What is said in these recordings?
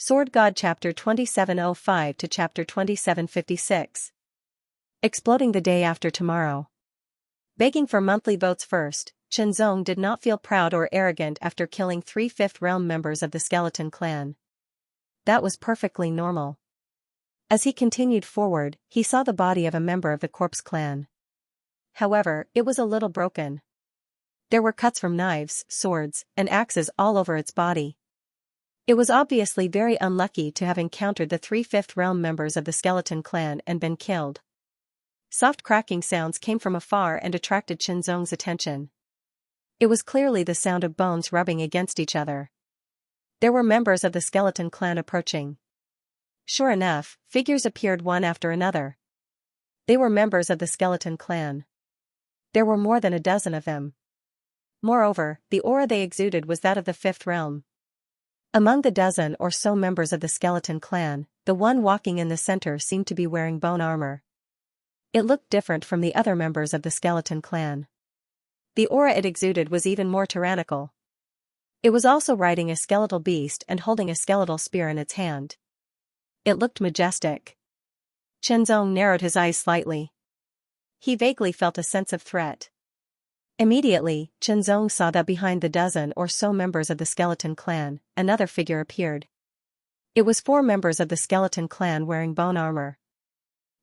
Sword God Chapter 2705 to Chapter 2756. Exploding the day after tomorrow. Begging for monthly votes first, Xianxia did not feel proud or arrogant after killing 3 Fifth Realm members of the Skeleton Clan. That was perfectly normal. As he continued forward, he saw the body of a member of the Corpse Clan. However, it was a little broken. There were cuts from knives, swords, and axes all over its body. It was obviously very unlucky to have encountered the 3 Fifth Realm members of the Skeleton Clan and been killed. Soft cracking sounds came from afar and attracted Xianxia's attention. It was clearly the sound of bones rubbing against each other. There were members of the Skeleton Clan approaching. Sure enough, figures appeared one after another. They were members of the Skeleton Clan. There were more than a dozen of them. Moreover, the aura they exuded was that of the Fifth Realm. Among the dozen or so members of the Skeleton Clan, the one walking in the center seemed to be wearing bone armor. It looked different from the other members of the Skeleton Clan. The aura it exuded was even more tyrannical. It was also riding a skeletal beast and holding a skeletal spear in its hand. It looked majestic. Xianxia narrowed his eyes slightly. He vaguely felt a sense of threat. Immediately, Xianxia saw that behind the dozen or so members of the Skeleton Clan, another figure appeared. It was 4 members of the Skeleton Clan wearing bone armor.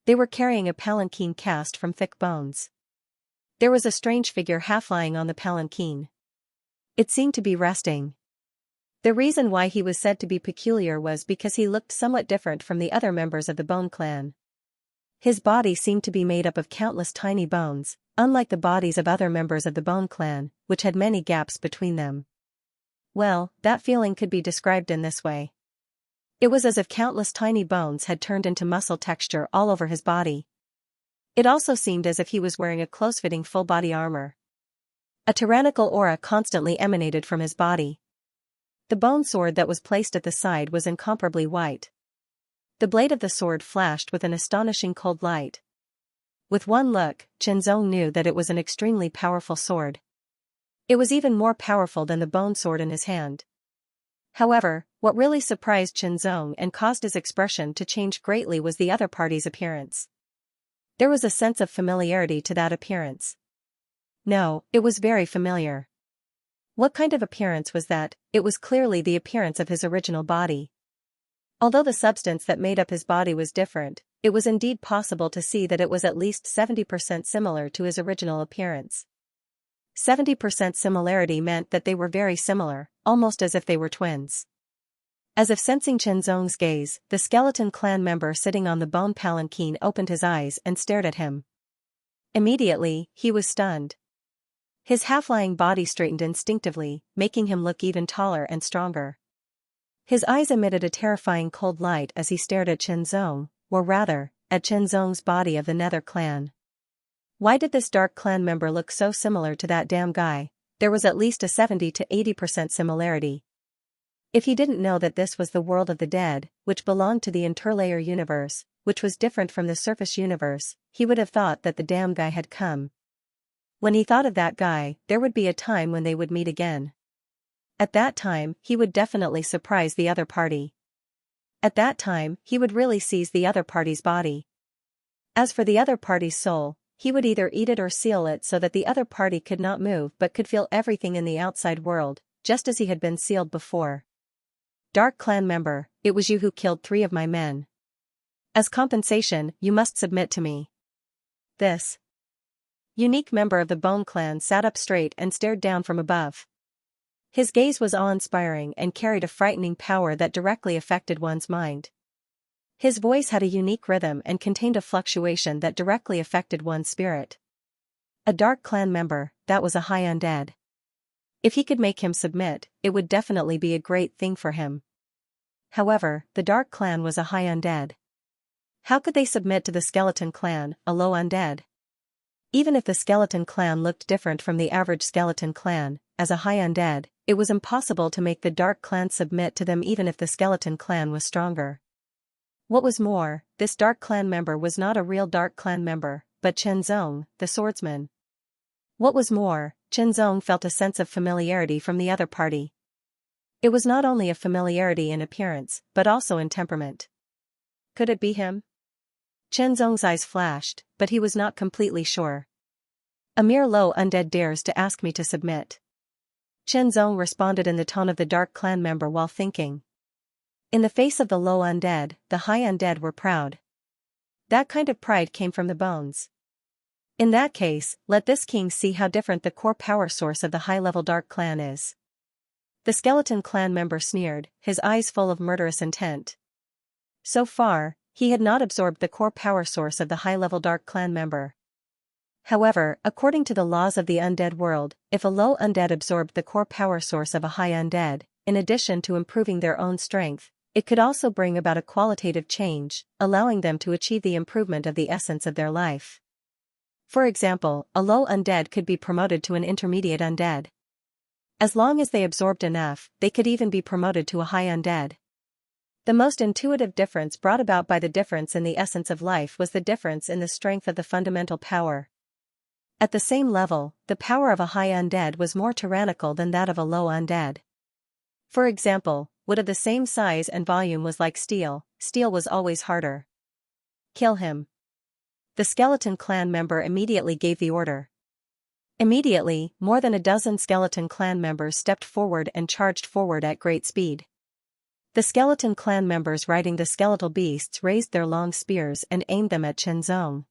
They were carrying a palanquin cast from thick bones. There was a strange figure half lying on the palanquin. It seemed to be resting. The reason why he was said to be peculiar was because he looked somewhat different from the other members of the Bone Clan. His body seemed to be made up of countless tiny bones, unlike the bodies of other members of the Bone Clan, which had many gaps between them. Well, that feeling could be described in this way. It was as if countless tiny bones had turned into muscle texture all over his body. It also seemed as if he was wearing a close-fitting full-body armor. A tyrannical aura constantly emanated from his body. The bone sword that was placed at the side was incomparably white. The blade of the sword flashed with an astonishing cold light. With one look, Xianxia knew that it was an extremely powerful sword. It was even more powerful than the bone sword in his hand. However, what really surprised Xianxia and caused his expression to change greatly was the other party's appearance. There was a sense of familiarity to that appearance. No, it was very familiar. What kind of appearance was that? It was clearly the appearance of his original body. Although the substance that made up his body was different, it was indeed possible to see that it was at least 70% similar to his original appearance. 70% similarity meant that they were very similar, almost as if they were twins. As if sensing Xianxia's gaze, the Skeleton Clan member sitting on the bone palanquin opened his eyes and stared at him. Immediately, he was stunned. His half-lying body straightened instinctively, making him look even taller and stronger. His eyes emitted a terrifying cold light as he stared at Xianxia, or rather, at Xianxia's body of the Nether Clan. Why did this Dark Clan member look so similar to that damn guy? There was at least a 70 to 80% similarity. If he didn't know that this was the world of the dead, which belonged to the interlayer universe, which was different from the surface universe, he would have thought that the damn guy had come. When he thought of that guy, there would be a time when they would meet again. At that time, he would definitely surprise the other party. At that time, he would really seize the other party's body. As for the other party's soul, he would either eat it or seal it so that the other party could not move but could feel everything in the outside world, just as he had been sealed before. Dark Clan member, it was you who killed 3 of my men. As compensation, you must submit to me. This unique member of the Bone Clan sat up straight and stared down from above. His gaze was awe-inspiring and carried a frightening power that directly affected one's mind. His voice had a unique rhythm and contained a fluctuation that directly affected one's spirit. A Dark Clan member, that was a high undead. If he could make him submit, it would definitely be a great thing for him. However, the Dark Clan was a high undead. How could they submit to the Skeleton Clan, a low undead? Even if the Skeleton Clan looked different from the average Skeleton Clan, as a high undead, it was impossible to make the Dark Clan submit to them even if the Skeleton Clan was stronger. What was more, this Dark Clan member was not a real Dark Clan member, but Xianxia, the swordsman. What was more, Xianxia felt a sense of familiarity from the other party. It was not only a familiarity in appearance, but also in temperament. Could it be him? Chen Zong's eyes flashed, but he was not completely sure. A mere low undead dares to ask me to submit. Chen Zong responded in the tone of the dark clan member while thinking. In the face of the low undead, the high undead were proud. That kind of pride came from the bones. In that case, let this king see how different the core power source of the high-level dark clan is. The skeleton clan member sneered, his eyes full of murderous intent. So far, he had not absorbed the core power source of the high-level dark clan member. However, according to the laws of the undead world, if a low undead absorbed the core power source of a high undead, in addition to improving their own strength, it could also bring about a qualitative change, allowing them to achieve the improvement of the essence of their life. For example, a low undead could be promoted to an intermediate undead. As long as they absorbed enough, they could even be promoted to a high undead. The most intuitive difference brought about by the difference in the essence of life was the difference in the strength of the fundamental power. At the same level, the power of a high undead was more tyrannical than that of a low undead. For example, wood of the same size and volume was like steel, steel was always harder. Kill him. The skeleton clan member immediately gave the order. Immediately, more than a dozen skeleton clan members stepped forward and charged forward at great speed. The skeleton clan members riding the skeletal beasts raised their long spears and aimed them at Chen Zong.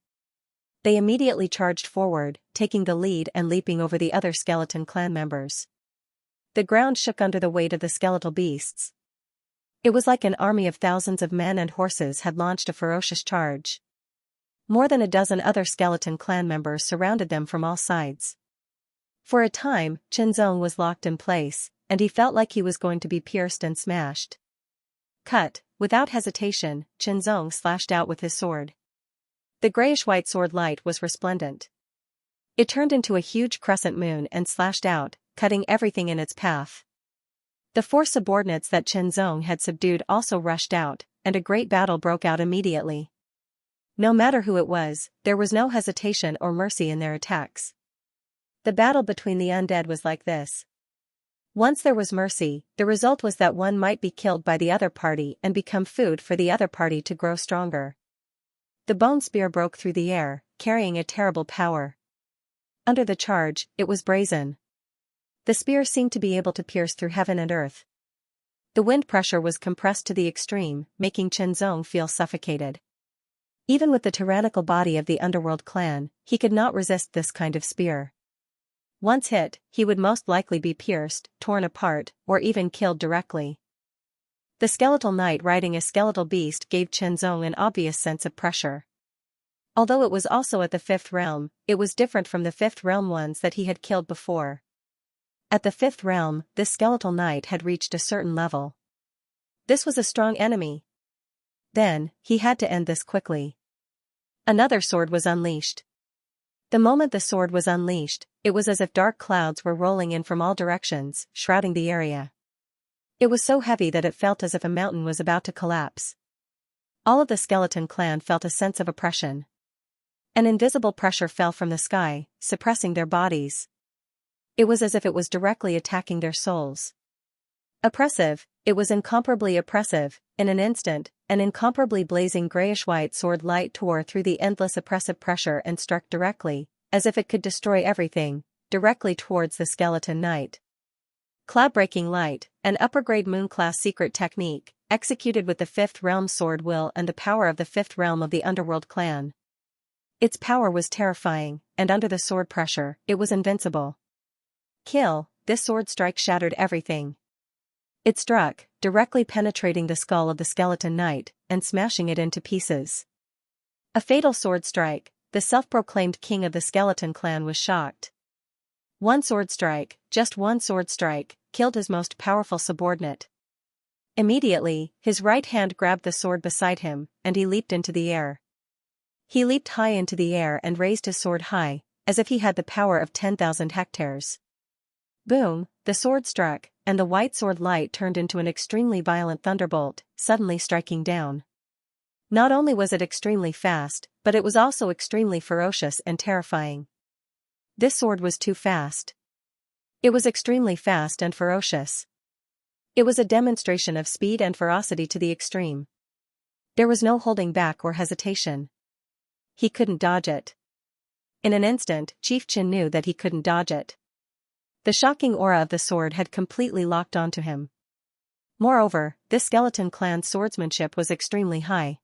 They immediately charged forward, taking the lead and leaping over the other skeleton clan members. The ground shook under the weight of the skeletal beasts. It was like an army of thousands of men and horses had launched a ferocious charge. More than a dozen other skeleton clan members surrounded them from all sides. For a time, Chen Zong was locked in place, and he felt like he was going to be pierced and smashed. Cut, without hesitation, Chen Zong slashed out with his sword. The grayish-white sword light was resplendent. It turned into a huge crescent moon and slashed out, cutting everything in its path. The 4 subordinates that Chen Zong had subdued also rushed out, and a great battle broke out immediately. No matter who it was, there was no hesitation or mercy in their attacks. The battle between the undead was like this. Once there was mercy, the result was that one might be killed by the other party and become food for the other party to grow stronger. The bone spear broke through the air, carrying a terrible power. Under the charge, it was brazen. The spear seemed to be able to pierce through heaven and earth. The wind pressure was compressed to the extreme, making Chen Zong feel suffocated. Even with the tyrannical body of the underworld clan, he could not resist this kind of spear. Once hit, he would most likely be pierced, torn apart, or even killed directly. The skeletal knight riding a skeletal beast gave Chen Zong an obvious sense of pressure. Although it was also at the 5th realm, it was different from the 5th realm ones that he had killed before. At the 5th realm, this skeletal knight had reached a certain level. This was a strong enemy. Then, he had to end this quickly. Another sword was unleashed. The moment the sword was unleashed, it was as if dark clouds were rolling in from all directions, shrouding the area. It was so heavy that it felt as if a mountain was about to collapse. All of the skeleton clan felt a sense of oppression. An invisible pressure fell from the sky, suppressing their bodies. It was as if it was directly attacking their souls. Oppressive, it was incomparably oppressive. In an instant, an incomparably blazing grayish-white sword light tore through the endless oppressive pressure and struck directly, as if it could destroy everything, directly towards the skeleton knight. Cloud-breaking light, an upper-grade moon-class secret technique, executed with the 5th realm sword will and the power of the 5th realm of the underworld clan. Its power was terrifying, and under the sword pressure, it was invincible. Kill, this sword strike shattered everything. It struck, directly penetrating the skull of the skeleton knight, and smashing it into pieces. A fatal sword strike, the self-proclaimed king of the skeleton clan was shocked. One sword strike, just one sword strike, killed his most powerful subordinate. Immediately, his right hand grabbed the sword beside him, and he leaped into the air. He leaped high into the air and raised his sword high, as if he had the power of 10,000 hectares. Boom, the sword struck, and the white sword light turned into an extremely violent thunderbolt, suddenly striking down. Not only was it extremely fast, but it was also extremely ferocious and terrifying. This sword was too fast. It was extremely fast and ferocious. It was a demonstration of speed and ferocity to the extreme. There was no holding back or hesitation. He couldn't dodge it. In an instant, Chief Qin knew that he couldn't dodge it. The shocking aura of the sword had completely locked onto him. Moreover, this skeleton clan's swordsmanship was extremely high.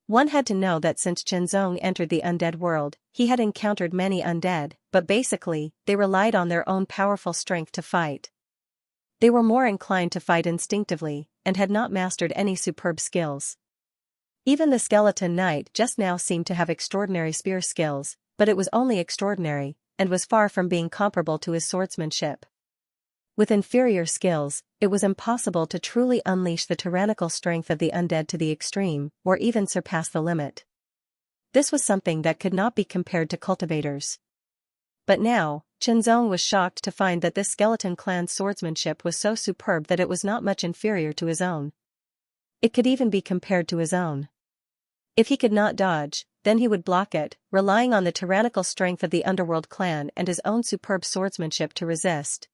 One had to know that since Qianzong entered the undead world, he had encountered many undead, but basically, they relied on their own powerful strength to fight. They were more inclined to fight instinctively, and had not mastered any superb skills. Even the skeleton knight just now seemed to have extraordinary spear skills, but it was only extraordinary, and was far from being comparable to his swordsmanship. With inferior skills, it was impossible to truly unleash the tyrannical strength of the undead to the extreme, or even surpass the limit. This was something that could not be compared to cultivators. But now, Qianzong was shocked to find that this skeleton clan's swordsmanship was so superb that it was not much inferior to his own. It could even be compared to his own. If he could not dodge, then he would block it, relying on the tyrannical strength of the underworld clan and his own superb swordsmanship to resist.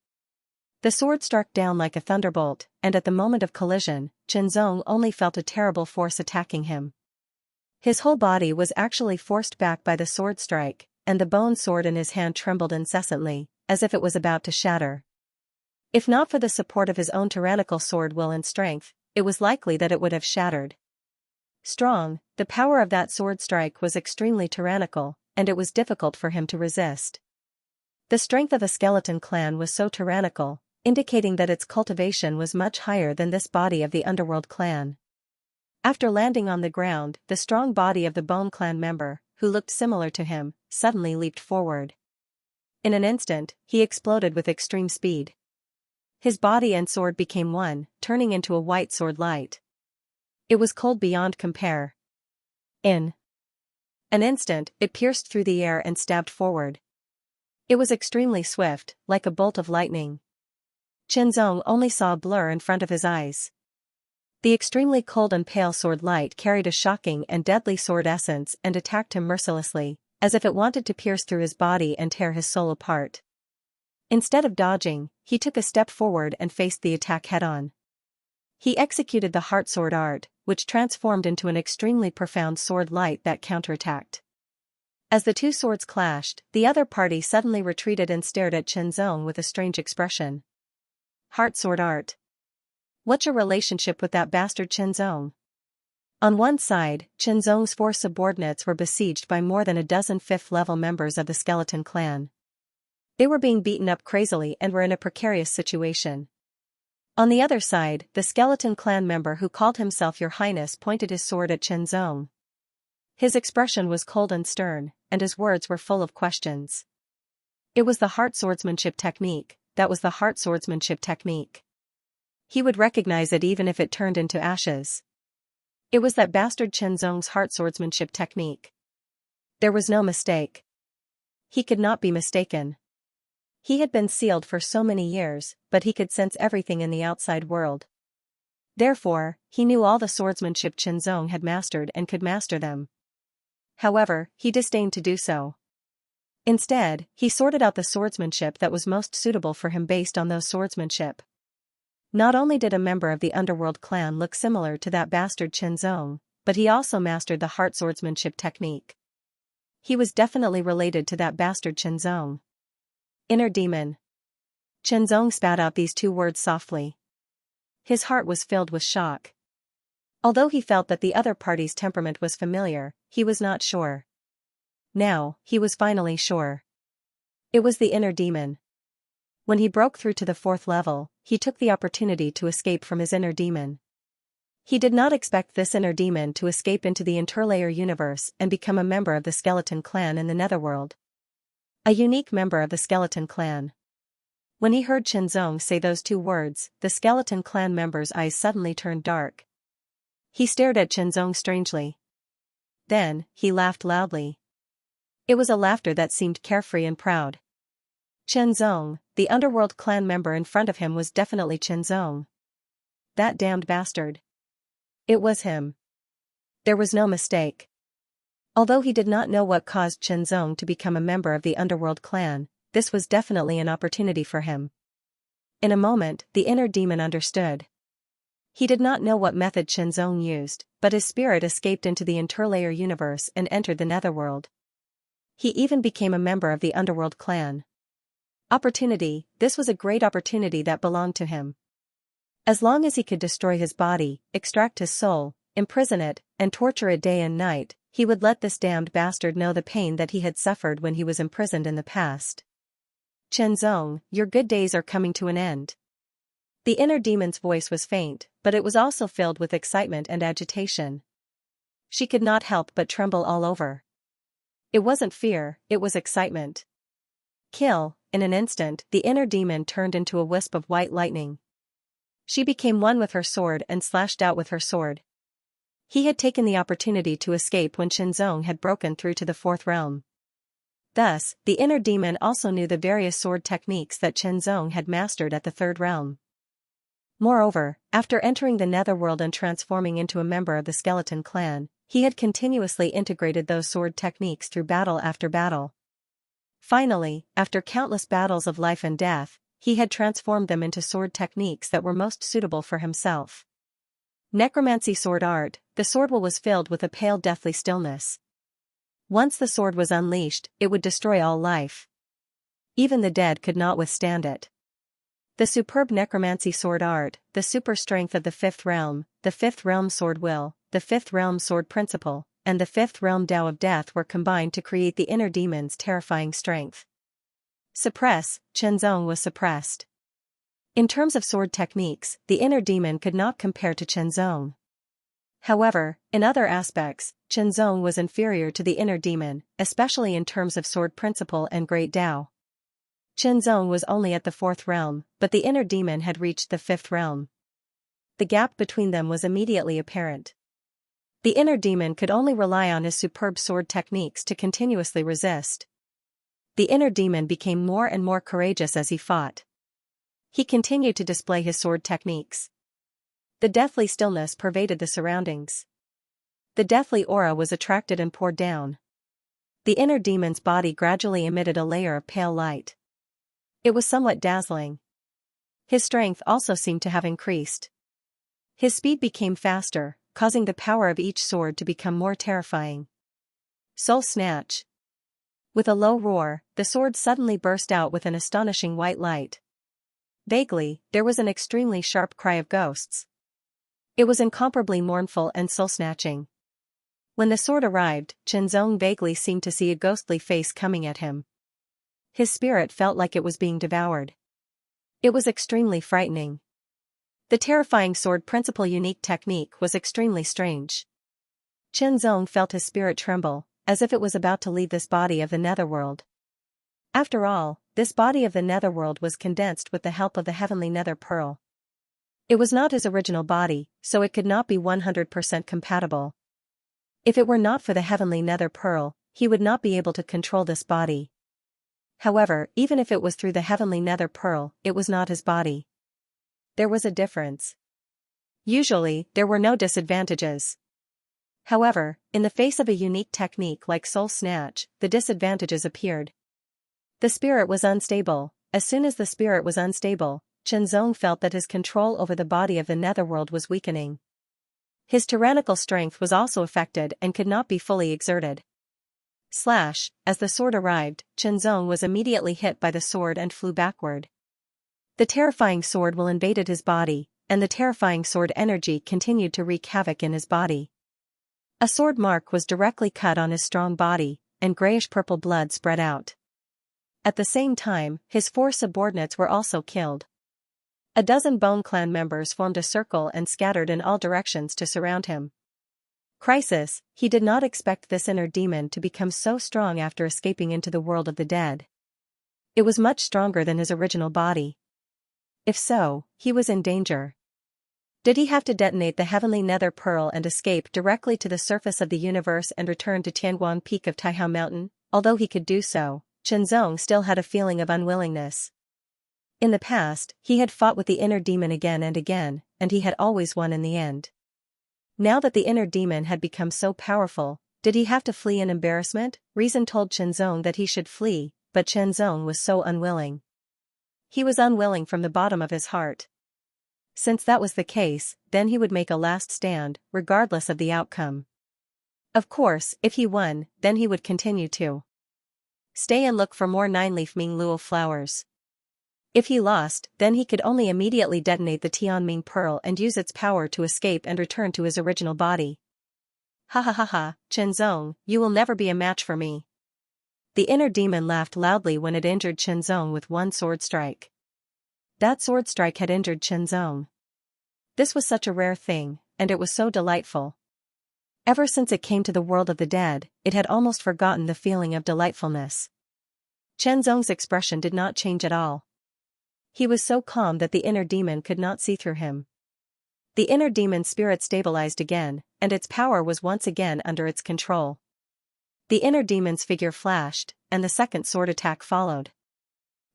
The sword struck down like a thunderbolt, and at the moment of collision, Qianzong only felt a terrible force attacking him. His whole body was actually forced back by the sword strike, and the bone sword in his hand trembled incessantly, as if it was about to shatter. If not for the support of his own tyrannical sword will and strength, it was likely that it would have shattered. Strong, the power of that sword strike was extremely tyrannical, and it was difficult for him to resist. The strength of a skeleton clan was so tyrannical, indicating that its cultivation was much higher than this body of the underworld clan. After landing on the ground, the strong body of the bone clan member, who looked similar to him, suddenly leaped forward. In an instant, he exploded with extreme speed. His body and sword became one, turning into a white sword light. It was cold beyond compare. In an instant, it pierced through the air and stabbed forward. It was extremely swift, like a bolt of lightning. Qianzong only saw a blur in front of his eyes. The extremely cold and pale sword light carried a shocking and deadly sword essence and attacked him mercilessly, as if it wanted to pierce through his body and tear his soul apart. Instead of dodging, he took a step forward and faced the attack head-on. He executed the heart sword art, which transformed into an extremely profound sword light that counterattacked. As the two swords clashed, the other party suddenly retreated and stared at Qianzong with a strange expression. Heart sword art. What's your relationship with that bastard Qianzong? On one side, Qianzong's 4 subordinates were besieged by more than a dozen 5th-level members of the skeleton clan. They were being beaten up crazily and were in a precarious situation. On the other side, the skeleton clan member who called himself Your Highness pointed his sword at Qianzong. His expression was cold and stern, and his words were full of questions. It was the heart swordsmanship technique, that was the heart swordsmanship technique. He would recognize it even if it turned into ashes. It was that bastard Qianzong's heart swordsmanship technique. There was no mistake. He could not be mistaken. He had been sealed for so many years, but he could sense everything in the outside world. Therefore, he knew all the swordsmanship Qianzong had mastered and could master them. However, he disdained to do so. Instead, he sorted out the swordsmanship that was most suitable for him based on those swordsmanship. Not only did a member of the underworld clan look similar to that bastard Qianzong, but he also mastered the heart swordsmanship technique. He was definitely related to that bastard Qianzong. Inner demon. Qianzong spat out these 2 words softly. His heart was filled with shock. Although he felt that the other party's temperament was familiar, he was not sure. Now, he was finally sure. It was the inner demon. When he broke through to the 4th level, he took the opportunity to escape from his inner demon. He did not expect this inner demon to escape into the interlayer universe and become a member of the skeleton clan in the netherworld. A unique member of the skeleton clan. When he heard Qianzong say those 2 words, the skeleton clan member's eyes suddenly turned dark. He stared at Qianzong strangely. Then, he laughed loudly. It was a laughter that seemed carefree and proud. Qianzong, the underworld clan member in front of him, was definitely Qianzong. That damned bastard. It was him. There was no mistake. Although he did not know what caused Qianzong to become a member of the underworld clan, this was definitely an opportunity for him. In a moment, the inner demon understood. He did not know what method Xianxia used, but his spirit escaped into the interlayer universe and entered the netherworld. He even became a member of the underworld clan. Opportunity, this was a great opportunity that belonged to him. As long as he could destroy his body, extract his soul, imprison it, and torture it day and night, he would let this damned bastard know the pain that he had suffered when he was imprisoned in the past. Xianxia, your good days are coming to an end. The inner demon's voice was faint, but it was also filled with excitement and agitation. She could not help but tremble all over. It wasn't fear, it was excitement. Kill, in an instant, the inner demon turned into a wisp of white lightning. She became one with her sword and slashed out with her sword. He had taken the opportunity to escape when Xianxia had broken through to the fourth realm. Thus, the inner demon also knew the various sword techniques that Xianxia had mastered at the third realm. Moreover, after entering the netherworld and transforming into a member of the skeleton clan, he had continuously integrated those sword techniques through battle after battle. Finally, after countless battles of life and death, he had transformed them into sword techniques that were most suitable for himself. Necromancy sword art, the sword will was filled with a pale deathly stillness. Once the sword was unleashed, it would destroy all life. Even the dead could not withstand it. The superb necromancy sword art, the super strength of the fifth realm sword will, the fifth realm sword principle, and the fifth realm Tao of death were combined to create the inner demon's terrifying strength. Suppress, Xianxia was suppressed. In terms of sword techniques, the inner demon could not compare to Xianxia. However, in other aspects, Xianxia was inferior to the inner demon, especially in terms of sword principle and great Tao. Xianxia was only at the fourth realm, but the inner demon had reached the fifth realm. The gap between them was immediately apparent. The inner demon could only rely on his superb sword techniques to continuously resist. The inner demon became more and more courageous as he fought. He continued to display his sword techniques. The deathly stillness pervaded the surroundings. The deathly aura was attracted and poured down. The inner demon's body gradually emitted a layer of pale light. It was somewhat dazzling. His strength also seemed to have increased. His speed became faster, causing the power of each sword to become more terrifying. Soul snatch. With a low roar, the sword suddenly burst out with an astonishing white light. Vaguely, there was an extremely sharp cry of ghosts. It was incomparably mournful and soul-snatching. When the sword arrived, Xianxia vaguely seemed to see a ghostly face coming at him. His spirit felt like it was being devoured. It was extremely frightening. The terrifying sword principle unique technique was extremely strange. Xianxia felt his spirit tremble, as if it was about to leave this body of the netherworld. After all, this body of the netherworld was condensed with the help of the heavenly nether pearl. It was not his original body, so it could not be 100% compatible. If it were not for the heavenly nether pearl, he would not be able to control this body. However, even if it was through the heavenly nether pearl, it was not his body. There was a difference. Usually, there were no disadvantages. However, in the face of a unique technique like soul snatch, the disadvantages appeared. The spirit was unstable. As soon as the spirit was unstable, Xianxia felt that his control over the body of the netherworld was weakening. His tyrannical strength was also affected and could not be fully exerted. Slash, as the sword arrived, Xianxia was immediately hit by the sword and flew backward. The terrifying sword will invaded his body, and the terrifying sword energy continued to wreak havoc in his body. A sword mark was directly cut on his strong body, and grayish-purple blood spread out. At the same time, his 4 subordinates were also killed. A dozen Bone Clan members formed a circle and scattered in all directions to surround him. Crisis, he did not expect this inner demon to become so strong after escaping into the world of the dead. It was much stronger than his original body. If so, he was in danger. Did he have to detonate the heavenly nether pearl and escape directly to the surface of the universe and return to Tianguan Peak of Taihao Mountain? Although he could do so, Xianxia still had a feeling of unwillingness. In the past, he had fought with the inner demon again, and he had always won in the end. Now that the inner demon had become so powerful, did he have to flee in embarrassment? Reason told Xianxia that he should flee, but Xianxia was so unwilling. He was unwilling from the bottom of his heart. Since that was the case, then he would make a last stand, regardless of the outcome. Of course, if he won, then he would continue to stay and look for more 9-leaf Mingluo flowers. If he lost, then he could only immediately detonate the Tianming pearl and use its power to escape and return to his original body. Ha ha ha ha, Chenzong, you will never be a match for me. The inner demon laughed loudly when it injured Chenzong with one sword strike. That sword strike had injured Chenzong. This was such a rare thing, and it was so delightful. Ever since it came to the world of the dead, it had almost forgotten the feeling of delightfulness. Chenzong's expression did not change at all. He was so calm that the inner demon could not see through him. The inner demon's spirit stabilized again, and its power was once again under its control. The inner demon's figure flashed, and the second sword attack followed.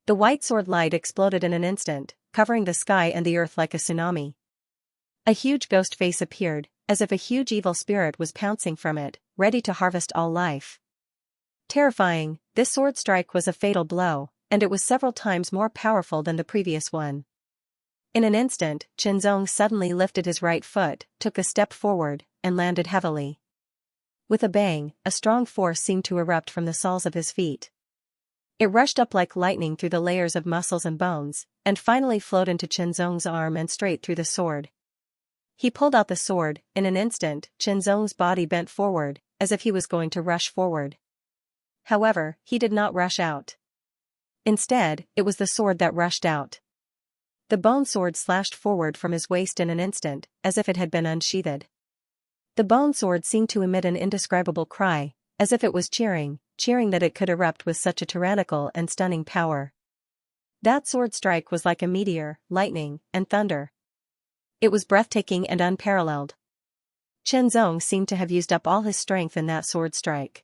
The white sword light exploded in an instant, covering the sky and the earth like a tsunami. A huge ghost face appeared, as if a huge evil spirit was pouncing from it, ready to harvest all life. Terrifying, this sword strike was a fatal blow, and it was several times more powerful than the previous one. In an instant, Chenzong suddenly lifted his right foot, took a step forward, and landed heavily. With a bang, a strong force seemed to erupt from the soles of his feet. It rushed up like lightning through the layers of muscles and bones, and finally flowed into Chenzong's arm and straight through the sword. He pulled out the sword. In an instant, Chenzong's body bent forward, as if he was going to rush forward. However, he did not rush out. Instead, it was the sword that rushed out. The bone sword slashed forward from his waist in an instant, as if it had been unsheathed. The bone sword seemed to emit an indescribable cry, as if it was cheering that it could erupt with such a tyrannical and stunning power. That sword strike was like a meteor, lightning, and thunder. It was breathtaking and unparalleled. Chenzong seemed to have used up all his strength in that sword strike.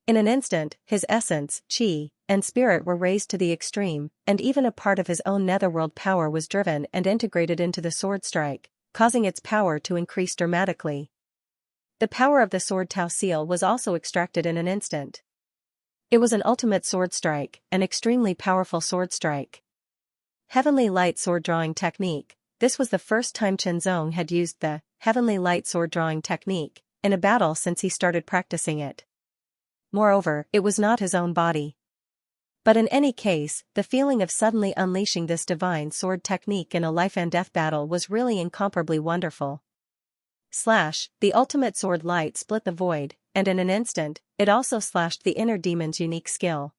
In an instant, his essence, qi, and spirit were raised to the extreme, and even a part of his own netherworld power was driven and integrated into the sword strike, causing its power to increase dramatically. The power of the sword Tao Seal was also extracted in an instant. It was an ultimate sword strike, an extremely powerful sword strike. Heavenly Light Sword Drawing Technique. This was the first time Chenzong had used the Heavenly Light Sword Drawing Technique in a battle since he started practicing it. Moreover, it was not his own body. But in any case, the feeling of suddenly unleashing this divine sword technique in a life and death battle was really incomparably wonderful. The ultimate sword light split the void, and in an instant, it also slashed the inner demon's unique skill.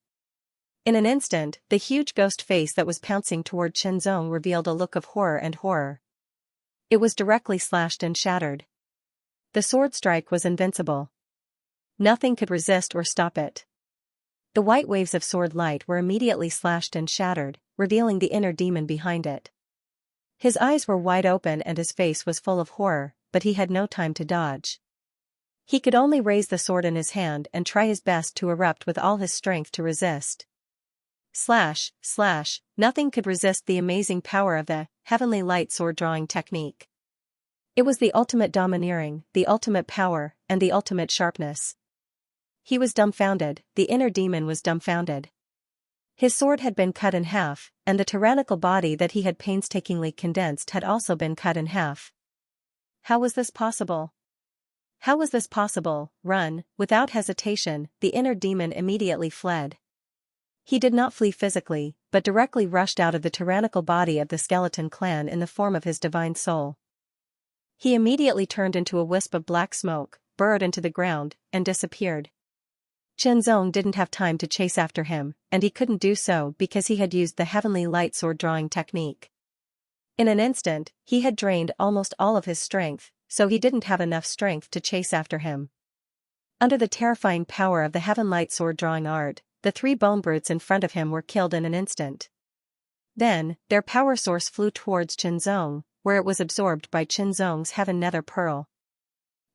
In an instant, the huge ghost face that was pouncing toward Chenzong revealed a look of horror and horror. It was directly slashed and shattered. The sword strike was invincible. Nothing could resist or stop it. The white waves of sword light were immediately slashed and shattered, revealing the inner demon behind it. His eyes were wide open and his face was full of horror, but he had no time to dodge. He could only raise the sword in his hand and try his best to erupt with all his strength to resist. Nothing could resist the amazing power of the Heavenly Light Sword Drawing Technique. It was the ultimate domineering, the ultimate power, and the ultimate sharpness. He was dumbfounded, the inner demon was dumbfounded. His sword had been cut in half, and the tyrannical body that he had painstakingly condensed had also been cut in half. How was this possible? How was this possible? Run! Without hesitation, the inner demon immediately fled. He did not flee physically, but directly rushed out of the tyrannical body of the skeleton clan in the form of his divine soul. He immediately turned into a wisp of black smoke, burrowed into the ground, and disappeared. Chenzong didn't have time to chase after him, and he couldn't do so because he had used the Heavenly Light Sword Drawing Technique. In an instant, he had drained almost all of his strength, so he didn't have enough strength to chase after him. Under the terrifying power of the Heaven Light Sword Drawing art, the 3 bone brutes in front of him were killed in an instant. Then, their power source flew towards Chenzong, where it was absorbed by Chenzong's Heaven Nether Pearl.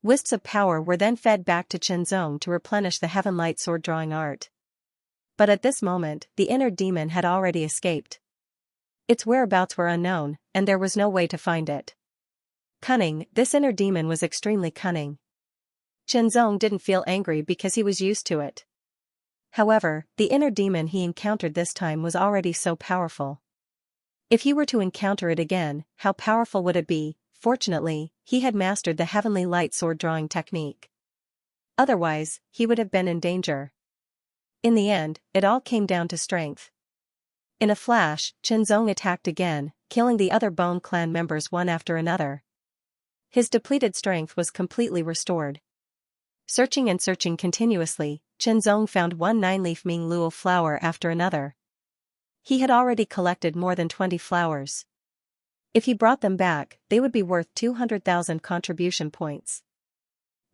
Wisps of power were then fed back to Chenzong to replenish the Heaven Light Sword Drawing art. But at this moment, the inner demon had already escaped. Its whereabouts were unknown, and there was no way to find it. Cunning, this inner demon was extremely cunning. Chenzong didn't feel angry because he was used to it. However, the inner demon he encountered this time was already so powerful. If he were to encounter it again, how powerful would it be? Fortunately, he had mastered the heavenly light sword drawing technique. Otherwise, he would have been in danger. In the end, it all came down to strength. In a flash, Xianxia attacked again, killing the other Bone Clan members one after another. His depleted strength was completely restored. Searching and searching continuously, Xianxia found one 9-leaf Ming Luo flower after another. He had already collected more than 20 flowers. If he brought them back, they would be worth 200,000 contribution points.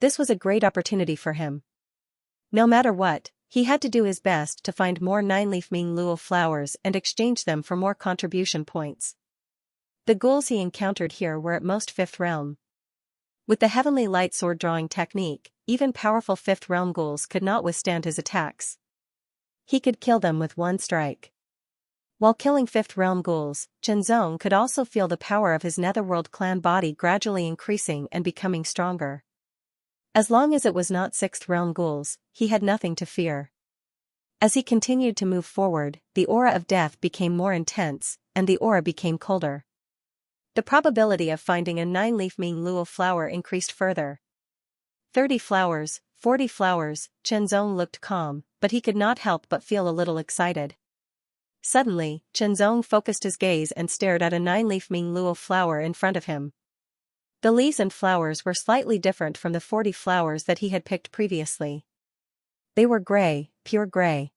This was a great opportunity for him. No matter what, he had to do his best to find more 9-leaf Ming Luo flowers and exchange them for more contribution points. The ghouls he encountered here were at most 5th realm. With the heavenly light sword drawing technique, even powerful 5th realm ghouls could not withstand his attacks. He could kill them with one strike. While killing 5th realm ghouls, Xianxia could also feel the power of his Netherworld clan body gradually increasing and becoming stronger. As long as it was not 6th realm ghouls, he had nothing to fear. As he continued to move forward, the aura of death became more intense, and the aura became colder. The probability of finding a 9-leaf Ming Luo flower increased further. 30 flowers, 40 flowers, Xianxia looked calm, but he could not help but feel a little excited. Suddenly, Xianxia focused his gaze and stared at a 9-leaf Ming Luo flower in front of him. The leaves and flowers were slightly different from the 40 flowers that he had picked previously. They were gray, pure gray.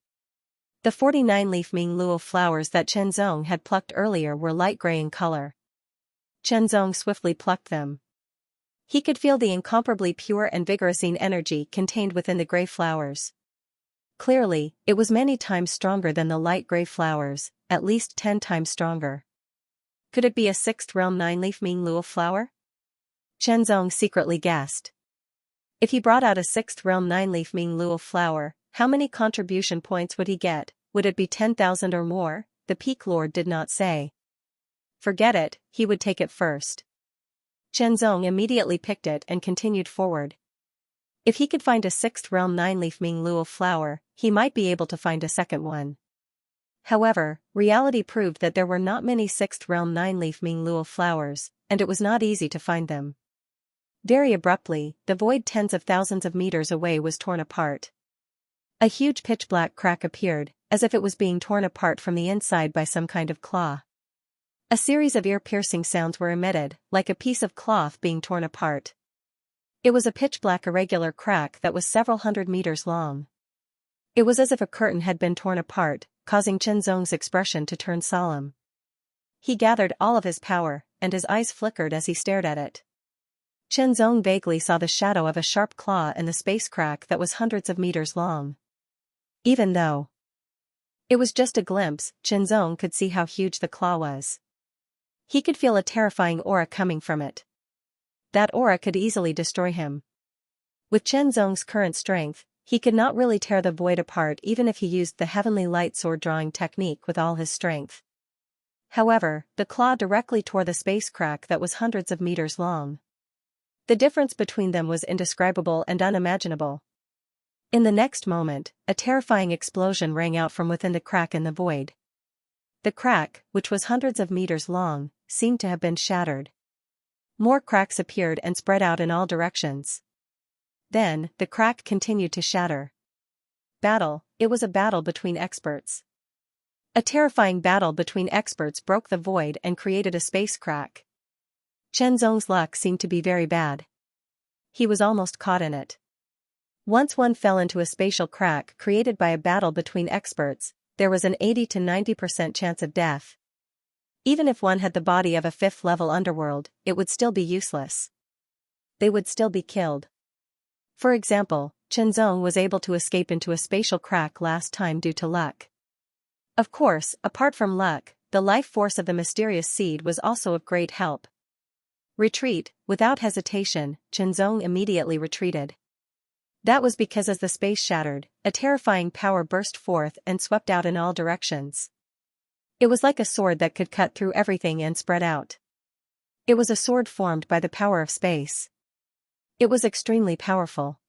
The 49-leaf Ming Luo flowers that Xianxia had plucked earlier were light gray in color. Xianxia swiftly plucked them. He could feel the incomparably pure and vigorous energy contained within the gray flowers. Clearly, it was many times stronger than the light gray flowers, at least 10 times stronger. Could it be a 6th realm 9-leaf Ming Luo flower? Xianxia secretly guessed. If he brought out a 6th realm 9-leaf Ming Luo flower, how many contribution points would he get? Would it be 10,000 or more? The Peak Lord did not say. Forget it, he would take it first. Xianxia immediately picked it and continued forward. If he could find a 6th realm 9-leaf Ming Luo flower, he might be able to find a second one. However, reality proved that there were not many 6th realm 9-leaf Ming Luo flowers, and it was not easy to find them. Very abruptly, the void tens of thousands of meters away was torn apart. A huge pitch-black crack appeared, as if it was being torn apart from the inside by some kind of claw. A series of ear-piercing sounds were emitted, like a piece of cloth being torn apart. It was a pitch-black irregular crack that was several hundred meters long. It was as if a curtain had been torn apart, causing Xianxia's expression to turn solemn. He gathered all of his power, and his eyes flickered as he stared at it. Xianxia vaguely saw the shadow of a sharp claw in the space crack that was hundreds of meters long. Even though it was just a glimpse, Xianxia could see how huge the claw was. He could feel a terrifying aura coming from it. That aura could easily destroy him. With Xianxia's current strength, he could not really tear the void apart even if he used the heavenly light sword drawing technique with all his strength. However, the claw directly tore the space crack that was hundreds of meters long. The difference between them was indescribable and unimaginable. In the next moment, a terrifying explosion rang out from within the crack in the void. The crack, which was hundreds of meters long, seemed to have been shattered. More cracks appeared and spread out in all directions. Then, the crack continued to shatter. Battle, it was a battle between experts. A terrifying battle between experts broke the void and created a space crack. Xianxia's luck seemed to be very bad. He was almost caught in it. Once one fell into a spatial crack created by a battle between experts, there was an 80 to 90% chance of death. Even if one had the body of a 5th level underworld, it would still be useless. They would still be killed. For example, Xianxia was able to escape into a spatial crack last time due to luck. Of course, apart from luck, the life force of the mysterious seed was also of great help. Retreat, without hesitation, Xianxia immediately retreated. That was because as the space shattered, a terrifying power burst forth and swept out in all directions. It was like a sword that could cut through everything and spread out. It was a sword formed by the power of space. It was extremely powerful.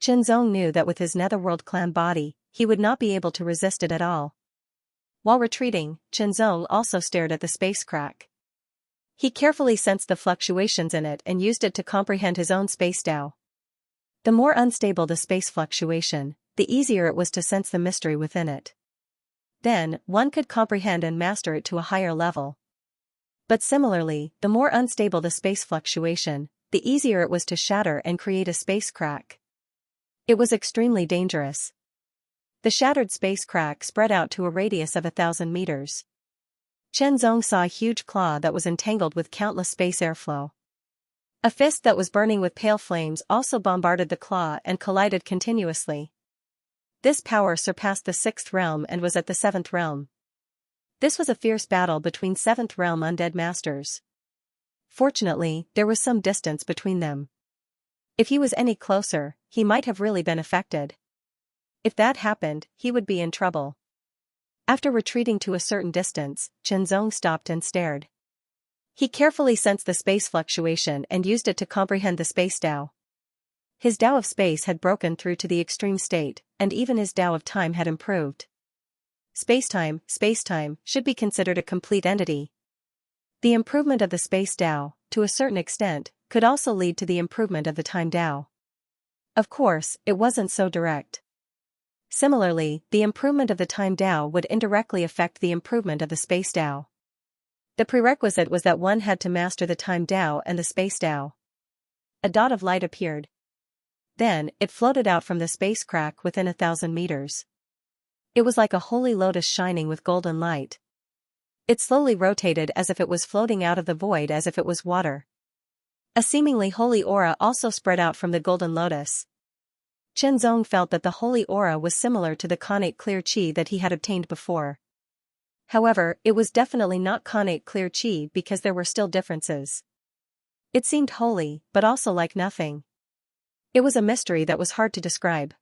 Xianxia knew that with his Netherworld clan body, he would not be able to resist it at all. While retreating, Chenzong also stared at the space crack. He carefully sensed the fluctuations in it and used it to comprehend his own space Tao. The more unstable the space fluctuation, the easier it was to sense the mystery within it. Then, one could comprehend and master it to a higher level. But similarly, the more unstable the space fluctuation, the easier it was to shatter and create a space crack. It was extremely dangerous. The shattered space crack spread out to a radius of 1,000 meters. Chenzong saw a huge claw that was entangled with countless space airflow. A fist that was burning with pale flames also bombarded the claw and collided continuously. This power surpassed the 6th realm and was at the 7th realm. This was a fierce battle between 7th realm undead masters. Fortunately, there was some distance between them. If he was any closer, he might have really been affected. If that happened, he would be in trouble. After retreating to a certain distance, Chenzong stopped and stared. He carefully sensed the space fluctuation and used it to comprehend the space Tao. His Tao of space had broken through to the extreme state, and even his Tao of time had improved. Spacetime should be considered a complete entity. The improvement of the space Tao, to a certain extent, could also lead to the improvement of the time Tao. Of course, it wasn't so direct. Similarly, the improvement of the time Tao would indirectly affect the improvement of the space Tao. The prerequisite was that one had to master the time Tao and the space Tao. A dot of light appeared. Then, it floated out from the space crack within 1,000 meters. It was like a holy lotus shining with golden light. It slowly rotated as if it was floating out of the void as if it was water. A seemingly holy aura also spread out from the golden lotus. Chenzong felt that the holy aura was similar to the connate clear qi that he had obtained before. However, it was definitely not connate clear qi because there were still differences. It seemed holy, but also like nothing. It was a mystery that was hard to describe.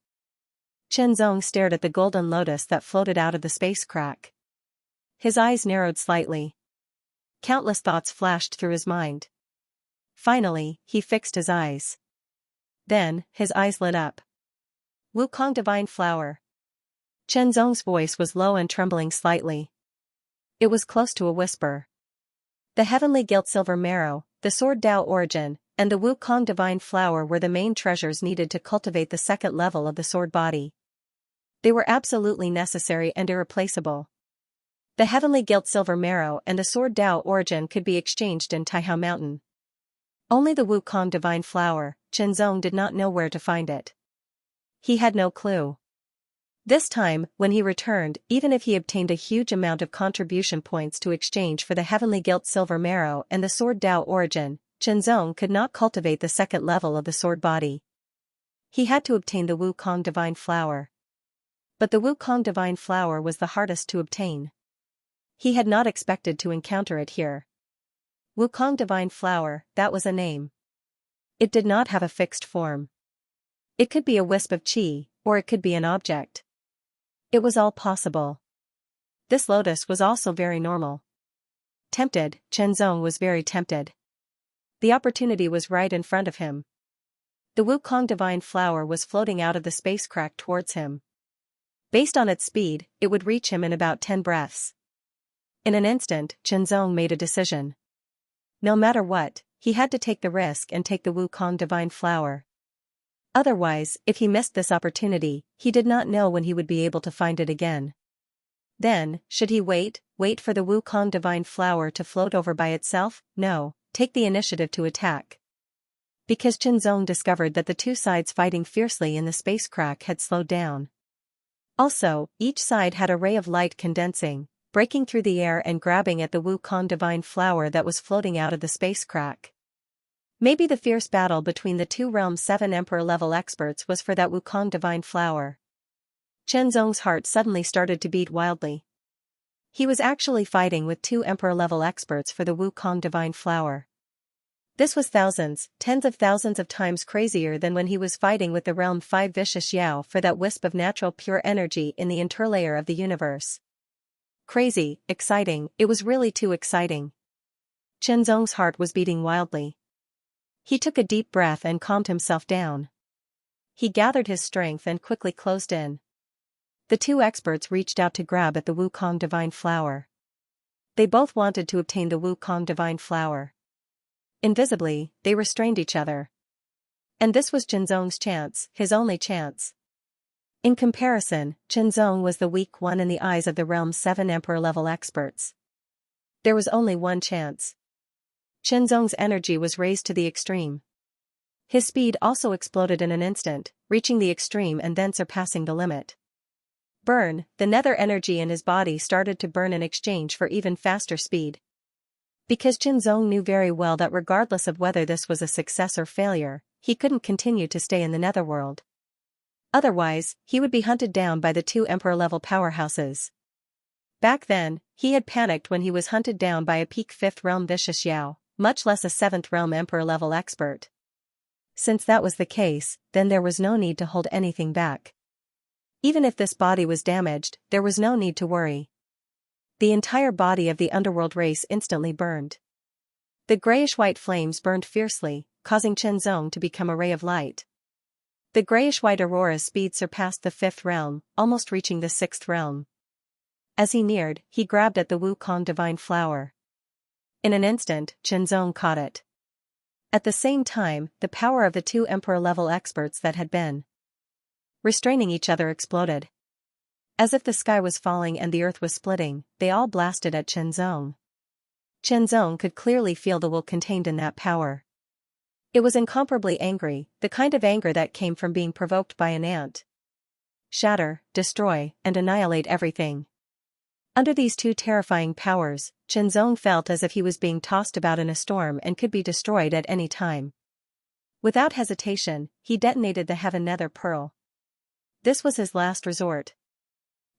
Chenzong stared at the golden lotus that floated out of the space crack. His eyes narrowed slightly. Countless thoughts flashed through his mind. Finally, he fixed his eyes. Then, his eyes lit up. Wukong Divine Flower. Chenzong's voice was low and trembling slightly. It was close to a whisper. The heavenly gilt silver marrow, the sword Tao origin, and the Wukong Divine Flower were the main treasures needed to cultivate the second level of the sword body. They were absolutely necessary and irreplaceable. The heavenly gilt silver marrow and the sword Tao origin could be exchanged in Taihao Mountain. Only the Wukong Divine Flower, Chenzong did not know where to find it. He had no clue. This time, when he returned, even if he obtained a huge amount of contribution points to exchange for the heavenly gilt silver marrow and the sword Tao origin, Chenzong could not cultivate the second level of the sword body. He had to obtain the Wukong Divine Flower. But the Wukong Divine Flower was the hardest to obtain. He had not expected to encounter it here. Wukong Divine Flower, that was a name. It did not have a fixed form. It could be a wisp of qi, or it could be an object. It was all possible. This lotus was also very normal. Tempted, Chenzong was very tempted. The opportunity was right in front of him. The Wukong Divine Flower was floating out of the space crack towards him. Based on its speed, it would reach him in about 10 breaths. In an instant, Chenzong made a decision. No matter what, he had to take the risk and take the Wukong Divine Flower. Otherwise, if he missed this opportunity, he did not know when he would be able to find it again. Then, should he wait for the Wukong Divine Flower to float over by itself? No, take the initiative to attack. Because Chenzong discovered that the two sides fighting fiercely in the space crack had slowed down. Also, each side had a ray of light condensing, breaking through the air and grabbing at the Wukong Divine Flower that was floating out of the space crack. Maybe the fierce battle between the two Realm 7 Emperor-level experts was for that Wukong Divine Flower. Chenzong's heart suddenly started to beat wildly. He was actually fighting with two Emperor-level experts for the Wukong Divine Flower. This was thousands, tens of thousands of times crazier than when he was fighting with the Realm 5 Vicious Yao for that wisp of natural pure energy in the interlayer of the universe. Crazy, exciting, it was really too exciting. Chenzong's heart was beating wildly. He took a deep breath and calmed himself down. He gathered his strength and quickly closed in. The two experts reached out to grab at the Wukong divine flower. They both wanted to obtain the Wukong divine flower. Invisibly, they restrained each other. And this was Qinzong's chance, his only chance. In comparison, Qinzong was the weak one in the eyes of the realm's 7 emperor-level experts. There was only one chance. Qinzong's energy was raised to the extreme. His speed also exploded in an instant, reaching the extreme and then surpassing the limit. Burn, the nether energy in his body started to burn in exchange for even faster speed. Because Qinzong knew very well that regardless of whether this was a success or failure, he couldn't continue to stay in the netherworld. Otherwise, he would be hunted down by the 2 emperor-level powerhouses. Back then, he had panicked when he was hunted down by a peak 5th realm vicious Yao, much less a 7th realm emperor-level expert. Since that was the case, then there was no need to hold anything back. Even if this body was damaged, there was no need to worry. The entire body of the underworld race instantly burned. The grayish-white flames burned fiercely, causing Qinzong to become a ray of light. The grayish-white aurora's speed surpassed the 5th realm, almost reaching the 6th realm. As he neared, he grabbed at the Wukong divine flower. In an instant, Qinzong caught it. At the same time, the power of the 2 emperor-level experts that had been restraining each other exploded. As if the sky was falling and the earth was splitting, they all blasted at Qinzong. Qinzong could clearly feel the will contained in that power. It was incomparably angry, the kind of anger that came from being provoked by an ant. Shatter, destroy, and annihilate everything. Under these 2 terrifying powers, Qinzong felt as if he was being tossed about in a storm and could be destroyed at any time. Without hesitation, he detonated the Heaven Nether Pearl. This was his last resort.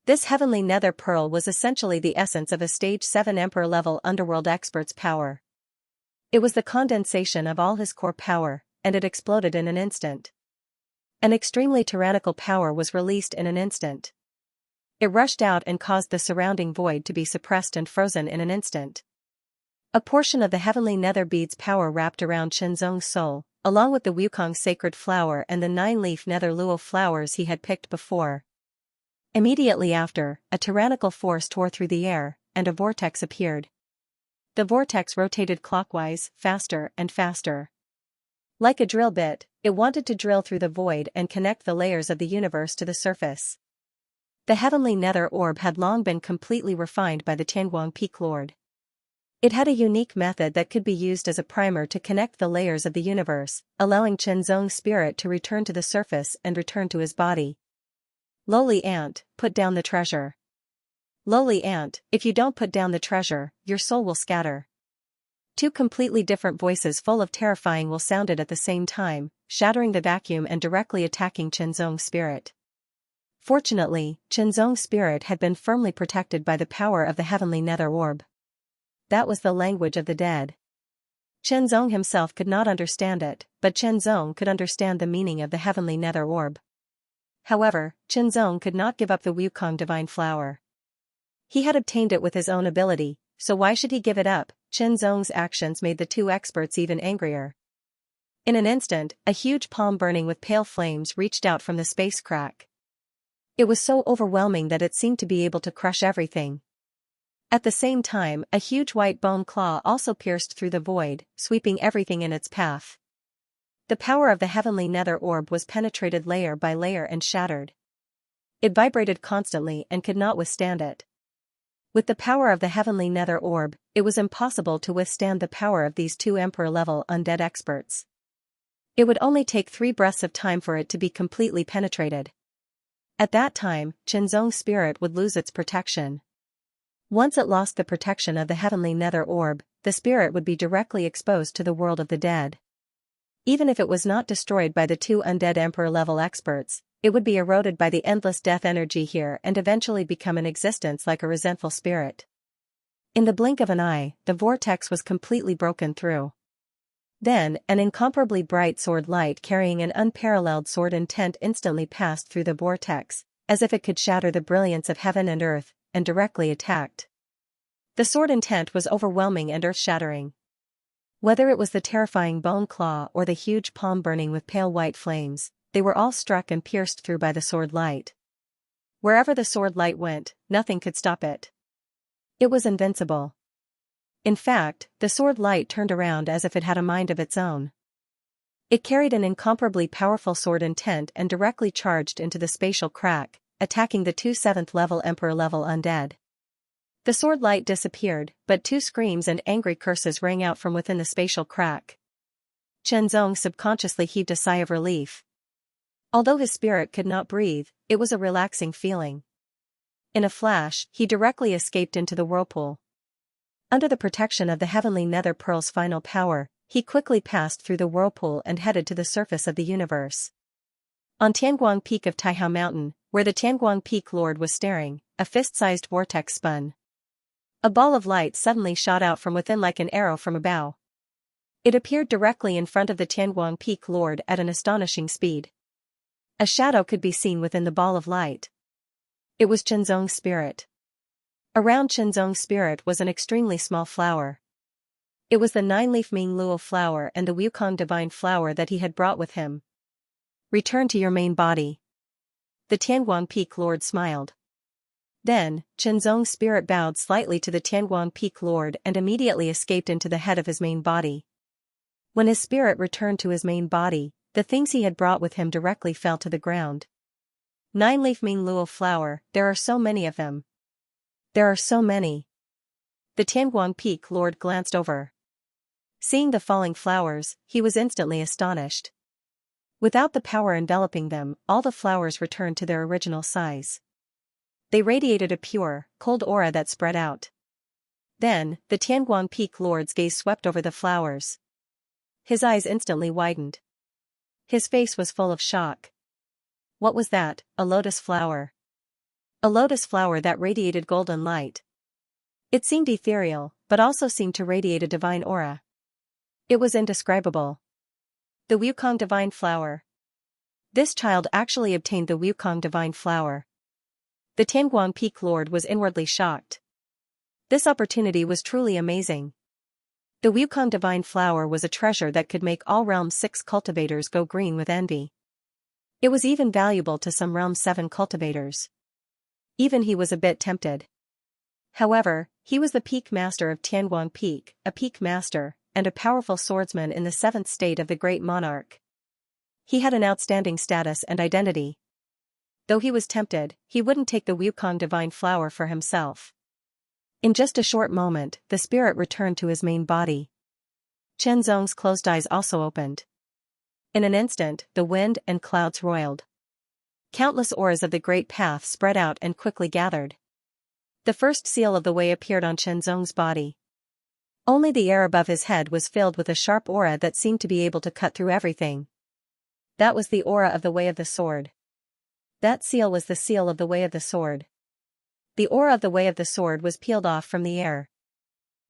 This heavenly nether pearl was essentially the essence of a stage 7 emperor-level underworld expert's power. It was the condensation of all his core power, and it exploded in an instant. An extremely tyrannical power was released in an instant. It rushed out and caused the surrounding void to be suppressed and frozen in an instant. A portion of the heavenly nether bead's power wrapped around Qinzong's soul, along with the Wukong sacred flower and the 9-leaf nether luo flowers he had picked before. Immediately after, a tyrannical force tore through the air, and a vortex appeared. The vortex rotated clockwise, faster and faster. Like a drill bit, it wanted to drill through the void and connect the layers of the universe to the surface. The heavenly nether orb had long been completely refined by the Tianguang Peak Lord. It had a unique method that could be used as a primer to connect the layers of the universe, allowing Qinzong's spirit to return to the surface and return to his body. Lowly ant, put down the treasure. Lowly ant, if you don't put down the treasure, your soul will scatter. 2 completely different voices full of terrifying will sounded at the same time, shattering the vacuum and directly attacking Qinzong's spirit. Fortunately, Qinzong's spirit had been firmly protected by the power of the heavenly nether orb. That was the language of the dead. Qinzong himself could not understand it, but Qinzong could understand the meaning of the heavenly nether orb. However, Qinzong could not give up the Wukong divine flower. He had obtained it with his own ability, so why should he give it up? Qinzong's actions made the 2 experts even angrier. In an instant, a huge palm burning with pale flames reached out from the space crack. It was so overwhelming that it seemed to be able to crush everything. At the same time, a huge white bone claw also pierced through the void, sweeping everything in its path. The power of the heavenly nether orb was penetrated layer by layer and shattered. It vibrated constantly and could not withstand it. With the power of the heavenly nether orb, it was impossible to withstand the power of these 2 emperor-level undead experts. It would only take 3 breaths of time for it to be completely penetrated. At that time, Qinzong's spirit would lose its protection. Once it lost the protection of the heavenly nether orb, the spirit would be directly exposed to the world of the dead. Even if it was not destroyed by the 2 undead emperor-level experts, it would be eroded by the endless death energy here and eventually become in existence like a resentful spirit. In the blink of an eye, the vortex was completely broken through. Then, an incomparably bright sword light carrying an unparalleled sword intent instantly passed through the vortex, as if it could shatter the brilliance of heaven and earth, and directly attacked. The sword intent was overwhelming and earth-shattering. Whether it was the terrifying bone claw or the huge palm burning with pale white flames, they were all struck and pierced through by the sword light. Wherever the sword light went, nothing could stop it. It was invincible. In fact, the sword light turned around as if it had a mind of its own. It carried an incomparably powerful sword intent and directly charged into the spatial crack, attacking the 2 7th level Emperor-level undead. The sword light disappeared, but 2 screams and angry curses rang out from within the spatial crack. Qianzong subconsciously heaved a sigh of relief. Although his spirit could not breathe, it was a relaxing feeling. In a flash, he directly escaped into the whirlpool. Under the protection of the heavenly nether pearl's final power, he quickly passed through the whirlpool and headed to the surface of the universe. On Tianguang Peak of Taihao Mountain, where the Tianguang Peak Lord was staring, a fist-sized vortex spun. A ball of light suddenly shot out from within like an arrow from a bow. It appeared directly in front of the Tianguang Peak Lord at an astonishing speed. A shadow could be seen within the ball of light. It was Qianzong's spirit. Around Qianzong's spirit was an extremely small flower. It was the 9-leaf Ming Luo flower and the Wukong divine flower that he had brought with him. Return to your main body. The Tianguang Peak Lord smiled. Then, Qianzong's spirit bowed slightly to the Tianguang Peak Lord and immediately escaped into the head of his main body. When his spirit returned to his main body, the things he had brought with him directly fell to the ground. 9-leaf Ming Luo flower, there are so many of them. There are so many. The Tianguang Peak Lord glanced over. Seeing the falling flowers, he was instantly astonished. Without the power enveloping them, all the flowers returned to their original size. They radiated a pure, cold aura that spread out. Then, the Tianguang Peak Lord's gaze swept over the flowers. His eyes instantly widened. His face was full of shock. What was that? A lotus flower. A lotus flower that radiated golden light. It seemed ethereal, but also seemed to radiate a divine aura. It was indescribable. The Wukong divine flower. This child actually obtained the Wukong divine flower. The Tianguang Peak Lord was inwardly shocked. This opportunity was truly amazing. The Wukong divine flower was a treasure that could make all Realm 6 cultivators go green with envy. It was even valuable to some Realm 7 cultivators. Even he was a bit tempted. However, he was the peak master of Tianguang Peak, a peak master, and a powerful swordsman in the 7th state of the Great Monarch. He had an outstanding status and identity. Though he was tempted, he wouldn't take the Wukong divine flower for himself. In just a short moment, the spirit returned to his main body. Qianzong's closed eyes also opened. In an instant, the wind and clouds roiled. Countless auras of the Great Path spread out and quickly gathered. The first seal of the way appeared on Qianzong's body. Only the air above his head was filled with a sharp aura that seemed to be able to cut through everything. That was the aura of the Way of the Sword. That seal was the seal of the Way of the Sword. The aura of the Way of the Sword was peeled off from the air.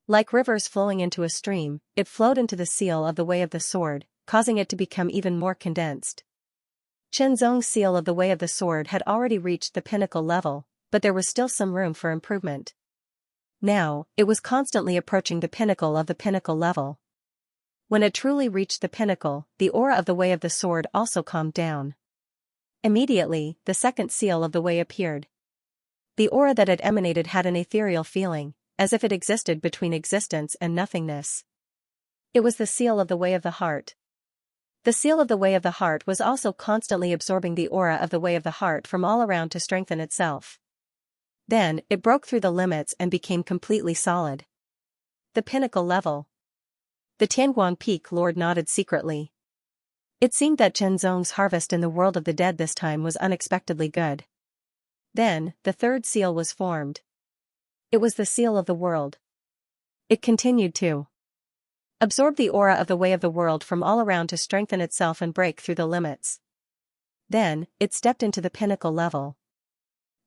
Like rivers flowing into a stream, it flowed into the seal of the Way of the Sword, causing it to become even more condensed. Qianzong's seal of the Way of the Sword had already reached the pinnacle level, but there was still some room for improvement. Now, it was constantly approaching the pinnacle of the pinnacle level. When it truly reached the pinnacle, the aura of the Way of the Sword also calmed down. Immediately, the second seal of the Way appeared. The aura that it emanated had an ethereal feeling, as if it existed between existence and nothingness. It was the seal of the Way of the Heart. The seal of the Way of the Heart was also constantly absorbing the aura of the Way of the Heart from all around to strengthen itself. Then, it broke through the limits and became completely solid. The pinnacle level. The Tianguang Peak Lord nodded secretly. It seemed that Qianzong's harvest in the world of the dead this time was unexpectedly good. Then, the third seal was formed. It was the seal of the world. It continued to absorb the aura of the Way of the World from all around to strengthen itself and break through the limits. Then, it stepped into the pinnacle level.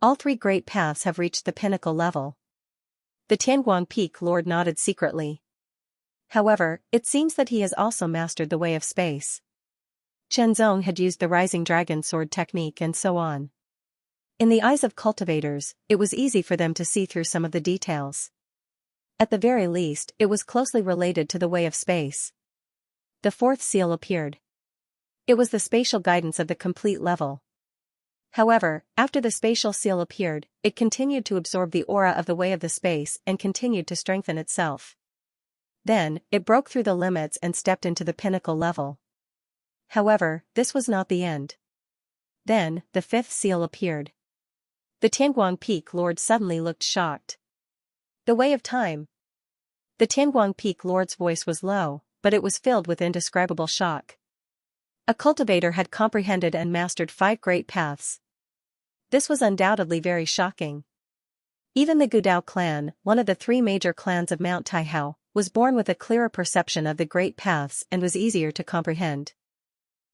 All 3 great paths have reached the pinnacle level. The Tianguang Peak Lord nodded secretly. However, it seems that he has also mastered the Way of Space. Qianzong had used the Rising Dragon Sword technique and so on. In the eyes of cultivators, it was easy for them to see through some of the details. At the very least, it was closely related to the Way of Space. The 4th seal appeared. It was the spatial guidance of the complete level. However, after the spatial seal appeared, it continued to absorb the aura of the way of the space and continued to strengthen itself. Then, it broke through the limits and stepped into the pinnacle level. However, this was not the end. Then, the fifth seal appeared. The Tianguang Peak Lord suddenly looked shocked. The way of time. The Tianguang Peak Lord's voice was low, but it was filled with indescribable shock. A cultivator had comprehended and mastered 5 great paths. This was undoubtedly very shocking. Even the Gudao clan, one of the 3 major clans of Mount Taihao, was born with a clearer perception of the great paths and was easier to comprehend.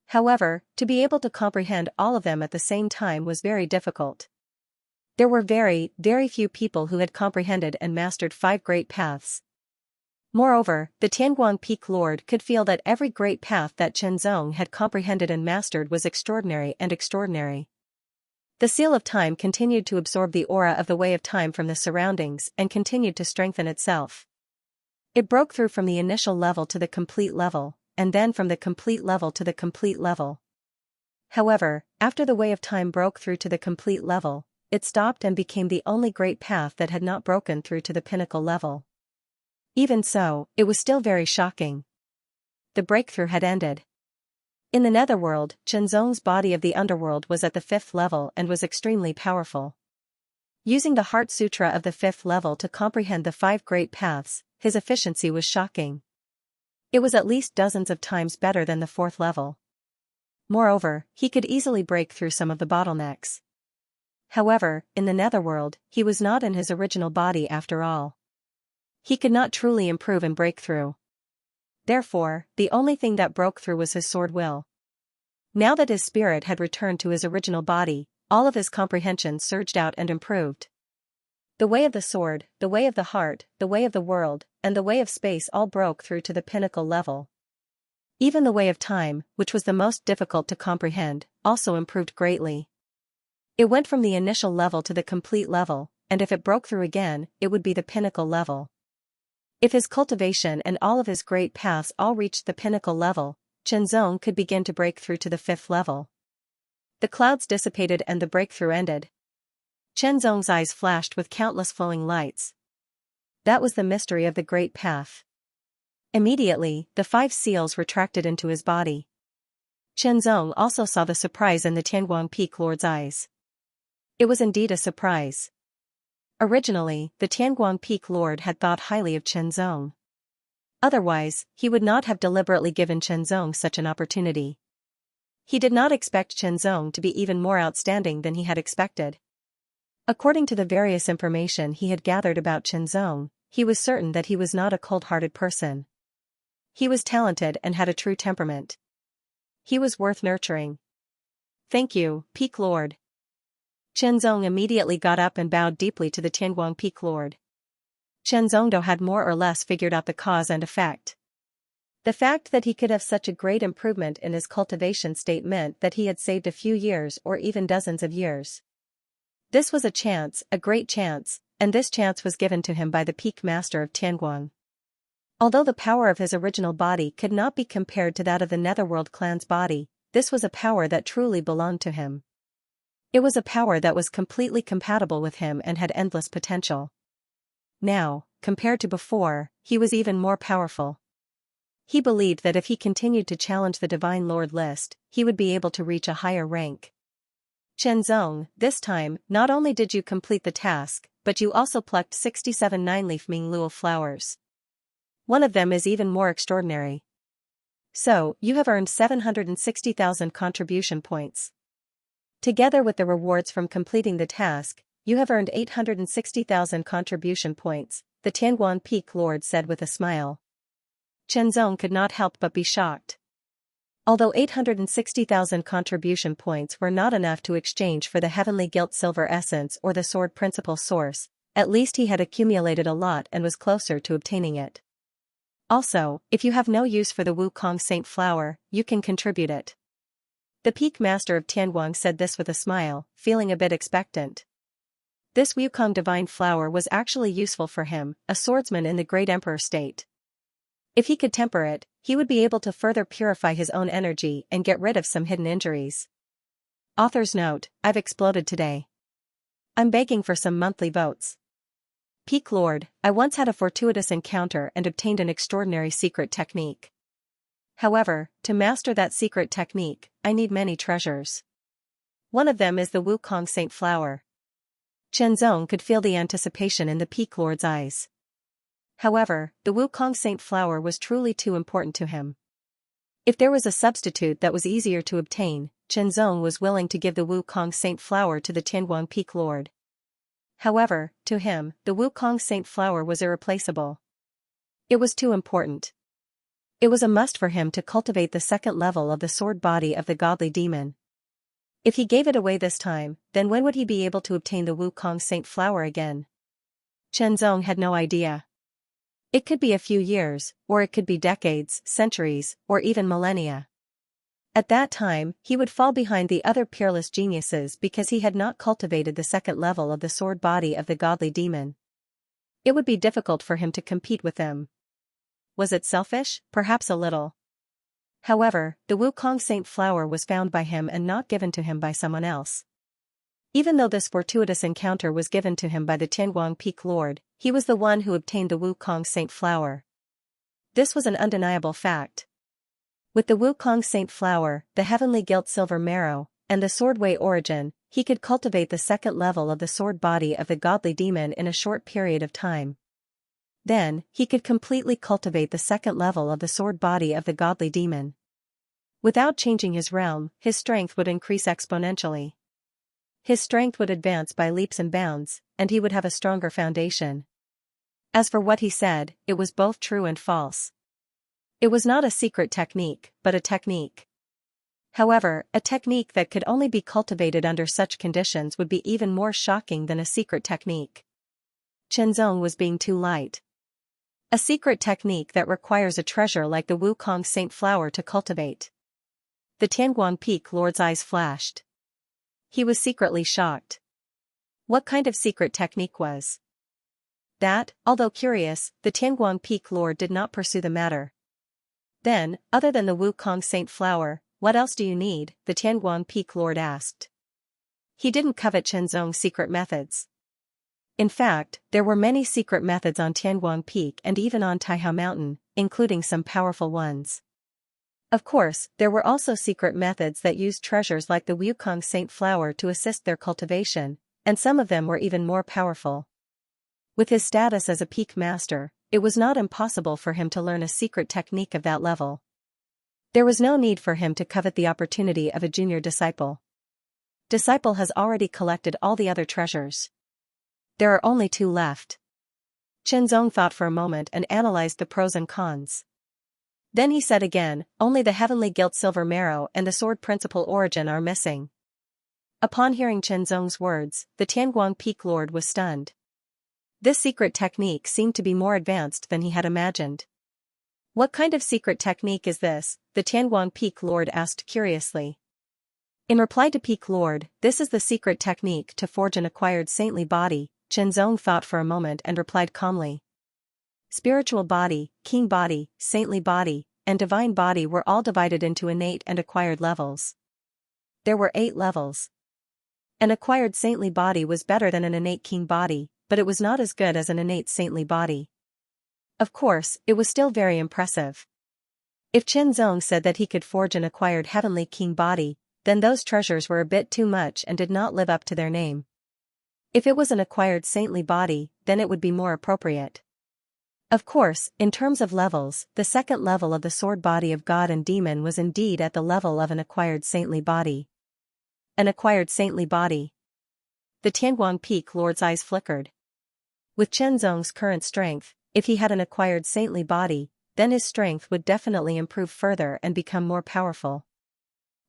However, to be able to comprehend all of them at the same time was very difficult. There were very, very few people who had comprehended and mastered 5 great paths. Moreover, the Tianguang Peak Lord could feel that every great path that Chenzong had comprehended and mastered was extraordinary and extraordinary. The seal of time continued to absorb the aura of the way of time from the surroundings and continued to strengthen itself. It broke through from the initial level to the complete level, and then from the complete level to the complete level. However, after the way of time broke through to the complete level, it stopped and became the only great path that had not broken through to the pinnacle level. Even so, it was still very shocking. The breakthrough had ended. In the netherworld, Chenzong's body of the underworld was at the 5th level and was extremely powerful. Using the Heart Sutra of the 5th level to comprehend the 5 great paths, his efficiency was shocking. It was at least dozens of times better than the 4th level. Moreover, he could easily break through some of the bottlenecks. However, in the netherworld, he was not in his original body after all. He could not truly improve and break through. Therefore, the only thing that broke through was his sword will. Now that his spirit had returned to his original body, all of his comprehension surged out and improved. The way of the sword, the way of the heart, the way of the world, and the way of space all broke through to the pinnacle level. Even the way of time, which was the most difficult to comprehend, also improved greatly. It went from the initial level to the complete level, and if it broke through again, it would be the pinnacle level. If his cultivation and all of his great paths all reached the pinnacle level, Chenzong could begin to break through to the 5th level. The clouds dissipated and the breakthrough ended. Chenzong's eyes flashed with countless flowing lights. That was the mystery of the great path. Immediately, the 5 seals retracted into his body. Chenzong also saw the surprise in the Tianguang Peak Lord's eyes. It was indeed a surprise. Originally, the Tianguang Peak Lord had thought highly of Chenzong. Otherwise, he would not have deliberately given Chenzong such an opportunity. He did not expect Chenzong to be even more outstanding than he had expected. According to the various information he had gathered about Chenzong, he was certain that he was not a cold-hearted person. He was talented and had a true temperament. He was worth nurturing. "Thank you, Peak Lord." Chenzong immediately got up and bowed deeply to the Tianguang Peak Lord. Chenzongdo had more or less figured out the cause and effect. The fact that he could have such a great improvement in his cultivation state meant that he had saved a few years or even dozens of years. This was a chance, a great chance, and this chance was given to him by the Peak Master of Tianguang. Although the power of his original body could not be compared to that of the Netherworld clan's body, this was a power that truly belonged to him. It was a power that was completely compatible with him and had endless potential. Now, compared to before, he was even more powerful. He believed that if he continued to challenge the Divine Lord list, he would be able to reach a higher rank. "Chenzong, this time, not only did you complete the task, but you also plucked 67 9-leaf Mingluo flowers. One of them is even more extraordinary. So, you have earned 760,000 contribution points. Together with the rewards from completing the task, you have earned 860,000 contribution points, the Tianguang Peak Lord said with a smile. Chenzong could not help but be shocked. Although 860,000 contribution points were not enough to exchange for the heavenly gilt silver essence or the sword principal source, at least he had accumulated a lot and was closer to obtaining it. Also, if you have no use for the Wukong Saint flower, you can contribute it. The Peak Master of Tianguang said this with a smile, feeling a bit expectant. This Wukong divine flower was actually useful for him, a swordsman in the Great Emperor state. If he could temper it, he would be able to further purify his own energy and get rid of some hidden injuries. Author's note, I've exploded today. I'm begging for some monthly votes. Peak Lord, I once had a fortuitous encounter and obtained an extraordinary secret technique. However, to master that secret technique, I need many treasures. One of them is the Wukong Saint Flower. Chenzong could feel the anticipation in the Peak Lord's eyes. However, the Wukong Saint Flower was truly too important to him. If there was a substitute that was easier to obtain, Chenzong was willing to give the Wukong Saint Flower to the Tianguang Peak Lord. However, to him, the Wukong Saint Flower was irreplaceable. It was too important. It was a must for him to cultivate the second level of the sword body of the godly demon. If he gave it away this time, then when would he be able to obtain the Wukong Saint Flower again? Chenzong had no idea. It could be a few years, or it could be decades, centuries, or even millennia. At that time, he would fall behind the other peerless geniuses because he had not cultivated the second level of the sword body of the godly demon. It would be difficult for him to compete with them. Was it selfish? Perhaps a little. However, the Wukong Saint Flower was found by him and not given to him by someone else. Even though this fortuitous encounter was given to him by the Tianguang Peak Lord, he was the one who obtained the Wukong Saint Flower. This was an undeniable fact. With the Wukong Saint Flower, the heavenly gilt silver marrow, and the swordway origin, he could cultivate the second level of the sword body of the godly demon in a short period of time. Then, he could completely cultivate the second level of the sword body of the godly demon. Without changing his realm, his strength would increase exponentially. His strength would advance by leaps and bounds, and he would have a stronger foundation. As for what he said, it was both true and false. It was not a secret technique, but a technique. However, a technique that could only be cultivated under such conditions would be even more shocking than a secret technique. Chenzong was being too light. A secret technique that requires a treasure like the Wukong Saint Flower to cultivate. The Tianguang Peak Lord's eyes flashed. He was secretly shocked. What kind of secret technique was that? Although curious, the Tianguang Peak Lord did not pursue the matter. Then, other than the Wukong Saint Flower, what else do you need? The Tianguang Peak Lord asked. He didn't covet Chenzong's secret methods. In fact, there were many secret methods on Tianguang Peak and even on Taihao Mountain, including some powerful ones. Of course, there were also secret methods that used treasures like the Wukong Saint Flower to assist their cultivation, and some of them were even more powerful. With his status as a peak master, it was not impossible for him to learn a secret technique of that level. There was no need for him to covet the opportunity of a junior disciple. Disciple has already collected all the other treasures. There are only 2 left. Chenzong thought for a moment and analyzed the pros and cons. Then he said again, only the heavenly gilt silver marrow and the sword principal origin are missing. Upon hearing Chenzong's words, the Tianguang Peak Lord was stunned. This secret technique seemed to be more advanced than he had imagined. What kind of secret technique is this? The Tianguang Peak Lord asked curiously. In reply to Peak Lord, this is the secret technique to forge an acquired saintly body. Chenzong thought for a moment and replied calmly. Spiritual body, king body, saintly body, and divine body were all divided into innate and acquired levels. There were 8 levels. An acquired saintly body was better than an innate king body, but it was not as good as an innate saintly body. Of course, it was still very impressive. If Chenzong said that he could forge an acquired heavenly king body, then those treasures were a bit too much and did not live up to their name. If it was an acquired saintly body, then it would be more appropriate. Of course, in terms of levels, the second level of the sword body of God and demon was indeed at the level of an acquired saintly body. An acquired saintly body. The Tianguang Peak Lord's eyes flickered. With Chenzong's current strength, if he had an acquired saintly body, then his strength would definitely improve further and become more powerful.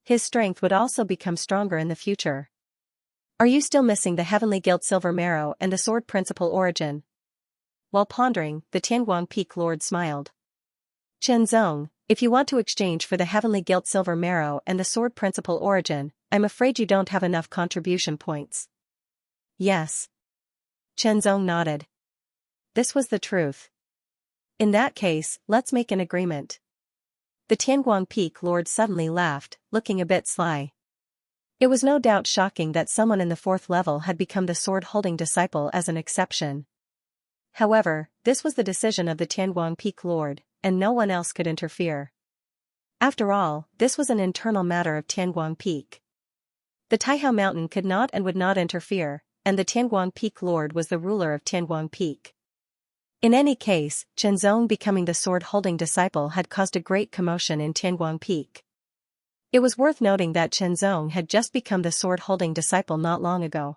His strength would also become stronger in the future. Are you still missing the heavenly gilt silver marrow and the sword principal origin? While pondering, the Tianguang Peak Lord smiled. Chenzong, if you want to exchange for the heavenly gilt silver marrow and the sword principal origin, I'm afraid you don't have enough contribution points. Yes. Chenzong nodded. This was the truth. In that case, let's make an agreement. The Tianguang Peak Lord suddenly laughed, looking a bit sly. It was no doubt shocking that someone in the 4th level had become the sword-holding disciple as an exception. However, this was the decision of the Tianguang Peak Lord, and no one else could interfere. After all, this was an internal matter of Tianguang Peak. The Taihao Mountain could not and would not interfere, and the Tianguang Peak Lord was the ruler of Tianguang Peak. In any case, Chenzong becoming the sword-holding disciple had caused a great commotion in Tianguang Peak. It was worth noting that Chenzong had just become the sword-holding disciple not long ago.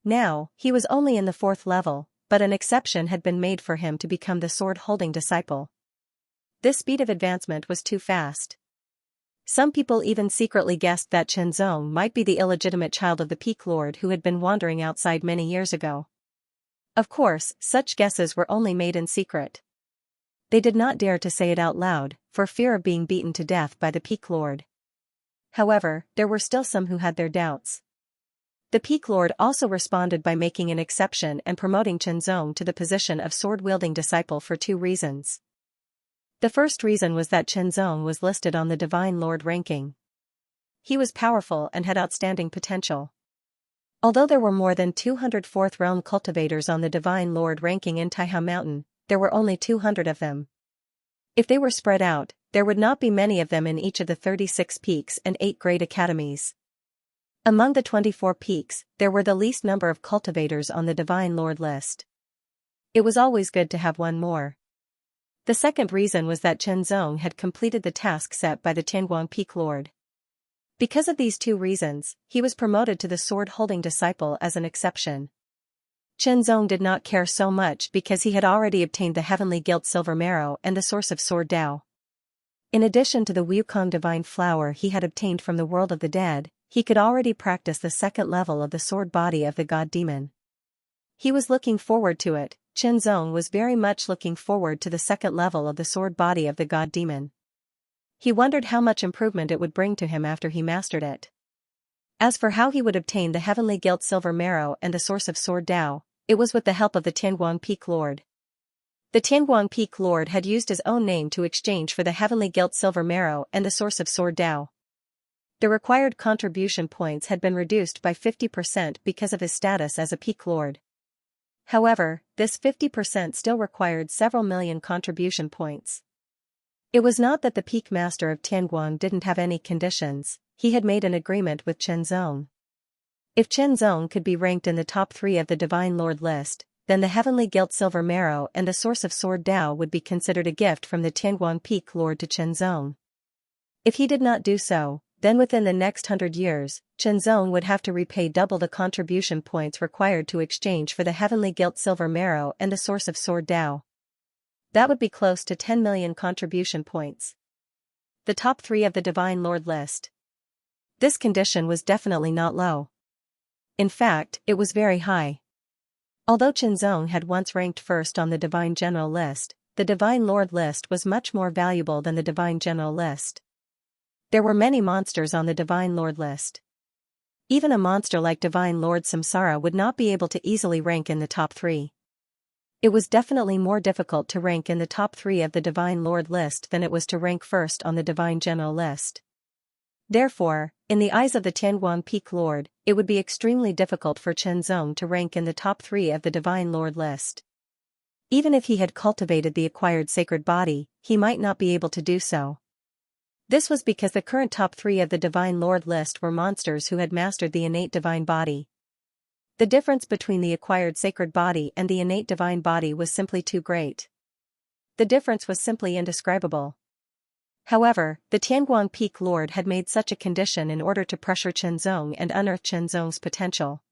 Now, he was only in the 4th level, but an exception had been made for him to become the sword-holding disciple. This speed of advancement was too fast. Some people even secretly guessed that Chenzong might be the illegitimate child of the Peak Lord who had been wandering outside many years ago. Of course, such guesses were only made in secret. They did not dare to say it out loud, for fear of being beaten to death by the Peak Lord. However, there were still some who had their doubts. The Peak Lord also responded by making an exception and promoting Chenzong to the position of sword-wielding disciple for 2 reasons. The first reason was that Chenzong was listed on the Divine Lord ranking. He was powerful and had outstanding potential. Although there were more than 200 4th realm cultivators on the Divine Lord ranking in Taihao Mountain, there were only 200 of them. If they were spread out, there would not be many of them in each of the 36 peaks and 8 great academies. Among the 24 peaks, there were the least number of cultivators on the Divine Lord list. It was always good to have one more. The second reason was that Chenzong had completed the task set by the Tianguang Peak Lord. Because of these 2 reasons, he was promoted to the sword-holding disciple as an exception. Chenzong did not care so much because he had already obtained the heavenly gilt silver marrow and the source of sword Dao. In addition to the Wukong divine flower he had obtained from the world of the dead, he could already practice the 2nd level of the sword body of the god demon. He was looking forward to it. Chenzong was very much looking forward to the 2nd level of the sword body of the god demon. He wondered how much improvement it would bring to him after he mastered it. As for how he would obtain the heavenly gilt silver marrow and the source of sword Dao, it was with the help of the Tianguang Peak Lord. The Tianguang Peak Lord had used his own name to exchange for the heavenly gilt silver marrow and the source of sword Dao. The required contribution points had been reduced by 50% because of his status as a Peak Lord. However, this 50% still required several million contribution points. It was not that the Peak Master of Tianguang didn't have any conditions, he had made an agreement with Chenzong. If Chenzong could be ranked in the top 3 of the Divine Lord list, then the heavenly gilt silver marrow and the source of sword Dao would be considered a gift from the Tianguang Peak Lord to Chenzong. If he did not do so, then within the next 100 years, Chenzong would have to repay double the contribution points required to exchange for the heavenly gilt silver marrow and the source of sword Dao. That would be close to 10 million contribution points. The top 3 of the Divine Lord list. This condition was definitely not low. In fact, it was very high. Although Chenzong had once ranked first on the Divine General list, the Divine Lord list was much more valuable than the Divine General list. There were many monsters on the Divine Lord list. Even a monster like Divine Lord Samsara would not be able to easily rank in the top 3. It was definitely more difficult to rank in the top 3 of the Divine Lord list than it was to rank first on the Divine General list. Therefore, in the eyes of the Tianguang Peak Lord, it would be extremely difficult for Chenzong to rank in the top 3 of the Divine Lord list. Even if he had cultivated the acquired sacred body, he might not be able to do so. This was because the current top 3 of the Divine Lord list were monsters who had mastered the innate divine body. The difference between the acquired sacred body and the innate divine body was simply too great. The difference was simply indescribable. However, the Tianguang Peak Lord had made such a condition in order to pressure Chenzong and unearth Chenzong's potential.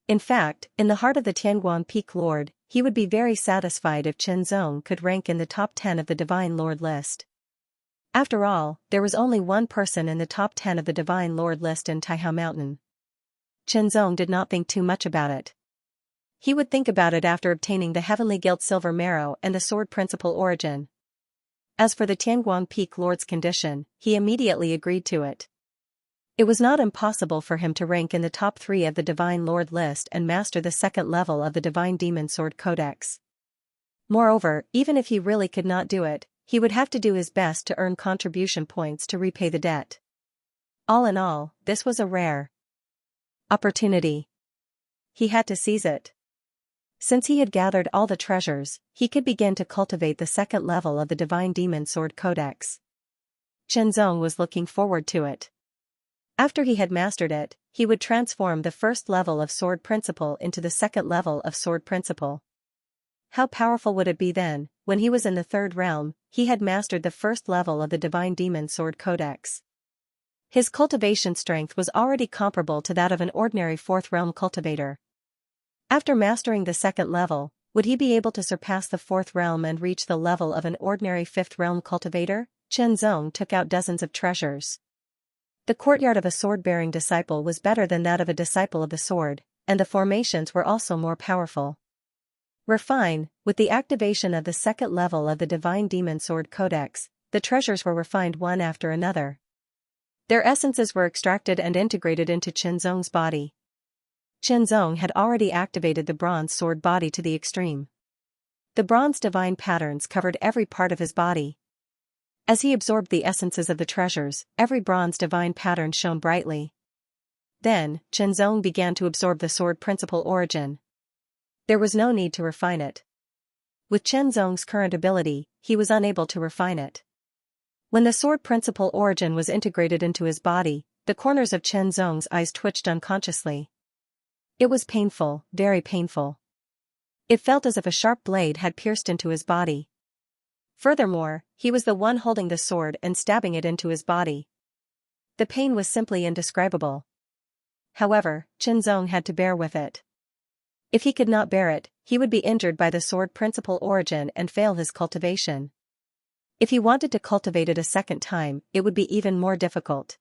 In fact, in the heart of the Tianguang Peak Lord, he would be very satisfied if Chenzong could rank in the top 10 of the Divine Lord list. After all, there was only one person in the top 10 of the Divine Lord list in Taihao Mountain. Chenzong did not think too much about it. He would think about it after obtaining the heavenly gilt silver marrow and the sword principal origin. As for the Tianguang Peak Lord's condition, he immediately agreed to it. It was not impossible for him to rank in the top 3 of the Divine Lord list and master the 2nd level of the Divine Demon Sword Codex. Moreover, even if he really could not do it, he would have to do his best to earn contribution points to repay the debt. All in all, this was a rare opportunity. He had to seize it. Since he had gathered all the treasures, he could begin to cultivate the second level of the Divine Demon Sword Codex. Qianzong was looking forward to it. After he had mastered it, he would transform the first level of Sword Principle into the second level of Sword Principle. How powerful would it be then, when he was in the third realm, he had mastered the first level of the Divine Demon Sword Codex. His cultivation strength was already comparable to that of an ordinary fourth realm cultivator. After mastering the second level, would he be able to surpass the fourth realm and reach the level of an ordinary fifth realm cultivator? Qianzong took out dozens of treasures. The courtyard of a sword-bearing disciple was better than that of a disciple of the sword, and the formations were also more powerful. Refine, with the activation of the second level of the Divine Demon Sword Codex, the treasures were refined one after another. Their essences were extracted and integrated into Qianzong's body. Qianzong had already activated the bronze sword body to the extreme. The bronze divine patterns covered every part of his body. As he absorbed the essences of the treasures, every bronze divine pattern shone brightly. Then, Qianzong began to absorb the sword principle origin. There was no need to refine it. With Qianzong's current ability, he was unable to refine it. When the sword principle origin was integrated into his body, the corners of Qianzong's eyes twitched unconsciously. It was painful, very painful. It felt as if a sharp blade had pierced into his body. Furthermore, he was the one holding the sword and stabbing it into his body. The pain was simply indescribable. However, Qianzong had to bear with it. If he could not bear it, he would be injured by the sword principle origin and fail his cultivation. If he wanted to cultivate it a second time, it would be even more difficult.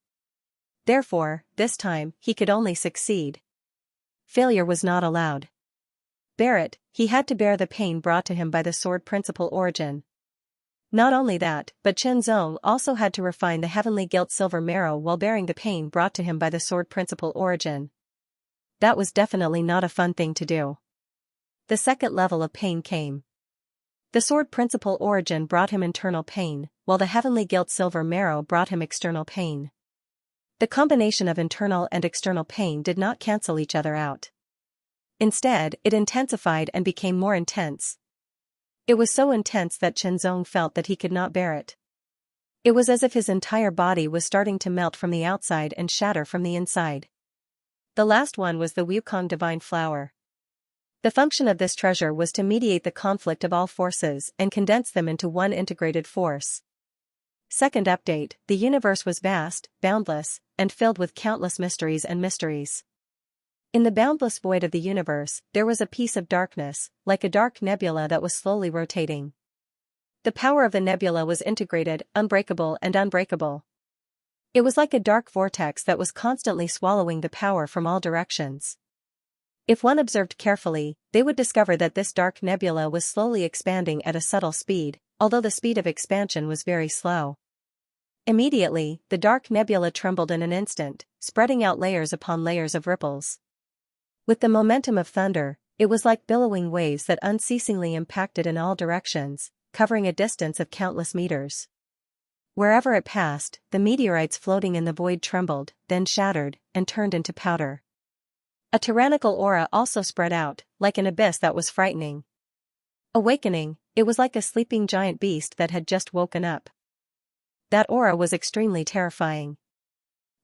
Therefore, this time, he could only succeed. Failure was not allowed. Bear it, he had to bear the pain brought to him by the sword principle origin. Not only that, but Qianzong also had to refine the heavenly gilt silver marrow while bearing the pain brought to him by the sword principle origin. That was definitely not a fun thing to do. The second level of pain came. The sword principle origin brought him internal pain, while the heavenly gilt silver marrow brought him external pain. The combination of internal and external pain did not cancel each other out. Instead, it intensified and became more intense. It was so intense that Qianzong felt that he could not bear it. It was as if his entire body was starting to melt from the outside and shatter from the inside. The last one was the Wukong Divine Flower. The function of this treasure was to mediate the conflict of all forces and condense them into one integrated force. Second update: the universe was vast, boundless, and filled with countless mysteries and mysteries. In the boundless void of the universe, there was a piece of darkness, like a dark nebula that was slowly rotating. The power of the nebula was integrated, unbreakable and unbreakable. It was like a dark vortex that was constantly swallowing the power from all directions. If one observed carefully, they would discover that this dark nebula was slowly expanding at a subtle speed, although the speed of expansion was very slow. Immediately, the dark nebula trembled in an instant, spreading out layers upon layers of ripples. With the momentum of thunder, it was like billowing waves that unceasingly impacted in all directions, covering a distance of countless meters. Wherever it passed, the meteorites floating in the void trembled, then shattered, and turned into powder. A tyrannical aura also spread out, like an abyss that was frightening. Awakening, it was like a sleeping giant beast that had just woken up. That aura was extremely terrifying.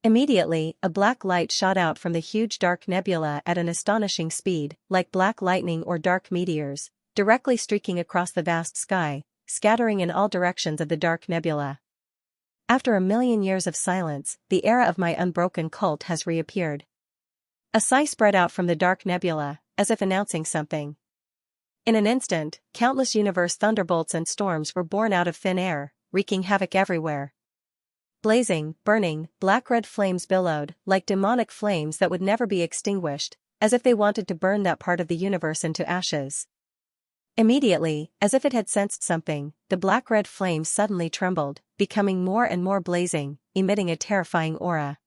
Immediately, a black light shot out from the huge dark nebula at an astonishing speed, like black lightning or dark meteors, directly streaking across the vast sky, scattering in all directions of the dark nebula. After 1,000,000 years of silence, the era of my unbroken cult has reappeared. A sigh spread out from the dark nebula, as if announcing something. In an instant, countless universe thunderbolts and storms were born out of thin air, wreaking havoc everywhere. Blazing, burning, black-red flames billowed, like demonic flames that would never be extinguished, as if they wanted to burn that part of the universe into ashes. Immediately, as if it had sensed something, the black-red flames suddenly trembled, becoming more and more blazing, emitting a terrifying aura.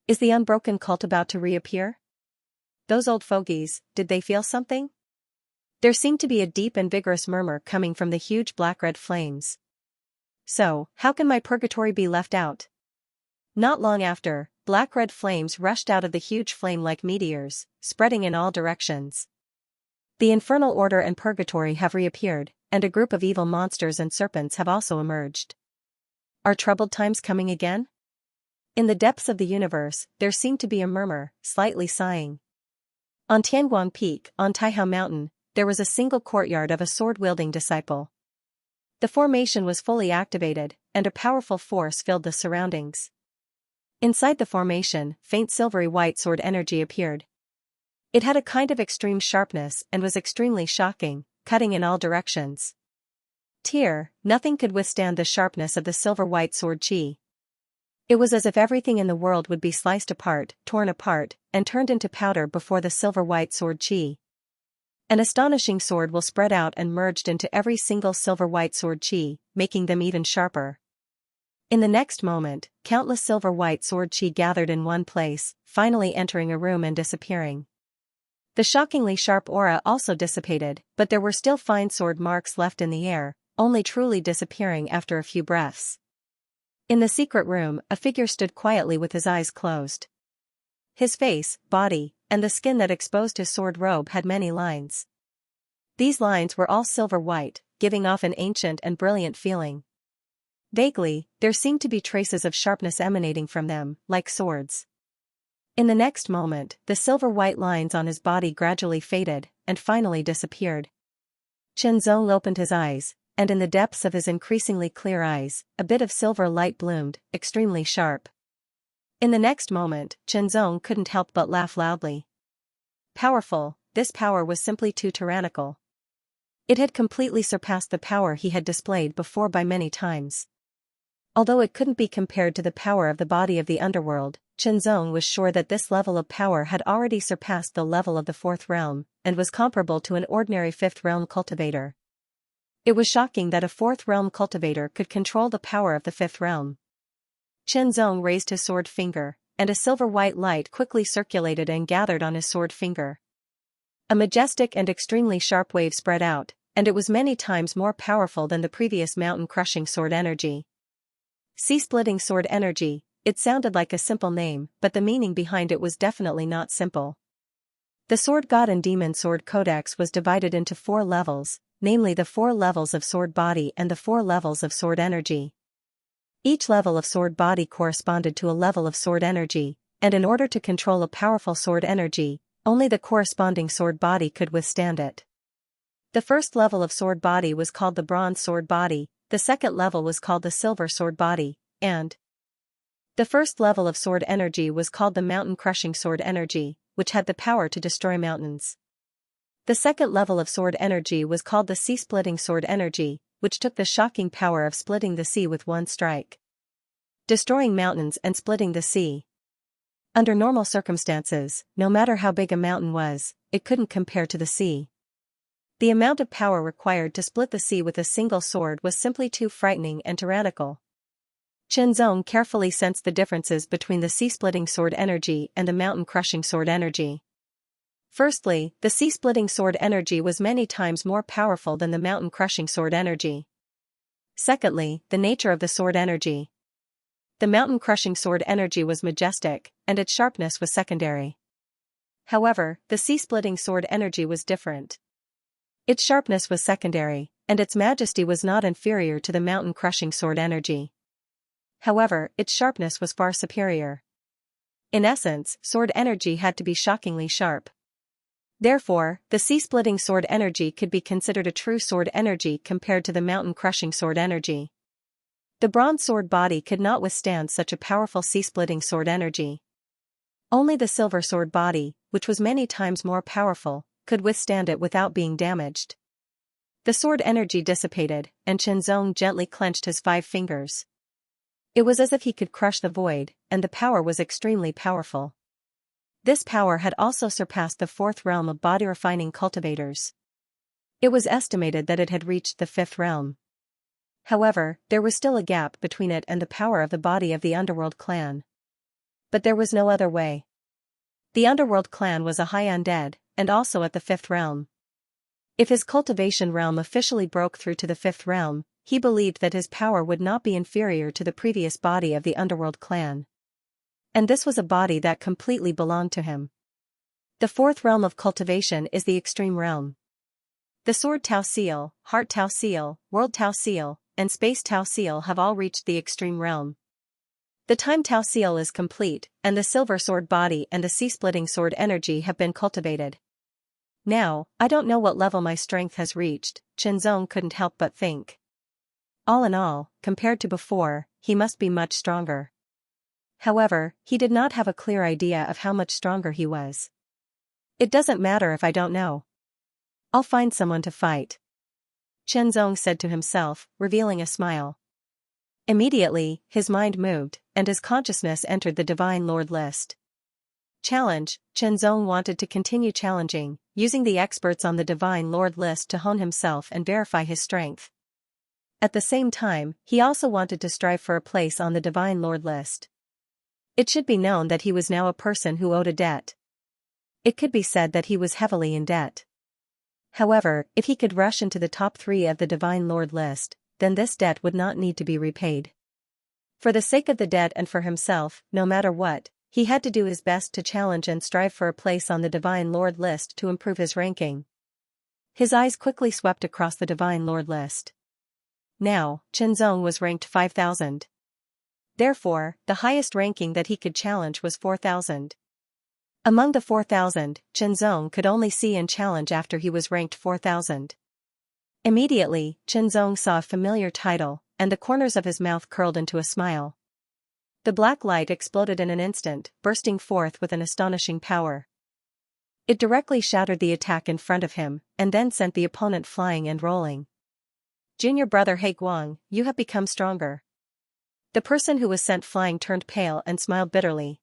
Is the unbroken cult about to reappear? Those old fogies, did they feel something? There seemed to be a deep and vigorous murmur coming from the huge black-red flames. So, how can my purgatory be left out? Not long after, black-red flames rushed out of the huge flame like meteors, spreading in all directions. The infernal order and purgatory have reappeared, and a group of evil monsters and serpents have also emerged. Are troubled times coming again? In the depths of the universe, there seemed to be a murmur, slightly sighing. On Tianguang Peak, on Taihao Mountain, there was a single courtyard of a sword-wielding disciple. The formation was fully activated, and a powerful force filled the surroundings. Inside the formation, faint silvery white sword energy appeared. It had a kind of extreme sharpness and was extremely shocking, cutting in all directions. Nothing could withstand the sharpness of the silver-white sword qi. It was as if everything in the world would be sliced apart, torn apart, and turned into powder before the silver-white sword qi. An astonishing sword will spread out and merged into every single silver-white sword qi, making them even sharper. In the next moment, countless silver-white sword qi gathered in one place, finally entering a room and disappearing. The shockingly sharp aura also dissipated, but there were still fine sword marks left in the air, only truly disappearing after a few breaths. In the secret room, a figure stood quietly with his eyes closed. His face, body, and the skin that exposed his sword robe had many lines. These lines were all silver-white, giving off an ancient and brilliant feeling. Vaguely, there seemed to be traces of sharpness emanating from them, like swords. In the next moment, the silver-white lines on his body gradually faded, and finally disappeared. Zhenzong opened his eyes, and in the depths of his increasingly clear eyes, a bit of silver light bloomed, extremely sharp. In the next moment, Zhenzong couldn't help but laugh loudly. Powerful, this power was simply too tyrannical. It had completely surpassed the power he had displayed before by many times. Although it couldn't be compared to the power of the body of the underworld, Zhenzong was sure that this level of power had already surpassed the level of the fourth realm, and was comparable to an ordinary fifth realm cultivator. It was shocking that a fourth realm cultivator could control the power of the fifth realm. Zhenzong raised his sword finger, and a silver-white light quickly circulated and gathered on his sword finger. A majestic and extremely sharp wave spread out, and it was many times more powerful than the previous mountain-crushing sword energy. Sea-splitting sword energy. It sounded like a simple name, but the meaning behind it was definitely not simple. The Sword God and Demon Sword Codex was divided into 4 levels, namely the 4 levels of sword body and the 4 levels of sword energy. Each level of sword body corresponded to a level of sword energy, and in order to control a powerful sword energy, only the corresponding sword body could withstand it. The first level of sword body was called the Bronze Sword Body, the second level was called the Silver Sword Body, and the first level of sword energy was called the Mountain-Crushing Sword Energy, which had the power to destroy mountains. The second level of sword energy was called the Sea-Splitting Sword Energy, which took the shocking power of splitting the sea with one strike. Destroying mountains and splitting the sea. Under normal circumstances, no matter how big a mountain was, it couldn't compare to the sea. The amount of power required to split the sea with a single sword was simply too frightening and tyrannical. Zhenzong carefully sensed the differences between the sea-splitting sword energy and the mountain-crushing sword energy. Firstly, the sea-splitting sword energy was many times more powerful than the mountain-crushing sword energy. Secondly, the nature of the sword energy. The mountain-crushing sword energy was majestic, and its sharpness was secondary. However, the sea-splitting sword energy was different. Its sharpness was secondary, and its majesty was not inferior to the mountain-crushing sword energy. However, its sharpness was far superior. In essence, sword energy had to be shockingly sharp. Therefore, the sea-splitting sword energy could be considered a true sword energy compared to the mountain-crushing sword energy. The Bronze Sword Body could not withstand such a powerful sea-splitting sword energy. Only the Silver Sword Body, which was many times more powerful, could withstand it without being damaged. The sword energy dissipated, and Zhenzong gently clenched his 5 fingers. It was as if he could crush the void, and the power was extremely powerful. This power had also surpassed the 4th realm of body-refining cultivators. It was estimated that it had reached the 5th realm. However, there was still a gap between it and the power of the body of the Underworld clan. But there was no other way. The Underworld clan was a high undead, and also at the 5th realm. If his cultivation realm officially broke through to the 5th realm, he believed that his power would not be inferior to the previous body of the Underworld clan. And this was a body that completely belonged to him. The fourth realm of cultivation is the extreme realm. The Sword Tao Seal, Heart Tao Seal, World Tao Seal, and Space Tao Seal have all reached the extreme realm. The Time Tao Seal is complete, and the Silver Sword Body and the Sea-Splitting Sword Energy have been cultivated. Now, I don't know what level my strength has reached, Qianzong couldn't help but think. All in all, compared to before, he must be much stronger. However, he did not have a clear idea of how much stronger he was. It doesn't matter if I don't know. I'll find someone to fight, Qianzong said to himself, revealing a smile. Immediately, his mind moved, and his consciousness entered the Divine Lord list. Challenge, Qianzong wanted to continue challenging, using the experts on the Divine Lord list to hone himself and verify his strength. At the same time, he also wanted to strive for a place on the Divine Lord list. It should be known that he was now a person who owed a debt. It could be said that he was heavily in debt. However, if he could rush into the top 3 of the Divine Lord list, then this debt would not need to be repaid. For the sake of the debt and for himself, no matter what, he had to do his best to challenge and strive for a place on the Divine Lord list to improve his ranking. His eyes quickly swept across the Divine Lord list. Now, Qianzong was ranked 5,000. Therefore, the highest ranking that he could challenge was 4,000. Among the 4,000, Qianzong could only see and challenge after he was ranked 4,000. Immediately, Qianzong saw a familiar title, and the corners of his mouth curled into a smile. The black light exploded in an instant, bursting forth with an astonishing power. It directly shattered the attack in front of him, and then sent the opponent flying and rolling. Junior brother He Guang, you have become stronger. The person who was sent flying turned pale and smiled bitterly.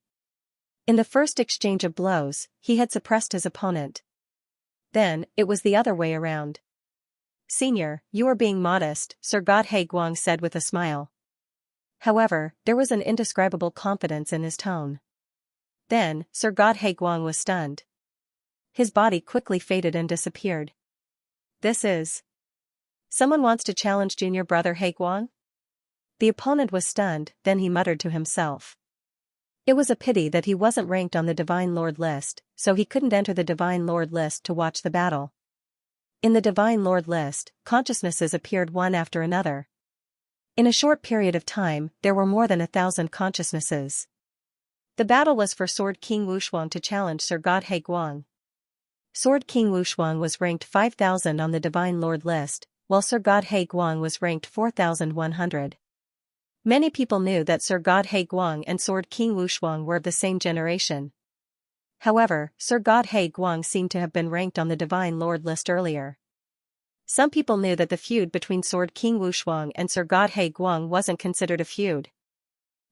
In the first exchange of blows, he had suppressed his opponent. Then, it was the other way around. Senior, you are being modest, Sir God He Guang said with a smile. However, there was an indescribable confidence in his tone. Then, Sir God He Guang was stunned. His body quickly faded and disappeared. This is... Someone wants to challenge junior brother He Guang? The opponent was stunned, then he muttered to himself. It was a pity that he wasn't ranked on the Divine Lord list, so he couldn't enter the Divine Lord list to watch the battle. In the Divine Lord list, consciousnesses appeared one after another. In a short period of time, there were more than 1,000 consciousnesses. The battle was for Sword King Wushuang to challenge Sir God He Guang. Sword King Wushuang was ranked 5,000 on the Divine Lord list, while Sir God He Guang was ranked 4,100. Many people knew that Sir God He Guang and Sword King Wushuang were of the same generation. However, Sir God He Guang seemed to have been ranked on the Divine Lord list earlier. Some people knew that the feud between Sword King Wushuang and Sir God He Guang wasn't considered a feud.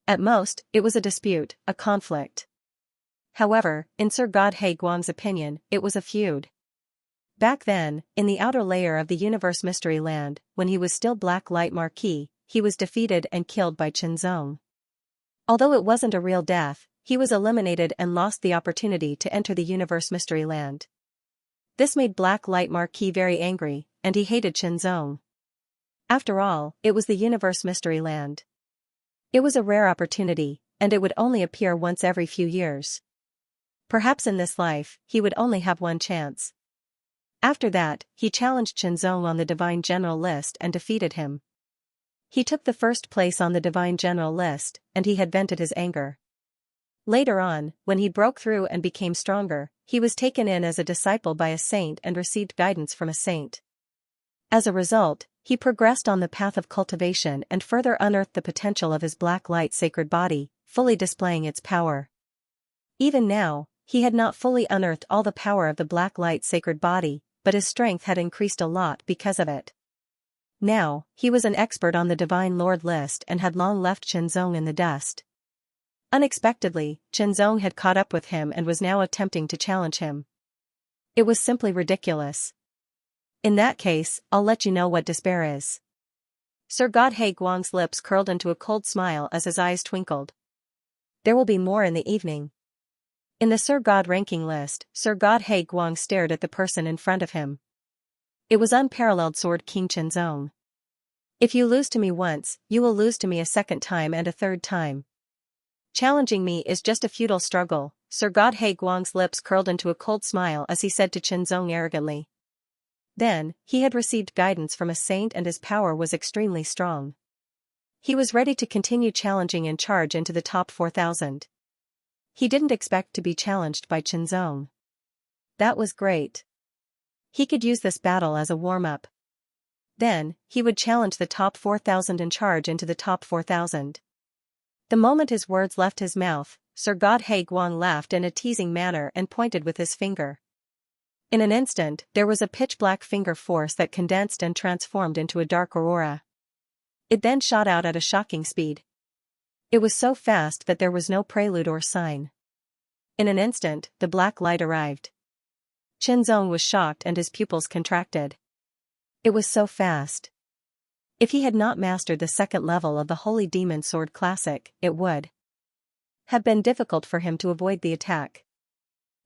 At most, it was a dispute, a conflict. However, in Sir God He Guang's opinion, it was a feud. Back then, in the outer layer of the Universe Mystery Land, when he was still Black Light Marquis, he was defeated and killed by Qianzong. Although it wasn't a real death, he was eliminated and lost the opportunity to enter the Universe Mystery Land. This made Black Light Marquis very angry, and he hated Qianzong. After all, it was the Universe Mystery Land. It was a rare opportunity, and it would only appear once every few years. Perhaps in this life, he would only have one chance. After that, he challenged Qianzong on the Divine General List and defeated him. He took the first place on the Divine General List, and he had vented his anger. Later on, when he broke through and became stronger, he was taken in as a disciple by a saint and received guidance from a saint. As a result, he progressed on the path of cultivation and further unearthed the potential of his black light sacred body, fully displaying its power. Even now, he had not fully unearthed all the power of the black light sacred body, but his strength had increased a lot because of it. Now, he was an expert on the Divine Lord list and had long left Qianzong in the dust. Unexpectedly, Qianzong had caught up with him and was now attempting to challenge him. It was simply ridiculous. In that case, I'll let you know what despair is. Sir God He Guang's lips curled into a cold smile as his eyes twinkled. There will be more in the evening. In the Sir God ranking list, Sir God He Guang stared at the person in front of him. It was unparalleled Sword King Qianzong. If you lose to me once, you will lose to me a second time and a third time. Challenging me is just a futile struggle. Sir Godhe Guang's lips curled into a cold smile as he said to Qinzong arrogantly. Then, he had received guidance from a saint and his power was extremely strong. He was ready to continue challenging and charge into the top 4,000. He didn't expect to be challenged by Qinzong. That was great. He could use this battle as a warm-up. Then, he would challenge the top 4,000 and charge into the top 4,000. The moment his words left his mouth, Sir Godhe Guang laughed in a teasing manner and pointed with his finger. In an instant, there was a pitch-black finger force that condensed and transformed into a dark aurora. It then shot out at a shocking speed. It was so fast that there was no prelude or sign. In an instant, the black light arrived. Qinzong was shocked and his pupils contracted. It was so fast. If he had not mastered the second level of the Holy Demon Sword Classic, it would have been difficult for him to avoid the attack.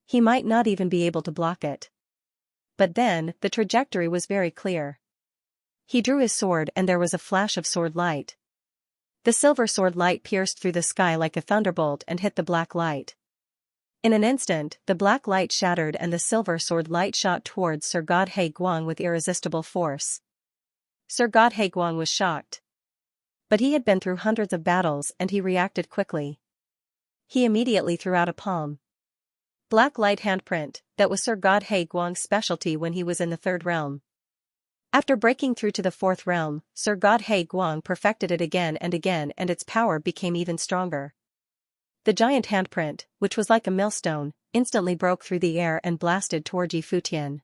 He might not even be able to block it. But then, the trajectory was very clear. He drew his sword and there was a flash of sword light. The silver sword light pierced through the sky like a thunderbolt and hit the black light. In an instant, the black light shattered and the silver sword light shot towards Sir Godhe Guang with irresistible force. Sir Godhe Guang was shocked. But he had been through hundreds of battles and he reacted quickly. He immediately threw out a palm. Black light handprint, that was Sir Godhe Guang's specialty when he was in the third realm. After breaking through to the fourth realm, Sir Godhe Guang perfected it again and its power became even stronger. The giant handprint, which was like a millstone, instantly broke through the air and blasted toward Yi Futian.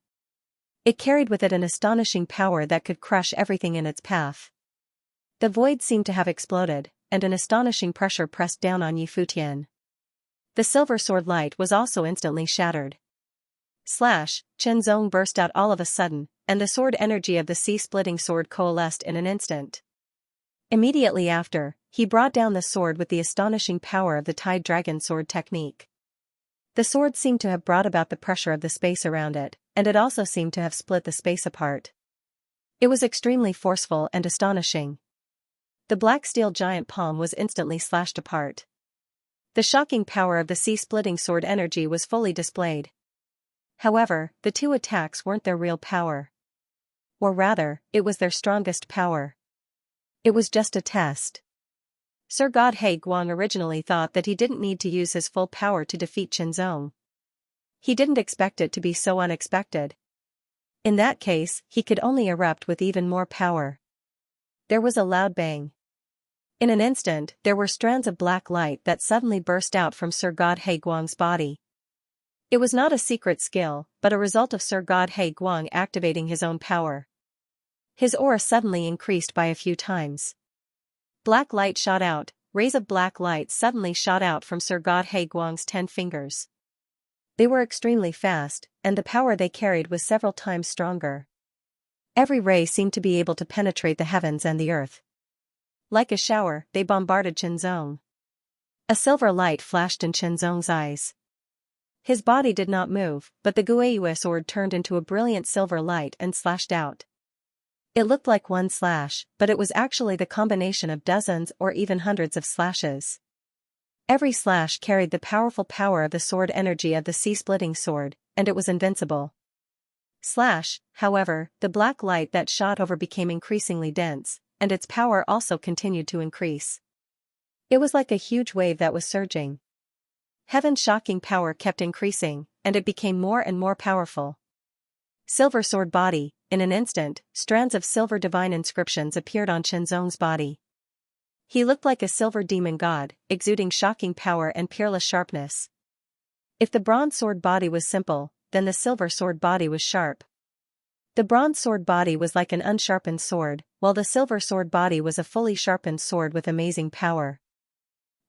It carried with it an astonishing power that could crush everything in its path. The void seemed to have exploded, and an astonishing pressure pressed down on Yi Futian. The silver sword light was also instantly shattered. Slash, Qinzong burst out all of a sudden, and the sword energy of the sea-splitting sword coalesced in an instant. Immediately after, he brought down the sword with the astonishing power of the Tide Dragon sword technique. The sword seemed to have brought about the pressure of the space around it, and it also seemed to have split the space apart. It was extremely forceful and astonishing. The black steel giant palm was instantly slashed apart. The shocking power of the sea-splitting sword energy was fully displayed. However, the two attacks weren't their real power. Or rather, it was their strongest power. It was just a test. Sir Godhe Guang originally thought that he didn't need to use his full power to defeat Qinzong. He didn't expect it to be so unexpected. In that case, he could only erupt with even more power. There was a loud bang. In an instant, there were strands of black light that suddenly burst out from Sir Godhe Guang's body. It was not a secret skill, but a result of Sir Godhe Guang activating his own power. His aura suddenly increased by a few times. Black light shot out, rays of black light suddenly shot out from Sir Godhe Guang's 10 fingers. They were extremely fast, and the power they carried was several times stronger. Every ray seemed to be able to penetrate the heavens and the earth. Like a shower, they bombarded Qinzong. A silver light flashed in Qinzong's eyes. His body did not move, but the Guiyue sword turned into a brilliant silver light and slashed out. It looked like one slash, but it was actually the combination of dozens or even hundreds of slashes. Every slash carried the powerful power of the sword energy of the sea-splitting sword, and it was invincible. Slash, however, the black light that shot over became increasingly dense, and its power also continued to increase. It was like a huge wave that was surging. Heaven's shocking power kept increasing, and it became more and more powerful. Silver sword body, in an instant, strands of silver divine inscriptions appeared on Qinzong's body. He looked like a silver demon god, exuding shocking power and peerless sharpness. If the bronze sword body was simple, then the silver sword body was sharp. The bronze sword body was like an unsharpened sword, while the silver sword body was a fully sharpened sword with amazing power.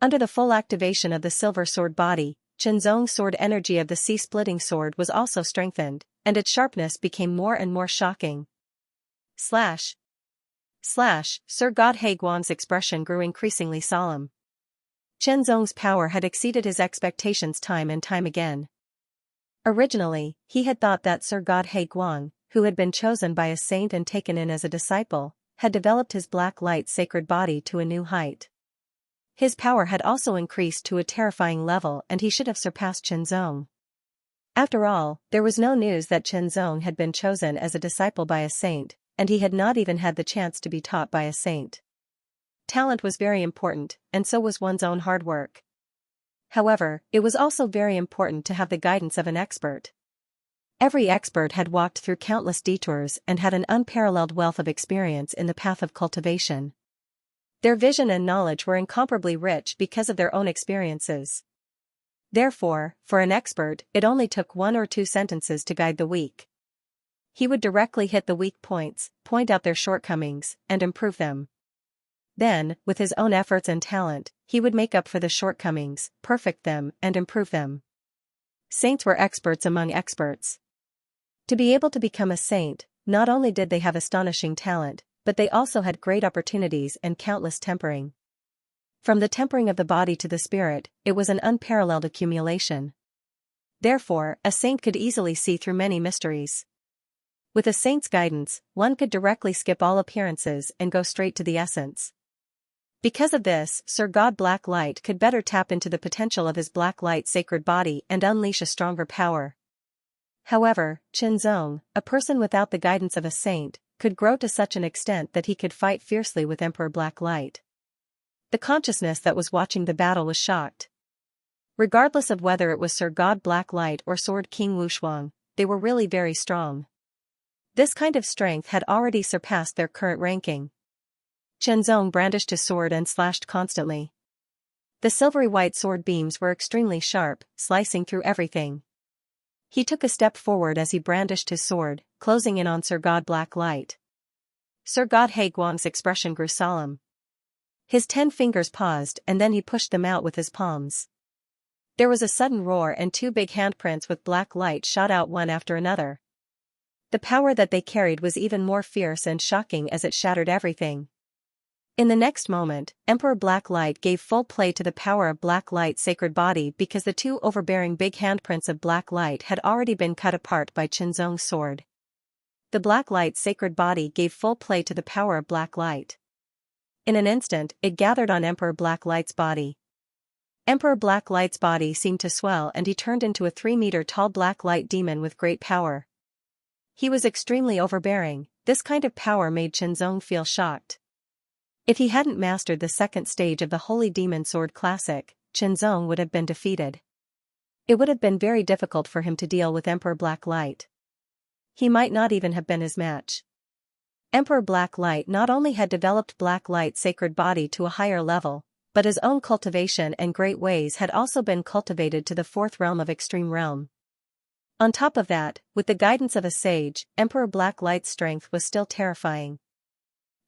Under the full activation of the silver sword body, Qinzong's sword energy of the sea-splitting sword was also strengthened, and its sharpness became more and more shocking. Slash. Slash, Sir Godhe Guang's expression grew increasingly solemn. Qinzong's power had exceeded his expectations time and time again. Originally, he had thought that Sir Godhe Guang, who had been chosen by a saint and taken in as a disciple, had developed his black light sacred body to a new height. His power had also increased to a terrifying level and he should have surpassed Qianzong. After all, there was no news that Qianzong had been chosen as a disciple by a saint, and he had not even had the chance to be taught by a saint. Talent was very important, and so was one's own hard work. However, it was also very important to have the guidance of an expert. Every expert had walked through countless detours and had an unparalleled wealth of experience in the path of cultivation. Their vision and knowledge were incomparably rich because of their own experiences. Therefore, for an expert, it only took 1 or 2 sentences to guide the weak. He would directly hit the weak points, point out their shortcomings, and improve them. Then, with his own efforts and talent, he would make up for the shortcomings, perfect them, and improve them. Saints were experts among experts. To be able to become a saint, not only did they have astonishing talent, but they also had great opportunities and countless tempering. From the tempering of the body to the spirit, it was an unparalleled accumulation. Therefore, a saint could easily see through many mysteries. With a saint's guidance, one could directly skip all appearances and go straight to the essence. Because of this, Sir God Black Light could better tap into the potential of his Black Light sacred body and unleash a stronger power. However, Qianzong, a person without the guidance of a saint, could grow to such an extent that he could fight fiercely with Emperor Black Light. The consciousness that was watching the battle was shocked. Regardless of whether it was Sir God Black Light or Sword King Wushuang, they were really very strong. This kind of strength had already surpassed their current ranking. Qianzong brandished his sword and slashed constantly. The silvery white sword beams were extremely sharp, slicing through everything. He took a step forward as he brandished his sword, closing in on Sir God Black Light. Sir God Haiguang's expression grew solemn. His 10 fingers paused and then he pushed them out with his palms. There was a sudden roar and 2 big handprints with black light shot out one after another. The power that they carried was even more fierce and shocking as it shattered everything. In the next moment, Emperor Black Light gave full play to the power of Black Light's sacred body because the 2 overbearing big handprints of Black Light had already been cut apart by Qianzong's sword. The Black Light's sacred body gave full play to the power of Black Light. In an instant, it gathered on Emperor Black Light's body. Emperor Black Light's body seemed to swell and he turned into a 3-meter-tall Black Light demon with great power. He was extremely overbearing. This kind of power made Qianzong feel shocked. If he hadn't mastered the 2nd stage of the Holy Demon Sword Classic, Qianzong would have been defeated. It would have been very difficult for him to deal with Emperor Black Light. He might not even have been his match. Emperor Black Light not only had developed Black Light's sacred body to a higher level, but his own cultivation and great ways had also been cultivated to the 4th realm of Extreme Realm. On top of that, with the guidance of a sage, Emperor Black Light's strength was still terrifying.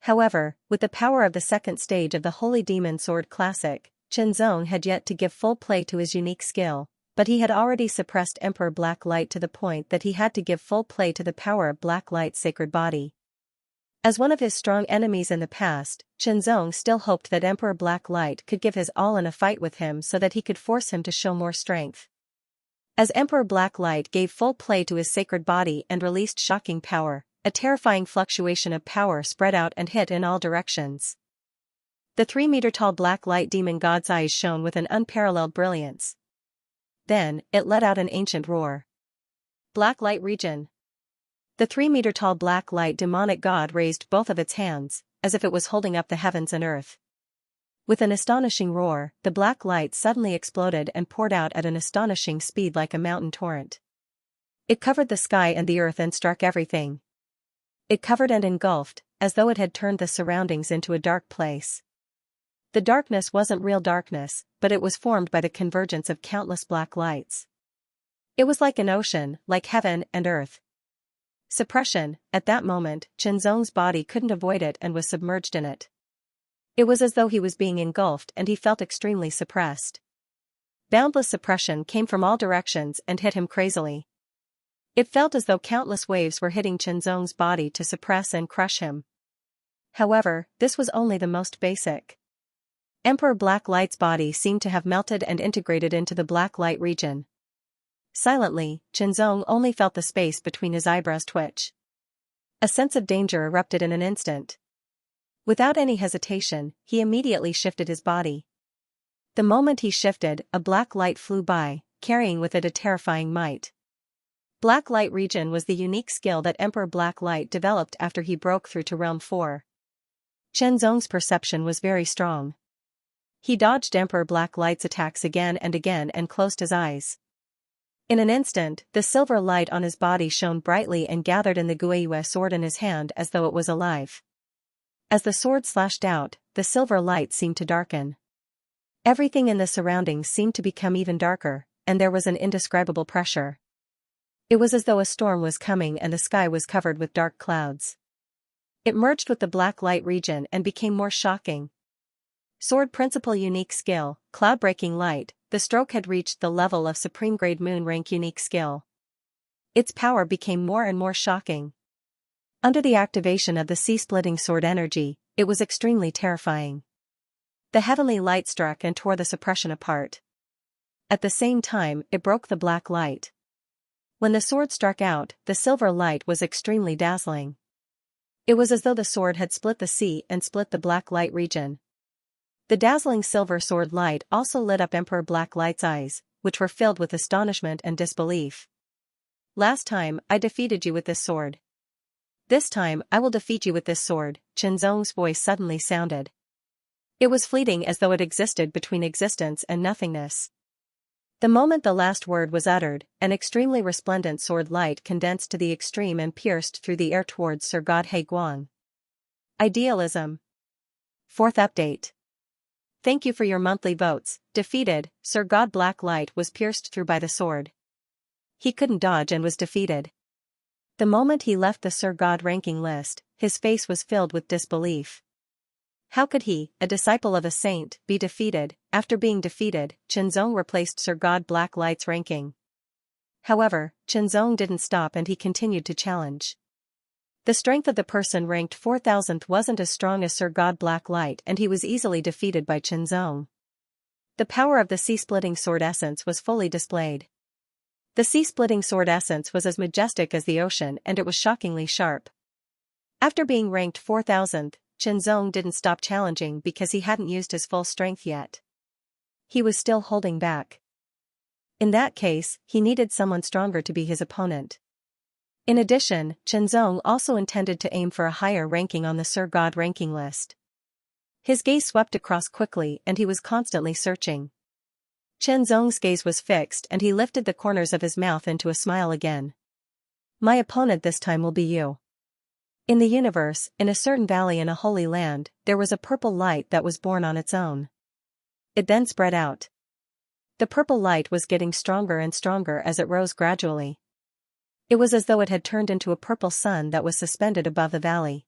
However, with the power of the 2nd stage of the Holy Demon Sword Classic, Qianzong had yet to give full play to his unique skill, but he had already suppressed Emperor Black Light to the point that he had to give full play to the power of Black Light's sacred body. As one of his strong enemies in the past, Qianzong still hoped that Emperor Black Light could give his all in a fight with him so that he could force him to show more strength. As Emperor Black Light gave full play to his sacred body and released shocking power, a terrifying fluctuation of power spread out and hit in all directions. The 3-meter-tall Black Light demon god's eyes shone with an unparalleled brilliance. Then, it let out an ancient roar. Black Light region. The 3-meter-tall Black Light demonic god raised both of its hands, as if it was holding up the heavens and earth. With an astonishing roar, the black light suddenly exploded and poured out at an astonishing speed like a mountain torrent. It covered the sky and the earth and struck everything. It covered and engulfed, as though it had turned the surroundings into a dark place. The darkness wasn't real darkness, but it was formed by the convergence of countless black lights. It was like an ocean, like heaven and earth. Suppression. At that moment, Qianzong's body couldn't avoid it and was submerged in it. It was as though he was being engulfed and he felt extremely suppressed. Boundless suppression came from all directions and hit him crazily. It felt as though countless waves were hitting Qianzong's body to suppress and crush him. However, this was only the most basic. Emperor Black Light's body seemed to have melted and integrated into the black light region. Silently, Qianzong only felt the space between his eyebrows twitch. A sense of danger erupted in an instant. Without any hesitation, he immediately shifted his body. The moment he shifted, a black light flew by, carrying with it a terrifying might. Black Light Region was the unique skill that Emperor Black Light developed after he broke through to Realm 4. Chen Zong's perception was very strong. He dodged Emperor Black Light's attacks again and closed his eyes. In an instant, the silver light on his body shone brightly and gathered in the Guiyue sword in his hand as though it was alive. As the sword slashed out, the silver light seemed to darken. Everything in the surroundings seemed to become even darker, and there was an indescribable pressure. It was as though a storm was coming and the sky was covered with dark clouds. It merged with the Black Light Region and became more shocking. Sword Principal Unique Skill, Cloud-Breaking Light, the stroke had reached the level of Supreme Grade Moon Rank Unique Skill. Its power became more and more shocking. Under the activation of the Sea-Splitting Sword energy, it was extremely terrifying. The heavenly light struck and tore the suppression apart. At the same time, it broke the black light. When the sword struck out, the silver light was extremely dazzling. It was as though the sword had split the sea and split the Black Light Region. The dazzling silver sword light also lit up Emperor Black Light's eyes, which were filled with astonishment and disbelief. Last time, I defeated you with this sword. This time, I will defeat you with this sword, Chen Zong's voice suddenly sounded. It was fleeting as though it existed between existence and nothingness. The moment the last word was uttered, an extremely resplendent sword light condensed to the extreme and pierced through the air towards Sir God He Guang. Idealism. 4th update. Thank you for your monthly votes. Defeated, Sir God Black Light was pierced through by the sword. He couldn't dodge and was defeated. The moment he left the Sir God ranking list, his face was filled with disbelief. How could he, a disciple of a saint, be defeated? After being defeated, Chen Zong replaced Sir God Black Light's ranking. However, Chen Zong didn't stop and he continued to challenge. The strength of the person ranked 4000th wasn't as strong as Sir God Black Light and he was easily defeated by Chen Zong. The power of the Sea-Splitting Sword Essence was fully displayed. The Sea-Splitting Sword Essence was as majestic as the ocean and it was shockingly sharp. After being ranked 4000th, Chen Zong didn't stop challenging because he hadn't used his full strength yet. He was still holding back. In that case, he needed someone stronger to be his opponent. In addition, Chen Zong also intended to aim for a higher ranking on the Sir God ranking list. His gaze swept across quickly and he was constantly searching. Chen Zong's gaze was fixed and he lifted the corners of his mouth into a smile again. My opponent this time will be you. In the universe, in a certain valley in a holy land, there was a purple light that was born on its own. It then spread out. The purple light was getting stronger and stronger as it rose gradually. It was as though it had turned into a purple sun that was suspended above the valley.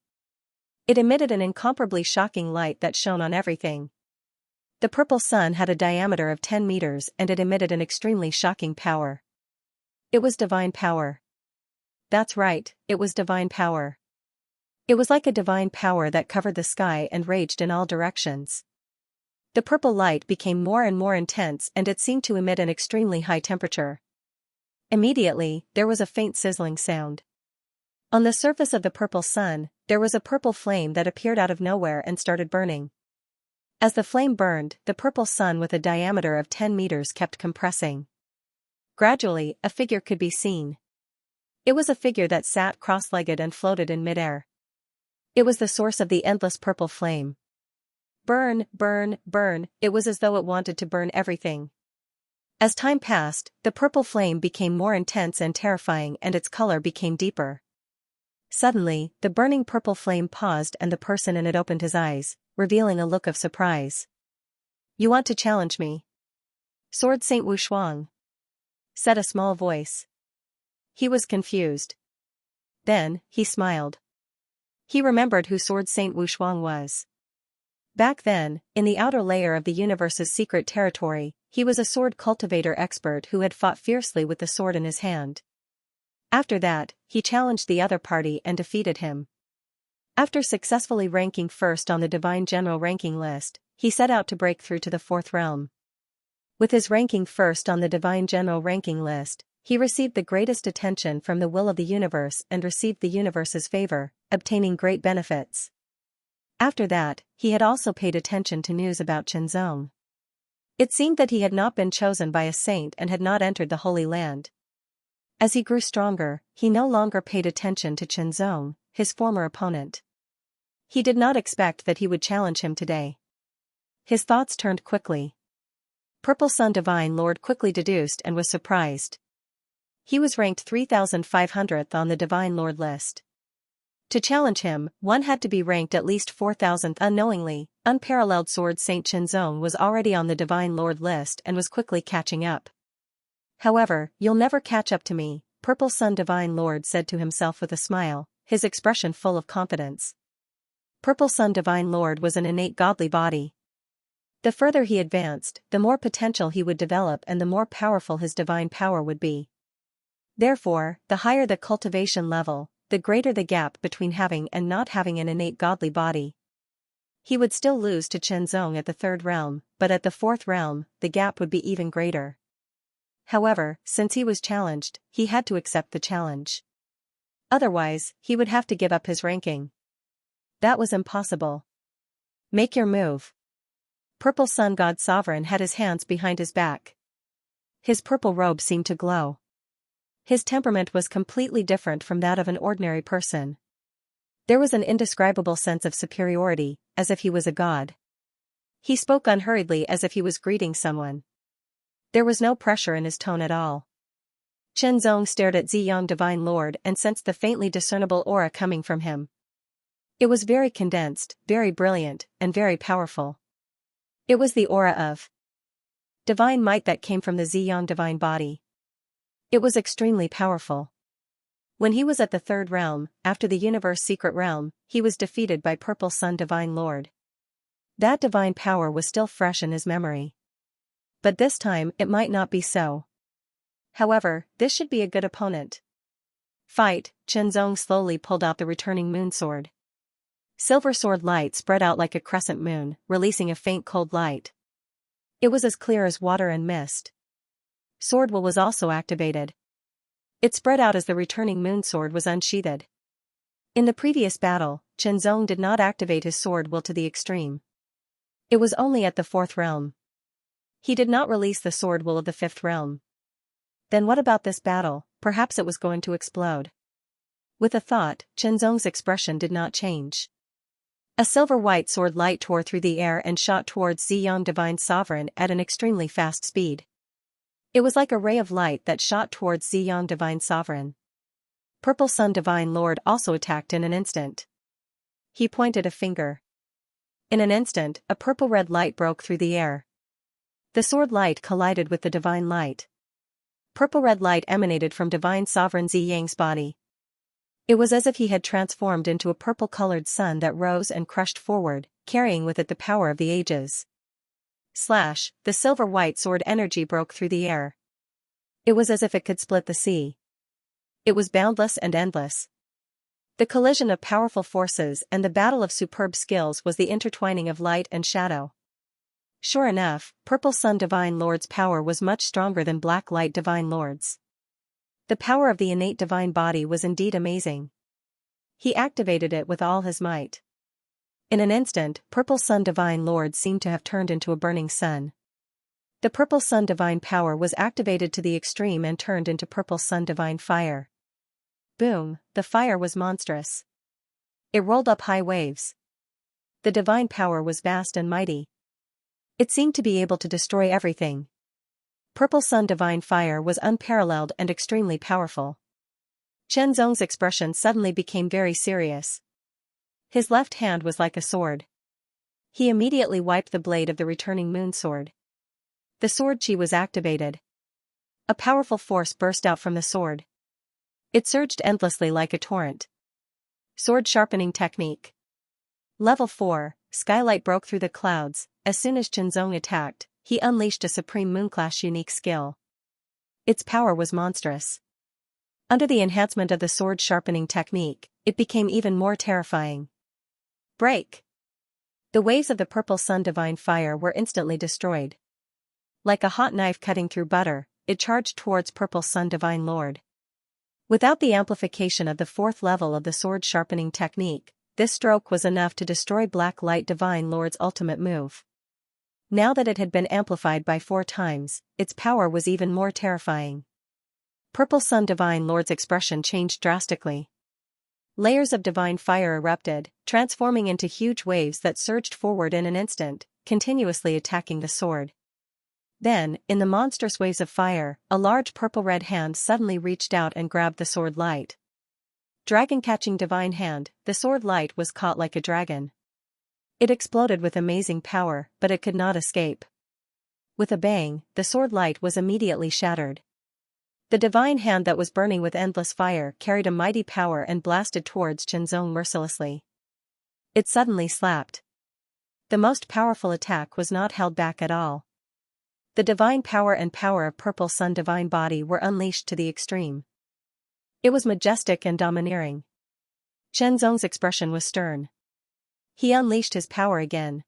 It emitted an incomparably shocking light that shone on everything. The purple sun had a diameter of 10 meters and it emitted an extremely shocking power. It was divine power. That's right, it was divine power. It was like a divine power that covered the sky and raged in all directions. The purple light became more and more intense and it seemed to emit an extremely high temperature. Immediately, there was a faint sizzling sound. On the surface of the purple sun, there was a purple flame that appeared out of nowhere and started burning. As the flame burned, the purple sun with a diameter of 10 meters kept compressing. Gradually, a figure could be seen. It was a figure that sat cross-legged and floated in midair. It was the source of the endless purple flame. Burn, burn, burn, it was as though it wanted to burn everything. As time passed, the purple flame became more intense and terrifying and its color became deeper. Suddenly, the burning purple flame paused and the person in it opened his eyes, revealing a look of surprise. You want to challenge me? Sword Saint Wu Shuang, said a small voice. He was confused. Then, he smiled. He remembered who Sword Saint Wu Shuang was. Back then, in the outer layer of the universe's secret territory, he was a sword cultivator expert who had fought fiercely with the sword in his hand. After that, he challenged the other party and defeated him. After successfully ranking first on the Divine General ranking list, he set out to break through to the 4th realm. With his ranking first on the Divine General ranking list, he received the greatest attention from the will of the universe and received the universe's favor, obtaining great benefits. After that, he had also paid attention to news about Chen Zong. It seemed that he had not been chosen by a saint and had not entered the Holy Land. As he grew stronger, he no longer paid attention to Xianxia, his former opponent. He did not expect that he would challenge him today. His thoughts turned quickly. Purple Sun Divine Lord quickly deduced and was surprised. He was ranked 3,500th on the Divine Lord list. To challenge him, one had to be ranked at least 4,000th. Unknowingly, unparalleled sword Saint Xianxia was already on the Divine Lord list and was quickly catching up. However, you'll never catch up to me, Purple Sun Divine Lord said to himself with a smile, his expression full of confidence. Purple Sun Divine Lord was an innate godly body. The further he advanced, the more potential he would develop and the more powerful his divine power would be. Therefore, the higher the cultivation level, the greater the gap between having and not having an innate godly body. He would still lose to Xianxia at the third realm, but at the fourth realm, the gap would be even greater. However, since he was challenged, he had to accept the challenge. Otherwise, he would have to give up his ranking. That was impossible. Make your move. Purple Sun God Sovereign had his hands behind his back. His purple robe seemed to glow. His temperament was completely different from that of an ordinary person. There was an indescribable sense of superiority, as if he was a god. He spoke unhurriedly as if he was greeting someone. There was no pressure in his tone at all. Xianxia stared at Ziyang Divine Lord and sensed the faintly discernible aura coming from him. It was very condensed, very brilliant, and very powerful. It was the aura of divine might that came from the Ziyang divine body. It was extremely powerful. When he was at the third realm, after the universe secret realm, he was defeated by Purple Sun Divine Lord. That divine power was still fresh in his memory. But this time it might not be so. However, this should be a good opponent. Fight, Xianxia slowly pulled out the returning moon sword. Silver sword light spread out like a crescent moon, releasing a faint cold light. It was as clear as water and mist. Sword will was also activated. It spread out as the returning moon sword was unsheathed. In the previous battle, Xianxia did not activate his sword will to the extreme. It was only at the fourth realm. He did not release the sword will of the fifth realm. Then what about this battle? Perhaps it was going to explode. With a thought, Xianxia's expression did not change. A silver-white sword light tore through the air and shot towards Ziyang Divine Sovereign at an extremely fast speed. It was like a ray of light that shot towards Ziyang Divine Sovereign. Purple Sun Divine Lord also attacked in an instant. He pointed a finger. In an instant, a purple-red light broke through the air. The sword light collided with the divine light. Purple-red light emanated from Divine Sovereign Ziyang's body. It was as if he had transformed into a purple-colored sun that rose and crushed forward, carrying with it the power of the ages. Slash, the silver-white sword energy broke through the air. It was as if it could split the sea. It was boundless and endless. The collision of powerful forces and the battle of superb skills was the intertwining of light and shadow. Sure enough, Purple Sun Divine Lord's power was much stronger than Black Light Divine Lord's. The power of the innate divine body was indeed amazing. He activated it with all his might. In an instant, Purple Sun Divine Lord seemed to have turned into a burning sun. The Purple Sun Divine power was activated to the extreme and turned into Purple Sun Divine fire. Boom, the fire was monstrous. It rolled up high waves. The divine power was vast and mighty. It seemed to be able to destroy everything. Purple Sun Divine Fire was unparalleled and extremely powerful. Xianxia's expression suddenly became very serious. His left hand was like a sword. He immediately wiped the blade of the returning moon sword. The sword chi was activated. A powerful force burst out from the sword. It surged endlessly like a torrent. Sword sharpening technique. Level 4, skylight broke through the clouds. As soon as Xianxia attacked, he unleashed a supreme moonclass unique skill. Its power was monstrous. Under the enhancement of the sword sharpening technique, it became even more terrifying. Break! The waves of the Purple Sun Divine Fire were instantly destroyed. Like a hot knife cutting through butter, it charged towards Purple Sun Divine Lord. Without the amplification of the fourth level of the sword sharpening technique, this stroke was enough to destroy Black Light Divine Lord's ultimate move. Now that it had been amplified by 4 times, its power was even more terrifying. Purple Sun Divine Lord's expression changed drastically. Layers of divine fire erupted, transforming into huge waves that surged forward in an instant, continuously attacking the sword. Then, in the monstrous waves of fire, a large purple-red hand suddenly reached out and grabbed the sword light. Dragon-catching divine hand, the sword light was caught like a dragon. It exploded with amazing power, but it could not escape. With a bang, the sword light was immediately shattered. The divine hand that was burning with endless fire carried a mighty power and blasted towards Xianxia mercilessly. It suddenly slapped. The most powerful attack was not held back at all. The divine power and power of Purple Sun Divine Body were unleashed to the extreme. It was majestic and domineering. Xianxia's expression was stern. He unleashed his power again.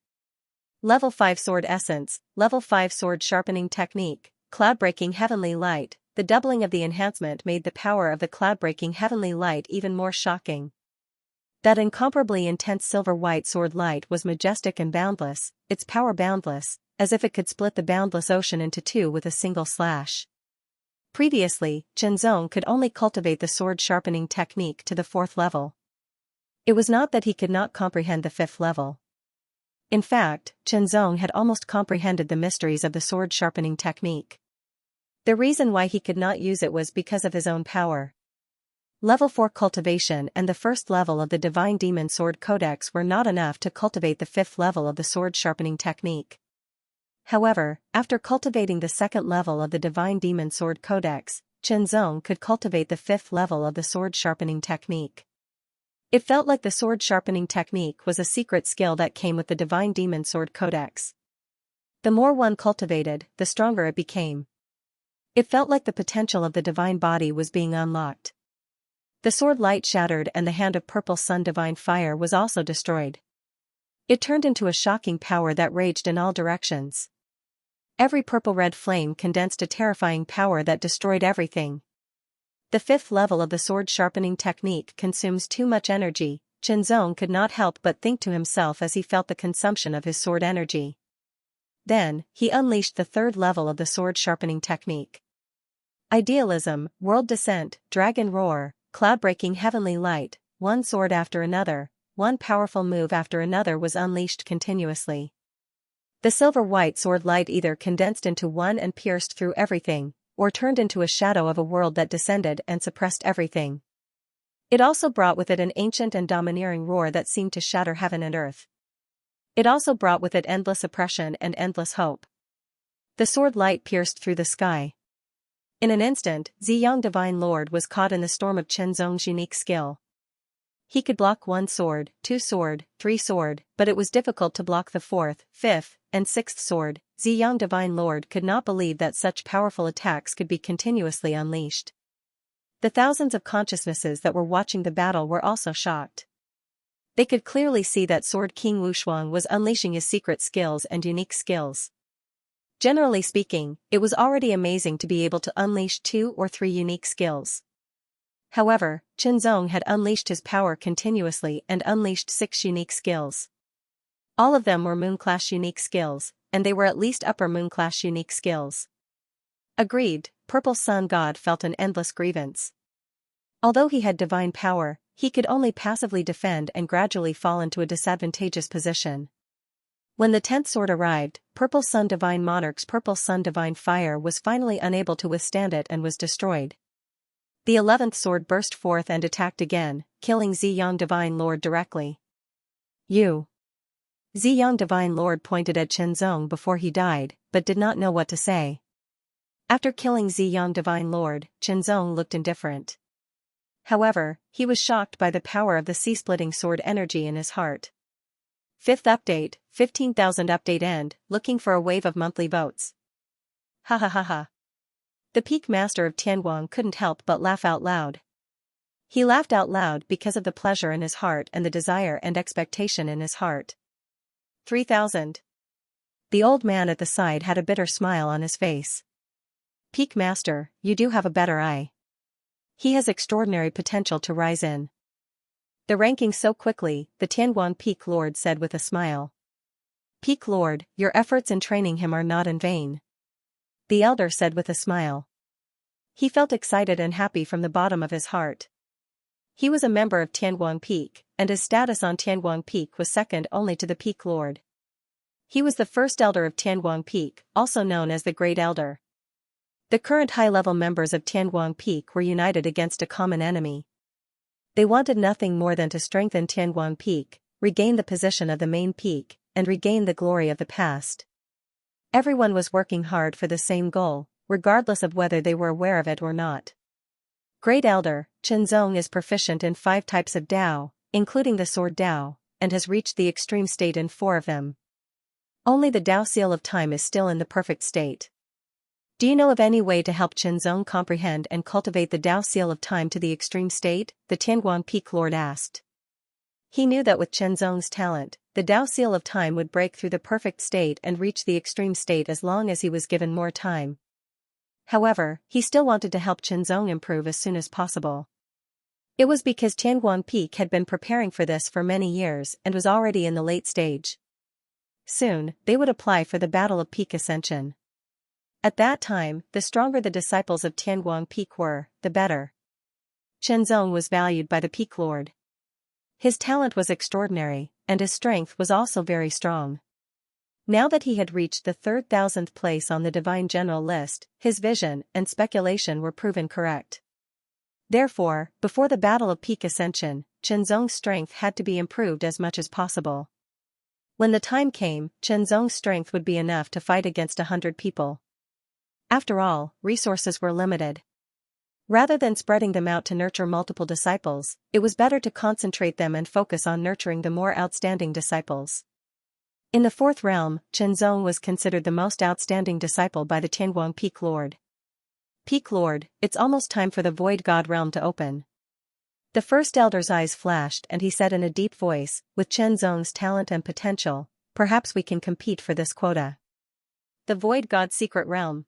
Level 5 Sword Essence, Level 5 Sword Sharpening Technique, Cloud-Breaking Heavenly Light. The doubling of the enhancement made the power of the cloud-breaking heavenly light even more shocking. That incomparably intense silver-white sword light was majestic and boundless, its power boundless, as if it could split the boundless ocean into 2 with a single slash. Previously, Xianxia could only cultivate the sword sharpening technique to the 4th level. It was not that he could not comprehend the 5th level. In fact, Xianxia had almost comprehended the mysteries of the sword sharpening technique. The reason why he could not use it was because of his own power. Level 4 Cultivation and the 1st level of the Divine Demon Sword Codex were not enough to cultivate the 5th level of the sword sharpening technique. However, after cultivating the 2nd level of the Divine Demon Sword Codex, Xianxia could cultivate the 5th level of the sword sharpening technique. It felt like the sword sharpening technique was a secret skill that came with the Divine Demon Sword Codex. The more one cultivated, the stronger it became. It felt like the potential of the divine body was being unlocked. The sword light shattered and the hand of Purple Sun Divine Fire was also destroyed. It turned into a shocking power that raged in all directions. Every purple-red flame condensed a terrifying power that destroyed everything. The 5th level of the sword sharpening technique consumes too much energy. Xianxia could not help but think to himself as he felt the consumption of his sword energy. Then, he unleashed the 3rd level of the sword sharpening technique. Idealism, World Descent, Dragon Roar, Cloud-Breaking Heavenly Light, one sword after another, one powerful move after another was unleashed continuously. The silver-white sword light either condensed into one and pierced through everything, or turned into a shadow of a world that descended and suppressed everything. It also brought with it an ancient and domineering roar that seemed to shatter heaven and earth. It also brought with it endless oppression and endless hope. The sword light pierced through the sky. In an instant, Xianxia Divine Lord was caught in the storm of Xianxia's unique skill. He could block 1 sword, 2 sword, 3 sword, but it was difficult to block the 4th, 5th, and 6th sword. Xianxia Divine Lord could not believe that such powerful attacks could be continuously unleashed. The thousands of consciousnesses that were watching the battle were also shocked. They could clearly see that Sword King Wushuang was unleashing his secret skills and unique skills. Generally speaking, it was already amazing to be able to unleash 2 or 3 unique skills. However, Xianxia had unleashed his power continuously and unleashed 6 unique skills. All of them were Moon-class unique skills, and they were at least Upper Moon-class unique skills. Aggrieved, Purple Sun God felt an endless grievance. Although he had divine power, he could only passively defend and gradually fall into a disadvantageous position. When the 10th sword arrived, Purple Sun Divine Monarch's Purple Sun Divine Fire was finally unable to withstand it and was destroyed. The 11th sword burst forth and attacked again, killing Xianxia Divine Lord directly. You. Xianxia Divine Lord pointed at Xianxia before he died, but did not know what to say. After killing Xianxia Divine Lord, Xianxia looked indifferent. However, he was shocked by the power of the sea-splitting sword energy in his heart. 5th update, 15,000 update end, looking for a wave of monthly votes. Ha ha ha ha. The peak master of Tianguang couldn't help but laugh out loud. He laughed out loud because of the pleasure in his heart and the desire and expectation in his heart. 3,000. The old man at the side had a bitter smile on his face. Peak master, you do have a better eye. He has extraordinary potential to rise in the ranking so quickly, the Tianguang Peak Lord said with a smile. Peak Lord, your efforts in training him are not in vain. The elder said with a smile. He felt excited and happy from the bottom of his heart. He was a member of Tianguang Peak, and his status on Tianguang Peak was second only to the Peak Lord. He was the first elder of Tianguang Peak, also known as the Great Elder. The current high-level members of Tianguang Peak were united against a common enemy. They wanted nothing more than to strengthen Tianguang Peak, regain the position of the main peak, and regain the glory of the past. Everyone was working hard for the same goal, regardless of whether they were aware of it or not. Great Elder, Xianxia is proficient in 5 types of Dao, including the Sword Dao, and has reached the extreme state in 4 of them. Only the Dao Seal of Time is still in the perfect state. Do you know of any way to help Xianxia comprehend and cultivate the Dao Seal of Time to the extreme state? The Tianguang Peak Lord asked. He knew that with Xianxia's talent, the Dao Seal of Time would break through the perfect state and reach the extreme state as long as he was given more time. However, he still wanted to help Xianxia improve as soon as possible. It was because Tianguang Peak had been preparing for this for many years and was already in the late stage. Soon, they would apply for the Battle of Peak Ascension. At that time, the stronger the disciples of Tianguang Peak were, the better. Xianxia was valued by the Peak Lord. His talent was extraordinary, and his strength was also very strong. Now that he had reached the 3,000th place on the Divine General List, his vision and speculation were proven correct. Therefore, before the Battle of Peak Ascension, Xianxia's strength had to be improved as much as possible. When the time came, Xianxia's strength would be enough to fight against 100 people. After all, resources were limited. Rather than spreading them out to nurture multiple disciples, it was better to concentrate them and focus on nurturing the more outstanding disciples. In the 4th realm, Xianxia was considered the most outstanding disciple by the Tianguang Peak Lord. Peak Lord, it's almost time for the Void God realm to open. The first elder's eyes flashed and he said in a deep voice, with Xianxia's talent and potential, perhaps we can compete for this quota. The Void God's secret realm.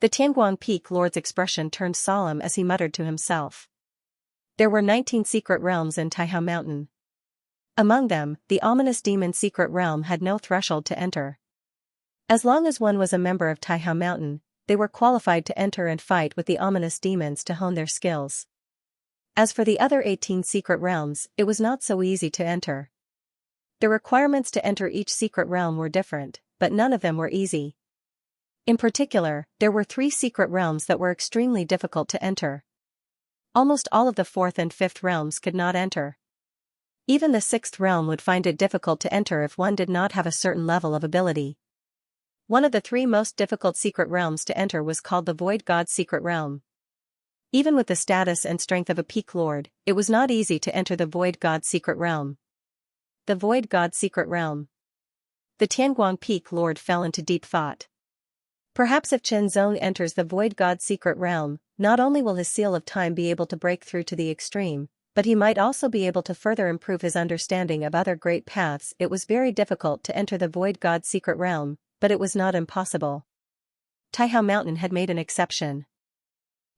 The Tianguang Peak Lord's expression turned solemn as he muttered to himself. There were 19 secret realms in Taihao Mountain. Among them, the ominous demon secret realm had no threshold to enter. As long as one was a member of Taihao Mountain, they were qualified to enter and fight with the ominous demons to hone their skills. As for the other 18 secret realms, it was not so easy to enter. The requirements to enter each secret realm were different, but none of them were easy. In particular, there were 3 secret realms that were extremely difficult to enter. Almost all of the 4th and 5th realms could not enter. Even the 6th realm would find it difficult to enter if one did not have a certain level of ability. One of the 3 most difficult secret realms to enter was called the Void God's secret realm. Even with the status and strength of a Peak Lord, it was not easy to enter the Void God's secret realm. The Void God's secret realm. The Tianguang Peak Lord fell into deep thought. Perhaps if Xianxia enters the Void God's secret realm, not only will his seal of time be able to break through to the extreme, but he might also be able to further improve his understanding of other great paths. It was very difficult to enter the Void God's secret realm, but it was not impossible. Taihao Mountain had made an exception.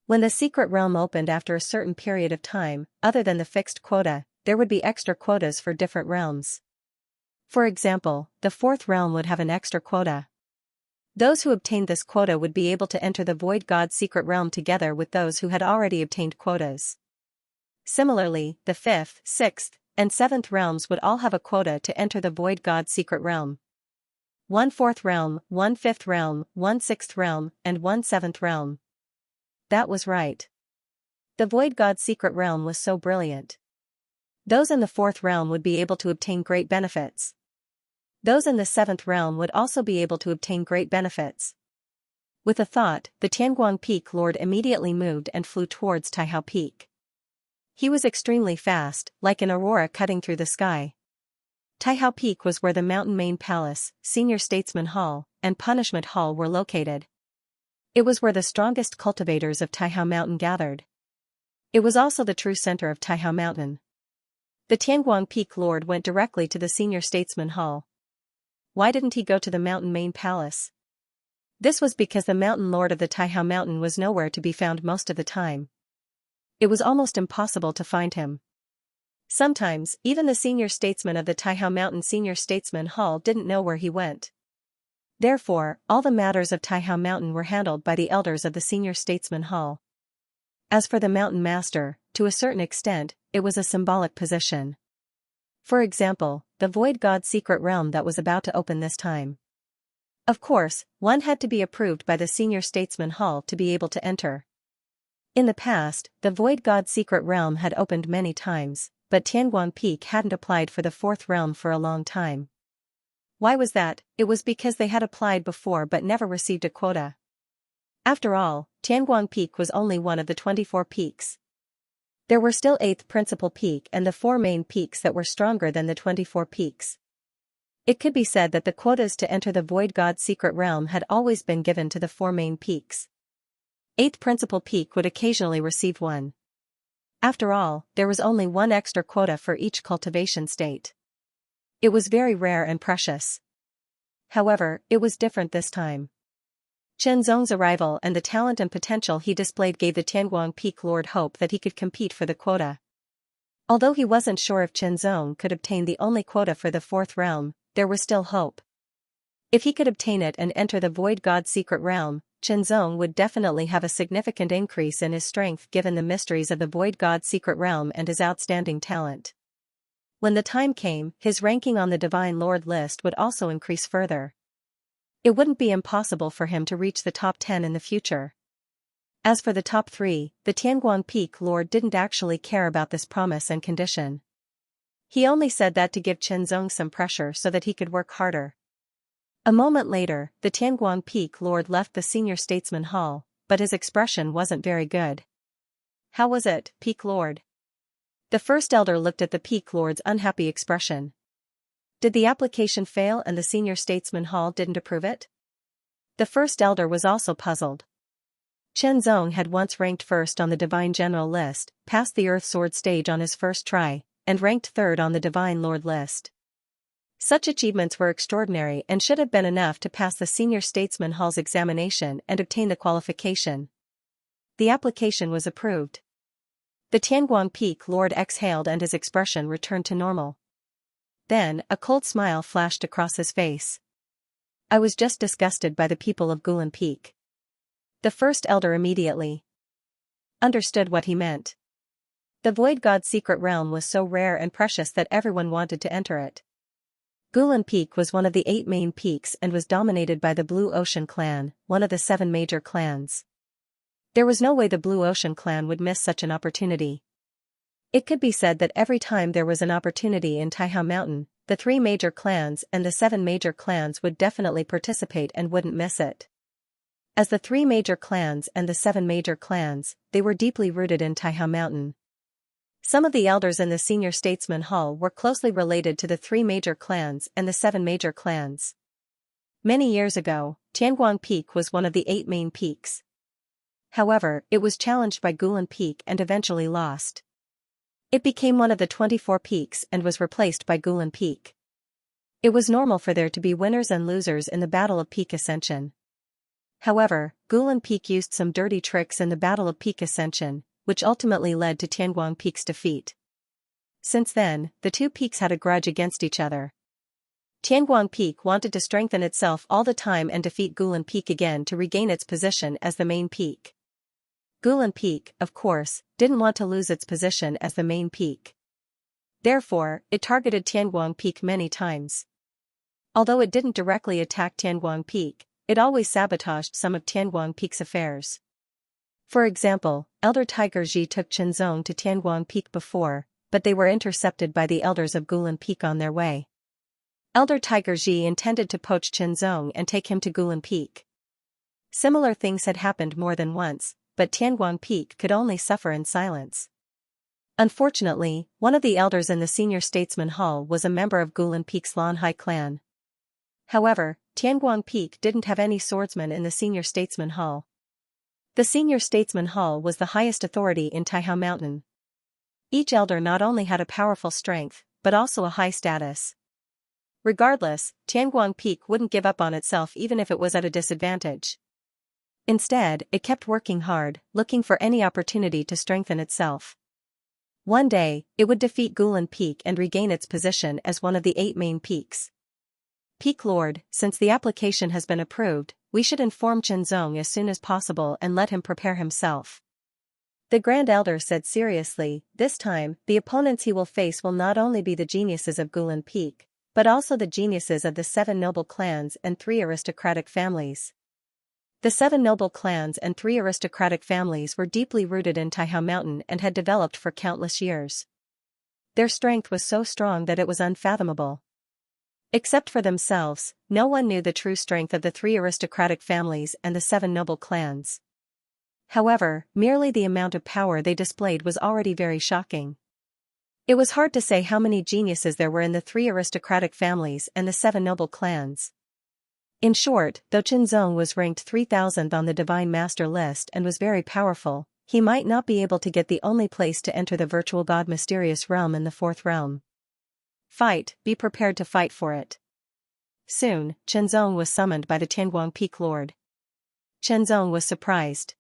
When the secret realm opened after a certain period of time, other than the fixed quota, there would be extra quotas for different realms. For example, the 4th realm would have an extra quota. Those who obtained this quota would be able to enter the Void God's secret realm together with those who had already obtained quotas. Similarly, the 5th, 6th, and 7th realms would all have a quota to enter the Void God's secret realm. 1 4th realm, 1 5th realm, 1 6th realm, and 1 7th realm. That was right. The Void God's secret realm was so brilliant. Those in the 4th realm would be able to obtain great benefits. Those in the 7th realm would also be able to obtain great benefits. With a thought, the Tianguang Peak Lord immediately moved and flew towards Taihao Peak. He was extremely fast, like an aurora cutting through the sky. Taihao Peak was where the Mountain Main Palace, Senior Statesman Hall, and Punishment Hall were located. It was where the strongest cultivators of Taihao Mountain gathered. It was also the true center of Taihao Mountain. The Tianguang Peak Lord went directly to the Senior Statesman Hall. Why didn't he go to the Mountain Main Palace? This was because the Mountain Lord of the Taihao Mountain was nowhere to be found most of the time. It was almost impossible to find him. Sometimes, even the senior statesman of the Taihao Mountain Senior Statesman Hall didn't know where he went. Therefore, all the matters of Taihao Mountain were handled by the elders of the Senior Statesman Hall. As for the Mountain Master, to a certain extent, it was a symbolic position. For example, the Void God secret realm that was about to open this time. Of course, one had to be approved by the Senior Statesman Hall to be able to enter. In the past, the Void God secret realm had opened many times, but Tianguang Peak hadn't applied for the fourth realm for a long time. Why was that? It was because they had applied before but never received a quota. After all, Tianguang Peak was only one of the 24 peaks. There were still 8th Principal Peak and the 4 main peaks that were stronger than the 24 peaks. It could be said that the quotas to enter the Void God secret realm had always been given to the 4 main peaks. 8th Principal Peak would occasionally receive one. After all, there was only one extra quota for each cultivation state. It was very rare and precious. However, it was different this time. Chen Zong's arrival and the talent and potential he displayed gave the Tianguang Peak Lord hope that he could compete for the quota. Although he wasn't sure if Chen Zong could obtain the only quota for the 4th realm, there was still hope. If he could obtain it and enter the Void God secret realm, Chen Zong would definitely have a significant increase in his strength given the mysteries of the Void God secret realm and his outstanding talent. When the time came, his ranking on the Divine Lord list would also increase further. It wouldn't be impossible for him to reach the top 10 in the future. As for the top 3, the Tianguang Peak Lord didn't actually care about this promise and condition. He only said that to give Chen Zong some pressure so that he could work harder. A moment later, the Tianguang Peak Lord left the Senior Statesman Hall, but his expression wasn't very good. "How was it, Peak Lord?" The first elder looked at the Peak Lord's unhappy expression. Did the application fail and the Senior Statesman Hall didn't approve it? The first elder was also puzzled. Chen Zong had once ranked first on the Divine General list, passed the Earth Sword stage on his first try, and ranked 3rd on the Divine Lord list. Such achievements were extraordinary and should have been enough to pass the Senior Statesman Hall's examination and obtain the qualification. The application was approved. The Tianguang Peak Lord exhaled and his expression returned to normal. Then, a cold smile flashed across his face. "I was just disgusted by the people of Gulan Peak." The first elder immediately understood what he meant. The Void God secret realm was so rare and precious that everyone wanted to enter it. Gulan Peak was one of the 8 main peaks and was dominated by the Blue Ocean Clan, one of the 7 major clans. There was no way the Blue Ocean Clan would miss such an opportunity. It could be said that every time there was an opportunity in Taihao Mountain, the 3 major clans and the 7 major clans would definitely participate and wouldn't miss it. As the 3 major clans and the 7 major clans, they were deeply rooted in Taihao Mountain. Some of the elders in the Senior Statesman Hall were closely related to the 3 major clans and the 7 major clans. Many years ago, Tianguang Peak was one of the 8 main peaks. However, it was challenged by Gulan Peak and eventually lost. It became one of the 24 peaks and was replaced by Gulan Peak. It was normal for there to be winners and losers in the Battle of Peak Ascension. However, Gulan Peak used some dirty tricks in the Battle of Peak Ascension, which ultimately led to Tianguang Peak's defeat. Since then, the 2 peaks had a grudge against each other. Tianguang Peak wanted to strengthen itself all the time and defeat Gulan Peak again to regain its position as the main peak. Gulan Peak, of course, didn't want to lose its position as the main peak. Therefore, it targeted Tianguang Peak many times. Although it didn't directly attack Tianguang Peak, it always sabotaged some of Tianguang Peak's affairs. For example, Elder Tiger Ji took Chen Zong to Tianguang Peak before, but they were intercepted by the elders of Gulan Peak on their way. Elder Tiger Ji intended to poach Chen Zong and take him to Gulan Peak. Similar things had happened more than once, but Tianguang Peak could only suffer in silence. Unfortunately, one of the elders in the Senior Statesman Hall was a member of Gulan Peak's Lanhai clan. However, Tianguang Peak didn't have any swordsmen in the Senior Statesman Hall. The Senior Statesman Hall was the highest authority in Taihao Mountain. Each elder not only had a powerful strength, but also a high status. Regardless, Tianguang Peak wouldn't give up on itself even if it was at a disadvantage. Instead, it kept working hard, looking for any opportunity to strengthen itself. One day, it would defeat Gulan Peak and regain its position as one of the 8 main peaks. Peak Lord, since the application has been approved, we should inform Qianzong as soon as possible and let him prepare himself. The Grand Elder said seriously, this time, the opponents he will face will not only be the geniuses of Gulan Peak, but also the geniuses of the 7 noble clans and 3 aristocratic families. The 7 noble clans and 3 aristocratic families were deeply rooted in Taihao Mountain and had developed for countless years. Their strength was so strong that it was unfathomable. Except for themselves, no one knew the true strength of the 3 aristocratic families and the 7 noble clans. However, merely the amount of power they displayed was already very shocking. It was hard to say how many geniuses there were in the 3 aristocratic families and the 7 noble clans. In short, though Qianzong was ranked 3000th on the Divine Master list and was very powerful, he might not be able to get the only place to enter the virtual god mysterious realm in the 4th realm. Fight, be prepared to fight for it. Soon, Qianzong was summoned by the Tianguang Peak Lord. Qianzong was surprised.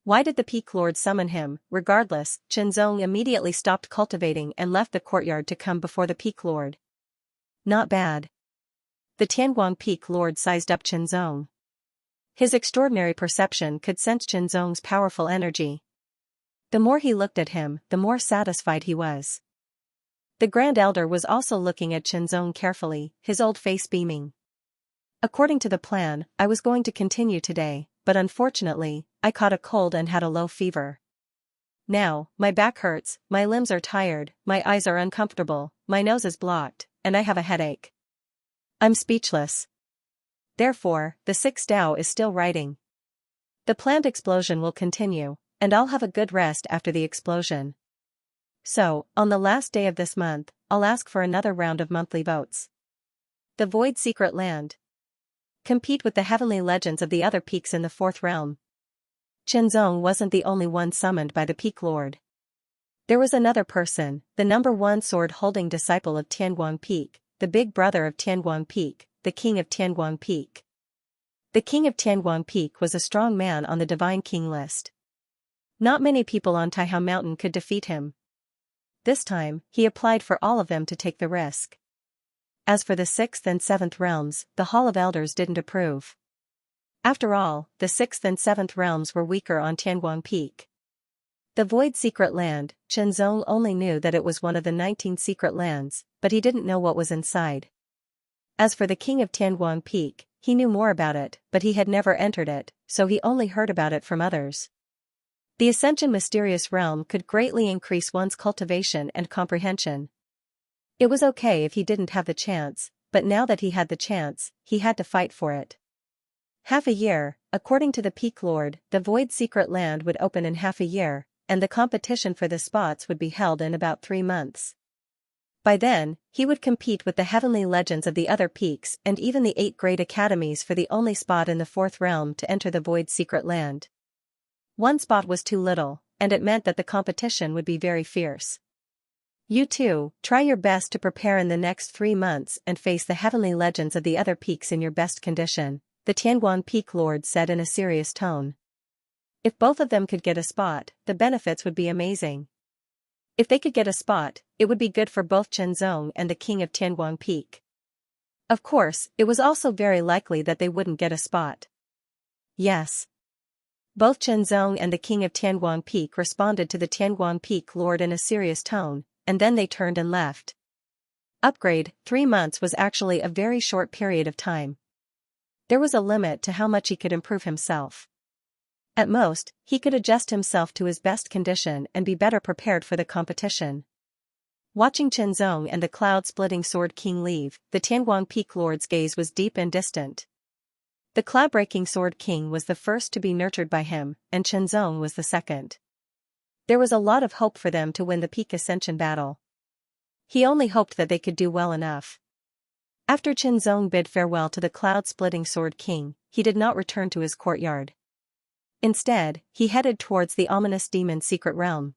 Why did the Peak Lord summon him? Regardless, Qianzong immediately stopped cultivating and left the courtyard to come before the Peak Lord. Not bad. The Tianguang Peak Lord sized up Qianzong. His extraordinary perception could sense Qianzong's powerful energy. The more he looked at him, the more satisfied he was. The Grand Elder was also looking at Qianzong carefully, his old face beaming. According to the plan, I was going to continue today, but unfortunately, I caught a cold and had a low fever. Now, my back hurts, my limbs are tired, my eyes are uncomfortable, my nose is blocked, and I have a headache. I'm speechless. Therefore, the 6th Tao is still writing. The planned explosion will continue, and I'll have a good rest after the explosion. So, on the last day of this month, I'll ask for another round of monthly votes. The Void Secret Land. Compete with the heavenly legends of the other peaks in the 4th realm. Qianzong wasn't the only one summoned by the Peak Lord. There was another person, the number 1 sword-holding disciple of Tianguang Peak, the big brother of Tianguang Peak, the king of Tianguang Peak. The king of Tianguang Peak was a strong man on the Divine King list. Not many people on Taihao Mountain could defeat him. This time, he applied for all of them to take the risk. As for the 6th and 7th realms, the Hall of Elders didn't approve. After all, the 6th and 7th realms were weaker on Tianguang Peak. The Void Secret Land, Qianzong only knew that it was one of the 19 secret lands, but he didn't know what was inside. As for the king of Tianguang Peak, he knew more about it, but he had never entered it, so he only heard about it from others. The Ascension Mysterious Realm could greatly increase one's cultivation and comprehension. It was okay if he didn't have the chance, but now that he had the chance, he had to fight for it. Half a year, according to the Peak Lord, the Void Secret Land would open in half a year, and the competition for the spots would be held in about 3 months. By then, he would compete with the heavenly legends of the other peaks and even the 8 great academies for the only spot in the 4th realm to enter the Void Secret Land. One spot was too little, and it meant that the competition would be very fierce. You too, try your best to prepare in the next 3 months and face the heavenly legends of the other peaks in your best condition, the Tianguang Peak Lord said in a serious tone. If both of them could get a spot, the benefits would be amazing. If they could get a spot, it would be good for both Qianzong and the king of Tianguang Peak. Of course, it was also very likely that they wouldn't get a spot. Yes. Both Qianzong and the king of Tianguang Peak responded to the Tianguang Peak Lord in a serious tone, and then they turned and left. Upgrade, 3 months was actually a very short period of time. There was a limit to how much he could improve himself. At most, he could adjust himself to his best condition and be better prepared for the competition. Watching Qianzong and the cloud-splitting Sword King leave, the Tianguang Peak Lord's gaze was deep and distant. The cloud-breaking Sword King was the first to be nurtured by him, and Qianzong was the second. There was a lot of hope for them to win the Peak Ascension battle. He only hoped that they could do well enough. After Qianzong bid farewell to the cloud-splitting Sword King, he did not return to his courtyard. Instead, he headed towards the ominous demon secret realm.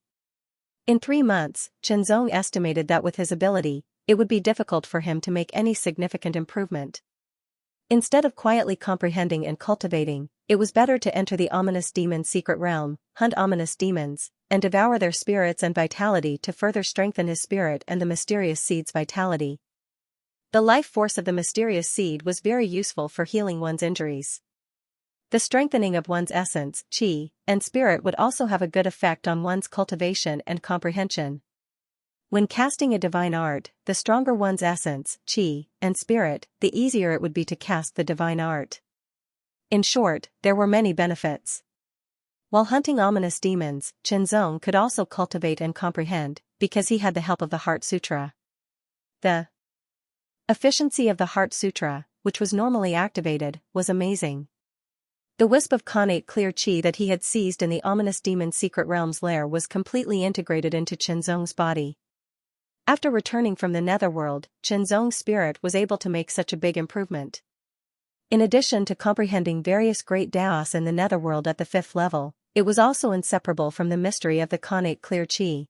In 3 months, Qianzong estimated that with his ability, it would be difficult for him to make any significant improvement. Instead of quietly comprehending and cultivating, it was better to enter the ominous demon's secret realm, hunt ominous demons, and devour their spirits and vitality to further strengthen his spirit and the mysterious seed's vitality. The life force of the mysterious seed was very useful for healing one's injuries. The strengthening of one's essence, qi, and spirit would also have a good effect on one's cultivation and comprehension. When casting a divine art, the stronger one's essence, qi, and spirit, the easier it would be to cast the divine art. In short, there were many benefits. While hunting ominous demons, Qianzong could also cultivate and comprehend, because he had the help of the Heart Sutra. The efficiency of the Heart Sutra, which was normally activated, was amazing. The wisp of connate clear qi that he had seized in the ominous demon's secret realm's lair was completely integrated into Qianzong's body. After returning from the netherworld, Qianzong's spirit was able to make such a big improvement. In addition to comprehending various great daos in the netherworld at the 5th level, it was also inseparable from the mystery of the connate clear qi.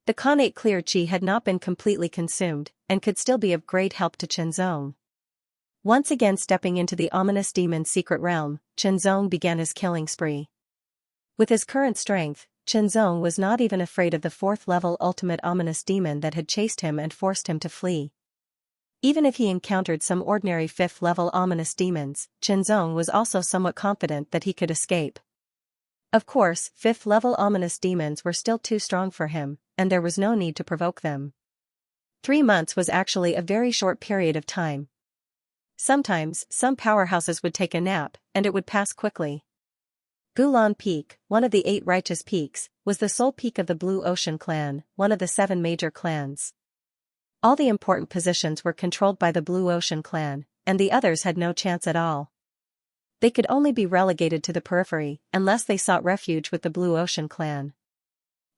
The connate clear qi had not been completely consumed, and could still be of great help to Qianzong. Once again stepping into the ominous demon's secret realm, Qianzong began his killing spree. With his current strength, Qianzong was not even afraid of the 4th level ultimate ominous demon that had chased him and forced him to flee. Even if he encountered some ordinary 5th level ominous demons, Qianzong was also somewhat confident that he could escape. Of course, 5th level ominous demons were still too strong for him, and there was no need to provoke them. 3 months was actually a very short period of time. Sometimes, some powerhouses would take a nap, and it would pass quickly. Gulan Peak, one of the 8 righteous peaks, was the sole peak of the Blue Ocean clan, one of the 7 major clans. All the important positions were controlled by the Blue Ocean clan, and the others had no chance at all. They could only be relegated to the periphery, unless they sought refuge with the Blue Ocean clan.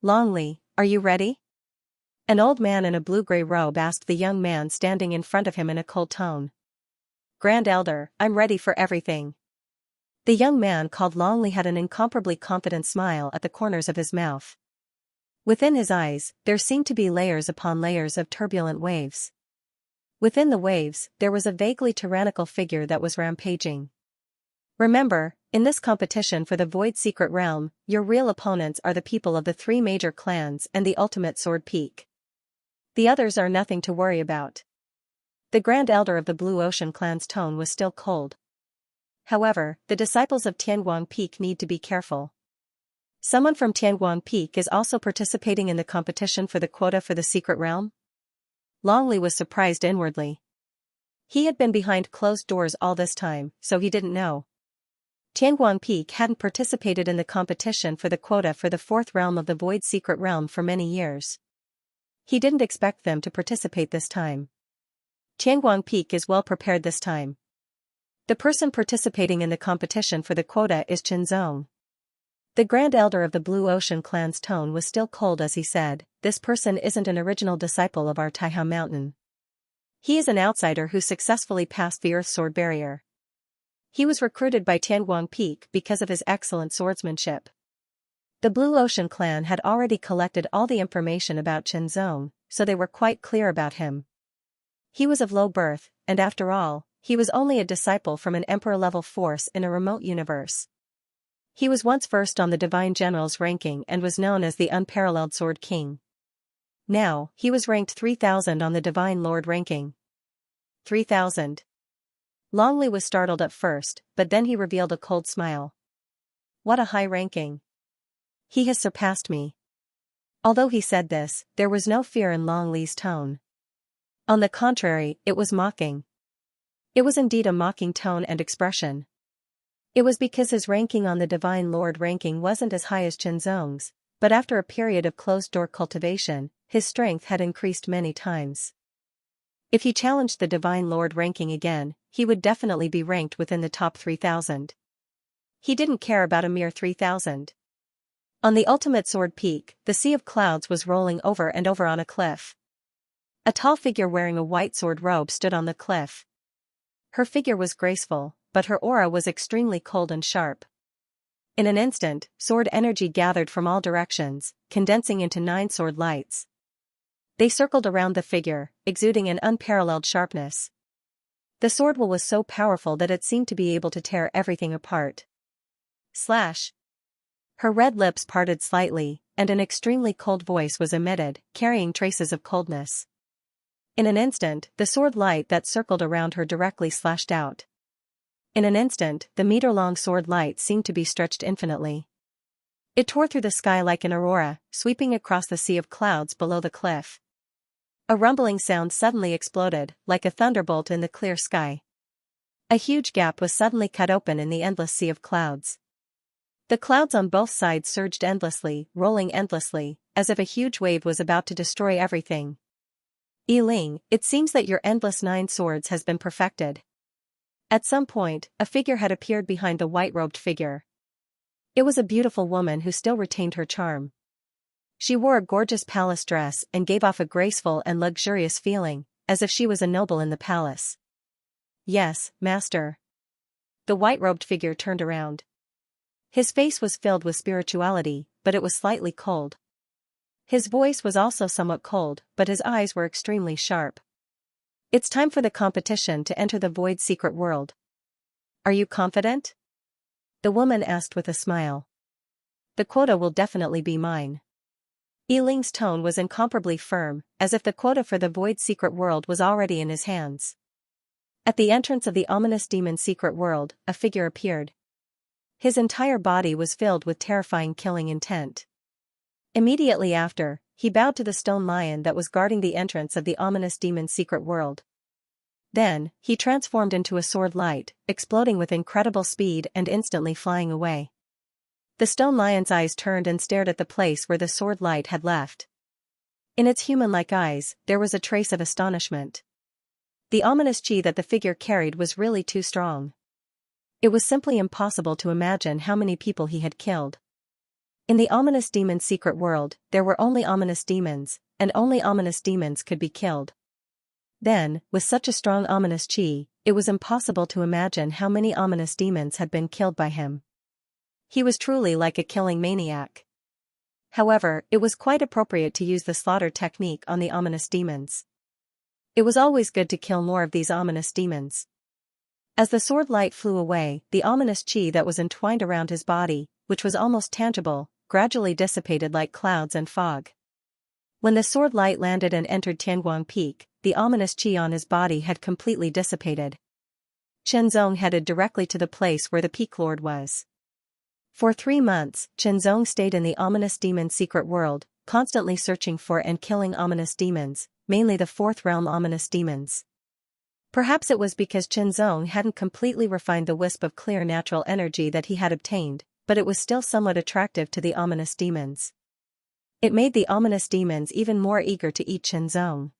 Longley, are you ready? An old man in a blue-gray robe asked the young man standing in front of him in a cold tone. Grand Elder, I'm ready for everything. The young man called Longley had an incomparably confident smile at the corners of his mouth. Within his eyes, there seemed to be layers upon layers of turbulent waves. Within the waves, there was a vaguely tyrannical figure that was rampaging. Remember, in this competition for the Void Secret Realm, your real opponents are the people of the 3 major clans and the ultimate Sword Peak. The others are nothing to worry about. The Grand Elder of the Blue Ocean clan's tone was still cold. However, the disciples of Tianguang Peak need to be careful. Someone from Tianguang Peak is also participating in the competition for the quota for the Secret Realm? Longley was surprised inwardly. He had been behind closed doors all this time, so he didn't know. Tianguang Peak hadn't participated in the competition for the quota for the 4th realm of the Void Secret Realm for many years. He didn't expect them to participate this time. Tianguang Peak is well prepared this time. The person participating in the competition for the quota is Qianzong. The Grand Elder of the Blue Ocean clan's tone was still cold as he said, this person isn't an original disciple of our Taihao Mountain. He is an outsider who successfully passed the Earth Sword Barrier. He was recruited by Tianguang Peak because of his excellent swordsmanship. The Blue Ocean clan had already collected all the information about Qianzong, so they were quite clear about him. He was of low birth, and after all, he was only a disciple from an emperor-level force in a remote universe. He was once first on the Divine General's ranking and was known as the Unparalleled Sword King. Now, he was ranked 3000 on the Divine Lord ranking. 3000. Longley was startled at first, but then he revealed a cold smile. What a high ranking. He has surpassed me. Although he said this, there was no fear in Longley's tone. On the contrary, it was mocking. It was indeed a mocking tone and expression. It was because his ranking on the Divine Lord ranking wasn't as high as Qianzong's, but after a period of closed-door cultivation, his strength had increased many times. If he challenged the Divine Lord ranking again, he would definitely be ranked within the top 3000. He didn't care about a mere 3000. On the ultimate Sword Peak, the sea of clouds was rolling over and over on a cliff. A tall figure wearing a white sword robe stood on the cliff. Her figure was graceful, but her aura was extremely cold and sharp. In an instant, sword energy gathered from all directions, condensing into 9 sword lights. They circled around the figure, exuding an unparalleled sharpness. The sword will was so powerful that it seemed to be able to tear everything apart. Slash. Her red lips parted slightly, and an extremely cold voice was emitted, carrying traces of coldness. In an instant, the sword light that circled around her directly slashed out. In an instant, the meter-long sword light seemed to be stretched infinitely. It tore through the sky like an aurora, sweeping across the sea of clouds below the cliff. A rumbling sound suddenly exploded, like a thunderbolt in the clear sky. A huge gap was suddenly cut open in the endless sea of clouds. The clouds on both sides surged endlessly, rolling endlessly, as if a huge wave was about to destroy everything. Yiling, it seems that your endless 9 swords has been perfected. At some point, a figure had appeared behind the white-robed figure. It was a beautiful woman who still retained her charm. She wore a gorgeous palace dress and gave off a graceful and luxurious feeling, as if she was a noble in the palace. Yes, master. The white-robed figure turned around. His face was filled with spirituality, but it was slightly cold. His voice was also somewhat cold, but his eyes were extremely sharp. It's time for the competition to enter the Void Secret World. Are you confident? The woman asked with a smile. The quota will definitely be mine. Yiling's tone was incomparably firm, as if the quota for the Void Secret World was already in his hands. At the entrance of the ominous demon secret world, a figure appeared. His entire body was filled with terrifying killing intent. Immediately after, he bowed to the stone lion that was guarding the entrance of the ominous demon secret world. Then, he transformed into a sword light, exploding with incredible speed and instantly flying away. The stone lion's eyes turned and stared at the place where the sword light had left. In its human-like eyes, there was a trace of astonishment. The ominous chi that the figure carried was really too strong. It was simply impossible to imagine how many people he had killed. In the ominous demon secret world, there were only ominous demons, and only ominous demons could be killed. Then, with such a strong ominous chi, it was impossible to imagine how many ominous demons had been killed by him. He was truly like a killing maniac. However, it was quite appropriate to use the slaughter technique on the ominous demons. It was always good to kill more of these ominous demons. As the sword light flew away, the ominous chi that was entwined around his body, which was almost tangible, gradually dissipated like clouds and fog. When the sword light landed and entered Tianguang Peak, the ominous chi on his body had completely dissipated. Qianzong headed directly to the place where the Peak Lord was. For 3 months, Qianzong stayed in the ominous demon secret world, constantly searching for and killing ominous demons, mainly the 4th realm ominous demons. Perhaps it was because Qianzong hadn't completely refined the wisp of clear natural energy that he had obtained, but it was still somewhat attractive to the ominous demons. It made the ominous demons even more eager to eat Qianzong.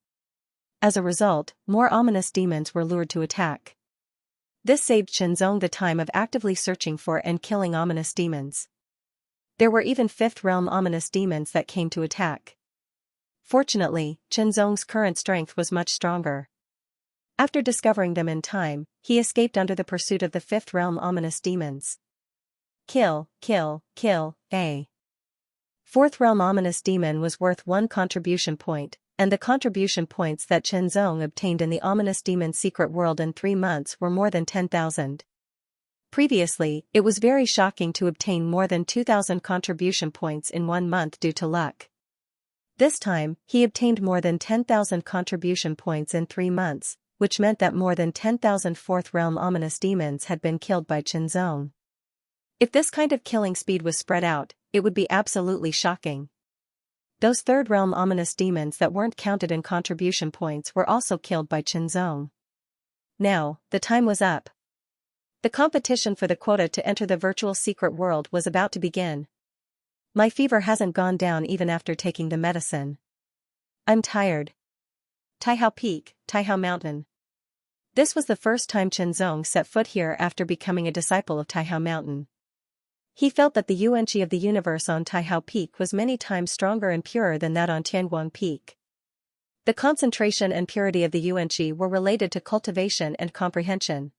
As a result, more ominous demons were lured to attack. This saved Qianzong the time of actively searching for and killing ominous demons. There were even 5th realm ominous demons that came to attack. Fortunately, Qianzong's current strength was much stronger. After discovering them in time, he escaped under the pursuit of the 5th realm ominous demons. Kill, kill, kill, a 4th realm ominous demon was worth 1 contribution point, and the contribution points that Qianzong obtained in the ominous demon secret world in 3 months were more than 10,000. Previously, it was very shocking to obtain more than 2,000 contribution points in 1 month due to luck. This time, he obtained more than 10,000 contribution points in 3 months, which meant that more than 10,000 4th realm ominous demons had been killed by Qianzong. If this kind of killing speed was spread out, it would be absolutely shocking. Those 3rd realm ominous demons that weren't counted in contribution points were also killed by Qianzong. Now, the time was up. The competition for the quota to enter the virtual secret world was about to begin. My fever hasn't gone down even after taking the medicine. I'm tired. Taihao Peak, Taihao Mountain. This was the first time Qianzong set foot here after becoming a disciple of Taihao Mountain. He felt that the yuanqi of the universe on Taihao Peak was many times stronger and purer than that on Tianguang Peak. The concentration and purity of the yuanqi were related to cultivation and comprehension.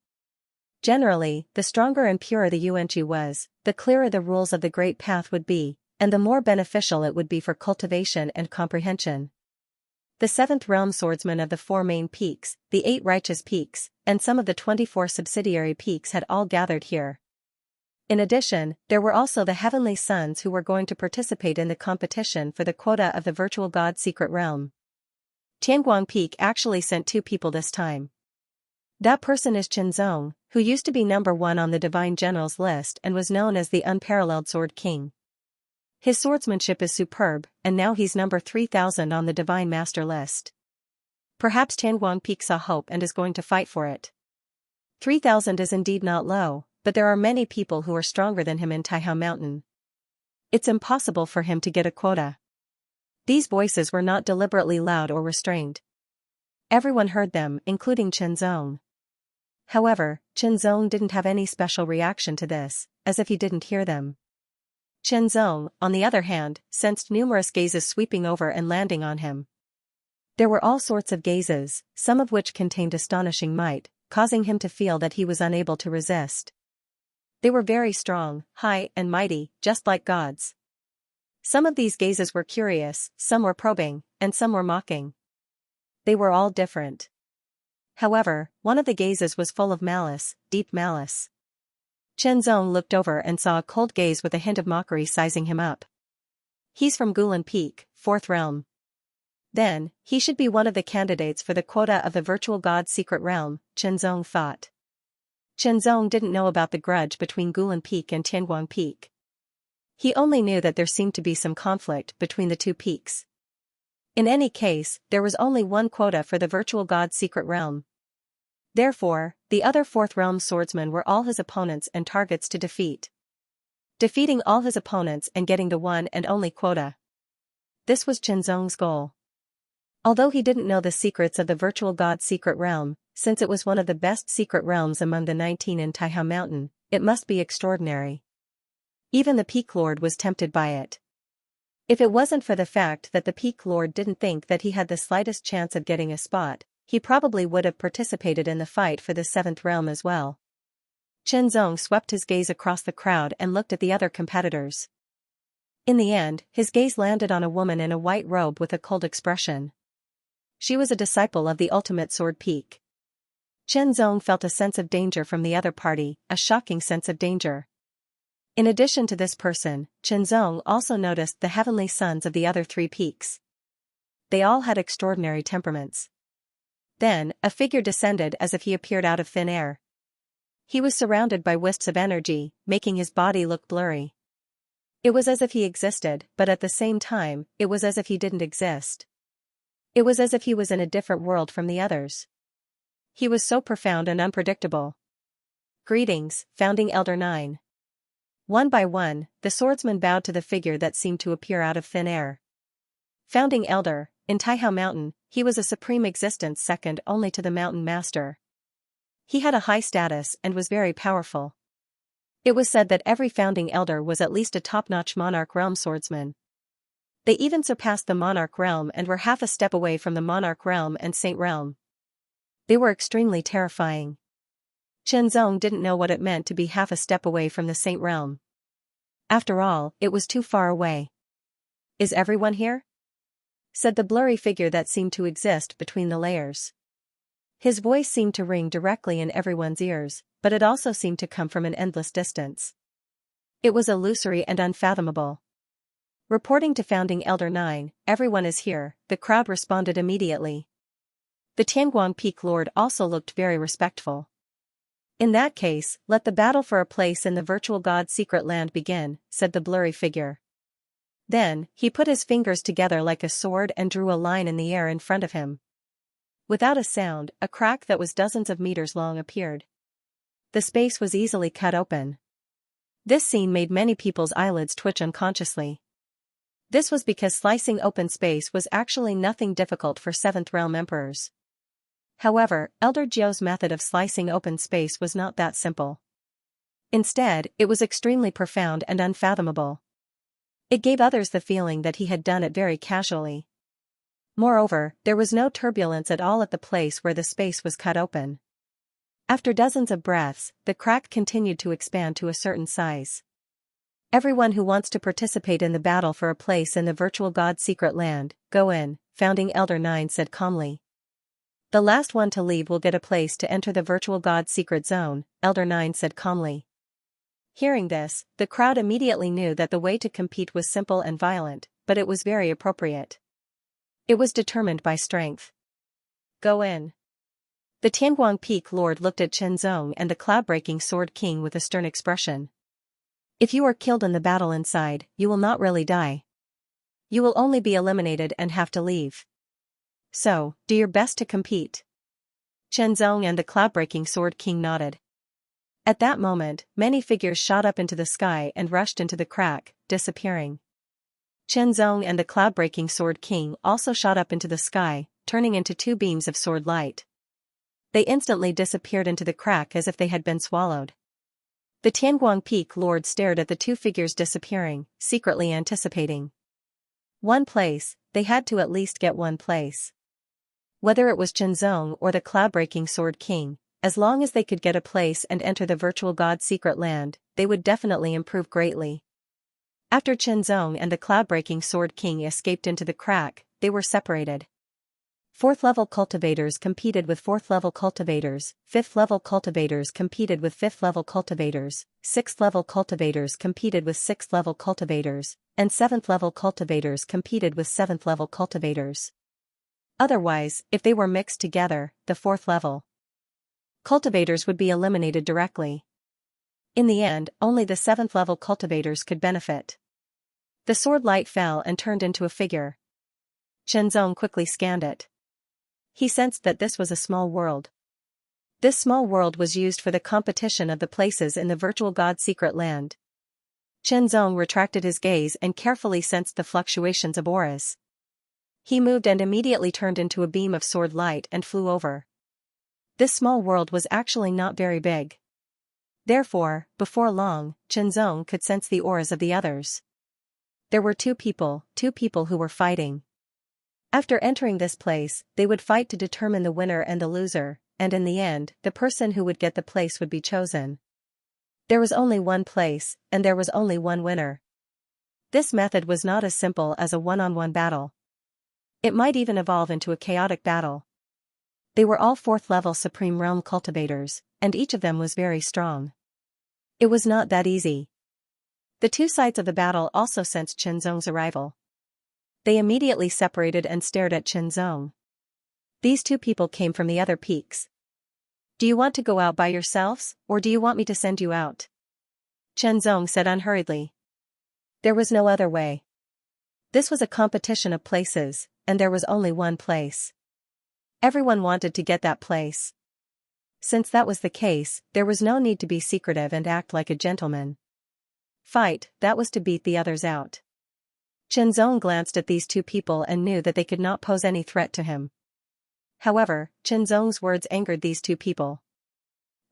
Generally, the stronger and purer the yuanqi was, the clearer the rules of the Great Path would be, and the more beneficial it would be for cultivation and comprehension. The 7th realm swordsman of the 4 main peaks, the 8 righteous peaks, and some of the 24 subsidiary peaks had all gathered here. In addition, there were also the heavenly sons who were going to participate in the competition for the quota of the virtual god secret realm. Tianguang Peak actually sent 2 people this time. That person is Qianzong, who used to be number 1 on the Divine Generals list and was known as the Unparalleled Sword King. His swordsmanship is superb, and now he's number 3000 on the Divine Master list. Perhaps Tianguang Peak saw hope and is going to fight for it. 3000 is indeed not low, but there are many people who are stronger than him in Taihao Mountain. It's impossible for him to get a quota. These voices were not deliberately loud or restrained. Everyone heard them, including Qianzong. However, Qianzong didn't have any special reaction to this, as if he didn't hear them. Qianzong, on the other hand, sensed numerous gazes sweeping over and landing on him. There were all sorts of gazes, some of which contained astonishing might, causing him to feel that he was unable to resist. They were very strong, high, and mighty, just like gods. Some of these gazes were curious, some were probing, and some were mocking. They were all different. However, one of the gazes was full of malice, deep malice. Qianzong looked over and saw a cold gaze with a hint of mockery sizing him up. He's from Gulan Peak, 4th realm. Then, he should be one of the candidates for the quota of the virtual god secret realm, Qianzong thought. Qianzong didn't know about the grudge between Gulan Peak and Tianguang Peak. He only knew that there seemed to be some conflict between the 2 peaks. In any case, there was only one quota for the virtual god secret realm. Therefore, the other 4th realm swordsmen were all his opponents and targets to defeat. Defeating all his opponents and getting the one and only quota. This was Qianzong's goal. Although he didn't know the secrets of the virtual god secret realm, since it was one of the best secret realms among the 19 in Taihao Mountain, it must be extraordinary. Even the Peak Lord was tempted by it. If it wasn't for the fact that the Peak Lord didn't think that he had the slightest chance of getting a spot, he probably would have participated in the fight for the 7th realm as well. Qianzong swept his gaze across the crowd and looked at the other competitors. In the end, his gaze landed on a woman in a white robe with a cold expression. She was a disciple of the ultimate sword peak. Qianzong felt a sense of danger from the other party, a shocking sense of danger. In addition to this person, Qianzong also noticed the heavenly sons of the other 3 peaks. They all had extraordinary temperaments. Then, a figure descended as if he appeared out of thin air. He was surrounded by wisps of energy, making his body look blurry. It was as if he existed, but at the same time, it was as if he didn't exist. It was as if he was in a different world from the others. He was so profound and unpredictable. Greetings, Founding Elder 9. One by one, the swordsman bowed to the figure that seemed to appear out of thin air. Founding Elder, in Taihao Mountain, he was a supreme existence second only to the Mountain Master. He had a high status and was very powerful. It was said that every Founding Elder was at least a top-notch Monarch Realm swordsman. They even surpassed the Monarch Realm and were half a step away from the Monarch Realm and Saint Realm. They were extremely terrifying. Qianzong didn't know what it meant to be half a step away from the Saint Realm. After all, it was too far away. "Is everyone here?" said the blurry figure that seemed to exist between the layers. His voice seemed to ring directly in everyone's ears, but it also seemed to come from an endless distance. It was illusory and unfathomable. Reporting to Founding Elder 9, "Everyone is here," the crowd responded immediately. The Tianguang Peak Lord also looked very respectful. "In that case, let the battle for a place in the virtual god secret land begin," said the blurry figure. Then, he put his fingers together like a sword and drew a line in the air in front of him. Without a sound, a crack that was dozens of meters long appeared. The space was easily cut open. This scene made many people's eyelids twitch unconsciously. This was because slicing open space was actually nothing difficult for 7th Realm Emperors. However, Elder Jiu's method of slicing open space was not that simple. Instead, it was extremely profound and unfathomable. It gave others the feeling that he had done it very casually. Moreover, there was no turbulence at all at the place where the space was cut open. After dozens of breaths, the crack continued to expand to a certain size. "Everyone who wants to participate in the battle for a place in the virtual god secret land, go in," Founding Elder 9 said calmly. The last one to leave will get a place to enter the virtual god secret zone, Elder 9 said calmly. Hearing this, the crowd immediately knew that the way to compete was simple and violent, but it was very appropriate. It was determined by strength. Go in. The Tianguang Peak Lord looked at Chenzong and the cloud-breaking Sword King with a stern expression. If you are killed in the battle inside, you will not really die. You will only be eliminated and have to leave. So, do your best to compete. Chenzong and the cloud-breaking Sword King nodded. At that moment, many figures shot up into the sky and rushed into the crack, disappearing. Chenzong and the cloud-breaking Sword King also shot up into the sky, turning into two beams of sword light. They instantly disappeared into the crack as if they had been swallowed. The Tianguang Peak Lord stared at the two figures disappearing, secretly anticipating. One place, they had to at least get one place. Whether it was Chenzong or the cloud-breaking Sword King, as long as they could get a place and enter the virtual god secret land, they would definitely improve greatly. After Chenzong and the cloud-breaking Sword King escaped into the crack, they were separated. 4th-level cultivators competed with 4th-level cultivators, 5th-level cultivators competed with 5th-level cultivators, 6th-level cultivators competed with 6th-level cultivators, and 7th-level cultivators competed with 7th-level cultivators. Otherwise, if they were mixed together, the 4th-level cultivators would be eliminated directly. In the end, only the 7th-level cultivators could benefit. The sword light fell and turned into a figure. Chenzong quickly scanned it. He sensed that this was a small world. This small world was used for the competition of the places in the virtual god secret land. Chenzong retracted his gaze and carefully sensed the fluctuations of auras. He moved and immediately turned into a beam of sword light and flew over. This small world was actually not very big. Therefore, before long, Chenzong could sense the auras of the others. There were two people who were fighting. After entering this place, they would fight to determine the winner and the loser, and in the end, the person who would get the place would be chosen. There was only one place, and there was only one winner. This method was not as simple as a one-on-one battle. It might even evolve into a chaotic battle. They were all 4th-level Supreme Realm cultivators, and each of them was very strong. It was not that easy. The two sides of the battle also sensed Chenzong's arrival. They immediately separated and stared at Chenzong. These two people came from the other peaks. Do you want to go out by yourselves, or do you want me to send you out? Chenzong said unhurriedly. There was no other way. This was a competition of places, and there was only one place. Everyone wanted to get that place. Since that was the case, there was no need to be secretive and act like a gentleman. Fight, that was to beat the others out. Chenzong glanced at these two people and knew that they could not pose any threat to him. However, Chenzong's words angered these two people.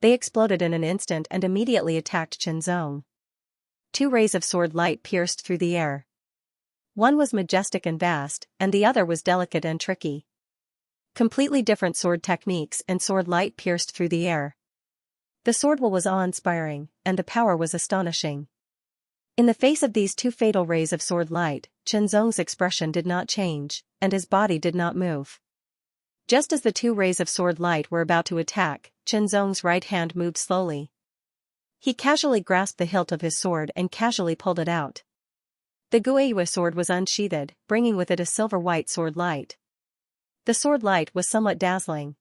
They exploded in an instant and immediately attacked Chenzong. Two rays of sword light pierced through the air. One was majestic and vast, and the other was delicate and tricky. Completely different sword techniques and sword light pierced through the air. The sword will was awe-inspiring, and the power was astonishing. In the face of these two fatal rays of sword light, Chenzong's expression did not change, and his body did not move. Just as the two rays of sword light were about to attack, Chenzong's right hand moved slowly. He casually grasped the hilt of his sword and casually pulled it out. The Guiyue sword was unsheathed, bringing with it a silver-white sword light. The sword light was somewhat dazzling.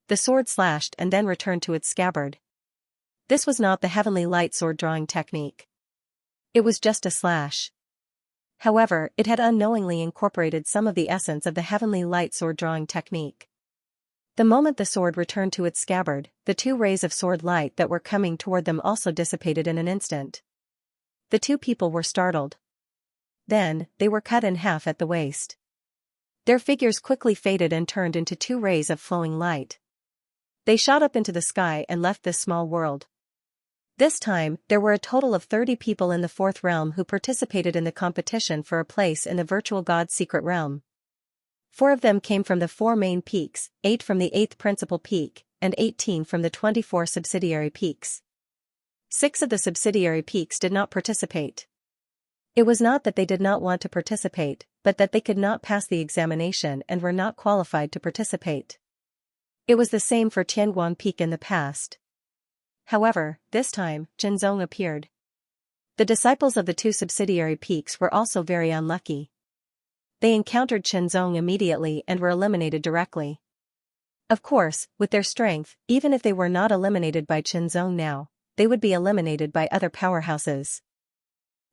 The sword slashed and then returned to its scabbard. This was not the heavenly light sword drawing technique. It was just a slash. However, it had unknowingly incorporated some of the essence of the heavenly light sword drawing technique. The moment the sword returned to its scabbard, the two rays of sword light that were coming toward them also dissipated in an instant. The two people were startled. Then, they were cut in half at the waist. Their figures quickly faded and turned into two rays of flowing light. They shot up into the sky and left this small world. This time, there were a total of 30 people in the 4th realm who participated in the competition for a place in the virtual god secret realm. 4 of them came from the 4 main peaks, 8 from the 8th principal peak, and 18 from the 24 subsidiary peaks. 6 of the subsidiary peaks did not participate. It was not that they did not want to participate, but that they could not pass the examination and were not qualified to participate. It was the same for Tianguang Peak in the past. However, this time, Chenzong appeared. The disciples of the two subsidiary peaks were also very unlucky. They encountered Chenzong immediately and were eliminated directly. Of course, with their strength, even if they were not eliminated by Chenzong now, they would be eliminated by other powerhouses.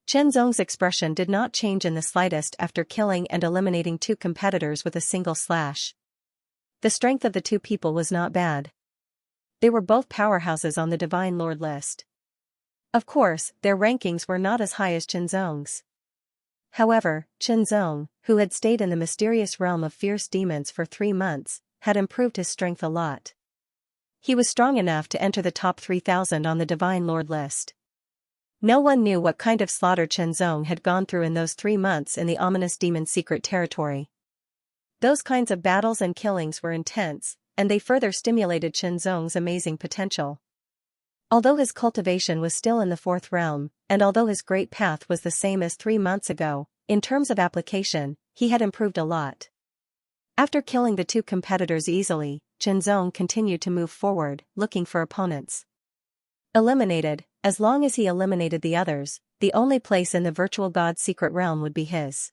Chenzong's expression did not change in the slightest after killing and eliminating two competitors with a single slash. The strength of the two people was not bad. They were both powerhouses on the Divine Lord list. Of course, their rankings were not as high as Chenzong's. However, Chenzong, who had stayed in the mysterious realm of fierce demons for 3 months, had improved his strength a lot. He was strong enough to enter the top 3,000 on the Divine Lord list. No one knew what kind of slaughter Chenzong had gone through in those 3 months in the ominous demon secret territory. Those kinds of battles and killings were intense, and they further stimulated Chenzong's amazing potential. Although his cultivation was still in the 4th realm, and although his great path was the same as 3 months ago, in terms of application, he had improved a lot. After killing the two competitors easily, Chenzong continued to move forward, looking for opponents. Eliminated, as long as he eliminated the others, the only place in the virtual god's secret realm would be his.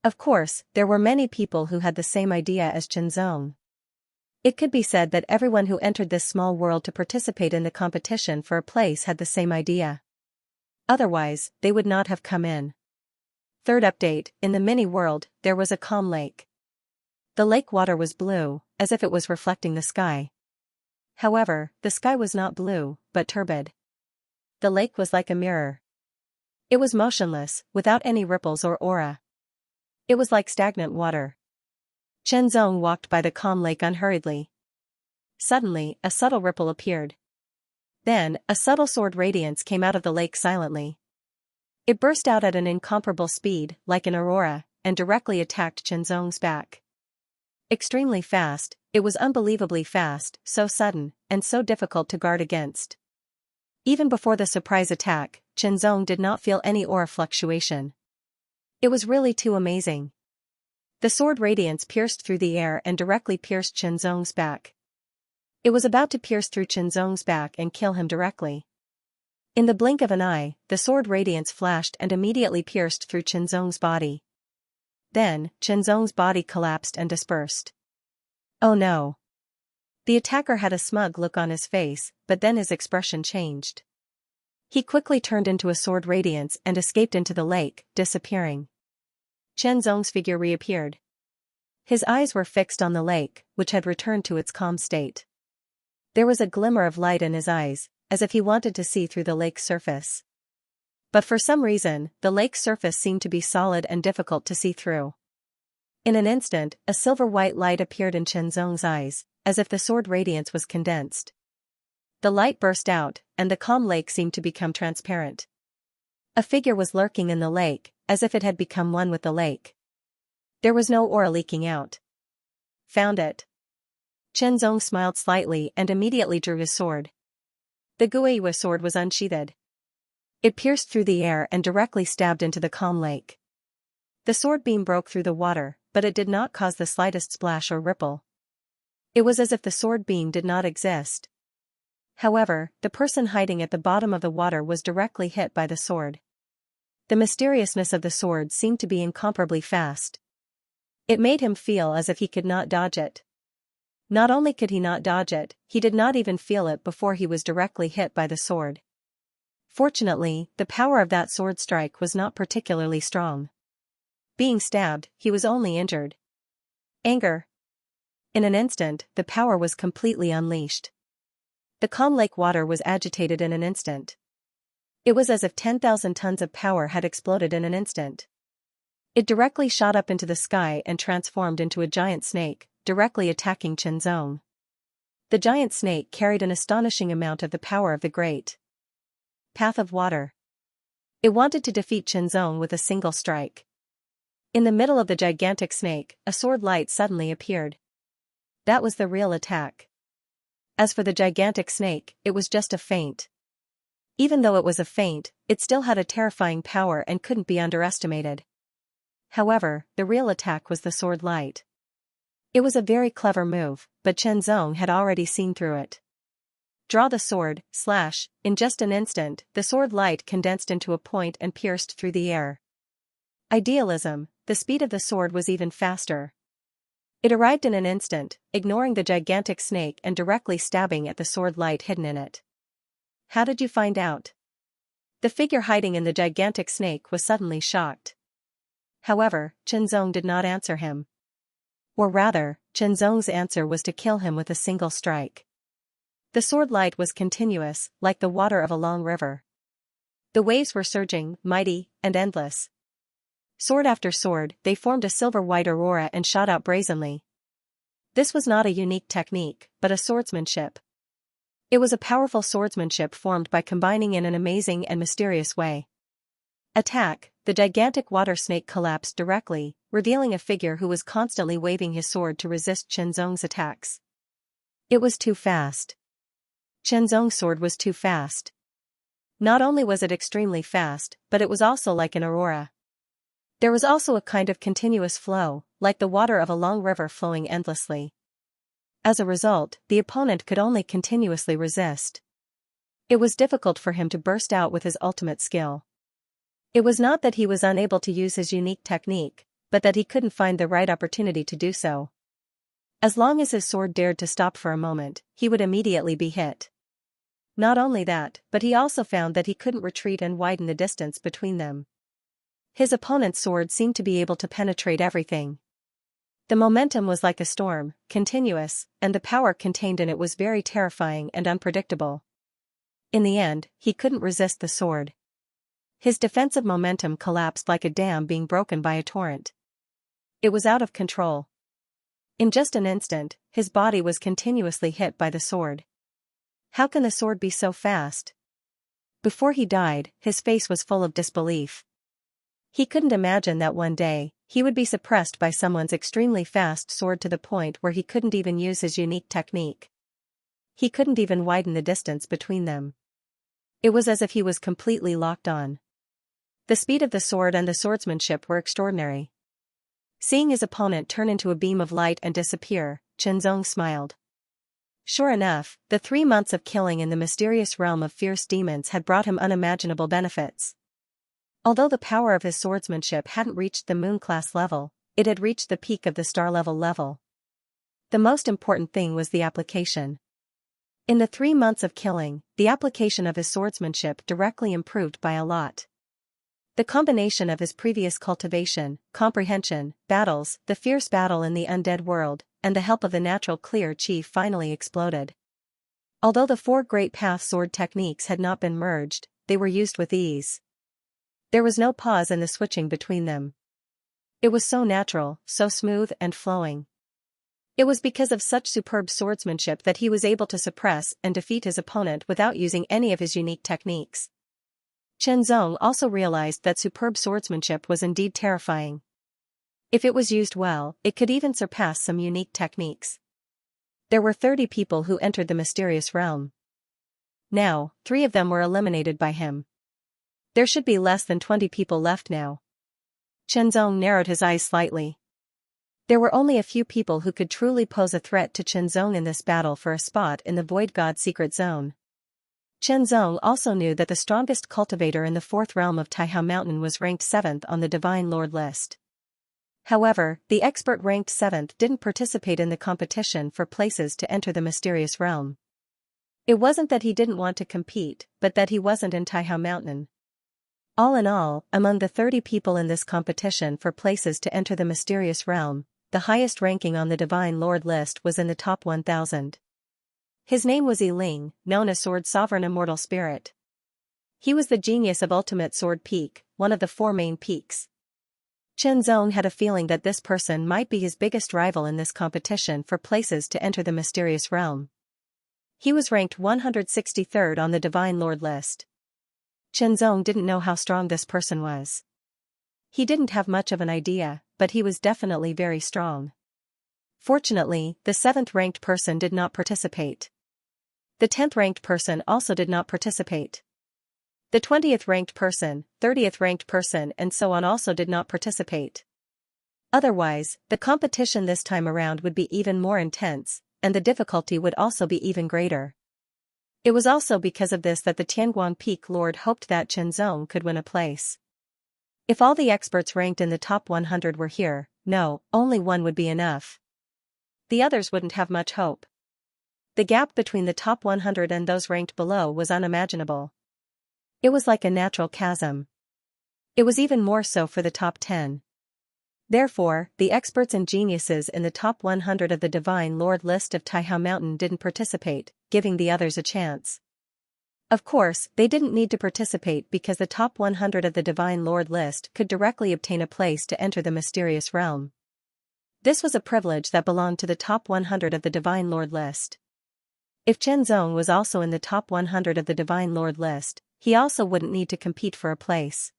Of course, there were many people who had the same idea as Chenzong. It could be said that everyone who entered this small world to participate in the competition for a place had the same idea. Otherwise, they would not have come in. Third update, in the mini-world, there was a calm lake. The lake water was blue, as if it was reflecting the sky. However, the sky was not blue, but turbid. The lake was like a mirror. It was motionless, without any ripples or aura. It was like stagnant water. Chenzong walked by the calm lake unhurriedly. Suddenly, a subtle ripple appeared. Then, a subtle sword radiance came out of the lake silently. It burst out at an incomparable speed, like an aurora, and directly attacked Chenzong's back. Extremely fast, it was unbelievably fast, so sudden, and so difficult to guard against. Even before the surprise attack, Chenzong did not feel any aura fluctuation. It was really too amazing. The sword radiance pierced through the air and directly pierced Chenzong's back. It was about to pierce through Chenzong's back and kill him directly. In the blink of an eye, the sword radiance flashed and immediately pierced through Chenzong's body. Then, Chenzong's body collapsed and dispersed. Oh no! The attacker had a smug look on his face, but then his expression changed. He quickly turned into a sword radiance and escaped into the lake, disappearing. Chenzong's figure reappeared. His eyes were fixed on the lake, which had returned to its calm state. There was a glimmer of light in his eyes, as if he wanted to see through the lake's surface. But for some reason, the lake's surface seemed to be solid and difficult to see through. In an instant, a silver-white light appeared in Chenzong's eyes, as if the sword radiance was condensed. The light burst out, and the calm lake seemed to become transparent. A figure was lurking in the lake, as if it had become one with the lake. There was no aura leaking out. Found it. Chenzong smiled slightly and immediately drew his sword. The Guiyue sword was unsheathed. It pierced through the air and directly stabbed into the calm lake. The sword beam broke through the water, but it did not cause the slightest splash or ripple. It was as if the sword beam did not exist. However, the person hiding at the bottom of the water was directly hit by the sword. The mysteriousness of the sword seemed to be incomparably fast. It made him feel as if he could not dodge it. Not only could he not dodge it, he did not even feel it before he was directly hit by the sword. Fortunately, the power of that sword strike was not particularly strong. Being stabbed, he was only injured. Anger. In an instant, the power was completely unleashed. The calm lake water was agitated in an instant. It was as if 10,000 tons of power had exploded in an instant. It directly shot up into the sky and transformed into a giant snake, directly attacking Chenzong. The giant snake carried an astonishing amount of the power of the great path of water. It wanted to defeat Chenzong with a single strike. In the middle of the gigantic snake, a sword light suddenly appeared. That was the real attack. As for the gigantic snake, it was just a feint. Even though it was a feint, it still had a terrifying power and couldn't be underestimated. However, the real attack was the sword light. It was a very clever move, but Chen Zong had already seen through it. Draw the sword, slash, in just an instant, the sword light condensed into a point and pierced through the air. Idealism, the speed of the sword was even faster. It arrived in an instant, ignoring the gigantic snake and directly stabbing at the sword light hidden in it. How did you find out? The figure hiding in the gigantic snake was suddenly shocked. However, Chen Zong did not answer him. Or rather, Chen Zong's answer was to kill him with a single strike. The sword light was continuous, like the water of a long river. The waves were surging, mighty, and endless. Sword after sword, they formed a silver-white aurora and shot out brazenly. This was not a unique technique, but a swordsmanship. It was a powerful swordsmanship formed by combining in an amazing and mysterious way. Attack, the gigantic water snake collapsed directly, revealing a figure who was constantly waving his sword to resist Chen Zong's attacks. It was too fast. Chen Zong's sword was too fast. Not only was it extremely fast, but it was also like an aurora. There was also a kind of continuous flow, like the water of a long river flowing endlessly. As a result, the opponent could only continuously resist. It was difficult for him to burst out with his ultimate skill. It was not that he was unable to use his unique technique, but that he couldn't find the right opportunity to do so. As long as his sword dared to stop for a moment, he would immediately be hit. Not only that, but he also found that he couldn't retreat and widen the distance between them. His opponent's sword seemed to be able to penetrate everything. The momentum was like a storm, continuous, and the power contained in it was very terrifying and unpredictable. In the end, he couldn't resist the sword. His defensive momentum collapsed like a dam being broken by a torrent. It was out of control. In just an instant, his body was continuously hit by the sword. How can the sword be so fast? Before he died, his face was full of disbelief. He couldn't imagine that one day, he would be suppressed by someone's extremely fast sword to the point where he couldn't even use his unique technique. He couldn't even widen the distance between them. It was as if he was completely locked on. The speed of the sword and the swordsmanship were extraordinary. Seeing his opponent turn into a beam of light and disappear, Chen Zong smiled. Sure enough, the 3 months of killing in the mysterious realm of fierce demons had brought him unimaginable benefits. Although the power of his swordsmanship hadn't reached the moon-class level, it had reached the peak of the star-level level. The most important thing was the application. In the 3 months of killing, the application of his swordsmanship directly improved by a lot. The combination of his previous cultivation, comprehension, battles, the fierce battle in the undead world, and the help of the natural clear chi finally exploded. Although the 4 great path sword techniques had not been merged, they were used with ease. There was no pause in the switching between them. It was so natural, so smooth and flowing. It was because of such superb swordsmanship that he was able to suppress and defeat his opponent without using any of his unique techniques. Chen Zong also realized that superb swordsmanship was indeed terrifying. If it was used well, it could even surpass some unique techniques. There were 30 people who entered the mysterious realm. Now, 3 of them were eliminated by him. There should be less than 20 people left now. Chen Zong narrowed his eyes slightly. There were only a few people who could truly pose a threat to Chen Zong in this battle for a spot in the Void God secret zone. Chen Zong also knew that the strongest cultivator in the 4th realm of Taihao Mountain was ranked 7th on the Divine Lord list. However, the expert ranked 7th didn't participate in the competition for places to enter the mysterious realm. It wasn't that he didn't want to compete, but that he wasn't in Taihao Mountain. All in all, among the 30 people in this competition for places to enter the mysterious realm, the highest ranking on the Divine Lord list was in the top 1,000. His name was Yi Ling, known as Sword Sovereign Immortal Spirit. He was the genius of Ultimate Sword Peak, one of the 4 main peaks. Chen Zong had a feeling that this person might be his biggest rival in this competition for places to enter the mysterious realm. He was ranked 163rd on the Divine Lord list. Chen Zong didn't know how strong this person was. He didn't have much of an idea, but he was definitely very strong. Fortunately, the 7th ranked person did not participate. The 10th ranked person also did not participate. The 20th ranked person, 30th ranked person and so on also did not participate. Otherwise, the competition this time around would be even more intense, and the difficulty would also be even greater. It was also because of this that the Tianguang Peak Lord hoped that Xianxia could win a place. If all the experts ranked in the top 100 were here, no, only one would be enough. The others wouldn't have much hope. The gap between the top 100 and those ranked below was unimaginable. It was like a natural chasm. It was even more so for the top 10. Therefore, the experts and geniuses in the top 100 of the Divine Lord list of Taihao Mountain didn't participate, giving the others a chance. Of course, they didn't need to participate because the top 100 of the Divine Lord list could directly obtain a place to enter the mysterious realm. This was a privilege that belonged to the top 100 of the Divine Lord list. If Xianxia was also in the top 100 of the Divine Lord list, he also wouldn't need to compete for a place.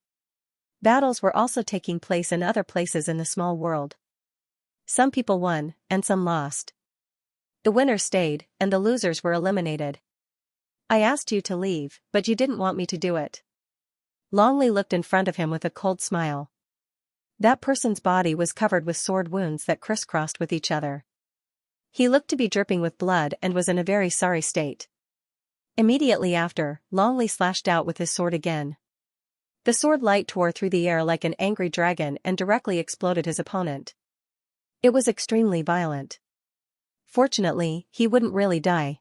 Battles were also taking place in other places in the small world. Some people won, and some lost. The winners stayed, and the losers were eliminated. I asked you to leave, but you didn't want me to do it. Longley looked in front of him with a cold smile. That person's body was covered with sword wounds that crisscrossed with each other. He looked to be dripping with blood and was in a very sorry state. Immediately after, Longley slashed out with his sword again. The sword light tore through the air like an angry dragon and directly exploded his opponent. It was extremely violent. Fortunately, he wouldn't really die.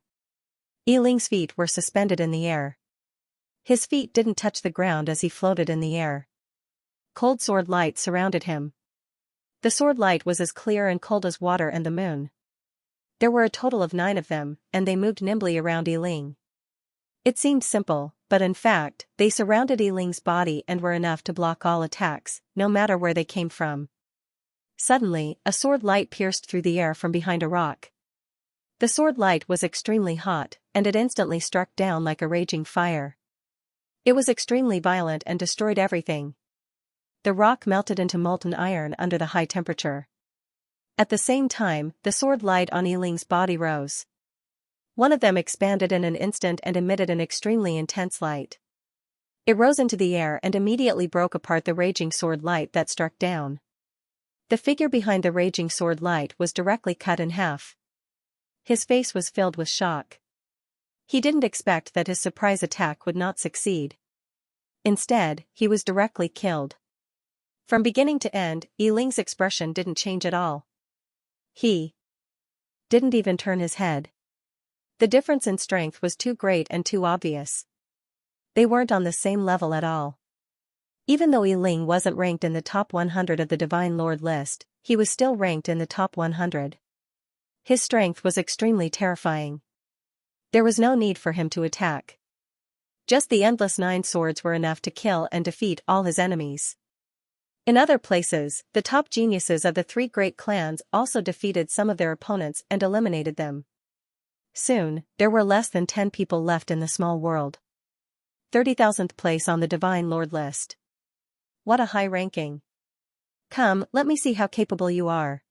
Yiling's feet were suspended in the air. His feet didn't touch the ground as he floated in the air. Cold sword light surrounded him. The sword light was as clear and cold as water and the moon. There were a total of 9 of them, and they moved nimbly around Yiling. It seemed simple, but in fact, they surrounded Yiling's body and were enough to block all attacks, no matter where they came from. Suddenly, a sword light pierced through the air from behind a rock. The sword light was extremely hot, and it instantly struck down like a raging fire. It was extremely violent and destroyed everything. The rock melted into molten iron under the high temperature. At the same time, the sword light on Yiling's body rose. One of them expanded in an instant and emitted an extremely intense light. It rose into the air and immediately broke apart the raging sword light that struck down. The figure behind the raging sword light was directly cut in half. His face was filled with shock. He didn't expect that his surprise attack would not succeed. Instead, he was directly killed. From beginning to end, Yiling's expression didn't change at all. He didn't even turn his head. The difference in strength was too great and too obvious. They weren't on the same level at all. Even though Yiling wasn't ranked in the top 100 of the Divine Lord list, he was still ranked in the top 100. His strength was extremely terrifying. There was no need for him to attack. Just the endless 9 swords were enough to kill and defeat all his enemies. In other places, the top geniuses of the 3 great clans also defeated some of their opponents and eliminated them. Soon, there were less than 10 people left in the small world. 30,000th place on the Divine Lord list. What a high ranking. Come, let me see how capable you are.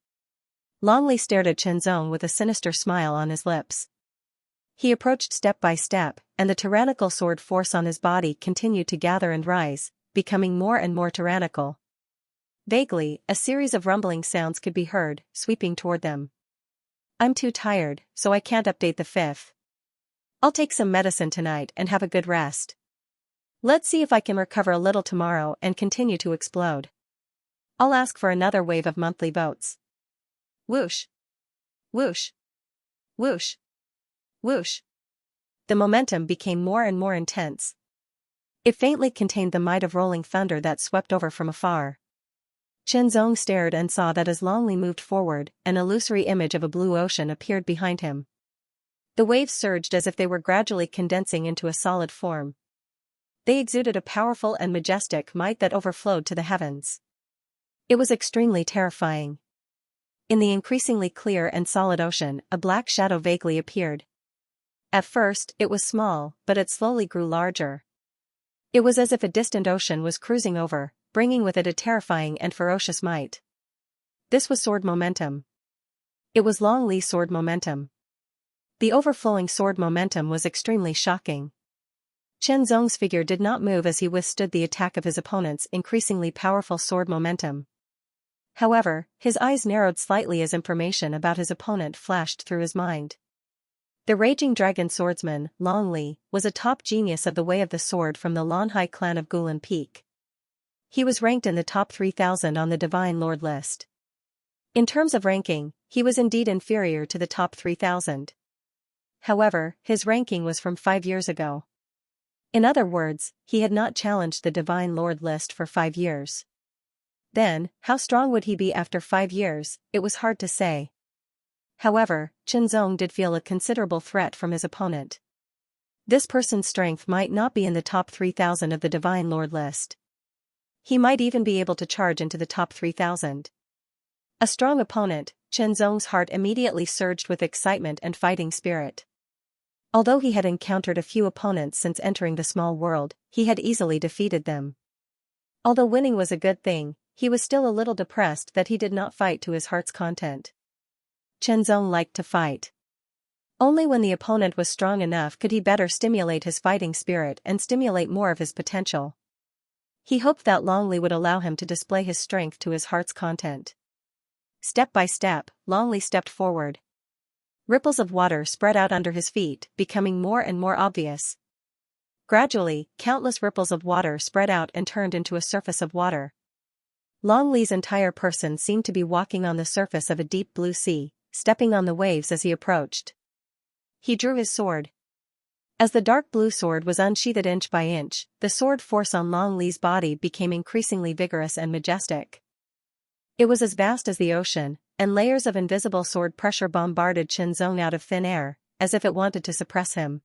Longley stared at Xianxia with a sinister smile on his lips. He approached step by step, and the tyrannical sword force on his body continued to gather and rise, becoming more and more tyrannical. Vaguely, a series of rumbling sounds could be heard, sweeping toward them. I'm too tired, so I can't update the 5th. I'll take some medicine tonight and have a good rest. Let's see if I can recover a little tomorrow and continue to explode. I'll ask for another wave of monthly votes. Whoosh. Whoosh. Whoosh. Whoosh. The momentum became more and more intense. It faintly contained the might of rolling thunder that swept over from afar. Xianxia stared and saw that as Longley moved forward, an illusory image of a blue ocean appeared behind him. The waves surged as if they were gradually condensing into a solid form. They exuded a powerful and majestic might that overflowed to the heavens. It was extremely terrifying. In the increasingly clear and solid ocean, a black shadow vaguely appeared. At first, it was small, but it slowly grew larger. It was as if a distant ocean was cruising over, bringing with it a terrifying and ferocious might. This was sword momentum. It was Longley's sword momentum. The overflowing sword momentum was extremely shocking. Xianxia's figure did not move as he withstood the attack of his opponent's increasingly powerful sword momentum. However, his eyes narrowed slightly as information about his opponent flashed through his mind. The raging dragon swordsman, Long Li, was a top genius of the way of the sword from the Lanhai clan of Gulan Peak. He was ranked in the top 3,000 on the Divine Lord list. In terms of ranking, he was indeed inferior to the top 3,000. However, his ranking was from 5 years ago. In other words, he had not challenged the Divine Lord list for 5 years. Then, how strong would he be after 5 years, it was hard to say. However, Qinzong did feel a considerable threat from his opponent. This person's strength might not be in the top 3,000 of the Divine Lord list. He might even be able to charge into the top 3,000. A strong opponent, Qinzong's heart immediately surged with excitement and fighting spirit. Although he had encountered a few opponents since entering the small world, he had easily defeated them. Although winning was a good thing, he was still a little depressed that he did not fight to his heart's content. Qinzong liked to fight. Only when the opponent was strong enough could he better stimulate his fighting spirit and stimulate more of his potential. He hoped that Long Li would allow him to display his strength to his heart's content. Step by step, Long Li stepped forward. Ripples of water spread out under his feet, becoming more and more obvious. Gradually, countless ripples of water spread out and turned into a surface of water. Long Li's entire person seemed to be walking on the surface of a deep blue sea, stepping on the waves as he approached. He drew his sword. As the dark blue sword was unsheathed inch by inch, the sword force on Long Li's body became increasingly vigorous and majestic. It was as vast as the ocean, and layers of invisible sword pressure bombarded Qinzong out of thin air, as if it wanted to suppress him.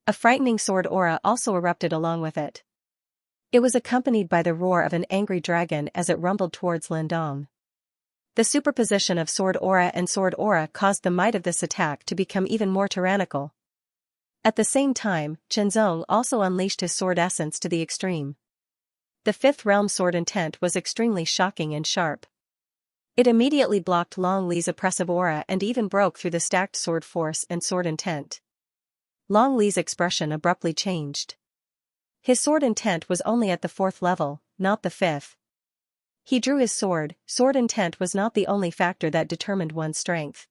A frightening sword aura also erupted along with it. It was accompanied by the roar of an angry dragon as it rumbled towards Lindong. The superposition of sword aura and sword aura caused the might of this attack to become even more tyrannical. At the same time, Qinzong also unleashed his sword essence to the extreme. The fifth realm sword intent was extremely shocking and sharp. It immediately blocked Long Li's oppressive aura and even broke through the stacked sword force and sword intent. Long Li's expression abruptly changed. His sword intent was only at the 4th level, not the 5th. He drew his sword. Sword intent was not the only factor that determined one's strength.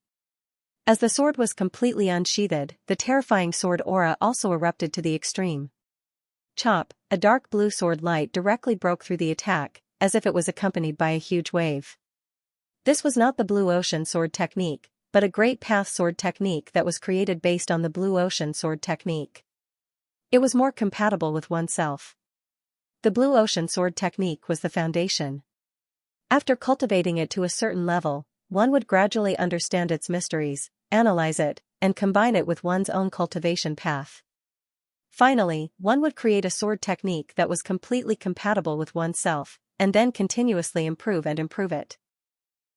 As the sword was completely unsheathed, the terrifying sword aura also erupted to the extreme. Chop, a dark blue sword light directly broke through the attack, as if it was accompanied by a huge wave. This was not the blue ocean sword technique, but a great path sword technique that was created based on the blue ocean sword technique. It was more compatible with oneself. The blue ocean sword technique was the foundation. After cultivating it to a certain level, one would gradually understand its mysteries, analyze it, and combine it with one's own cultivation path. Finally, one would create a sword technique that was completely compatible with oneself, and then continuously improve it.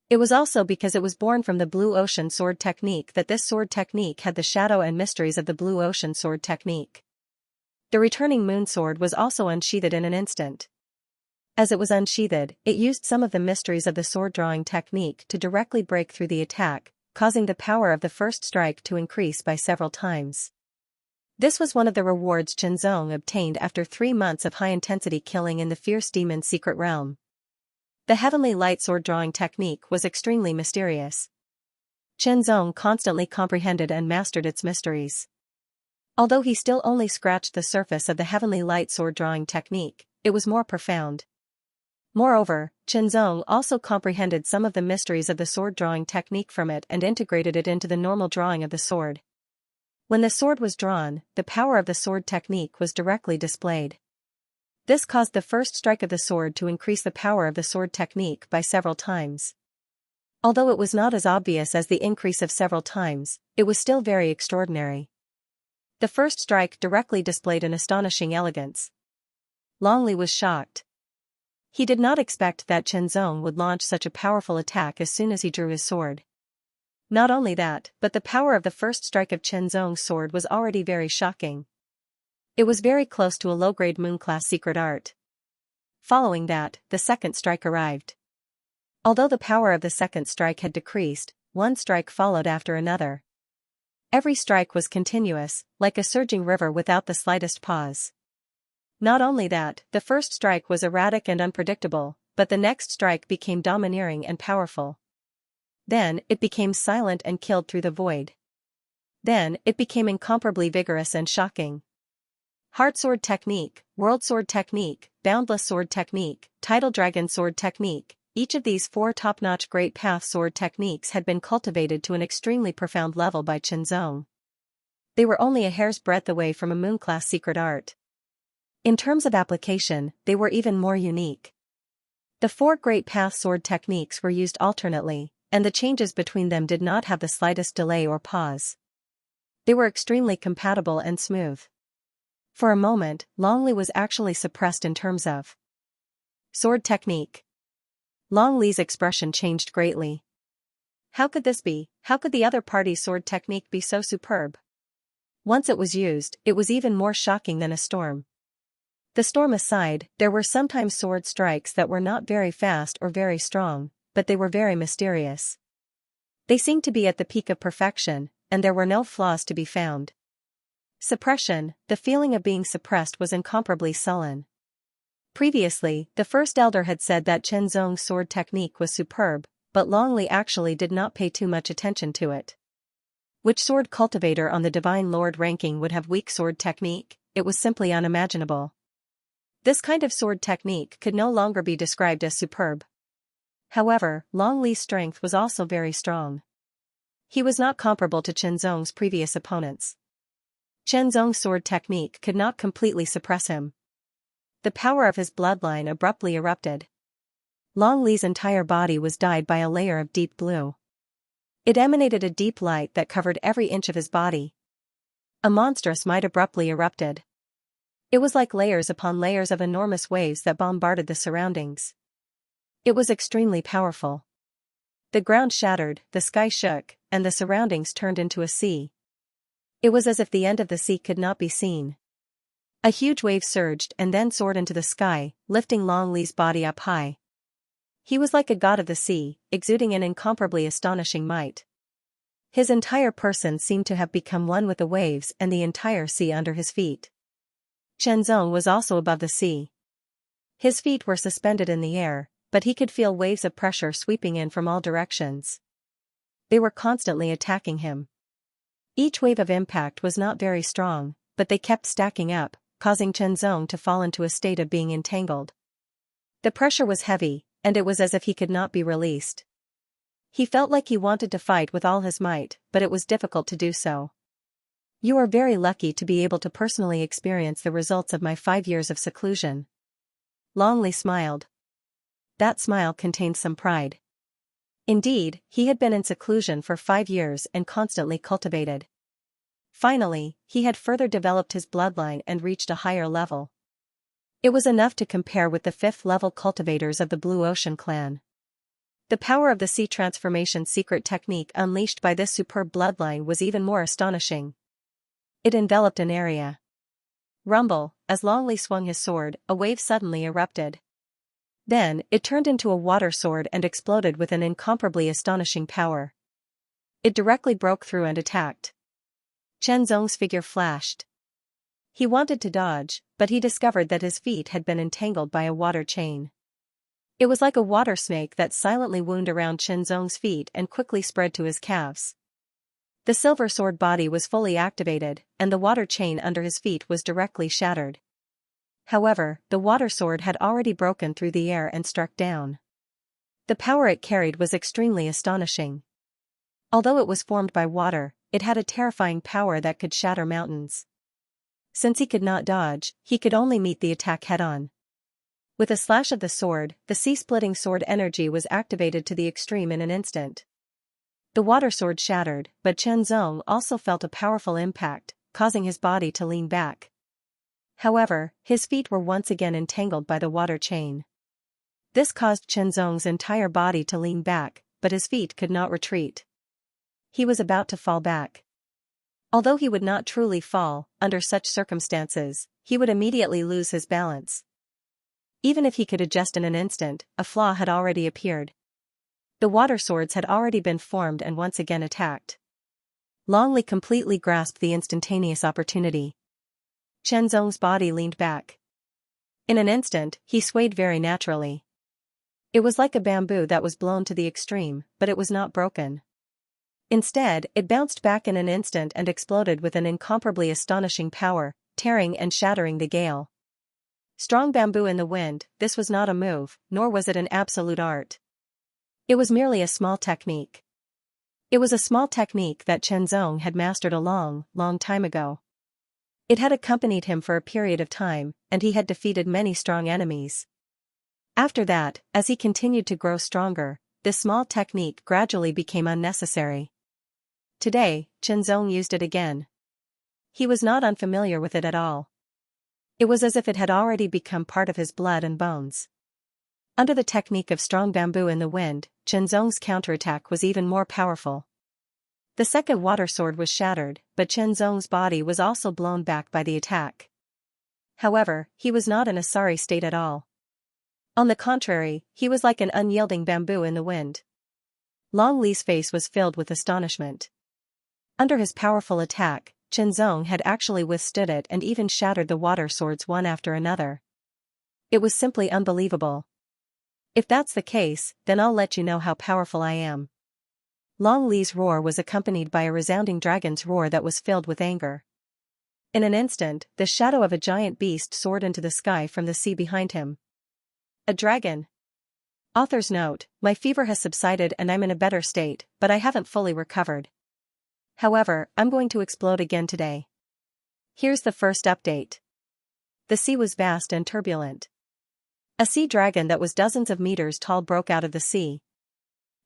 It was also because it was born from the blue ocean sword technique that this sword technique had the shadow and mysteries of the blue ocean sword technique. The returning moon sword was also unsheathed in an instant. As it was unsheathed, it used some of the mysteries of the sword drawing technique to directly break through the attack, causing the power of the first strike to increase by several times. This was one of the rewards Qinzong obtained after 3 months of high-intensity killing in the Fierce Demon's secret realm. The heavenly light sword drawing technique was extremely mysterious. Qinzong constantly comprehended and mastered its mysteries. Although he still only scratched the surface of the heavenly light sword drawing technique, it was more profound. Moreover, Qinzong also comprehended some of the mysteries of the sword drawing technique from it and integrated it into the normal drawing of the sword. When the sword was drawn, the power of the sword technique was directly displayed. This caused the first strike of the sword to increase the power of the sword technique by several times. Although it was not as obvious as the increase of several times, it was still very extraordinary. The first strike directly displayed an astonishing elegance. Long Li was shocked. He did not expect that Qinzong would launch such a powerful attack as soon as he drew his sword. Not only that, but the power of the first strike of Qinzong's sword was already very shocking. It was very close to a low-grade moon-class secret art. Following that, the second strike arrived. Although the power of the second strike had decreased, one strike followed after another. Every strike was continuous, like a surging river without the slightest pause. Not only that, the first strike was erratic and unpredictable, but the next strike became domineering and powerful. Then, it became silent and killed through the void. Then, it became incomparably vigorous and shocking. Heart Sword Technique, World Sword Technique, Boundless Sword Technique, Tidal Dragon Sword Technique. Each of these 4 top-notch Great Path sword techniques had been cultivated to an extremely profound level by Xianxia. They were only a hair's breadth away from a moon-class secret art. In terms of application, they were even more unique. The 4 Great Path sword techniques were used alternately, and the changes between them did not have the slightest delay or pause. They were extremely compatible and smooth. For a moment, Long Li was actually suppressed in terms of sword technique. Long Li's expression changed greatly. How could this be? How could the other party's sword technique be so superb? Once it was used, it was even more shocking than a storm. The storm aside, there were sometimes sword strikes that were not very fast or very strong, but they were very mysterious. They seemed to be at the peak of perfection, and there were no flaws to be found. Suppression, the feeling of being suppressed was incomparably sullen. Previously, the First Elder had said that Xianxia's sword technique was superb, but Long Li actually did not pay too much attention to it. Which sword cultivator on the Divine Lord ranking would have weak sword technique? It was simply unimaginable. This kind of sword technique could no longer be described as superb. However, Long Li's strength was also very strong. He was not comparable to Xianxia's previous opponents. Xianxia's sword technique could not completely suppress him. The power of his bloodline abruptly erupted. Long Li's entire body was dyed by a layer of deep blue. It emanated a deep light that covered every inch of his body. A monstrous might abruptly erupted. It was like layers upon layers of enormous waves that bombarded the surroundings. It was extremely powerful. The ground shattered, the sky shook, and the surroundings turned into a sea. It was as if the end of the sea could not be seen. A huge wave surged and then soared into the sky, lifting Long Li's body up high. He was like a god of the sea, exuding an incomparably astonishing might. His entire person seemed to have become one with the waves and the entire sea under his feet. Xianxia was also above the sea. His feet were suspended in the air, but he could feel waves of pressure sweeping in from all directions. They were constantly attacking him. Each wave of impact was not very strong, but they kept stacking up, causing Xianxia to fall into a state of being entangled. The pressure was heavy, and it was as if he could not be released. He felt like he wanted to fight with all his might, but it was difficult to do so. You are very lucky to be able to personally experience the results of my 5 years of seclusion. Long Li smiled. That smile contained some pride. Indeed, he had been in seclusion for 5 years and constantly cultivated. Finally, he had further developed his bloodline and reached a higher level. It was enough to compare with the 5th-level cultivators of the Blue Ocean clan. The power of the sea transformation secret technique unleashed by this superb bloodline was even more astonishing. It enveloped an area. Rumble, as Long Li swung his sword, a wave suddenly erupted. Then, it turned into a water sword and exploded with an incomparably astonishing power. It directly broke through and attacked. Xianxia's figure flashed. He wanted to dodge, but he discovered that his feet had been entangled by a water chain. It was like a water snake that silently wound around Xianxia's feet and quickly spread to his calves. The silver sword body was fully activated, and the water chain under his feet was directly shattered. However, the water sword had already broken through the air and struck down. The power it carried was extremely astonishing. Although it was formed by water, it had a terrifying power that could shatter mountains. Since he could not dodge, he could only meet the attack head-on. With a slash of the sword, the sea-splitting sword energy was activated to the extreme in an instant. The water sword shattered, but Xianxia also felt a powerful impact, causing his body to lean back. However, his feet were once again entangled by the water chain. This caused Xianxia's entire body to lean back, but his feet could not retreat. He was about to fall back. Although he would not truly fall, under such circumstances, he would immediately lose his balance. Even if he could adjust in an instant, a flaw had already appeared. The water swords had already been formed and once again attacked. Long Li completely grasped the instantaneous opportunity. Xianxia's body leaned back. In an instant, he swayed very naturally. It was like a bamboo that was blown to the extreme, but it was not broken. Instead, it bounced back in an instant and exploded with an incomparably astonishing power, tearing and shattering the gale. Strong bamboo in the wind, this was not a move, nor was it an absolute art. It was merely a small technique. It was a small technique that Chenzong had mastered a long, long time ago. It had accompanied him for a period of time, and he had defeated many strong enemies. After that, as he continued to grow stronger, this small technique gradually became unnecessary. Today, Chenzong used it again. He was not unfamiliar with it at all. It was as if it had already become part of his blood and bones. Under the technique of strong bamboo in the wind, Chenzong's counterattack was even more powerful. The second water sword was shattered, but Chenzong's body was also blown back by the attack. However, he was not in a sorry state at all. On the contrary, he was like an unyielding bamboo in the wind. Long Li's face was filled with astonishment. Under his powerful attack, Chenzong had actually withstood it and even shattered the water swords one after another. It was simply unbelievable. If that's the case, then I'll let you know how powerful I am. Long Li's roar was accompanied by a resounding dragon's roar that was filled with anger. In an instant, the shadow of a giant beast soared into the sky from the sea behind him. A dragon. Author's note: my fever has subsided and I'm in a better state, but I haven't fully recovered. However, I'm going to explode again today. Here's the first update. The sea was vast and turbulent. A sea dragon that was dozens of meters tall broke out of the sea.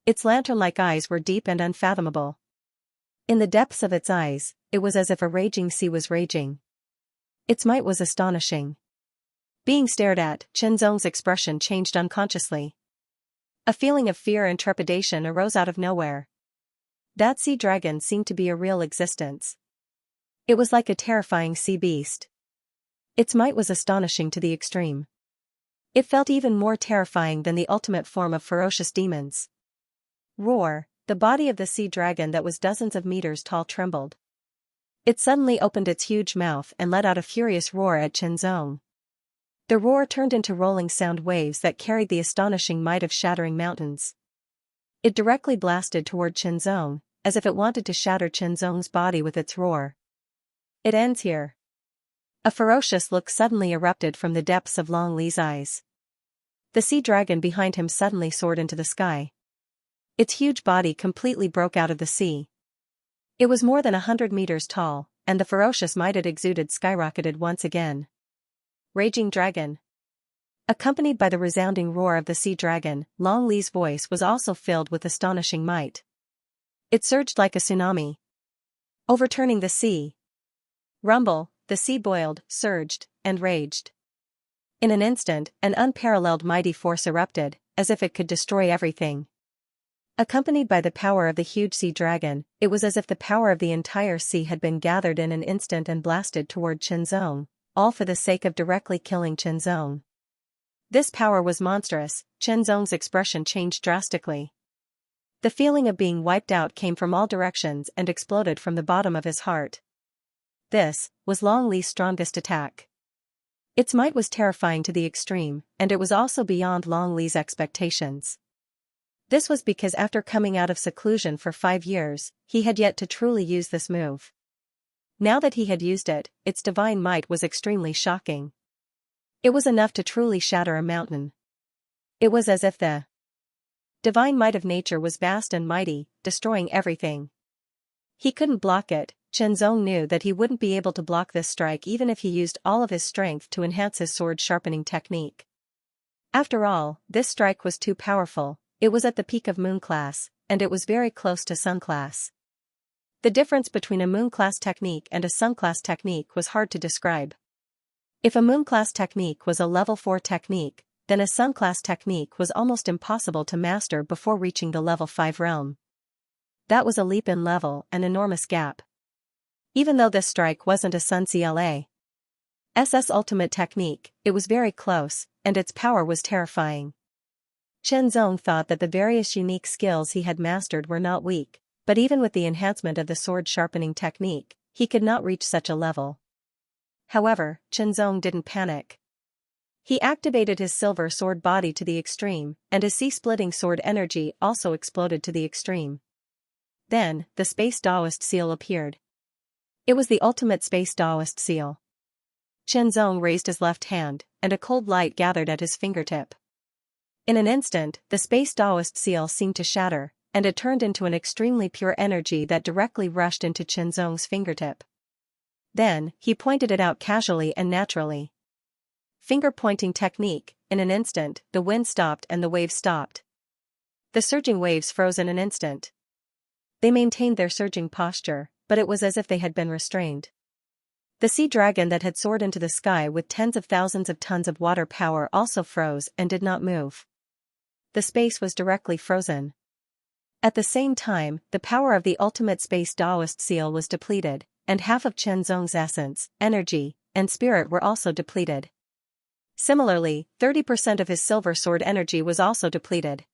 Its lantern-like eyes were deep and unfathomable. In the depths of its eyes, it was as if a raging sea was raging. Its might was astonishing. Being stared at, Chenzong's expression changed unconsciously. A feeling of fear and trepidation arose out of nowhere. That sea dragon seemed to be a real existence. It was like a terrifying sea beast. Its might was astonishing to the extreme. It felt even more terrifying than the ultimate form of ferocious demons. Roar! The body of the sea dragon that was dozens of meters tall trembled. It suddenly opened its huge mouth and let out a furious roar at Chenzong. The roar turned into rolling sound waves that carried the astonishing might of shattering mountains. It directly blasted toward Chenzong, as if it wanted to shatter Chenzong's body with its roar. It ends here. A ferocious look suddenly erupted from the depths of Long Li's eyes. The sea dragon behind him suddenly soared into the sky. Its huge body completely broke out of the sea. It was more than 100 meters tall, and the ferocious might it exuded skyrocketed once again. Raging dragon. Accompanied by the resounding roar of the sea dragon, Long Li's voice was also filled with astonishing might. It surged like a tsunami, overturning the sea. Rumble, the sea boiled, surged, and raged. In an instant, an unparalleled mighty force erupted, as if it could destroy everything. Accompanied by the power of the huge sea dragon, it was as if the power of the entire sea had been gathered in an instant and blasted toward Chenzong, all for the sake of directly killing Chenzong. This power was monstrous. Chenzong's expression changed drastically. The feeling of being wiped out came from all directions and exploded from the bottom of his heart. This was Long Li's strongest attack. Its might was terrifying to the extreme, and it was also beyond Long Li's expectations. This was because after coming out of seclusion for 5 years, he had yet to truly use this move. Now that he had used it, its divine might was extremely shocking. It was enough to truly shatter a mountain. It was as if the divine might of nature was vast and mighty, destroying everything. He couldn't block it. Chenzong knew that he wouldn't be able to block this strike even if he used all of his strength to enhance his sword sharpening technique. After all, this strike was too powerful. It was at the peak of Moon class, and it was very close to Sun class. The difference between a Moon class technique and a Sun class technique was hard to describe. If a Moon class technique was a level 4 technique, then a Sun class technique was almost impossible to master before reaching the level 5 realm. That was a leap in level, an enormous gap. Even though this strike wasn't a Sun CLA's ultimate technique, it was very close, and its power was terrifying. Chenzong thought that the various unique skills he had mastered were not weak, but even with the enhancement of the sword sharpening technique, he could not reach such a level. However, Chenzong didn't panic. He activated his silver sword body to the extreme, and his sea-splitting sword energy also exploded to the extreme. Then, the Space Daoist seal appeared. It was the ultimate Space Daoist seal. Qianzong raised his left hand, and a cold light gathered at his fingertip. In an instant, the Space Daoist seal seemed to shatter, and it turned into an extremely pure energy that directly rushed into Qianzong's fingertip. Then, he pointed it out casually and naturally. Finger-pointing technique. In an instant, the wind stopped and the waves stopped. The surging waves froze in an instant. They maintained their surging posture, but it was as if they had been restrained. The sea dragon that had soared into the sky with tens of thousands of tons of water power also froze and did not move. The space was directly frozen. At the same time, the power of the ultimate Space Daoist seal was depleted, and half of Qianzong's essence, energy, and spirit were also depleted. Similarly, 30% of his silver sword energy was also depleted.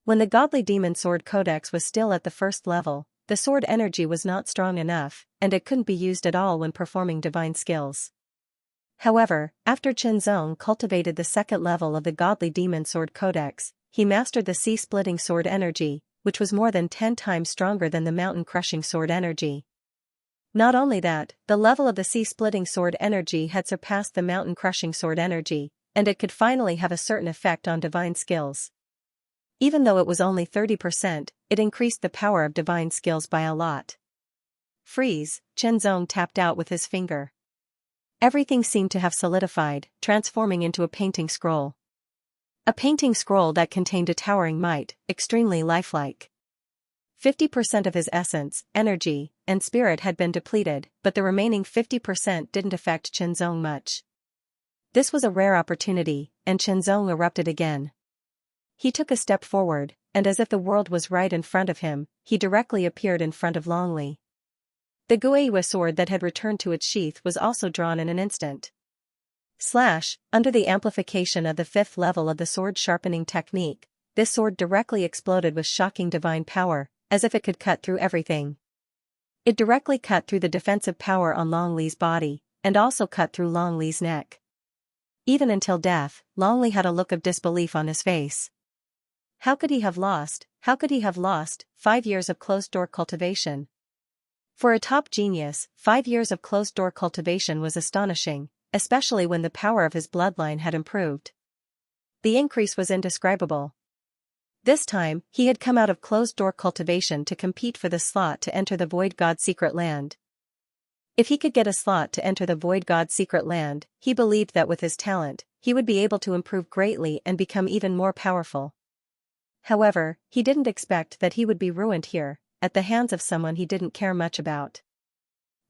When the Godly Demon Sword Codex was still at the first level, the sword energy was not strong enough, and it couldn't be used at all when performing divine skills. However, after Qianzong cultivated the second level of the Godly Demon Sword Codex, he mastered the sea-splitting sword energy, which was more than 10 times stronger than the mountain-crushing sword energy. Not only that, the level of the sea-splitting sword energy had surpassed the mountain-crushing sword energy, and it could finally have a certain effect on divine skills. Even though it was only 30%, it increased the power of divine skills by a lot. Freeze, Qianzong tapped out with his finger. Everything seemed to have solidified, transforming into a painting scroll. A painting scroll that contained a towering might, extremely lifelike. 50% of his essence, energy, and spirit had been depleted, but the remaining 50% didn't affect Qianzong much. This was a rare opportunity, and Qianzong erupted again. He took a step forward, and as if the world was right in front of him, he directly appeared in front of Longli. The Guiyue sword that had returned to its sheath was also drawn in an instant. Slash, under the amplification of the 5th level of the sword sharpening technique, this sword directly exploded with shocking divine power, as if it could cut through everything. It directly cut through the defensive power on Longli's body, and also cut through Longli's neck. Even until death, Longli had a look of disbelief on his face. How could he have lost 5 years of closed-door cultivation? For a top genius, 5 years of closed-door cultivation was astonishing, especially when the power of his bloodline had improved. The increase was indescribable. This time, he had come out of closed-door cultivation to compete for the slot to enter the Void God Secret Land. If he could get a slot to enter the Void God Secret Land, he believed that with his talent, he would be able to improve greatly and become even more powerful. However, he didn't expect that he would be ruined here, at the hands of someone he didn't care much about.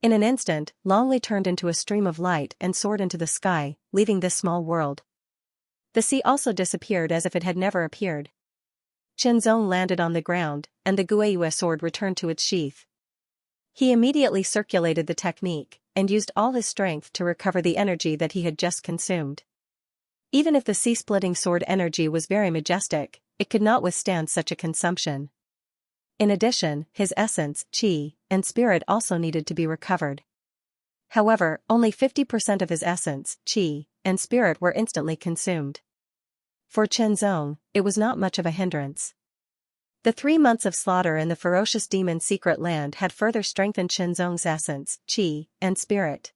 In an instant, Longli turned into a stream of light and soared into the sky, leaving this small world. The sea also disappeared as if it had never appeared. Qianzong landed on the ground, and the Guiyue sword returned to its sheath. He immediately circulated the technique, and used all his strength to recover the energy that he had just consumed. Even if the sea-splitting sword energy was very majestic, it could not withstand such a consumption. In addition, his essence, qi, and spirit also needed to be recovered. However, only 50% of his essence, qi, and spirit were instantly consumed. For Qianzong, it was not much of a hindrance. The 3 months of slaughter in the ferocious demon secret land had further strengthened Qianzong's essence, qi, and spirit.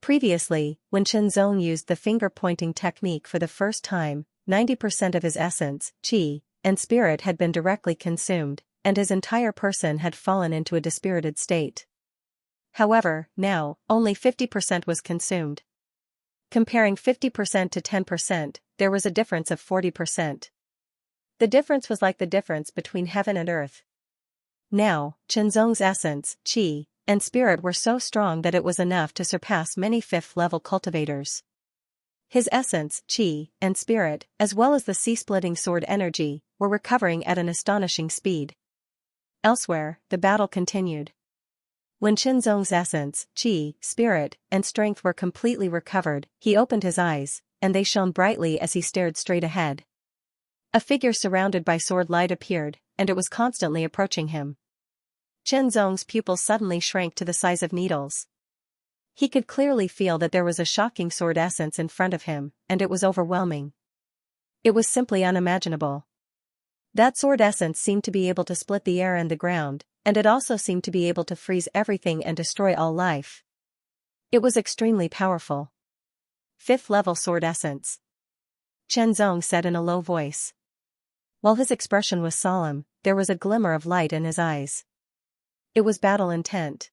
Previously, when Qianzong used the finger-pointing technique for the first time, 90% of his essence, qi, and spirit had been directly consumed, and his entire person had fallen into a dispirited state. However, now, only 50% was consumed. Comparing 50% to 10%, there was a difference of 40%. The difference was like the difference between heaven and earth. Now, Qianzong's essence, qi, and spirit were so strong that it was enough to surpass many 5th-level cultivators. His essence, qi, and spirit, as well as the sea-splitting sword energy, were recovering at an astonishing speed. Elsewhere, the battle continued. When Qianzong's essence, qi, spirit, and strength were completely recovered, he opened his eyes, and they shone brightly as he stared straight ahead. A figure surrounded by sword light appeared, and it was constantly approaching him. Qianzong's pupils suddenly shrank to the size of needles. He could clearly feel that there was a shocking sword essence in front of him, and it was overwhelming. It was simply unimaginable. That sword essence seemed to be able to split the air and the ground, and it also seemed to be able to freeze everything and destroy all life. It was extremely powerful. 5th level sword essence. Chen Zong said in a low voice. While his expression was solemn, there was a glimmer of light in his eyes. It was battle intent.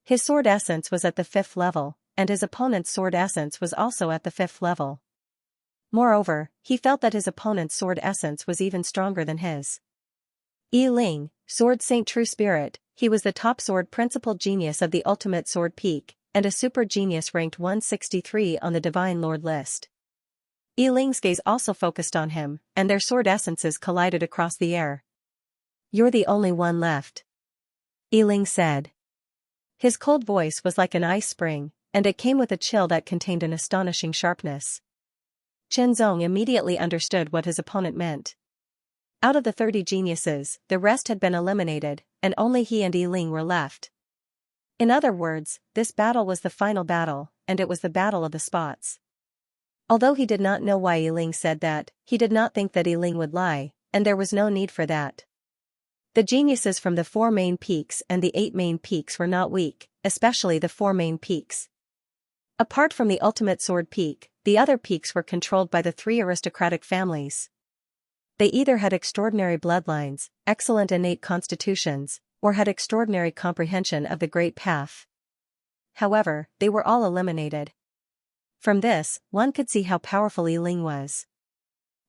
His sword essence was at the 5th level, and his opponent's sword essence was also at the 5th level. Moreover, he felt that his opponent's sword essence was even stronger than his. Yi Ling, Sword Saint True Spirit, he was the top sword principal genius of the Ultimate Sword Peak, and a super genius ranked 163 on the Divine Lord list. Yi Ling's gaze also focused on him, and their sword essences collided across the air. "You're the only one left," Yi Ling said. His cold voice was like an ice spring, and it came with a chill that contained an astonishing sharpness. Chen Zong immediately understood what his opponent meant. Out of the 30 geniuses, the rest had been eliminated, and only he and Yi Ling were left. In other words, this battle was the final battle, and it was the battle of the spots. Although he did not know why Yi Ling said that, he did not think that Yi Ling would lie, and there was no need for that. The geniuses from the 4 main peaks and the 8 main peaks were not weak, especially the 4 main peaks. Apart from the Ultimate Sword Peak, the other peaks were controlled by the 3 aristocratic families. They either had extraordinary bloodlines, excellent innate constitutions, or had extraordinary comprehension of the Great Path. However, they were all eliminated. From this, one could see how powerful Yi Ling was.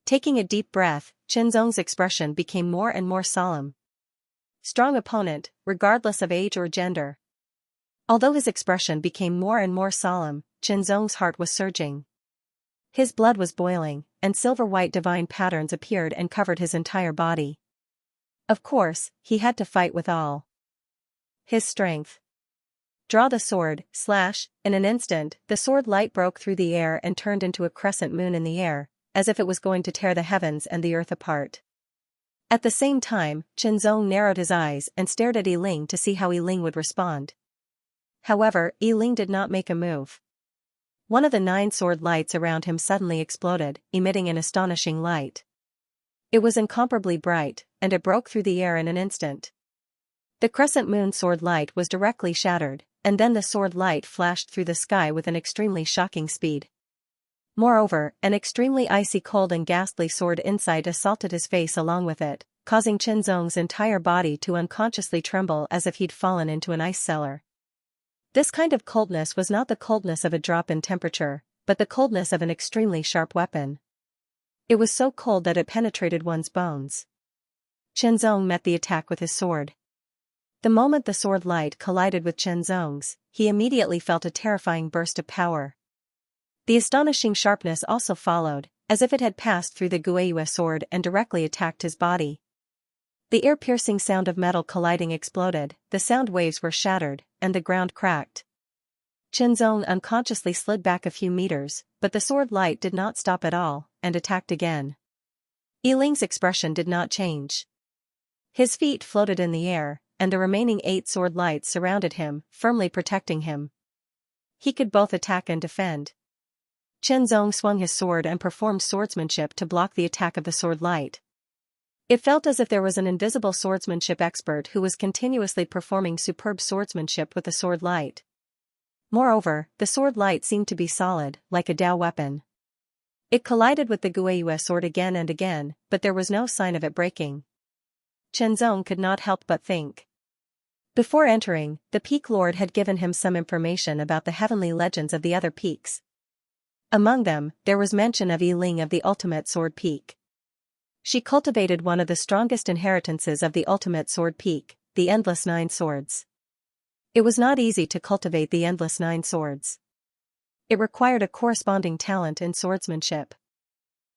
Taking a deep breath, Chen Zong's expression became more and more solemn. Strong opponent, regardless of age or gender. Although his expression became more and more solemn, Chen Zong's heart was surging. His blood was boiling, and silver-white divine patterns appeared and covered his entire body. Of course, he had to fight with all his strength. Draw the sword, slash. In an instant, the sword light broke through the air and turned into a crescent moon in the air, as if it was going to tear the heavens and the earth apart. At the same time, Chen Zong narrowed his eyes and stared at Yi Ling to see how Yi Ling would respond. However, Yi Ling did not make a move. One of the 9 sword lights around him suddenly exploded, emitting an astonishing light. It was incomparably bright, and it broke through the air in an instant. The crescent moon sword light was directly shattered, and then the sword light flashed through the sky with an extremely shocking speed. Moreover, an extremely icy cold and ghastly sword insight assaulted his face along with it, causing Chen Zong's entire body to unconsciously tremble as if he'd fallen into an ice cellar. This kind of coldness was not the coldness of a drop in temperature, but the coldness of an extremely sharp weapon. It was so cold that it penetrated one's bones. Chen Zong met the attack with his sword. The moment the sword light collided with Chen Zong's, he immediately felt a terrifying burst of power. The astonishing sharpness also followed, as if it had passed through the Guiyue sword and directly attacked his body. The ear-piercing sound of metal colliding exploded, the sound waves were shattered, and the ground cracked. Chen Zong unconsciously slid back a few meters, but the sword light did not stop at all, and attacked again. Yi Ling's expression did not change. His feet floated in the air, and the remaining 8 sword lights surrounded him, firmly protecting him. He could both attack and defend. Chen Zong swung his sword and performed swordsmanship to block the attack of the sword light. It felt as if there was an invisible swordsmanship expert who was continuously performing superb swordsmanship with the sword light. Moreover, the sword light seemed to be solid, like a Dao weapon. It collided with the Guiyue sword again and again, but there was no sign of it breaking. Chen Zong could not help but think. Before entering, the Peak Lord had given him some information about the heavenly legends of the other peaks. Among them, there was mention of Yi Ling of the Ultimate Sword Peak. She cultivated one of the strongest inheritances of the Ultimate Sword Peak, the Endless 9 Swords. It was not easy to cultivate the Endless 9 Swords. It required a corresponding talent in swordsmanship.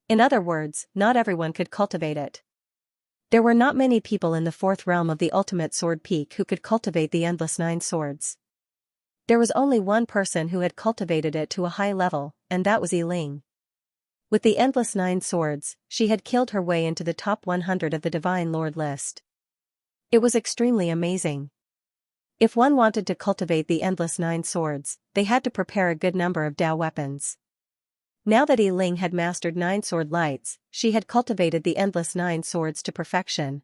In other words, not everyone could cultivate it. There were not many people in the 4th realm of the Ultimate Sword Peak who could cultivate the Endless 9 Swords. There was only one person who had cultivated it to a high level, and that was Yi Ling. With the Endless 9 Swords, she had killed her way into the top 100 of the Divine Lord list. It was extremely amazing. If one wanted to cultivate the endless 9 swords, they had to prepare a good number of Dao weapons. Now that Yi Ling had mastered 9 sword lights, she had cultivated the endless 9 swords to perfection.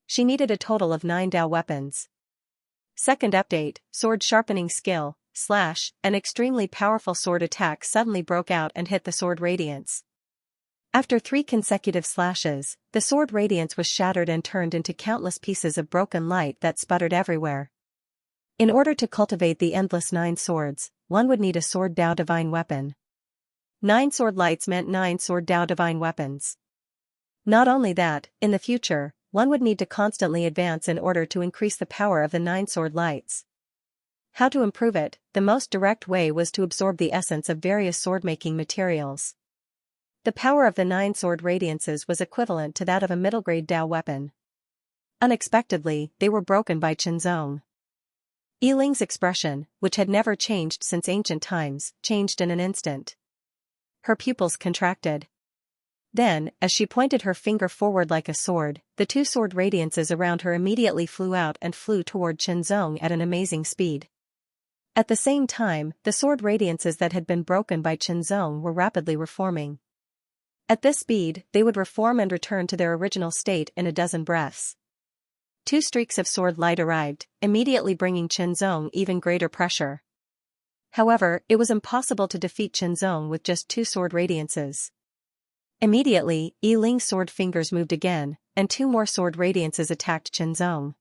She needed a total of 9 Dao weapons. Second update, sword sharpening skill, slash, an extremely powerful sword attack suddenly broke out and hit the sword radiance. After 3 consecutive slashes, the sword radiance was shattered and turned into countless pieces of broken light that sputtered everywhere. In order to cultivate the endless 9 swords, one would need a sword Dao divine weapon. 9 sword lights meant 9 sword Dao divine weapons. Not only that, in the future, one would need to constantly advance in order to increase the power of the 9 sword lights. How to improve it? The most direct way was to absorb the essence of various sword-making materials. The power of the 9 sword radiances was equivalent to that of a middle-grade Dao weapon. Unexpectedly, they were broken by Qianzong. Yi Ling's expression, which had never changed since ancient times, changed in an instant. Her pupils contracted. Then, as she pointed her finger forward like a sword, the 2 sword radiances around her immediately flew out and flew toward Qianzong at an amazing speed. At the same time, the sword radiances that had been broken by Qianzong were rapidly reforming. At this speed, they would reform and return to their original state in a dozen breaths. 2 streaks of sword light arrived, immediately bringing Qianzong even greater pressure. However, it was impossible to defeat Qianzong with just 2 sword radiances. Immediately, Yi Ling's sword fingers moved again, and 2 more sword radiances attacked Qianzong.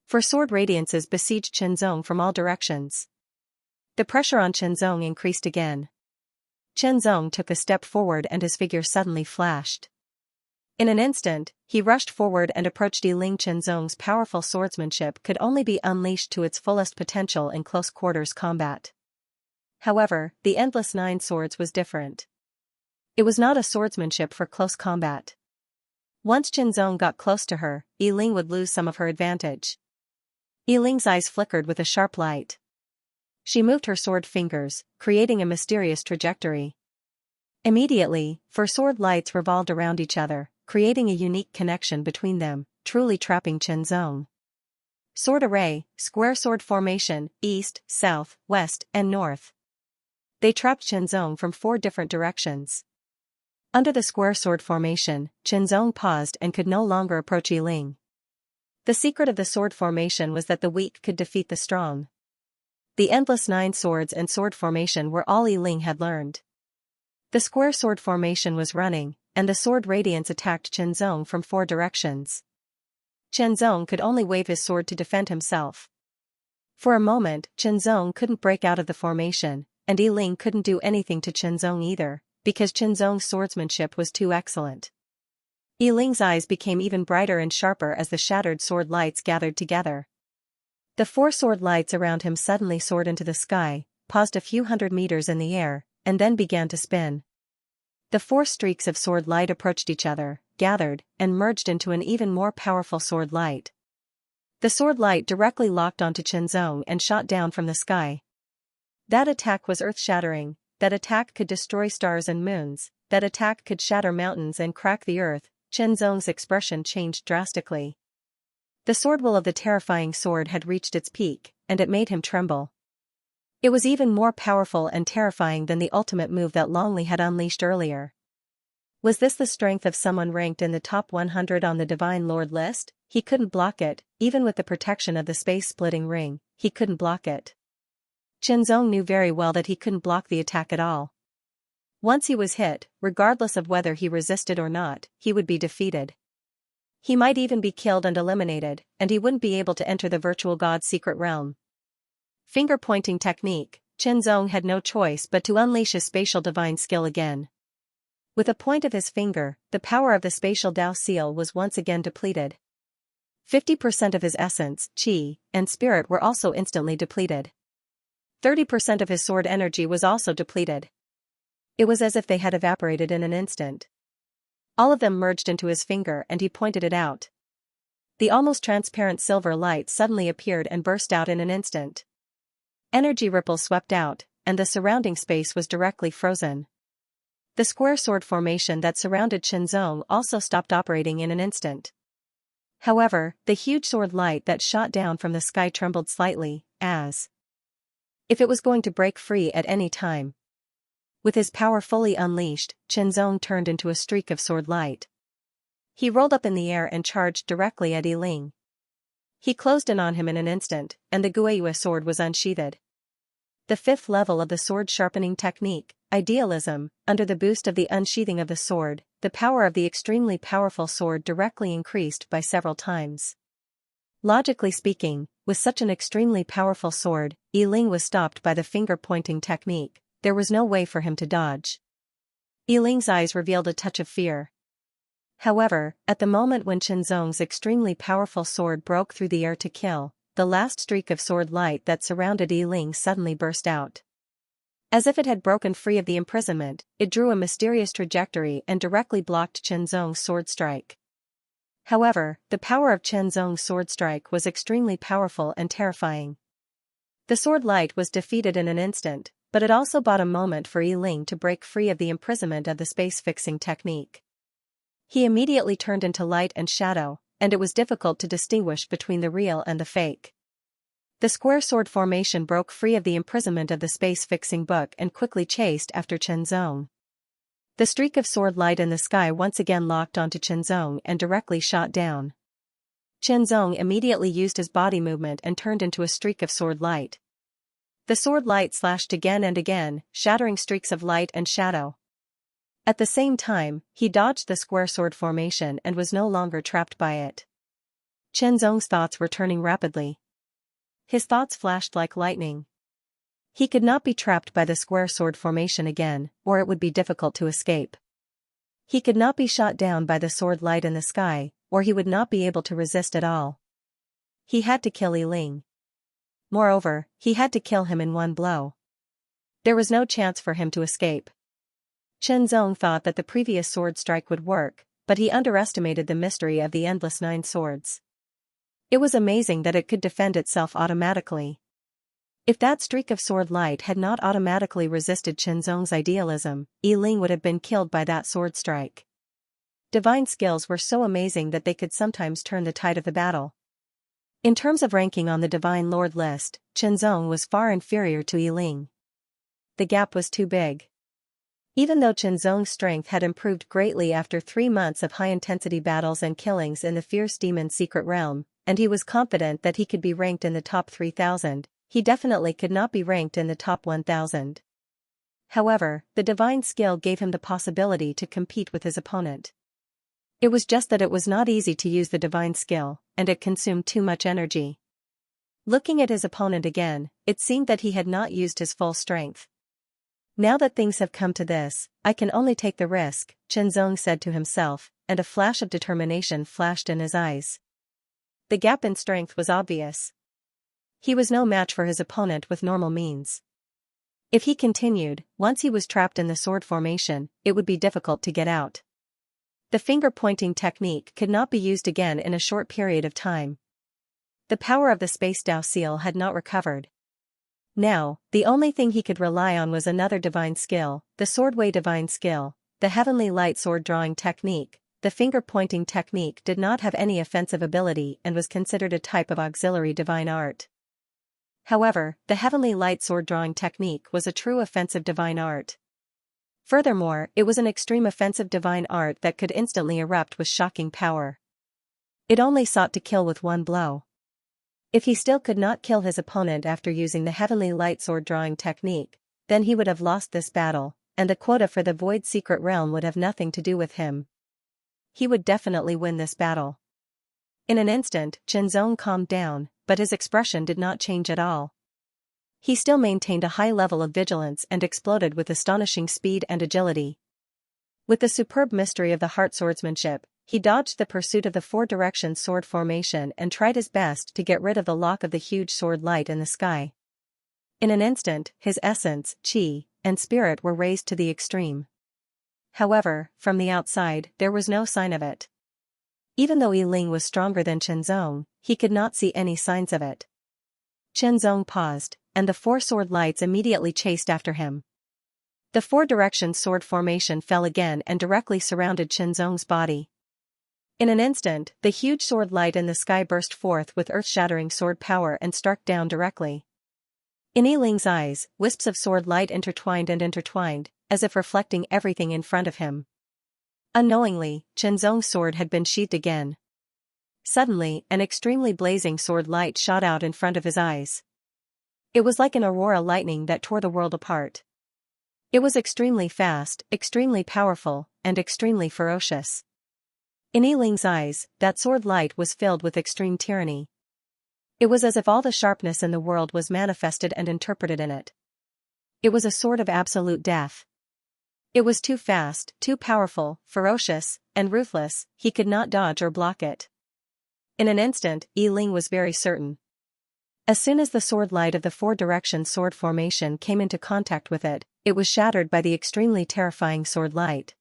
4 sword radiances besieged Qianzong from all directions. The pressure on Qianzong increased again. Qianzong took a step forward and his figure suddenly flashed. In an instant, he rushed forward and approached Yi Ling. Qianzong's powerful swordsmanship could only be unleashed to its fullest potential in close-quarters combat. However, the endless 9 swords was different. It was not a swordsmanship for close combat. Once Qianzong got close to her, Yi Ling would lose some of her advantage. Yi Ling's eyes flickered with a sharp light. She moved her sword fingers, creating a mysterious trajectory. Immediately, 4 sword lights revolved around each other, creating a unique connection between them, truly trapping Qianzong. Sword array, square sword formation, east, south, west, and north. They trapped Qianzong from 4 different directions. Under the square sword formation, Qianzong paused and could no longer approach Yi Ling. The secret of the sword formation was that the weak could defeat the strong. The endless 9 swords and sword formation were all Yi Ling had learned. The square sword formation was running, and the sword radiance attacked Qianzong from 4 directions. Qianzong could only wave his sword to defend himself. For a moment, Qianzong couldn't break out of the formation, and Yi Ling couldn't do anything to Qianzong either, because Qianzong's swordsmanship was too excellent. Yi Ling's eyes became even brighter and sharper as the shattered sword lights gathered together. The 4 sword lights around him suddenly soared into the sky, paused a few hundred meters in the air, and then began to spin. The 4 streaks of sword light approached each other, gathered, and merged into an even more powerful sword light. The sword light directly locked onto Qianzong and shot down from the sky. That attack was earth-shattering. That attack could destroy stars and moons. That attack could shatter mountains and crack the earth. Qianzong's expression changed drastically. The sword will of the terrifying sword had reached its peak, and it made him tremble. It was even more powerful and terrifying than the ultimate move that Longli had unleashed earlier. Was this the strength of someone ranked in the top 100 on the Divine Lord list? He couldn't block it, even with the protection of the space-splitting ring, he couldn't block it. Qianzong knew very well that he couldn't block the attack at all. Once he was hit, regardless of whether he resisted or not, he would be defeated. He might even be killed and eliminated, and he wouldn't be able to enter the virtual god's secret realm. Finger-pointing technique, Qianzong had no choice but to unleash his spatial divine skill again. With a point of his finger, the power of the spatial Dao seal was once again depleted. 50% of his essence, qi, and spirit were also instantly depleted. 30% of his sword energy was also depleted. It was as if they had evaporated in an instant. All of them merged into his finger and he pointed it out. The almost transparent silver light suddenly appeared and burst out in an instant. Energy ripples swept out, and the surrounding space was directly frozen. The square sword formation that surrounded Qianzong also stopped operating in an instant. However, the huge sword light that shot down from the sky trembled slightly, as if it was going to break free at any time. With his power fully unleashed, Qianzong turned into a streak of sword light. He rolled up in the air and charged directly at Yiling. He closed in on him in an instant, and the Guiyue sword was unsheathed. The fifth level of the sword sharpening technique, idealism, under the boost of the unsheathing of the sword, the power of the extremely powerful sword directly increased by several times. Logically speaking, with such an extremely powerful sword, Yiling was stopped by the finger-pointing technique. There was no way for him to dodge. Yiling's eyes revealed a touch of fear. However, at the moment when Qianzong's extremely powerful sword broke through the air to kill, the last streak of sword light that surrounded Yiling suddenly burst out. As if it had broken free of the imprisonment, it drew a mysterious trajectory and directly blocked Qianzong's sword strike. However, the power of Qianzong's sword strike was extremely powerful and terrifying. The sword light was defeated in an instant, but it also bought a moment for Yiling to break free of the imprisonment of the space-fixing technique. He immediately turned into light and shadow, and it was difficult to distinguish between the real and the fake. The square sword formation broke free of the imprisonment of the space-fixing book and quickly chased after Qianzong. The streak of sword light in the sky once again locked onto Qianzong and directly shot down. Qianzong immediately used his body movement and turned into a streak of sword light. The sword light slashed again and again, shattering streaks of light and shadow. At the same time, he dodged the square sword formation and was no longer trapped by it. Qianzong's thoughts were turning rapidly. His thoughts flashed like lightning. He could not be trapped by the square sword formation again, or it would be difficult to escape. He could not be shot down by the sword light in the sky, or he would not be able to resist at all. He had to kill Yiling. Moreover, he had to kill him in one blow. There was no chance for him to escape. Qianzong thought that the previous sword strike would work, but he underestimated the mystery of the endless 9 swords. It was amazing that it could defend itself automatically. If that streak of sword light had not automatically resisted Qianzong's idealism, Yiling would have been killed by that sword strike. Divine skills were so amazing that they could sometimes turn the tide of the battle. In terms of ranking on the Divine Lord list, Qianzong was far inferior to Yiling. The gap was too big. Even though Qianzong's strength had improved greatly after 3 months of high-intensity battles and killings in the fierce demon secret realm, and he was confident that he could be ranked in the top 3,000, he definitely could not be ranked in the top 1,000. However, the divine skill gave him the possibility to compete with his opponent. It was just that it was not easy to use the divine skill, and it consumed too much energy. Looking at his opponent again, it seemed that he had not used his full strength. Now that things have come to this, I can only take the risk, Qianzong said to himself, and a flash of determination flashed in his eyes. The gap in strength was obvious. He was no match for his opponent with normal means. If he continued, once he was trapped in the sword formation, it would be difficult to get out. The finger-pointing technique could not be used again in a short period of time. The power of the Space Dao seal had not recovered. Now, the only thing he could rely on was another divine skill, the Swordway divine skill, the heavenly light sword drawing technique. The finger-pointing technique did not have any offensive ability and was considered a type of auxiliary divine art. However, the heavenly light sword drawing technique was a true offensive divine art. Furthermore, it was an extreme offensive divine art that could instantly erupt with shocking power. It only sought to kill with one blow. If he still could not kill his opponent after using the heavenly light sword drawing technique, then he would have lost this battle, and the quota for the void secret realm would have nothing to do with him. He would definitely win this battle. In an instant, Qianzong calmed down, but his expression did not change at all. He still maintained a high level of vigilance and exploded with astonishing speed and agility. With the superb mystery of the heart swordsmanship, he dodged the pursuit of the 4-direction sword formation and tried his best to get rid of the lock of the huge sword light in the sky. In an instant, his essence, qi, and spirit were raised to the extreme. However, from the outside, there was no sign of it. Even though Yiling was stronger than Qianzong, he could not see any signs of it. Qianzong paused, and the 4 sword lights immediately chased after him. The 4-direction sword formation fell again and directly surrounded Qianzong's body. In an instant, the huge sword light in the sky burst forth with earth-shattering sword power and struck down directly. In Yiling's eyes, wisps of sword light intertwined and intertwined, as if reflecting everything in front of him. Unknowingly, Chenzong's sword had been sheathed again. Suddenly, an extremely blazing sword light shot out in front of his eyes. It was like an aurora lightning that tore the world apart. It was extremely fast, extremely powerful, and extremely ferocious. In Yiling's eyes, that sword light was filled with extreme tyranny. It was as if all the sharpness in the world was manifested and interpreted in it. It was a sword of absolute death. It was too fast, too powerful, ferocious, and ruthless, he could not dodge or block it. In an instant, Yiling was very certain. As soon as the sword light of the four-direction sword formation came into contact with it, it was shattered by the extremely terrifying sword light.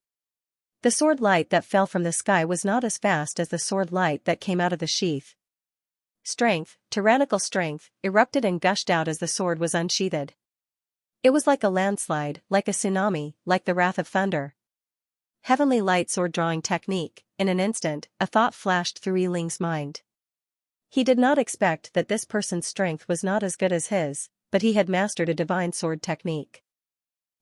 The sword light that fell from the sky was not as fast as the sword light that came out of the sheath. Strength, tyrannical strength, erupted and gushed out as the sword was unsheathed. It was like a landslide, like a tsunami, like the wrath of thunder. Heavenly light sword drawing technique. In an instant, a thought flashed through Yiling's mind. He did not expect that this person's strength was not as good as his, but he had mastered a divine sword technique.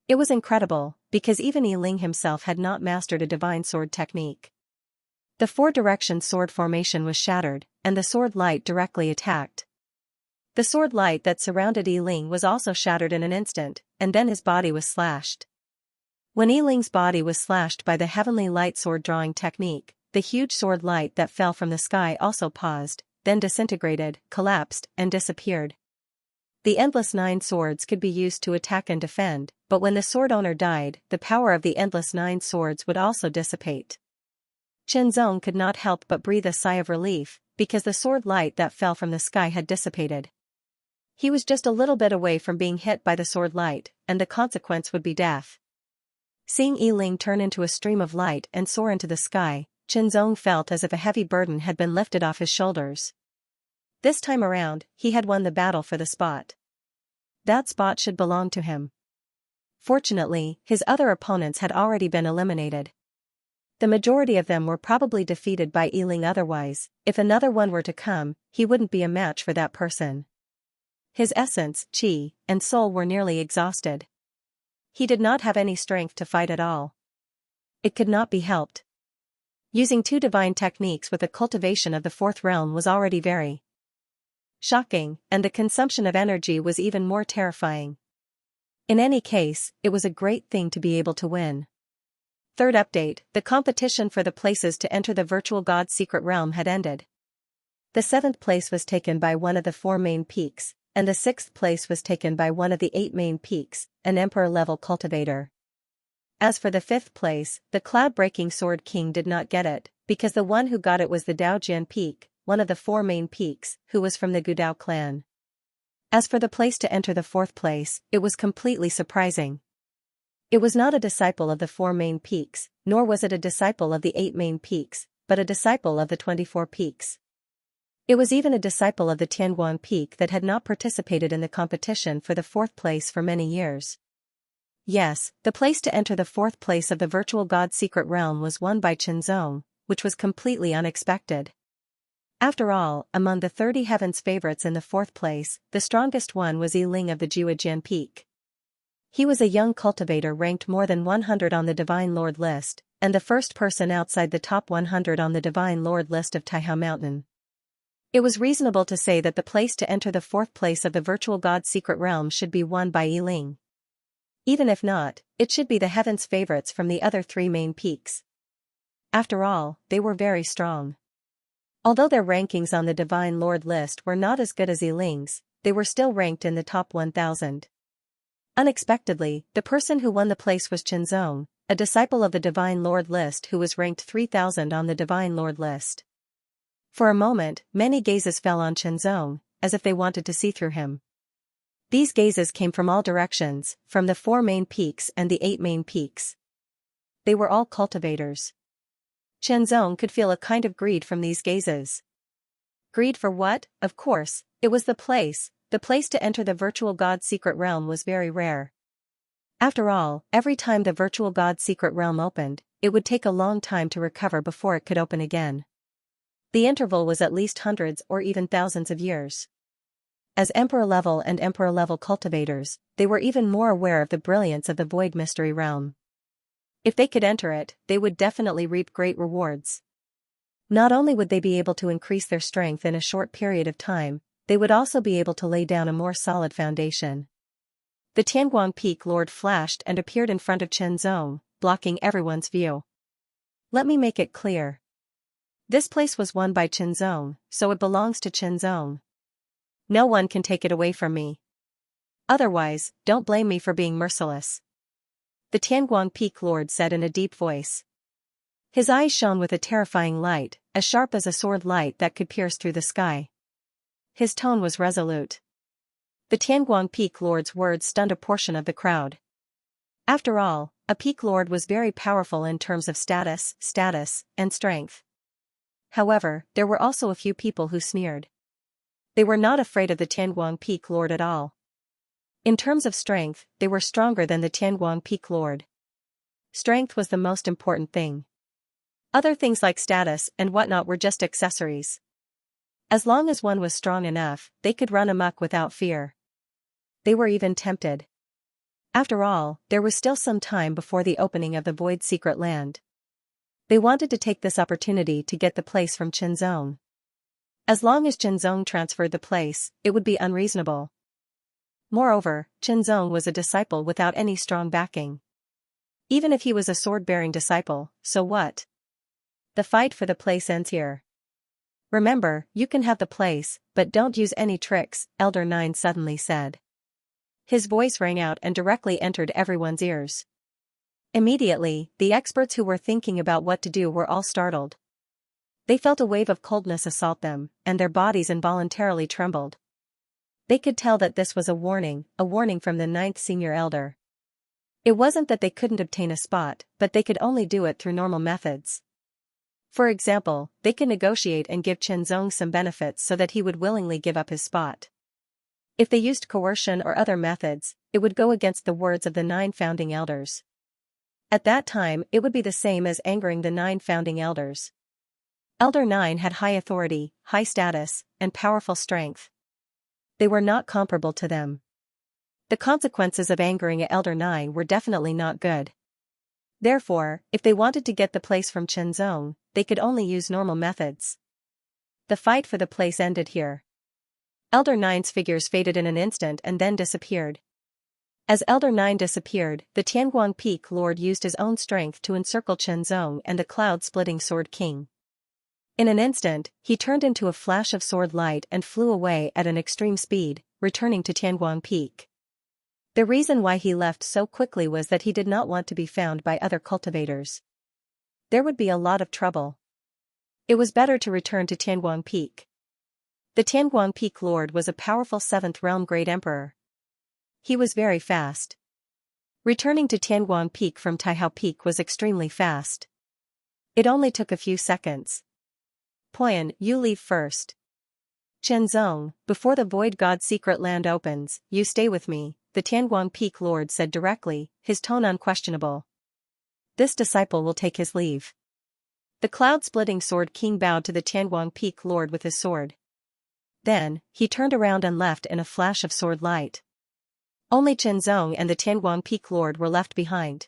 It was incredible, because even Yiling himself had not mastered a divine sword technique. The four-direction sword formation was shattered, and the sword light directly attacked. The sword light that surrounded Yiling was also shattered in an instant, and then his body was slashed. When Yiling's body was slashed by the heavenly light sword drawing technique, the huge sword light that fell from the sky also paused, then disintegrated, collapsed, and disappeared. The endless 9 swords could be used to attack and defend, but when the sword owner died, the power of the endless 9 swords would also dissipate. Chenzong could not help but breathe a sigh of relief, because the sword light that fell from the sky had dissipated. He was just a little bit away from being hit by the sword light, and the consequence would be death. Seeing Yiling turn into a stream of light and soar into the sky, Chenzong felt as if a heavy burden had been lifted off his shoulders. This time around, he had won the battle for the spot. That spot should belong to him. Fortunately, his other opponents had already been eliminated. The majority of them were probably defeated by Yiling otherwise, if another one were to come, he wouldn't be a match for that person. His essence, qi, and soul were nearly exhausted. He did not have any strength to fight at all. It could not be helped. Using 2 divine techniques with the cultivation of the 4th realm was already very shocking, and the consumption of energy was even more terrifying. In any case, it was a great thing to be able to win. Third update, the competition for the places to enter the virtual god's secret realm had ended. The 7th place was taken by one of the 4 main peaks, and the 6th place was taken by one of the 8 main peaks, an emperor-level cultivator. As for the 5th place, the cloud-breaking sword king did not get it, because the one who got it was the Daojian peak, one of the 4 main peaks, who was from the Gudao clan. As for the place to enter the 4th place, it was completely surprising. It was not a disciple of the 4 main peaks, nor was it a disciple of the 8 main peaks, but a disciple of the 24 peaks. It was even a disciple of the Tianguan peak that had not participated in the competition for the 4th place for many years. Yes, the place to enter the 4th place of the virtual god's secret realm was won by Chenzong, which was completely unexpected. After all, among the 30 heaven's favorites in the 4th place, the strongest one was Yiling of the Jiujian peak. He was a young cultivator ranked more than 100 on the Divine Lord list, and the first person outside the top 100 on the Divine Lord list of Taihao Mountain. It was reasonable to say that the place to enter the 4th place of the virtual god's secret realm should be won by Yiling. Even if not, it should be the heaven's favorites from the other 3 main peaks. After all, they were very strong. Although their rankings on the Divine Lord list were not as good as Yiling's, they were still ranked in the top 1,000. Unexpectedly, the person who won the place was Chenzong, a disciple of the Divine Lord list who was ranked 3,000 on the Divine Lord list. For a moment, many gazes fell on Chenzong, as if they wanted to see through him. These gazes came from all directions, from the 4 main peaks and the 8 main peaks. They were all cultivators. Chenzong could feel a kind of greed from these gazes. Greed for what? Of course, it was the place to enter the virtual god's secret realm was very rare. After all, every time the virtual god's secret realm opened, it would take a long time to recover before it could open again. The interval was at least hundreds or even thousands of years. As Emperor-level and Emperor-level cultivators, they were even more aware of the brilliance of the Void Mystery Realm. If they could enter it, they would definitely reap great rewards. Not only would they be able to increase their strength in a short period of time, they would also be able to lay down a more solid foundation. The Tianguang Peak Lord flashed and appeared in front of Chenzong, blocking everyone's view. Let me make it clear. This place was won by Chenzong, so it belongs to Chenzong. No one can take it away from me. Otherwise, don't blame me for being merciless. The Tianguang Peak Lord said in a deep voice. His eyes shone with a terrifying light, as sharp as a sword light that could pierce through the sky. His tone was resolute. The Tianguang Peak Lord's words stunned a portion of the crowd. After all, a Peak Lord was very powerful in terms of status, and strength. However, there were also a few people who sneered. They were not afraid of the Tianguang Peak Lord at all. In terms of strength, they were stronger than the Tianguang Peak Lord. Strength was the most important thing. Other things like status and whatnot were just accessories. As long as one was strong enough, they could run amok without fear. They were even tempted. After all, there was still some time before the opening of the Void Secret Land. They wanted to take this opportunity to get the place from Chenzong. As long as Chenzong transferred the place, it would be unreasonable. Moreover, Chenzong was a disciple without any strong backing. Even if he was a sword-bearing disciple, so what? The fight for the place ends here. Remember, you can have the place, but don't use any tricks, Elder Nine suddenly said. His voice rang out and directly entered everyone's ears. Immediately, the experts who were thinking about what to do were all startled. They felt a wave of coldness assault them, and their bodies involuntarily trembled. They could tell that this was a warning from the 9th senior elder. It wasn't that they couldn't obtain a spot, but they could only do it through normal methods. For example, they could negotiate and give Chenzong some benefits so that he would willingly give up his spot. If they used coercion or other methods, it would go against the words of the 9 founding elders. At that time, it would be the same as angering the 9 founding elders. Elder 9 had high authority, high status, and powerful strength. They were not comparable to them. The consequences of angering Elder 9 were definitely not good. Therefore, if they wanted to get the place from Chenzong, they could only use normal methods. The fight for the place ended here. Elder 9's figures faded in an instant and then disappeared. As Elder 9 disappeared, the Tianguang Peak Lord used his own strength to encircle Chenzong and the cloud-splitting Sword King. In an instant, he turned into a flash of sword light and flew away at an extreme speed, returning to Tianguang Peak. The reason why he left so quickly was that he did not want to be found by other cultivators. There would be a lot of trouble. It was better to return to Tianguang Peak. The Tianguang Peak Lord was a powerful 7th Realm Great Emperor. He was very fast. Returning to Tianguang Peak from Taihao Peak was extremely fast. It only took a few seconds. Poyan, you leave first. Chenzong, before the Void God Secret Land opens, you stay with me, the Tianguang Peak Lord said directly, his tone unquestionable. This disciple will take his leave. The cloud-splitting Sword King bowed to the Tianguang Peak Lord with his sword. Then, he turned around and left in a flash of sword light. Only Chenzong and the Tianguang Peak Lord were left behind.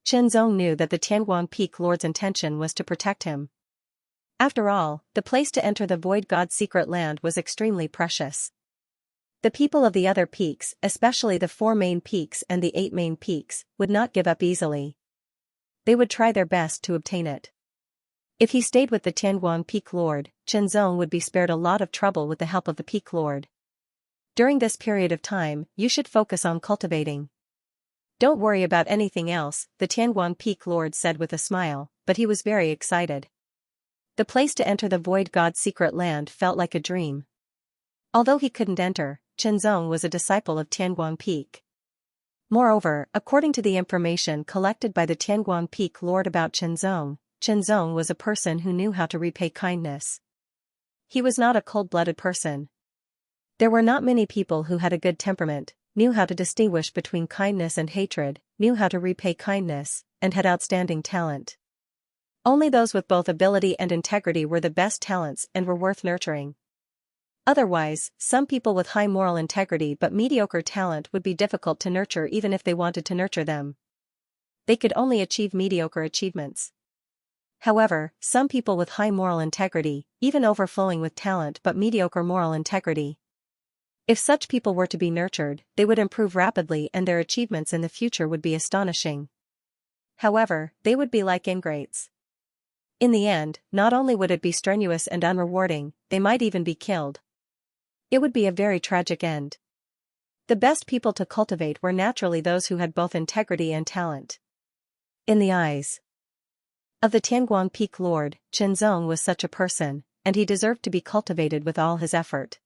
Chenzong knew that the Tianguang Peak Lord's intention was to protect him. After all, the place to enter the Void God Secret Land was extremely precious. The people of the other peaks, especially the 4 main peaks and the 8 main peaks, would not give up easily. They would try their best to obtain it. If he stayed with the Tianguang Peak Lord, Chenzong would be spared a lot of trouble with the help of the Peak Lord. During this period of time, you should focus on cultivating. Don't worry about anything else, the Tianguang Peak Lord said with a smile, but he was very excited. The place to enter the Void God Secret Land felt like a dream. Although he couldn't enter, Chenzong was a disciple of Tianguang Peak. Moreover, according to the information collected by the Tianguang Peak Lord about Chenzong, Chenzong was a person who knew how to repay kindness. He was not a cold-blooded person. There were not many people who had a good temperament, knew how to distinguish between kindness and hatred, knew how to repay kindness, and had outstanding talent. Only those with both ability and integrity were the best talents and were worth nurturing. Otherwise, some people with high moral integrity but mediocre talent would be difficult to nurture even if they wanted to nurture them. They could only achieve mediocre achievements. However, some people with high moral integrity, even overflowing with talent but mediocre moral integrity. If such people were to be nurtured, they would improve rapidly and their achievements in the future would be astonishing. However, they would be like ingrates. In the end, not only would it be strenuous and unrewarding, they might even be killed. It would be a very tragic end. The best people to cultivate were naturally those who had both integrity and talent. In the eyes of the Tianguang Peak Lord, Xianxia was such a person, and he deserved to be cultivated with all his effort.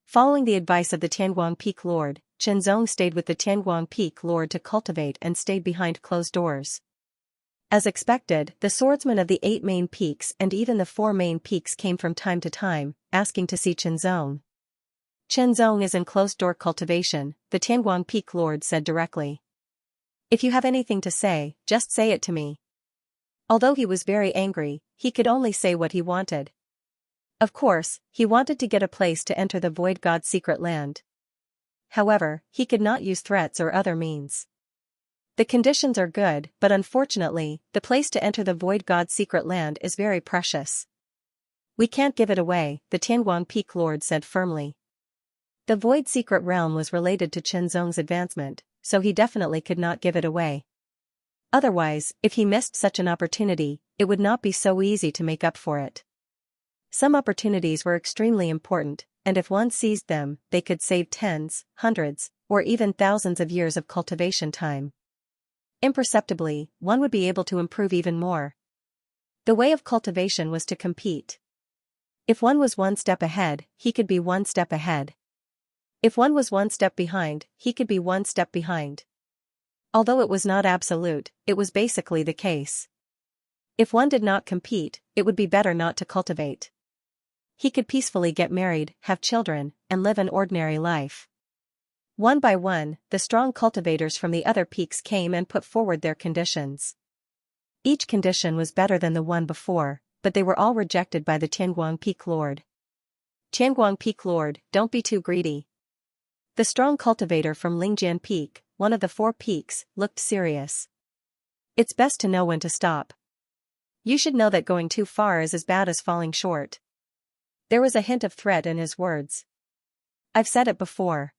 Following the advice of the Tianguang Peak Lord, Xianxia stayed with the Tianguang Peak Lord to cultivate and stayed behind closed doors. As expected, the swordsmen of the 8 main peaks and even the 4 main peaks came from time to time, asking to see Xianxia. Xianxia is in closed-door cultivation, the Tianguang Peak Lord said directly. If you have anything to say, just say it to me. Although he was very angry, he could only say what he wanted. Of course, he wanted to get a place to enter the Void God's secret land. However, he could not use threats or other means. The conditions are good, but unfortunately, the place to enter the Void God's secret land is very precious. We can't give it away, the Tianguang Peak Lord said firmly. The Void Secret Realm was related to Xianxia's advancement, so he definitely could not give it away. Otherwise, if he missed such an opportunity, it would not be so easy to make up for it. Some opportunities were extremely important, and if one seized them, they could save tens, hundreds, or even thousands of years of cultivation time. Imperceptibly, one would be able to improve even more. The way of cultivation was to compete. If one was 1 step ahead, he could be 1 step ahead. If one was 1 step behind, he could be 1 step behind. Although it was not absolute, it was basically the case. If one did not compete, it would be better not to cultivate. He could peacefully get married, have children, and live an ordinary life. One by one, the strong cultivators from the other peaks came and put forward their conditions. Each condition was better than the one before, but they were all rejected by the Tianguang Peak Lord. Tianguang Peak Lord, don't be too greedy. The strong cultivator from Lingjian Peak, one of the 4 peaks, looked serious. It's best to know when to stop. You should know that going too far is as bad as falling short. There was a hint of threat in his words. I've said it before.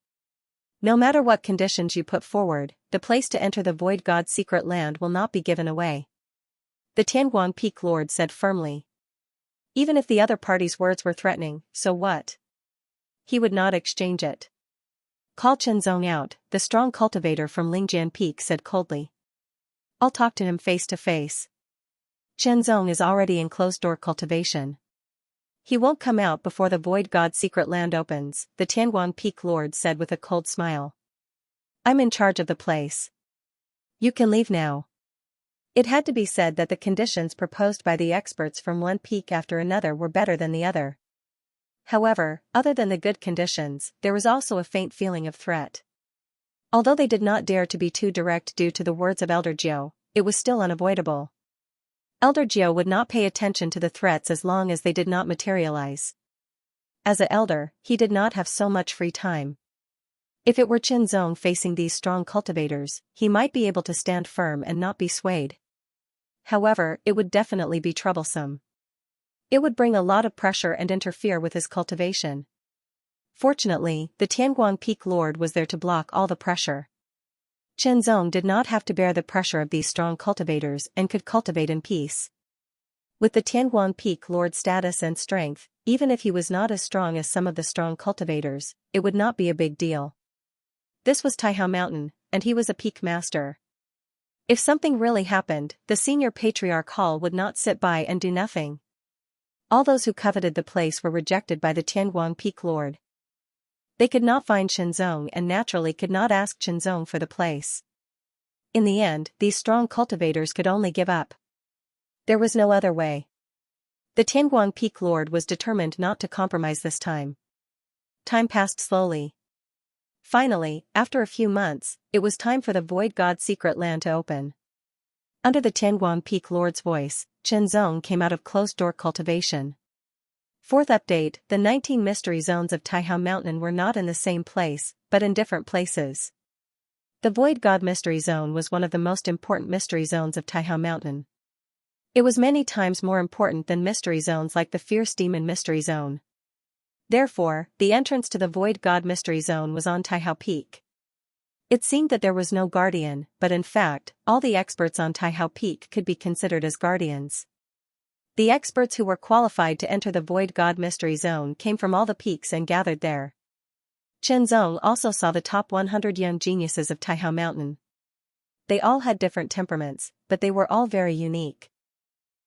No matter what conditions you put forward, the place to enter the Void God's secret land will not be given away. The Tianguang Peak Lord said firmly. Even if the other party's words were threatening, so what? He would not exchange it. Call Xianxia out, the strong cultivator from Lingjian Peak said coldly. I'll talk to him face to face. Xianxia is already in closed-door cultivation. He won't come out before the Void God's secret land opens, the Tianguang Peak Lord said with a cold smile. I'm in charge of the place. You can leave now. It had to be said that the conditions proposed by the experts from one peak after another were better than the other. However, other than the good conditions, there was also a faint feeling of threat. Although they did not dare to be too direct due to the words of Elder Jiu, it was still unavoidable. Elder Jiu would not pay attention to the threats as long as they did not materialize. As an elder, he did not have so much free time. If it were Xianxia facing these strong cultivators, he might be able to stand firm and not be swayed. However, it would definitely be troublesome. It would bring a lot of pressure and interfere with his cultivation. Fortunately, the Tianguang Peak Lord was there to block all the pressure. Xianxia did not have to bear the pressure of these strong cultivators and could cultivate in peace. With the Tianguang Peak Lord's status and strength, even if he was not as strong as some of the strong cultivators, it would not be a big deal. This was Taihao Mountain, and he was a peak master. If something really happened, the senior patriarch Hall would not sit by and do nothing. All those who coveted the place were rejected by the Tianguang Peak Lord. They could not find Xianxia and naturally could not ask Xianxia for the place. In the end, these strong cultivators could only give up. There was no other way. The Tianguang Peak Lord was determined not to compromise this time. Time passed slowly. Finally, after a few months, it was time for the Void God's secret land to open. Under the Tianguang Peak Lord's voice, Zhenzong came out of closed-door cultivation. Fourth update: the 19 mystery zones of Taihao Mountain were not in the same place, but in different places. The Void God Mystery Zone was one of the most important mystery zones of Taihao Mountain. It was many times more important than mystery zones like the Fierce Demon Mystery Zone. Therefore, the entrance to the Void God Mystery Zone was on Taihao Peak. It seemed that there was no guardian, but in fact, all the experts on Taihao Peak could be considered as guardians. The experts who were qualified to enter the Void God Mystery Zone came from all the peaks and gathered there. Zhenzong also saw the top 100 young geniuses of Taihao Mountain. They all had different temperaments, but they were all very unique.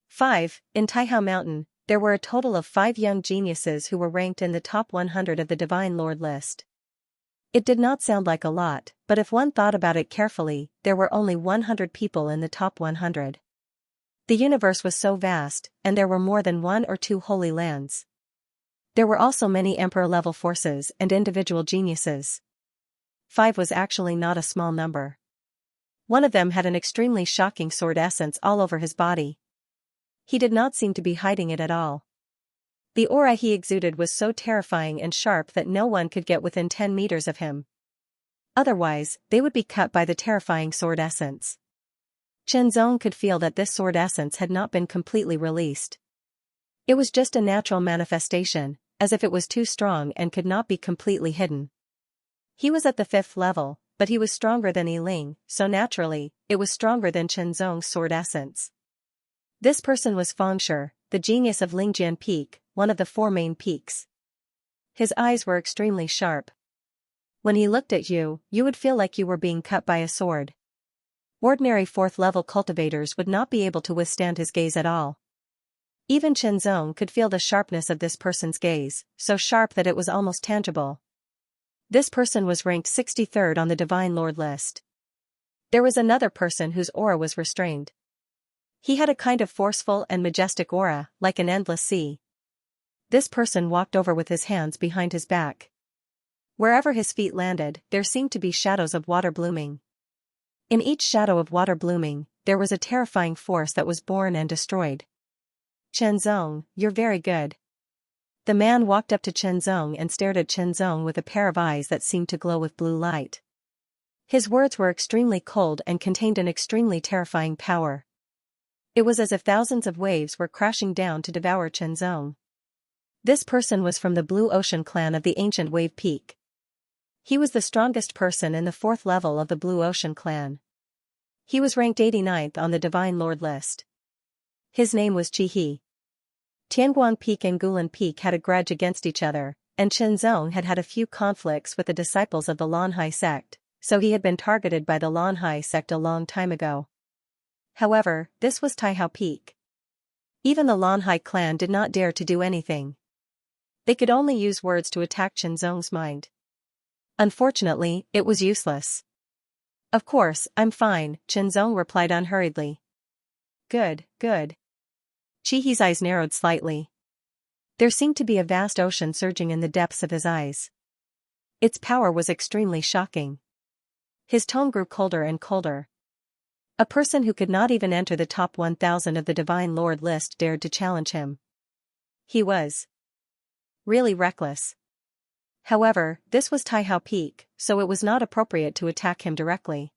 5. In Taihao Mountain, there were a total of 5 young geniuses who were ranked in the top 100 of the Divine Lord list. It did not sound like a lot, but if one thought about it carefully, there were only 100 people in the top 100. The universe was so vast, and there were more than 1 or 2 holy lands. There were also many emperor-level forces and individual geniuses. 5 was actually not a small number. One of them had an extremely shocking sword essence all over his body. He did not seem to be hiding it at all. The aura he exuded was so terrifying and sharp that no one could get within 10 meters of him. Otherwise, they would be cut by the terrifying sword essence. Zhenzong could feel that this sword essence had not been completely released. It was just a natural manifestation, as if it was too strong and could not be completely hidden. He was at the 5th level, but he was stronger than Yiling, so naturally, it was stronger than Zhenzong's sword essence. This person was Fengshi, the genius of Lingjian Peak, one of the 4 main peaks. His eyes were extremely sharp. When he looked at you, you would feel like you were being cut by a sword. Ordinary 4th-level cultivators would not be able to withstand his gaze at all. Even Zhenzong could feel the sharpness of this person's gaze, so sharp that it was almost tangible. This person was ranked 63rd on the Divine Lord list. There was another person whose aura was restrained. He had a kind of forceful and majestic aura, like an endless sea. This person walked over with his hands behind his back. Wherever his feet landed, there seemed to be shadows of water blooming. In each shadow of water blooming, there was a terrifying force that was born and destroyed. Zhenzong, you're very good. The man walked up to Zhenzong and stared at Zhenzong with a pair of eyes that seemed to glow with blue light. His words were extremely cold and contained an extremely terrifying power. It was as if thousands of waves were crashing down to devour Zhenzong. This person was from the Blue Ocean clan of the ancient Wave Peak. He was the strongest person in the 4th level of the Blue Ocean clan. He was ranked 89th on the Divine Lord list. His name was Chi-He. Tianguang Peak and Gulan Peak had a grudge against each other, and Zhenzong had had a few conflicts with the disciples of the Lanhai sect, so he had been targeted by the Lanhai sect a long time ago. However, this was Taihao Peak. Even the Lanhai clan did not dare to do anything. They could only use words to attack Zhenzong's mind. Unfortunately, it was useless. Of course, I'm fine, Zhenzong replied unhurriedly. Good, good. Chi-He's eyes narrowed slightly. There seemed to be a vast ocean surging in the depths of his eyes. Its power was extremely shocking. His tone grew colder and colder. A person who could not even enter the top 1,000 of the Divine Lord list dared to challenge him. He was really reckless. However, this was Taihao Peak, so it was not appropriate to attack him directly.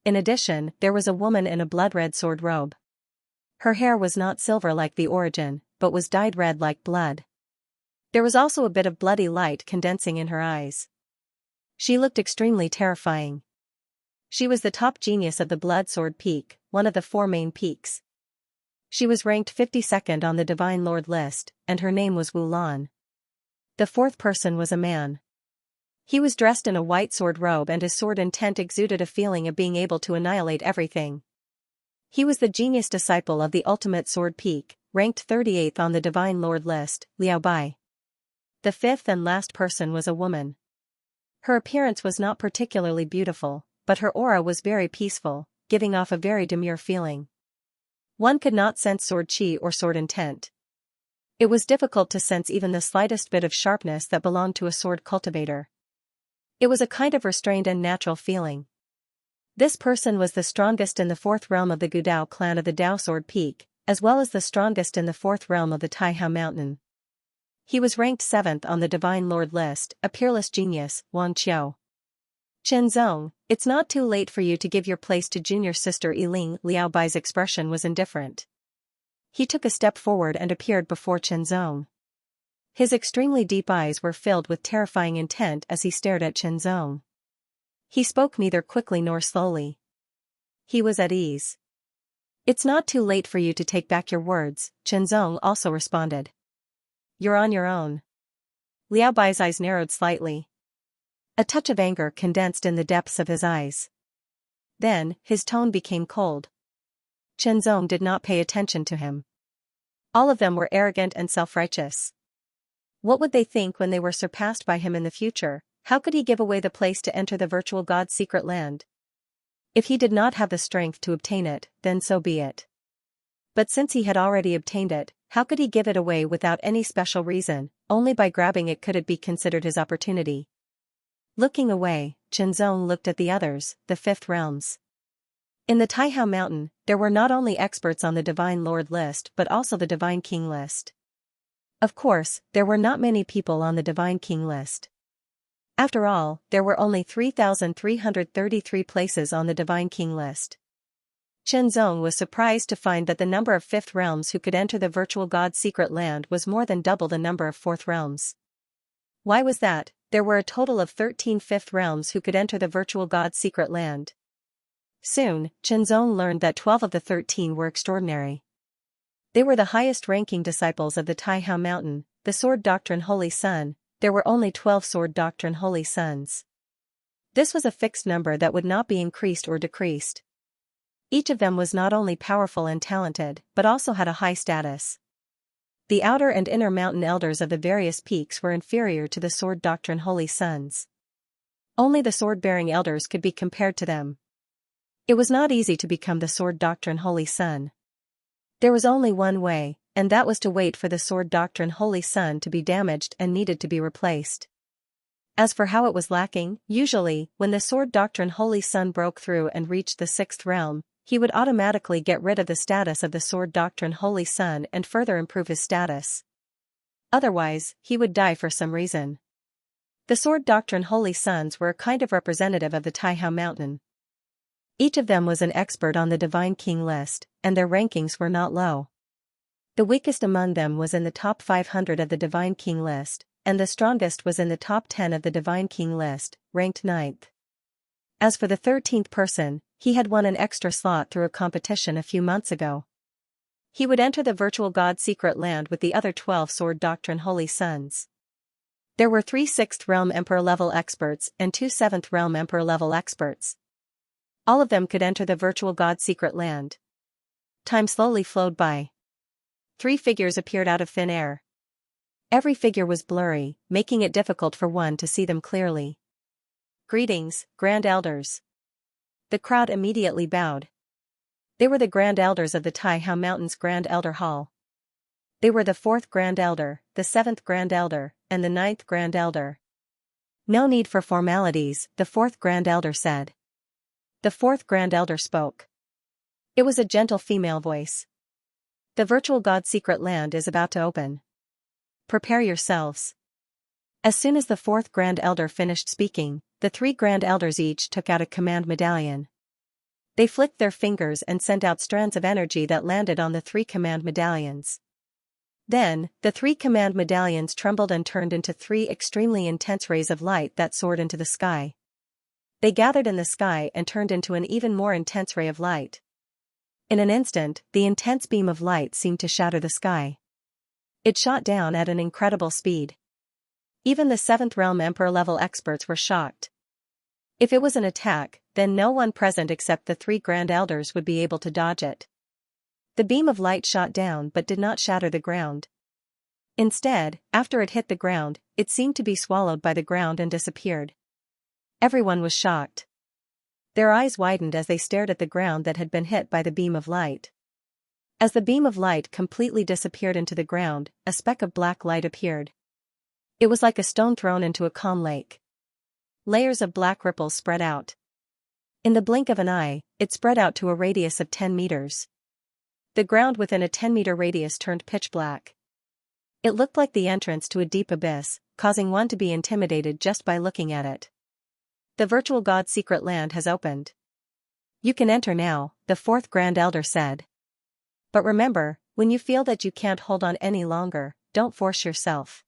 In addition, there was a woman in a blood-red sword robe. Her hair was not silver like the origin, but was dyed red like blood. There was also a bit of bloody light condensing in her eyes. She looked extremely terrifying. She was the top genius of the Blood Sword Peak, one of the 4 main peaks. She was ranked 52nd on the Divine Lord list, and her name was Wu Lan. The 4th person was a man. He was dressed in a white sword robe and his sword intent exuded a feeling of being able to annihilate everything. He was the genius disciple of the Ultimate Sword Peak, ranked 38th on the Divine Lord list, Liao Bai. The 5th and last person was a woman. Her appearance was not particularly beautiful, but her aura was very peaceful, giving off a very demure feeling. One could not sense sword chi or sword intent. It was difficult to sense even the slightest bit of sharpness that belonged to a sword cultivator. It was a kind of restrained and natural feeling. This person was the strongest in the fourth realm of the Gudao clan of the Dao Sword Peak, as well as the strongest in the fourth realm of the Taihao Mountain. He was ranked 7th on the Divine Lord list, a peerless genius, Wang Qiu. Chenzong, it's not too late for you to give your place to junior sister Yiling. Liao Bai's expression was indifferent. He took a step forward and appeared before Chenzong. His extremely deep eyes were filled with terrifying intent as he stared at Chenzong. He spoke neither quickly nor slowly. He was at ease. It's not too late for you to take back your words, Chenzong also responded. You're on your own. Liao Bai's eyes narrowed slightly. A touch of anger condensed in the depths of his eyes. Then, his tone became cold. Chenzong did not pay attention to him. All of them were arrogant and self-righteous. What would they think when they were surpassed by him in the future? How could he give away the place to enter the virtual god's secret land? If he did not have the strength to obtain it, then so be it. But since he had already obtained it, how could he give it away without any special reason? Only by grabbing it could it be considered his opportunity. Looking away, Chenzong looked at the others, the fifth realms. In the Taihao Mountain, there were not only experts on the Divine Lord list but also the Divine King list. Of course, there were not many people on the Divine King list. After all, there were only 3,333 places on the Divine King list. Chenzong was surprised to find that the number of fifth realms who could enter the virtual god's secret land was more than double the number of fourth realms. Why was that? There were a total of 13 fifth realms who could enter the virtual god's secret land. Soon, Chenzong learned that 12 of the 13 were extraordinary. They were the highest-ranking disciples of the Taihao Mountain, the Sword Doctrine Holy Sun. There were only 12 Sword Doctrine Holy Suns. This was a fixed number that would not be increased or decreased. Each of them was not only powerful and talented, but also had a high status. The outer and inner mountain elders of the various peaks were inferior to the Sword Doctrine Holy Suns. Only the sword-bearing elders could be compared to them. It was not easy to become the Sword Doctrine Holy Sun. There was only one way, and that was to wait for the Sword Doctrine Holy Sun to be damaged and needed to be replaced. As for how it was lacking, usually, when the Sword Doctrine Holy Sun broke through and reached the sixth realm, he would automatically get rid of the status of the Sword Doctrine Holy Sun and further improve his status. Otherwise, he would die for some reason. The Sword Doctrine Holy Suns were a kind of representative of the Taihao Mountain. Each of them was an expert on the Divine King list, and their rankings were not low. The weakest among them was in the top 500 of the Divine King list, and the strongest was in the top 10 of the Divine King list, ranked 9th. As for the 13th person, he had won an extra slot through a competition a few months ago. He would enter the virtual god secret land with the other 12 Sword Doctrine Holy Suns. There were 3 6th realm emperor level experts and 2 7th realm emperor level experts. All of them could enter the virtual god secret land. Time slowly flowed by. 3 figures appeared out of thin air. Every figure was blurry, making it difficult for one to see them clearly. Greetings, Grand Elders. The crowd immediately bowed. They were the Grand Elders of the Taihao Mountain's Grand Elder Hall. They were the 4th Grand Elder, the 7th Grand Elder, and the 9th Grand Elder. No need for formalities, the 4th Grand Elder said. The 4th Grand Elder spoke. It was a gentle female voice. The virtual god secret land is about to open. Prepare yourselves. As soon as the 4th Grand Elder finished speaking, the 3 Grand Elders each took out a command medallion. They flicked their fingers and sent out strands of energy that landed on the 3 command medallions. Then, the 3 command medallions trembled and turned into 3 extremely intense rays of light that soared into the sky. They gathered in the sky and turned into an even more intense ray of light. In an instant, the intense beam of light seemed to shatter the sky. It shot down at an incredible speed. Even the 7th realm emperor level experts were shocked. If it was an attack, then no one present except the 3 Grand Elders would be able to dodge it. The beam of light shot down but did not shatter the ground. Instead, after it hit the ground, it seemed to be swallowed by the ground and disappeared. Everyone was shocked. Their eyes widened as they stared at the ground that had been hit by the beam of light. As the beam of light completely disappeared into the ground, a speck of black light appeared. It was like a stone thrown into a calm lake. layers of black ripples spread out. In the blink of an eye, it spread out to a radius of 10 meters. The ground within a 10-meter radius turned pitch black. It looked like the entrance to a deep abyss, causing one to be intimidated just by looking at it. The virtual god's secret land has opened. You can enter now, the fourth Grand Elder said. But remember, when you feel that you can't hold on any longer, don't force yourself.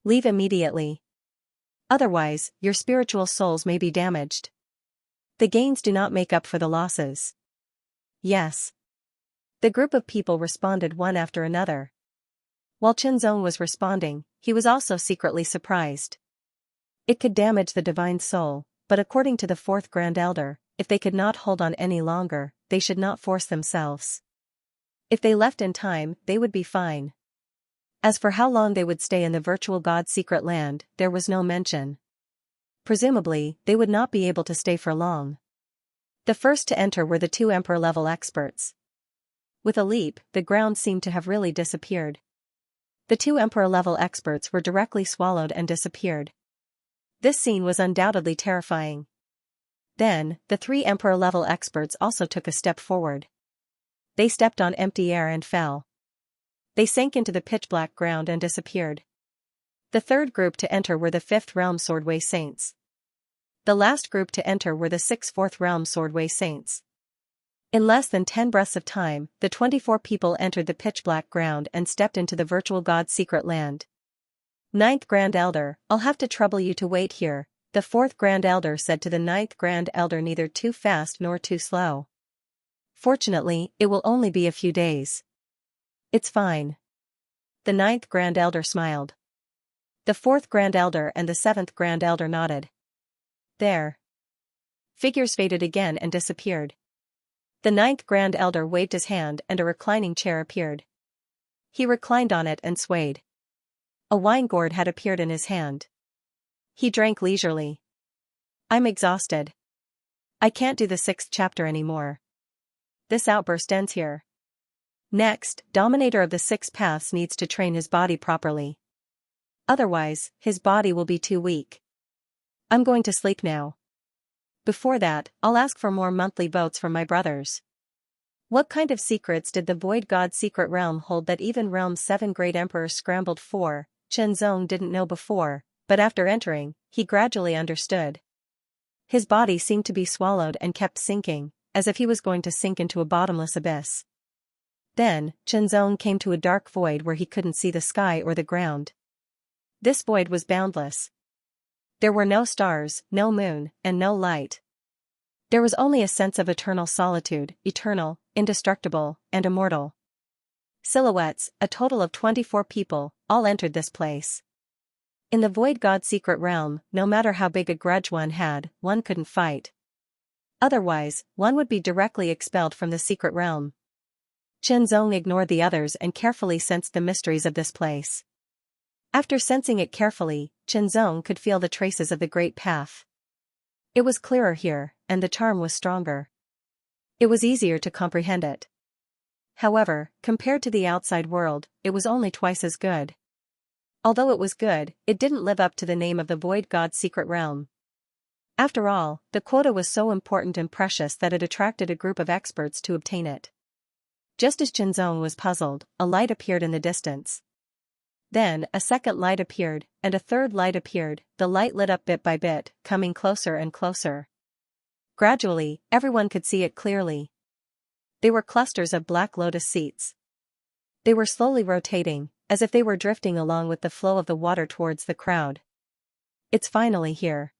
Leave immediately. Otherwise, your spiritual souls may be damaged. The gains do not make up for the losses. Yes. The group of people responded one after another. While Qianzong was responding, he was also secretly surprised. It could damage the divine soul, but according to the fourth Grand Elder, if they could not hold on any longer, they should not force themselves. If they left in time, they would be fine. As for how long they would stay in the virtual god's secret land, there was no mention. Presumably, they would not be able to stay for long. The first to enter were the two emperor-level experts. With a leap, the ground seemed to have really disappeared. The two emperor-level experts were directly swallowed and disappeared. This scene was undoubtedly terrifying. Then, the three emperor-level experts also took a step forward. They stepped on empty air and fell. They sank into the pitch-black ground and disappeared. The third group to enter were the Fifth Realm Swordway Saints. The last group to enter were the Sixth Fourth Realm Swordway Saints. In less than 10 breaths of time, the 24 people entered the pitch-black ground and stepped into the virtual god's secret land. Ninth Grand Elder, I'll have to trouble you to wait here, the fourth Grand Elder said to the ninth Grand Elder, neither too fast nor too slow. Fortunately, it will only be a few days. It's fine. The ninth Grand Elder smiled. The fourth Grand Elder and the seventh Grand Elder nodded. There. Figures faded again and disappeared. The ninth Grand Elder waved his hand and a reclining chair appeared. He reclined on it and swayed. A wine gourd had appeared in his hand. He drank leisurely. I'm exhausted. I can't do the 6th chapter anymore. This outburst ends here. Next, Dominator of the 6 Paths needs to train his body properly. Otherwise, his body will be too weak. I'm going to sleep now. Before that, I'll ask for more monthly votes from my brothers. What kind of secrets did the Void God's secret realm hold that even Realm's 7 great emperors scrambled for? Qianzong didn't know before, but after entering, he gradually understood. His body seemed to be swallowed and kept sinking, as if he was going to sink into a bottomless abyss. Then, Qianzong came to a dark void where he couldn't see the sky or the ground. This void was boundless. There were no stars, no moon, and no light. There was only a sense of eternal solitude, eternal, indestructible, and immortal. Silhouettes, a total of 24 people, all entered this place. In the Void God's secret realm, no matter how big a grudge one had, one couldn't fight. Otherwise, one would be directly expelled from the secret realm. Qianzong ignored the others and carefully sensed the mysteries of this place. After sensing it carefully, Qianzong could feel the traces of the Great Path. It was clearer here, and the charm was stronger. It was easier to comprehend it. However, compared to the outside world, it was only twice as good. Although it was good, it didn't live up to the name of the Void God's secret realm. After all, the quota was so important and precious that it attracted a group of experts to obtain it. Just as Qianzong was puzzled, a light appeared in the distance. Then, a second light appeared, and a third light appeared. The light lit up bit by bit, coming closer and closer. Gradually, everyone could see it clearly. They were clusters of black lotus seats. They were slowly rotating, as if they were drifting along with the flow of the water towards the crowd. It's finally here.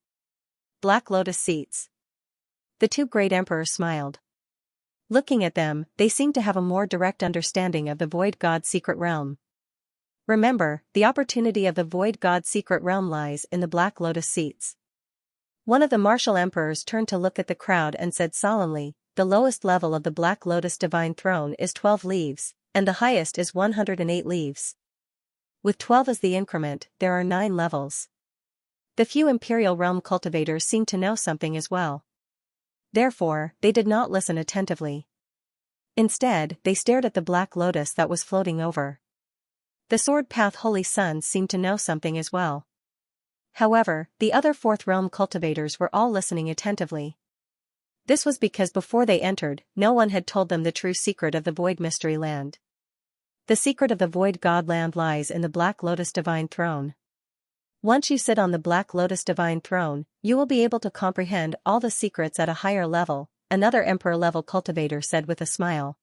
Black lotus seats. The two great emperors smiled. Looking at them, they seemed to have a more direct understanding of the Void God's secret realm. Remember, the opportunity of the Void God's secret realm lies in the black lotus seats. One of the martial emperors turned to look at the crowd and said solemnly, the lowest level of the black lotus divine throne is 12 leaves, and the highest is 108 leaves. With 12 as the increment, there are 9 levels. The few imperial realm cultivators seemed to know something as well. Therefore, they did not listen attentively. Instead, they stared at the black lotus that was floating over. The Sword Path Holy Sons seemed to know something as well. However, the other fourth realm cultivators were all listening attentively. This was because before they entered, no one had told them the true secret of the Void Mystery Land. The secret of the Void God Land lies in the Black Lotus Divine Throne. Once you sit on the Black Lotus Divine Throne, you will be able to comprehend all the secrets at a higher level, another Emperor-level cultivator said with a smile.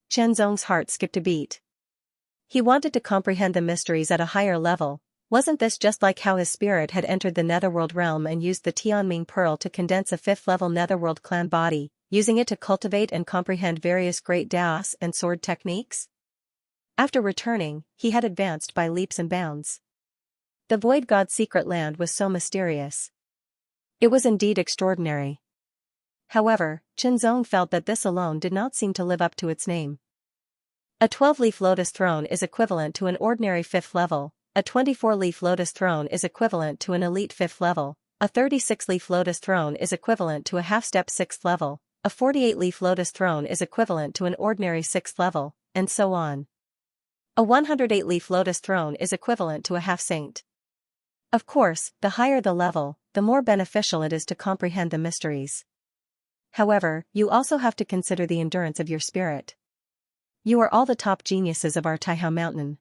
Chen Zong's heart skipped a beat. He wanted to comprehend the mysteries at a higher level. Wasn't this just like how his spirit had entered the Netherworld realm and used the Tianming Pearl to condense a fifth-level Netherworld clan body, using it to cultivate and comprehend various great Daos and sword techniques? After returning, he had advanced by leaps and bounds. The Void God's secret land was so mysterious. It was indeed extraordinary. However, Qinzong felt that this alone did not seem to live up to its name. A 12-leaf lotus throne is equivalent to an ordinary 5th level, a 24-leaf lotus throne is equivalent to an elite 5th level, a 36-leaf lotus throne is equivalent to a half-step 6th level, a 48-leaf lotus throne is equivalent to an ordinary 6th level, and so on. A 108-leaf lotus throne is equivalent to a half-saint. Of course, the higher the level, the more beneficial it is to comprehend the mysteries. However, you also have to consider the endurance of your spirit. You are all the top geniuses of our Taihao Mountain.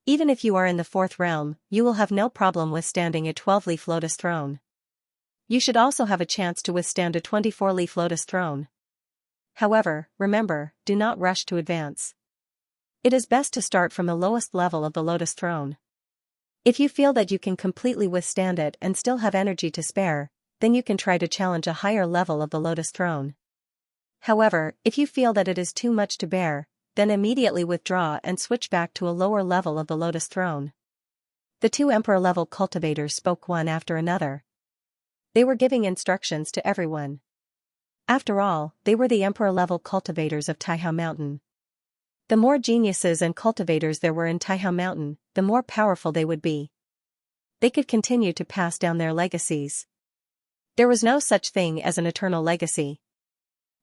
Even if you are in the 4th realm, you will have no problem withstanding a 12-leaf lotus throne. You should also have a chance to withstand a 24-leaf lotus throne. However, remember, do not rush to advance. It is best to start from the lowest level of the lotus throne. If you feel that you can completely withstand it and still have energy to spare, then you can try to challenge a higher level of the lotus throne. However, if you feel that it is too much to bear, then immediately withdraw and switch back to a lower level of the lotus throne. The two emperor-level cultivators spoke one after another. They were giving instructions to everyone. After all, they were the emperor-level cultivators of Taihao Mountain. The more geniuses and cultivators there were in Taihao Mountain, the more powerful they would be. They could continue to pass down their legacies. There was no such thing as an eternal legacy.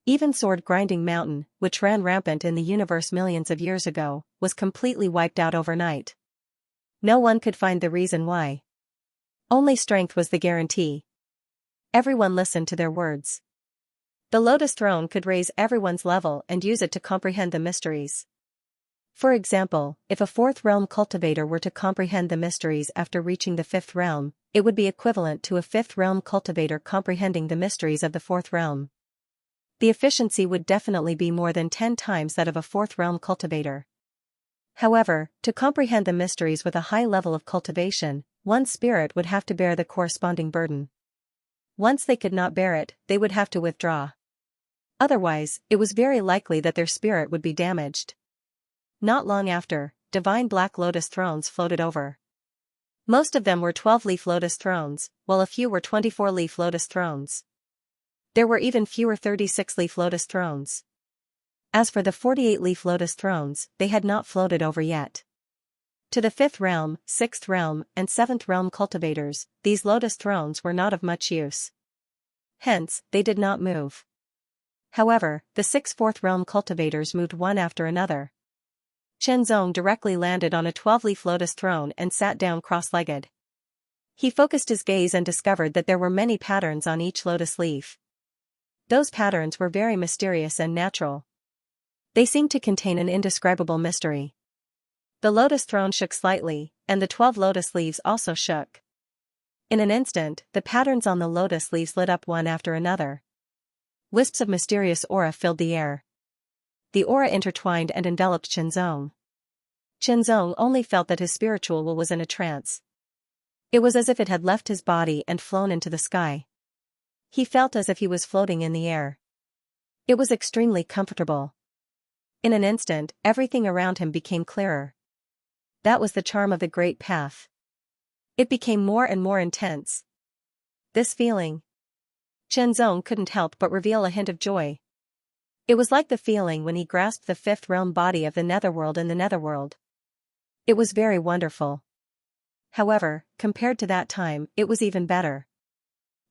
Even Sword Grinding Mountain, which ran rampant in the universe millions of years ago, was completely wiped out overnight. No one could find the reason why. Only strength was the guarantee. Everyone listened to their words. The Lotus Throne could raise everyone's level and use it to comprehend the mysteries. For example, if a 4th realm cultivator were to comprehend the mysteries after reaching the 5th realm, it would be equivalent to a 5th realm cultivator comprehending the mysteries of the 4th realm. The efficiency would definitely be more than 10 times that of a 4th realm cultivator. However, to comprehend the mysteries with a high level of cultivation, one's spirit would have to bear the corresponding burden. Once they could not bear it, they would have to withdraw. Otherwise, it was very likely that their spirit would be damaged. Not long after, divine black lotus thrones floated over. Most of them were 12-leaf lotus thrones, while a few were 24-leaf lotus thrones. There were even fewer 36-leaf lotus thrones. As for the 48-leaf lotus thrones, they had not floated over yet. To the 5th realm, 6th realm, and 7th realm cultivators, these lotus thrones were not of much use. Hence, they did not move. However, the 6th 4th realm cultivators moved one after another. Qinzong directly landed on a 12-leaf lotus throne and sat down cross-legged. He focused his gaze and discovered that there were many patterns on each lotus leaf. Those patterns were very mysterious and natural. They seemed to contain an indescribable mystery. The lotus throne shook slightly, and the 12 lotus leaves also shook. In an instant, the patterns on the lotus leaves lit up one after another. Wisps of mysterious aura filled the air. The aura intertwined and enveloped Qinzong. Qinzong only felt that his spiritual will was in a trance. It was as if it had left his body and flown into the sky. He felt as if he was floating in the air. It was extremely comfortable. In an instant, everything around him became clearer. That was the charm of the Great Path. It became more and more intense. This feeling. Qinzong couldn't help but reveal a hint of joy. It was like the feeling when he grasped the 5th realm body of the Netherworld in the Netherworld. It was very wonderful. However, compared to that time, it was even better.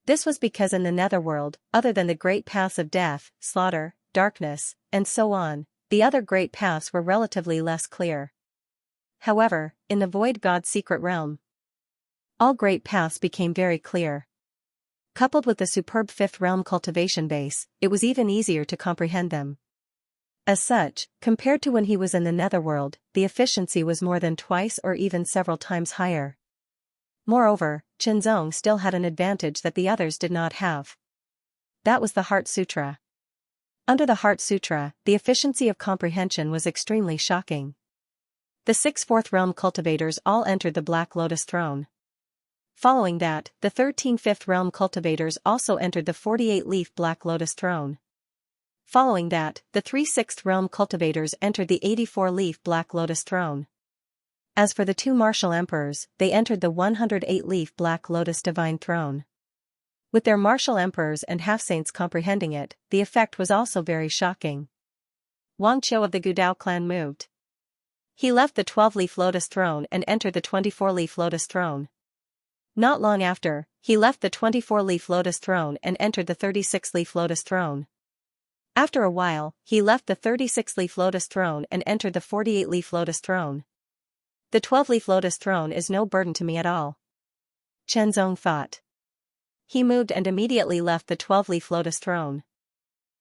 This was because in the Netherworld, other than the great paths of death, slaughter, darkness, and so on, the other great paths were relatively less clear. However, in the Void God's secret realm, All great paths became very clear. Coupled with the superb fifth realm cultivation base, it was even easier to comprehend them. As such, compared to when he was in the netherworld, the efficiency was more than twice or even several times higher. Moreover, Qianzong still had an advantage that the others did not have. That was the Heart Sutra. Under the Heart Sutra, the efficiency of comprehension was extremely shocking. The 6 fourth realm cultivators all entered the Black Lotus throne. Following that, the 13 fifth realm cultivators also entered the 48-leaf Black Lotus throne. Following that, the 3 sixth realm cultivators entered the 84-leaf Black Lotus throne. As for the 2 martial emperors, they entered the 108-leaf Black Lotus divine throne. With their martial emperors and half-saints comprehending it, the effect was also very shocking. Wang Qiu of the Gudao clan moved. He left the 12-leaf lotus throne and entered the 24-leaf lotus throne. Not long after, he left the 24-leaf lotus throne and entered the 36-leaf lotus throne. After a while, he left the 36-leaf lotus throne and entered the 48-leaf lotus throne. The 12-leaf lotus throne is no burden to me at all. Qianzong thought. He moved and immediately left the 12-leaf lotus throne.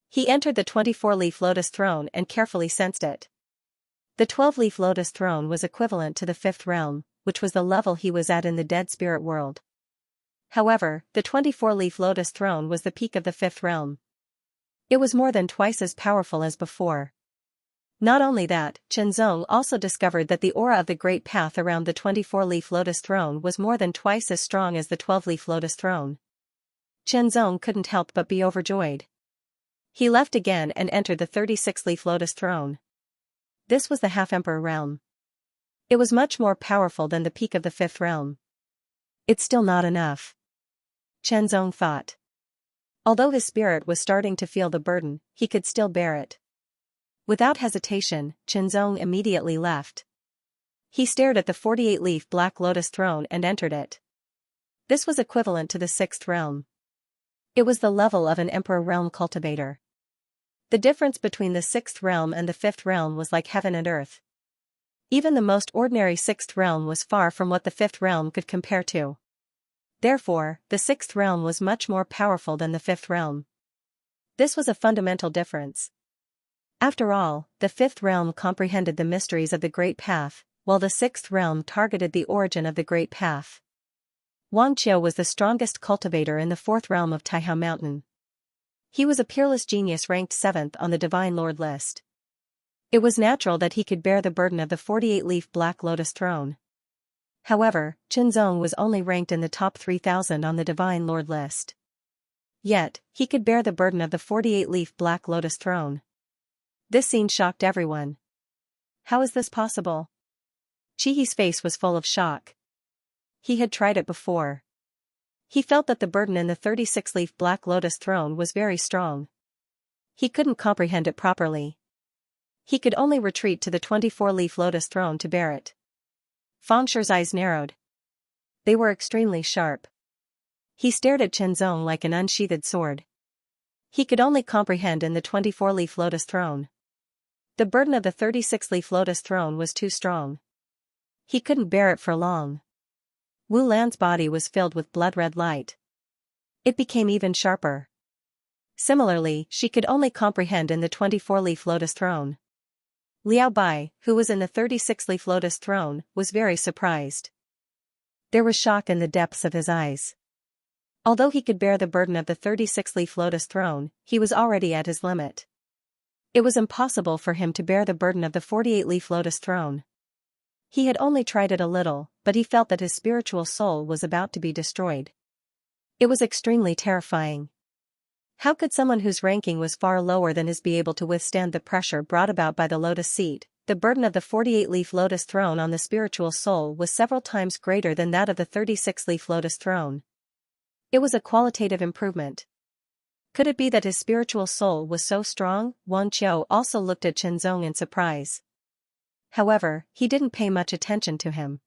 He entered the 24-leaf lotus throne and carefully sensed it. The 12-leaf lotus throne was equivalent to the 5th realm, which was the level he was at in the dead spirit world. However, the 24-leaf lotus throne was the peak of the 5th realm. It was more than twice as powerful as before. Not only that, Qianzong also discovered that the aura of the Great Path around the 24-leaf lotus throne was more than twice as strong as the 12-leaf lotus throne. Qianzong couldn't help but be overjoyed. He left again and entered the 36-leaf lotus throne. This was the half-emperor realm. It was much more powerful than the peak of the 5th realm. It's still not enough. Qianzong thought. Although his spirit was starting to feel the burden, he could still bear it. Without hesitation, Qianzong immediately left. He stared at the 48-leaf Black Lotus throne and entered it. This was equivalent to the 6th realm. It was the level of an emperor realm cultivator. The difference between the 6th realm and the 5th realm was like heaven and earth. Even the most ordinary 6th realm was far from what the 5th realm could compare to. Therefore, the 6th realm was much more powerful than the 5th realm. This was a fundamental difference. After all, the 5th realm comprehended the mysteries of the Great Path, while the 6th realm targeted the origin of the Great Path. Wang Qiu was the strongest cultivator in the 4th realm of Taihao Mountain. He was a peerless genius ranked 7th on the Divine Lord list. It was natural that he could bear the burden of the 48-leaf Black Lotus throne. However, Qianzong was only ranked in the top 3,000 on the Divine Lord list. Yet, he could bear the burden of the 48-leaf Black Lotus throne. This scene shocked everyone. How is this possible? Qihe's face was full of shock. He had tried it before. He felt that the burden in the 36-leaf Black Lotus throne was very strong. He couldn't comprehend it properly. He could only retreat to the 24-leaf Lotus throne to bear it. Fengshi's eyes narrowed. They were extremely sharp. He stared at Qianzong like an unsheathed sword. He could only comprehend in the 24-leaf Lotus throne. The burden of the 36-leaf Lotus throne was too strong. He couldn't bear it for long. Wu Lan's body was filled with blood-red light. It became even sharper. Similarly, she could only comprehend in the 24-leaf Lotus throne. Liao Bai, who was in the 36-leaf Lotus throne, was very surprised. There was shock in the depths of his eyes. Although he could bear the burden of the 36-leaf Lotus throne, he was already at his limit. It was impossible for him to bear the burden of the 48-leaf Lotus throne. He had only tried it a little, but he felt that his spiritual soul was about to be destroyed. It was extremely terrifying. How could someone whose ranking was far lower than his be able to withstand the pressure brought about by the lotus seed? The burden of the 48-leaf Lotus throne on the spiritual soul was several times greater than that of the 36-leaf Lotus throne. It was a qualitative improvement. Could it be that his spiritual soul was so strong? Wang Qiu also looked at Qianzong in surprise. However, he didn't pay much attention to him.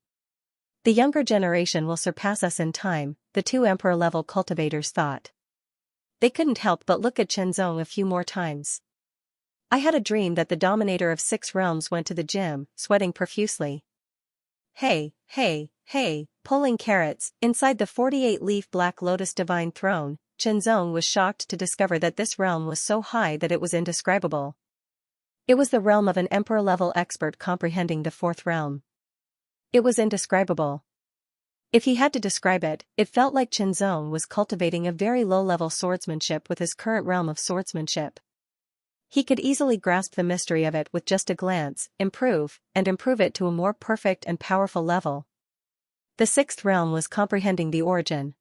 The younger generation will surpass us in time, the 2 emperor-level cultivators thought. They couldn't help but look at Qianzong a few more times. I had a dream that the dominator of 6 realms went to the gym, sweating profusely. Hey, hay, pulling carrots, inside the 48-leaf Black Lotus Divine Throne. Qianzong was shocked to discover that this realm was so high that it was indescribable. It was the realm of an emperor-level expert comprehending the fourth realm. It was indescribable. If he had to describe it, it felt like Qianzong was cultivating a very low-level swordsmanship with his current realm of swordsmanship. He could easily grasp the mystery of it with just a glance, improve it to a more perfect and powerful level. The sixth realm was comprehending the origin.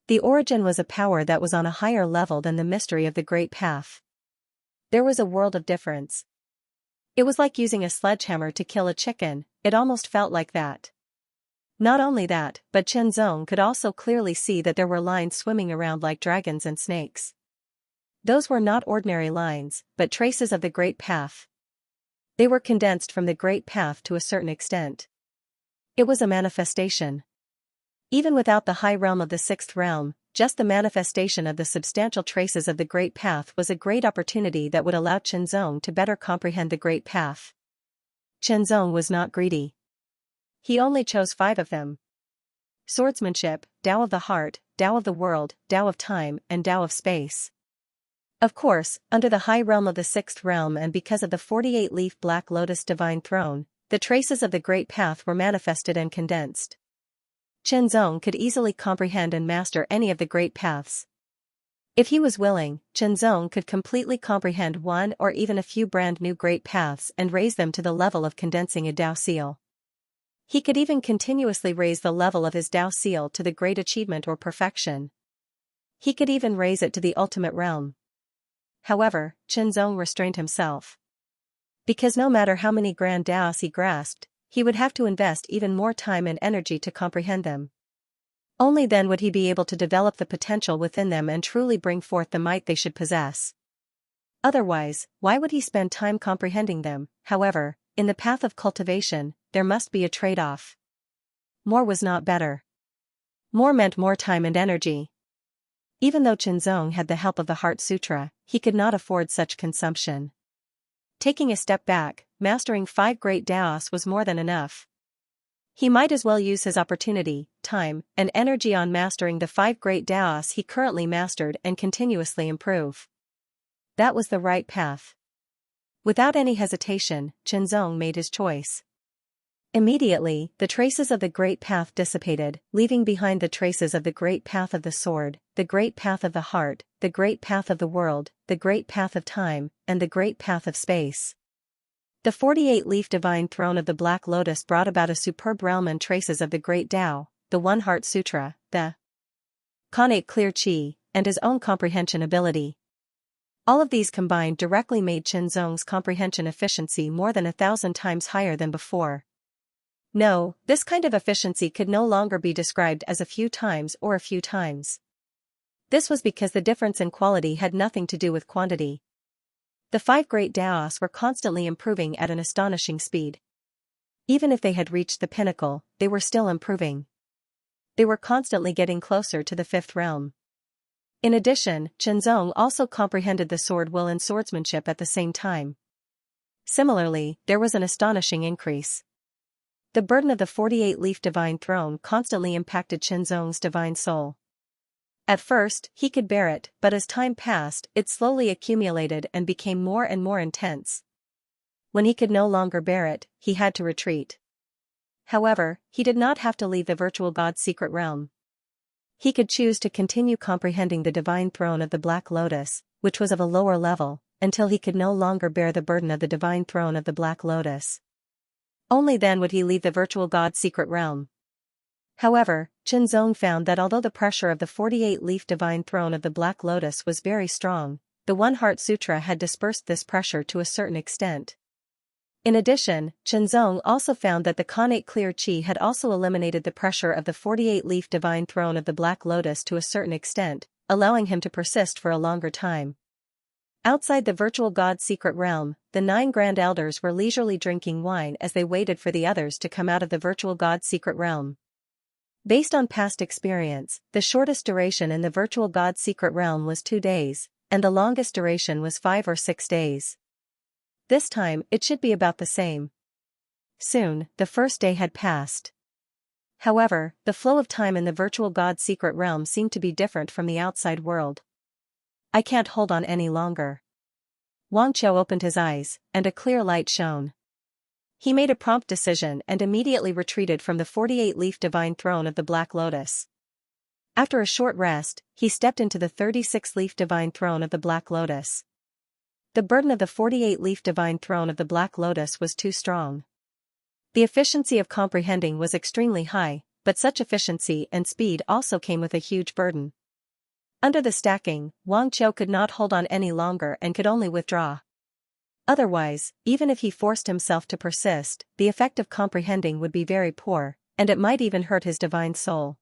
The origin was a power that was on a higher level than the mystery of the Great Path. There was a world of difference. It was like using a sledgehammer to kill a chicken, it almost felt like that. Not only that, but Qianzong could also clearly see that there were lines swimming around like dragons and snakes. Those were not ordinary lines, but traces of the Great Path. They were condensed from the Great Path to a certain extent. It was a manifestation. Even without the high realm of the sixth realm, just the manifestation of the substantial traces of the Great Path was a great opportunity that would allow Qianzong to better comprehend the Great Path. Qianzong was not greedy. He only chose 5 of them. Swordsmanship, Tao of the Heart, Tao of the World, Tao of Time, and Tao of Space. Of course, under the high realm of the sixth realm and because of the 48-leaf Black Lotus Divine Throne, the traces of the Great Path were manifested and condensed. Qianzong could easily comprehend and master any of the Great Paths. If he was willing, Qianzong could completely comprehend one or even a few brand new Great Paths and raise them to the level of condensing a Tao seal. He could even continuously raise the level of his Tao seal to the great achievement or perfection. He could even raise it to the ultimate realm. However, Qianzong restrained himself. Because no matter how many grand Taos he grasped, he would have to invest even more time and energy to comprehend them. Only then would he be able to develop the potential within them and truly bring forth the might they should possess. Otherwise, why would he spend time comprehending them? However, in the path of cultivation, there must be a trade-off. More was not better. More meant more time and energy. Even though Qianzong had the help of the Heart Sutra, he could not afford such consumption. Taking a step back, mastering 5 great Taos was more than enough. He might as well use his opportunity, time, and energy on mastering the 5 great Taos he currently mastered and continuously improve. That was the right path. Without any hesitation, Qianzong made his choice. Immediately, the traces of the Great Path dissipated, leaving behind the traces of the Great Path of the Sword, the Great Path of the Heart, the Great Path of the World, the Great Path of Time, and the Great Path of Space. The 48-leaf Divine Throne of the Black Lotus brought about a superb realm and traces of the Great Tao, the One Heart Sutra, the Connate Clear Qi, and his own comprehension ability. All of these combined directly made Qianzong's comprehension efficiency more than 1,000 times higher than before. No, this kind of efficiency could no longer be described as a few times or a few times. This was because the difference in quality had nothing to do with quantity. The 5 great Taos were constantly improving at an astonishing speed. Even if they had reached the pinnacle, they were still improving. They were constantly getting closer to the 5th realm. In addition, Qianzong also comprehended the sword will and swordsmanship at the same time. Similarly, there was an astonishing increase. The burden of the 48-leaf Divine Throne constantly impacted Qianzong's divine soul. At first, he could bear it, but as time passed, it slowly accumulated and became more and more intense. When he could no longer bear it, he had to retreat. However, he did not have to leave the virtual God's secret realm. He could choose to continue comprehending the Divine Throne of the Black Lotus, which was of a lower level, until he could no longer bear the burden of the Divine Throne of the Black Lotus. Only then would he leave the virtual God's secret realm. However, Qianzong found that although the pressure of the 48-leaf Divine Throne of the Black Lotus was very strong, the One Heart Sutra had dispersed this pressure to a certain extent. In addition, Qianzong also found that the Connate Clear Qi had also eliminated the pressure of the 48-leaf Divine Throne of the Black Lotus to a certain extent, allowing him to persist for a longer time. Outside the virtual God's secret realm, the 9 Grand Elders were leisurely drinking wine as they waited for the others to come out of the virtual God's secret realm. Based on past experience, the shortest duration in the virtual God's secret realm was 2 days, and the longest duration was 5 or 6 days. This time, it should be about the same. Soon, the first day had passed. However, the flow of time in the virtual god secret realm seemed to be different from the outside world. I can't hold on any longer. Wang Qiu opened his eyes, and a clear light shone. He made a prompt decision and immediately retreated from the 48-leaf divine throne of the Black Lotus. After a short rest, he stepped into the 36-leaf divine throne of the Black Lotus. The burden of the 48-leaf divine throne of the Black Lotus was too strong. The efficiency of comprehending was extremely high, but such efficiency and speed also came with a huge burden. Under the stacking, Wang Qiu could not hold on any longer and could only withdraw. Otherwise, even if he forced himself to persist, the effect of comprehending would be very poor, and it might even hurt his divine soul.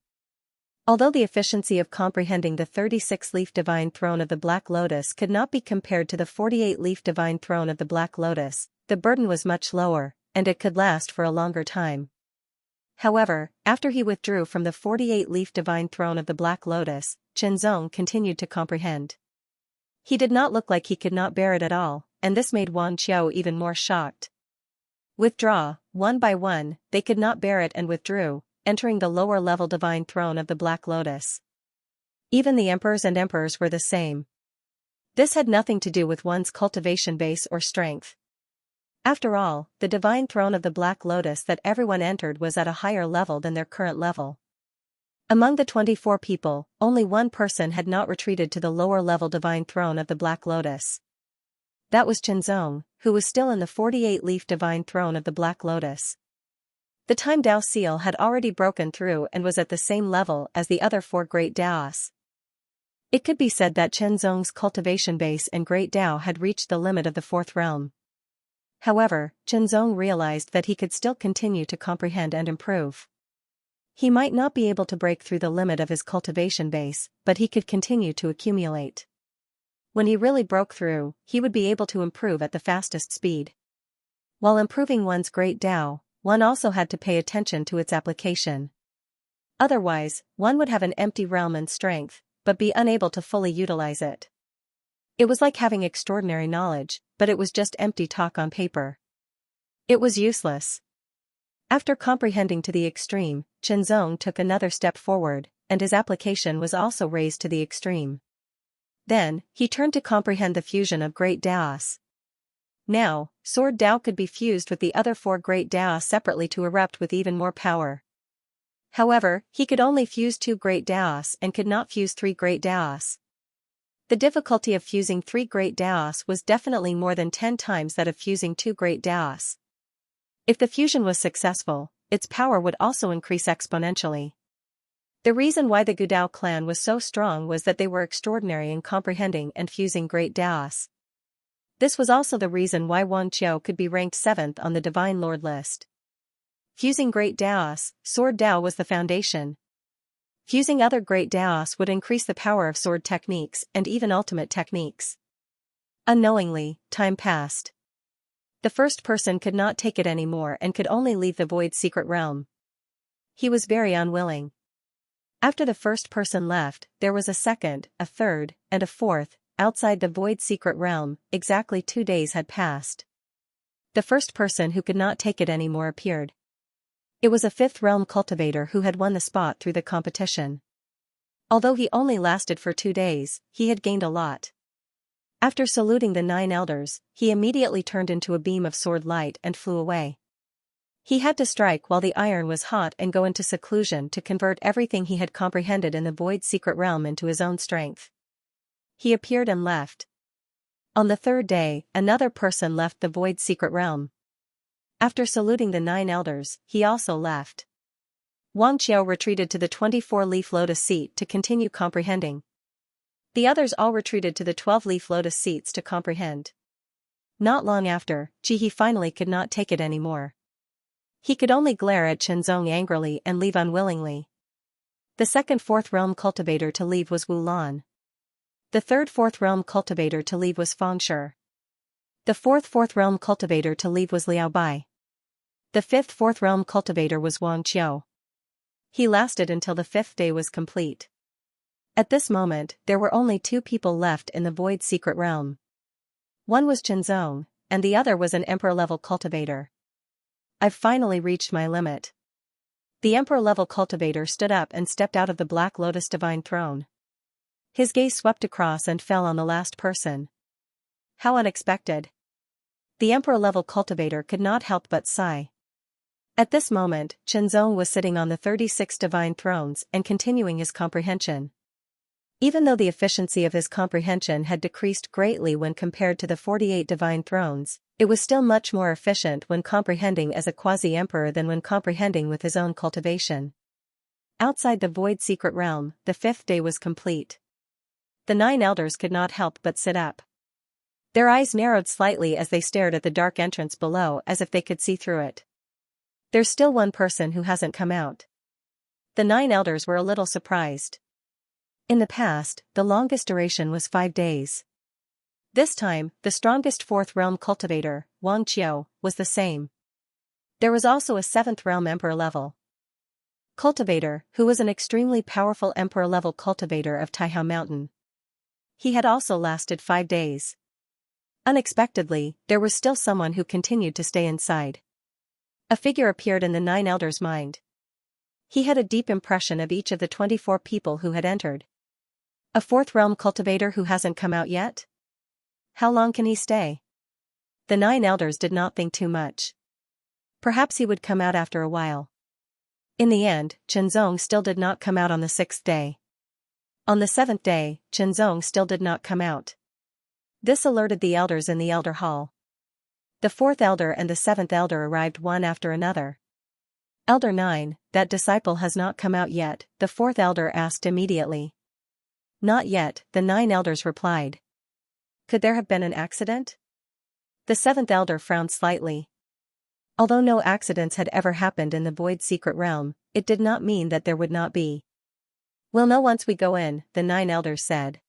Although the efficiency of comprehending the 36-leaf divine throne of the Black Lotus could not be compared to the 48-leaf divine throne of the Black Lotus, the burden was much lower, and it could last for a longer time. However, after he withdrew from the 48-leaf divine throne of the Black Lotus, Qianxia continued to comprehend. He did not look like he could not bear it at all, and this made Wang Qiu even more shocked. Withdraw, one by one, they could not bear it and withdrew, entering the lower-level divine throne of the Black Lotus. Even the emperors and emperors were the same. This had nothing to do with one's cultivation base or strength. After all, the divine throne of the Black Lotus that everyone entered was at a higher level than their current level. Among the 24 people, only one person had not retreated to the lower-level divine throne of the Black Lotus. That was Qianxia, who was still in the 48-leaf divine throne of the Black Lotus. The Time Dao seal had already broken through and was at the same level as the other 4 great Daos. It could be said that Qianxia's cultivation base and great Dao had reached the limit of the 4th realm. However, Qianxia realized that he could still continue to comprehend and improve. He might not be able to break through the limit of his cultivation base, but he could continue to accumulate. When he really broke through, he would be able to improve at the fastest speed. While improving one's great Dao, one also had to pay attention to its application. Otherwise, one would have an empty realm and strength, but be unable to fully utilize it. It was like having extraordinary knowledge, but it was just empty talk on paper. It was useless. After comprehending to the extreme, Qianxia took another step forward, and his application was also raised to the extreme. Then, he turned to comprehend the fusion of great Daos. Now, Sword Dao could be fused with the other 4 great Daos separately to erupt with even more power. However, he could only fuse 2 great Daos and could not fuse 3 great Daos. The difficulty of fusing 3 great Daos was definitely more than 10 times that of fusing 2 great Daos. If the fusion was successful, its power would also increase exponentially. The reason why the Gudao clan was so strong was that they were extraordinary in comprehending and fusing great Daos. This was also the reason why Wang Qiu could be ranked 7th on the Divine Lord list. Fusing great Daos, Sword Dao was the foundation. Fusing other great Daos would increase the power of sword techniques and even ultimate techniques. Unknowingly, time passed. The first person could not take it anymore and could only leave the void secret realm. He was very unwilling. After the first person left, there was a second, a third, and a fourth. Outside the void secret realm, exactly 2 days had passed. The first person who could not take it anymore appeared. It was a 5th realm cultivator who had won the spot through the competition. Although he only lasted for 2 days, he had gained a lot. After saluting the 9 elders, he immediately turned into a beam of sword light and flew away. He had to strike while the iron was hot and go into seclusion to convert everything he had comprehended in the void secret realm into his own strength. He appeared and left. On the 3rd day, another person left the void secret realm. After saluting the 9 elders, he also left. Wang Qiu retreated to the 24-leaf lotus seat to continue comprehending. The others all retreated to the 12-leaf lotus seats to comprehend. Not long after, Jihe finally could not take it anymore. He could only glare at Qianxia angrily and leave unwillingly. The second 4th realm cultivator to leave was Wu Lan. The third 4th realm cultivator to leave was Feng Shi. The 4th realm cultivator to leave was Liao Bai. The 5th 4th realm cultivator was Wang Qiu. He lasted until the 5th day was complete. At this moment, there were only 2 people left in the void secret realm. One was Qianxia, and the other was an emperor-level cultivator. I've finally reached my limit. The Emperor-level cultivator stood up and stepped out of the Black Lotus divine throne. His gaze swept across and fell on the last person. How unexpected. The Emperor-level cultivator could not help but sigh. At this moment, Xianxia was sitting on the 36 divine thrones and continuing his comprehension. Even though the efficiency of his comprehension had decreased greatly when compared to the 48 divine thrones, it was still much more efficient when comprehending as a quasi-emperor than when comprehending with his own cultivation. Outside the void secret realm, the 5th day was complete. The 9 elders could not help but sit up. Their eyes narrowed slightly as they stared at the dark entrance below as if they could see through it. There's still one person who hasn't come out. The 9 elders were a little surprised. In the past, the longest duration was 5 days. This time, the strongest 4th realm cultivator, Xianxia, was the same. There was also a 7th realm emperor level cultivator, who was an extremely powerful emperor level cultivator of Taihao Mountain. He had also lasted 5 days. Unexpectedly, there was still someone who continued to stay inside. A figure appeared in the 9 elders' mind. He had a deep impression of each of the 24 people who had entered. A 4th realm cultivator who hasn't come out yet? How long can he stay? The 9 elders did not think too much. Perhaps he would come out after a while. In the end, Xianxia still did not come out on the 6th day. On the 7th day, Xianxia still did not come out. This alerted the elders in the elder hall. The 4th elder and the 7th elder arrived one after another. Elder 9, that disciple has not come out yet, the 4th elder asked immediately. Not yet, the 9 elders replied. Could there have been an accident? The 7th elder frowned slightly. Although no accidents had ever happened in the void secret realm, it did not mean that there would not be. We'll know once we go in, the 9 elders said.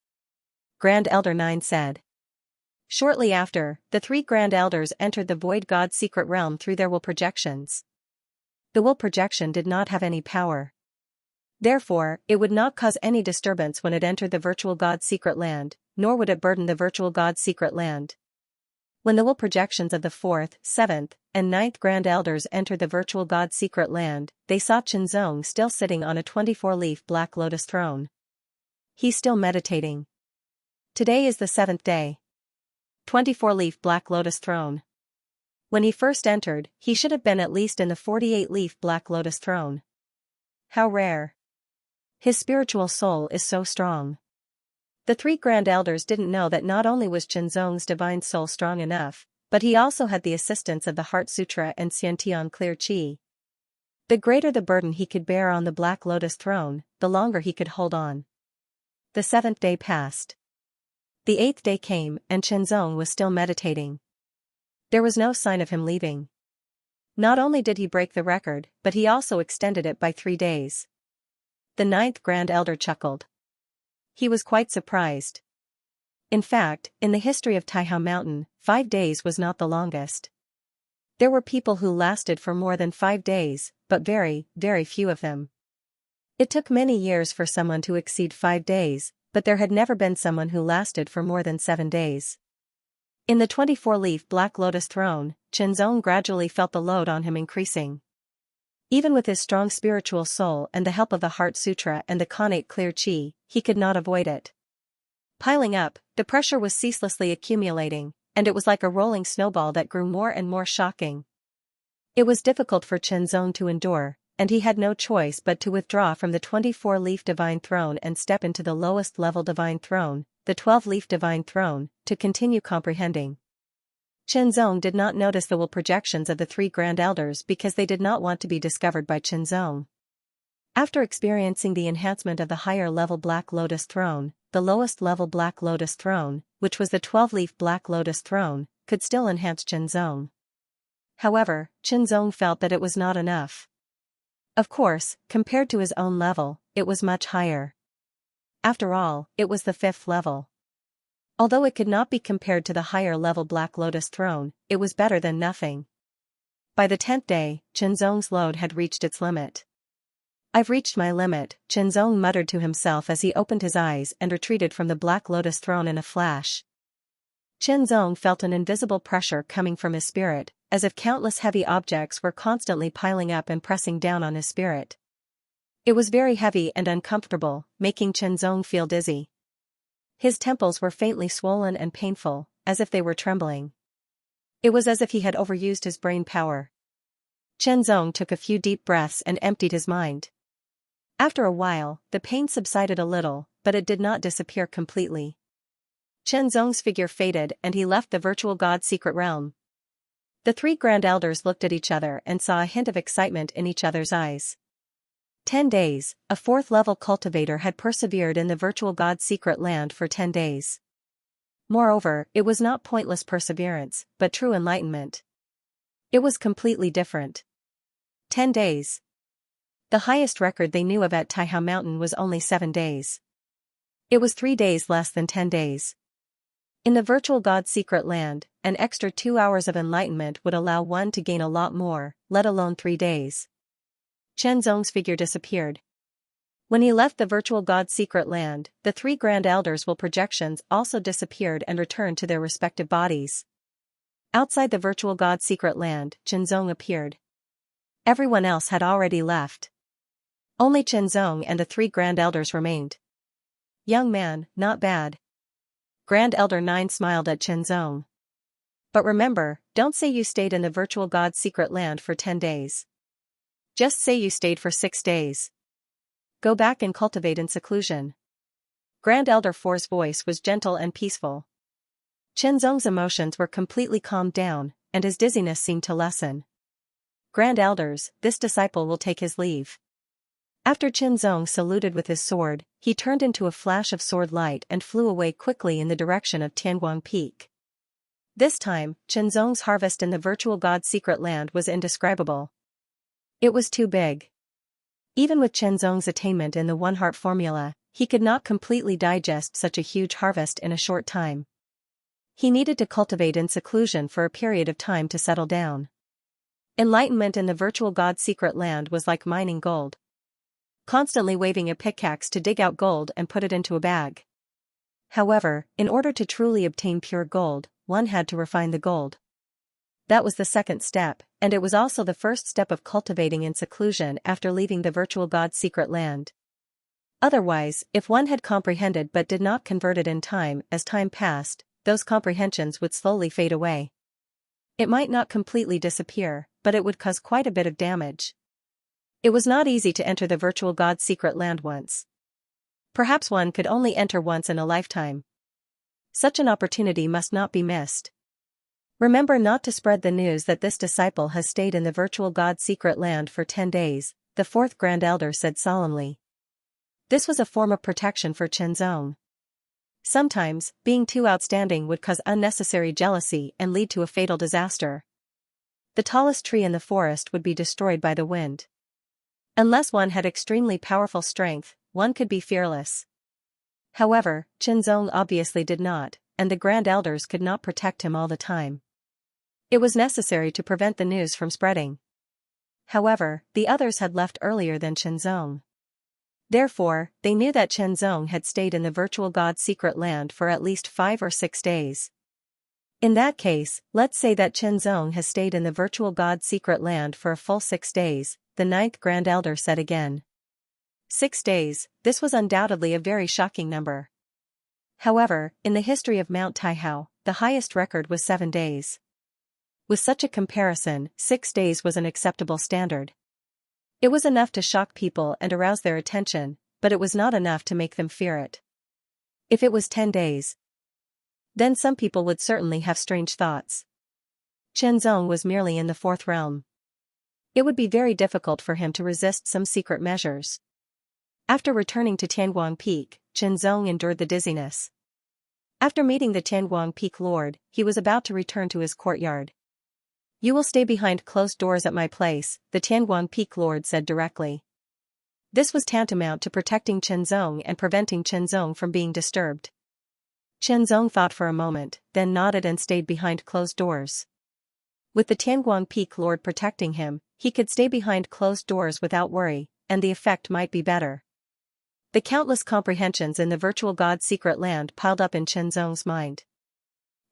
Grand Elder 9 said. Shortly after, the 3 Grand Elders entered the Void God secret realm through their will projections. The will projection did not have any power. Therefore, it would not cause any disturbance when it entered the virtual God secret land, nor would it burden the virtual God secret land. When the will projections of the 4th, 7th, and 9th Grand Elders entered the virtual God secret land, they saw Xianxia still sitting on a 24-leaf Black Lotus throne. He's still meditating. Today is the 7th day. 24-leaf Black Lotus throne. When he first entered, he should have been at least in the 48-leaf Black Lotus throne. How rare. His spiritual soul is so strong. The 3 Grand Elders didn't know that not only was Xianxia's divine soul strong enough, but he also had the assistance of the Heart Sutra and Xiantian clear qi. The greater the burden he could bear on the Black Lotus throne, the longer he could hold on. The 7th day passed. The 8th day came and Xianxia was still meditating. There was no sign of him leaving. Not only did he break the record, but he also extended it by 3 days. The 9th Grand Elder chuckled. He was quite surprised. In fact, in the history of Taihao Mountain, 5 days was not the longest. There were people who lasted for more than 5 days, but very, very few of them. It took many years for someone to exceed 5 days, but there had never been someone who lasted for more than 7 days. In the 24-leaf Black Lotus throne, Xianxia gradually felt the load on him increasing. Even with his strong spiritual soul and the help of the Heart Sutra and the Connate clear qi, he could not avoid it. Piling up, the pressure was ceaselessly accumulating, and it was like a rolling snowball that grew more and more shocking. It was difficult for Xianxia to endure, and he had no choice but to withdraw from the 24-leaf divine throne and step into the lowest level divine throne, the 12-leaf divine throne, to continue comprehending. Xianxia did not notice the will projections of the 3 Grand Elders because they did not want to be discovered by Xianxia. After experiencing the enhancement of the higher level Black Lotus throne, the lowest level Black Lotus throne, which was the 12-leaf Black Lotus throne, could still enhance Xianxia. However, Xianxia felt that it was not enough. Of course, compared to his own level, it was much higher. After all, it was the 5th level. Although it could not be compared to the higher level Black Lotus throne, it was better than nothing. By the 10th day, Xianxia's load had reached its limit. I've reached my limit, Xianxia muttered to himself as he opened his eyes and retreated from the Black Lotus throne in a flash. Zong felt an invisible pressure coming from his spirit, as if countless heavy objects were constantly piling up and pressing down on his spirit. It was very heavy and uncomfortable, making Zong feel dizzy. His temples were faintly swollen and painful, as if they were trembling. It was as if he had overused his brain power. Zong took a few deep breaths and emptied his mind. After a while, the pain subsided a little, but it did not disappear completely. Zong's figure faded and he left the virtual god's secret realm. The three grand elders looked at each other and saw a hint of excitement in each other's eyes. 10 days, a fourth-level cultivator had persevered in the virtual god's secret land for 10 days. Moreover, it was not pointless perseverance, but true enlightenment. It was completely different. 10 days. The highest record they knew of at Taihao Mountain was only 7 days. It was 3 days less than 10 days. In the virtual god's secret land, an extra 2 hours of enlightenment would allow one to gain a lot more, let alone 3 days. Zong's figure disappeared. When he left the virtual god's secret land, the three grand elders' projections also disappeared and returned to their respective bodies. Outside the virtual god's secret land, Zong appeared. Everyone else had already left. Only Zong and the three grand elders remained. "Young man, not bad." Grand Elder 9 smiled at Zong. "But remember, don't say you stayed in the virtual god's secret land for 10 days. Just say you stayed for 6 days. Go back and cultivate in seclusion." Grand Elder 4's voice was gentle and peaceful. Zong's emotions were completely calmed down, and his dizziness seemed to lessen. "Grand Elders, this disciple will take his leave." After Zong saluted with his sword, he turned into a flash of sword light and flew away quickly in the direction of Tianguang Peak. This time, Zong's harvest in the virtual god's secret land was indescribable. It was too big. Even with Zong's attainment in the one-heart formula, he could not completely digest such a huge harvest in a short time. He needed to cultivate in seclusion for a period of time to settle down. Enlightenment in the virtual god's secret land was like mining gold. Constantly waving a pickaxe to dig out gold and put it into a bag. However, in order to truly obtain pure gold, one had to refine the gold. That was the second step, and it was also the first step of cultivating in seclusion after leaving the virtual god's secret land. Otherwise, if one had comprehended but did not convert it in time, as time passed, those comprehensions would slowly fade away. It might not completely disappear, but it would cause quite a bit of damage. It was not easy to enter the virtual god's secret land once. Perhaps one could only enter once in a lifetime. Such an opportunity must not be missed. Remember not to spread the news that this disciple has stayed in the virtual god's secret land for 10 days, the fourth grand elder said solemnly. This was a form of protection for Zong. Sometimes, being too outstanding would cause unnecessary jealousy and lead to a fatal disaster. The tallest tree in the forest would be destroyed by the wind. Unless one had extremely powerful strength, one could be fearless. However, Zong obviously did not, and the grand elders could not protect him all the time. It was necessary to prevent the news from spreading. However, the others had left earlier than Zong. Therefore, they knew that Zong had stayed in the virtual god's secret land for at least 5 or 6 days. In that case, let's say that Zong has stayed in the virtual god's secret land for a full 6 days, the 9th grand elder said again. 6 days, this was undoubtedly a very shocking number. However, in the history of Mount Taihao, the highest record was 7 days. With such a comparison, 6 days was an acceptable standard. It was enough to shock people and arouse their attention, but it was not enough to make them fear it. If it was 10 days, then some people would certainly have strange thoughts. Zong was merely in the 4th realm. It would be very difficult for him to resist some secret measures. After returning to Tianguang Peak, Zong endured the dizziness. After meeting the Tianguang Peak Lord, he was about to return to his courtyard. You will stay behind closed doors at my place, the Tianguang Peak Lord said directly. This was tantamount to protecting Zong and preventing Zong from being disturbed. Zong thought for a moment, then nodded and stayed behind closed doors. With the Tianguang Peak Lord protecting him, he could stay behind closed doors without worry, and the effect might be better. The countless comprehensions in the virtual god's secret land piled up in Zong's mind.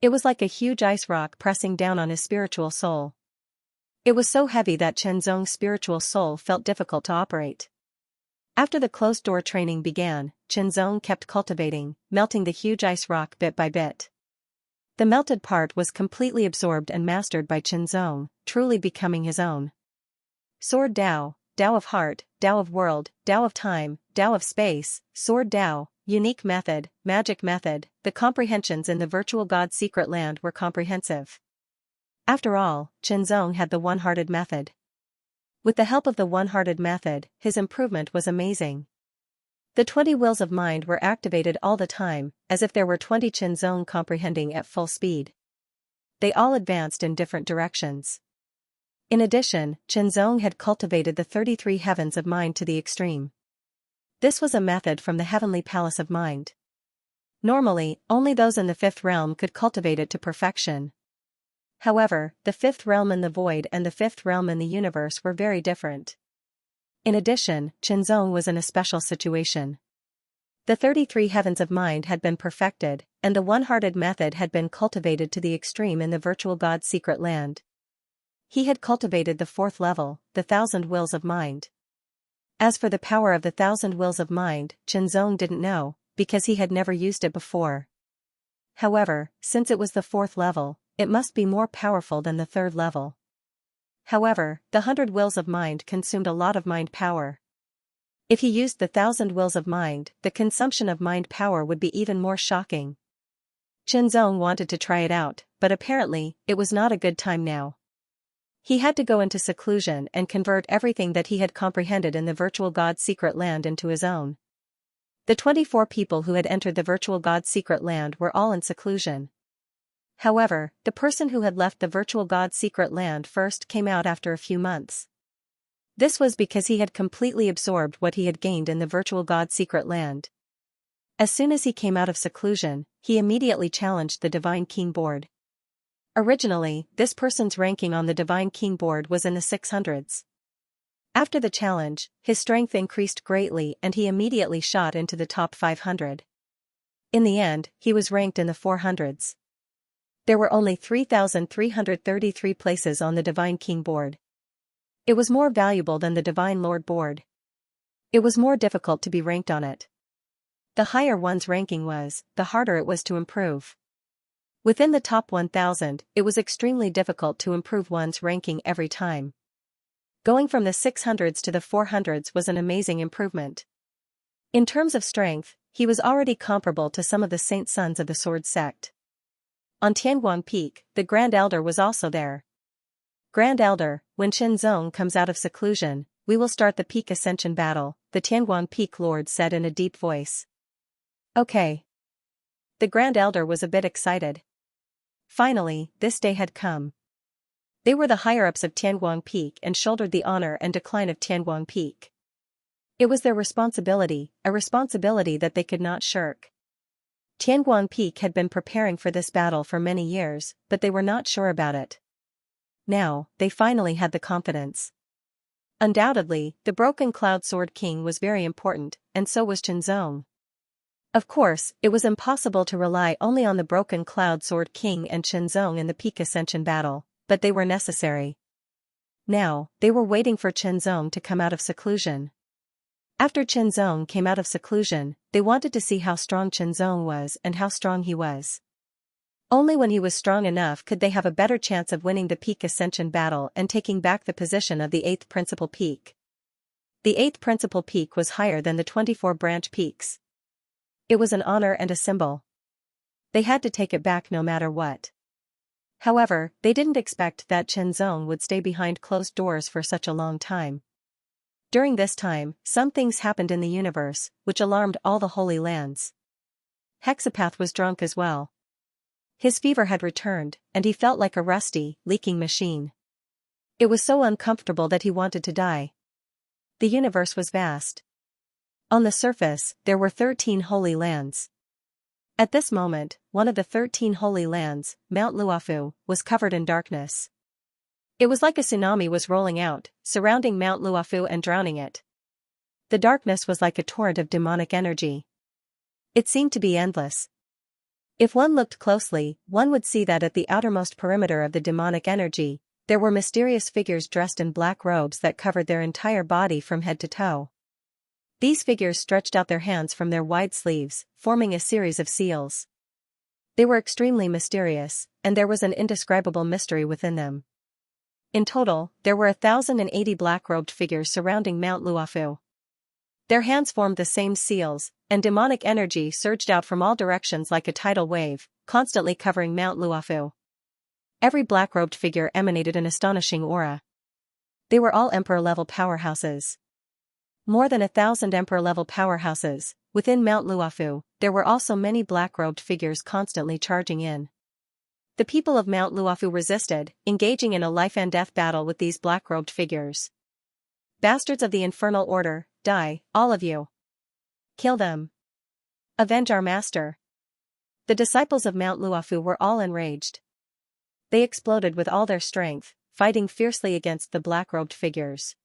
It was like a huge ice rock pressing down on his spiritual soul. It was so heavy that Chenzong's spiritual soul felt difficult to operate. After the closed-door training began, Chenzong kept cultivating, melting the huge ice rock bit by bit. The melted part was completely absorbed and mastered by Chenzong, truly becoming his own. Sword Dao, Dao of Heart, Dao of World, Dao of Time, Dao of Space, Sword Dao, Unique Method, Magic Method. The comprehensions in the virtual God secret land were comprehensive. After all, Chenzong had the one-hearted method. With the help of the one-hearted method, his improvement was amazing. The 20 wills of mind were activated all the time, as if there were 20 Chenzong comprehending at full speed. They all advanced in different directions. In addition, Chenzong had cultivated the 33 heavens of mind to the extreme. This was a method from the heavenly palace of mind. Normally, only those in the fifth realm could cultivate it to perfection. However, the fifth realm in the void and the fifth realm in the universe were very different. In addition, Chenzong was in a special situation. The 33 heavens of mind had been perfected, and the one-hearted method had been cultivated to the extreme in the virtual God secret land. He had cultivated the fourth level, the 1,000 wills of mind. As for the power of the 1,000 wills of mind, Chenzong didn't know, because he had never used it before. However, since it was the fourth level, it must be more powerful than the third level. However, the 100 wills of mind consumed a lot of mind power. If he used the 1,000 wills of mind, the consumption of mind power would be even more shocking. Chenzong wanted to try it out, but apparently, it was not a good time now. He had to go into seclusion and convert everything that he had comprehended in the virtual God secret land into his own. The 24 people who had entered the virtual God secret land were all in seclusion. However, the person who had left the virtual God secret land first came out after a few months. This was because he had completely absorbed what he had gained in the virtual God secret land. As soon as he came out of seclusion, he immediately challenged the Divine King board. Originally, this person's ranking on the Divine King board was in the 600s. After the challenge, his strength increased greatly and he immediately shot into the top 500. In the end, he was ranked in the 400s. There were only 3,333 places on the Divine King board. It was more valuable than the Divine Lord board. It was more difficult to be ranked on it. The higher one's ranking was, the harder it was to improve. Within the top 1,000, it was extremely difficult to improve one's ranking every time. Going from the 600s to the 400s was an amazing improvement. In terms of strength, he was already comparable to some of the saint sons of the Sword Sect. On Tianguang Peak, the Grand Elder was also there. Grand Elder, when Chenzong comes out of seclusion, we will start the peak ascension battle, the Tianguang Peak Lord said in a deep voice. Okay. The Grand Elder was a bit excited. Finally, this day had come. They were the higher-ups of Tianguang Peak and shouldered the honor and decline of Tianguang Peak. It was their responsibility, a responsibility that they could not shirk. Tianguang Peak had been preparing for this battle for many years, but they were not sure about it. Now, they finally had the confidence. Undoubtedly, the Broken Cloud Sword King was very important, and so was Chenzong. Of course, it was impossible to rely only on the Broken Cloud Sword King and Chenzong in the peak ascension battle, but they were necessary. Now, they were waiting for Chenzong to come out of seclusion. After Chenzong came out of seclusion, they wanted to see how strong Chenzong was and how strong he was. Only when he was strong enough could they have a better chance of winning the peak ascension battle and taking back the position of the 8th principal peak. The 8th principal peak was higher than the 24 branch peaks. It was an honor and a symbol. They had to take it back no matter what. However, they didn't expect that Chenzong would stay behind closed doors for such a long time. During this time, some things happened in the universe, which alarmed all the Holy Lands. Hexapath was drunk as well. His fever had returned, and he felt like a rusty, leaking machine. It was so uncomfortable that he wanted to die. The universe was vast. On the surface, there were 13 Holy Lands. At this moment, one of the 13 Holy Lands, Mount Luofu, was covered in darkness. It was like a tsunami was rolling out, surrounding Mount Luofu and drowning it. The darkness was like a torrent of demonic energy. It seemed to be endless. If one looked closely, one would see that at the outermost perimeter of the demonic energy, there were mysterious figures dressed in black robes that covered their entire body from head to toe. These figures stretched out their hands from their wide sleeves, forming a series of seals. They were extremely mysterious, and there was an indescribable mystery within them. In total, there were 1,080 black-robed figures surrounding Mount Luofu. Their hands formed the same seals, and demonic energy surged out from all directions like a tidal wave, constantly covering Mount Luofu. Every black-robed figure emanated an astonishing aura. They were all Emperor-level powerhouses. More than 1,000 Emperor-level powerhouses. Within Mount Luofu, there were also many black-robed figures constantly charging in. The people of Mount Luofu resisted, engaging in a life-and-death battle with these black-robed figures. Bastards of the Infernal Order, die, all of you. Kill them. Avenge our master. The disciples of Mount Luofu were all enraged. They exploded with all their strength, fighting fiercely against the black-robed figures.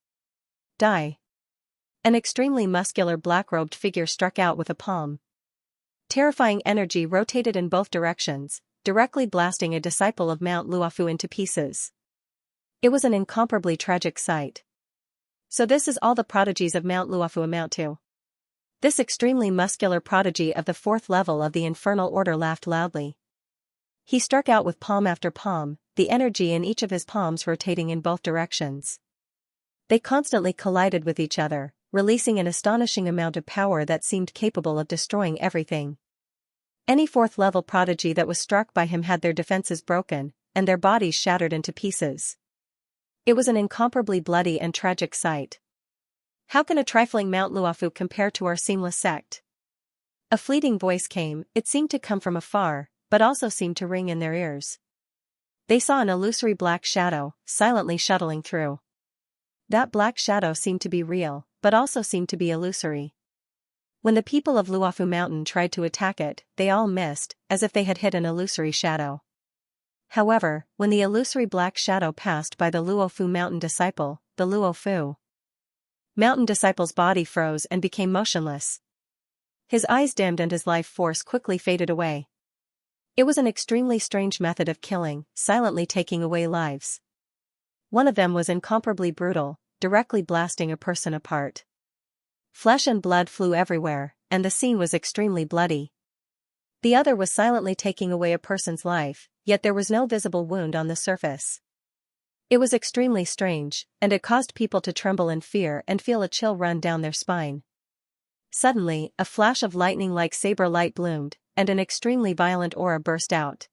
Die. An extremely muscular black-robed figure struck out with a palm. Terrifying energy rotated in both directions, directly blasting a disciple of Mount Luofu into pieces. It was an incomparably tragic sight. So this is all the prodigies of Mount Luofu amount to. This extremely muscular prodigy of the 4th level of the Infernal Order laughed loudly. He struck out with palm after palm, the energy in each of his palms rotating in both directions. They constantly collided with each other, releasing an astonishing amount of power that seemed capable of destroying everything. Any 4th level prodigy that was struck by him had their defenses broken, and their bodies shattered into pieces. It was an incomparably bloody and tragic sight. How can a trifling Mount Luofu compare to our seamless sect? A fleeting voice came. It seemed to come from afar, but also seemed to ring in their ears. They saw an illusory black shadow, silently shuttling through. That black shadow seemed to be real, but also seemed to be illusory. When the people of Luofu Mountain tried to attack it, they all missed, as if they had hit an illusory shadow. However, when the illusory black shadow passed by the Luofu Mountain disciple, the Luofu Mountain disciple's body froze and became motionless. His eyes dimmed and his life force quickly faded away. It was an extremely strange method of killing, silently taking away lives. One of them was incomparably brutal, directly blasting a person apart. Flesh and blood flew everywhere, and the scene was extremely bloody. The other was silently taking away a person's life, yet there was no visible wound on the surface. It was extremely strange, and it caused people to tremble in fear and feel a chill run down their spine. Suddenly, a flash of lightning-like saber light bloomed, and an extremely violent aura burst out.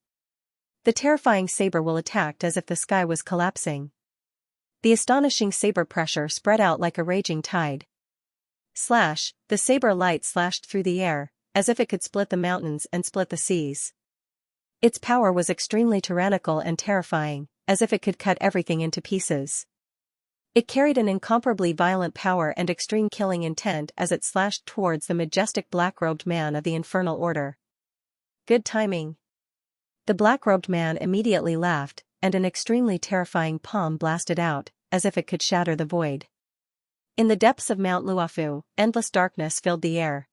The terrifying saber will attacked as if the sky was collapsing. The astonishing saber pressure spread out like a raging tide. Slash, the saber light slashed through the air, as if it could split the mountains and split the seas. Its power was extremely tyrannical and terrifying, as if it could cut everything into pieces. It carried an incomparably violent power and extreme killing intent as it slashed towards the majestic black-robed man of the Infernal Order. Good timing. The black-robed man immediately laughed, and an extremely terrifying palm blasted out, as if it could shatter the void. In the depths of Mount Luofu, endless darkness filled the air.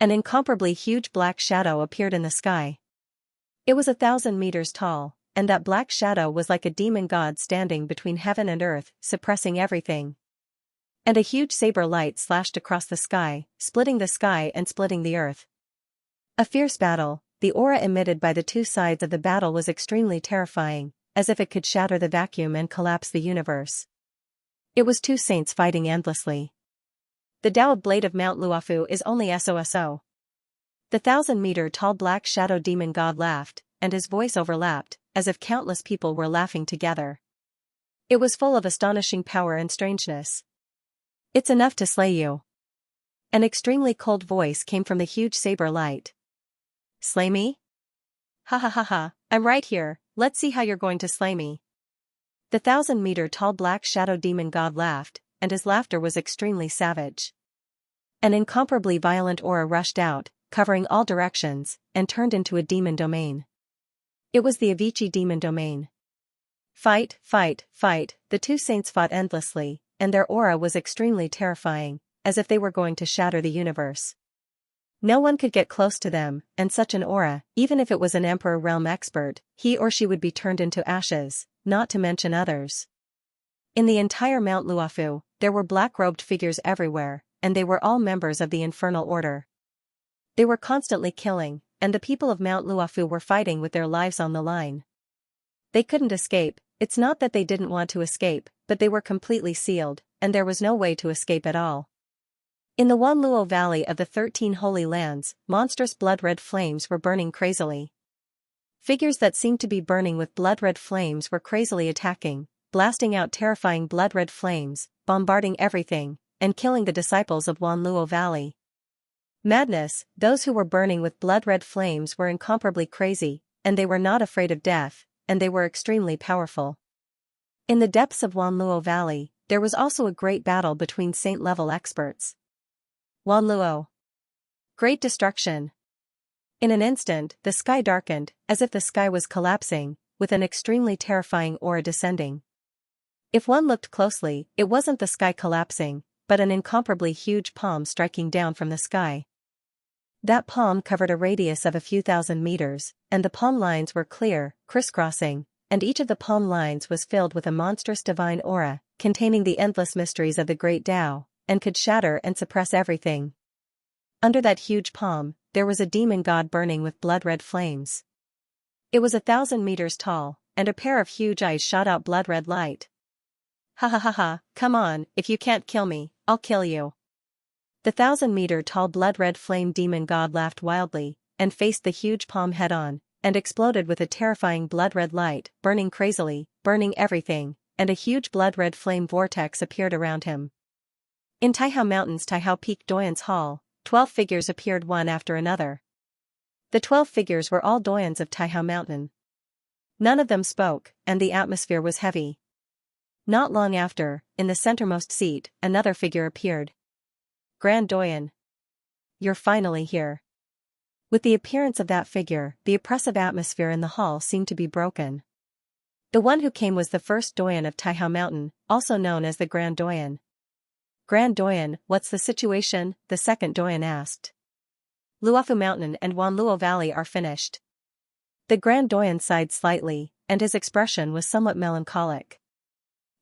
An incomparably huge black shadow appeared in the sky. It was 1,000 meters tall, and that black shadow was like a demon god standing between heaven and earth, suppressing everything. And a huge saber light slashed across the sky, splitting the sky and splitting the earth. A fierce battle. The aura emitted by the two sides of the battle was extremely terrifying, as if it could shatter the vacuum and collapse the universe. It was two saints fighting endlessly. The Tao blade of Mount Luofu is only SOSO. The 1,000-meter-tall black shadow demon god laughed, and his voice overlapped, as if countless people were laughing together. It was full of astonishing power and strangeness. It's enough to slay you. An extremely cold voice came from the huge saber light. Slay me? Ha ha ha ha, I'm right here, let's see how you're going to slay me. The 1,000-meter-tall black shadow demon god laughed, and his laughter was extremely savage. An incomparably violent aura rushed out, covering all directions, and turned into a demon domain. It was the Avicii demon domain. Fight, fight, fight, the two saints fought endlessly, and their aura was extremely terrifying, as if they were going to shatter the universe. No one could get close to them, and such an aura, even if it was an Emperor realm expert, he or she would be turned into ashes, not to mention others. In the entire Mount Luofu, there were black-robed figures everywhere, and they were all members of the Infernal Order. They were constantly killing, and the people of Mount Luofu were fighting with their lives on the line. They couldn't escape. It's not that they didn't want to escape, but they were completely sealed, and there was no way to escape at all. In the Wanluo Valley of the 13 Holy Lands, monstrous blood-red flames were burning crazily. Figures that seemed to be burning with blood-red flames were crazily attacking, blasting out terrifying blood-red flames, bombarding everything, and killing the disciples of Wanluo Valley. Madness, those who were burning with blood-red flames were incomparably crazy, and they were not afraid of death, and they were extremely powerful. In the depths of Wanluo Valley, there was also a great battle between saint-level experts. Wanluo. Great destruction. In an instant, the sky darkened, as if the sky was collapsing, with an extremely terrifying aura descending. If one looked closely, it wasn't the sky collapsing, but an incomparably huge palm striking down from the sky. That palm covered a radius of a few thousand meters, and the palm lines were clear, crisscrossing, and each of the palm lines was filled with a monstrous divine aura, containing the endless mysteries of the Great Tao, and could shatter and suppress everything. Under that huge palm, there was a demon god burning with blood-red flames. It was 1,000 meters tall, and a pair of huge eyes shot out blood-red light. Ha ha ha ha, come on, if you can't kill me, I'll kill you. The 1,000-meter-tall blood-red flame demon god laughed wildly, and faced the huge palm head-on, and exploded with a terrifying blood-red light, burning crazily, burning everything, and a huge blood-red flame vortex appeared around him. In Taihao Mountain's Taihao Peak Doyan's Hall, 12 figures appeared one after another. The 12 figures were all Doyans of Taihao Mountain. None of them spoke, and the atmosphere was heavy. Not long after, in the centermost seat, another figure appeared. Grand Doyan. You're finally here. With the appearance of that figure, the oppressive atmosphere in the hall seemed to be broken. The one who came was the first Doyan of Taihao Mountain, also known as the Grand Doyan. Grand Doyan, what's the situation? The second Doyan asked. Luofu Mountain and Wanluo Valley are finished. The Grand Doyan sighed slightly, and his expression was somewhat melancholic.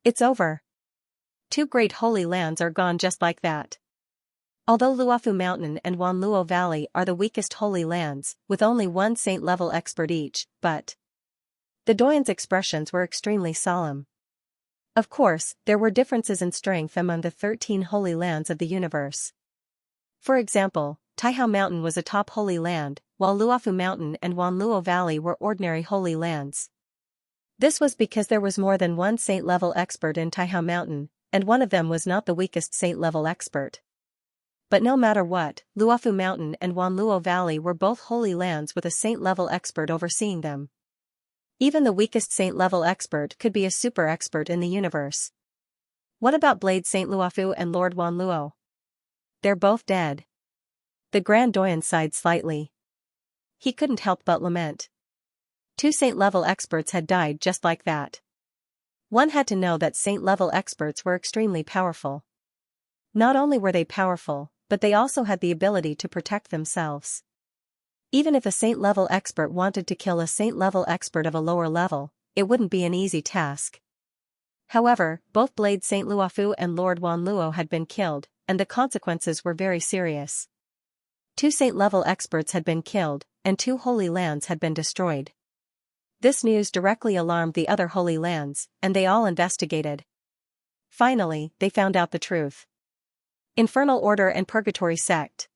It's over. 2 great holy lands are gone just like that. Although Luofu Mountain and Wanluo Valley are the weakest holy lands, with only 1 saint-level expert each, but the Doyan's expressions were extremely solemn. Of course, there were differences in strength among the 13 holy lands of the universe. For example, Taihao Mountain was a top holy land, while Luofu Mountain and Wanluo Valley were ordinary holy lands. This was because there was more than 1 saint-level expert in Taihao Mountain, and one of them was not the weakest saint-level expert. But no matter what, Luofu Mountain and Wanluo Valley were both holy lands with a saint-level expert overseeing them. Even the weakest saint-level expert could be a super-expert in the universe. What about Blade Saint Luofu and Lord Wanluo? They're both dead. The Grand Doyan sighed slightly. He couldn't help but lament. 2 saint-level experts had died just like that. One had to know that saint-level experts were extremely powerful. Not only were they powerful, but they also had the ability to protect themselves. Even if a saint-level expert wanted to kill a saint-level expert of a lower level, it wouldn't be an easy task. However, both Blade Saint Luofu and Lord Wanluo had been killed, and the consequences were very serious. 2 saint-level experts had been killed, and 2 holy lands had been destroyed. This news directly alarmed the other holy lands, and they all investigated. Finally, they found out the truth. Infernal Order and Purgatory Sect.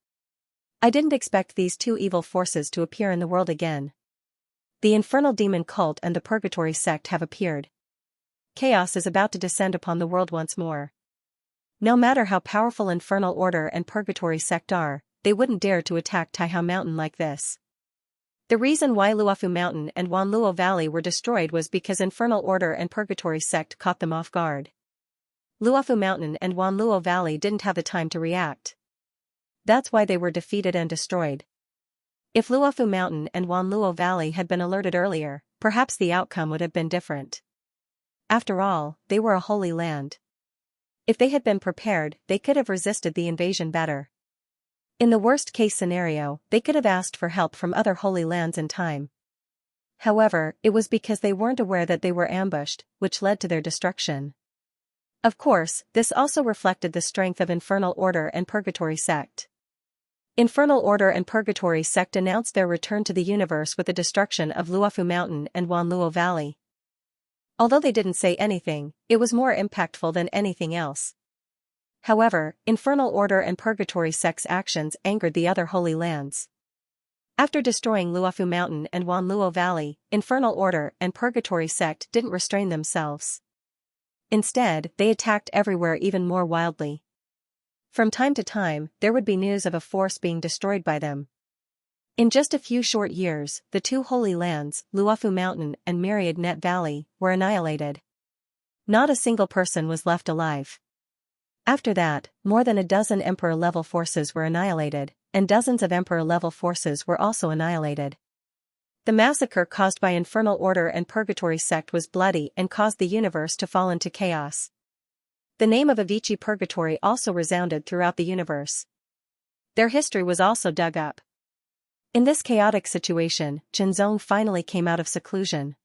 I didn't expect these 2 evil forces to appear in the world again. The Infernal Demon Cult and the Purgatory Sect have appeared. Chaos is about to descend upon the world once more. No matter how powerful Infernal Order and Purgatory Sect are, they wouldn't dare to attack Taihao Mountain like this. The reason why Luofu Mountain and Wanluo Valley were destroyed was because Infernal Order and Purgatory Sect caught them off guard. Luofu Mountain and Wanluo Valley didn't have the time to react. That's why they were defeated and destroyed. If Luofu Mountain and Wanluo Valley had been alerted earlier, perhaps the outcome would have been different. After all, they were a holy land. If they had been prepared, they could have resisted the invasion better. In the worst-case scenario, they could have asked for help from other holy lands in time. However, it was because they weren't aware that they were ambushed, which led to their destruction. Of course, this also reflected the strength of Infernal Order and Purgatory Sect. Infernal Order and Purgatory Sect announced their return to the universe with the destruction of Luofu Mountain and Wanluo Valley. Although they didn't say anything, it was more impactful than anything else. However, Infernal Order and Purgatory Sect's actions angered the other holy lands. After destroying Luofu Mountain and Wanluo Valley, Infernal Order and Purgatory Sect didn't restrain themselves. Instead, they attacked everywhere even more wildly. From time to time, there would be news of a force being destroyed by them. In just a few short years, the two holy lands, Luofu Mountain and Myriad Net Valley, were annihilated. Not a single person was left alive. After that, more than a dozen Emperor-level forces were annihilated, and dozens of Emperor-level forces were also annihilated. The massacre caused by Infernal Order and Purgatory Sect was bloody and caused the universe to fall into chaos. The name of Avicii Purgatory also resounded throughout the universe. Their history was also dug up. In this chaotic situation, Xianxia finally came out of seclusion.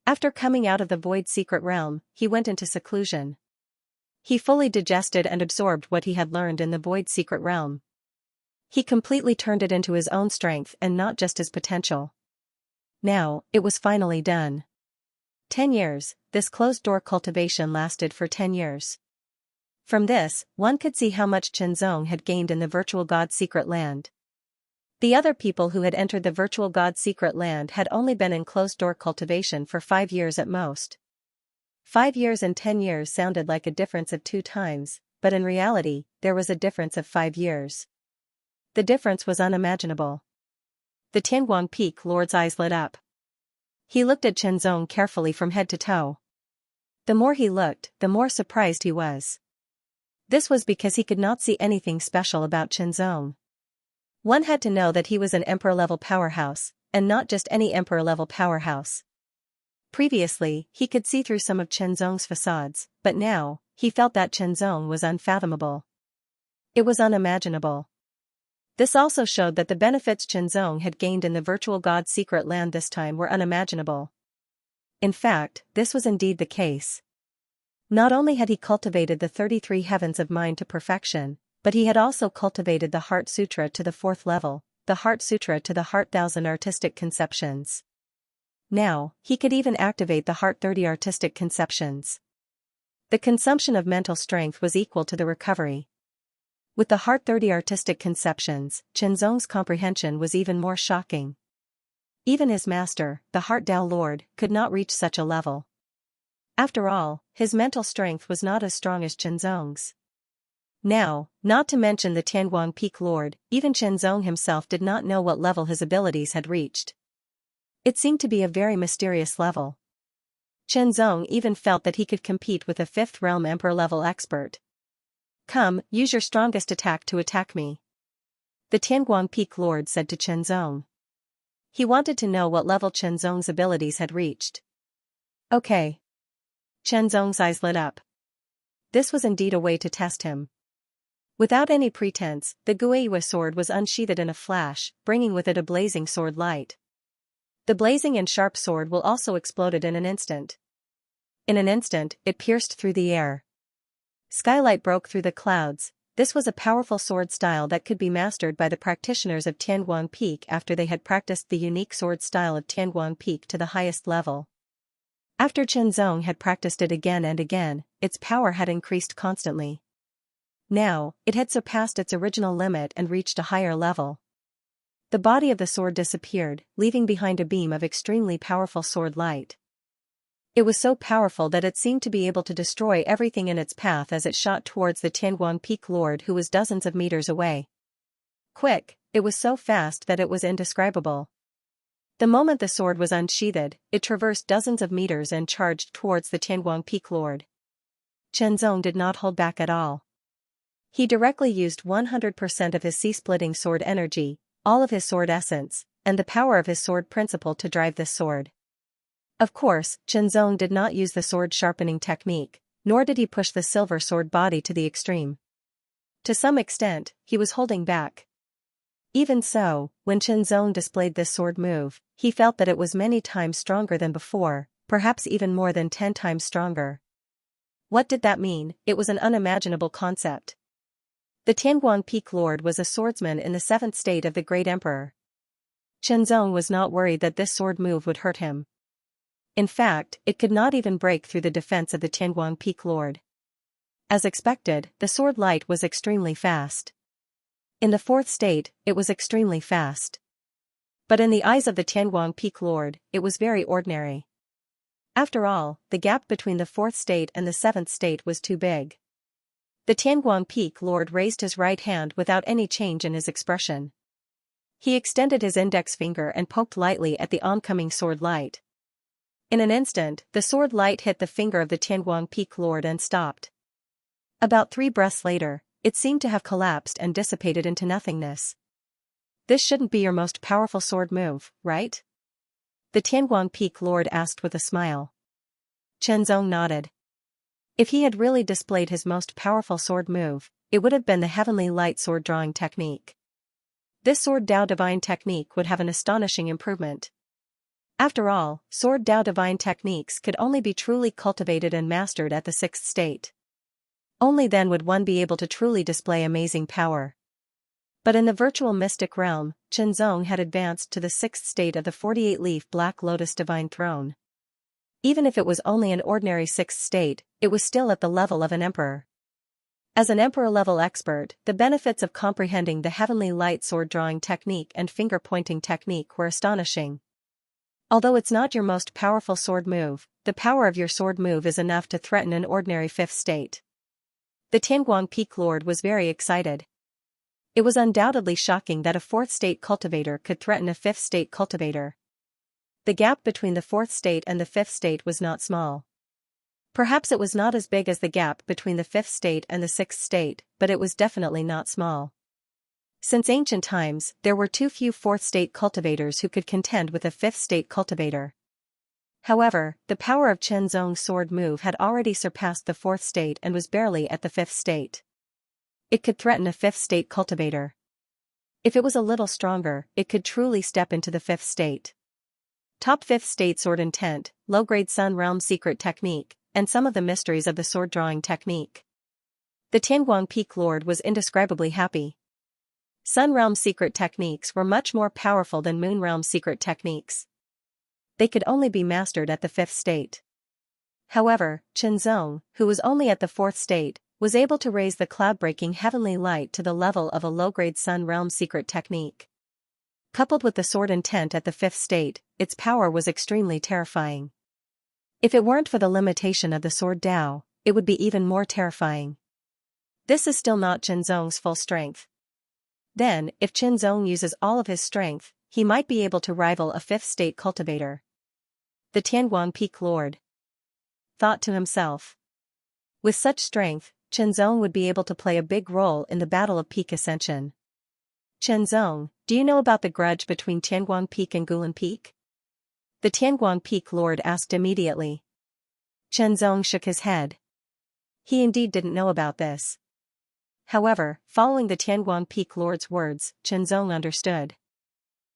After coming out of the Void Secret Realm, he went into seclusion. He fully digested and absorbed what he had learned in the Void Secret Realm. He completely turned it into his own strength and not just his potential. Now, it was finally done. 10 years, this closed-door cultivation lasted for 10 years. From this, one could see how much Xianxia had gained in the Virtual God Secret Land. The other people who had entered the Virtual God Secret Land had only been in closed-door cultivation for 5 years at most. 5 years and 10 years sounded like a difference of 2 times, but in reality, there was a difference of 5 years. The difference was unimaginable. The Tianguang Peak Lord's eyes lit up. He looked at Xianxia carefully from head to toe. The more he looked, the more surprised he was. This was because he could not see anything special about Xianxia. One had to know that he was an Emperor-level powerhouse, and not just any Emperor-level powerhouse. Previously, he could see through some of Xianxia's facades, but now, he felt that Xianxia was unfathomable. It was unimaginable. This also showed that the benefits Xianxia had gained in the Virtual God Secret Land this time were unimaginable. In fact, this was indeed the case. Not only had he cultivated the 33 heavens of mind to perfection, but he had also cultivated the Heart Sutra to the 4th level, the Heart Sutra to the Heart 1000 artistic conceptions. Now, he could even activate the Heart 30 artistic conceptions. The consumption of mental strength was equal to the recovery. With the Heart 30 artistic conceptions, Xianxia's comprehension was even more shocking. Even his master, the Heart Tao Lord, could not reach such a level. After all, his mental strength was not as strong as Xianxia's. Now, not to mention the Tianguang Peak Lord, even Xianxia himself did not know what level his abilities had reached. It seemed to be a very mysterious level. Xianxia even felt that he could compete with a 5th realm Emperor-level expert. Come, use your strongest attack to attack me. The Tianguang Peak Lord said to Xianxia. He wanted to know what level Xianxia's abilities had reached. Okay. Xianxia's eyes lit up. This was indeed a way to test him. Without any pretense, the Guiyue sword was unsheathed in a flash, bringing with it a blazing sword light. The blazing and sharp sword will also exploded in an instant. In an instant, it pierced through the air. Skylight broke through the clouds. This was a powerful sword style that could be mastered by the practitioners of Tianguang Peak after they had practiced the unique sword style of Tianguang Peak to the highest level. After Xianxia had practiced it again and again, its power had increased constantly. Now, it had surpassed its original limit and reached a higher level. The body of the sword disappeared, leaving behind a beam of extremely powerful sword light. It was so powerful that it seemed to be able to destroy everything in its path as it shot towards the Tianguang Peak Lord who was dozens of meters away. Quick, it was so fast that it was indescribable. The moment the sword was unsheathed, it traversed dozens of meters and charged towards the Tianguang Peak Lord. Xianxia did not hold back at all. He directly used 100% of his sea-splitting sword energy, all of his sword essence, and the power of his sword principle to drive this sword. Of course, Xianxia did not use the sword sharpening technique, nor did he push the silver sword body to the extreme. To some extent, he was holding back, Even so, when Qianzong displayed this sword move, he felt that it was many times stronger than before, perhaps even more than 10 times stronger. What did that mean? It was an unimaginable concept. The Tianguang Peak Lord was a swordsman in the 7th state of the Great Emperor. Qianzong was not worried that this sword move would hurt him. In fact, it could not even break through the defense of the Tianguang Peak Lord. As expected, the sword light was extremely fast. In the 4th state, it was extremely fast. But in the eyes of the Tianguang Peak Lord, it was very ordinary. After all, the gap between the 4th state and the 7th state was too big. The Tianguang Peak Lord raised his right hand without any change in his expression. He extended his index finger and poked lightly at the oncoming sword light. In an instant, the sword light hit the finger of the Tianguang Peak Lord and stopped. About 3 breaths later, it seemed to have collapsed and dissipated into nothingness. This shouldn't be your most powerful sword move, right? The Tianguang Peak Lord asked with a smile. Qianzong nodded. If he had really displayed his most powerful sword move, it would have been the Heavenly Light sword drawing technique. This sword Dao Divine technique would have an astonishing improvement. After all, sword Dao Divine techniques could only be truly cultivated and mastered at the 6th state. Only then would one be able to truly display amazing power. But in the virtual mystic realm, Qianzong had advanced to the 6th state of the 48-leaf Black Lotus Divine Throne. Even if it was only an ordinary 6th state, it was still at the level of an emperor. As an emperor-level expert, the benefits of comprehending the Heavenly Light sword drawing technique and finger-pointing technique were astonishing. Although it's not your most powerful sword move, the power of your sword move is enough to threaten an ordinary 5th state. The Tianguang Peak Lord was very excited. It was undoubtedly shocking that a 4th state cultivator could threaten a 5th state cultivator. The gap between the 4th state and the 5th state was not small. Perhaps it was not as big as the gap between the 5th state and the 6th state, but it was definitely not small. Since ancient times, there were too few 4th state cultivators who could contend with a 5th state cultivator. However, the power of Qianzong's sword move had already surpassed the 4th state and was barely at the 5th state. It could threaten a 5th state cultivator. If it was a little stronger, it could truly step into the 5th state. Top 5th state sword intent, low-grade Sun Realm secret technique, and some of the mysteries of the sword drawing technique. The Tianguang Peak Lord was indescribably happy. Sun Realm secret techniques were much more powerful than Moon Realm secret techniques. They could only be mastered at the 5th state. However, Qianzong, who was only at the 4th state, was able to raise the cloud-breaking Heavenly Light to the level of a low-grade Sun Realm secret technique. Coupled with the sword intent at the 5th state, its power was extremely terrifying. If it weren't for the limitation of the sword Dao, it would be even more terrifying. This is still not Qianzong's full strength. Then, if Qianzong uses all of his strength, he might be able to rival a 5th state cultivator. The Tianguang Peak Lord thought to himself. With such strength, Qianzong would be able to play a big role in the Battle of Peak Ascension. Qianzong, do you know about the grudge between Tianguang Peak and Gulan Peak? The Tianguang Peak Lord asked immediately. Qianzong shook his head. He indeed didn't know about this. However, following the Tianguang Peak Lord's words, Qianzong understood.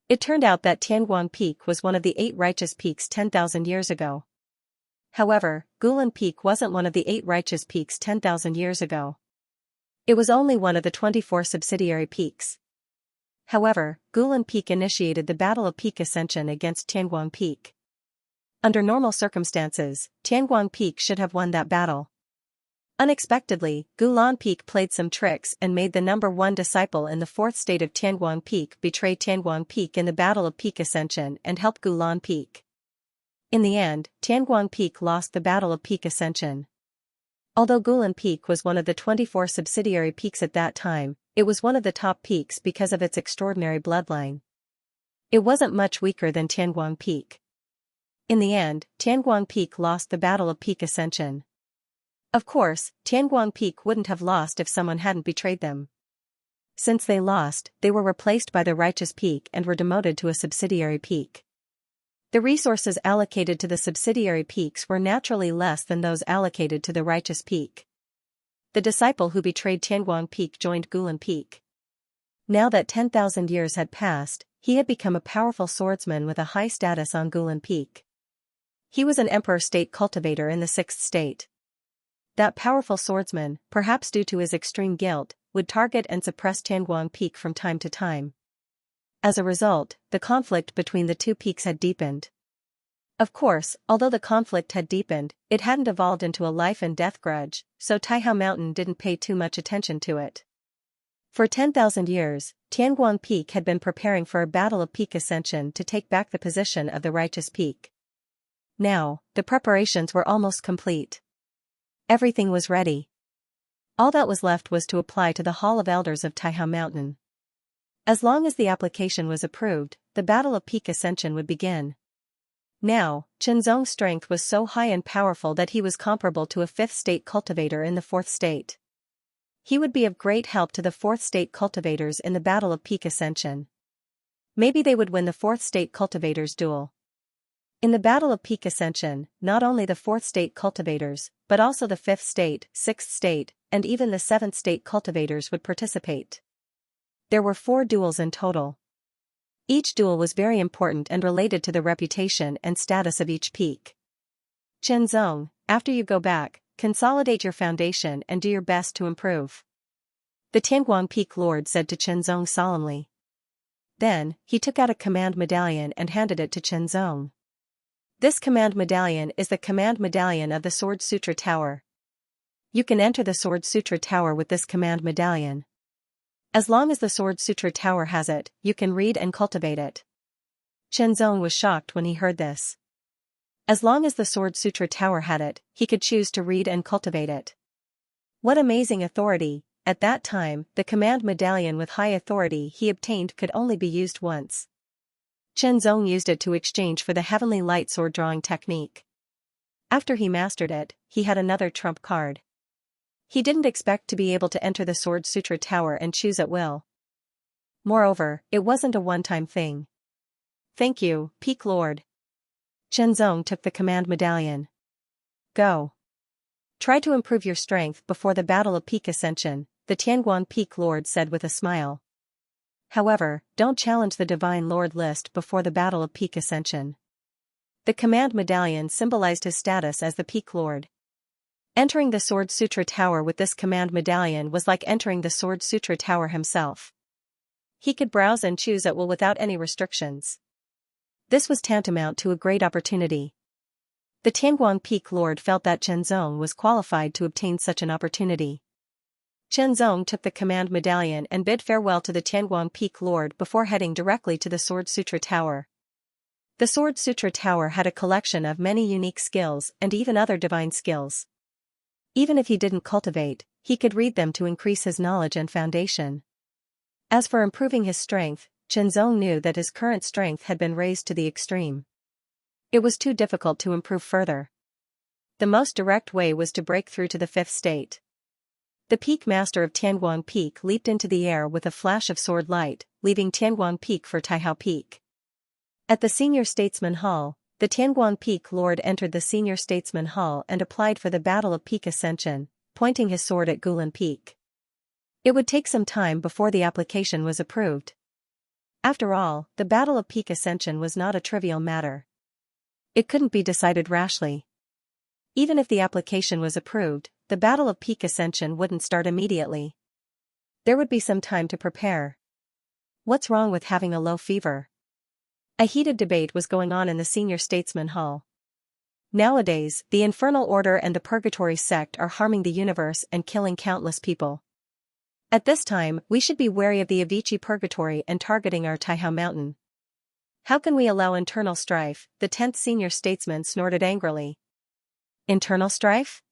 It turned out that Tianguang Peak was one of the 8 righteous peaks 10,000 years ago. However, Gulan Peak wasn't one of the 8 righteous peaks 10,000 years ago. It was only one of the 24 subsidiary peaks. However, Gulan Peak initiated the Battle of Peak Ascension against Tianguang Peak. Under normal circumstances, Tianguang Peak should have won that battle. Unexpectedly, Gulan Peak played some tricks and made the number 1 disciple in the 4th state of Tianguang Peak betray Tianguang Peak in the Battle of Peak Ascension and help Gulan Peak. In the end, Tianguang Peak lost the Battle of Peak Ascension. Although Gulan Peak was one of the 24 subsidiary peaks at that time, it was one of the top peaks because of its extraordinary bloodline. It wasn't much weaker than Tianguang Peak. In the end, Tianguang Peak lost the Battle of Peak Ascension. Of course, Tianguang Peak wouldn't have lost if someone hadn't betrayed them. Since they lost, they were replaced by the Righteous Peak and were demoted to a subsidiary peak. The resources allocated to the subsidiary peaks were naturally less than those allocated to the Righteous Peak. The disciple who betrayed Tianguang Peak joined Gulan Peak. Now that 10,000 years had passed, he had become a powerful swordsman with a high status on Gulan Peak. He was an emperor state cultivator in the 6th state. That powerful swordsman, perhaps due to his extreme guilt, would target and suppress Tianguang Peak from time to time. As a result, the conflict between the two peaks had deepened. Of course, although the conflict had deepened, it hadn't evolved into a life-and-death grudge, so Taihao Mountain didn't pay too much attention to it. For 10,000 years, Tianguang Peak had been preparing for a battle of peak ascension to take back the position of the righteous peak. Now, the preparations were almost complete. Everything was ready. All that was left was to apply to the Hall of Elders of Taihao Mountain. As long as the application was approved, the battle of peak ascension would begin. Now, Qianzong's strength was so high and powerful that he was comparable to a 5th state cultivator in the 4th state. He would be of great help to the 4th state cultivators in the battle of peak ascension. Maybe they would win the 4th state cultivators' duel. In the battle of peak ascension, not only the 4th state cultivators, but also the 5th state, 6th state, and even the 7th state cultivators would participate. There were 4 duels in total. Each duel was very important and related to the reputation and status of each peak. Qianzong, after you go back, consolidate your foundation and do your best to improve. The Tianguang Peak Lord said to Qianzong solemnly. Then, he took out a command medallion and handed it to Qianzong. This command medallion is the command medallion of the Sword Sutra Tower. You can enter the Sword Sutra Tower with this command medallion. As long as the Sword Sutra Tower has it, you can read and cultivate it. Qianzong was shocked when he heard this. As long as the Sword Sutra Tower had it, he could choose to read and cultivate it. What amazing authority! At that time, the command medallion with high authority he obtained could only be used once. Qianzong used it to exchange for the heavenly light sword drawing technique. After he mastered it, he had another trump card. He didn't expect to be able to enter the Sword Sutra Tower and choose at will. Moreover, it wasn't a one-time thing. Thank you, Peak Lord. Qianzong took the command medallion. Go. Try to improve your strength before the battle of peak ascension, the Tianguang Peak Lord said with a smile. However, don't challenge the Divine Lord list before the battle of peak ascension. The command medallion symbolized his status as the Peak Lord. Entering the Sword Sutra Tower with this command medallion was like entering the Sword Sutra Tower himself. He could browse and choose at will without any restrictions. This was tantamount to a great opportunity. The Tianguang Peak Lord felt that Qianzong was qualified to obtain such an opportunity. Qianzong took the command medallion and bid farewell to the Tianguang Peak Lord before heading directly to the Sword Sutra Tower. The Sword Sutra Tower had a collection of many unique skills and even other divine skills. Even if he didn't cultivate, he could read them to increase his knowledge and foundation. As for improving his strength, Qianzong knew that his current strength had been raised to the extreme. It was too difficult to improve further. The most direct way was to break through to the 5th state. The Peak Master of Tianguang Peak leaped into the air with a flash of sword light, leaving Tianguang Peak for Taihao Peak. At the Senior Statesman Hall, the Tianguang Peak Lord entered the Senior Statesman Hall and applied for the Battle of Peak Ascension, pointing his sword at Gulan Peak. It would take some time before the application was approved. After all, the Battle of Peak Ascension was not a trivial matter. It couldn't be decided rashly. Even if the application was approved, the Battle of Peak Ascension wouldn't start immediately. There would be some time to prepare. What's wrong with having a low fever? A heated debate was going on in the Senior Statesman Hall. Nowadays, the Infernal Order and the Purgatory sect are harming the universe and killing countless people. At this time, we should be wary of the Avicii Purgatory and targeting our Taihao Mountain. How can we allow internal strife? The 10th Senior Statesman snorted angrily. Internal strife?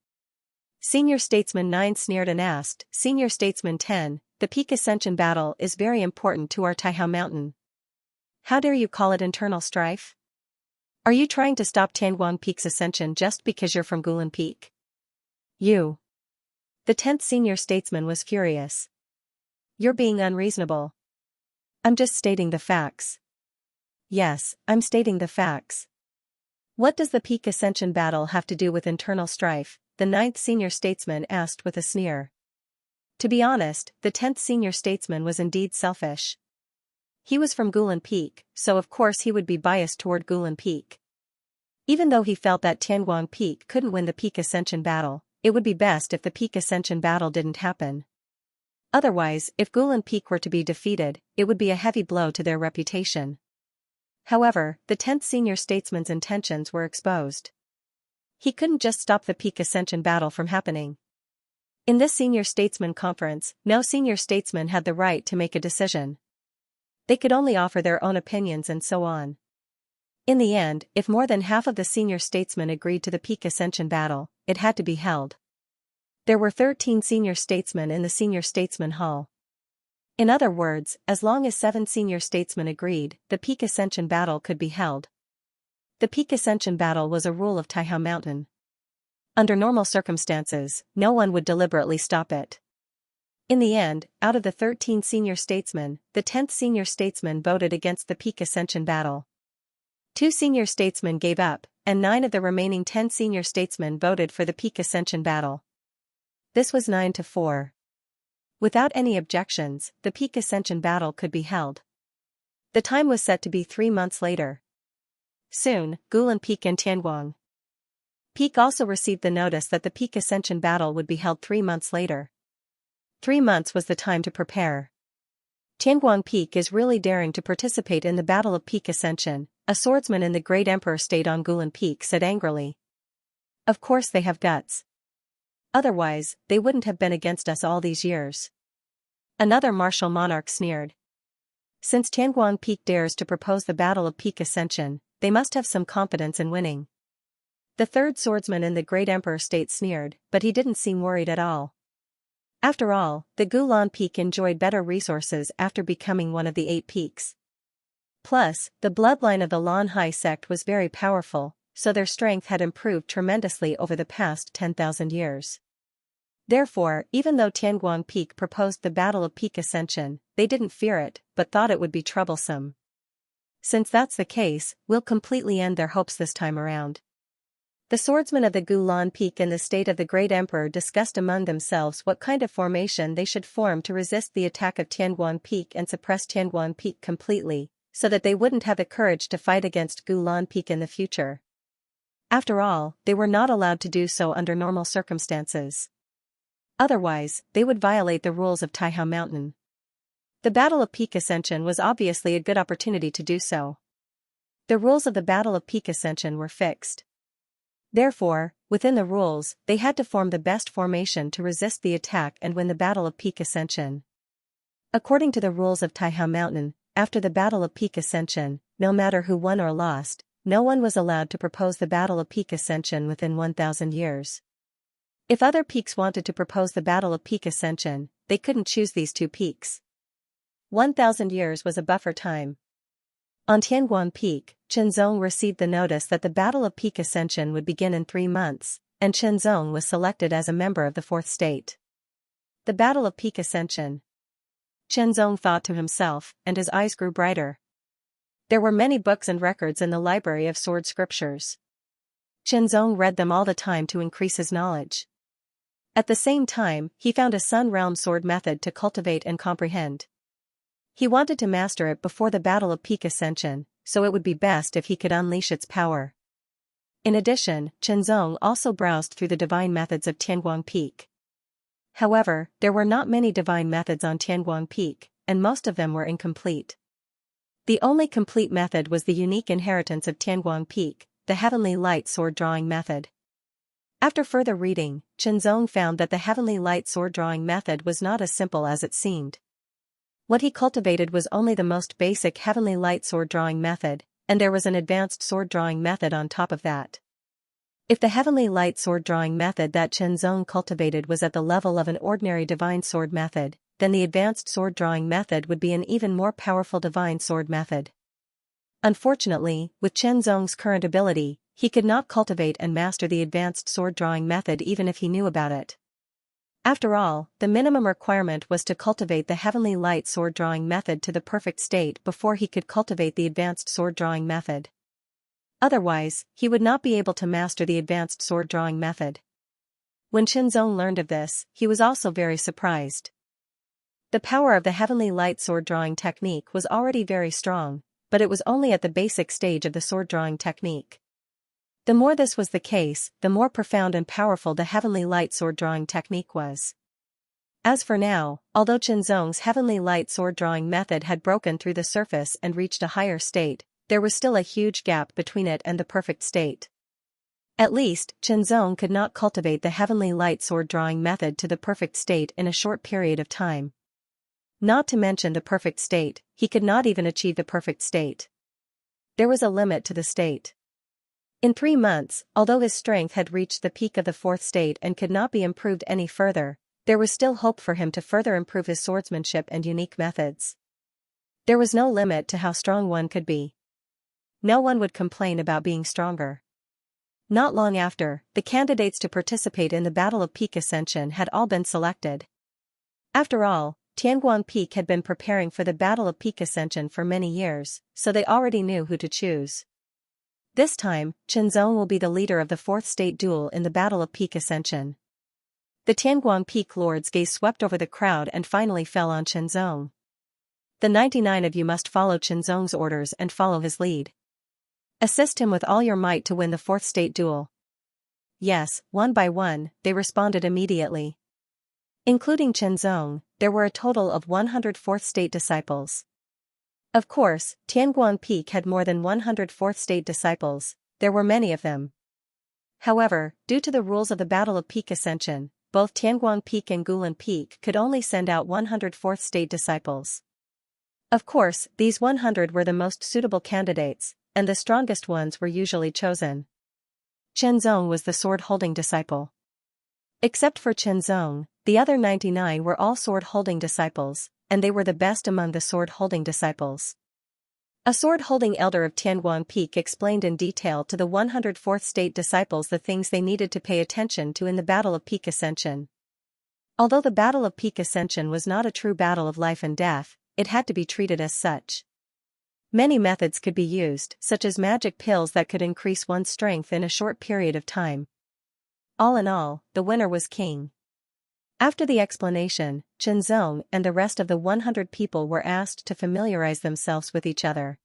Senior Statesman 9 sneered and asked, Senior Statesman 10, the Peak Ascension battle is very important to our Taihao Mountain. How dare you call it internal strife? Are you trying to stop Tianguang Peak's ascension just because you're from Gulan Peak? You. The 10th Senior Statesman was furious. You're being unreasonable. I'm just stating the facts. Yes, I'm stating the facts. What does the Peak Ascension battle have to do with internal strife? The 9th Senior Statesman asked with a sneer. To be honest, the 10th senior statesman was indeed selfish. He was from Gulan Peak, so of course he would be biased toward Gulan Peak. Even though he felt that Tianguang Peak couldn't win the Peak Ascension battle, it would be best if the Peak Ascension battle didn't happen. Otherwise, if Gulan Peak were to be defeated, it would be a heavy blow to their reputation. However, the 10th senior statesman's intentions were exposed. He couldn't just stop the Peak Ascension battle from happening. In this senior statesman conference, no senior statesman had the right to make a decision. They could only offer their own opinions and so on. In the end, if more than half of the senior statesmen agreed to the Peak Ascension battle, it had to be held. There were 13 senior statesmen in the senior statesman hall. In other words, as long as 7 senior statesmen agreed, the Peak Ascension battle could be held. The Peak Ascension battle was a rule of Taihao Mountain. Under normal circumstances, no one would deliberately stop it. In the end, out of the 13 senior statesmen, the 10th senior statesman voted against the Peak Ascension battle. 2 senior statesmen gave up, and 9 of the remaining 10 senior statesmen voted for the Peak Ascension battle. This was 9-4. Without any objections, the Peak Ascension battle could be held. The time was set to be 3 months later. Soon, Gulan Peak and Tianguang Peak also received the notice that the Peak Ascension battle would be held 3 months later. 3 months was the time to prepare. Tianguang Peak is really daring to participate in the Battle of Peak Ascension, a swordsman in the Great Emperor State on Gulan Peak said angrily. Of course they have guts. Otherwise, they wouldn't have been against us all these years. Another martial monarch sneered. Since Tianguang Peak dares to propose the Battle of Peak Ascension, they must have some confidence in winning. The third swordsman in the Great Emperor State sneered, but he didn't seem worried at all. After all, the Gulan Peak enjoyed better resources after becoming one of the 8 peaks. Plus, the bloodline of the Lan Hai sect was very powerful, so their strength had improved tremendously over the past 10,000 years. Therefore, even though Tianguang Peak proposed the Battle of Peak Ascension, they didn't fear it, but thought it would be troublesome. Since that's the case, we'll completely end their hopes this time around. The swordsmen of the Gulan Peak and the state of the Great Emperor discussed among themselves what kind of formation they should form to resist the attack of Tianguang Peak and suppress Tianguang Peak completely, so that they wouldn't have the courage to fight against Gulan Peak in the future. After all, they were not allowed to do so under normal circumstances. Otherwise, they would violate the rules of Taihao Mountain. The Battle of Peak Ascension was obviously a good opportunity to do so. The rules of the Battle of Peak Ascension were fixed. Therefore, within the rules, they had to form the best formation to resist the attack and win the Battle of Peak Ascension. According to the rules of Taihao Mountain, after the Battle of Peak Ascension, no matter who won or lost, no one was allowed to propose the Battle of Peak Ascension within 1,000 years. If other peaks wanted to propose the Battle of Peak Ascension, they couldn't choose these 2 peaks. 1,000 years was a buffer time. On Tianguang Peak, Shenzong received the notice that the Battle of Peak Ascension would begin in 3 months, and Shenzong was selected as a member of the 4th state. The Battle of Peak Ascension. Shenzong thought to himself, and his eyes grew brighter. There were many books and records in the library of sword scriptures. Shenzong read them all the time to increase his knowledge. At the same time, he found a Sun Realm sword method to cultivate and comprehend. He wanted to master it before the Battle of Peak Ascension, so it would be best if he could unleash its power. In addition, Shenzong also browsed through the divine methods of Tianguang Peak. However, there were not many divine methods on Tianguang Peak, and most of them were incomplete. The only complete method was the unique inheritance of Tianguang Peak, the Heavenly Light Sword Drawing Method. After further reading, Shenzong found that the Heavenly Light Sword Drawing Method was not as simple as it seemed. What he cultivated was only the most basic Heavenly Light Sword Drawing Method, and there was an advanced sword drawing method on top of that. If the Heavenly Light Sword Drawing Method that Shenzong cultivated was at the level of an ordinary divine sword method, then the advanced sword drawing method would be an even more powerful divine sword method. Unfortunately, with Shenzong's current ability, he could not cultivate and master the advanced sword drawing method even if he knew about it. After all, the minimum requirement was to cultivate the Heavenly Light Sword Drawing Method to the perfect state before he could cultivate the advanced sword drawing method. Otherwise, he would not be able to master the advanced sword drawing method. When Qinzong learned of this, he was also very surprised. The power of the heavenly light sword drawing technique was already very strong, but it was only at the basic stage of the sword drawing technique. The more this was the case, the more profound and powerful the heavenly light sword drawing technique was. As for now, although Qinzong's heavenly light sword drawing method had broken through the surface and reached a higher state, there was still a huge gap between it and the perfect state. At least, Qinzong could not cultivate the heavenly light sword drawing method to the perfect state in a short period of time. Not to mention the perfect state, he could not even achieve the perfect state. There was a limit to the state. In 3 months, although his strength had reached the peak of the 4th state and could not be improved any further, there was still hope for him to further improve his swordsmanship and unique methods. There was no limit to how strong one could be. No one would complain about being stronger. Not long after, the candidates to participate in the Battle of Peak Ascension had all been selected. After all, Tianguang Peak had been preparing for the Battle of Peak Ascension for many years, so they already knew who to choose. This time, Qinzong will be the leader of the 4th state duel in the Battle of Peak Ascension. The Tianguang Peak Lord's gaze swept over the crowd and finally fell on Qinzong. The 99 of you must follow Qinzong's orders and follow his lead. Assist him with all your might to win the 4th state duel. Yes, one by one, they responded immediately. Including Qinzong, there were a total of 100 4th state disciples. Of course, Tianguang Peak had more than 100 4th state disciples, there were many of them. However, due to the rules of the Battle of Peak Ascension, both Tianguang Peak and Gulan Peak could only send out 100 4th state disciples. Of course, these 100 were the most suitable candidates, and the strongest ones were usually chosen. Qinzong was the sword-holding disciple. Except for Qinzong, the other 99 were all sword-holding disciples, and they were the best among the sword-holding disciples. A sword-holding elder of Tianguang Peak explained in detail to the 104th state disciples the things they needed to pay attention to in the Battle of Peak Ascension. Although the Battle of Peak Ascension was not a true battle of life and death, it had to be treated as such. Many methods could be used, such as magic pills that could increase one's strength in a short period of time. All in all, the winner was King. After the explanation, Qinzong and the rest of the 100 people were asked to familiarize themselves with each other.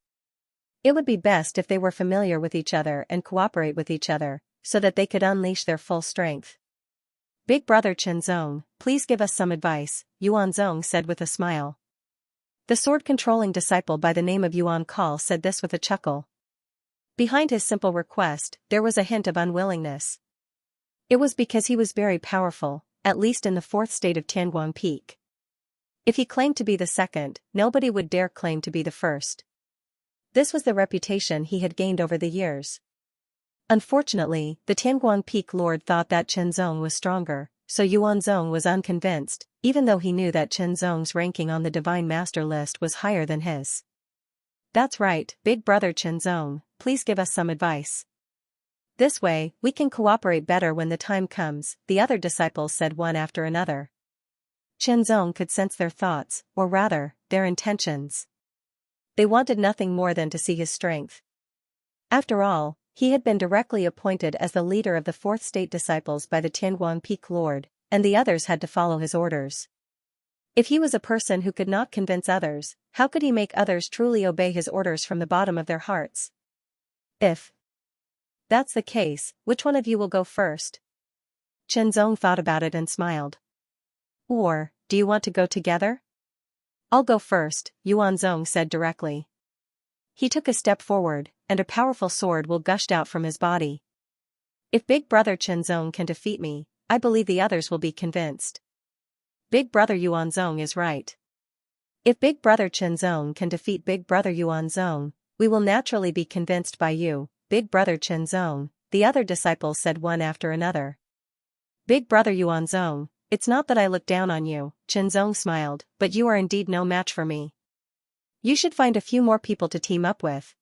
It would be best if they were familiar with each other and cooperate with each other, so that they could unleash their full strength. Big brother Qinzong, please give us some advice, Yuanzong said with a smile. The sword-controlling disciple by the name of Yuan Kal said this with a chuckle. Behind his simple request, there was a hint of unwillingness. It was because he was very powerful, at least in the 4th state of Tianguang Peak. If he claimed to be the second, nobody would dare claim to be the first. This was the reputation he had gained over the years. Unfortunately, the Tianguang Peak Lord thought that Qinzong was stronger, so Yuanzong was unconvinced, even though he knew that Qinzong's ranking on the Divine Master list was higher than his. That's right, big brother Qinzong, please give us some advice. This way, we can cooperate better when the time comes, the other disciples said one after another. Qinzong could sense their thoughts, or rather, their intentions. They wanted nothing more than to see his strength. After all, he had been directly appointed as the leader of the 4th state disciples by the Tianguang Peak Lord, and the others had to follow his orders. If he was a person who could not convince others, how could he make others truly obey his orders from the bottom of their hearts? If that's the case, which one of you will go first? Qinzong thought about it and smiled. Or, do you want to go together? I'll go first, Yuanzong said directly. He took a step forward, and a powerful sword will gushed out from his body. If big brother Qinzong can defeat me, I believe the others will be convinced. Big brother Yuanzong is right. If big brother Qinzong can defeat big brother Yuanzong, we will naturally be convinced by you, big brother Qinzong, the other disciples said one after another. Big brother Yuanzong, it's not that I look down on you, Qinzong smiled, but you are indeed no match for me. You should find a few more people to team up with.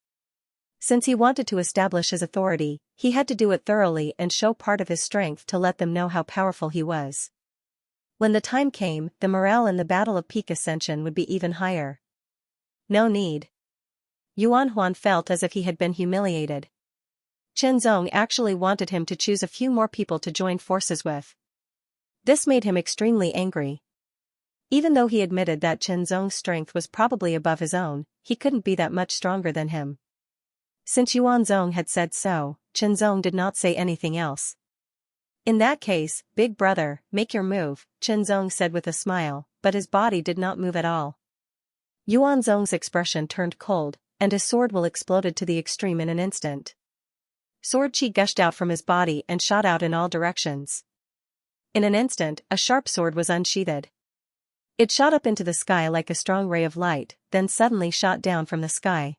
Since he wanted to establish his authority, he had to do it thoroughly and show part of his strength to let them know how powerful he was. When the time came, the morale in the Battle of Peak Ascension would be even higher. No need. Yuan Huan felt as if he had been humiliated. Qinzong actually wanted him to choose a few more people to join forces with. This made him extremely angry. Even though he admitted that Chen Zong's strength was probably above his own, he couldn't be that much stronger than him. Since Yuan Zong had said so, Chen Zong did not say anything else. In that case, big brother, make your move, Chen Zong said with a smile, but his body did not move at all. Yuan Zong's expression turned cold, and his sword will exploded to the extreme in an instant. Sword chi gushed out from his body and shot out in all directions. In an instant, a sharp sword was unsheathed. It shot up into the sky like a strong ray of light, then suddenly shot down from the sky.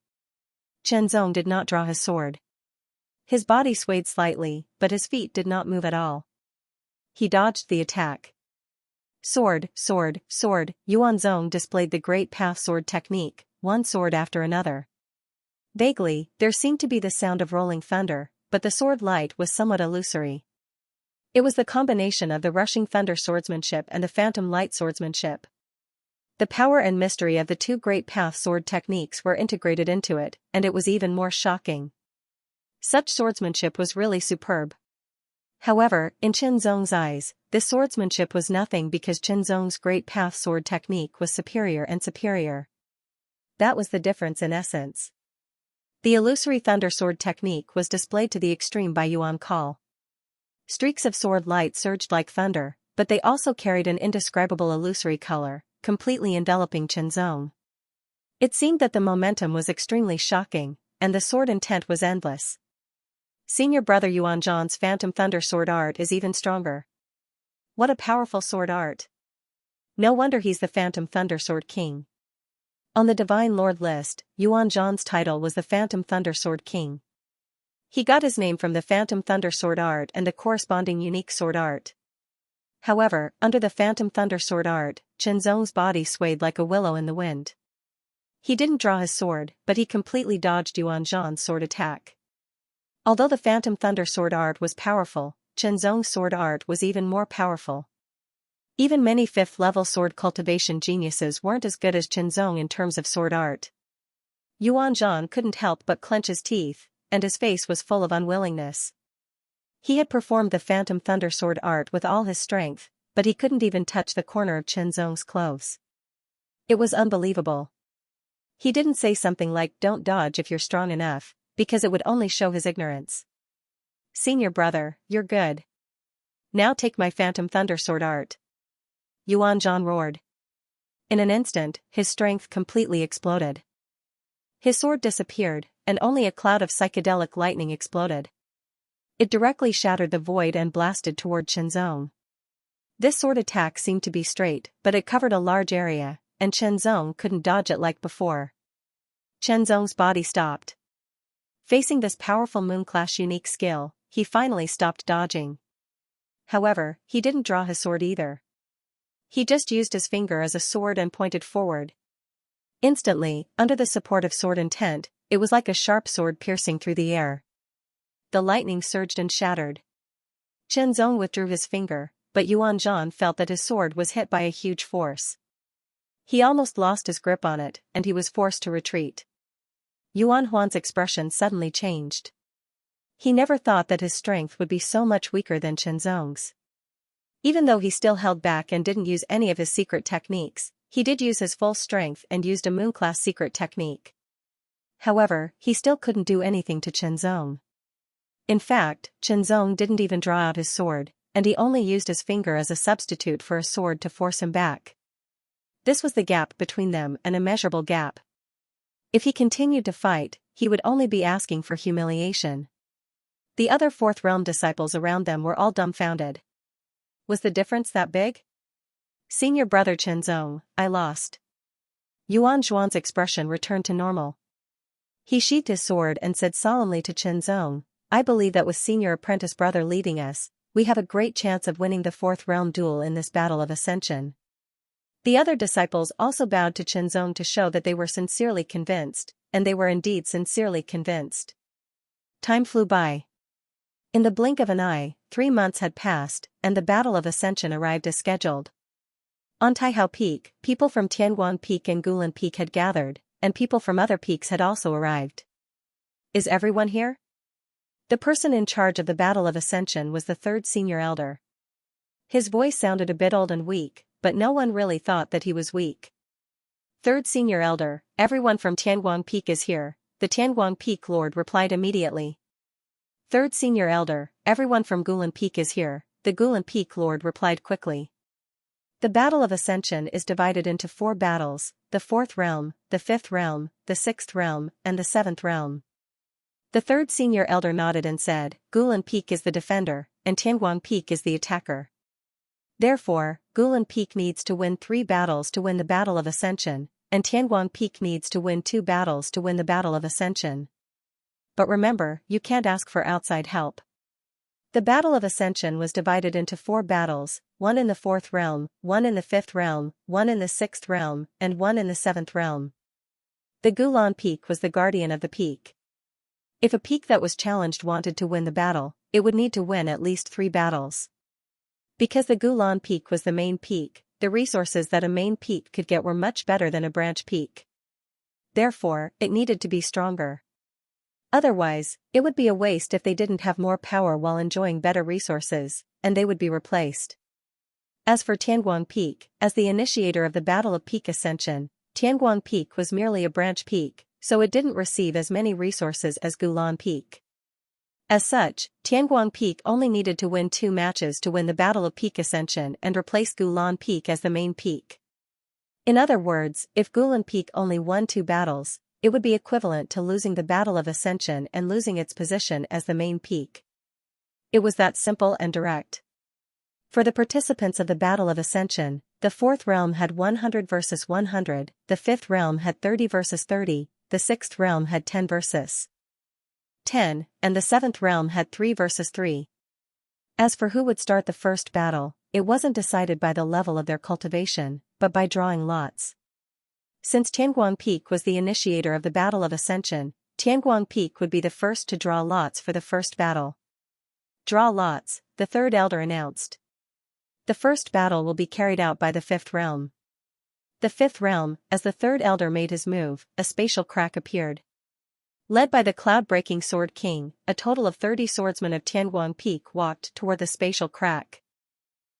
Chen Zong did not draw his sword. His body swayed slightly, but his feet did not move at all. He dodged the attack. Sword, sword, sword, Yuan Zong displayed the great path sword technique, one sword after another. Vaguely, there seemed to be the sound of rolling thunder, but the sword light was somewhat illusory. It was the combination of the rushing thunder swordsmanship and the phantom light swordsmanship. The power and mystery of the two great path sword techniques were integrated into it, and it was even more shocking. Such swordsmanship was really superb. However, in Chen Zong's eyes, this swordsmanship was nothing because Chen Zong's great path sword technique was superior and superior. That was the difference in essence. The illusory thunder sword technique was displayed to the extreme by Yuan Kal. Streaks of sword light surged like thunder, but they also carried an indescribable illusory color, completely enveloping Chen Zong. It seemed that the momentum was extremely shocking, and the sword intent was endless. Senior brother Yuan Zhang's phantom thunder sword art is even stronger. What a powerful sword art. No wonder he's the phantom thunder sword king. On the Divine Lord list, Yuan Zhang's title was the Phantom Thunder Sword King. He got his name from the Phantom Thunder Sword art and the corresponding unique sword art. However, under the Phantom Thunder Sword art, Chen Zong's body swayed like a willow in the wind. He didn't draw his sword, but he completely dodged Yuan Zhang's sword attack. Although the Phantom Thunder Sword art was powerful, Chen Zong's sword art was even more powerful. Even many 5th-level sword cultivation geniuses weren't as good as Chen Zong in terms of sword art. Yuan Zhang couldn't help but clench his teeth, and his face was full of unwillingness. He had performed the Phantom Thunder Sword art with all his strength, but he couldn't even touch the corner of Chen Zong's clothes. It was unbelievable. He didn't say something like "don't dodge if you're strong enough," because it would only show his ignorance. "Senior brother, you're good. Now take my Phantom Thunder Sword art." Yuan Zhang roared. In an instant, his strength completely exploded. His sword disappeared, and only a cloud of psychedelic lightning exploded. It directly shattered the void and blasted toward Chen Zong. This sword attack seemed to be straight, but it covered a large area, and Chen Zong couldn't dodge it like before. Chen Zong's body stopped. Facing this powerful Moonclash unique skill, he finally stopped dodging. However, he didn't draw his sword either. He just used his finger as a sword and pointed forward. Instantly, under the support of sword intent, it was like a sharp sword piercing through the air. The lightning surged and shattered. Chen Zong withdrew his finger, but Yuan Zhang felt that his sword was hit by a huge force. He almost lost his grip on it, and he was forced to retreat. Yuan Huan's expression suddenly changed. He never thought that his strength would be so much weaker than Chen Zong's. Even though he still held back and didn't use any of his secret techniques, he did use his full strength and used a Moonclass secret technique. However, he still couldn't do anything to Chen Zong. In fact, Chen Zong didn't even draw out his sword, and he only used his finger as a substitute for a sword to force him back. This was the gap between them, an immeasurable gap. If he continued to fight, he would only be asking for humiliation. The other Fourth Realm disciples around them were all dumbfounded. Was the difference that big? Senior brother Chen Zong, I lost. Yuan Zhuan's expression returned to normal. He sheathed his sword and said solemnly to Chen Zong, I believe that with senior apprentice brother leading us, we have a great chance of winning the Fourth Realm duel in this battle of ascension. The other disciples also bowed to Chen Zong to show that they were sincerely convinced, and they were indeed sincerely convinced. Time flew by. In the blink of an eye, 3 months had passed, and the Battle of Ascension arrived as scheduled. On Taihao Peak, people from Tianguan Peak and Gulan Peak had gathered, and people from other peaks had also arrived. Is everyone here? The person in charge of the Battle of Ascension was the third senior elder. His voice sounded a bit old and weak, but no one really thought that he was weak. Third Senior Elder, everyone from Tianguang Peak is here, the Tianguang Peak Lord replied immediately. Third Senior Elder, everyone from Gulan Peak is here, the Gulan Peak Lord replied quickly. The Battle of Ascension is divided into 4 battles, the 4th realm, the 5th realm, the 6th realm, and the 7th realm. The third Senior Elder nodded and said, Gulan Peak is the defender, and Tianguang Peak is the attacker. Therefore, Gulan Peak needs to win 3 battles to win the Battle of Ascension, and Tianguang Peak needs to win 2 battles to win the Battle of Ascension. But remember, you can't ask for outside help. The Battle of Ascension was divided into 4 battles, 1 in the 4th realm, 1 in the 5th realm, 1 in the 6th realm, and 1 in the 7th realm. The Gulan Peak was the guardian of the peak. If a peak that was challenged wanted to win the battle, it would need to win at least 3 battles. Because the Gulan Peak was the main peak, the resources that a main peak could get were much better than a branch peak. Therefore, it needed to be stronger. Otherwise, it would be a waste if they didn't have more power while enjoying better resources, and they would be replaced. As for Tianguang Peak, as the initiator of the Battle of Peak Ascension, Tianguang Peak was merely a branch peak, so it didn't receive as many resources as Gulan Peak. As such, Tianguang Peak only needed to win 2 matches to win the Battle of Peak Ascension and replace Gulan Peak as the main peak. In other words, if Gulan Peak only won 2 battles, it would be equivalent to losing the Battle of Ascension and losing its position as the main peak. It was that simple and direct. For the participants of the Battle of Ascension, the 4th realm had 100 versus 100, the 5th realm had 30 versus 30, the 6th realm had 10 versus 10, and the 7th realm had 3 versus 3. As for who would start the first battle, it wasn't decided by the level of their cultivation, but by drawing lots. Since Tianguang Peak was the initiator of the Battle of Ascension, Tianguang Peak would be the first to draw lots for the first battle. Draw lots, the third elder announced. The first battle will be carried out by the 5th realm. The 5th realm, as the third elder made his move, a spatial crack appeared. Led by the cloud-breaking Sword King, a total of 30 swordsmen of Tianguang Peak walked toward the spatial crack.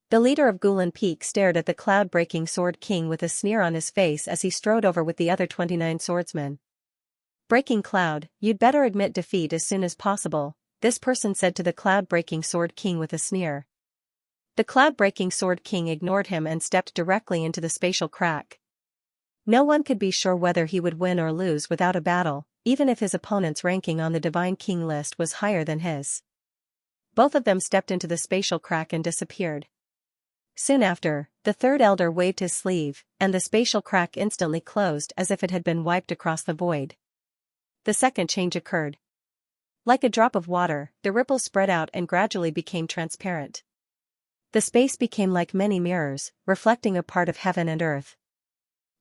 The leader of Gulan Peak stared at the cloud-breaking Sword King with a sneer on his face as he strode over with the other 29 swordsmen. Breaking Cloud, you'd better admit defeat as soon as possible, this person said to the cloud-breaking Sword King with a sneer. The cloud-breaking Sword King ignored him and stepped directly into the spatial crack. No one could be sure whether he would win or lose without a battle, even if his opponent's ranking on the Divine King list was higher than his. Both of them stepped into the spatial crack and disappeared. Soon after, the third elder waved his sleeve, and the spatial crack instantly closed as if it had been wiped across the void. The second change occurred. Like a drop of water, the ripples spread out and gradually became transparent. The space became like many mirrors, reflecting a part of heaven and earth.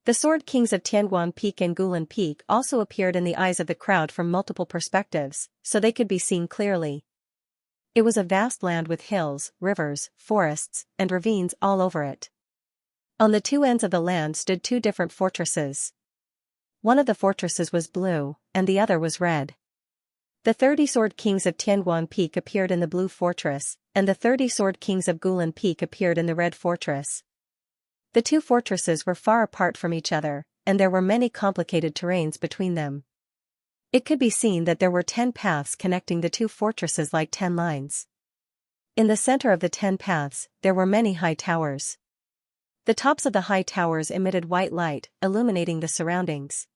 The Sword Kings of Tianguang Peak and Gulan Peak also appeared in the eyes of the crowd from multiple perspectives, so they could be seen clearly. It was a vast land with hills, rivers, forests, and ravines all over it. On the 2 ends of the land stood 2 different fortresses. One of the fortresses was blue, and the other was red. The 30 Sword Kings of Tianguang Peak appeared in the blue fortress, and the 30 Sword Kings of Gulan Peak appeared in the red fortress. The 2 fortresses were far apart from each other, and there were many complicated terrains between them. It could be seen that there were 10 paths connecting the 2 fortresses like 10 lines. In the center of the 10 paths, there were many high towers. The tops of the high towers emitted white light, illuminating the surroundings.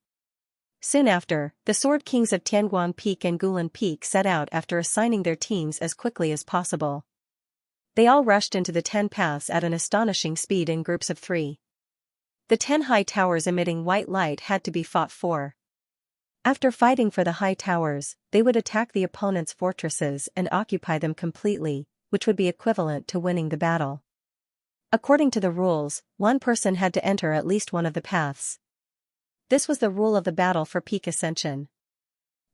Soon after, the Sword Kings of Tianguang Peak and Gulan Peak set out after assigning their teams as quickly as possible. They all rushed into the 10 paths at an astonishing speed in groups of 3. The 10 high towers emitting white light had to be fought for. After fighting for the high towers, they would attack the opponent's fortresses and occupy them completely, which would be equivalent to winning the battle. According to the rules, one person had to enter at least one of the paths. This was the rule of the battle for Peak Ascension.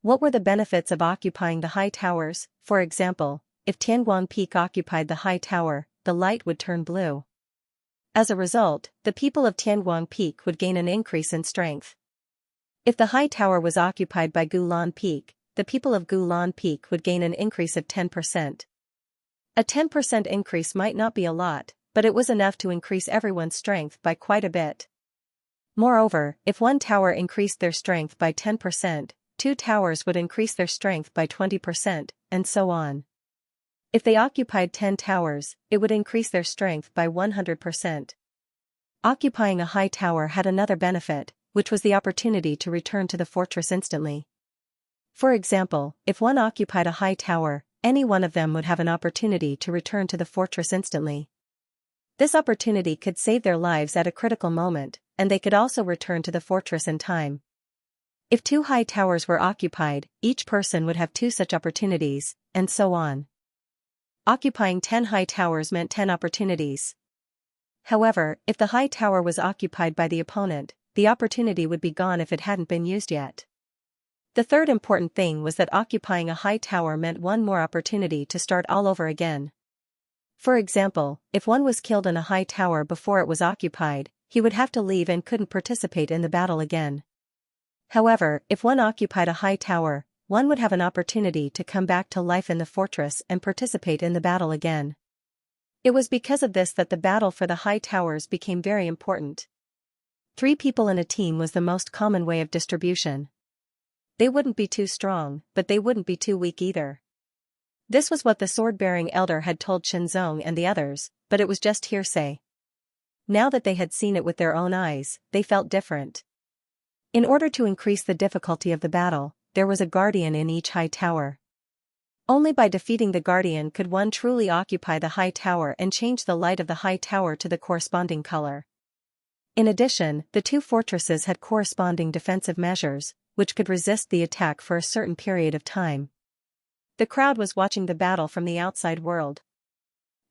What were the benefits of occupying the high towers? For example, if Tianguang Peak occupied the high tower, the light would turn blue. As a result, the people of Tianguang Peak would gain an increase in strength. If the high tower was occupied by Gulan Peak, the people of Gulan Peak would gain an increase of 10%. A 10% increase might not be a lot, but it was enough to increase everyone's strength by quite a bit. Moreover, if one tower increased their strength by 10%, 2 towers would increase their strength by 20%, and so on. If they occupied 10 towers, it would increase their strength by 100%. Occupying a high tower had another benefit, which was the opportunity to return to the fortress instantly. For example, if one occupied a high tower, any one of them would have an opportunity to return to the fortress instantly. This opportunity could save their lives at a critical moment, and they could also return to the fortress in time. If 2 high towers were occupied, each person would have 2 such opportunities, and so on. Occupying 10 high towers meant 10 opportunities. However, if the high tower was occupied by the opponent, the opportunity would be gone if it hadn't been used yet. The third important thing was that occupying a high tower meant one more opportunity to start all over again. For example, if one was killed in a high tower before it was occupied, he would have to leave and couldn't participate in the battle again. However, if one occupied a high tower, one would have an opportunity to come back to life in the fortress and participate in the battle again. It was because of this that the battle for the high towers became very important. 3 people in a team was the most common way of distribution. They wouldn't be too strong, but they wouldn't be too weak either. This was what the sword-bearing elder had told Xianxia and the others, but it was just hearsay. Now that they had seen it with their own eyes, they felt different. In order to increase the difficulty of the battle, there was a guardian in each high tower. Only by defeating the guardian could one truly occupy the high tower and change the light of the high tower to the corresponding color. In addition, the 2 fortresses had corresponding defensive measures, which could resist the attack for a certain period of time. The crowd was watching the battle from the outside world.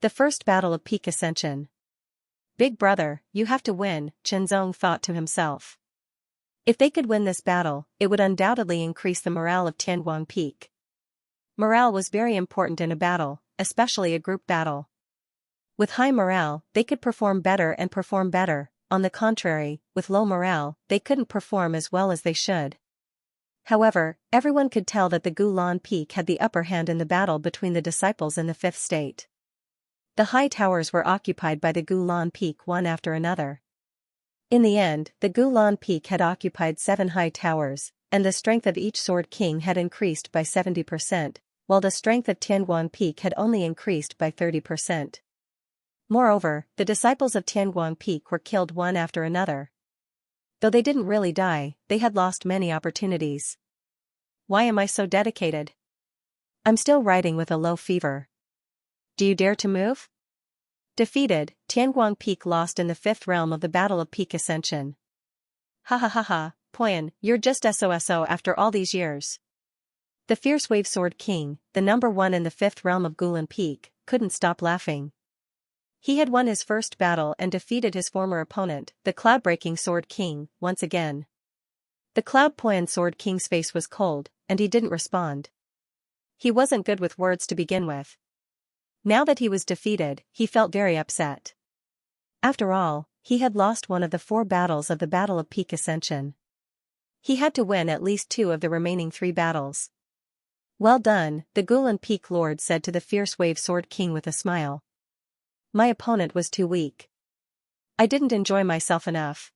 The first battle of peak ascension. Big brother, you have to win, Xianxia thought to himself. If they could win this battle, it would undoubtedly increase the morale of Tianguang Peak. Morale was very important in a battle, especially a group battle. With high morale, they could perform better and perform better. On the contrary, with low morale, they couldn't perform as well as they should. However, everyone could tell that the Gulan Peak had the upper hand in the battle between the disciples in the 5th state. The high towers were occupied by the Gulan Peak one after another. In the end, the Gulan Peak had occupied 7 high towers, and the strength of each Sword King had increased by 70%, while the strength of Tianguang Peak had only increased by 30%. Moreover, the disciples of Tianguang Peak were killed one after another. Though they didn't really die, they had lost many opportunities. Why am I so dedicated? I'm still riding with a low fever. Do you dare to move? Defeated, Tianguang Peak lost in the 5th realm of the Battle of Peak Ascension. Ha ha ha ha, Poyan, you're just SOSO after all these years. The Fierce Wave Sword King, the number 1 in the 5th realm of Gulan Peak, couldn't stop laughing. He had won his first battle and defeated his former opponent, the Cloud-Breaking Sword King, once again. The Cloud Poyan Sword King's face was cold, and he didn't respond. He wasn't good with words to begin with. Now that he was defeated, he felt very upset. After all, he had lost one of the 4 battles of the Battle of Peak Ascension. He had to win at least 2 of the remaining 3 battles. Well done, the Gulan Peak Lord said to the Fierce Wave Sword King with a smile. My opponent was too weak. I didn't enjoy myself enough.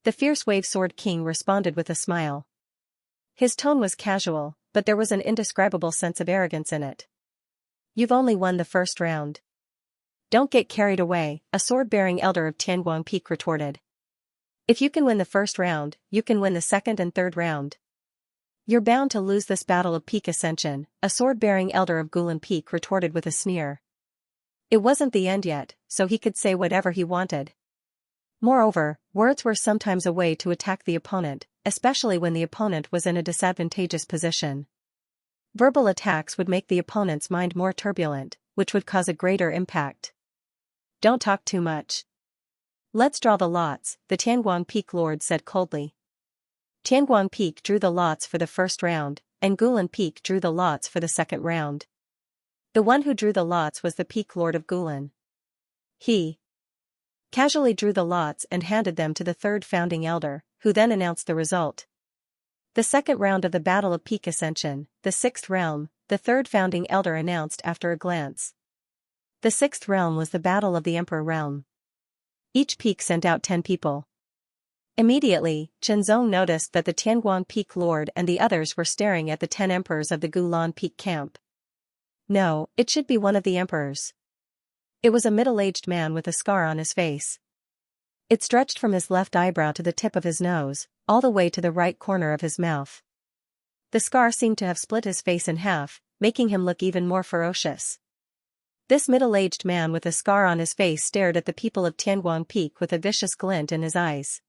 The Fierce Wave Sword King responded with a smile. His tone was casual, but there was an indescribable sense of arrogance in it. You've only won the first round. Don't get carried away, a sword-bearing elder of Tianguang Peak retorted. If you can win the first round, you can win the second and third round. You're bound to lose this Battle of Peak Ascension, a sword-bearing elder of Gulan Peak retorted with a sneer. It wasn't the end yet, so he could say whatever he wanted. Moreover, words were sometimes a way to attack the opponent, especially when the opponent was in a disadvantageous position. Verbal attacks would make the opponent's mind more turbulent, which would cause a greater impact. Don't talk too much. Let's draw the lots, the Tianguang Peak Lord said coldly. Tianguang Peak drew the lots for the first round, and Gulan Peak drew the lots for the second round. The one who drew the lots was the Peak Lord of Gulan. He casually drew the lots and handed them to the 3rd founding elder, who then announced the result. The second round of the Battle of Peak Ascension, the 6th realm, the 3rd founding elder announced after a glance. The sixth realm was the battle of the Emperor realm. Each peak sent out 10 people. Immediately, Qianzong noticed that the Tianguang Peak Lord and the others were staring at the 10 emperors of the Gulan Peak camp. No, it should be one of the emperors. It was a middle-aged man with a scar on his face. It stretched from his left eyebrow to the tip of his nose, all the way to the right corner of his mouth. The scar seemed to have split his face in half, making him look even more ferocious. This middle-aged man with a scar on his face stared at the people of Tianguang Peak with a vicious glint in his eyes.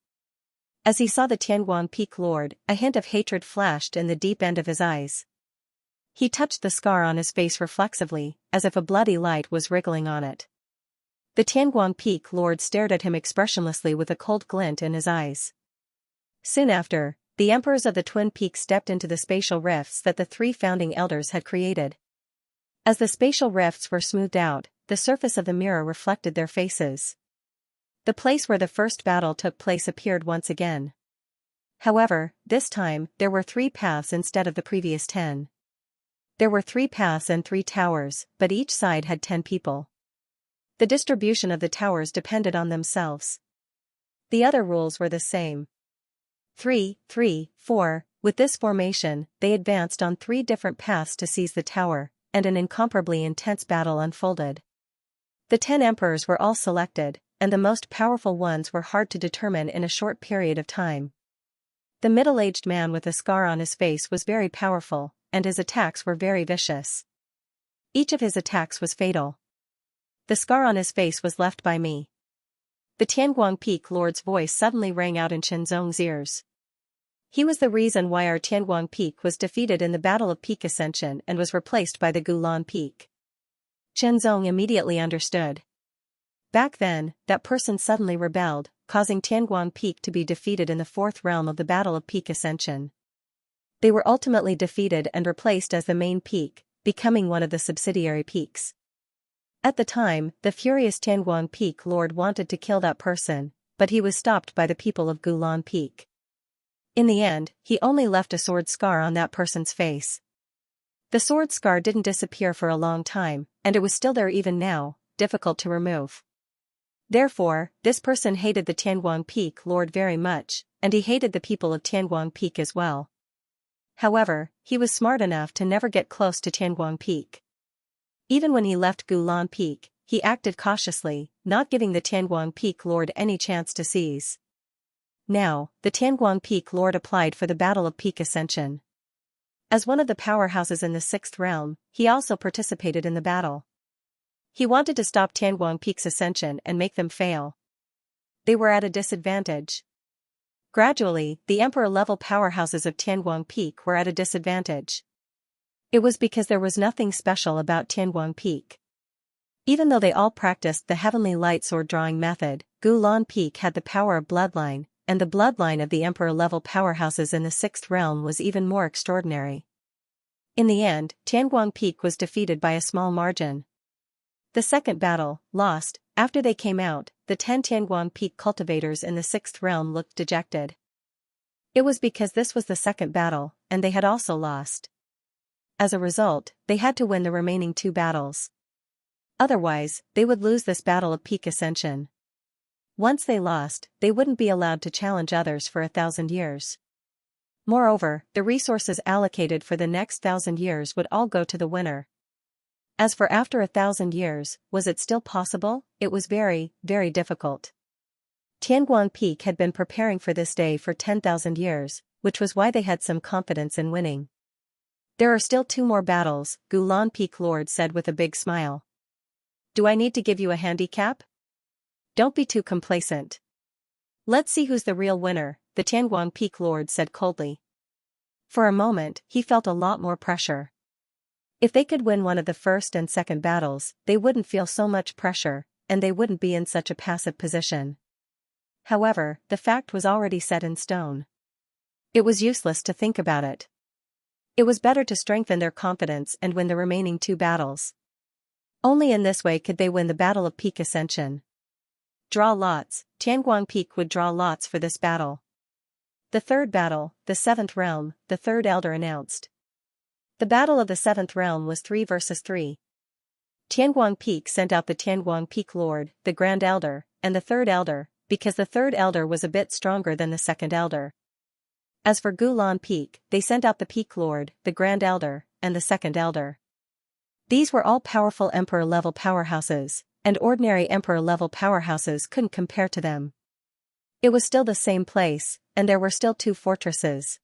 As he saw the Tianguang Peak Lord, a hint of hatred flashed in the deep end of his eyes. He touched the scar on his face reflexively, as if a bloody light was wriggling on it. The Tianguang Peak Lord stared at him expressionlessly with a cold glint in his eyes. Soon after, the emperors of the twin peaks stepped into the spatial rifts that the 3 founding elders had created. As the spatial rifts were smoothed out, the surface of the mirror reflected their faces. The place where the first battle took place appeared once again. However, this time, there were 3 paths instead of the previous 10. There were 3 paths and 3 towers, but each side had 10 people. The distribution of the towers depended on themselves. The other rules were the same. 3, 3, 4, with this formation, they advanced on 3 different paths to seize the tower, and an incomparably intense battle unfolded. The 10 emperors were all selected, and the most powerful ones were hard to determine in a short period of time. The middle-aged man with a scar on his face was very powerful, and his attacks were very vicious. Each of his attacks was fatal. The scar on his face was left by me. The Tianguang Peak Lord's voice suddenly rang out in Qianzong's ears. He was the reason why our Tianguang Peak was defeated in the Battle of Peak Ascension and was replaced by the Gulan Peak. Qianzong immediately understood. Back then, that person suddenly rebelled, causing Tianguang Peak to be defeated in the 4th realm of the Battle of Peak Ascension. They were ultimately defeated and replaced as the main peak, becoming one of the subsidiary peaks. At the time, the furious Tianguang Peak Lord wanted to kill that person, but he was stopped by the people of Gulan Peak. In the end, he only left a sword scar on that person's face. The sword scar didn't disappear for a long time, and it was still there even now, difficult to remove. Therefore, this person hated the Tianguang Peak Lord very much, and he hated the people of Tianguang Peak as well. However, he was smart enough to never get close to Tianguang Peak. Even when he left Gulan Peak, he acted cautiously, not giving the Tianguang Peak Lord any chance to seize. Now, the Tianguang Peak Lord applied for the Battle of Peak Ascension. As one of the powerhouses in the 6th realm, he also participated in the battle. He wanted to stop Tianguang Peak's ascension and make them fail. They were at a disadvantage. Gradually, the emperor-level powerhouses of Tianguang Peak were at a disadvantage. It was because there was nothing special about Tianguang Peak. Even though they all practiced the heavenly light sword drawing method, Gulan Peak had the power of bloodline, and the bloodline of the emperor-level powerhouses in the 6th realm was even more extraordinary. In the end, Tianguang Peak was defeated by a small margin. The second battle, lost. After they came out, the 10 Tianguang Peak cultivators in the 6th realm looked dejected. It was because this was the second battle, and they had also lost. As a result, they had to win the remaining 2 battles. Otherwise, they would lose this Battle of Peak Ascension. Once they lost, they wouldn't be allowed to challenge others for 1,000 years. Moreover, the resources allocated for the next 1,000 years would all go to the winner. As for after 1,000 years, was it still possible? It was very, very difficult. Tianguang Peak had been preparing for this day for 10,000 years, which was why they had some confidence in winning. There are still 2 more battles, Gulan Peak Lord said with a big smile. Do I need to give you a handicap? Don't be too complacent. Let's see who's the real winner, the Tianguang Peak Lord said coldly. For a moment, he felt a lot more pressure. If they could win one of the first and second battles, they wouldn't feel so much pressure, and they wouldn't be in such a passive position. However, the fact was already set in stone. It was useless to think about it. It was better to strengthen their confidence and win the remaining 2 battles. Only in this way could they win the Battle of Peak Ascension. Draw lots. Tianguang Peak would draw lots for this battle. The third battle, the 7th realm, the third elder announced. The battle of the 7th realm was 3 versus 3. Tianguang Peak sent out the Tianguang Peak Lord, the Grand Elder, and the Third Elder, because the Third Elder was a bit stronger than the Second Elder. As for Gulan Peak, they sent out the Peak Lord, the Grand Elder, and the Second Elder. These were all powerful Emperor-level powerhouses, and ordinary Emperor-level powerhouses couldn't compare to them. It was still the same place, and there were still 2 fortresses.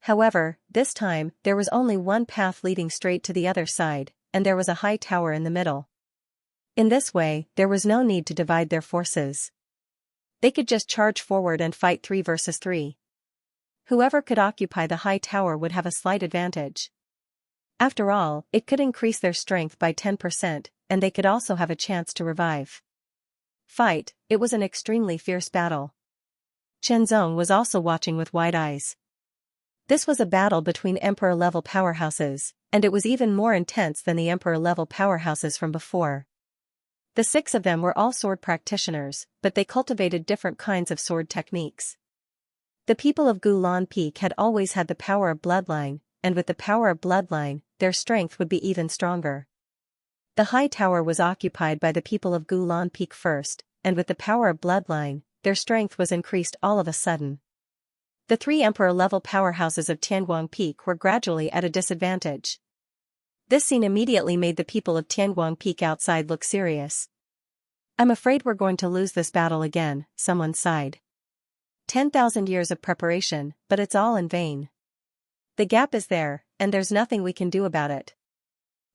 However, this time, there was only one path leading straight to the other side, and there was a high tower in the middle. In this way, there was no need to divide their forces. They could just charge forward and fight 3 versus 3. Whoever could occupy the high tower would have a slight advantage. After all, it could increase their strength by 10%, and they could also have a chance to revive. It was an extremely fierce battle. Shenzong was also watching with wide eyes. This was a battle between Emperor-level powerhouses, and it was even more intense than the Emperor-level powerhouses from before. The 6 of them were all sword practitioners, but they cultivated different kinds of sword techniques. The people of Gulan Peak had always had the power of bloodline, and with the power of bloodline, their strength would be even stronger. The high tower was occupied by the people of Gulan Peak first, and with the power of bloodline, their strength was increased all of a sudden. The 3 Emperor-level powerhouses of Tianguang Peak were gradually at a disadvantage. This scene immediately made the people of Tianguang Peak outside look serious. "I'm afraid we're going to lose this battle again," someone sighed. 10,000 years of preparation, but it's all in vain. The gap is there, and there's nothing we can do about it.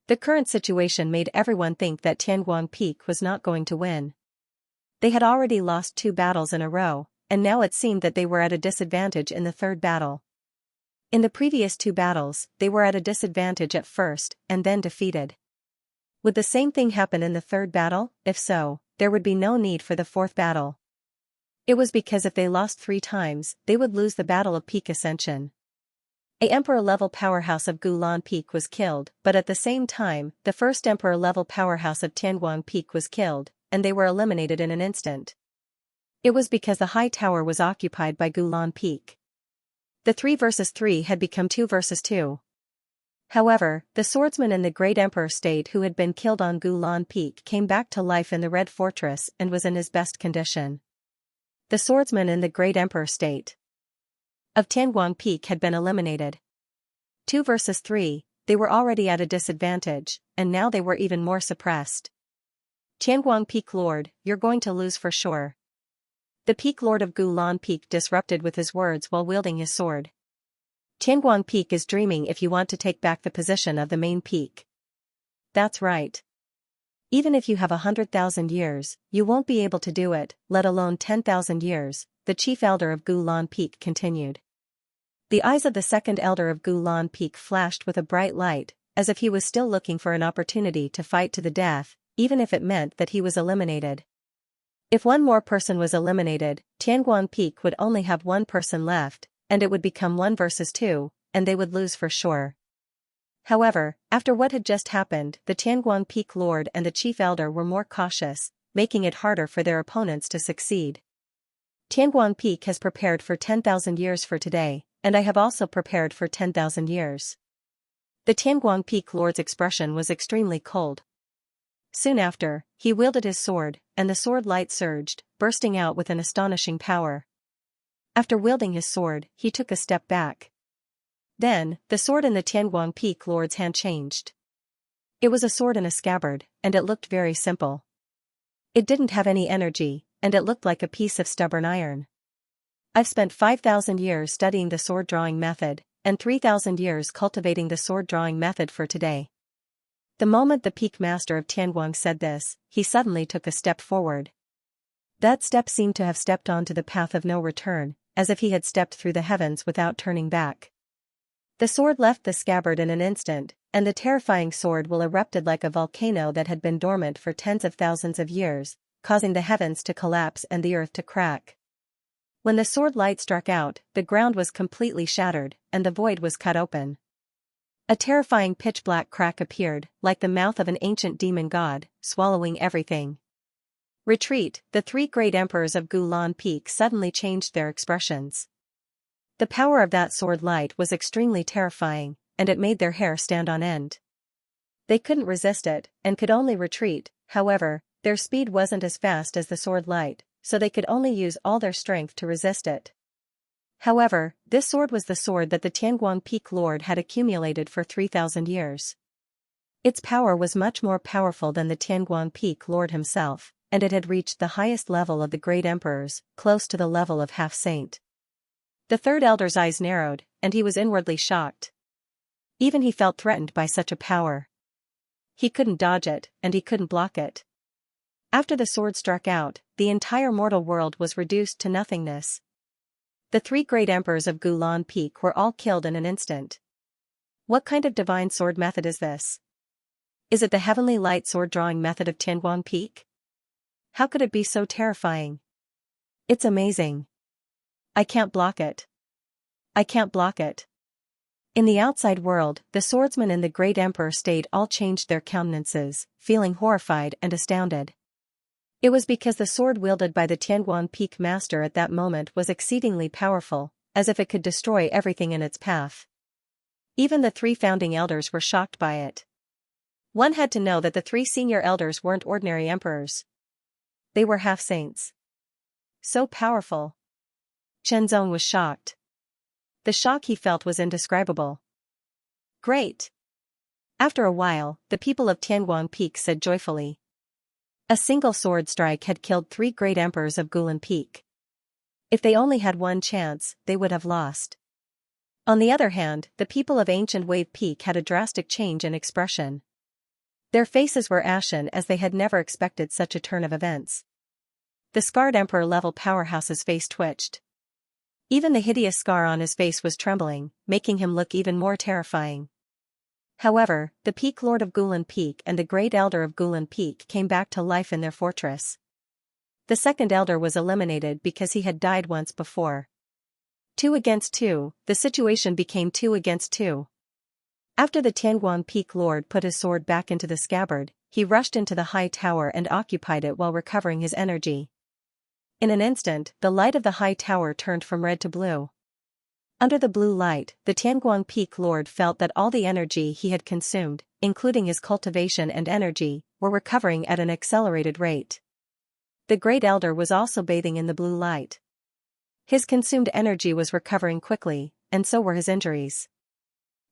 The current situation made everyone think that Tianguang Peak was not going to win. They had already lost 2 battles in a row, and now it seemed that they were at a disadvantage in the 3rd battle. In the previous 2 battles, they were at a disadvantage at first, and then defeated. Would the same thing happen in the 3rd battle? If so, there would be no need for the 4th battle. It was because if they lost 3 times, they would lose the Battle of Peak Ascension. A Emperor-level powerhouse of Gulan Peak was killed, but at the same time, the first Emperor-level powerhouse of Tianguang Peak was killed, and they were eliminated in an instant. It was because the high tower was occupied by Gulan Peak. The 3 versus 3 had become 2 versus 2. However, the swordsman in the Great Emperor State who had been killed on Gulan Peak came back to life in the Red Fortress and was in his best condition. The swordsman in the Great Emperor State of Tianguang Peak had been eliminated. 2 versus 3, they were already at a disadvantage, and now they were even more suppressed. "Tianguang Peak Lord, you're going to lose for sure." The Peak Lord of Gulan Peak disrupted with his words while wielding his sword. "Tianguang Peak is dreaming if you want to take back the position of the main peak. That's right. Even if you have 100,000 years, you won't be able to do it, let alone 10,000 years, the chief elder of Gulan Peak continued. The eyes of the 2nd elder of Gulan Peak flashed with a bright light, as if he was still looking for an opportunity to fight to the death, even if it meant that he was eliminated. If one more person was eliminated, Tianguang Peak would only have 1 person left, and it would become 1 versus 2, and they would lose for sure. However, after what had just happened, the Tianguang Peak Lord and the Chief Elder were more cautious, making it harder for their opponents to succeed. "Tianguang Peak has prepared for 10,000 years for today, and I have also prepared for 10,000 years." The Tianguang Peak Lord's expression was extremely cold. Soon after, he wielded his sword, and the sword light surged, bursting out with an astonishing power. After wielding his sword, he took a step back. Then, the sword in the Tianguang Peak Lord's hand changed. It was a sword in a scabbard, and it looked very simple. It didn't have any energy, and it looked like a piece of stubborn iron. "I've spent 5,000 years studying the sword drawing method, and 3,000 years cultivating the sword drawing method for today." The moment the Peak Master of Tianguang said this, he suddenly took a step forward. That step seemed to have stepped onto the path of no return, as if he had stepped through the heavens without turning back. The sword left the scabbard in an instant, and the terrifying sword will erupted like a volcano that had been dormant for tens of thousands of years, causing the heavens to collapse and the earth to crack. When the sword light struck out, the ground was completely shattered, and the void was cut open. A terrifying pitch-black crack appeared, like the mouth of an ancient demon god, swallowing everything. Retreat. The 3 great emperors of Gulan Peak suddenly changed their expressions. The power of that sword light was extremely terrifying, and it made their hair stand on end. They couldn't resist it, and could only retreat. However, their speed wasn't as fast as the sword light, so they could only use all their strength to resist it. However, this sword was the sword that the Tianguang Peak Lord had accumulated for 3,000 years. Its power was much more powerful than the Tianguang Peak Lord himself, and it had reached the highest level of the great emperors, close to the level of half-saint. The third elder's eyes narrowed, and he was inwardly shocked. Even he felt threatened by such a power. He couldn't dodge it, and he couldn't block it. After the sword struck out, the entire mortal world was reduced to nothingness. The three great emperors of Gulan Peak were all killed in an instant. What kind of divine sword method is this? Is it the heavenly light sword drawing method of Tianguang Peak? How could it be so terrifying? It's amazing. I can't block it. I can't block it. In the outside world, the swordsmen in the great emperor state all changed their countenances, feeling horrified and astounded. It was because the sword wielded by the Tianguang Peak Master at that moment was exceedingly powerful, as if it could destroy everything in its path. Even the three founding elders were shocked by it. One had to know that the three senior elders weren't ordinary emperors. They were half-saints. So powerful. Shenzong was shocked. The shock he felt was indescribable. Great! After a while, the people of Tianguang Peak said joyfully. A single sword strike had killed three great emperors of Gulan Peak. If they only had one chance, they would have lost. On the other hand, the people of Ancient Wave Peak had a drastic change in expression. Their faces were ashen as they had never expected such a turn of events. The scarred emperor-level powerhouse's face twitched. Even the hideous scar on his face was trembling, making him look even more terrifying. However, the Peak Lord of Gulan Peak and the Great Elder of Gulan Peak came back to life in their fortress. The second elder was eliminated because he had died once before. 2 against 2, the situation became 2 against 2. After the Tianguang Peak Lord put his sword back into the scabbard, he rushed into the high tower and occupied it while recovering his energy. In an instant, the light of the high tower turned from red to blue. Under the blue light, the Tianguang Peak Lord felt that all the energy he had consumed, including his cultivation and energy, were recovering at an accelerated rate. The Great Elder was also bathing in the blue light. His consumed energy was recovering quickly, and so were his injuries.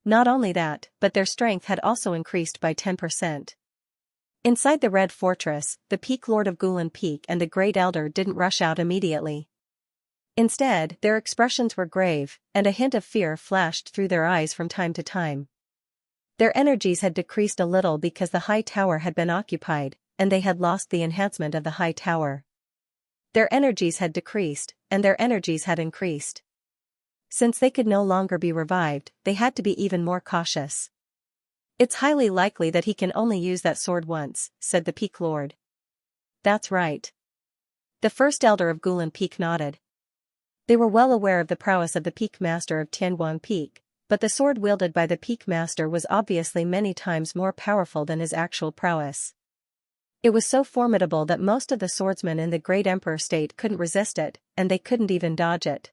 Not only that, but their strength had also increased by 10%. Inside the Red Fortress, the Peak Lord of Gulan Peak and the Great Elder didn't rush out immediately. Instead, their expressions were grave, and a hint of fear flashed through their eyes from time to time. Their energies had decreased a little because the high tower had been occupied, and they had lost the enhancement of the high tower. Their energies had decreased, and their energies had increased. Since they could no longer be revived, they had to be even more cautious. It's highly likely that he can only use that sword once, said the Peak Lord. That's right. The first elder of Gulan Peak nodded. They were well aware of the prowess of the Peak Master of Tianguang Peak, but the sword wielded by the Peak Master was obviously many times more powerful than his actual prowess. It was so formidable that most of the swordsmen in the Great Emperor state couldn't resist it, and they couldn't even dodge it.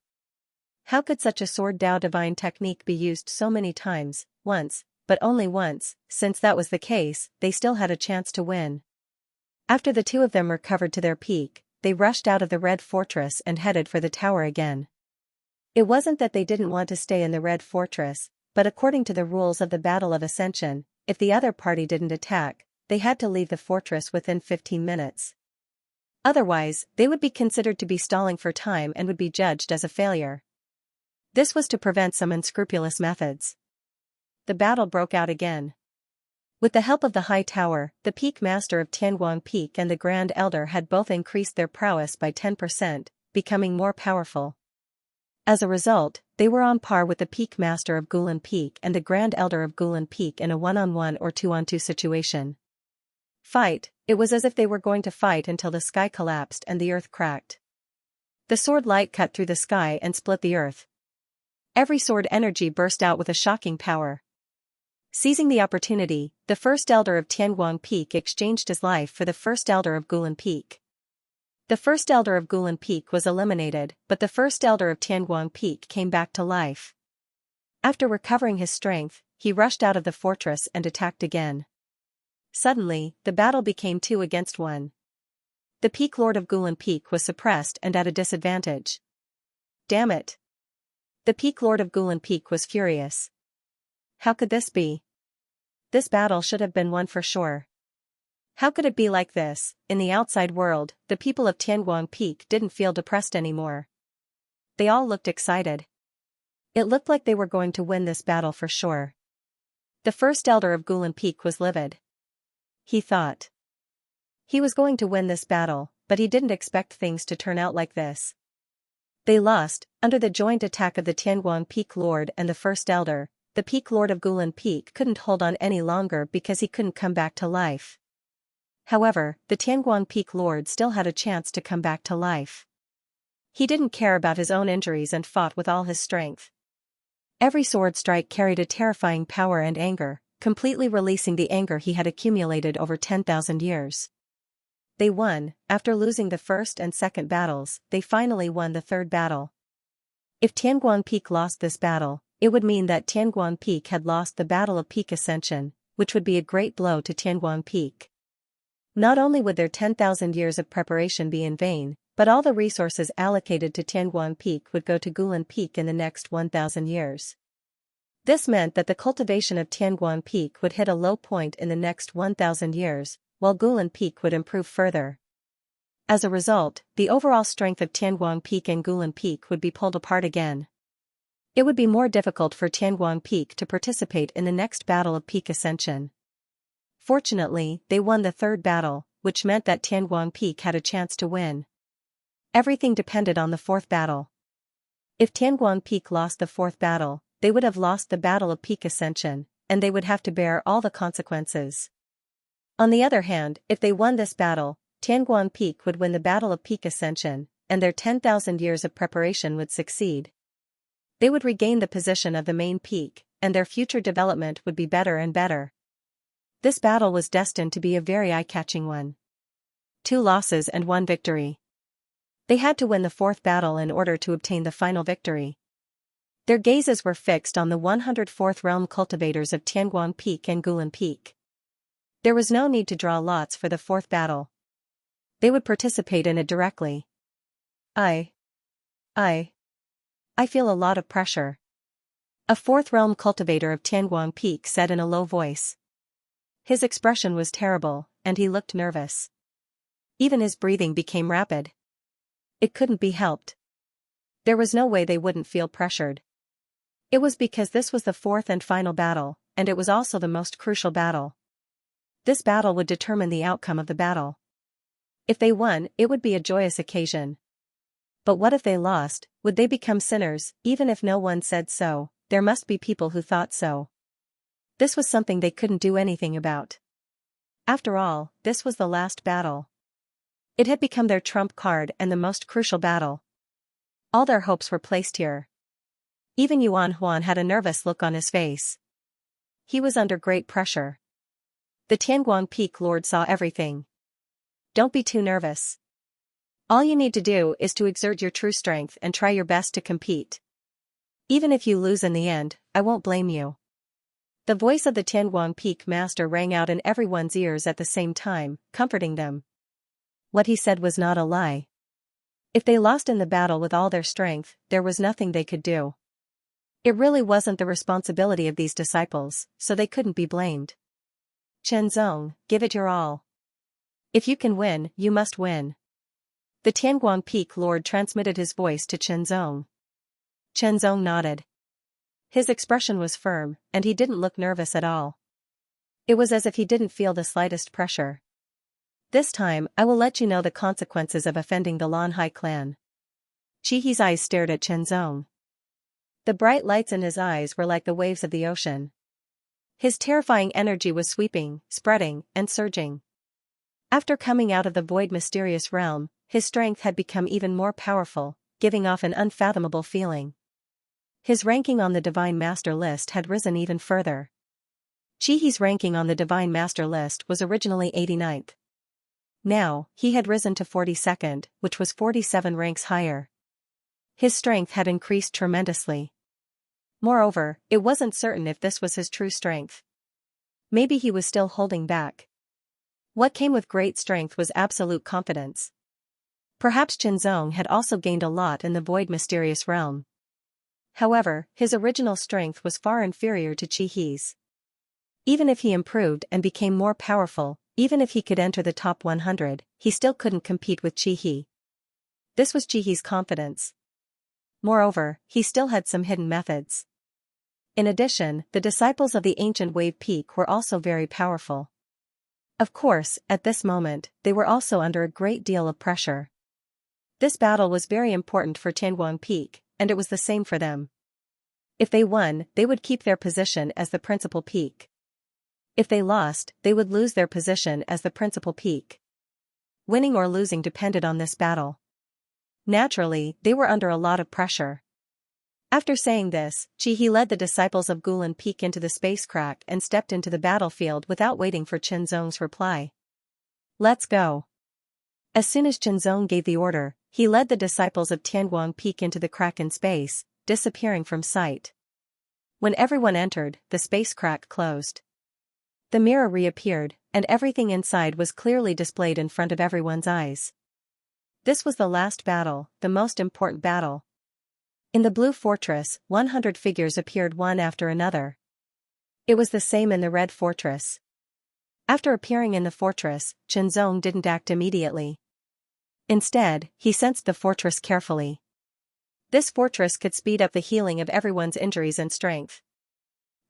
How could such a sword Dao divine technique be used so many times, once, but only once? Since that was the case, they still had a chance to win. After the two of them recovered to their peak, they rushed out of the Red Fortress and headed for the tower again. It wasn't that they didn't want to stay in the Red Fortress, but according to the rules of the Battle of Ascension, if the other party didn't attack, they had to leave the fortress within 15 minutes. Otherwise, they would be considered to be stalling for time and would be judged as a failure. This was to prevent some unscrupulous methods. The battle broke out again. With the help of the high tower, the Peak Master of Tianguang Peak and the Grand Elder had both increased their prowess by 10%, becoming more powerful. As a result, they were on par with the Peak Master of Gulan Peak and the Grand Elder of Gulan Peak in a 1-on-1 or 2-on-2 situation. Fight, it was as if they were going to fight until the sky collapsed and the earth cracked. The sword light cut through the sky and split the earth. Every sword energy burst out with a shocking power. Seizing the opportunity, the first elder of Tianguang Peak exchanged his life for the first elder of Gulan Peak. The first elder of Gulan Peak was eliminated, but the first elder of Tianguang Peak came back to life. After recovering his strength, he rushed out of the fortress and attacked again. Suddenly, the battle became 2 against 1. The Peak Lord of Gulan Peak was suppressed and at a disadvantage. Damn it! The Peak Lord of Gulan Peak was furious. How could this be? This battle should have been won for sure. How could it be like this? In the outside world, the people of Tianguang Peak didn't feel depressed anymore. They all looked excited. It looked like they were going to win this battle for sure. The first elder of Gulan Peak was livid. He thought he was going to win this battle, but he didn't expect things to turn out like this. They lost, under the joint attack of the Tianguang Peak Lord and the First Elder. The Peak Lord of Gulan Peak couldn't hold on any longer because he couldn't come back to life. However, the Tianguang Peak Lord still had a chance to come back to life. He didn't care about his own injuries and fought with all his strength. Every sword strike carried a terrifying power and anger, completely releasing the anger he had accumulated over 10,000 years. They won. After losing the first and second battles, they finally won the third battle. If Tianguang Peak lost this battle, it would mean that Tianguang Peak had lost the Battle of Peak Ascension, which would be a great blow to Tianguang Peak. Not only would their 10,000 years of preparation be in vain, but all the resources allocated to Tianguang Peak would go to Gulan Peak in the next 1,000 years. This meant that the cultivation of Tianguang Peak would hit a low point in the next 1,000 years, while Gulan Peak would improve further. As a result, the overall strength of Tianguang Peak and Gulan Peak would be pulled apart again. It would be more difficult for Tianguang Peak to participate in the next Battle of Peak Ascension. Fortunately, they won the third battle, which meant that Tianguang Peak had a chance to win. Everything depended on the fourth battle. If Tianguang Peak lost the fourth battle, they would have lost the Battle of Peak Ascension, and they would have to bear all the consequences. On the other hand, if they won this battle, Tianguang Peak would win the Battle of Peak Ascension, and their 10,000 years of preparation would succeed. They would regain the position of the main peak, and their future development would be better and better. This battle was destined to be a very eye-catching one. 2 losses and 1 victory. They had to win the fourth battle in order to obtain the final victory. Their gazes were fixed on the 104th realm cultivators of Tianguang Peak and Gulan Peak. There was no need to draw lots for the fourth battle. They would participate in it directly. I feel a lot of pressure. A 4th realm cultivator of Tianguang Peak said in a low voice. His expression was terrible, and he looked nervous. Even his breathing became rapid. It couldn't be helped. There was no way they wouldn't feel pressured. It was because this was the fourth and final battle, and it was also the most crucial battle. This battle would determine the outcome of the battle. If they won, it would be a joyous occasion. But what if they lost? Would they become sinners? Even if no one said so, there must be people who thought so. This was something they couldn't do anything about. After all, this was the last battle. It had become their trump card and the most crucial battle. All their hopes were placed here. Even Yuan Huan had a nervous look on his face. He was under great pressure. The Tianguang Peak Lord saw everything. Don't be too nervous. All you need to do is to exert your true strength and try your best to compete. Even if you lose in the end, I won't blame you. The voice of the Tianguang Peak Master rang out in everyone's ears at the same time, comforting them. What he said was not a lie. If they lost in the battle with all their strength, there was nothing they could do. It really wasn't the responsibility of these disciples, so they couldn't be blamed. Chenzong, give it your all. If you can win, you must win. The Tianguang Peak Lord transmitted his voice to Chenzong. Chenzong nodded. His expression was firm, and he didn't look nervous at all. It was as if he didn't feel the slightest pressure. This time, I will let you know the consequences of offending the Lanhai clan. Chihi's eyes stared at Chenzong. The bright lights in his eyes were like the waves of the ocean. His terrifying energy was sweeping, spreading, and surging. After coming out of the void mysterious realm, his strength had become even more powerful, giving off an unfathomable feeling. His ranking on the Divine Master list had risen even further. Chihi's ranking on the Divine Master list was originally 89th. Now, he had risen to 42nd, which was 47 ranks higher. His strength had increased tremendously. Moreover, it wasn't certain if this was his true strength. Maybe he was still holding back. What came with great strength was absolute confidence. Perhaps Qianzong had also gained a lot in the void mysterious realm. However, his original strength was far inferior to Qi He's. Even if he improved and became more powerful, even if he could enter the top 100, he still couldn't compete with Qi He. This was Qi He's confidence. Moreover, he still had some hidden methods. In addition, the disciples of the ancient wave peak were also very powerful. Of course, at this moment, they were also under a great deal of pressure. This battle was very important for Tianguang Peak, and it was the same for them. If they won, they would keep their position as the principal peak. If they lost, they would lose their position as the principal peak. Winning or losing depended on this battle. Naturally, they were under a lot of pressure. After saying this, Qi He led the disciples of Gulan Peak into the space crack and stepped into the battlefield without waiting for Qianzong's reply. Let's go. As soon as Qianzong gave the order, he led the disciples of Tianguang Peak into the crack in space, disappearing from sight. When everyone entered, the space crack closed. The mirror reappeared, and everything inside was clearly displayed in front of everyone's eyes. This was the last battle, the most important battle. In the blue fortress, 100 figures appeared one after another. It was the same in the red fortress. After appearing in the fortress, Qianzong didn't act immediately. Instead, he sensed the fortress carefully. This fortress could speed up the healing of everyone's injuries and strength.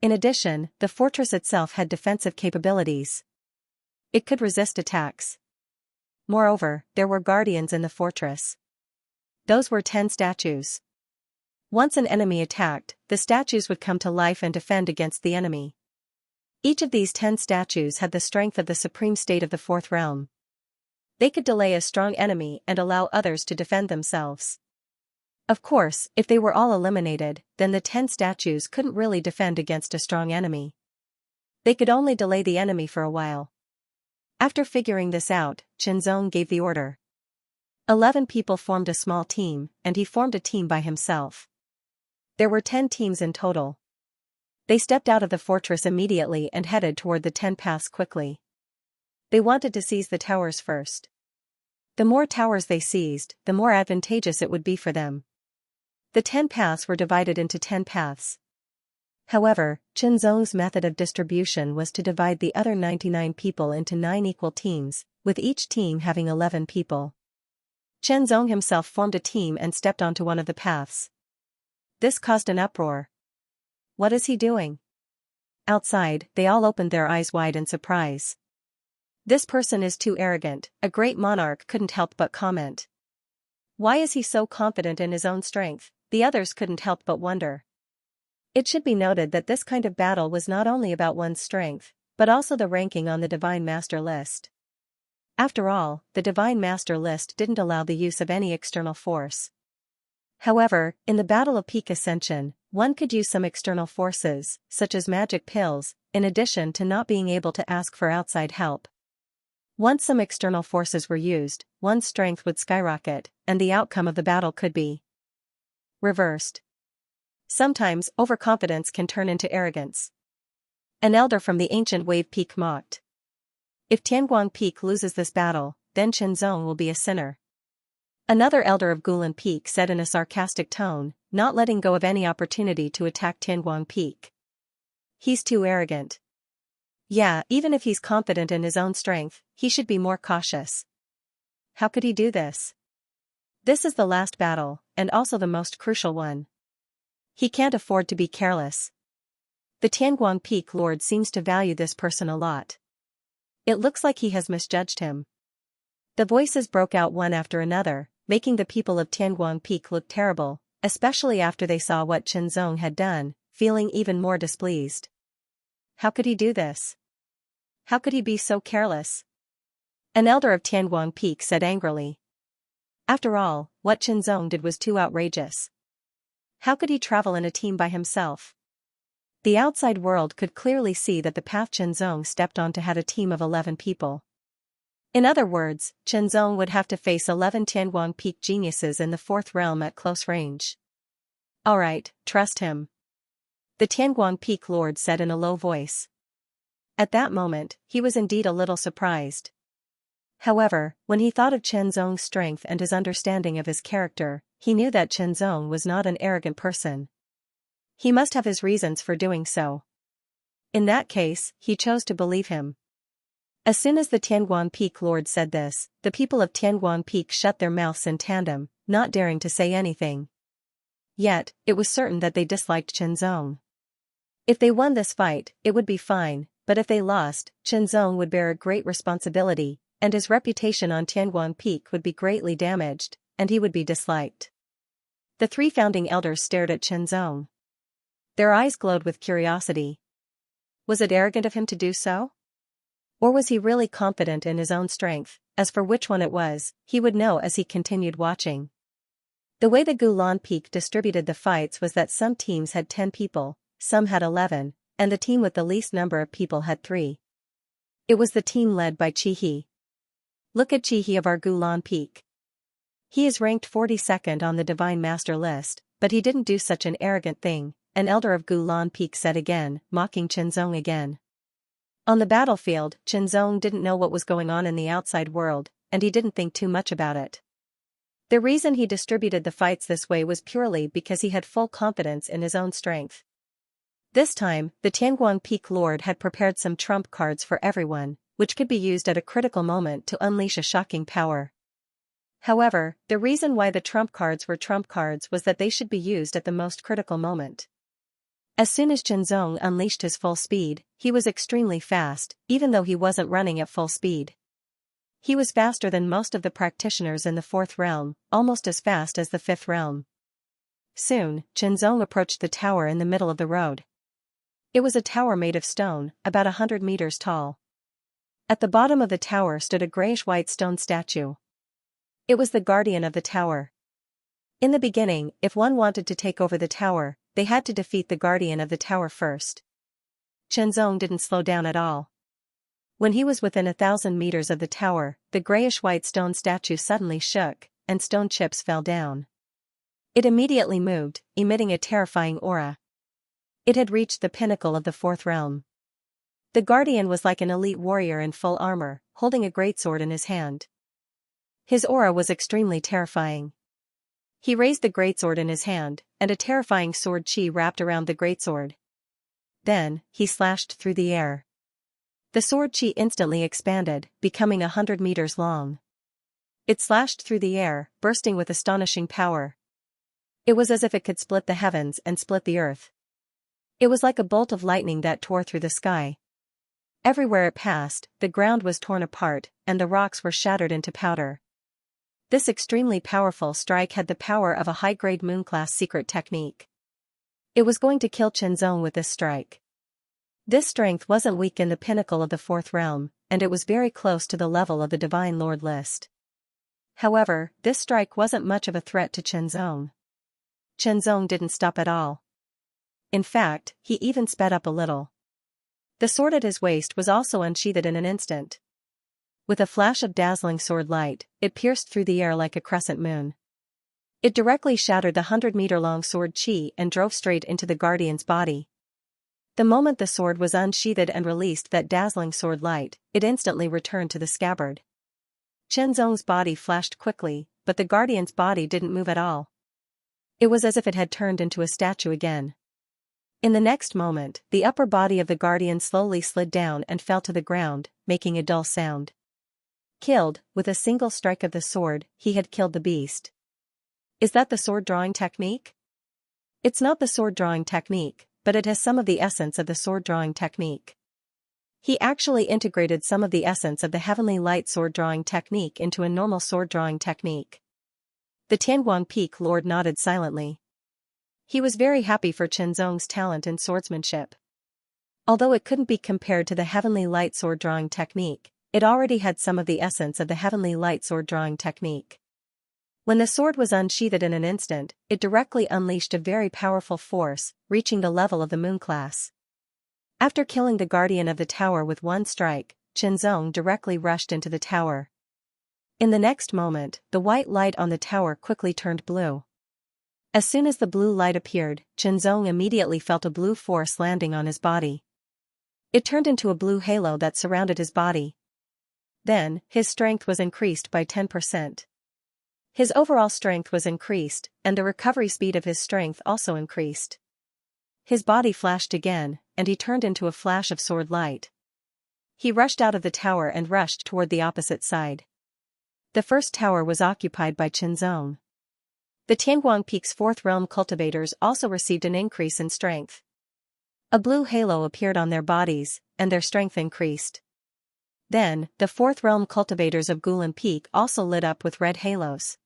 In addition, the fortress itself had defensive capabilities. It could resist attacks. Moreover, there were guardians in the fortress. Those were 10 statues. Once an enemy attacked, the statues would come to life and defend against the enemy. Each of these 10 statues had the strength of the supreme state of the fourth realm. They could delay a strong enemy and allow others to defend themselves. Of course, if they were all eliminated, then the 10 statues couldn't really defend against a strong enemy. They could only delay the enemy for a while. After figuring this out, Qianzong gave the order. 11 people formed a small team, and he formed a team by himself. There were 10 teams in total. They stepped out of the fortress immediately and headed toward the 10 paths quickly. They wanted to seize the towers first. The more towers they seized, the more advantageous it would be for them. The 10 paths were divided into 10 paths. However, Qianzong's method of distribution was to divide the other 99 people into 9 equal teams, with each team having 11 people. Qianzong himself formed a team and stepped onto one of the paths. This caused an uproar. What is he doing? Outside, they all opened their eyes wide in surprise. This person is too arrogant, a great monarch couldn't help but comment. Why is he so confident in his own strength? The others couldn't help but wonder. It should be noted that this kind of battle was not only about one's strength, but also the ranking on the Divine Master list. After all, the Divine Master list didn't allow the use of any external force. However, in the Battle of Peak Ascension, one could use some external forces, such as magic pills, in addition to not being able to ask for outside help. Once some external forces were used, one's strength would skyrocket, and the outcome of the battle could be reversed. Sometimes, overconfidence can turn into arrogance. An elder from the ancient wave peak mocked. If Tianguang Peak loses this battle, then Qianzong will be a sinner. Another elder of Gulan Peak said in a sarcastic tone, not letting go of any opportunity to attack Tianguang Peak. He's too arrogant. Yeah, even if he's confident in his own strength, he should be more cautious. How could he do this? This is the last battle, and also the most crucial one. He can't afford to be careless. The Tianguang Peak Lord seems to value this person a lot. It looks like he has misjudged him. The voices broke out one after another, making the people of Tianguang Peak look terrible, especially after they saw what Qianzong had done, feeling even more displeased. How could he do this? How could he be so careless? An elder of Tianguang Peak said angrily. After all, what Qianzong did was too outrageous. How could he travel in a team by himself? The outside world could clearly see that the path Qianzong stepped onto had a team of 11 people. In other words, Qianzong would have to face 11 Tianguang Peak geniuses in the fourth realm at close range. Alright, trust him. The Tianguang Peak Lord said in a low voice. At that moment, he was indeed a little surprised. However, when he thought of Chen Zong's strength and his understanding of his character, he knew that Chen Zong was not an arrogant person. He must have his reasons for doing so. In that case, he chose to believe him. As soon as the Tianguan Peak Lord said this, the people of Tianguan Peak shut their mouths in tandem, not daring to say anything. Yet, it was certain that they disliked Chen Zong. If they won this fight, it would be fine, but if they lost, Chen Zong would bear a great responsibility, and his reputation on Tianguan Peak would be greatly damaged, and he would be disliked. The three founding elders stared at Chen Zong. Their eyes glowed with curiosity. Was it arrogant of him to do so? Or was he really confident in his own strength? As for which one it was, he would know as he continued watching. The way the Gulan Peak distributed the fights was that some teams had 10 people, some had 11, and the team with the least number of people had 3. It was the team led by Chi-He. Look at Chi-He of our Gulan Peak. He is ranked 42nd on the Divine Master list, but he didn't do such an arrogant thing, an elder of Gulan Peak said again, mocking Chen Zong again. On the battlefield, Chen Zong didn't know what was going on in the outside world, and he didn't think too much about it. The reason he distributed the fights this way was purely because he had full confidence in his own strength. This time, the Tianguan Peak Lord had prepared some trump cards for everyone, which could be used at a critical moment to unleash a shocking power. However, the reason why the trump cards were trump cards was that they should be used at the most critical moment. As soon as Chen Zong unleashed his full speed, he was extremely fast, even though he wasn't running at full speed. He was faster than most of the practitioners in the 4th realm, almost as fast as the 5th realm. Soon, Chen Zong approached the tower in the middle of the road. It was a tower made of stone, about 100 meters tall. At the bottom of the tower stood a grayish-white stone statue. It was the guardian of the tower. In the beginning, if one wanted to take over the tower, they had to defeat the guardian of the tower first. Chen Zong didn't slow down at all. When he was within 1,000 meters of the tower, the grayish-white stone statue suddenly shook, and stone chips fell down. It immediately moved, emitting a terrifying aura. It had reached the pinnacle of the 4th realm. The guardian was like an elite warrior in full armor, holding a greatsword in his hand. His aura was extremely terrifying. He raised the greatsword in his hand, and a terrifying sword chi wrapped around the greatsword. Then, he slashed through the air. The sword chi instantly expanded, becoming 100 meters long. It slashed through the air, bursting with astonishing power. It was as if it could split the heavens and split the earth. It was like a bolt of lightning that tore through the sky. Everywhere it passed, the ground was torn apart, and the rocks were shattered into powder. This extremely powerful strike had the power of a high-grade moon-class secret technique. It was going to kill Chen Zong with this strike. This strength wasn't weak in the pinnacle of the 4th realm, and it was very close to the level of the Divine Lord list. However, this strike wasn't much of a threat to Chen Zong. Chen Zong didn't stop at all. In fact, he even sped up a little. The sword at his waist was also unsheathed in an instant. With a flash of dazzling sword light, it pierced through the air like a crescent moon. It directly shattered the 100-meter-long sword chi and drove straight into the guardian's body. The moment the sword was unsheathed and released that dazzling sword light, it instantly returned to the scabbard. Chen Zong's body flashed quickly, but the guardian's body didn't move at all. It was as if it had turned into a statue again. In the next moment, the upper body of the guardian slowly slid down and fell to the ground, making a dull sound. Killed, with a single strike of the sword, he had killed the beast. Is that the sword-drawing technique? It's not the sword-drawing technique, but it has some of the essence of the sword-drawing technique. He actually integrated some of the essence of the heavenly light sword-drawing technique into a normal sword-drawing technique. The Tianguan Peak Lord nodded silently. He was very happy for Chen Zong's talent in swordsmanship. Although it couldn't be compared to the heavenly light sword-drawing technique, it already had some of the essence of the heavenly light sword-drawing technique. When the sword was unsheathed in an instant, it directly unleashed a very powerful force, reaching the level of the moon class. After killing the guardian of the tower with one strike, Chen Zong directly rushed into the tower. In the next moment, the white light on the tower quickly turned blue. As soon as the blue light appeared, Chen Zong immediately felt a blue force landing on his body. It turned into a blue halo that surrounded his body. Then, his strength was increased by 10%. His overall strength was increased, and the recovery speed of his strength also increased. His body flashed again, and he turned into a flash of sword light. He rushed out of the tower and rushed toward the opposite side. The first tower was occupied by Xianxia. The Tianguang Peak's fourth realm cultivators also received an increase in strength. A blue halo appeared on their bodies, and their strength increased. Then, the fourth realm cultivators of Gulan Peak also lit up with red halos.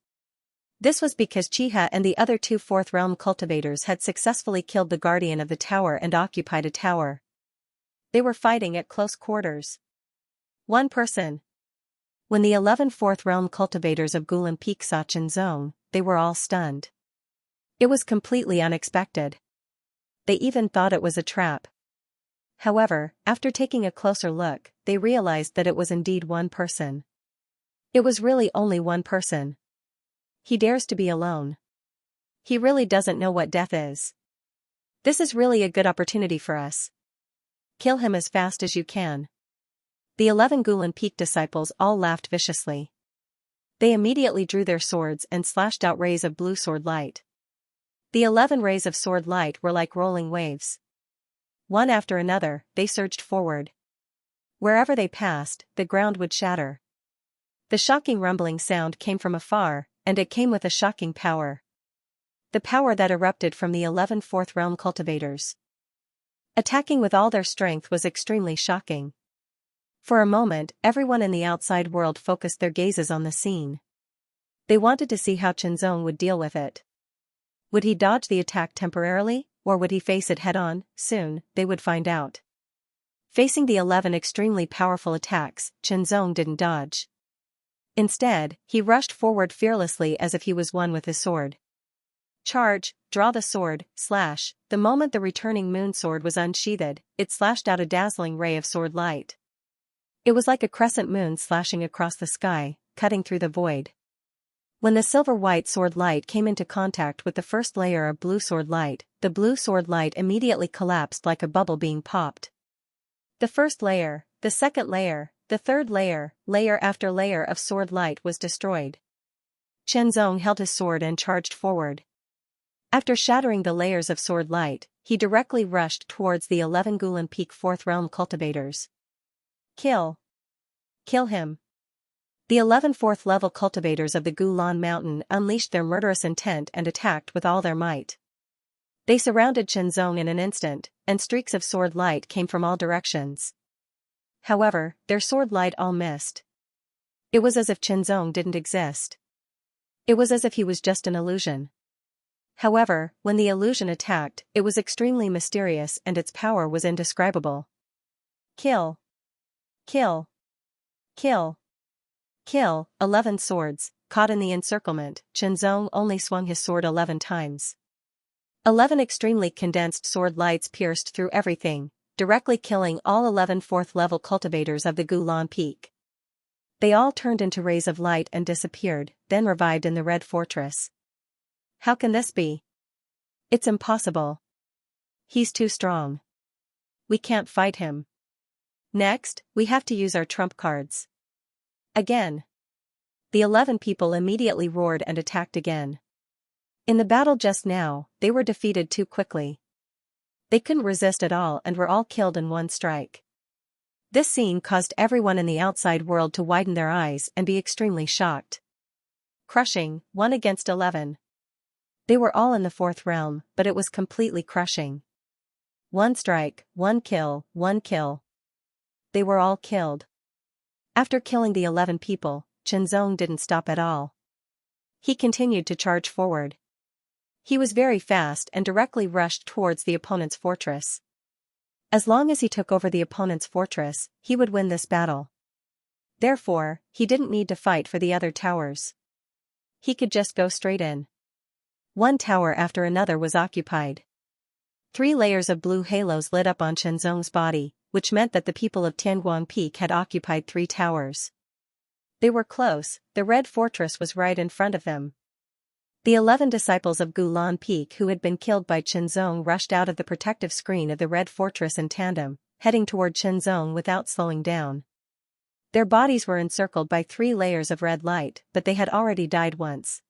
This was because Chiha and the other two fourth realm cultivators had successfully killed the guardian of the tower and occupied a tower. They were fighting at close quarters. One person. When the 11 fourth realm cultivators of Gulan Peak saw Xianxia, they were all stunned. It was completely unexpected. They even thought it was a trap. However, after taking a closer look, they realized that it was indeed one person. It was really only one person. He dares to be alone. He really doesn't know what death is. This is really a good opportunity for us. Kill him as fast as you can. The 11 Gulan Peak disciples all laughed viciously. They immediately drew their swords and slashed out rays of blue sword light. The 11 rays of sword light were like rolling waves. One after another, they surged forward. Wherever they passed, the ground would shatter. The shocking rumbling sound came from afar, and it came with a shocking power. The power that erupted from the 11 fourth realm cultivators. Attacking with all their strength was extremely shocking. For a moment, everyone in the outside world focused their gazes on the scene. They wanted to see how Xianxia would deal with it. Would he dodge the attack temporarily, or would he face it head-on? Soon, they would find out. Facing the 11 extremely powerful attacks, Xianxia didn't dodge. Instead, he rushed forward fearlessly as if he was one with his sword. Charge, draw the sword, slash. The moment the returning moon sword was unsheathed, it slashed out a dazzling ray of sword light. It was like a crescent moon slashing across the sky, cutting through the void. When the silver-white sword light came into contact with the first layer of blue sword light, the blue sword light immediately collapsed like a bubble being popped. The first layer, the second layer, the third layer, layer after layer of sword light was destroyed. Xianxia held his sword and charged forward. After shattering the layers of sword light, he directly rushed towards the 11 Gulan Peak fourth realm cultivators. Kill. Kill him. The 11 fourth level cultivators of the Gulan Mountain unleashed their murderous intent and attacked with all their might. They surrounded Xianxia in an instant, and streaks of sword light came from all directions. However, their sword light all missed. It was as if Xianxia didn't exist. It was as if he was just an illusion. However, when the illusion attacked, it was extremely mysterious and its power was indescribable. Kill. Kill. Kill. Kill. 11 swords. Caught in the encirclement, Xianxia only swung his sword 11 times. 11 extremely condensed sword lights pierced through everything, directly killing all 11 fourth level cultivators of the Gulan Peak. They all turned into rays of light and disappeared, then revived in the Red Fortress. How can this be? It's impossible. He's too strong. We can't fight him. Next, we have to use our trump cards. Again. The 11 people immediately roared and attacked again. In the battle just now, they were defeated too quickly. They couldn't resist at all and were all killed in one strike. This scene caused everyone in the outside world to widen their eyes and be extremely shocked. Crushing, 1 against 11. They were all in the fourth realm, but it was completely crushing. 1 strike, 1 kill, 1 kill. They were all killed. After killing the 11 people, Xianxia didn't stop at all. He continued to charge forward. He was very fast and directly rushed towards the opponent's fortress. As long as he took over the opponent's fortress, he would win this battle. Therefore, he didn't need to fight for the other towers. He could just go straight in. One tower after another was occupied. 3 layers of blue halos lit up on Xianxia's body, which meant that the people of Tianguang Peak had occupied 3 towers. They were close, the Red Fortress was right in front of them. The 11 disciples of Gulan Peak who had been killed by Xianxia rushed out of the protective screen of the Red Fortress in tandem, heading toward Xianxia without slowing down. Their bodies were encircled by 3 layers of red light, but they had already died once.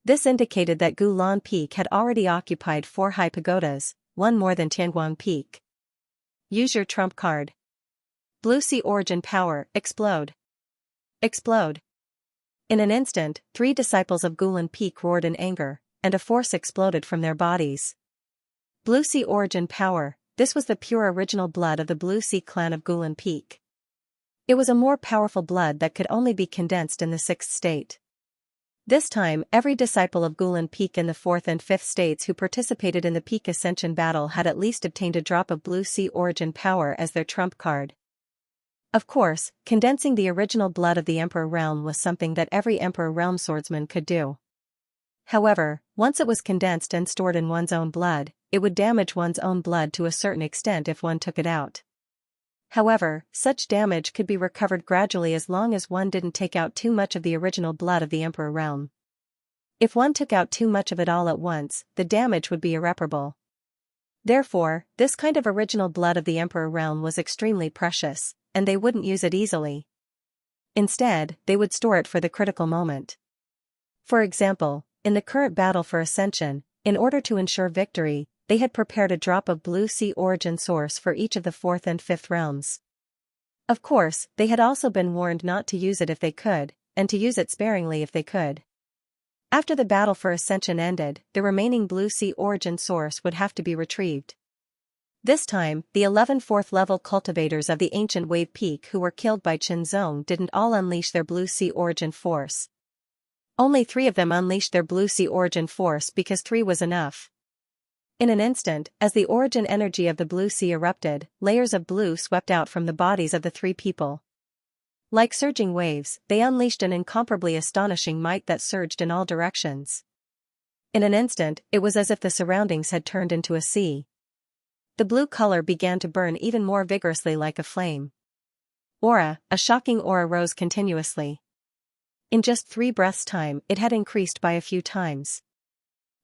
This indicated that Gulan Peak had already occupied 4 high pagodas, one more than Tianguang Peak. Use your trump card. Blue Sea Origin Power, explode. Explode. In an instant, 3 disciples of Gulan Peak roared in anger, and a force exploded from their bodies. Blue Sea Origin Power, this was the pure original blood of the Blue Sea clan of Gulan Peak. It was a more powerful blood that could only be condensed in the 6th state. This time, every disciple of Gulan Peak in the 4th and 5th states who participated in the Peak Ascension battle had at least obtained a drop of Blue Sea Origin Power as their trump card. Of course, condensing the original blood of the Emperor Realm was something that every Emperor Realm swordsman could do. However, once it was condensed and stored in one's own blood, it would damage one's own blood to a certain extent if one took it out. However, such damage could be recovered gradually as long as one didn't take out too much of the original blood of the Emperor Realm. If one took out too much of it all at once, the damage would be irreparable. Therefore, this kind of original blood of the Emperor Realm was extremely precious, and they wouldn't use it easily. Instead, they would store it for the critical moment. For example, in the current battle for Ascension, in order to ensure victory, they had prepared a drop of Blue Sea Origin source for each of the 4th and 5th realms. Of course, they had also been warned not to use it if they could, and to use it sparingly if they could. After the battle for Ascension ended, the remaining Blue Sea Origin source would have to be retrieved. This time, the 11 4th-level cultivators of the ancient Wave Peak who were killed by Qianzong didn't all unleash their Blue Sea Origin force. Only 3 of them unleashed their Blue Sea Origin force because 3 was enough. In an instant, as the origin energy of the Blue Sea erupted, layers of blue swept out from the bodies of the 3 people. Like surging waves, they unleashed an incomparably astonishing might that surged in all directions. In an instant, it was as if the surroundings had turned into a sea. The blue color began to burn even more vigorously like a flame. Aura, a shocking aura rose continuously. In just 3 breaths' time, it had increased by a few times.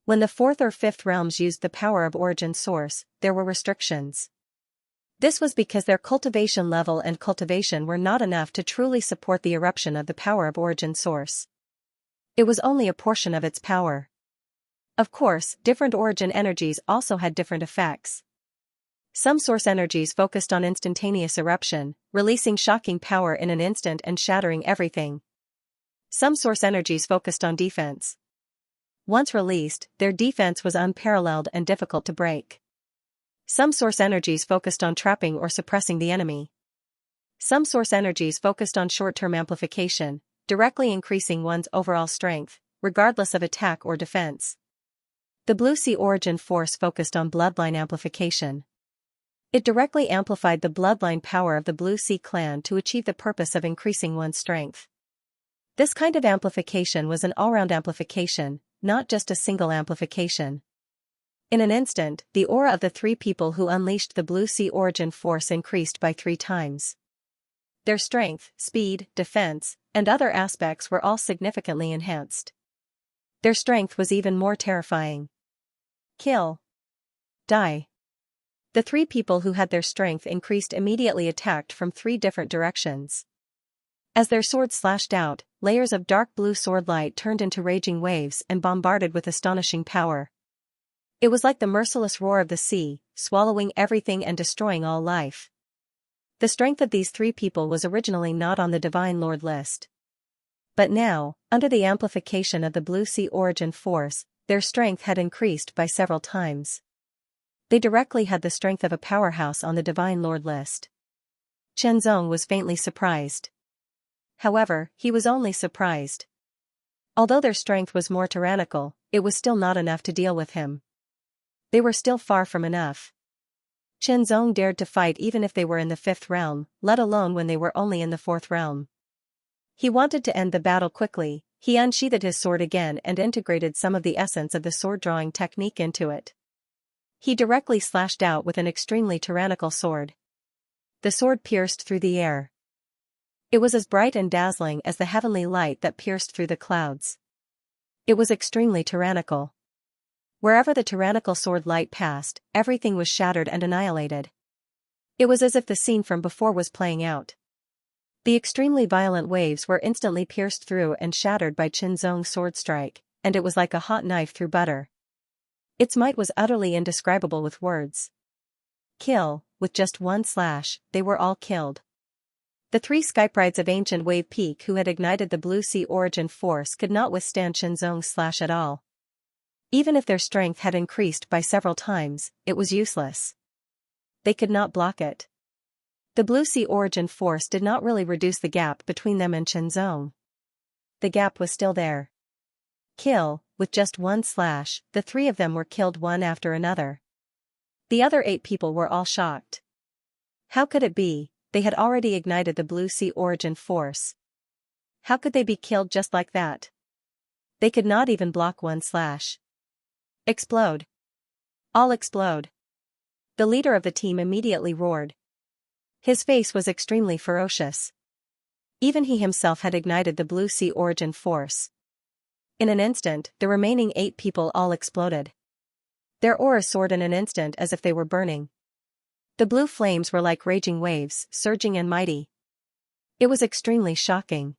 When the 4th or 5th realms used the power of Origin Source, there were restrictions. This was because their cultivation level and cultivation were not enough to truly support the eruption of the power of Origin Source. It was only a portion of its power. Of course, different origin energies also had different effects. Some source energies focused on instantaneous eruption, releasing shocking power in an instant and shattering everything. Some source energies focused on defense. Once released, their defense was unparalleled and difficult to break. Some source energies focused on trapping or suppressing the enemy. Some source energies focused on short-term amplification, directly increasing one's overall strength, regardless of attack or defense. The Blue Sea Origin Force focused on bloodline amplification. It directly amplified the bloodline power of the Blue Sea clan to achieve the purpose of increasing one's strength. This kind of amplification was an all-round amplification, not just a single amplification. In an instant, the aura of the 3 people who unleashed the Blue Sea Origin Force increased by 3 times. Their strength, speed, defense, and other aspects were all significantly enhanced. Their strength was even more terrifying. Kill. Die. The 3 people who had their strength increased immediately attacked from 3 different directions. As their swords slashed out, layers of dark blue sword light turned into raging waves and bombarded with astonishing power. It was like the merciless roar of the sea, swallowing everything and destroying all life. The strength of these 3 people was originally not on the Divine Lord list. But now, under the amplification of the Blue Sea Origin Force, their strength had increased by several times. They directly had the strength of a powerhouse on the Divine Lord list. Qianzong was faintly surprised. However, he was only surprised. Although their strength was more tyrannical, it was still not enough to deal with him. They were still far from enough. Qianzong dared to fight even if they were in the 5th realm, let alone when they were only in the 4th realm. He wanted to end the battle quickly. He unsheathed his sword again and integrated some of the essence of the sword-drawing technique into it. He directly slashed out with an extremely tyrannical sword. The sword pierced through the air. It was as bright and dazzling as the heavenly light that pierced through the clouds. It was extremely tyrannical. Wherever the tyrannical sword light passed, everything was shattered and annihilated. It was as if the scene from before was playing out. The extremely violent waves were instantly pierced through and shattered by Qinzong's sword strike, and it was like a hot knife through butter. Its might was utterly indescribable with words. Kill, with just one slash, they were all killed. The 3 skyprides of ancient Wave Peak who had ignited the Blue Sea Origin force could not withstand Qinzong's slash at all. Even if their strength had increased by several times, it was useless. They could not block it. The Blue Sea Origin force did not really reduce the gap between them and Qinzong. The gap was still there. Kill, with just one slash, the 3 of them were killed one after another. The other 8 people were all shocked. How could it be? They had already ignited the Blue Sea Origin force. How could they be killed just like that? They could not even block one slash. Explode. All explode. The leader of the team immediately roared. His face was extremely ferocious. Even he himself had ignited the Blue Sea Origin force. In an instant, the remaining 8 people all exploded. Their aura soared in an instant as if they were burning. The blue flames were like raging waves, surging and mighty. It was extremely shocking.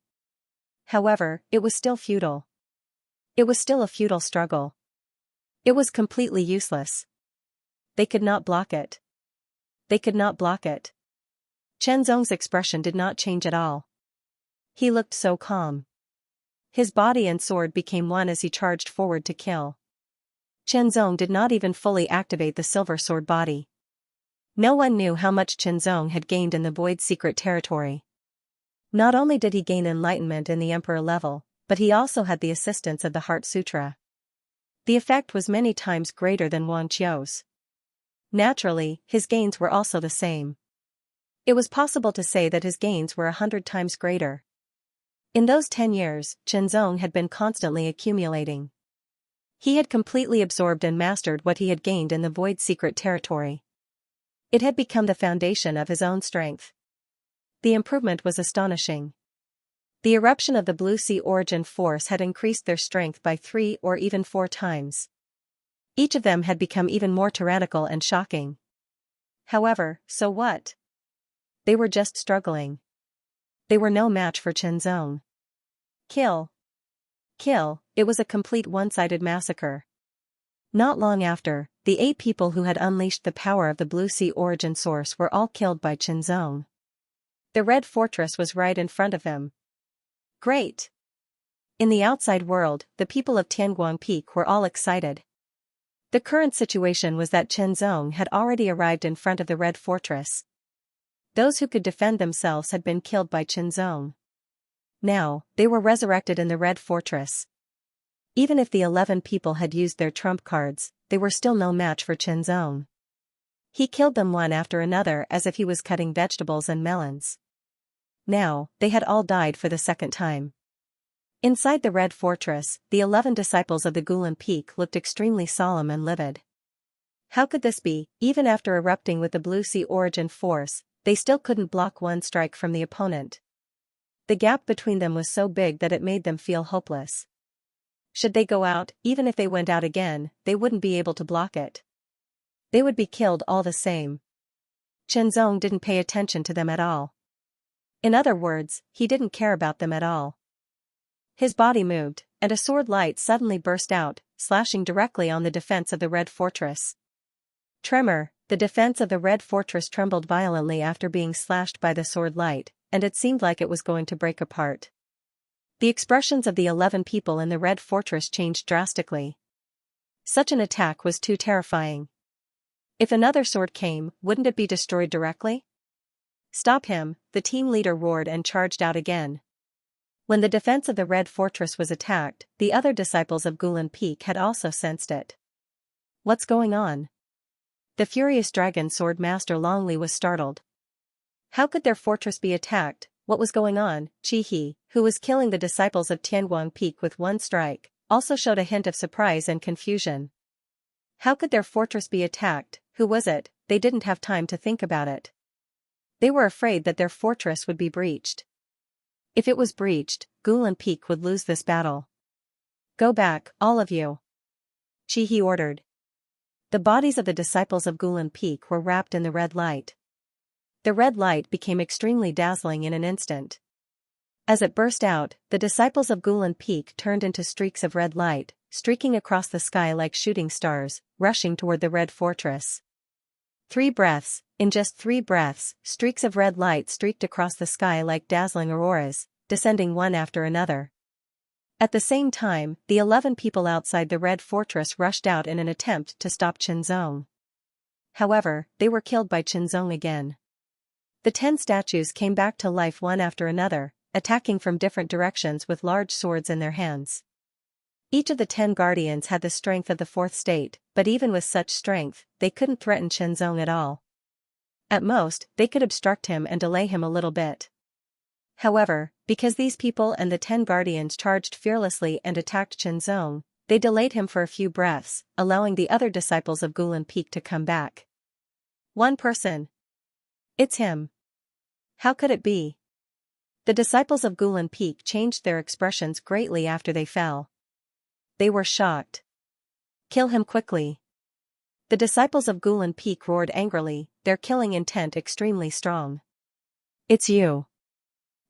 However, it was still futile. It was still a futile struggle. It was completely useless. They could not block it. They could not block it. Qinzong's expression did not change at all. He looked so calm. His body and sword became one as he charged forward to kill. Qinzong did not even fully activate the silver sword body. No one knew how much Qinzong had gained in the Void Secret territory. Not only did he gain enlightenment in the Emperor level, but he also had the assistance of the Heart Sutra. The effect was many times greater than Wang Qiu's. Naturally, his gains were also the same. It was possible to say that his gains were 100 times greater. In those 10 years, Qinzong had been constantly accumulating. He had completely absorbed and mastered what he had gained in the Void Secret territory. It had become the foundation of his own strength. The improvement was astonishing. The eruption of the Blue Sea Origin force had increased their strength by 3 or even 4 times. Each of them had become even more tyrannical and shocking. However, so what? They were just struggling. They were no match for Qinzong. Kill. Kill, it was a complete one-sided massacre. Not long after, the 8 people who had unleashed the power of the Blue Sea Origin source were all killed by Qinzong. The Red Fortress was right in front of them. Great! In the outside world, the people of Tianguang Peak were all excited. The current situation was that Qinzong had already arrived in front of the Red Fortress. Those who could defend themselves had been killed by Qinzong. Now, they were resurrected in the Red Fortress. Even if the 11 people had used their trump cards, they were still no match for Qinzong. He killed them one after another as if he was cutting vegetables and melons. Now, they had all died for the second time. Inside the Red Fortress, the 11 disciples of the Gulan Peak looked extremely solemn and livid. How could this be? Even after erupting with the Blue Sea Origin force, they still couldn't block one strike from the opponent. The gap between them was so big that it made them feel hopeless. Should they go out, even if they went out again, they wouldn't be able to block it. They would be killed all the same. Qinzong didn't pay attention to them at all. In other words, he didn't care about them at all. His body moved, and a sword light suddenly burst out, slashing directly on the defense of the Red Fortress. Tremor, the defense of the Red Fortress trembled violently after being slashed by the sword light, and it seemed like it was going to break apart. The expressions of the 11 people in the Red Fortress changed drastically. Such an attack was too terrifying. If another sword came, wouldn't it be destroyed directly? Stop him, the team leader roared and charged out again. When the defense of the Red Fortress was attacked, the other disciples of Gulan Peak had also sensed it. What's going on? The furious dragon sword master Longli was startled. How could their fortress be attacked? What was going on? Chi-He, who was killing the disciples of Tianguang Peak with one strike, also showed a hint of surprise and confusion. How could their fortress be attacked? Who was it? They didn't have time to think about it. They were afraid that their fortress would be breached. If it was breached, Gulan Peak would lose this battle. Go back, all of you. Chi-He ordered. The bodies of the disciples of Gulan Peak were wrapped in the red light. the red light became extremely dazzling in an instant. As it burst out, the disciples of Gulan Peak turned into streaks of red light, streaking across the sky like shooting stars, rushing toward the red fortress. 3 breaths, in just 3 breaths, streaks of red light streaked across the sky like dazzling auroras, descending one after another. At the same time, the 11 people outside the red fortress rushed out in an attempt to stop Qianzong. However, they were killed by Qianzong again. The 10 statues came back to life one after another, attacking from different directions with large swords in their hands. Each of the 10 guardians had the strength of the 4th state, but even with such strength, they couldn't threaten Qianzong at all. At most, they could obstruct him and delay him a little bit. However, because these people and the 10 guardians charged fearlessly and attacked Qianzong, they delayed him for a few breaths, allowing the other disciples of Gulan Peak to come back. One person. It's him. How could it be? The disciples of Gulan Peak changed their expressions greatly after they fell. They were shocked. Kill him quickly. The disciples of Gulan Peak roared angrily, their killing intent extremely strong. It's you.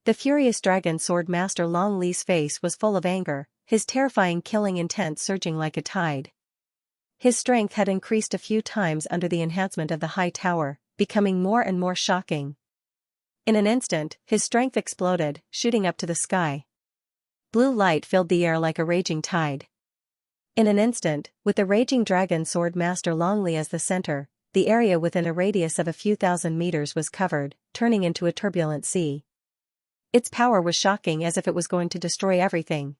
The furious dragon sword master Long Li's face was full of anger, his terrifying killing intent surging like a tide. His strength had increased a few times under the enhancement of the high tower, becoming more and more shocking. In an instant, his strength exploded, shooting up to the sky. Blue light filled the air like a raging tide. In an instant, with the raging dragon sword master Long Li as the center, the area within a radius of a few thousand meters was covered, turning into a turbulent sea. Its power was shocking as if it was going to destroy everything.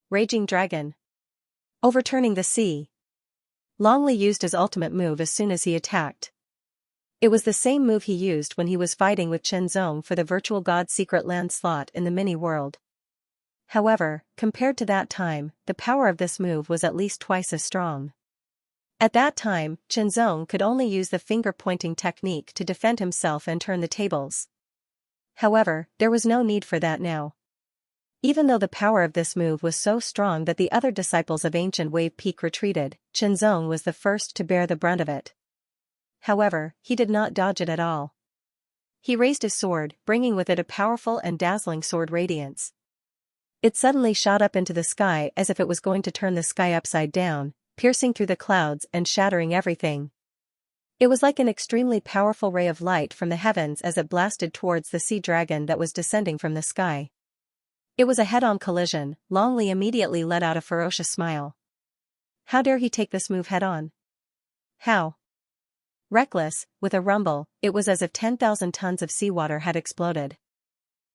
Raging Dragon. Overturning the sea. Long Li used his ultimate move as soon as he attacked. It was the same move he used when he was fighting with Qianzong for the virtual god secret land slot in the mini-world. However, compared to that time, the power of this move was at least twice as strong. At that time, Qianzong could only use the finger-pointing technique to defend himself and turn the tables. However, there was no need for that now. Even though the power of this move was so strong that the other disciples of Ancient Wave Peak retreated, Qianzong was the first to bear the brunt of it. However, he did not dodge it at all. He raised his sword, bringing with it a powerful and dazzling sword radiance. It suddenly shot up into the sky as if it was going to turn the sky upside down, piercing through the clouds and shattering everything. It was like an extremely powerful ray of light from the heavens as it blasted towards the sea dragon that was descending from the sky. It was a head-on collision. Long Li immediately let out a ferocious smile. How dare he take this move head-on? How? Reckless, with a rumble, it was as if 10,000 tons of seawater had exploded.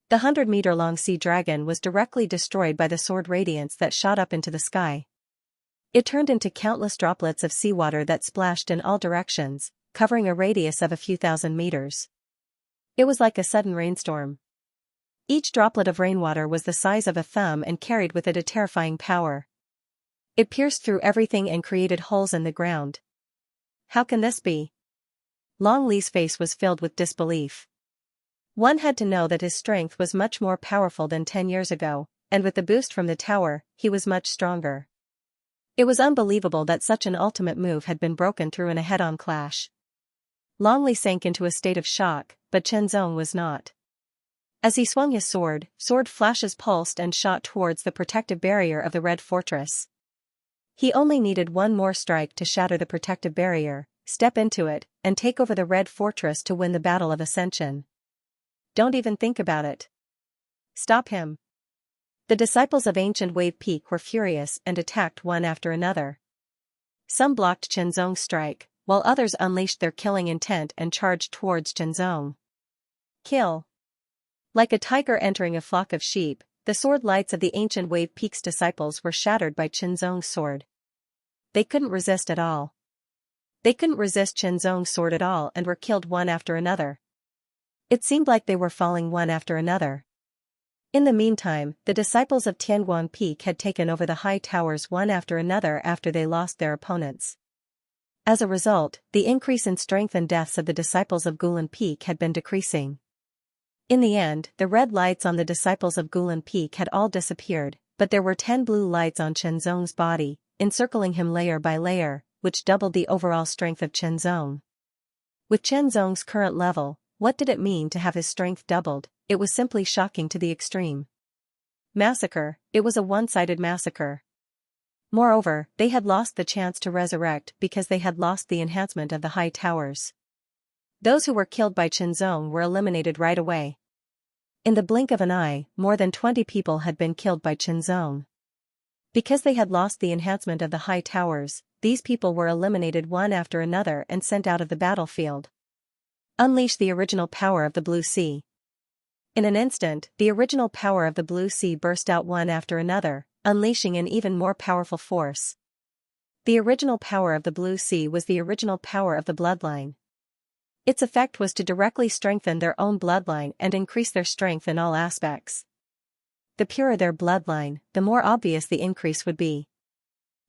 The 100-meter-long sea dragon was directly destroyed by the sword radiance that shot up into the sky. It turned into countless droplets of seawater that splashed in all directions, covering a radius of a few thousand meters. It was like a sudden rainstorm. Each droplet of rainwater was the size of a thumb and carried with it a terrifying power. It pierced through everything and created holes in the ground. How can this be? Long Li's face was filled with disbelief. One had to know that his strength was much more powerful than 10 years ago, and with the boost from the tower, he was much stronger. It was unbelievable that such an ultimate move had been broken through in a head-on clash. Long Li sank into a state of shock, but Qianzong was not. As he swung his sword flashes pulsed and shot towards the protective barrier of the red fortress. He only needed one more strike to shatter the protective barrier, step into it, and take over the red fortress to win the Battle of Ascension. Don't even think about it. Stop him. The disciples of Ancient Wave Peak were furious and attacked one after another. Some blocked Qianzong's strike, while others unleashed their killing intent and charged towards Qianzong. Kill. Like a tiger entering a flock of sheep, the sword lights of the Ancient Wave Peak's disciples were shattered by Qianzong's sword. They couldn't resist at all. They couldn't resist Qianzong's sword at all and were killed one after another. It seemed like they were falling one after another. In the meantime, the disciples of Tianguan Peak had taken over the high towers one after another after they lost their opponents. As a result, the increase in strength and deaths of the disciples of Gulan Peak had been decreasing. In the end, the red lights on the disciples of Gulan Peak had all disappeared, but there were 10 blue lights on Qianzong's body, encircling him layer by layer, which doubled the overall strength of Qianzong. With Qianzong's current level, What did it mean to have his strength doubled? It was simply shocking to the extreme. Massacre, it was a one-sided massacre. Moreover, they had lost the chance to resurrect because they had lost the enhancement of the high towers. Those who were killed by Qianzong were eliminated right away. In the blink of an eye, more than 20 people had been killed by Qianzong. Because they had lost the enhancement of the high towers, these people were eliminated one after another and sent out of the battlefield. Unleash the original power of the Blue Sea. In an instant, the original power of the Blue Sea burst out one after another, unleashing an even more powerful force. The original power of the Blue Sea was the original power of the bloodline. Its effect was to directly strengthen their own bloodline and increase their strength in all aspects. The purer their bloodline, the more obvious the increase would be.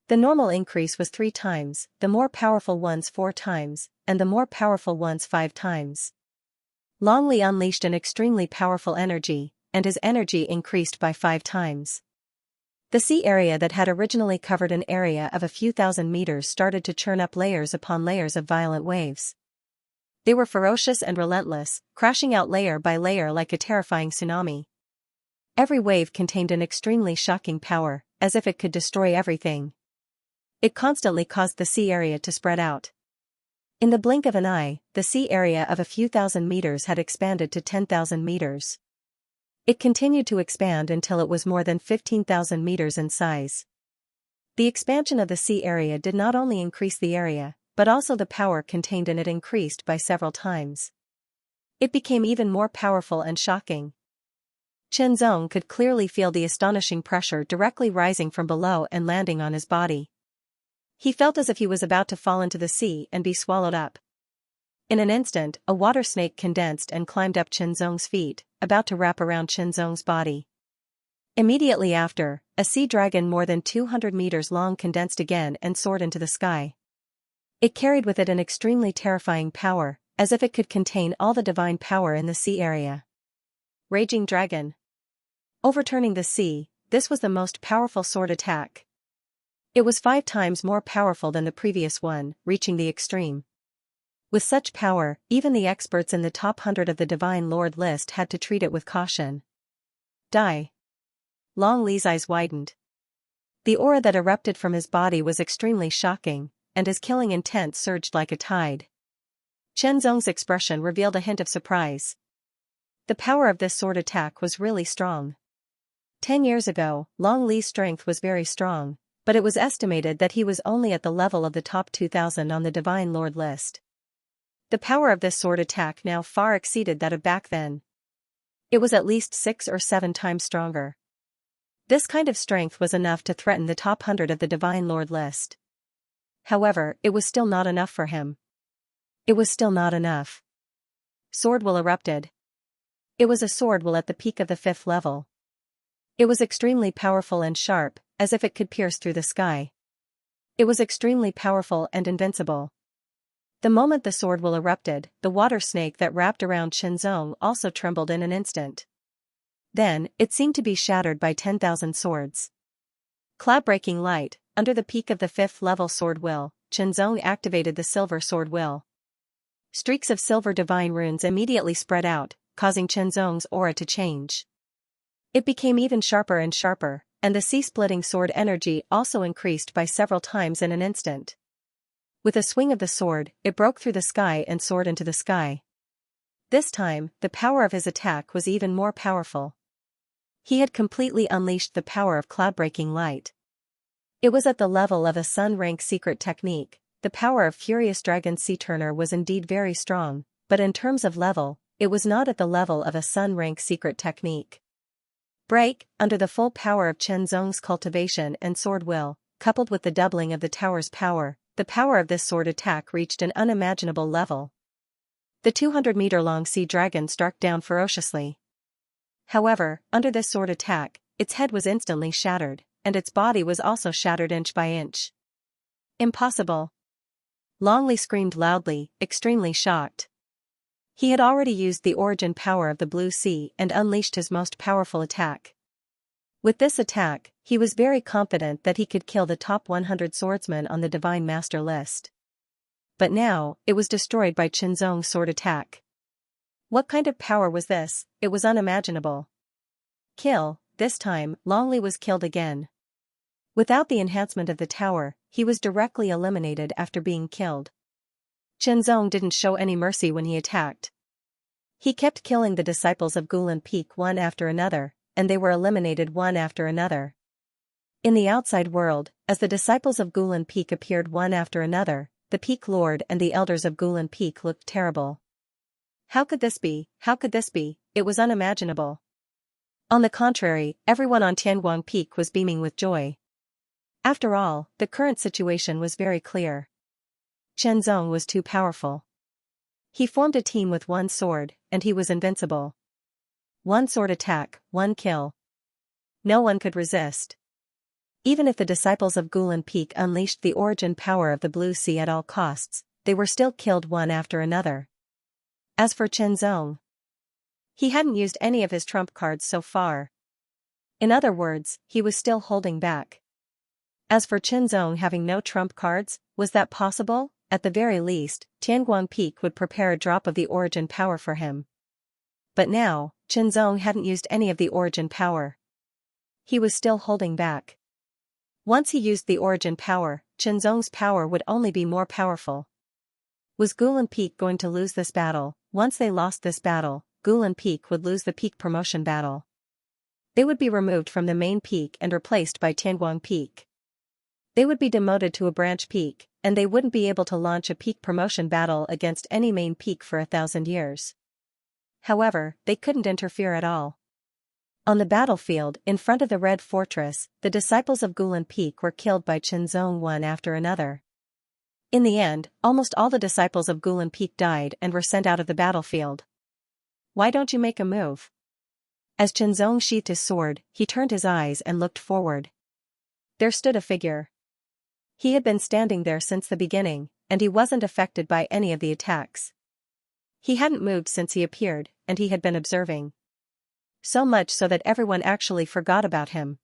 The normal increase was 3 times, the more powerful ones 4 times, and the more powerful ones 5 times. Long Li unleashed an extremely powerful energy, and his energy increased by 5 times. The sea area that had originally covered an area of a few thousand meters started to churn up layers upon layers of violent waves. They were ferocious and relentless, crashing out layer by layer like a terrifying tsunami. Every wave contained an extremely shocking power, as if it could destroy everything. It constantly caused the sea area to spread out. In the blink of an eye, the sea area of a few thousand meters had expanded to 10,000 meters. It continued to expand until it was more than 15,000 meters in size. The expansion of the sea area did not only increase the area, but also the power contained in it increased by several times. It became even more powerful and shocking. Qianzong could clearly feel the astonishing pressure directly rising from below and landing on his body. He felt as if he was about to fall into the sea and be swallowed up. In an instant, a water snake condensed and climbed up Qianzong's feet, about to wrap around Qianzong's body. Immediately after, a sea dragon more than 200 meters long condensed again and soared into the sky. It carried with it an extremely terrifying power, as if it could contain all the divine power in the sea area. Raging Dragon. Overturning the sea, this was the most powerful sword attack. It was 5 times more powerful than the previous one, reaching the extreme. With such power, even the experts in the top 100 of the Divine Lord list had to treat it with caution. Die. Long Li's eyes widened. The aura that erupted from his body was extremely shocking, and his killing intent surged like a tide. Qianzong's expression revealed a hint of surprise. The power of this sword attack was really strong. 10 years ago, Long Li's strength was very strong, but it was estimated that he was only at the level of the top 2,000 on the Divine Lord list. The power of this sword attack now far exceeded that of back then. It was at least 6 or 7 times stronger. This kind of strength was enough to threaten the top 100 of the Divine Lord list. However, it was still not enough for him. It was still not enough. Sword will erupted. It was a sword will at the peak of the 5th level. It was extremely powerful and sharp, as if it could pierce through the sky. It was extremely powerful and invincible. The moment the sword will erupted, the water snake that wrapped around Qianzong also trembled in an instant. Then, it seemed to be shattered by 10,000 swords. Cloud-breaking light, under the peak of the 5th level sword will, Qianzong activated the silver sword will. Streaks of silver divine runes immediately spread out, causing Qianzong's aura to change. It became even sharper and sharper, and the sea-splitting sword energy also increased by several times in an instant. With a swing of the sword, it broke through the sky and soared into the sky. This time, the power of his attack was even more powerful. He had completely unleashed the power of cloud-breaking light. It was at the level of a sun-rank secret technique. The power of Furious Dragon Sea Turner was indeed very strong, but in terms of level, it was not at the level of a sun-rank secret technique. Break, under the full power of Qianzong's cultivation and sword will, coupled with the doubling of the tower's power, the power of this sword attack reached an unimaginable level. The 200-meter-long sea dragon struck down ferociously. However, under this sword attack, its head was instantly shattered, and its body was also shattered inch by inch. Impossible! Long Li screamed loudly, extremely shocked. He had already used the origin power of the Blue Sea and unleashed his most powerful attack. With this attack, he was very confident that he could kill the top 100 swordsmen on the Divine Master list. But now, it was destroyed by Qianzong's sword attack. What kind of power was this? It was unimaginable. Kill, this time, Longli was killed again. Without the enhancement of the tower, he was directly eliminated after being killed. Qianzong didn't show any mercy when he attacked. He kept killing the disciples of Gulan Peak one after another, and they were eliminated one after another. In the outside world, as the disciples of Gulan Peak appeared one after another, the Peak Lord and the elders of Gulan Peak looked terrible. How could this be? How could this be? It was unimaginable. On the contrary, everyone on Tianguang Peak was beaming with joy. After all, the current situation was very clear. Qianzong was too powerful. He formed a team with one sword, and he was invincible. One sword attack, one kill. No one could resist. Even if the disciples of Gulan Peak unleashed the origin power of the Blue Sea at all costs, they were still killed one after another. As for Qianzong, he hadn't used any of his trump cards so far. In other words, he was still holding back. As for Qianzong having no trump cards, was that possible? At the very least, Tianguang Peak would prepare a drop of the origin power for him. But now, Qianzong hadn't used any of the origin power. He was still holding back. Once he used the origin power, Qianzong's power would only be more powerful. Was Gulan Peak going to lose this battle? Once they lost this battle, Gulan Peak would lose the peak promotion battle. They would be removed from the main peak and replaced by Tianguang Peak. They would be demoted to a branch peak, and they wouldn't be able to launch a peak promotion battle against any main peak for 1,000 years. However, they couldn't interfere at all. On the battlefield, in front of the Red Fortress, the disciples of Gulan Peak were killed by Qianzong one after another. In the end, almost all the disciples of Gulan Peak died and were sent out of the battlefield. Why don't you make a move? As Qianzong sheathed his sword, he turned his eyes and looked forward. There stood a figure. He had been standing there since the beginning, and he wasn't affected by any of the attacks. He hadn't moved since he appeared, and he had been observing. So much so that everyone actually forgot about him.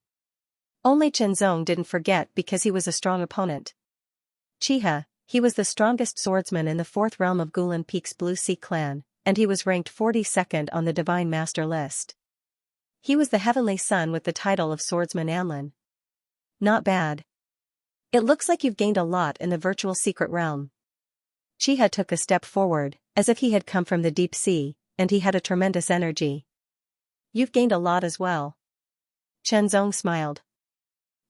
Only Qianzong didn't forget because he was a strong opponent. Xianxia, he was the strongest swordsman in the 4th realm of Gulan Peak's Blue Sea clan, and he was ranked 42nd on the Divine Master list. He was the Heavenly Son with the title of Swordsman Anlin. Not bad. It looks like you've gained a lot in the virtual secret realm. Xianxia took a step forward, as if he had come from the deep sea, and he had a tremendous energy. You've gained a lot as well. Qianzong smiled.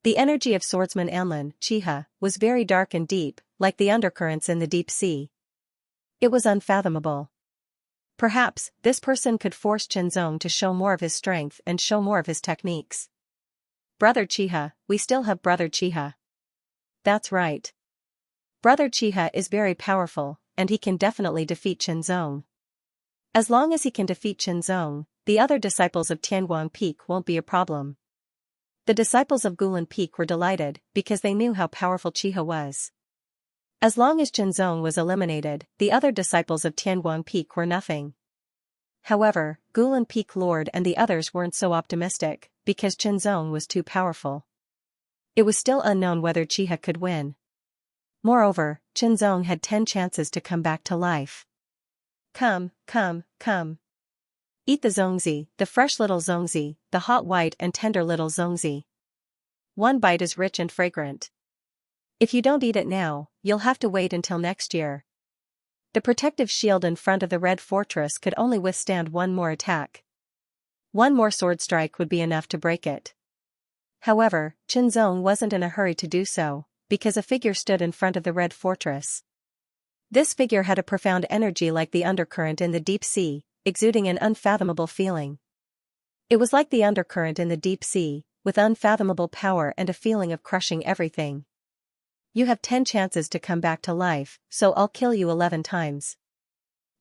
The energy of Swordsman Anlin, Xianxia, was very dark and deep, like the undercurrents in the deep sea. It was unfathomable. Perhaps, this person could force Qianzong to show more of his strength and show more of his techniques. Brother Xianxia, we still have Brother Xianxia. That's right. Brother Xianxia is very powerful, and he can definitely defeat Qianzong. As long as he can defeat Qianzong, the other disciples of Tianguang Peak won't be a problem. The disciples of Gulan Peak were delighted, because they knew how powerful Xianxia was. As long as Qianzong was eliminated, the other disciples of Tianguang Peak were nothing. However, Gulan Peak Lord and the others weren't so optimistic, because Qianzong was too powerful. It was still unknown whether Xianxia could win. Moreover, Qianzong had 10 chances to come back to life. Come, come, come. Eat the zongzi, the fresh little zongzi, the hot white and tender little zongzi. One bite is rich and fragrant. If you don't eat it now, you'll have to wait until next year. The protective shield in front of the Red Fortress could only withstand one more attack. One more sword strike would be enough to break it. However, Qianzong wasn't in a hurry to do so, because a figure stood in front of the Red Fortress. This figure had a profound energy like the undercurrent in the deep sea, exuding an unfathomable feeling. It was like the undercurrent in the deep sea, with unfathomable power and a feeling of crushing everything. You have 10 chances to come back to life, so I'll kill you 11 times.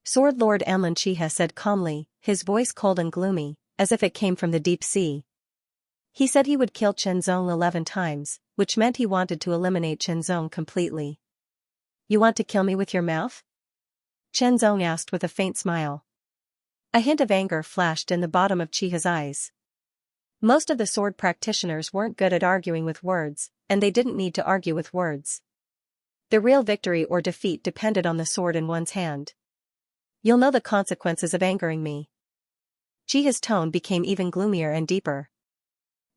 Sword Lord Anlin Xianxia said calmly, his voice cold and gloomy, as if it came from the deep sea. He said he would kill Qianzong 11 times, which meant he wanted to eliminate Qianzong completely. You want to kill me with your mouth? Qianzong asked with a faint smile. A hint of anger flashed in the bottom of Xianxia's eyes. Most of the sword practitioners weren't good at arguing with words, and they didn't need to argue with words. The real victory or defeat depended on the sword in one's hand. You'll know the consequences of angering me. Jihe's tone became even gloomier and deeper.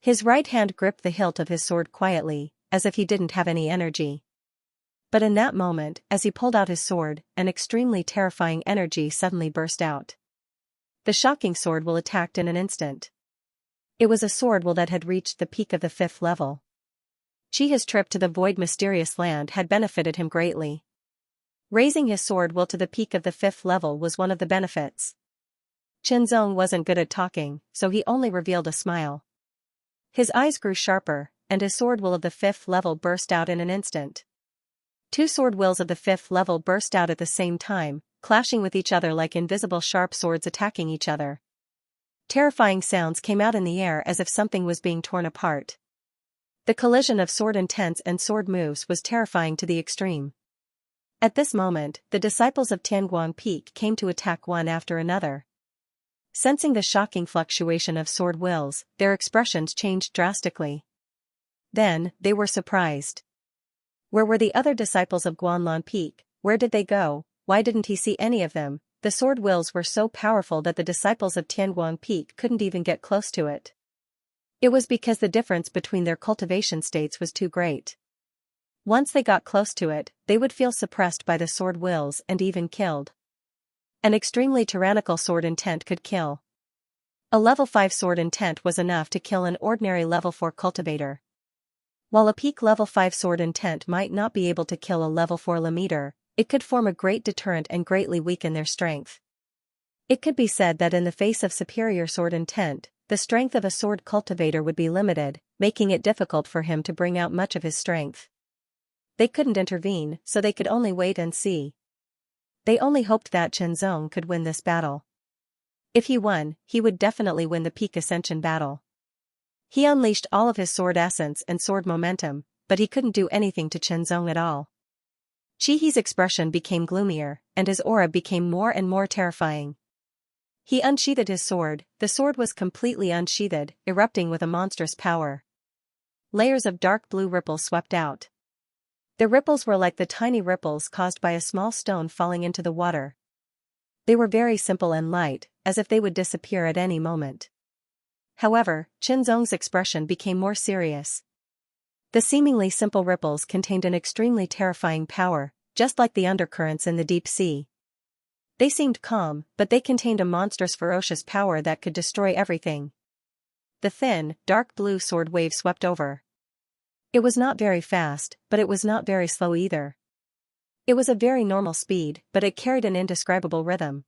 His right hand gripped the hilt of his sword quietly, as if he didn't have any energy. But in that moment, as he pulled out his sword, an extremely terrifying energy suddenly burst out. The shocking sword will attacked in an instant. It was a sword will that had reached the peak of the 5th level. Jihe's trip to the void mysterious land had benefited him greatly. Raising his sword will to the peak of the 5th level was one of the benefits. Qianzong wasn't good at talking, so he only revealed a smile. His eyes grew sharper, and his sword will of the 5th level burst out in an instant. 2 sword wills of the 5th level burst out at the same time, clashing with each other like invisible sharp swords attacking each other. Terrifying sounds came out in the air as if something was being torn apart. The collision of sword intents and sword moves was terrifying to the extreme. At this moment, the disciples of Tianguang Peak came to attack one after another. Sensing the shocking fluctuation of sword wills, their expressions changed drastically. Then, they were surprised. Where were the other disciples of Guanlan Peak? Where did they go? Why didn't he see any of them? The sword wills were so powerful that the disciples of Tianguang Peak couldn't even get close to it. It was because the difference between their cultivation states was too great. Once they got close to it, they would feel suppressed by the sword wills and even killed. An extremely tyrannical sword intent could kill. A level 5 sword intent was enough to kill an ordinary level 4 cultivator. While a peak level 5 sword intent might not be able to kill a level 4 limiter, it could form a great deterrent and greatly weaken their strength. It could be said that in the face of superior sword intent, the strength of a sword cultivator would be limited, making it difficult for him to bring out much of his strength. They couldn't intervene, so they could only wait and see. They only hoped that Qianzong could win this battle. If he won, he would definitely win the peak ascension battle. He unleashed all of his sword essence and sword momentum, but he couldn't do anything to Qianzong at all. Jihe's expression became gloomier, and his aura became more and more terrifying. He unsheathed his sword. The sword was completely unsheathed, erupting with a monstrous power. Layers of dark blue ripples swept out. The ripples were like the tiny ripples caused by a small stone falling into the water. They were very simple and light, as if they would disappear at any moment. However, Qianzong's expression became more serious. The seemingly simple ripples contained an extremely terrifying power, just like the undercurrents in the deep sea. They seemed calm, but they contained a monstrous ferocious power that could destroy everything. The thin, dark blue sword wave swept over. It was not very fast, but it was not very slow either. It was a very normal speed, but it carried an indescribable rhythm.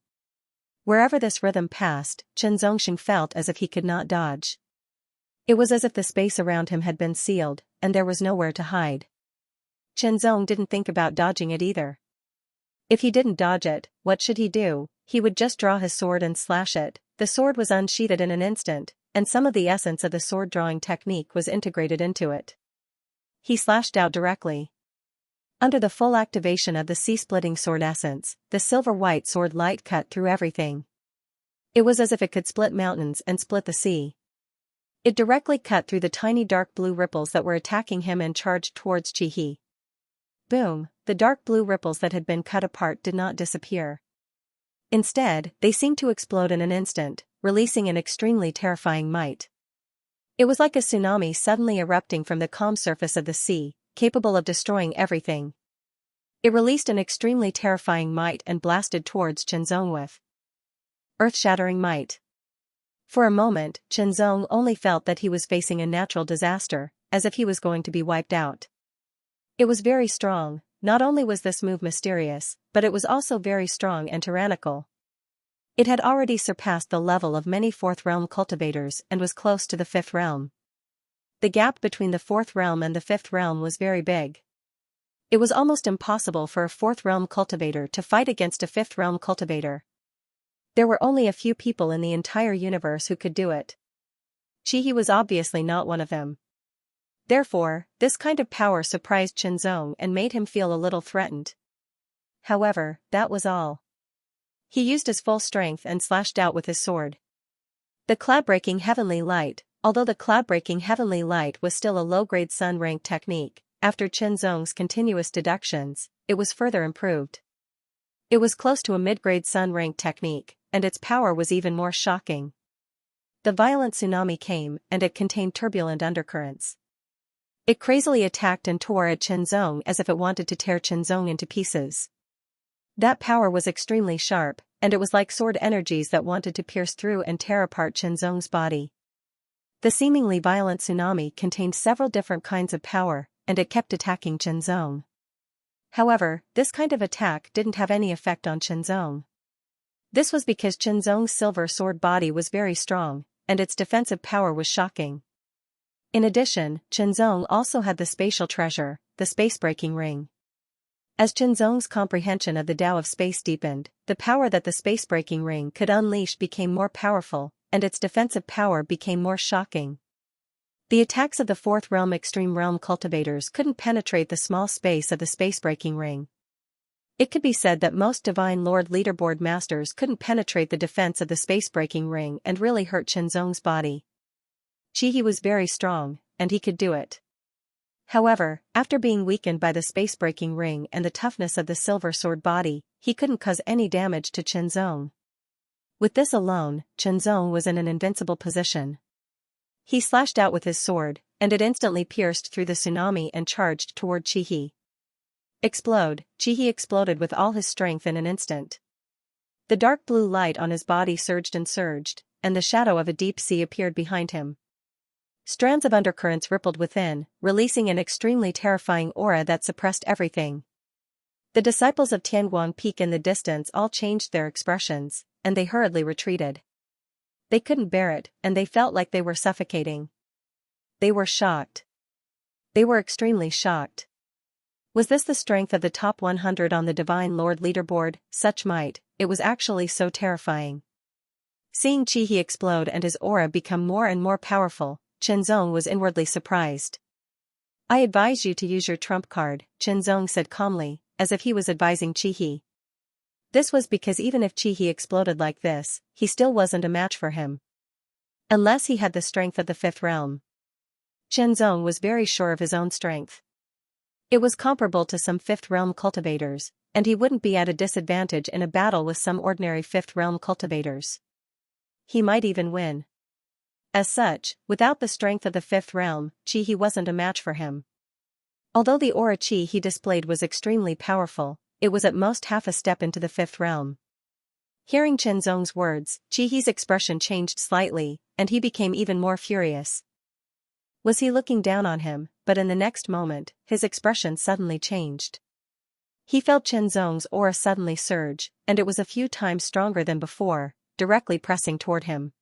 Wherever this rhythm passed, Qianzong felt as if he could not dodge. It was as if the space around him had been sealed, and there was nowhere to hide. Qianzong didn't think about dodging it either. If he didn't dodge it, what should he do? He would just draw his sword and slash it. The sword was unsheathed in an instant, and some of the essence of the sword drawing technique was integrated into it. He slashed out directly. Under the full activation of the sea-splitting sword essence, the silver-white sword light cut through everything. It was as if it could split mountains and split the sea. It directly cut through the tiny dark blue ripples that were attacking him and charged towards Jihe. Boom, the dark blue ripples that had been cut apart did not disappear. Instead, they seemed to explode in an instant, releasing an extremely terrifying might. It was like a tsunami suddenly erupting from the calm surface of the sea, capable of destroying everything. It released an extremely terrifying might and blasted towards Qianzong with earth-shattering might. For a moment, Qianzong only felt that he was facing a natural disaster, as if he was going to be wiped out. It was very strong. Not only was this move mysterious, but it was also very strong and tyrannical. It had already surpassed the level of many 4th realm cultivators and was close to the 5th realm. The gap between the 4th realm and the 5th realm was very big. It was almost impossible for a 4th realm cultivator to fight against a 5th realm cultivator. There were only a few people in the entire universe who could do it. Jihe was obviously not one of them. Therefore, this kind of power surprised Qianzong and made him feel a little threatened. However, that was all. He used his full strength and slashed out with his sword. The cloud-breaking heavenly light. Although the cloud-breaking heavenly light was still a low-grade sun-rank technique, after Qianzong's continuous deductions, it was further improved. It was close to a mid-grade sun rank technique, and its power was even more shocking. The violent tsunami came, and it contained turbulent undercurrents. It crazily attacked and tore at Xianxia as if it wanted to tear Xianxia into pieces. That power was extremely sharp, and it was like sword energies that wanted to pierce through and tear apart Xianxia's body. The seemingly violent tsunami contained several different kinds of power, and it kept attacking Xianxia. However, this kind of attack didn't have any effect on Xianxia. This was because Xianxia's silver sword body was very strong, and its defensive power was shocking. In addition, Xianxia also had the spatial treasure, the space-breaking ring. As Xianxia's comprehension of the Tao of space deepened, the power that the space-breaking ring could unleash became more powerful, and its defensive power became more shocking. The attacks of the Fourth Realm Extreme Realm cultivators couldn't penetrate the small space of the space-breaking ring. It could be said that most Divine Lord Leaderboard Masters couldn't penetrate the defense of the space-breaking ring and really hurt Xianxia's body. He was very strong, and he could do it. However, after being weakened by the space-breaking ring and the toughness of the silver sword body, he couldn't cause any damage to Xianxia. With this alone, Xianxia was in an invincible position. He slashed out with his sword, and it instantly pierced through the tsunami and charged toward Qihe. Explode! Qihe exploded with all his strength in an instant. The dark blue light on his body surged, and the shadow of a deep sea appeared behind him. Strands of undercurrents rippled within, releasing an extremely terrifying aura that suppressed everything. The disciples of Tianguang Peak in the distance all changed their expressions, and they hurriedly retreated. They couldn't bear it, and they felt like they were suffocating. They were shocked. They were extremely shocked. Was this the strength of the top 100 on the Divine Lord leaderboard? Such might, it was actually so terrifying. Seeing Qihe explode and his aura become more and more powerful, Xianxia was inwardly surprised. I advise you to use your trump card, Xianxia said calmly, as if he was advising Qihe. This was because even if Qihe exploded like this, he still wasn't a match for him. Unless he had the strength of the fifth realm. Xianxia was very sure of his own strength. It was comparable to some fifth realm cultivators, and he wouldn't be at a disadvantage in a battle with some ordinary fifth realm cultivators. He might even win. As such, without the strength of the fifth realm, Qihe wasn't a match for him. Although the aura Qi he displayed was extremely powerful, it was at most half a step into the fifth realm. Hearing Xianxia's words, Qihe's expression changed slightly, and he became even more furious. Was he looking down on him? But in the next moment, his expression suddenly changed. He felt Xianxia's aura suddenly surge, and it was a few times stronger than before, directly pressing toward him.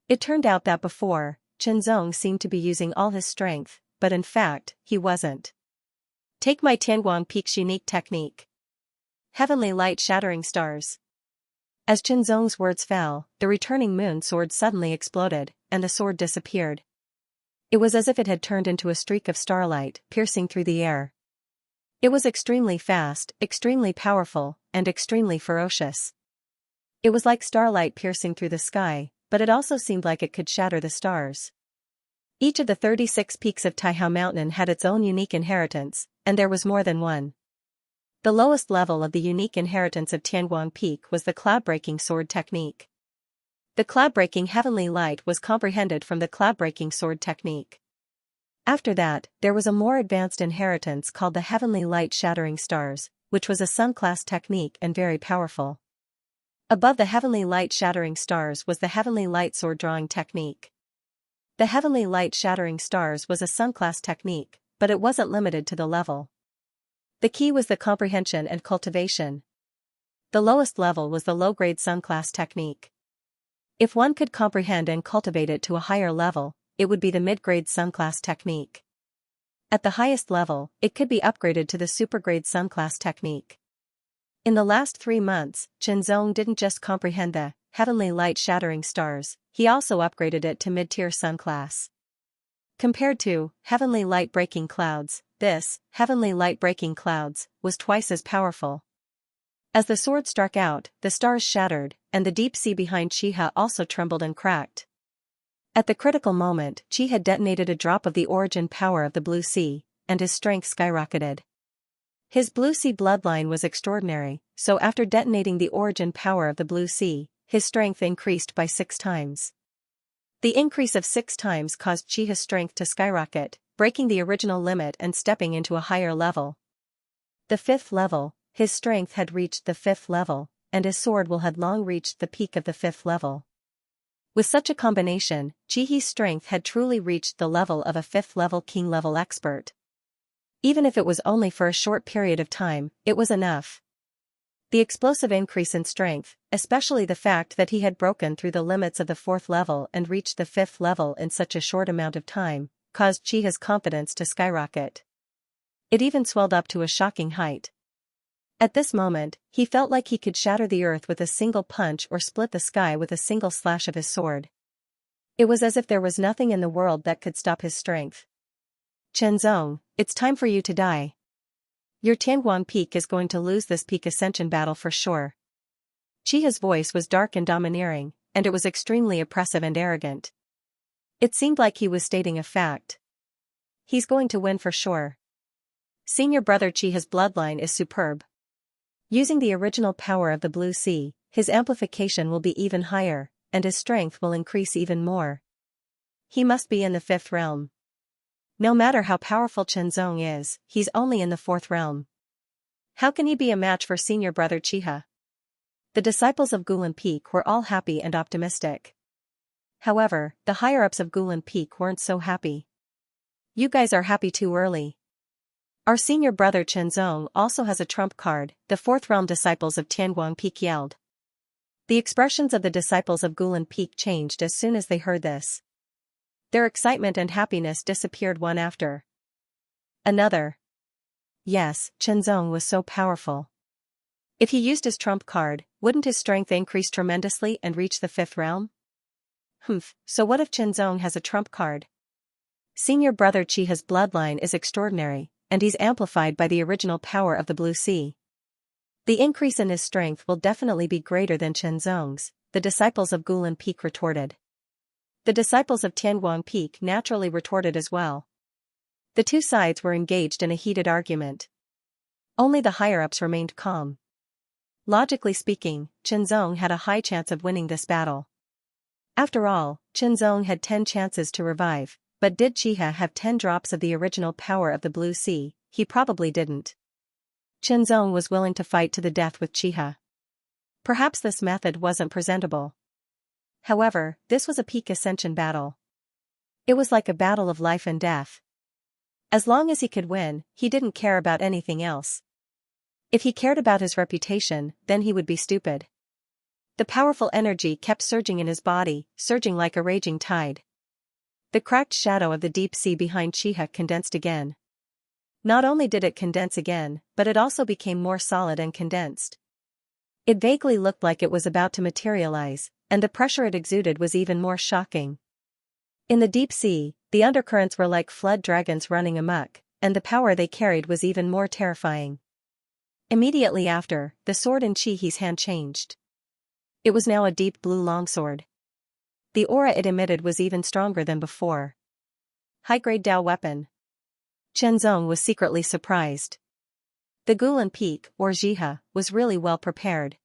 It turned out that before, Xianxia seemed to be using all his strength, but in fact, he wasn't. Take my Tianguang Peak's unique technique. Heavenly light shattering stars. As Xianxia's words fell, the returning moon sword suddenly exploded, and the sword disappeared. It was as if it had turned into a streak of starlight, piercing through the air. It was extremely fast, extremely powerful, and extremely ferocious. It was like starlight piercing through the sky, but it also seemed like it could shatter the stars. Each of the 36 peaks of Taihao Mountain had its own unique inheritance, and there was more than one. The lowest level of the unique inheritance of Tianguang Peak was the cloud-breaking sword technique. The cloud-breaking heavenly light was comprehended from the cloud-breaking sword technique. After that, there was a more advanced inheritance called the heavenly light shattering stars, which was a sun-class technique and very powerful. Above the heavenly light shattering stars was the heavenly light sword drawing technique. The heavenly light shattering stars was a sun-class technique, but it wasn't limited to the level. The key was the comprehension and cultivation. The lowest level was the low-grade sun-class technique. If one could comprehend and cultivate it to a higher level, it would be the mid-grade sun-class technique. At the highest level, it could be upgraded to the super-grade sun-class technique. In the last 3 months, Xianxia didn't just comprehend the heavenly light shattering stars, he also upgraded it to mid-tier sun class. Compared to heavenly light breaking clouds, this heavenly light breaking clouds was twice as powerful. As the sword struck out, the stars shattered, and the deep sea behind Qihe also trembled and cracked. At the critical moment, Qi had detonated a drop of the origin power of the blue sea, and his strength skyrocketed. His Blue Sea bloodline was extraordinary, so after detonating the origin power of the Blue Sea, his strength increased by 6 times. The increase of 6 times caused Chiha's strength to skyrocket, breaking the original limit and stepping into a higher level. The 5th level, his strength had reached the 5th level, and his sword will had long reached the peak of the 5th level. With such a combination, Chihi's strength had truly reached the level of a 5th level king level expert. Even if it was only for a short period of time, it was enough. The explosive increase in strength, especially the fact that he had broken through the limits of the 4th level and reached the 5th level in such a short amount of time, caused Chiha's confidence to skyrocket. It even swelled up to a shocking height. At this moment, he felt like he could shatter the earth with a single punch or split the sky with a single slash of his sword. It was as if there was nothing in the world that could stop his strength. Chenzong, it's time for you to die. Your Tianguang peak is going to lose this peak ascension battle for sure. Chiha's voice was dark and domineering, and it was extremely oppressive and arrogant. It seemed like he was stating a fact. He's going to win for sure. Senior brother Chiha's bloodline is superb. Using the original power of the Blue Sea, his amplification will be even higher, and his strength will increase even more. He must be in the 5th realm. No matter how powerful Chenzong is, he's only in the 4th realm. How can he be a match for senior brother Chiha? The disciples of Gulan Peak were all happy and optimistic. However, the higher-ups of Gulan Peak weren't so happy. You guys are happy too early. Our senior brother Chenzong also has a trump card, the 4th realm disciples of Tianguang Peak yelled. The expressions of the disciples of Gulan Peak changed as soon as they heard this. Their excitement and happiness disappeared one after another. Yes, Chenzong was so powerful. If he used his trump card, wouldn't his strength increase tremendously and reach the 5th realm? So what if Chenzong has a trump card? Senior brother Chiha's bloodline is extraordinary, and he's amplified by the original power of the Blue Sea. The increase in his strength will definitely be greater than Chenzong's, the disciples of Gulan Peak retorted. The disciples of Tianguang Peak naturally retorted as well. The two sides were engaged in a heated argument. Only the higher-ups remained calm. Logically speaking, Chenzong had a high chance of winning this battle. After all, Chenzong had 10 chances to revive, but did Chiha have 10 drops of the original power of the Blue Sea? He probably didn't. Chenzong was willing to fight to the death with Chiha. Perhaps this method wasn't presentable. However, this was a peak ascension battle. It was like a battle of life and death. As long as he could win, he didn't care about anything else. If he cared about his reputation, then he would be stupid. The powerful energy kept surging in his body, surging like a raging tide. The cracked shadow of the deep sea behind Chiha condensed again. Not only did it condense again, but it also became more solid and condensed. It vaguely looked like it was about to materialize, and the pressure it exuded was even more shocking. In the deep sea, the undercurrents were like flood dragons running amok, and the power they carried was even more terrifying. Immediately after, the sword in Chihi's hand changed. It was now a deep blue longsword. The aura it emitted was even stronger than before. High-grade Dao weapon. Chenzong was secretly surprised. The Gulan Peak, or Jiha, was really well prepared.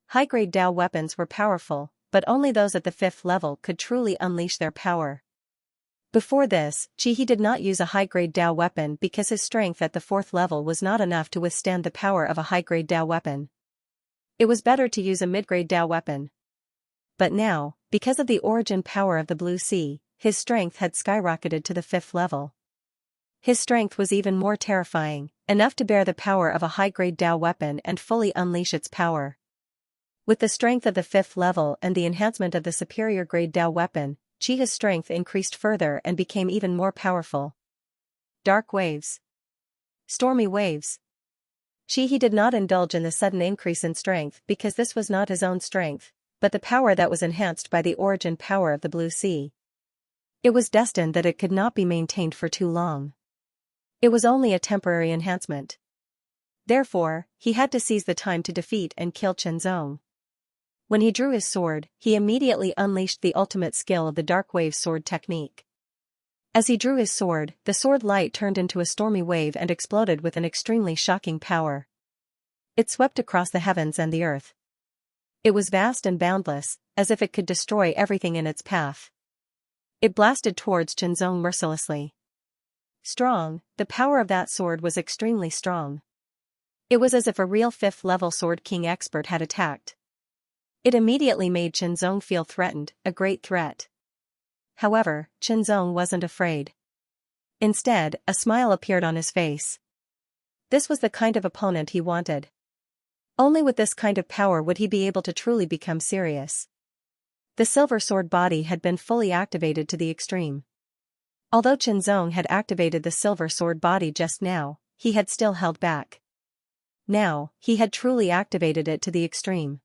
High-grade Dao weapons were powerful, but only those at the 5th level could truly unleash their power. Before this, Chihi did not use a high-grade Dao weapon because his strength at the 4th level was not enough to withstand the power of a high-grade Dao weapon. It was better to use a mid-grade Dao weapon. But now, because of the origin power of the Blue Sea, his strength had skyrocketed to the 5th level. His strength was even more terrifying, enough to bear the power of a high-grade Dao weapon and fully unleash its power. With the strength of the 5th level and the enhancement of the superior grade Dao weapon, Chiha's strength increased further and became even more powerful. Dark waves. Stormy waves. Chihi did not indulge in the sudden increase in strength because this was not his own strength, but the power that was enhanced by the origin power of the Blue Sea. It was destined that it could not be maintained for too long. It was only a temporary enhancement. Therefore, he had to seize the time to defeat and kill Chenzong. When he drew his sword, he immediately unleashed the ultimate skill of the Dark Wave sword technique. As he drew his sword, the sword light turned into a stormy wave and exploded with an extremely shocking power. It swept across the heavens and the earth. It was vast and boundless, as if it could destroy everything in its path. It blasted towards Xianxia mercilessly. Strong, the power of that sword was extremely strong. It was as if a real 5th-level Sword King expert had attacked. It immediately made Xianxia feel threatened, a great threat. However, Xianxia wasn't afraid. Instead, a smile appeared on his face. This was the kind of opponent he wanted. Only with this kind of power would he be able to truly become serious. The silver sword body had been fully activated to the extreme. Although Xianxia had activated the silver sword body just now, he had still held back. Now, he had truly activated it to the extreme.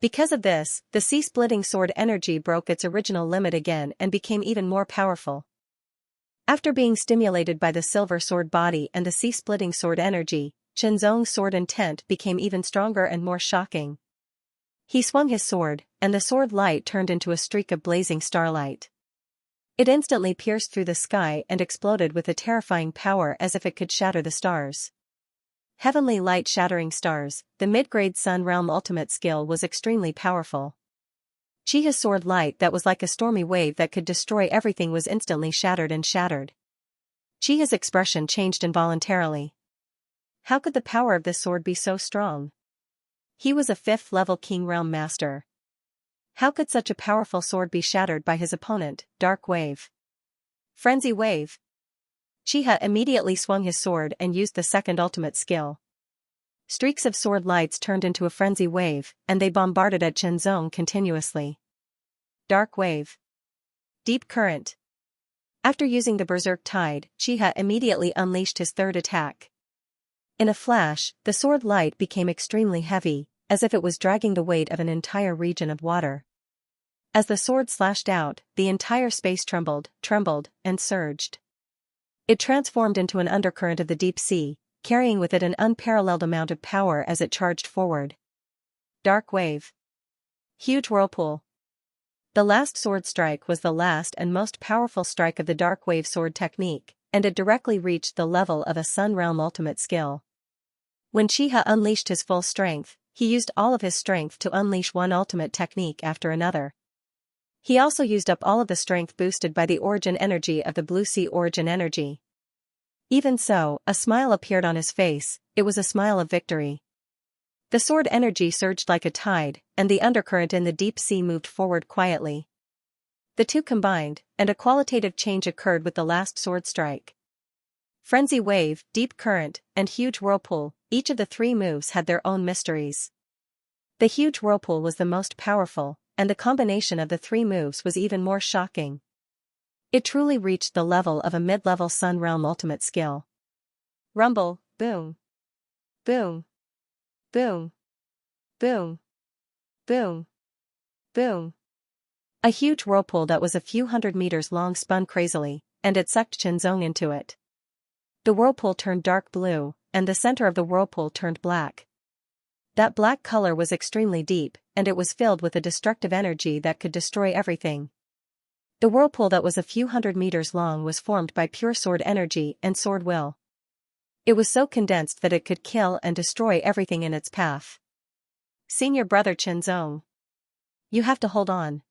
Because of this, the sea-splitting sword energy broke its original limit again and became even more powerful. After being stimulated by the silver sword body and the sea-splitting sword energy, Xianxia's sword intent became even stronger and more shocking. He swung his sword, and the sword light turned into a streak of blazing starlight. It instantly pierced through the sky and exploded with a terrifying power as if it could shatter the stars. Heavenly light shattering stars, the mid-grade Sun Realm ultimate skill was extremely powerful. Xia's sword light that was like a stormy wave that could destroy everything was instantly shattered and shattered. Xia's expression changed involuntarily. How could the power of this sword be so strong? He was a 5th-level King Realm Master. How could such a powerful sword be shattered by his opponent, Dark Wave? Frenzy Wave. Xia immediately swung his sword and used the second ultimate skill. Streaks of sword lights turned into a frenzy wave, and they bombarded at Xianxia continuously. Dark Wave. Deep Current. After using the Berserk Tide, Xia immediately unleashed his third attack. In a flash, the sword light became extremely heavy, as if it was dragging the weight of an entire region of water. As the sword slashed out, the entire space trembled, and surged. It transformed into an undercurrent of the deep sea, carrying with it an unparalleled amount of power as it charged forward. Dark Wave. Huge Whirlpool. The last sword strike was the last and most powerful strike of the Dark Wave sword technique, and it directly reached the level of a Sun Realm ultimate skill. When Xia unleashed his full strength, he used all of his strength to unleash one ultimate technique after another. He also used up all of the strength boosted by the origin energy of the Blue Sea origin energy. Even so, a smile appeared on his face. It was a smile of victory. The sword energy surged like a tide, and the undercurrent in the deep sea moved forward quietly. The two combined, and a qualitative change occurred with the last sword strike. Frenzy Wave, Deep Current, and Huge Whirlpool, each of the three moves had their own mysteries. The Huge Whirlpool was the most powerful, and the combination of the three moves was even more shocking. It truly reached the level of a mid-level Sun Realm ultimate skill. Rumble, boom. Boom. Boom. Boom. Boom. Boom. A huge whirlpool that was a few hundred meters long spun crazily, and it sucked Xianxia into it. The whirlpool turned dark blue, and the center of the whirlpool turned black. That black color was extremely deep, and it was filled with a destructive energy that could destroy everything. The whirlpool that was a few hundred meters long was formed by pure sword energy and sword will. It was so condensed that it could kill and destroy everything in its path. Senior brother Xianxia. You have to hold on.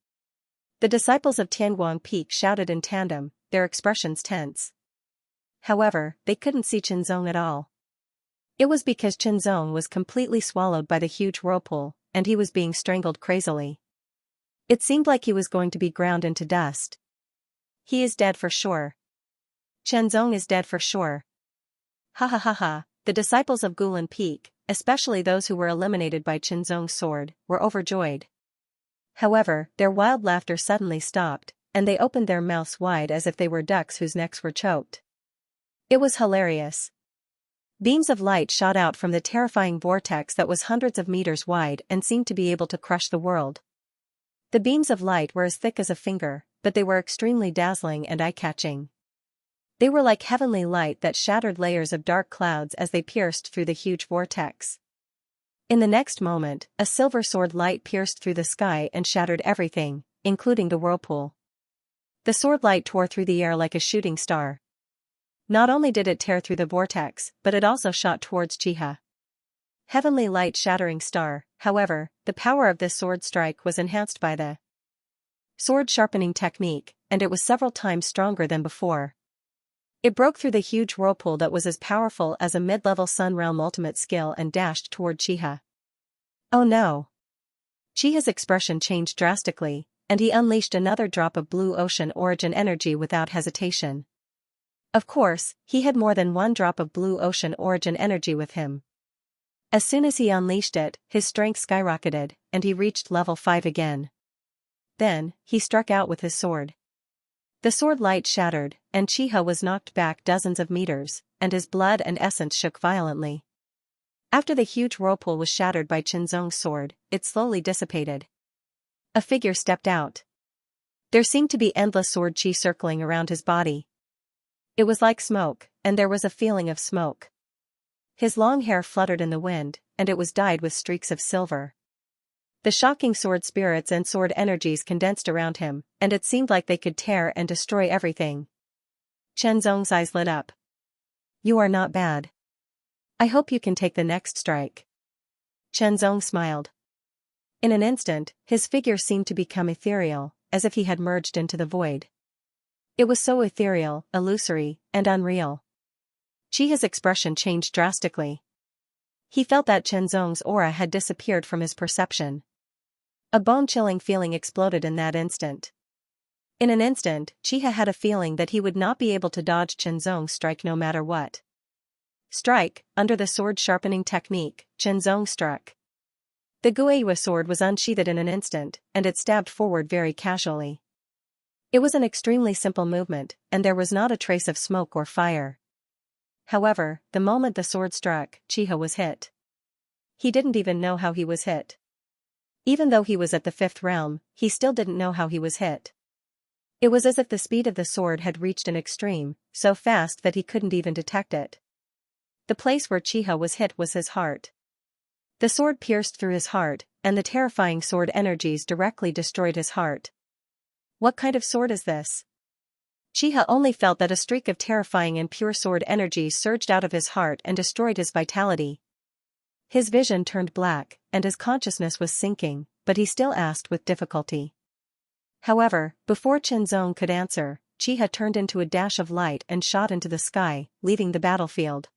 The disciples of Tianguang Peak shouted in tandem, their expressions tense. However, they couldn't see Xianxia at all. It was because Xianxia was completely swallowed by the huge whirlpool, and he was being strangled crazily. It seemed like he was going to be ground into dust. He is dead for sure. Xianxia is dead for sure. Ha ha ha ha, the disciples of Gulan Peak, especially those who were eliminated by Xianxia's sword, were overjoyed. However, their wild laughter suddenly stopped, and they opened their mouths wide as if they were ducks whose necks were choked. It was hilarious. Beams of light shot out from the terrifying vortex that was hundreds of meters wide and seemed to be able to crush the world. The beams of light were as thick as a finger, but they were extremely dazzling and eye-catching. They were like heavenly light that shattered layers of dark clouds as they pierced through the huge vortex. In the next moment, a silver sword light pierced through the sky and shattered everything, including the whirlpool. The sword light tore through the air like a shooting star. Not only did it tear through the vortex, but it also shot towards Chiha. Heavenly light shattering star. However, the power of this sword strike was enhanced by the sword sharpening technique, and it was several times stronger than before. It broke through the huge whirlpool that was as powerful as a mid-level Sun Realm ultimate skill and dashed toward Chiha. Oh no! Chiha's expression changed drastically, and he unleashed another drop of blue ocean origin energy without hesitation. Of course, he had more than one drop of blue ocean origin energy with him. As soon as he unleashed it, his strength skyrocketed, and he reached level 5 again. Then, he struck out with his sword. The sword light shattered, and Chiha was knocked back dozens of meters, and his blood and essence shook violently. After the huge whirlpool was shattered by Qianzong's sword, it slowly dissipated. A figure stepped out. There seemed to be endless sword chi circling around his body. It was like smoke, and there was a feeling of smoke. His long hair fluttered in the wind, and it was dyed with streaks of silver. The shocking sword spirits and sword energies condensed around him, and it seemed like they could tear and destroy everything. Qianzong's eyes lit up. You are not bad. I hope you can take the next strike. Qianzong smiled. In an instant, his figure seemed to become ethereal, as if he had merged into the void. It was so ethereal, illusory, and unreal. Chiha's expression changed drastically. He felt that Qianzong's aura had disappeared from his perception. A bone-chilling feeling exploded in that instant. In an instant, Chiha had a feeling that he would not be able to dodge Qianzong's strike no matter what. Strike, under the sword-sharpening technique, Qianzong struck. The Guiyue sword was unsheathed in an instant, and it stabbed forward very casually. It was an extremely simple movement, and there was not a trace of smoke or fire. However, the moment the sword struck, Chiha was hit. He didn't even know how he was hit. Even though he was at the 5th realm, he still didn't know how he was hit. It was as if the speed of the sword had reached an extreme, so fast that he couldn't even detect it. The place where Chiha was hit was his heart. The sword pierced through his heart, and the terrifying sword energies directly destroyed his heart. What kind of sword is this? Chiha only felt that a streak of terrifying and pure sword energy surged out of his heart and destroyed his vitality. His vision turned black, and his consciousness was sinking, but he still asked with difficulty. However, before Qianzong could answer, Chiha turned into a dash of light and shot into the sky, leaving the battlefield.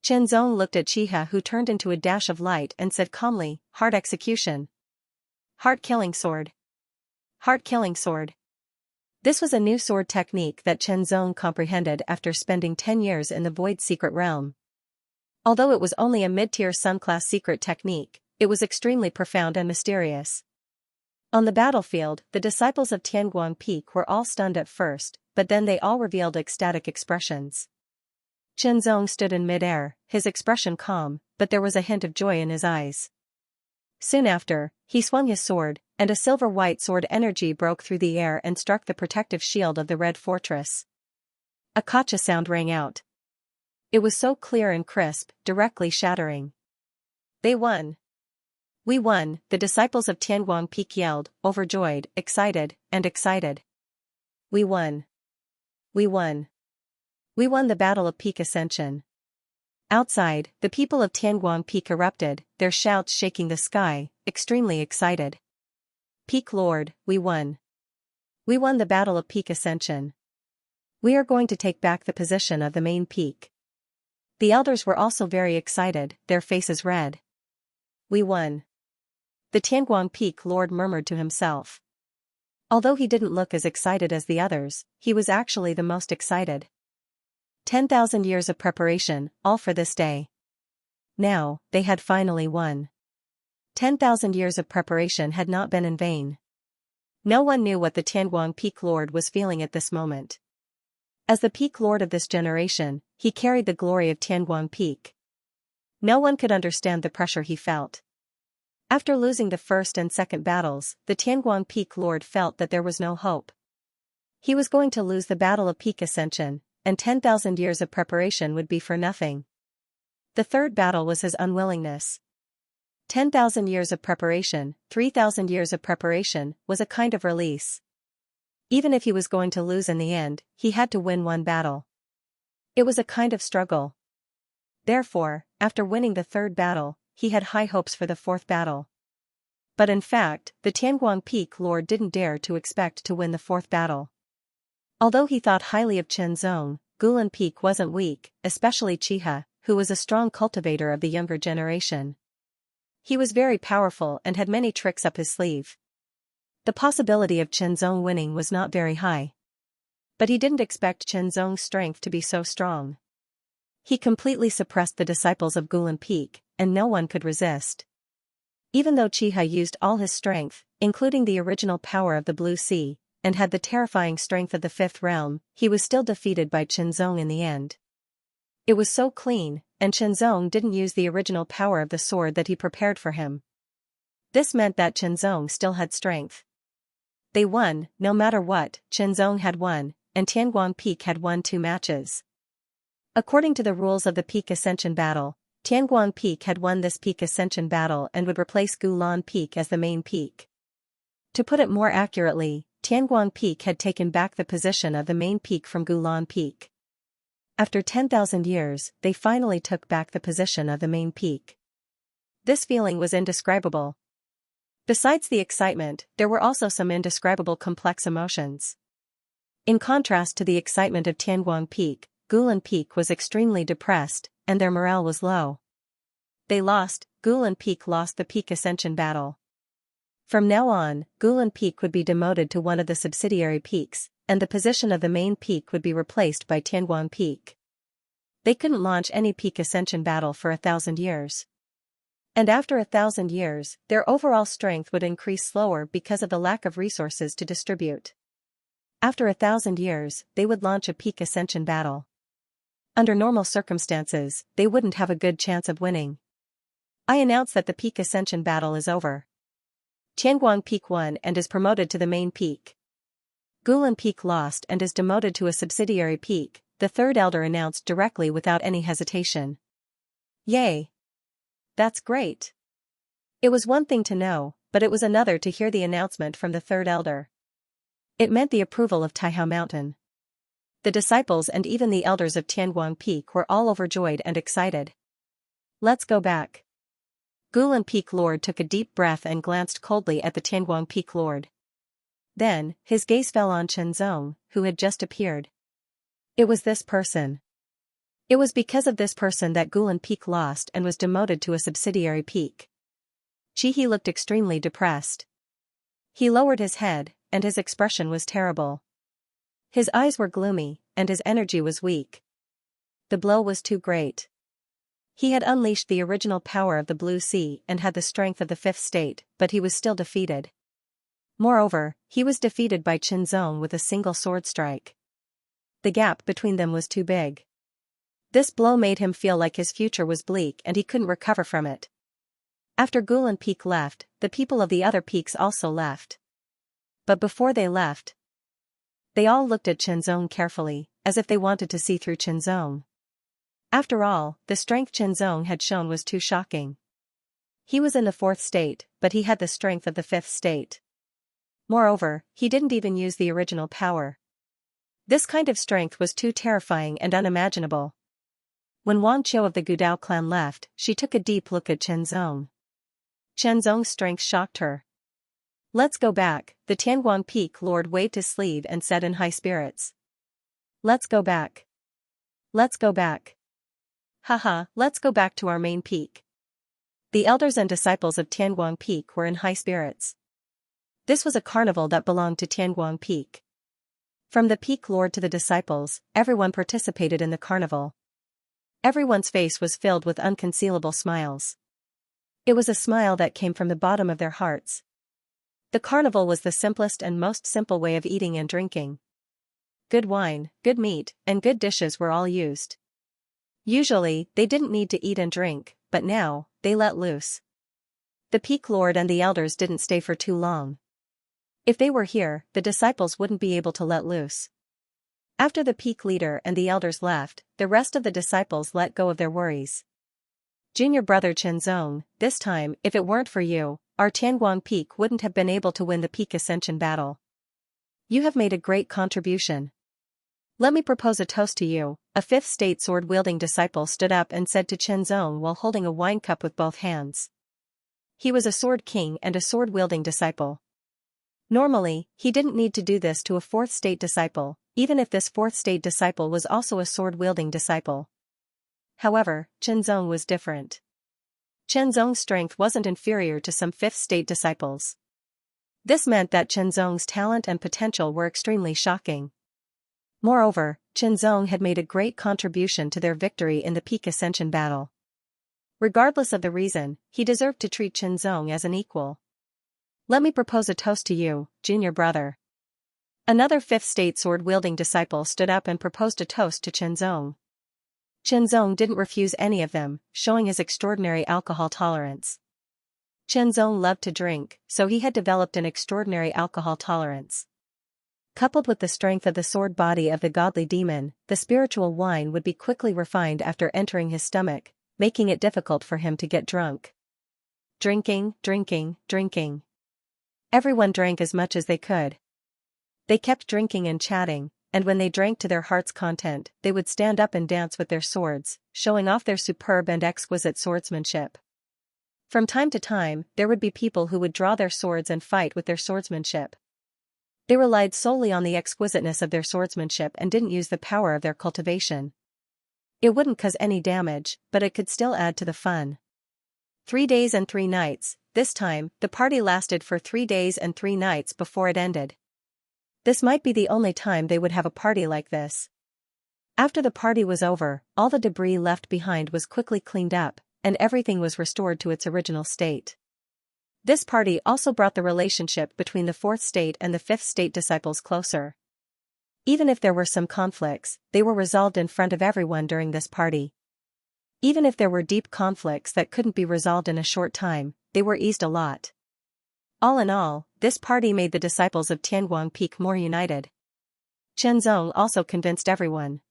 Qianzong looked at Chiha, who turned into a dash of light, and said calmly, "Heart execution. Heart-killing sword. Heart-killing sword." This was a new sword technique that Qianzong comprehended after spending 10 years in the Void Secret Realm. Although it was only a mid-tier Sun-class secret technique, it was extremely profound and mysterious. On the battlefield, the disciples of Tianguang Peak were all stunned at first, but then they all revealed ecstatic expressions. Qianzong stood in mid-air, his expression calm, but there was a hint of joy in his eyes. Soon after, he swung his sword, and a silver-white sword energy broke through the air and struck the protective shield of the Red Fortress. A kacha sound rang out. It was so clear and crisp, directly shattering. They won. We won, the disciples of Tianguang Peak yelled, overjoyed, excited, and excited. We won. We won. We won the Battle of Peak Ascension. Outside, the people of Tianguang Peak erupted, their shouts shaking the sky, extremely excited. Peak Lord, we won. We won the Battle of Peak Ascension. We are going to take back the position of the main peak. The elders were also very excited, their faces red. We won. The Tianguang Peak Lord murmured to himself. Although he didn't look as excited as the others, he was actually the most excited. 10,000 years of preparation, all for this day. Now, they had finally won. 10,000 years of preparation had not been in vain. No one knew what the Tianguang Peak Lord was feeling at this moment. As the Peak Lord of this generation, he carried the glory of Tianguang Peak. No one could understand the pressure he felt. After losing the first and second battles, the Tianguang Peak Lord felt that there was no hope. He was going to lose the Battle of Peak Ascension, and 10,000 years of preparation would be for nothing. The third battle was his unwillingness. 10,000 years of preparation, 3,000 years of preparation, was a kind of release. Even if he was going to lose in the end, he had to win one battle. It was a kind of struggle. Therefore, after winning the third battle, he had high hopes for the fourth battle. But in fact, the Tianguang Peak Lord didn't dare to expect to win the fourth battle. Although he thought highly of Chen Zong, Gulan Peak wasn't weak, especially Chiha, who was a strong cultivator of the younger generation. He was very powerful and had many tricks up his sleeve. The possibility of Chen Zong winning was not very high. But he didn't expect Chen Zong's strength to be so strong. He completely suppressed the disciples of Gulan Peak, and no one could resist. Even though Chiha used all his strength, including the original power of the Blue Sea, and had the terrifying strength of the Fifth Realm, he was still defeated by Chen Zong in the end. It was so clean, and Chen Zong didn't use the original power of the sword that he prepared for him. This meant that Chen Zong still had strength. They won, no matter what. Chen Zong had won, and Tianguang Peak had won 2 matches. According to the rules of the Peak Ascension Battle, Tianguang Peak had won this Peak Ascension Battle and would replace Gulan Peak as the main peak. To put it more accurately, Tianguang Peak had taken back the position of the main peak from Gulan Peak. After 10,000 years, they finally took back the position of the main peak. This feeling was indescribable. Besides the excitement, there were also some indescribable complex emotions. In contrast to the excitement of Tianguang Peak, Gulan Peak was extremely depressed, and their morale was low. They lost. Gulan Peak lost the Peak Ascension Battle. From now on, Gulan Peak would be demoted to one of the subsidiary peaks, and the position of the main peak would be replaced by Tianguang Peak. They couldn't launch any Peak Ascension Battle for 1,000 years. And after 1,000 years, their overall strength would increase slower because of the lack of resources to distribute. After 1,000 years, they would launch a Peak Ascension Battle. Under normal circumstances, they wouldn't have a good chance of winning. I announce that the Peak Ascension Battle is over. Tianguang Peak won and is promoted to the main peak. Gulan Peak lost and is demoted to a subsidiary peak, the third elder announced directly without any hesitation. Yay! That's great. It was one thing to know, but it was another to hear the announcement from the third elder. It meant the approval of Taihao Mountain. The disciples and even the elders of Tianguang Peak were all overjoyed and excited. Let's go back. Gulan Peak Lord took a deep breath and glanced coldly at the Tianguang Peak Lord. Then, his gaze fell on Chen Zong, who had just appeared. It was this person. It was because of this person that Gulan Peak lost and was demoted to a subsidiary peak. Chihi looked extremely depressed. He lowered his head, and his expression was terrible. His eyes were gloomy, and his energy was weak. The blow was too great. He had unleashed the original power of the Blue Sea and had the strength of the fifth state, but he was still defeated. Moreover, he was defeated by Chen Zong with a single sword strike. The gap between them was too big. This blow made him feel like his future was bleak and he couldn't recover from it. After Gulan Peak left, the people of the other peaks also left. But before they left, they all looked at Chen Zong carefully, as if they wanted to see through Chen Zong. After all, the strength Chen Zong had shown was too shocking. He was in the fourth state, but he had the strength of the fifth state. Moreover, he didn't even use the original power. This kind of strength was too terrifying and unimaginable. When Wang Qiu of the Gudao clan left, she took a deep look at Chen Zong. Chen Zong's strength shocked her. Let's go back, the Tianguang Peak Lord waved his sleeve and said in high spirits. Let's go back. Let's go back. Haha, let's go back to our main peak. The elders and disciples of Tianguang Peak were in high spirits. This was a carnival that belonged to Tianguang Peak. From the Peak Lord to the disciples, everyone participated in the carnival. Everyone's face was filled with unconcealable smiles. It was a smile that came from the bottom of their hearts. The carnival was the simplest and most simple way of eating and drinking. Good wine, good meat, and good dishes were all used. Usually, they didn't need to eat and drink, but now, they let loose. The Peak Lord and the elders didn't stay for too long. If they were here, the disciples wouldn't be able to let loose. After the peak leader and the elders left, the rest of the disciples let go of their worries. Junior brother Chen Zong, this time, if it weren't for you, our Tianguang Peak wouldn't have been able to win the Peak Ascension battle. You have made a great contribution. Let me propose a toast to you. A fifth state sword-wielding disciple stood up and said to Chenzong while holding a wine cup with both hands. He was a sword king and a sword-wielding disciple. Normally, he didn't need to do this to a fourth state disciple, even if this fourth state disciple was also a sword-wielding disciple. However, Chenzong was different. Chenzong's strength wasn't inferior to some fifth state disciples. This meant that Chenzong's talent and potential were extremely shocking. Moreover, Chenzong had made a great contribution to their victory in the peak ascension battle. Regardless of the reason, he deserved to treat Chenzong as an equal. Let me propose a toast to you, junior brother. Another fifth state sword-wielding disciple stood up and proposed a toast to Chenzong. Chenzong didn't refuse any of them, showing his extraordinary alcohol tolerance. Chenzong loved to drink, so he had developed an extraordinary alcohol tolerance. Coupled with the strength of the sword body of the godly demon, the spiritual wine would be quickly refined after entering his stomach, making it difficult for him to get drunk. Drinking, drinking, drinking. Everyone drank as much as they could. They kept drinking and chatting, and when they drank to their heart's content, they would stand up and dance with their swords, showing off their superb and exquisite swordsmanship. From time to time, there would be people who would draw their swords and fight with their swordsmanship. They relied solely on the exquisiteness of their swordsmanship and didn't use the power of their cultivation. It wouldn't cause any damage, but it could still add to the fun. 3 days and 3 nights, this time, the party lasted for 3 days and 3 nights before it ended. This might be the only time they would have a party like this. After the party was over, all the debris left behind was quickly cleaned up, and everything was restored to its original state. This party also brought the relationship between the fourth state and the fifth state disciples closer. Even if there were some conflicts, they were resolved in front of everyone during this party. Even if there were deep conflicts that couldn't be resolved in a short time, they were eased a lot. All in all, this party made the disciples of Tianguang Peak more united. Chenzong also convinced everyone.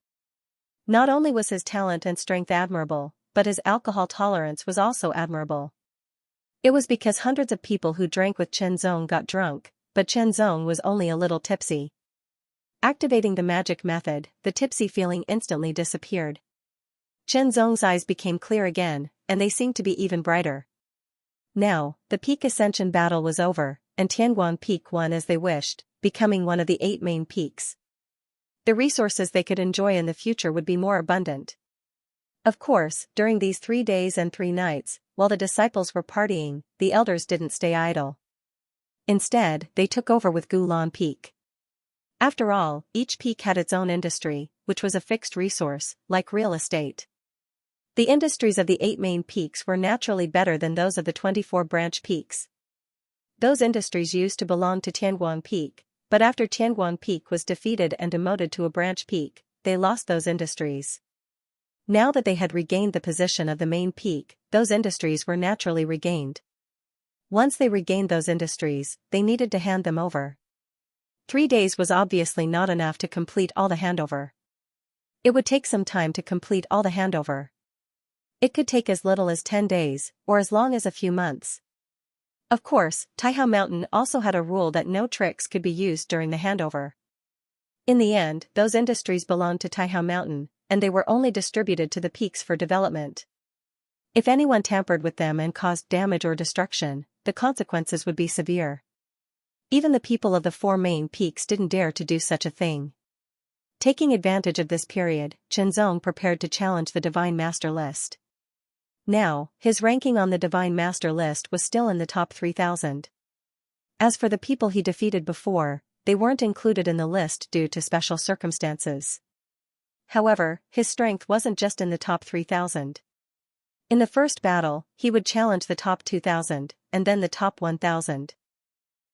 Not only was his talent and strength admirable, but his alcohol tolerance was also admirable. It was because hundreds of people who drank with Chenzong got drunk, but Chenzong was only a little tipsy. Activating the magic method, the tipsy feeling instantly disappeared. Chenzong's eyes became clear again, and they seemed to be even brighter. Now, the peak ascension battle was over, and Tianguang Peak won as they wished, becoming one of the 8 main peaks. The resources they could enjoy in the future would be more abundant. Of course, during these 3 days and 3 nights, while the disciples were partying, the elders didn't stay idle. Instead, they took over with Gulan Peak. After all, each peak had its own industry, which was a fixed resource, like real estate. The industries of the 8 main peaks were naturally better than those of the 24 branch peaks. Those industries used to belong to Tianguang Peak, but after Tianguang Peak was defeated and demoted to a branch peak, they lost those industries. Now that they had regained the position of the main peak, those industries were naturally regained. Once they regained those industries, they needed to hand them over. 3 days was obviously not enough to complete all the handover. It would take some time to complete all the handover. It could take as little as 10 days, or as long as a few months. Of course, Taihao Mountain also had a rule that no tricks could be used during the handover. In the end, those industries belonged to Taihao Mountain, and they were only distributed to the peaks for development. If anyone tampered with them and caused damage or destruction, the consequences would be severe. Even the people of the 4 main peaks didn't dare to do such a thing. Taking advantage of this period, Chenzong prepared to challenge the Divine Master list. Now, his ranking on the Divine Master list was still in the top 3,000. As for the people he defeated before, they weren't included in the list due to special circumstances. However, his strength wasn't just in the top 3,000. In the first battle, he would challenge the top 2,000, and then the top 1,000.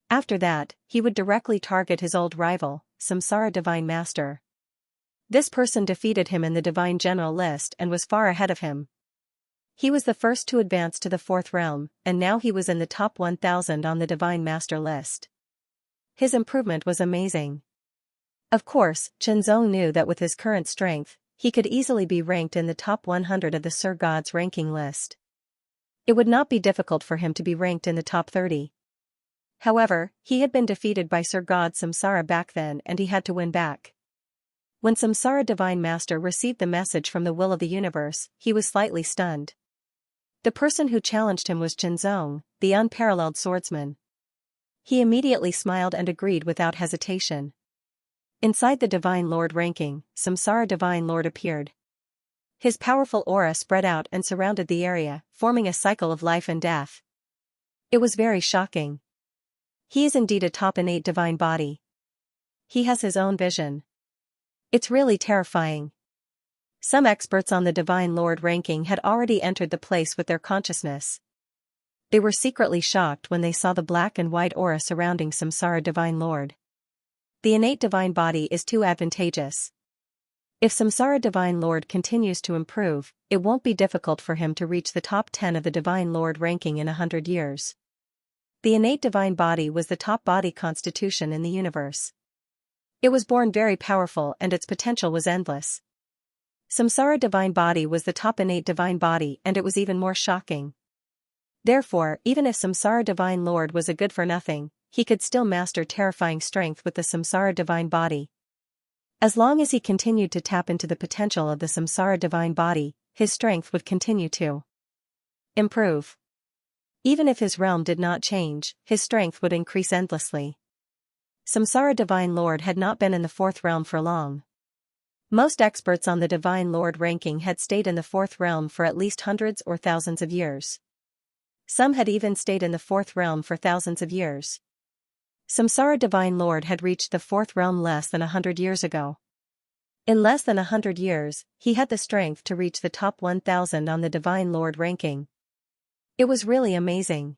After that, he would directly target his old rival, Samsara Divine Master. This person defeated him in the Divine General list and was far ahead of him. He was the first to advance to the 4th realm, and now he was in the top 1,000 on the Divine Master list. His improvement was amazing. Of course, Chenzong knew that with his current strength, he could easily be ranked in the top 100 of the Sir God's ranking list. It would not be difficult for him to be ranked in the top 30. However, he had been defeated by Sir God Samsara back then and he had to win back. When Samsara Divine Master received the message from the will of the universe, he was slightly stunned. The person who challenged him was Xianxia, the unparalleled swordsman. He immediately smiled and agreed without hesitation. Inside the Divine Lord ranking, Samsara Divine Lord appeared. His powerful aura spread out and surrounded the area, forming a cycle of life and death. It was very shocking. He is indeed a top innate divine body. He has his own vision. It's really terrifying. Some experts on the Divine Lord ranking had already entered the place with their consciousness. They were secretly shocked when they saw the black and white aura surrounding Samsara Divine Lord. The innate divine body is too advantageous. If Samsara Divine Lord continues to improve, it won't be difficult for him to reach the top 10 of the Divine Lord ranking in 100 years. The innate divine body was the top body constitution in the universe. It was born very powerful and its potential was endless. Samsara Divine Body was the top innate divine body and it was even more shocking. Therefore, even if Samsara Divine Lord was a good for nothing, he could still master terrifying strength with the Samsara Divine Body. As long as he continued to tap into the potential of the Samsara Divine Body, his strength would continue to improve. Even if his realm did not change, his strength would increase endlessly. Samsara Divine Lord had not been in the fourth realm for long. Most experts on the Divine Lord ranking had stayed in the fourth realm for at least hundreds or thousands of years. Some had even stayed in the fourth realm for thousands of years. Samsara Divine Lord had reached the fourth realm less than 100 years ago. In less than 100 years, he had the strength to reach the top 1000 on the Divine Lord ranking. It was really amazing.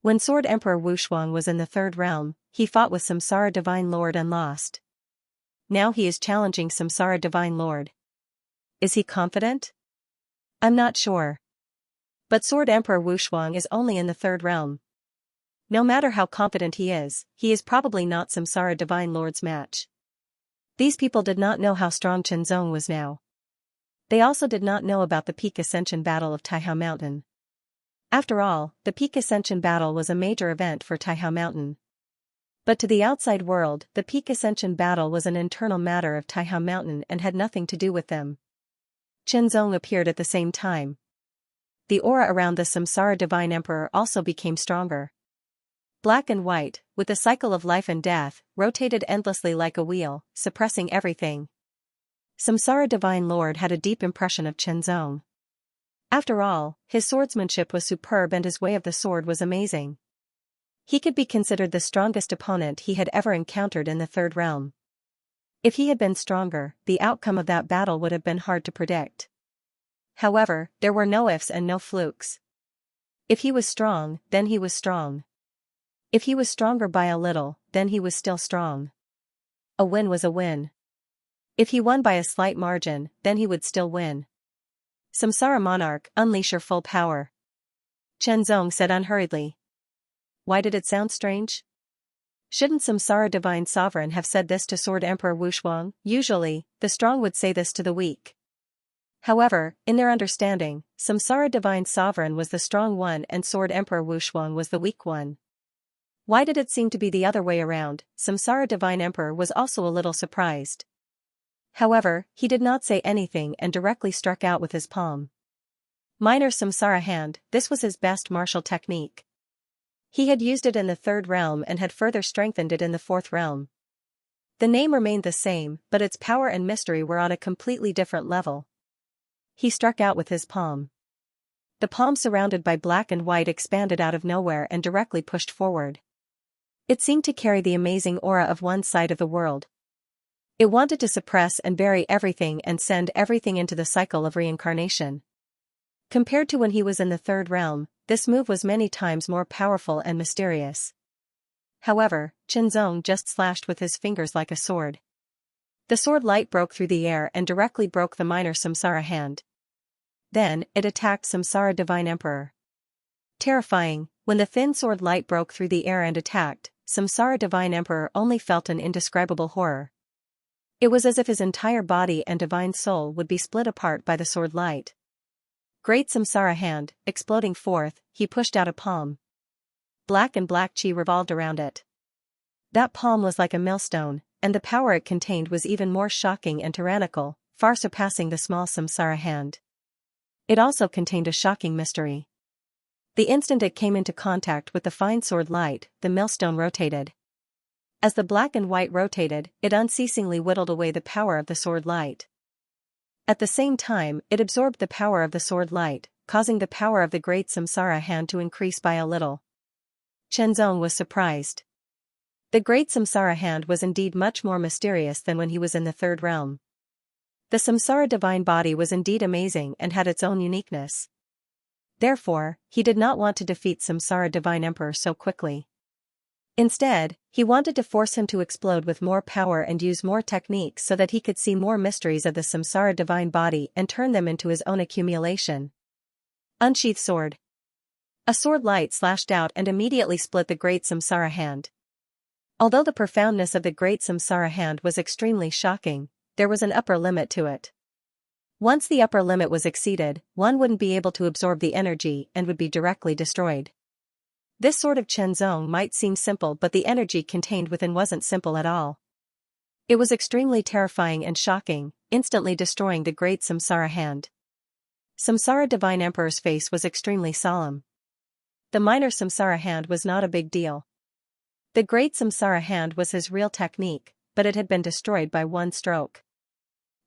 When Sword Emperor Wushuang was in the third realm, he fought with Samsara Divine Lord and lost. Now he is challenging Samsara Divine Lord. Is he confident? I'm not sure. But Sword Emperor Wushuang is only in the third realm. No matter how confident he is probably not Samsara Divine Lord's match. These people did not know how strong Xianxia was now. They also did not know about the Peak Ascension Battle of Taihao Mountain. After all, the Peak Ascension Battle was a major event for Taihao Mountain. But to the outside world, the Peak Ascension Battle was an internal matter of Taihao Mountain and had nothing to do with them. Xianxia appeared at the same time. The aura around the Samsara Divine Emperor also became stronger. Black and white, with the cycle of life and death, rotated endlessly like a wheel, suppressing everything. Samsara Divine Lord had a deep impression of Xianxia. After all, his swordsmanship was superb and his way of the sword was amazing. He could be considered the strongest opponent he had ever encountered in the third realm. If he had been stronger, the outcome of that battle would have been hard to predict. However, there were no ifs and no flukes. If he was strong, then he was strong. If he was stronger by a little, then he was still strong. A win was a win. If he won by a slight margin, then he would still win. Samsara Monarch, unleash your full power. Xianxia said unhurriedly. Why did it sound strange? Shouldn't Samsara Divine Sovereign have said this to Sword Emperor Wushuang? Usually, the strong would say this to the weak. However, in their understanding, Samsara Divine Sovereign was the strong one and Sword Emperor Wushuang was the weak one. Why did it seem to be the other way around? Samsara Divine Emperor was also a little surprised. However, he did not say anything and directly struck out with his palm. Minor Samsara hand, this was his best martial technique. He had used it in the third realm and had further strengthened it in the fourth realm. The name remained the same, but its power and mystery were on a completely different level. He struck out with his palm. The palm surrounded by black and white expanded out of nowhere and directly pushed forward. It seemed to carry the amazing aura of one side of the world. It wanted to suppress and bury everything and send everything into the cycle of reincarnation. Compared to when he was in the third realm, this move was many times more powerful and mysterious. However, Xianxia just slashed with his fingers like a sword. The sword light broke through the air and directly broke the minor Samsara hand. Then, it attacked Samsara Divine Emperor. Terrifying, when the thin sword light broke through the air and attacked, Samsara Divine Emperor only felt an indescribable horror. It was as if his entire body and divine soul would be split apart by the sword light. Great Samsara hand, exploding forth, he pushed out a palm. black and black chi revolved around it. That palm was like a millstone, and the power it contained was even more shocking and tyrannical, far surpassing the small samsara hand. It also contained a shocking mystery. The instant it came into contact with the fine sword light, the millstone rotated. As the black and white rotated, it unceasingly whittled away the power of the sword light. At the same time, it absorbed the power of the sword light, causing the power of the great samsara hand to increase by a little. Chenzong was surprised. The great samsara hand was indeed much more mysterious than when he was in the third realm. The samsara divine body was indeed amazing and had its own uniqueness. Therefore, he did not want to defeat Samsara Divine Emperor so quickly. Instead, he wanted to force him to explode with more power and use more techniques so that he could see more mysteries of the Samsara Divine Body and turn them into his own accumulation. Unsheath sword. A sword light slashed out and immediately split the great Samsara hand. Although the profoundness of the great Samsara hand was extremely shocking, there was an upper limit to it. Once the upper limit was exceeded, one wouldn't be able to absorb the energy and would be directly destroyed. This sort of Chenzong might seem simple, but the energy contained within wasn't simple at all. It was extremely terrifying and shocking, instantly destroying the great Samsara hand. Samsara Divine Emperor's face was extremely solemn. The minor Samsara hand was not a big deal. The great Samsara hand was his real technique, but it had been destroyed by one stroke.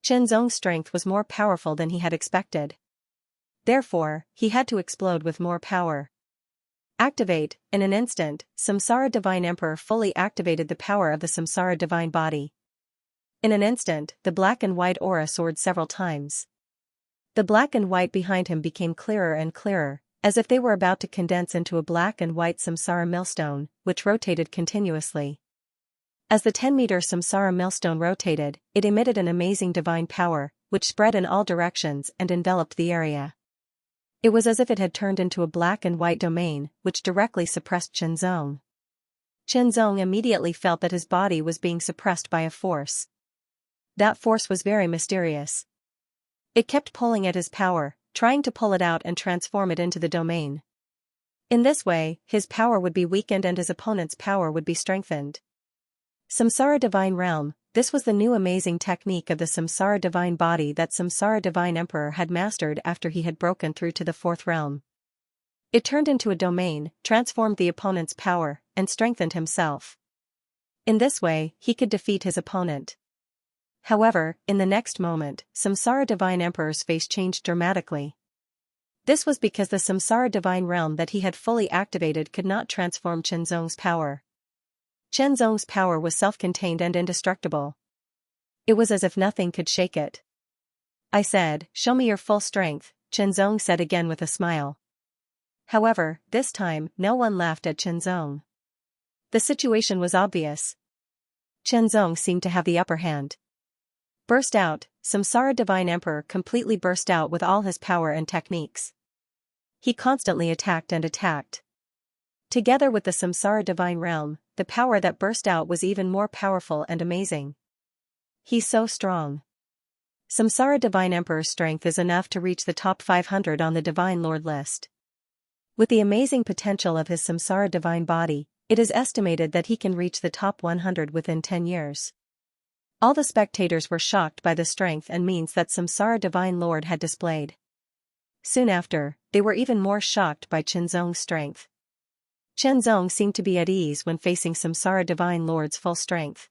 Chenzong's strength was more powerful than he had expected. Therefore, he had to explode with more power. Activate. In an instant, Samsara Divine Emperor fully activated the power of the Samsara Divine Body. In an instant, the black and white aura soared several times. The black and white behind him became clearer and clearer, as if they were about to condense into a black and white Samsara millstone, which rotated continuously. As the 10-meter Samsara millstone rotated, it emitted an amazing divine power, which spread in all directions and enveloped the area. It was as if it had turned into a black and white domain, which directly suppressed Chenzong. Chenzong immediately felt that his body was being suppressed by a force. That force was very mysterious. It kept pulling at his power, trying to pull it out and transform it into the domain. In this way, his power would be weakened and his opponent's power would be strengthened. Samsara Divine Realm. This was the new amazing technique of the Samsara Divine Body that Samsara Divine Emperor had mastered after he had broken through to the fourth realm. It turned into a domain, transformed the opponent's power, and strengthened himself. In this way, he could defeat his opponent. However, in the next moment, Samsara Divine Emperor's face changed dramatically. This was because the Samsara Divine Realm that he had fully activated could not transform Chenzong's power. Chenzong's power was self-contained and indestructible. It was as if nothing could shake it. I said, "Show me your full strength," Chenzong said again with a smile. However, this time, no one laughed at Chenzong. The situation was obvious. Chenzong seemed to have the upper hand. Burst out. Samsara Divine Emperor completely burst out with all his power and techniques. He constantly attacked and attacked. Together with the Samsara Divine Realm, the power that burst out was even more powerful and amazing. He's so strong. Samsara Divine Emperor's strength is enough to reach the top 500 on the Divine Lord list. With the amazing potential of his Samsara Divine Body, it is estimated that he can reach the top 100 within 10 years. All the spectators were shocked by the strength and means that Samsara Divine Lord had displayed. Soon after, they were even more shocked by Chenzong's strength. Chenzong seemed to be at ease when facing Samsara Divine Lord's full strength.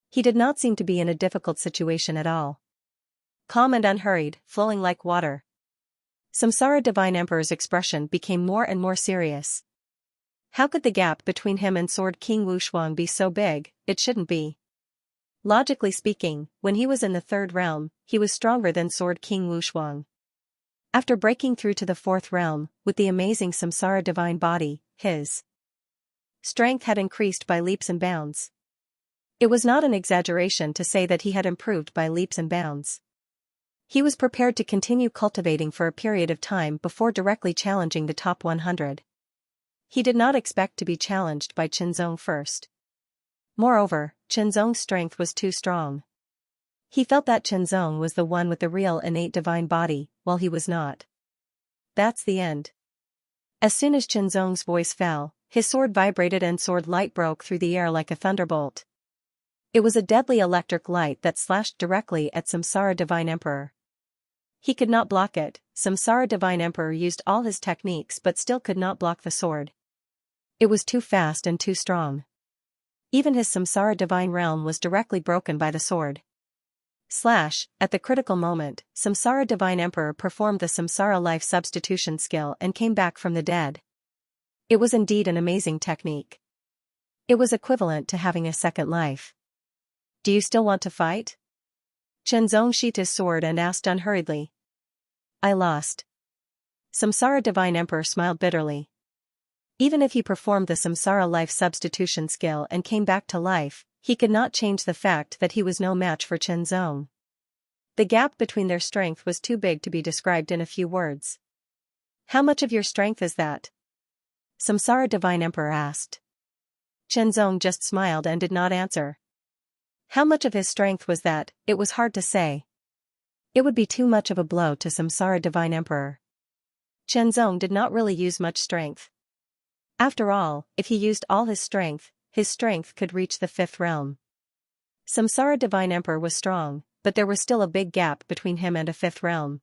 He did not seem to be in a difficult situation at all. Calm and unhurried, flowing like water. Samsara Divine Emperor's expression became more and more serious. How could the gap between him and Sword King Wushuang be so big? It shouldn't be. Logically speaking, when he was in the third realm, he was stronger than Sword King Wushuang. After breaking through to the fourth realm, with the amazing Samsara Divine Body, his strength had increased by leaps and bounds. It was not an exaggeration to say that he had improved by leaps and bounds. He was prepared to continue cultivating for a period of time before directly challenging the top 100. He did not expect to be challenged by Chenzong first. Moreover, Chenzong's strength was too strong. He felt that Chenzong was the one with the real innate divine body, while he was not. That's the end. As soon as Chenzong's voice fell, his sword vibrated and sword light broke through the air like a thunderbolt. It was a deadly electric light that slashed directly at Samsara Divine Emperor. He could not block it. Samsara Divine Emperor used all his techniques but still could not block the sword. It was too fast and too strong. Even his Samsara Divine Realm was directly broken by the sword. Slash, at the critical moment, Samsara Divine Emperor performed the Samsara Life Substitution skill and came back from the dead. It was indeed an amazing technique. It was equivalent to having a second life. Do you still want to fight? Chenzong sheathed his sword and asked unhurriedly. I lost. Samsara Divine Emperor smiled bitterly. Even if he performed the Samsara Life Substitution skill and came back to life, he could not change the fact that he was no match for Chenzong. The gap between their strength was too big to be described in a few words. How much of your strength is that? Samsara Divine Emperor asked. Chenzong just smiled and did not answer. How much of his strength was that? It was hard to say. It would be too much of a blow to Samsara Divine Emperor. Chenzong did not really use much strength. After all, if he used all his strength could reach the fifth realm. Samsara Divine Emperor was strong, but there was still a big gap between him and a fifth realm.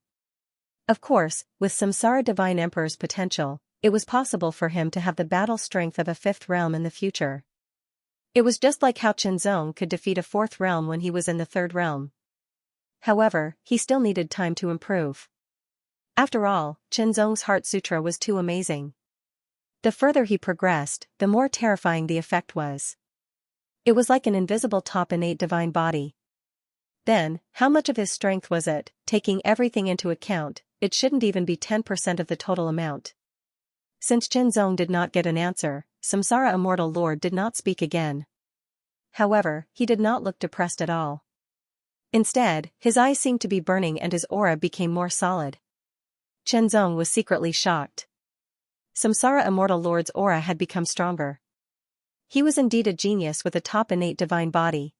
Of course, with Samsara Divine Emperor's potential, it was possible for him to have the battle strength of a fifth realm in the future. It was just like how Chenzong could defeat a fourth realm when he was in the third realm. However, he still needed time to improve. After all, Chenzong's Heart Sutra was too amazing. The further he progressed, the more terrifying the effect was. It was like an invisible top innate divine body. Then, how much of his strength was it? Taking everything into account, it shouldn't even be 10% of the total amount. Since Chenzong did not get an answer, Samsara Immortal Lord did not speak again. However, he did not look depressed at all. Instead, his eyes seemed to be burning and his aura became more solid. Chenzong was secretly shocked. Samsara Immortal Lord's aura had become stronger. He was indeed a genius with a top innate divine body.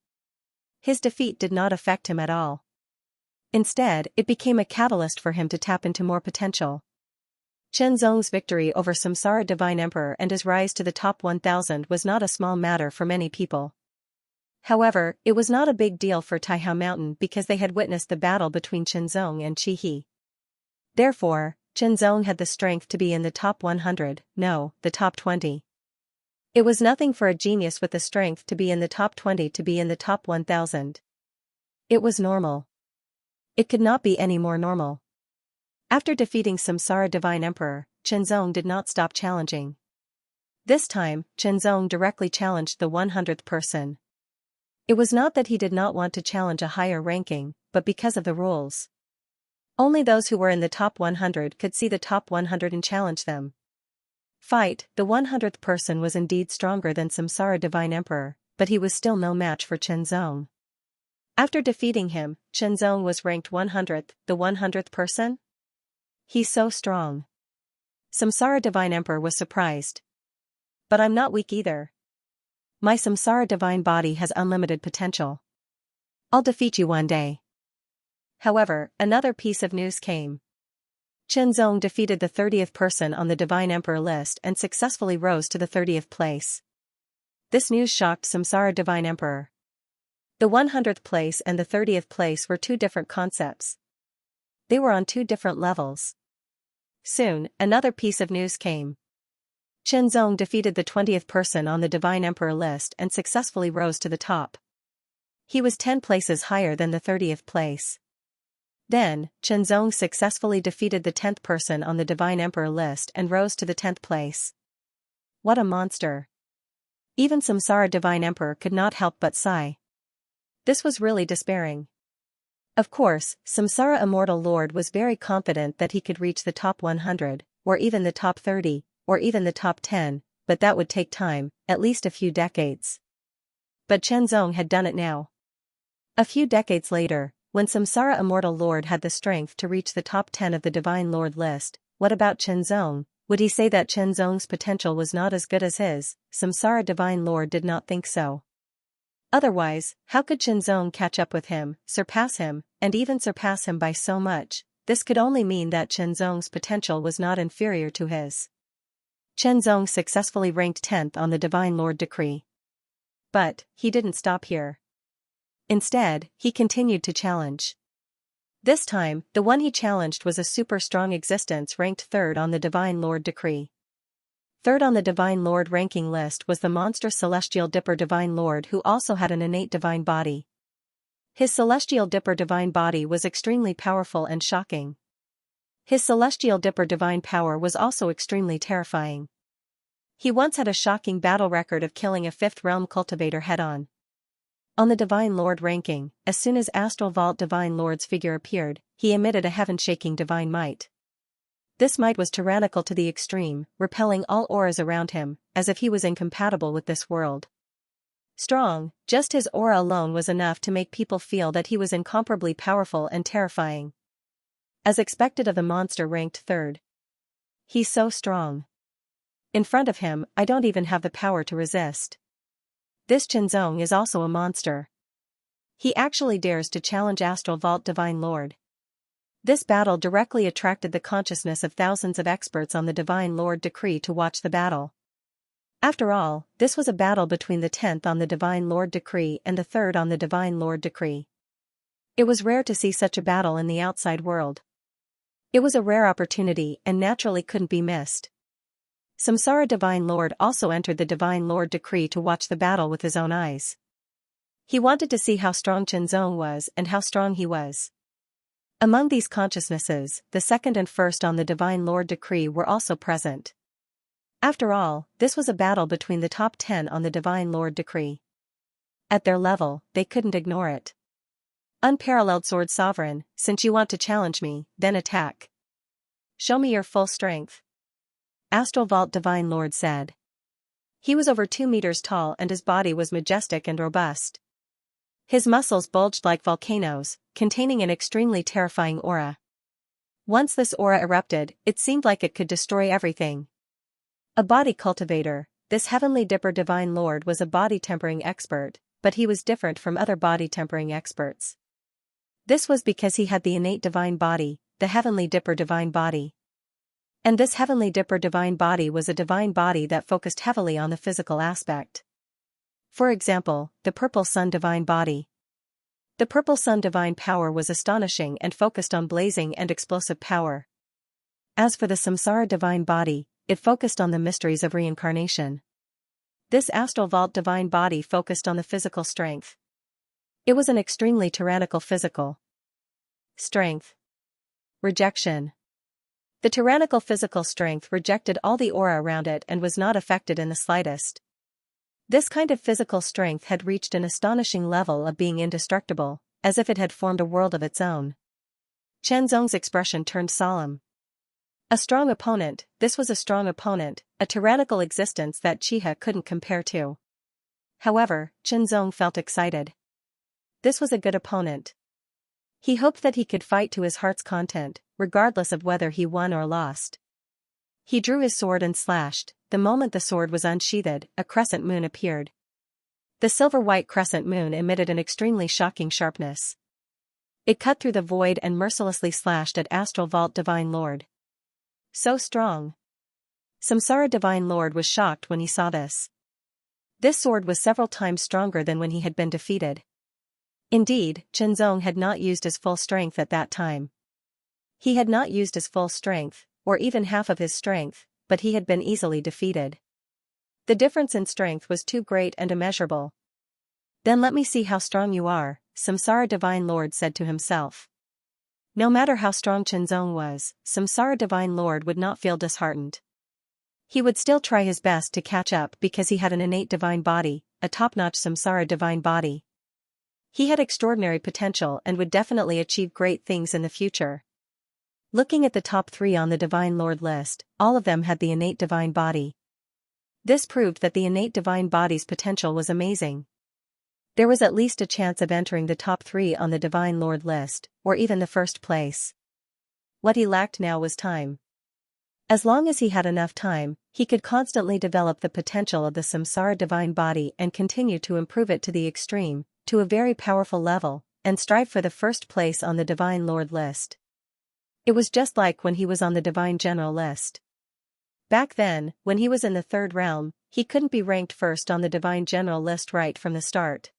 His defeat did not affect him at all. Instead, it became a catalyst for him to tap into more potential. Chenzong's victory over Samsara Divine Emperor and his rise to the top 1000 was not a small matter for many people. However, it was not a big deal for Taihao Mountain because they had witnessed the battle between Chenzong and Chi-He. Therefore, Chenzong had the strength to be in the top 100, no, the top 20. It was nothing for a genius with the strength to be in the top 20 to be in the top 1000. It was normal. It could not be any more normal. After defeating Samsara Divine Emperor, Chenzong did not stop challenging. This time, Chenzong directly challenged the 100th person. It was not that he did not want to challenge a higher ranking, but because of the rules. Only those who were in the top 100 could see the top 100 and challenge them. Fight, the 100th person was indeed stronger than Samsara Divine Emperor, but he was still no match for Chenzong. After defeating him, Chenzong was ranked 100th, the 100th person? He's so strong. Samsara Divine Emperor was surprised. But I'm not weak either. My Samsara Divine body has unlimited potential. I'll defeat you one day. However, another piece of news came. Chenzong defeated the 30th person on the Divine Emperor list and successfully rose to the 30th place. This news shocked Samsara Divine Emperor. The 100th place and the 30th place were two different concepts. They were on two different levels. Soon, another piece of news came. Chenzong defeated the 20th person on the Divine Emperor list and successfully rose to the top. He was 10 places higher than the 30th place. Then, Chenzong successfully defeated the 10th person on the Divine Emperor list and rose to the 10th place. What a monster. Even Samsara Divine Emperor could not help but sigh. This was really despairing. Of course, Samsara Immortal Lord was very confident that he could reach the top 100, or even the top 30, or even the top 10, but that would take time, at least a few decades. But Chenzong had done it now. A few decades later, when Samsara Immortal Lord had the strength to reach the top 10 of the Divine Lord list, what about Chenzong? Would he say that Chenzong's potential was not as good as his? Samsara Divine Lord did not think so. Otherwise, how could Chenzong catch up with him, surpass him, and even surpass him by so much? This could only mean that Chenzong's potential was not inferior to his. Zong successfully ranked 10th on the Divine Lord decree. But, he didn't stop here. Instead, he continued to challenge. This time, the one he challenged was a super strong existence ranked 3rd on the Divine Lord decree. 3rd on the Divine Lord ranking list was the monster Celestial Dipper Divine Lord, who also had an innate divine body. His Celestial Dipper divine body was extremely powerful and shocking. His Celestial Dipper divine power was also extremely terrifying. He once had a shocking battle record of killing a 5th realm cultivator head-on. On the Divine Lord ranking, as soon as Astral Vault Divine Lord's figure appeared, he emitted a heaven-shaking divine might. This might was tyrannical to the extreme, repelling all auras around him, as if he was incompatible with this world. Strong, just his aura alone was enough to make people feel that he was incomparably powerful and terrifying. As expected of the monster ranked 3rd. He's so strong. In front of him, I don't even have the power to resist. This Zong is also a monster. He actually dares to challenge Astral Vault Divine Lord. This battle directly attracted the consciousness of thousands of experts on the Divine Lord decree to watch the battle. After all, this was a battle between the 10th on the Divine Lord decree and the 3rd on the Divine Lord decree. It was rare to see such a battle in the outside world. It was a rare opportunity and naturally couldn't be missed. Samsara Divine Lord also entered the Divine Lord decree to watch the battle with his own eyes. He wanted to see how strong Zong was and how strong he was. Among these consciousnesses, the 2nd and 1st on the Divine Lord decree were also present. After all, this was a battle between the top 10 on the Divine Lord decree. At their level, they couldn't ignore it. Unparalleled Sword Sovereign, since you want to challenge me, then attack. Show me your full strength. Astral Vault Divine Lord said. He was over 2 meters tall and his body was majestic and robust. His muscles bulged like volcanoes, containing an extremely terrifying aura. Once this aura erupted, it seemed like it could destroy everything. A body cultivator, this Heavenly Dipper Divine Lord was a body tempering expert, but he was different from other body tempering experts. This was because he had the innate divine body, the Heavenly Dipper Divine Body. And this Heavenly Dipper Divine Body was a divine body that focused heavily on the physical aspect. For example, the Purple Sun Divine Body. The Purple Sun Divine Power was astonishing and focused on blazing and explosive power. As for the Samsara Divine Body, it focused on the mysteries of reincarnation. This Astral Vault Divine Body focused on the physical strength. It was an extremely tyrannical physical strength. Rejection. The tyrannical physical strength rejected all the aura around it and was not affected in the slightest. This kind of physical strength had reached an astonishing level of being indestructible, as if it had formed a world of its own. Zong's expression turned solemn. A strong opponent, this was a strong opponent, a tyrannical existence that Chiha couldn't compare to. However, Zong felt excited. This was a good opponent. He hoped that he could fight to his heart's content, regardless of whether he won or lost. He drew his sword and slashed. The moment the sword was unsheathed, a crescent moon appeared. The silver-white crescent moon emitted an extremely shocking sharpness. It cut through the void and mercilessly slashed at Astral Vault Divine Lord. So strong. Samsara Divine Lord was shocked when he saw this. This sword was several times stronger than when he had been defeated. Indeed, Zong had not used his full strength at that time. He had not used his full strength, or even half of his strength, but he had been easily defeated. The difference in strength was too great and immeasurable. Then let me see how strong you are, Samsara Divine Lord said to himself. No matter how strong Zong was, Samsara Divine Lord would not feel disheartened. He would still try his best to catch up because he had an innate divine body, a top-notch Samsara Divine Body. He had extraordinary potential and would definitely achieve great things in the future. Looking at the top 3 on the Divine Lord list, all of them had the innate divine body. This proved that the innate divine body's potential was amazing. There was at least a chance of entering the top 3 on the Divine Lord list, or even the first place. What he lacked now was time. As long as he had enough time, he could constantly develop the potential of the Samsara Divine Body and continue to improve it to the extreme, to a very powerful level, and strive for the first place on the Divine Lord list. It was just like when he was on the Divine General list. Back then, when he was in the third realm, he couldn't be ranked first on the divine general list right from the start.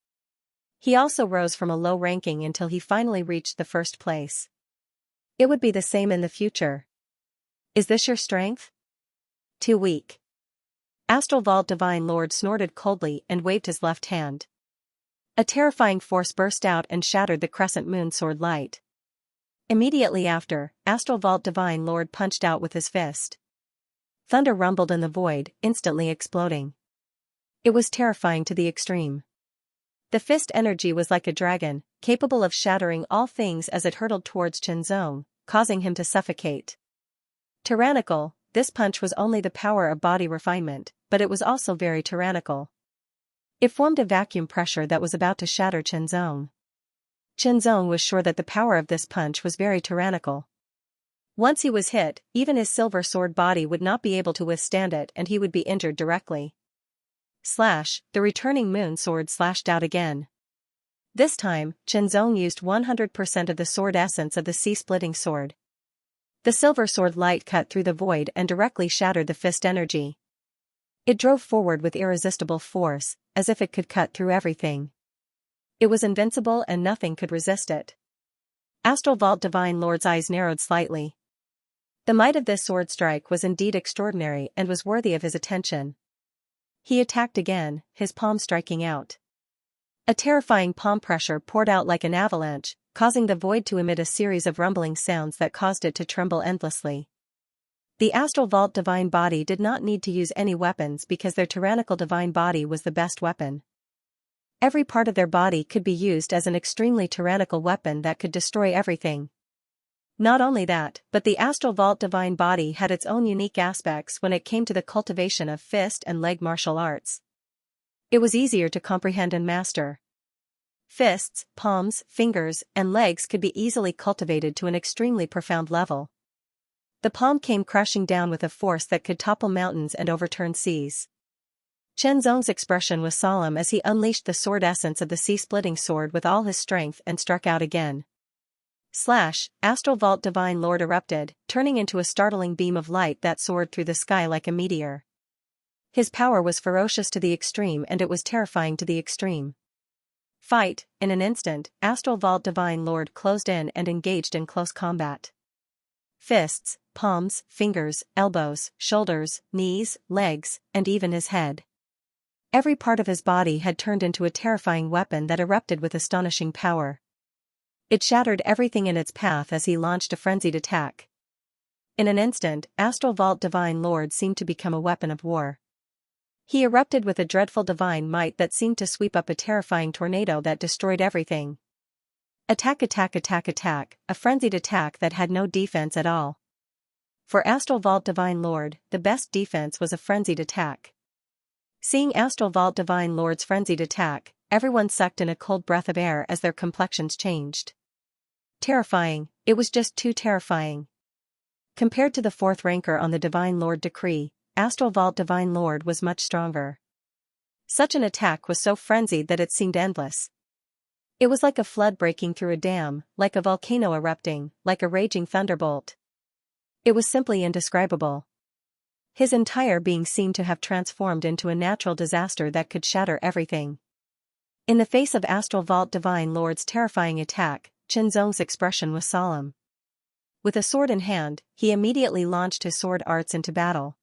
He also rose from a low ranking until he finally reached the first place. It would be the same in the future. Is this your strength? Too weak. Astral Vault Divine Lord snorted coldly and waved his left hand. A terrifying force burst out and shattered the crescent moon sword light. Immediately after, Astral Vault Divine Lord punched out with his fist. Thunder rumbled in the void, instantly exploding. It was terrifying to the extreme. The fist energy was like a dragon, capable of shattering all things as it hurtled towards Qianzong, causing him to suffocate. Tyrannical, this punch was only the power of body refinement, but it was also very tyrannical. It formed a vacuum pressure that was about to shatter Qianzong. Qianzong was sure that the power of this punch was very tyrannical. Once he was hit, even his silver sword body would not be able to withstand it and he would be injured directly. Slash, the returning moon sword slashed out again. This time, Qianzong used 100% of the sword essence of the sea-splitting sword. The silver sword light cut through the void and directly shattered the fist energy. It drove forward with irresistible force, as if it could cut through everything. It was invincible and nothing could resist it. Astral Vault Divine Lord's eyes narrowed slightly. The might of this sword strike was indeed extraordinary and was worthy of his attention. He attacked again, his palm striking out. A terrifying palm pressure poured out like an avalanche, causing the void to emit a series of rumbling sounds that caused it to tremble endlessly. The Astral Vault Divine Body did not need to use any weapons because their tyrannical divine body was the best weapon. Every part of their body could be used as an extremely tyrannical weapon that could destroy everything. Not only that, but the Astral Vault Divine Body had its own unique aspects when it came to the cultivation of fist and leg martial arts. It was easier to comprehend and master. Fists, palms, fingers, and legs could be easily cultivated to an extremely profound level. The palm came crashing down with a force that could topple mountains and overturn seas. Qianzong's expression was solemn as he unleashed the sword essence of the sea-splitting sword with all his strength and struck out again. Slash, Astral Vault Divine Lord erupted, turning into a startling beam of light that soared through the sky like a meteor. His power was ferocious to the extreme and it was terrifying to the extreme. Fight, in an instant, Astral Vault Divine Lord closed in and engaged in close combat. Fists, palms, fingers, elbows, shoulders, knees, legs, and even his head. Every part of his body had turned into a terrifying weapon that erupted with astonishing power. It shattered everything in its path as he launched a frenzied attack. In an instant, Astral Vault Divine Lord seemed to become a weapon of war. He erupted with a dreadful divine might that seemed to sweep up a terrifying tornado that destroyed everything. Attack, attack, attack, attack, a frenzied attack that had no defense at all. For Astral Vault Divine Lord, the best defense was a frenzied attack. Seeing Astral Vault Divine Lord's frenzied attack, everyone sucked in a cold breath of air as their complexions changed. Terrifying, it was just too terrifying. Compared to the fourth ranker on the Divine Lord decree, Astral Vault Divine Lord was much stronger. Such an attack was so frenzied that it seemed endless. It was like a flood breaking through a dam, like a volcano erupting, like a raging thunderbolt. It was simply indescribable. His entire being seemed to have transformed into a natural disaster that could shatter everything. In the face of Astral Vault Divine Lord's terrifying attack, Qianzong's expression was solemn. With a sword in hand, he immediately launched his sword arts into battle.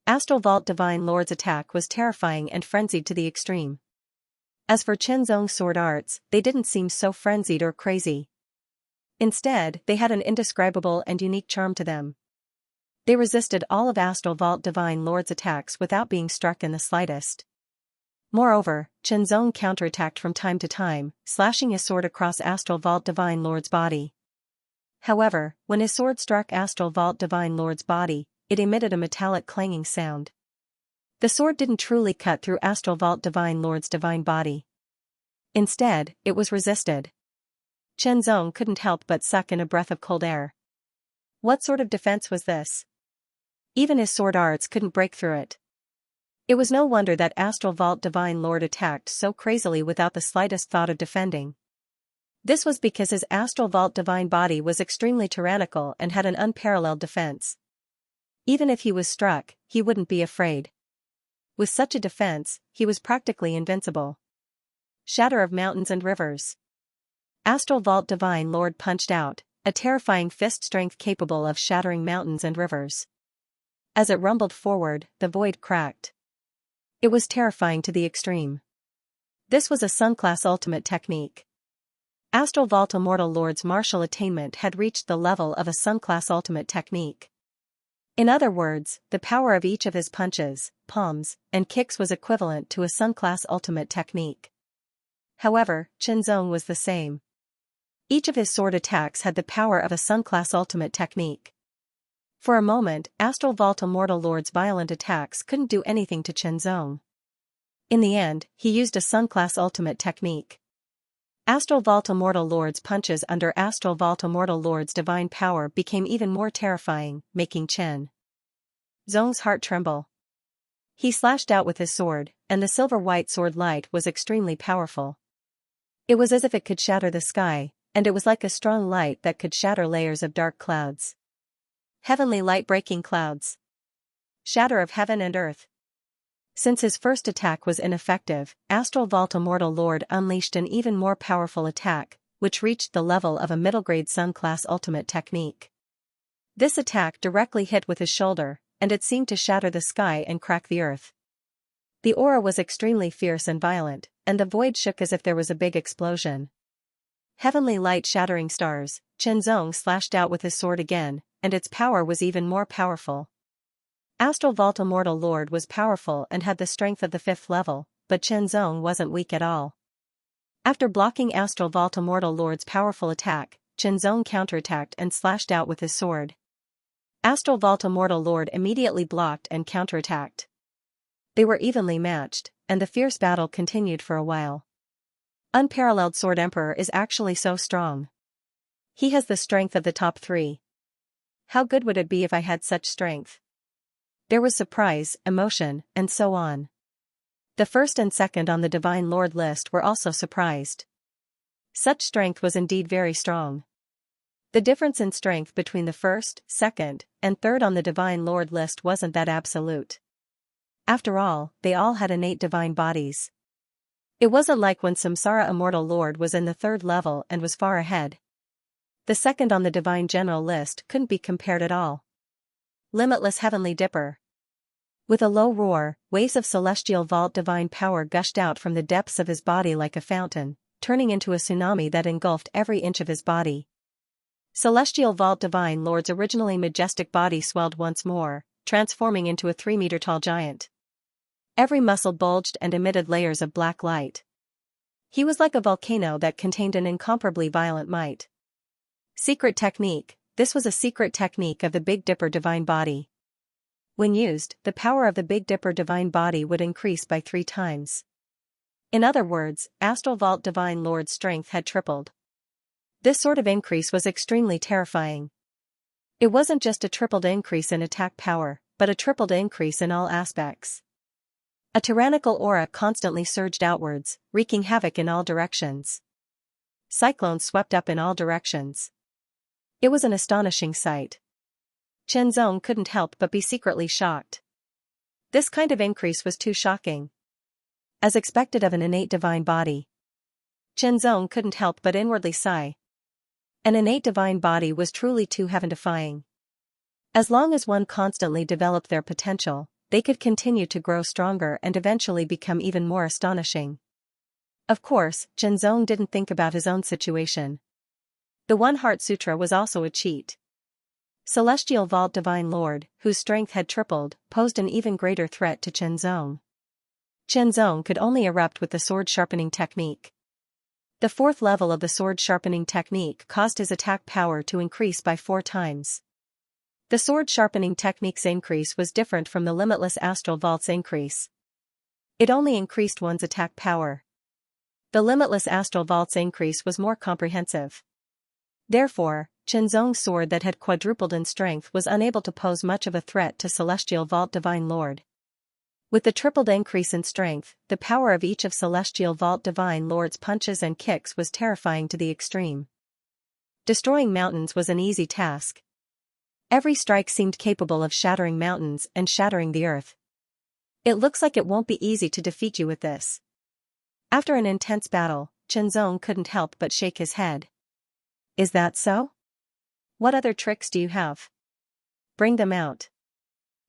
Astral Vault Divine Lord's attack was terrifying and frenzied to the extreme. As for Qianzong's sword arts, they didn't seem so frenzied or crazy. Instead, they had an indescribable and unique charm to them. They resisted all of Astral Vault Divine Lord's attacks without being struck in the slightest. Moreover, Qianzong counterattacked from time to time, slashing his sword across Astral Vault Divine Lord's body. However, when his sword struck Astral Vault Divine Lord's body, it emitted a metallic clanging sound. The sword didn't truly cut through Astral Vault Divine Lord's divine body. Instead, it was resisted. Qianzong couldn't help but suck in a breath of cold air. What sort of defense was this? Even his sword arts couldn't break through it. It was no wonder that Astral Vault Divine Lord attacked so crazily without the slightest thought of defending. This was because his Astral Vault Divine Body was extremely tyrannical and had an unparalleled defense. Even if he was struck, he wouldn't be afraid. With such a defense, he was practically invincible. Shatter of mountains and rivers. Astral Vault Divine Lord punched out, a terrifying fist strength capable of shattering mountains and rivers. As it rumbled forward, the void cracked. It was terrifying to the extreme. This was a Sun-class ultimate technique. Astral Vault Immortal Lord's martial attainment had reached the level of a Sun-class ultimate technique. In other words, the power of each of his punches, palms, and kicks was equivalent to a Sun-class ultimate technique. However, Xianxia was the same. Each of his sword attacks had the power of a Sun-class ultimate technique. For a moment, Astral Vault Immortal Lord's violent attacks couldn't do anything to Xianxia. In the end, he used a Sun-class ultimate technique. Astral Vault Immortal Lord's punches under Astral Vault Immortal Lord's divine power became even more terrifying, making Xianxia's heart tremble. He slashed out with his sword, and the silver-white sword light was extremely powerful. It was as if it could shatter the sky, and it was like a strong light that could shatter layers of dark clouds. Heavenly light-breaking clouds. Shatter of heaven and earth. Since his first attack was ineffective, Astral Vault Immortal Lord unleashed an even more powerful attack, which reached the level of a middle-grade Sun-class ultimate technique. This attack directly hit with his shoulder, and it seemed to shatter the sky and crack the earth. The aura was extremely fierce and violent, and the void shook as if there was a big explosion. Heavenly light shattering stars, Xianxia slashed out with his sword again, and its power was even more powerful. Astral Vault Immortal Lord was powerful and had the strength of the 5th level, but Xianxia wasn't weak at all. After blocking Astral Vault Immortal Lord's powerful attack, Xianxia counterattacked and slashed out with his sword. Astral Vault Immortal Lord immediately blocked and counterattacked. They were evenly matched, and the fierce battle continued for a while. Unparalleled Sword Emperor is actually so strong. He has the strength of the top 3. How good would it be if I had such strength? There was surprise, emotion, and so on. The first and second on the Divine Lord list were also surprised. Such strength was indeed very strong. The difference in strength between the first, second, and third on the Divine Lord list wasn't that absolute. After all, they all had innate divine bodies. It wasn't like when Samsara Immortal Lord was in the 3rd level and was far ahead. The second on the Divine General list couldn't be compared at all. Limitless Heavenly Dipper. With a low roar, waves of Celestial Vault divine power gushed out from the depths of his body like a fountain, turning into a tsunami that engulfed every inch of his body. Celestial Vault Divine Lord's originally majestic body swelled once more, transforming into a 3-meter-tall giant. Every muscle bulged and emitted layers of black light. He was like a volcano that contained an incomparably violent might. Secret technique. This was a secret technique of the Big Dipper divine body. When used, the power of the Big Dipper divine body would increase by 3 times. In other words, Astral Vault Divine Lord's strength had tripled. This sort of increase was extremely terrifying. It wasn't just a tripled increase in attack power, but a tripled increase in all aspects. A tyrannical aura constantly surged outwards, wreaking havoc in all directions. Cyclones swept up in all directions. It was an astonishing sight. Xianxia couldn't help but be secretly shocked. This kind of increase was too shocking. As expected of an innate divine body. Xianxia couldn't help but inwardly sigh. An innate divine body was truly too heaven-defying. As long as one constantly developed their potential, they could continue to grow stronger and eventually become even more astonishing. Of course, Xianxia didn't think about his own situation. The One Heart Sutra was also a cheat. Celestial Vault Divine Lord, whose strength had tripled, posed an even greater threat to Xianxia. Xianxia could only erupt with the sword sharpening technique. The 4th level of the sword sharpening technique caused his attack power to increase by 4 times. The sword sharpening technique's increase was different from the limitless Astral Vault's increase. It only increased one's attack power. The limitless Astral Vault's increase was more comprehensive. Therefore, Xianxia's sword that had quadrupled in strength was unable to pose much of a threat to Celestial Vault Divine Lord. With the tripled increase in strength, the power of each of Celestial Vault Divine Lord's punches and kicks was terrifying to the extreme. Destroying mountains was an easy task. Every strike seemed capable of shattering mountains and shattering the earth. It looks like it won't be easy to defeat you with this. After an intense battle, Chenzong couldn't help but shake his head. Is that so? What other tricks do you have? Bring them out.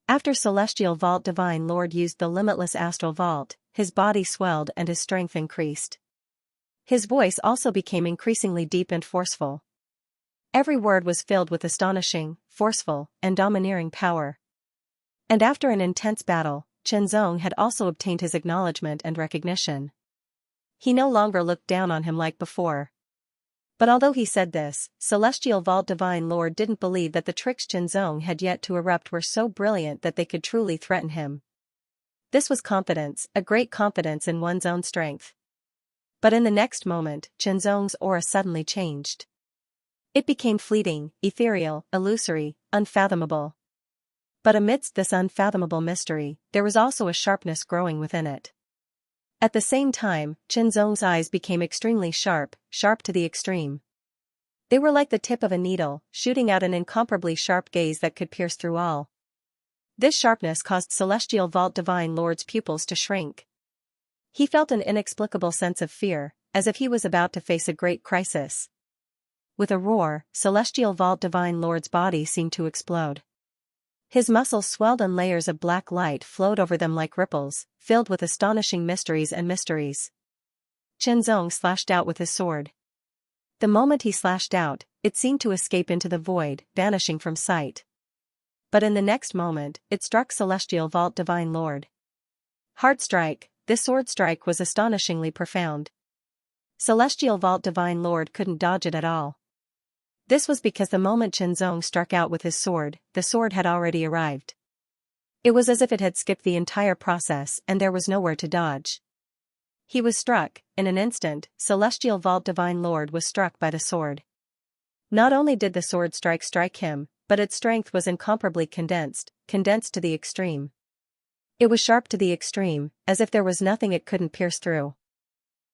After Celestial Vault Divine Lord used the limitless astral vault, his body swelled and his strength increased. His voice also became increasingly deep and forceful. Every word was filled with astonishing, forceful, and domineering power. And after an intense battle, Chenzong had also obtained his acknowledgement and recognition. He no longer looked down on him like before. But although he said this, Celestial Vault Divine Lord didn't believe that the tricks Chenzong had yet to erupt were so brilliant that they could truly threaten him. This was confidence, a great confidence in one's own strength. But in the next moment, Chenzong's aura suddenly changed. It became fleeting, ethereal, illusory, unfathomable. But amidst this unfathomable mystery, there was also a sharpness growing within it. At the same time, Chenzong's eyes became extremely sharp, sharp to the extreme. They were like the tip of a needle, shooting out an incomparably sharp gaze that could pierce through all. This sharpness caused Celestial Vault Divine Lord's pupils to shrink. He felt an inexplicable sense of fear, as if he was about to face a great crisis. With a roar, Celestial Vault Divine Lord's body seemed to explode. His muscles swelled and layers of black light flowed over them like ripples, filled with astonishing mysteries and mysteries. Chenzong slashed out with his sword. The moment he slashed out, it seemed to escape into the void, vanishing from sight. But in the next moment, it struck Celestial Vault Divine Lord. Hard strike, this sword strike was astonishingly profound. Celestial Vault Divine Lord couldn't dodge it at all. This was because the moment Chenzong struck out with his sword, the sword had already arrived. It was as if it had skipped the entire process and there was nowhere to dodge. He was struck, in an instant, Celestial Vault Divine Lord was struck by the sword. Not only did the sword strike him, but its strength was incomparably condensed to the extreme. It was sharp to the extreme, as if there was nothing it couldn't pierce through.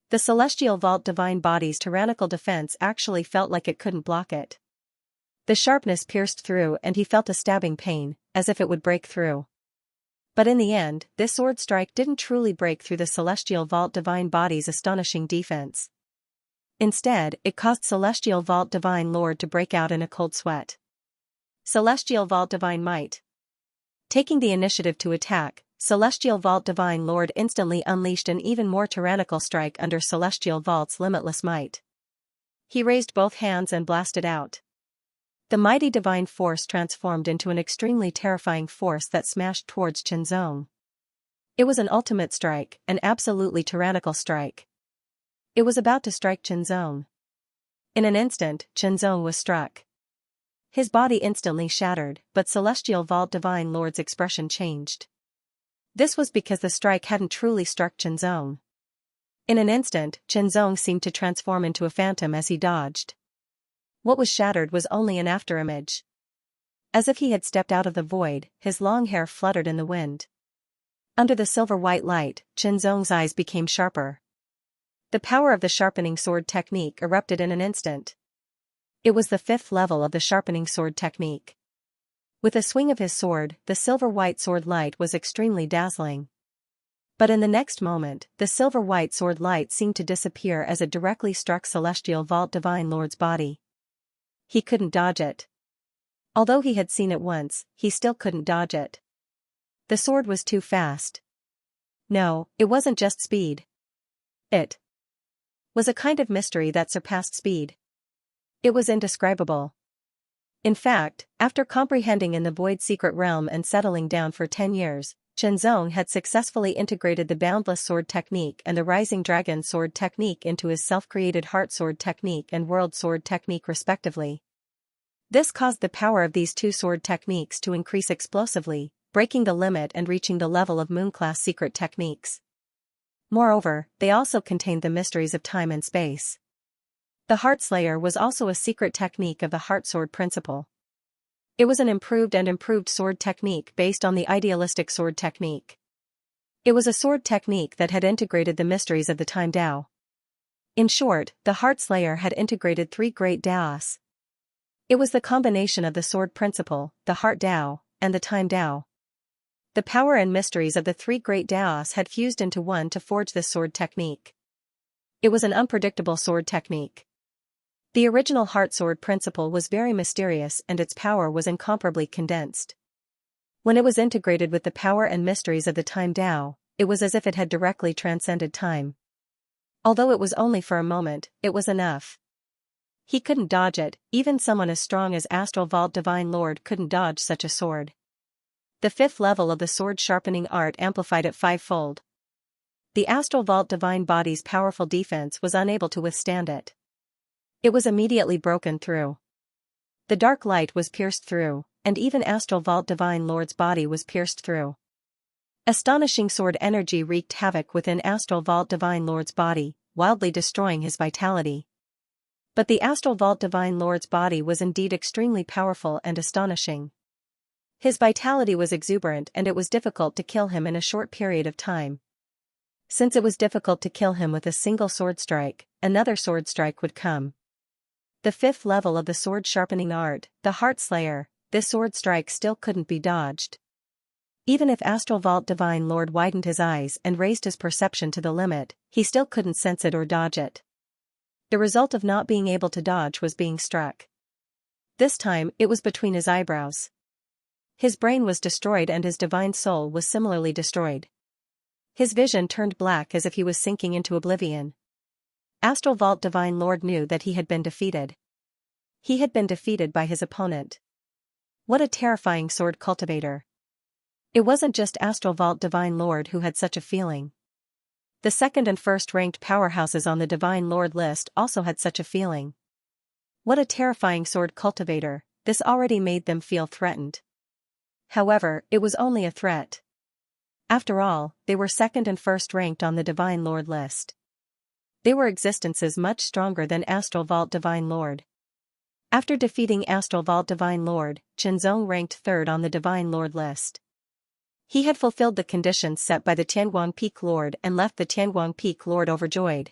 The Celestial Vault Divine Body's tyrannical defense actually felt like it couldn't block it. The sharpness pierced through and he felt a stabbing pain, as if it would break through. But in the end, this sword strike didn't truly break through the Celestial Vault Divine Body's astonishing defense. Instead, it caused Celestial Vault Divine Lord to break out in a cold sweat. Celestial Vault Divine Might. Taking the initiative to attack, Celestial Vault Divine Lord instantly unleashed an even more tyrannical strike under Celestial Vault's limitless might. He raised both hands and blasted out. The mighty divine force transformed into an extremely terrifying force that smashed towards Chenzong. It was an ultimate strike, an absolutely tyrannical strike. It was about to strike Chenzong. In an instant, Chenzong was struck. His body instantly shattered, but Celestial Vault Divine Lord's expression changed. This was because the strike hadn't truly struck Chenzong. In an instant, Chenzong seemed to transform into a phantom as he dodged. What was shattered was only an afterimage. As if he had stepped out of the void, his long hair fluttered in the wind. Under the silver-white light, Chenzong's eyes became sharper. The power of the sharpening sword technique erupted in an instant. It was the 5th level of the sharpening sword technique. With a swing of his sword, the silver-white sword light was extremely dazzling. But in the next moment, the silver-white sword light seemed to disappear as it directly struck Celestial Vault Divine Lord's body. He couldn't dodge it. Although he had seen it once, he still couldn't dodge it. The sword was too fast. No, it wasn't just speed. It was a kind of mystery that surpassed speed. It was indescribable. In fact, after comprehending in the Void Secret Realm and settling down for 10 years, Chenzong had successfully integrated the Boundless Sword Technique and the Rising Dragon Sword Technique into his self-created Heart Sword Technique and World Sword Technique respectively. This caused the power of these two sword techniques to increase explosively, breaking the limit and reaching the level of Moon-class secret techniques. Moreover, they also contained the mysteries of time and space. The Heart Slayer was also a secret technique of the Heart Sword principle. It was an improved sword technique based on the idealistic sword technique. It was a sword technique that had integrated the mysteries of the Time Tao. In short, the Heart Slayer had integrated 3 great Taos. It was the combination of the sword principle, the heart Tao, and the time Tao. The power and mysteries of the three great Taos had fused into one to forge this sword technique. It was an unpredictable sword technique. The original heart sword principle was very mysterious and its power was incomparably condensed. When it was integrated with the power and mysteries of the time Tao, it was as if it had directly transcended time. Although it was only for a moment, it was enough. He couldn't dodge it, even someone as strong as Astral Vault Divine Lord couldn't dodge such a sword. The fifth level of the sword sharpening art amplified it fivefold. The Astral Vault Divine Body's powerful defense was unable to withstand it. It was immediately broken through. The dark light was pierced through, and even Astral Vault Divine Lord's body was pierced through. Astonishing sword energy wreaked havoc within Astral Vault Divine Lord's body, wildly destroying his vitality. But the Astral Vault Divine Lord's body was indeed extremely powerful and astonishing. His vitality was exuberant and it was difficult to kill him in a short period of time. Since it was difficult to kill him with a single sword strike, another sword strike would come. The fifth level of the sword sharpening art, the Heart Slayer, this sword strike still couldn't be dodged. Even if Astral Vault Divine Lord widened his eyes and raised his perception to the limit, he still couldn't sense it or dodge it. The result of not being able to dodge was being struck. This time, it was between his eyebrows. His brain was destroyed and his divine soul was similarly destroyed. His vision turned black as if he was sinking into oblivion. Astral Vault Divine Lord knew that he had been defeated. He had been defeated by his opponent. What a terrifying sword cultivator. It wasn't just Astral Vault Divine Lord who had such a feeling. The second and first ranked powerhouses on the Divine Lord list also had such a feeling. What a terrifying sword cultivator, this already made them feel threatened. However, it was only a threat. After all, they were second and first ranked on the Divine Lord list. They were existences much stronger than Astral Vault Divine Lord. After defeating Astral Vault Divine Lord, Xianxia ranked third on the Divine Lord list. He had fulfilled the conditions set by the Tianguang Peak Lord and left the Tianguang Peak Lord overjoyed.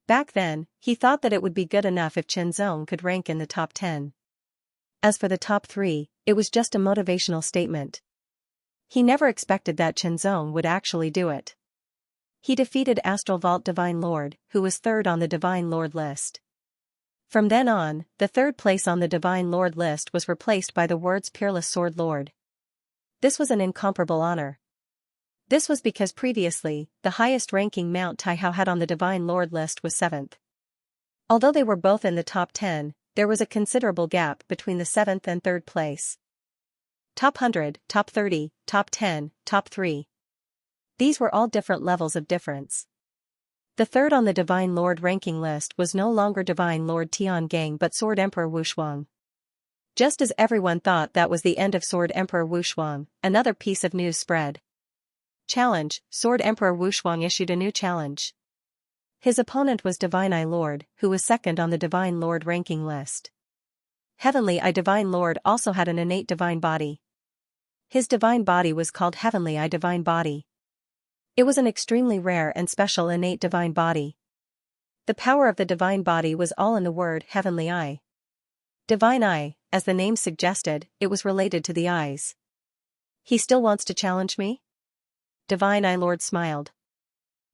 Back then, he thought that it would be good enough if Xianxia could rank in the top 10. As for the top 3, it was just a motivational statement. He never expected that Xianxia would actually do it. He defeated Astral Vault Divine Lord, who was third on the Divine Lord list. From then on, the third place on the Divine Lord list was replaced by the words Peerless Sword Lord. This was an incomparable honor. This was because previously, the highest ranking Mount Taihao had on the Divine Lord list was 7th. Although they were both in the top 10, there was a considerable gap between the 7th and 3rd place. Top 100, top 30, top 10, top 3. These were all different levels of difference. The third on the Divine Lord ranking list was no longer Divine Lord Tiangang but Sword Emperor Wushuang. Just as everyone thought that was the end of Sword Emperor Wushuang, another piece of news spread. Challenge, Sword Emperor Wushuang issued a new challenge. His opponent was Divine Eye Lord, who was second on the Divine Lord ranking list. Heavenly Eye Divine Lord also had an innate divine body. His divine body was called Heavenly Eye Divine Body. It was an extremely rare and special innate divine body. The power of the divine body was all in the word Heavenly Eye. Divine Eye, as the name suggested, it was related to the eyes. He still wants to challenge me? Divine Eye Lord smiled.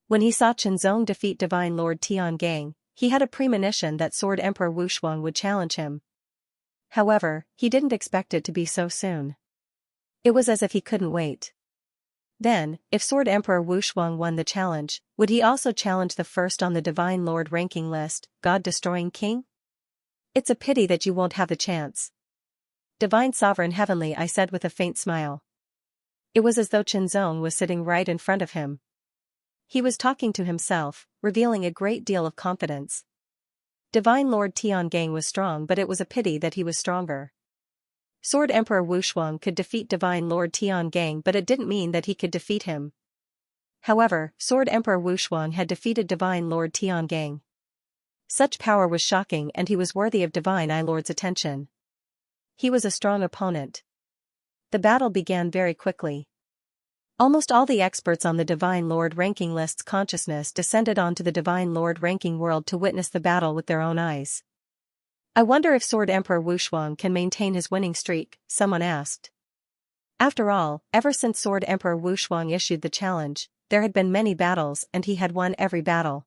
When he saw Xianxia defeat Divine Lord Tiangang, he had a premonition that Sword Emperor Wushuang would challenge him. However, he didn't expect it to be so soon. It was as if he couldn't wait. Then, if Sword Emperor Wushuang won the challenge, would he also challenge the first on the Divine Lord ranking list, God-destroying King? It's a pity that you won't have the chance. Divine Sovereign Heavenly, I said with a faint smile. It was as though Xianxia was sitting right in front of him. He was talking to himself, revealing a great deal of confidence. Divine Lord Tiangang was strong, but it was a pity that he was stronger. Sword Emperor Wushuang could defeat Divine Lord Tiangang, but it didn't mean that he could defeat him. However, Sword Emperor Wushuang had defeated Divine Lord Tiangang. Such power was shocking and he was worthy of Divine Eye Lord's attention. He was a strong opponent. The battle began very quickly. Almost all the experts on the Divine Lord ranking list's consciousness descended onto the Divine Lord ranking world to witness the battle with their own eyes. I wonder if Sword Emperor Wushuang can maintain his winning streak, someone asked. After all, ever since Sword Emperor Wushuang issued the challenge, there had been many battles and he had won every battle.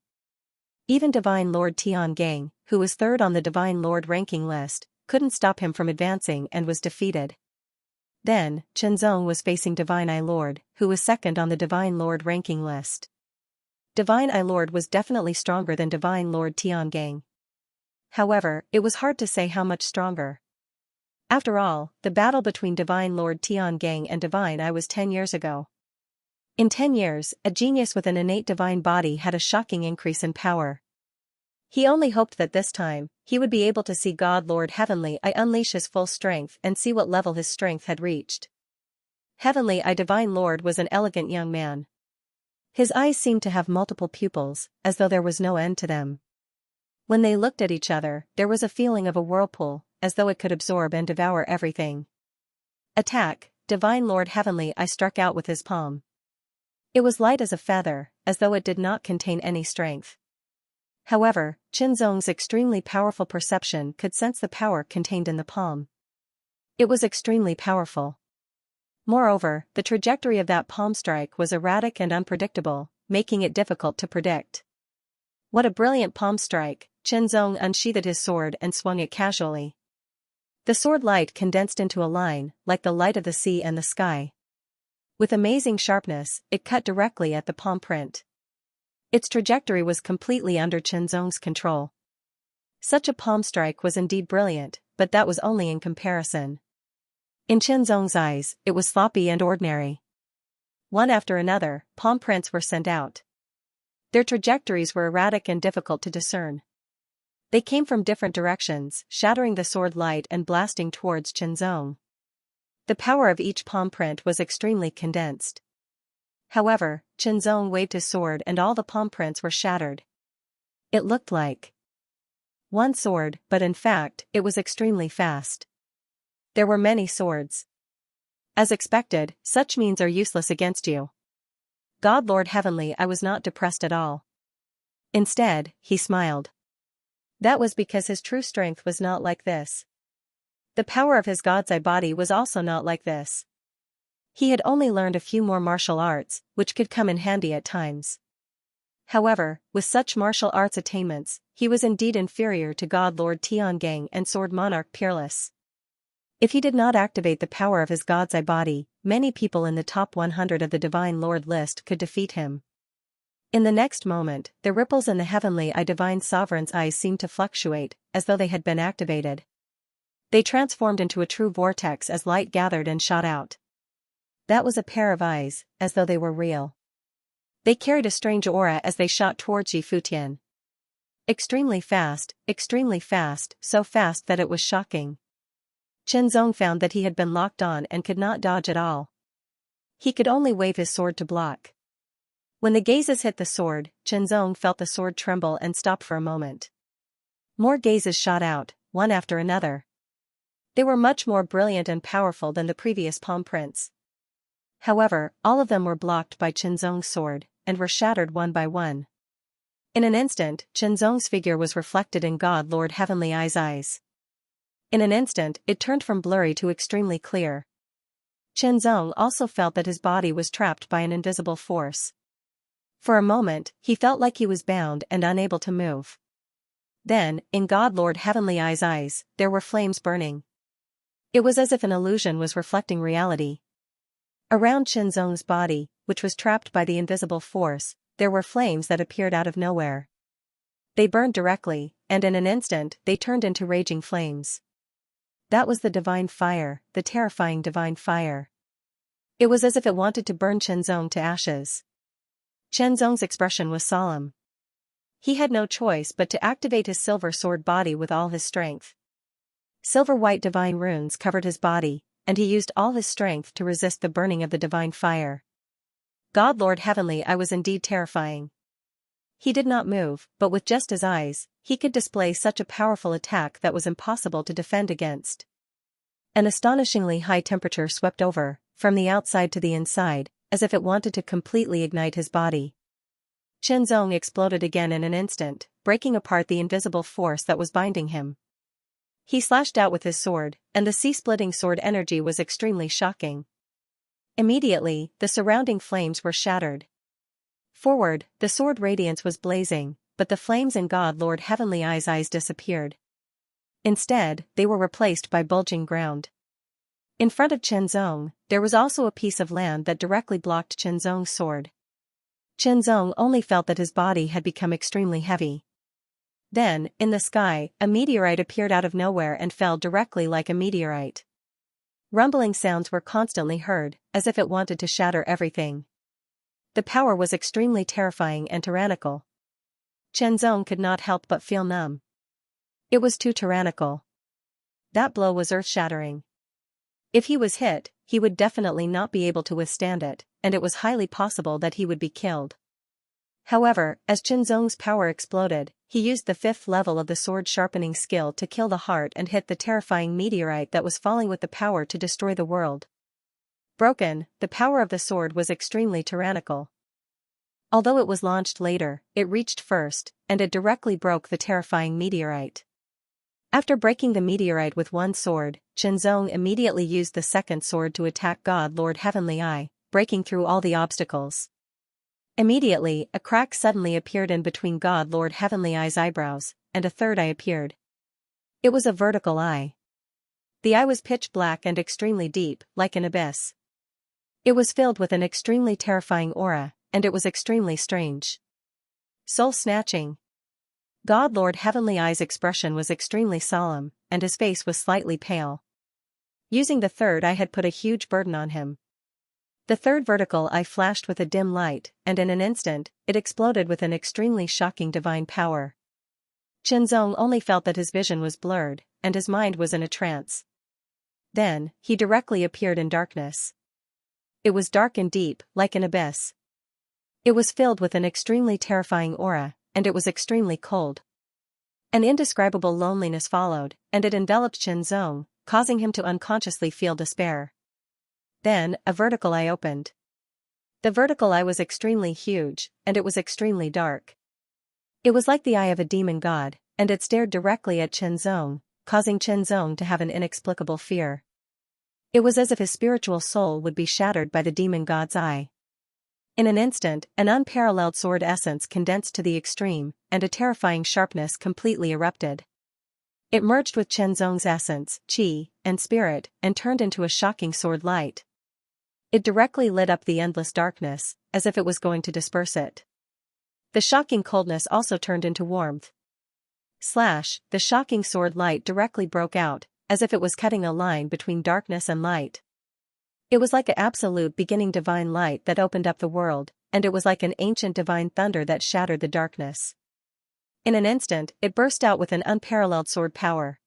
Even Divine Lord Tiangang, who was third on the Divine Lord ranking list, couldn't stop him from advancing and was defeated. Then, Chenzong was facing Divine I Lord, who was second on the Divine Lord ranking list. Divine I Lord was definitely stronger than Divine Lord Tiangang. However, it was hard to say how much stronger. After all, the battle between Divine Lord Tiangang and Divine I was 10 years ago. In 10 years, a genius with an innate divine body had a shocking increase in power. He only hoped that this time, he would be able to see God Lord Heavenly I unleash his full strength and see what level his strength had reached. Heavenly I Divine Lord was an elegant young man. His eyes seemed to have multiple pupils, as though there was no end to them. When they looked at each other, there was a feeling of a whirlpool, as though it could absorb and devour everything. Attack, Divine Lord Heavenly I struck out with his palm. It was light as a feather, as though it did not contain any strength. However, Chenzong's extremely powerful perception could sense the power contained in the palm. It was extremely powerful. Moreover, the trajectory of that palm strike was erratic and unpredictable, making it difficult to predict. What a brilliant palm strike! Chenzong unsheathed his sword and swung it casually. The sword light condensed into a line, like the light of the sea and the sky. With amazing sharpness, it cut directly at the palm print. Its trajectory was completely under Chenzong's control. Such a palm strike was indeed brilliant, but that was only in comparison. In Chenzong's eyes, it was sloppy and ordinary. One after another, palm prints were sent out. Their trajectories were erratic and difficult to discern. They came from different directions, shattering the sword light and blasting towards Chenzong. The power of each palm print was extremely condensed. However, Chenzong waved his sword and all the palm prints were shattered. It looked like one sword, but in fact, it was extremely fast. There were many swords. As expected, such means are useless against you. God Lord Heavenly I was not depressed at all. Instead, he smiled. That was because his true strength was not like this. The power of his God's eye body was also not like this. He had only learned a few more martial arts, which could come in handy at times. However, with such martial arts attainments, he was indeed inferior to God Lord Tiangang and Sword Monarch Peerless. If he did not activate the power of his God's eye body, many people in the top 100 of the Divine Lord list could defeat him. In the next moment, the ripples in the Heavenly I Divine Sovereign's eyes seemed to fluctuate, as though they had been activated. They transformed into a true vortex as light gathered and shot out. That was a pair of eyes, as though they were real. They carried a strange aura as they shot towards Yi Futian. Extremely fast, so fast that it was shocking. Chenzong found that he had been locked on and could not dodge at all. He could only wave his sword to block. When the gazes hit the sword, Chenzong felt the sword tremble and stop for a moment. More gazes shot out, one after another. They were much more brilliant and powerful than the previous palm prints. However, all of them were blocked by Chenzong's sword, and were shattered one by one. In an instant, Chenzong's figure was reflected in God Lord Heavenly Eye's eyes. In an instant, it turned from blurry to extremely clear. Chenzong also felt that his body was trapped by an invisible force. For a moment, he felt like he was bound and unable to move. Then, in God Lord Heavenly Eye's eyes, there were flames burning. It was as if an illusion was reflecting reality. Around Chenzong's body, which was trapped by the invisible force, there were flames that appeared out of nowhere. They burned directly, and in an instant, they turned into raging flames. That was the divine fire, the terrifying divine fire. It was as if it wanted to burn Chenzong to ashes. Chenzong's expression was solemn. He had no choice but to activate his silver sword body with all his strength. Silver-white divine runes covered his body, and he used all his strength to resist the burning of the divine fire. God Lord Heavenly I was indeed terrifying. He did not move, but with just his eyes, he could display such a powerful attack that was impossible to defend against. An astonishingly high temperature swept over, from the outside to the inside, as if it wanted to completely ignite his body. Chenzong exploded again in an instant, breaking apart the invisible force that was binding him. He slashed out with his sword, and the sea-splitting sword energy was extremely shocking. Immediately, the surrounding flames were shattered. Forward, the sword radiance was blazing, but the flames in God Lord Heavenly Eye's eyes disappeared. Instead, they were replaced by bulging ground. In front of Chenzong, there was also a piece of land that directly blocked Chenzong's sword. Chenzong only felt that his body had become extremely heavy. Then, in the sky, a meteorite appeared out of nowhere and fell directly like a meteorite. Rumbling sounds were constantly heard, as if it wanted to shatter everything. The power was extremely terrifying and tyrannical. Chenzong could not help but feel numb. It was too tyrannical. That blow was earth-shattering. If he was hit, he would definitely not be able to withstand it, and it was highly possible that he would be killed. However, as Chenzong's power exploded, he used the 5th level of the sword-sharpening skill to kill the heart and hit the terrifying meteorite that was falling with the power to destroy the world. Broken, the power of the sword was extremely tyrannical. Although it was launched later, it reached first, and it directly broke the terrifying meteorite. After breaking the meteorite with one sword, Chenzong immediately used the 2nd sword to attack God Lord Heavenly Eye, breaking through all the obstacles. Immediately, a crack suddenly appeared in between God Lord Heavenly Eye's eyebrows, and a third eye appeared. It was a vertical eye. The eye was pitch black and extremely deep, like an abyss. It was filled with an extremely terrifying aura, and it was extremely strange. Soul-snatching. God Lord Heavenly Eye's expression was extremely solemn, and his face was slightly pale. Using the third eye had put a huge burden on him. The third vertical eye flashed with a dim light, and in an instant, it exploded with an extremely shocking divine power. Chenzong only felt that his vision was blurred, and his mind was in a trance. Then, he directly appeared in darkness. It was dark and deep, like an abyss. It was filled with an extremely terrifying aura, and it was extremely cold. An indescribable loneliness followed, and it enveloped Chenzong, causing him to unconsciously feel despair. Then, a vertical eye opened. The vertical eye was extremely huge, and it was extremely dark. It was like the eye of a demon god, and it stared directly at Chenzong, causing Chenzong to have an inexplicable fear. It was as if his spiritual soul would be shattered by the demon god's eye. In an instant, an unparalleled sword essence condensed to the extreme, and a terrifying sharpness completely erupted. It merged with Chenzong's essence, chi, and spirit, and turned into a shocking sword light. It directly lit up the endless darkness, as if it was going to disperse it. The shocking coldness also turned into warmth. The shocking sword light directly broke out, as if it was cutting a line between darkness and light. It was like an absolute beginning divine light that opened up the world, and it was like an ancient divine thunder that shattered the darkness. In an instant, it burst out with an unparalleled sword power.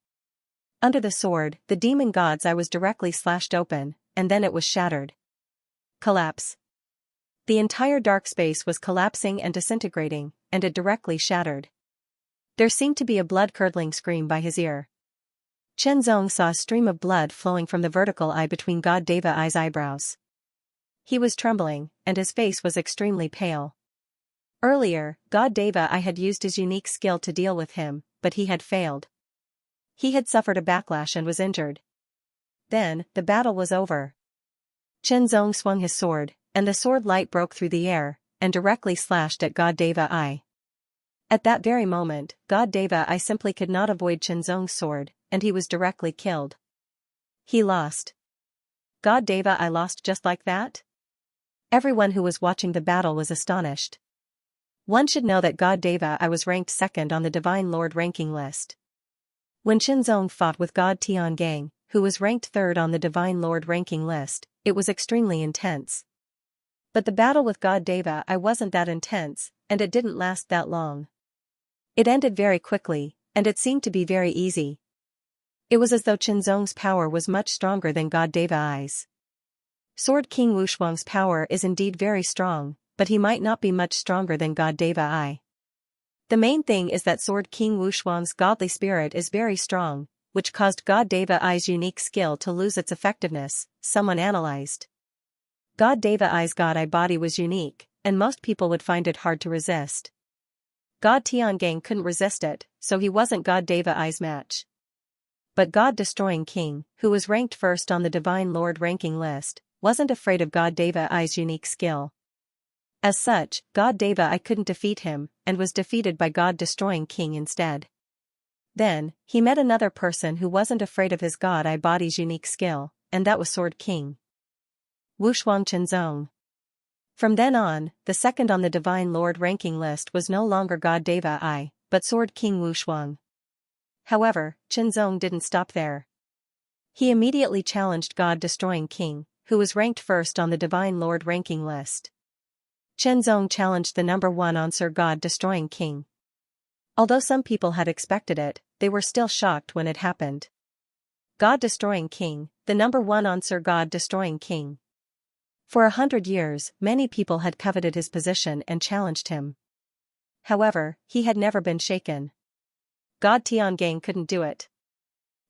Under the sword, the demon god's eye was directly slashed open, and then it was shattered. Collapse. The entire dark space was collapsing and disintegrating, and it directly shattered. There seemed to be a blood-curdling scream by his ear. Chenzong saw a stream of blood flowing from the vertical eye between God Deva Eye's eyebrows. He was trembling, and his face was extremely pale. Earlier, God Deva Eye had used his unique skill to deal with him, but he had failed. He had suffered a backlash and was injured. Then, the battle was over. Chenzong swung his sword, and the sword light broke through the air, and directly slashed at God Deva Eye. At that very moment, God Deva Eye simply could not avoid Chenzong's sword, and he was directly killed. He lost. God Deva Eye lost just like that? Everyone who was watching the battle was astonished. One should know that God Deva Eye was ranked 2nd on the Divine Lord ranking list. When Chenzong fought with God Tiangang, who was ranked 3rd on the Divine Lord ranking list, it was extremely intense. But the battle with God Deva Eye wasn't that intense, and it didn't last that long. It ended very quickly, and it seemed to be very easy. It was as though Chenzong's power was much stronger than God Deva Eye's. Sword King Wushuang's power is indeed very strong, but he might not be much stronger than God Deva Eye. The main thing is that Sword King Wushuang's godly spirit is very strong, which caused God Deva Eye's unique skill to lose its effectiveness, someone analyzed. God Deva Eye's God Eye body was unique, and most people would find it hard to resist. God Tiangang couldn't resist it, so he wasn't God Deva Eye's match. But God-destroying king, who was ranked first on the Divine Lord ranking list, wasn't afraid of God Deva I's unique skill. As such, God Deva I couldn't defeat him, and was defeated by God-destroying king instead. Then, he met another person who wasn't afraid of his God I body's unique skill, and that was Sword King Wushuang Qianzong. From then on, the second on the Divine Lord ranking list was no longer God Deva I, but Sword King Wushuang. However, Qianzong didn't stop there. He immediately challenged God-destroying king, who was ranked first on the Divine Lord ranking list. Qianzong challenged the number one answer God-destroying king. Although some people had expected it, they were still shocked when it happened. God-destroying king, the number one answer God-destroying king. For 100 years, many people had coveted his position and challenged him. However, he had never been shaken. God Tiangang couldn't do it.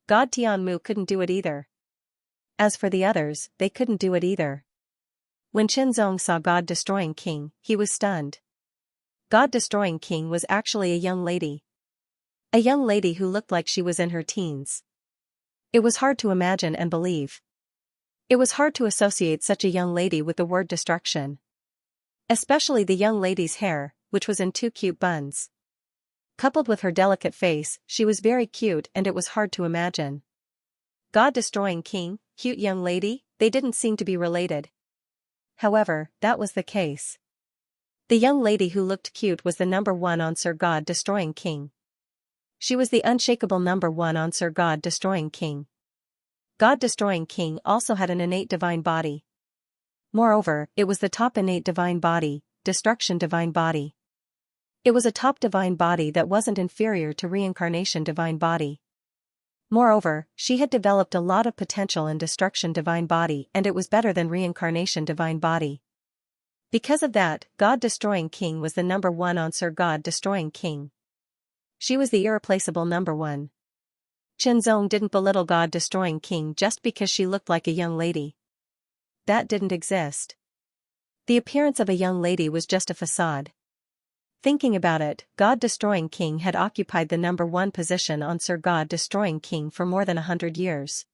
God Tianmu couldn't do it either. As for the others, they couldn't do it either. When Qianzong saw God-destroying king, he was stunned. God-destroying king was actually a young lady. A young lady who looked like she was in her teens. It was hard to imagine and believe. It was hard to associate such a young lady with the word destruction. Especially the young lady's hair, which was in two cute buns. Coupled with her delicate face, she was very cute and it was hard to imagine. God-destroying king, cute young lady, they didn't seem to be related. However, that was the case. The young lady who looked cute was the number one answer God-destroying king. She was the unshakable number one answer God-destroying king. God-destroying king also had an innate divine body. Moreover, it was the top innate divine body, destruction divine body. It was a top divine body that wasn't inferior to reincarnation divine body. Moreover, she had developed a lot of potential in destruction divine body and it was better than reincarnation divine body. Because of that, God-destroying king was the number one answer God-destroying king. She was the irreplaceable number one. Qianzong didn't belittle God-destroying king just because she looked like a young lady. That didn't exist. The appearance of a young lady was just a facade. Thinking about it, God-destroying king had occupied the number one position on Sir God-destroying king for more than 100 years.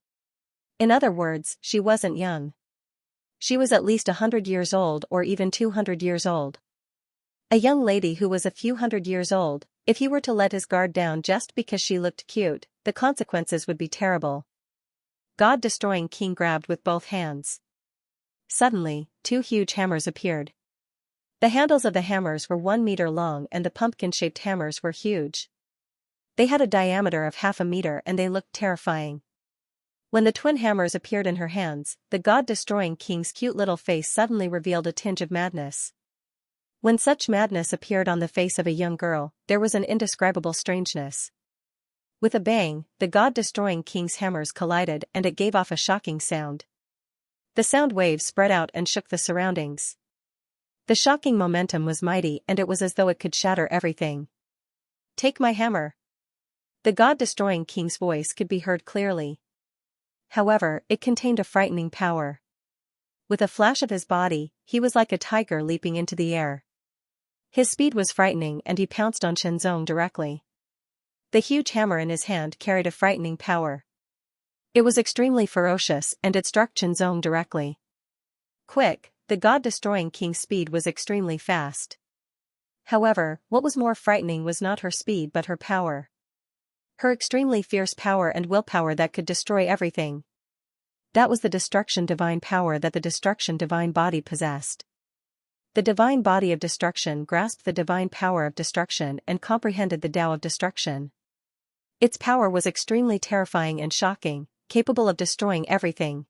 In other words, she wasn't young. She was at least 100 years old or even 200 years old. A young lady who was a few hundred years old, if he were to let his guard down just because she looked cute, the consequences would be terrible. God-destroying king grabbed with both hands. Suddenly, two huge hammers appeared. The handles of the hammers were 1 meter long and the pumpkin-shaped hammers were huge. They had a diameter of 0.5 meter and they looked terrifying. When the twin hammers appeared in her hands, the God-destroying king's cute little face suddenly revealed a tinge of madness. When such madness appeared on the face of a young girl, there was an indescribable strangeness. With a bang, the God-destroying king's hammers collided and it gave off a shocking sound. The sound waves spread out and shook the surroundings. The shocking momentum was mighty and it was as though it could shatter everything. "Take my hammer." The God-destroying king's voice could be heard clearly. However, it contained a frightening power. With a flash of his body, he was like a tiger leaping into the air. His speed was frightening and he pounced on Qianzong directly. The huge hammer in his hand carried a frightening power. It was extremely ferocious and it struck Qianzong directly. Quick, the God-destroying king's speed was extremely fast. However, what was more frightening was not her speed but her power. Her extremely fierce power and willpower that could destroy everything. That was the destruction divine power that the destruction divine body possessed. The divine body of destruction grasped the divine power of destruction and comprehended the Tao of destruction. Its power was extremely terrifying and shocking, capable of destroying everything.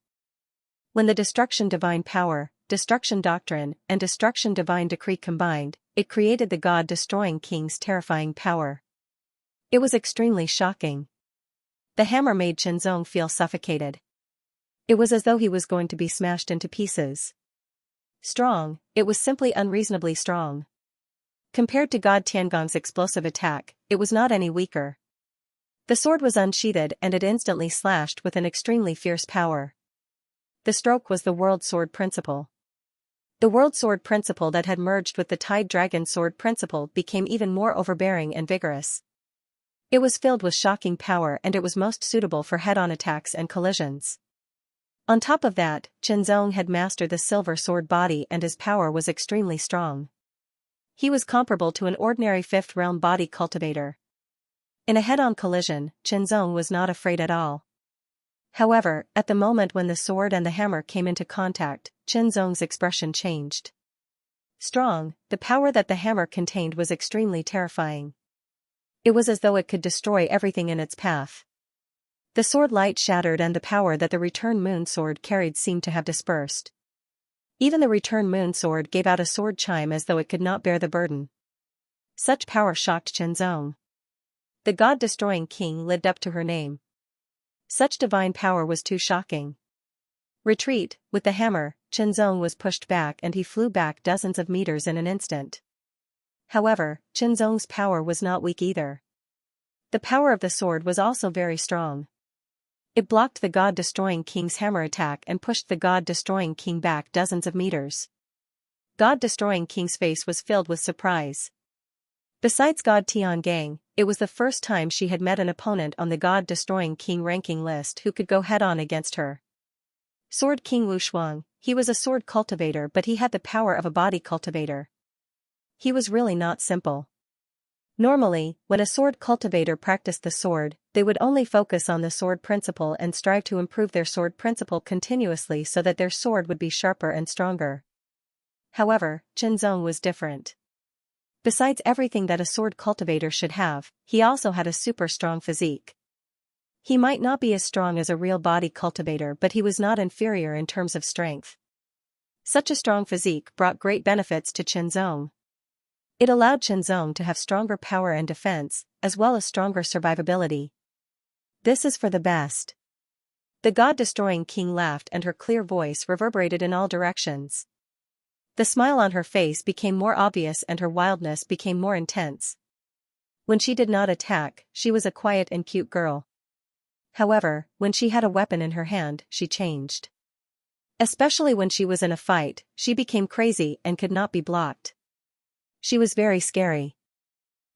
When the destruction divine power, destruction doctrine, and destruction divine decree combined, it created the God-destroying king's terrifying power. It was extremely shocking. The hammer made Qianzong feel suffocated. It was as though he was going to be smashed into pieces. Strong, it was simply unreasonably strong. Compared to God Tiangong's explosive attack, it was not any weaker. The sword was unsheathed and it instantly slashed with an extremely fierce power. The stroke was the World Sword Principle. The World Sword Principle that had merged with the Tide Dragon Sword Principle became even more overbearing and vigorous. It was filled with shocking power and it was most suitable for head-on attacks and collisions. On top of that, Xianxia had mastered the silver sword body and his power was extremely strong. He was comparable to an ordinary fifth realm body cultivator. In a head-on collision, Xianxia was not afraid at all. However, at the moment when the sword and the hammer came into contact, Xianxia's expression changed. Strong, the power that the hammer contained was extremely terrifying. It was as though it could destroy everything in its path. The sword light shattered and the power that the return moon sword carried seemed to have dispersed. Even the return moon sword gave out a sword chime as though it could not bear the burden. Such power shocked Xianxia. The god-destroying king lived up to her name. Such divine power was too shocking. Retreat, with the hammer, Xianxia was pushed back and he flew back dozens of meters in an instant. However, Xianxia's power was not weak either. The power of the sword was also very strong. It blocked the god-destroying king's hammer attack and pushed the god-destroying king back dozens of meters. God-destroying king's face was filled with surprise. Besides God Tiangang, it was the first time she had met an opponent on the god-destroying king ranking list who could go head-on against her. Sword King Wushuang, he was a sword cultivator but he had the power of a body cultivator. He was really not simple. Normally, when a sword cultivator practiced the sword, they would only focus on the sword principle and strive to improve their sword principle continuously so that their sword would be sharper and stronger. However, Xianxia was different. Besides everything that a sword cultivator should have, he also had a super strong physique. He might not be as strong as a real body cultivator but he was not inferior in terms of strength. Such a strong physique brought great benefits to Xianxia. It allowed Xianxia to have stronger power and defense, as well as stronger survivability. This is for the best. The god-destroying king laughed and her clear voice reverberated in all directions. The smile on her face became more obvious and her wildness became more intense. When she did not attack, she was a quiet and cute girl. However, when she had a weapon in her hand, she changed. Especially when she was in a fight, she became crazy and could not be blocked. She was very scary.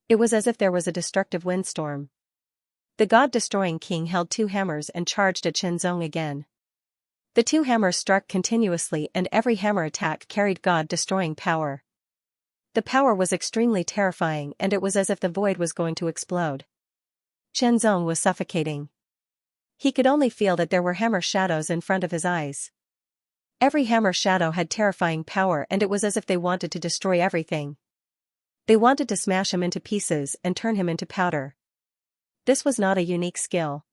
It was as if there was a destructive windstorm. The god-destroying king held two hammers and charged at Xianxia again. The two hammers struck continuously and every hammer attack carried god-destroying power. The power was extremely terrifying and it was as if the void was going to explode. Xianxia was suffocating. He could only feel that there were hammer shadows in front of his eyes. Every hammer shadow had terrifying power and it was as if they wanted to destroy everything. They wanted to smash him into pieces and turn him into powder. This was not a unique skill.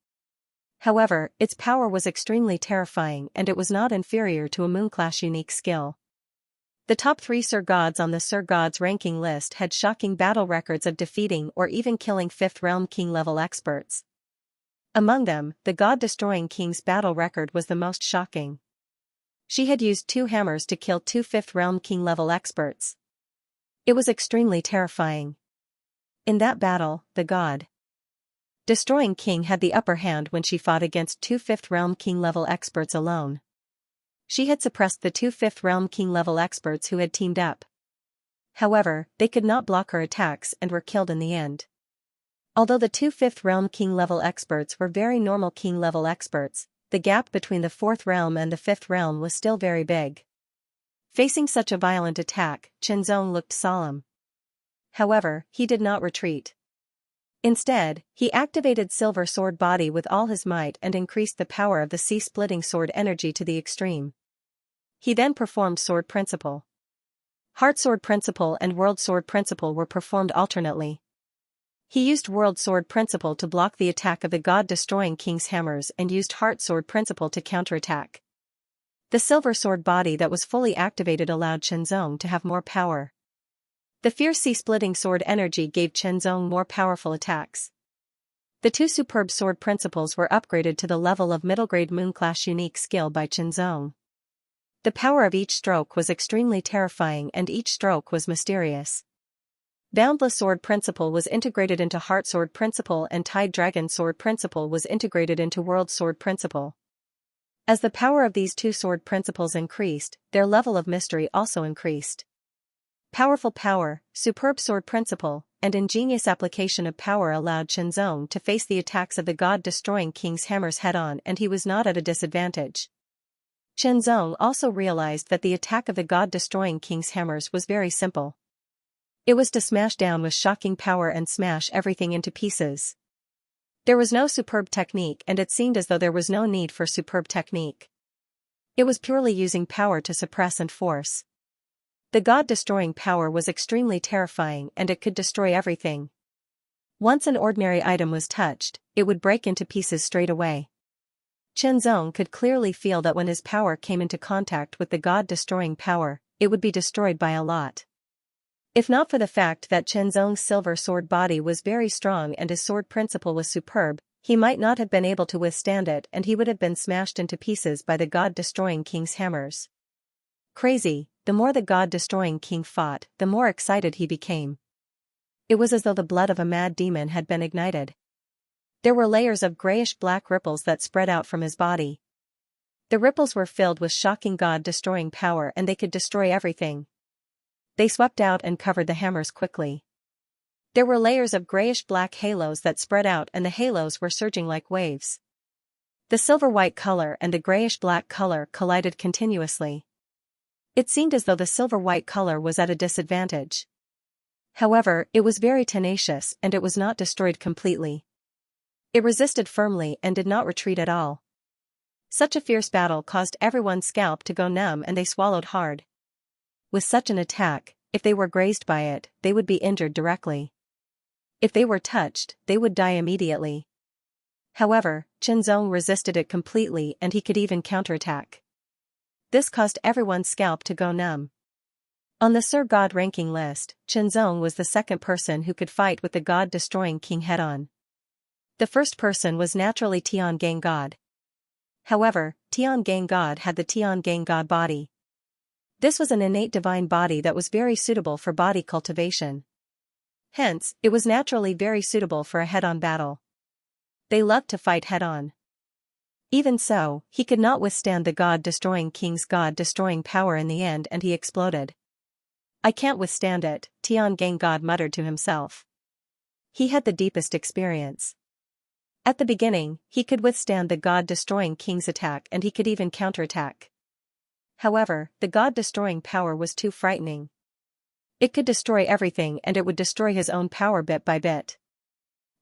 However, its power was extremely terrifying and it was not inferior to a moon-class unique skill. The top 3 Sir Gods on the Sir Gods ranking list had shocking battle records of defeating or even killing 5th realm king level experts. Among them, the god-destroying king's battle record was the most shocking. She had used 2 hammers to kill 2 5th realm king level experts. It was extremely terrifying. In that battle, the god-destroying king had the upper hand when she fought against 2 5th realm king level experts alone. She had suppressed the 2 5th realm king level experts who had teamed up. However, they could not block her attacks and were killed in the end. Although the 2 5th realm king level experts were very normal king level experts, the gap between the 4th realm and the 5th realm was still very big. Facing such a violent attack, Xianxia looked solemn. However, he did not retreat. Instead, he activated Silver Sword Body with all his might and increased the power of the Sea-Splitting Sword energy to the extreme. He then performed Sword Principle. Heart Sword Principle and World Sword Principle were performed alternately. He used World Sword Principle to block the attack of the God-Destroying King's hammers and used Heart Sword Principle to counterattack. The Silver Sword Body that was fully activated allowed Xianxia to have more power. The fierce Sea-Splitting Sword energy gave Xianxia more powerful attacks. The 2 superb sword principles were upgraded to the level of middle-grade moon-class unique skill by Xianxia. The power of each stroke was extremely terrifying and each stroke was mysterious. Boundless Sword Principle was integrated into Heart Sword Principle and Tide Dragon Sword Principle was integrated into World Sword Principle. As the power of these 2 sword principles increased, their level of mystery also increased. Powerful power, superb sword principle, and ingenious application of power allowed Xianxia to face the attacks of the god-destroying king's hammers head-on, and he was not at a disadvantage. Xianxia also realized that the attack of the god-destroying king's hammers was very simple. It was to smash down with shocking power and smash everything into pieces. There was no superb technique, and it seemed as though there was no need for superb technique. It was purely using power to suppress and force. The god-destroying power was extremely terrifying, and it could destroy everything. Once an ordinary item was touched, it would break into pieces straight away. Xianxia could clearly feel that when his power came into contact with the god-destroying power, it would be destroyed by a lot. If not for the fact that Xianxia's silver sword body was very strong and his sword principle was superb, he might not have been able to withstand it, and he would have been smashed into pieces by the god-destroying king's hammers. Crazy, the more the god-destroying king fought, the more excited he became. It was as though the blood of a mad demon had been ignited. There were layers of grayish-black ripples that spread out from his body. The ripples were filled with shocking god-destroying power, and they could destroy everything. They swept out and covered the hammers quickly. There were layers of grayish-black halos that spread out, and the halos were surging like waves. The silver-white color and the grayish-black color collided continuously. It seemed as though the silver-white color was at a disadvantage. However, it was very tenacious, and it was not destroyed completely. It resisted firmly and did not retreat at all. Such a fierce battle caused everyone's scalp to go numb, and they swallowed hard. With such an attack, if they were grazed by it, they would be injured directly. If they were touched, they would die immediately. However, Xianxia resisted it completely, and he could even counterattack. This caused everyone's scalp to go numb. On the Sir God ranking list, Xianxia was the second person who could fight with the god-destroying king head-on. The first person was naturally Tian Gang God. However, Tian Gang God had the Tian Gang God body. This was an innate divine body that was very suitable for body cultivation. Hence, it was naturally very suitable for a head-on battle. They loved to fight head-on. Even so, he could not withstand the god-destroying king's god-destroying power in the end, and he exploded. "I can't withstand it," Tian Gang God muttered to himself. He had the deepest experience. At the beginning, he could withstand the god-destroying king's attack, and he could even counterattack. However, the god-destroying power was too frightening. It could destroy everything, and it would destroy his own power bit by bit.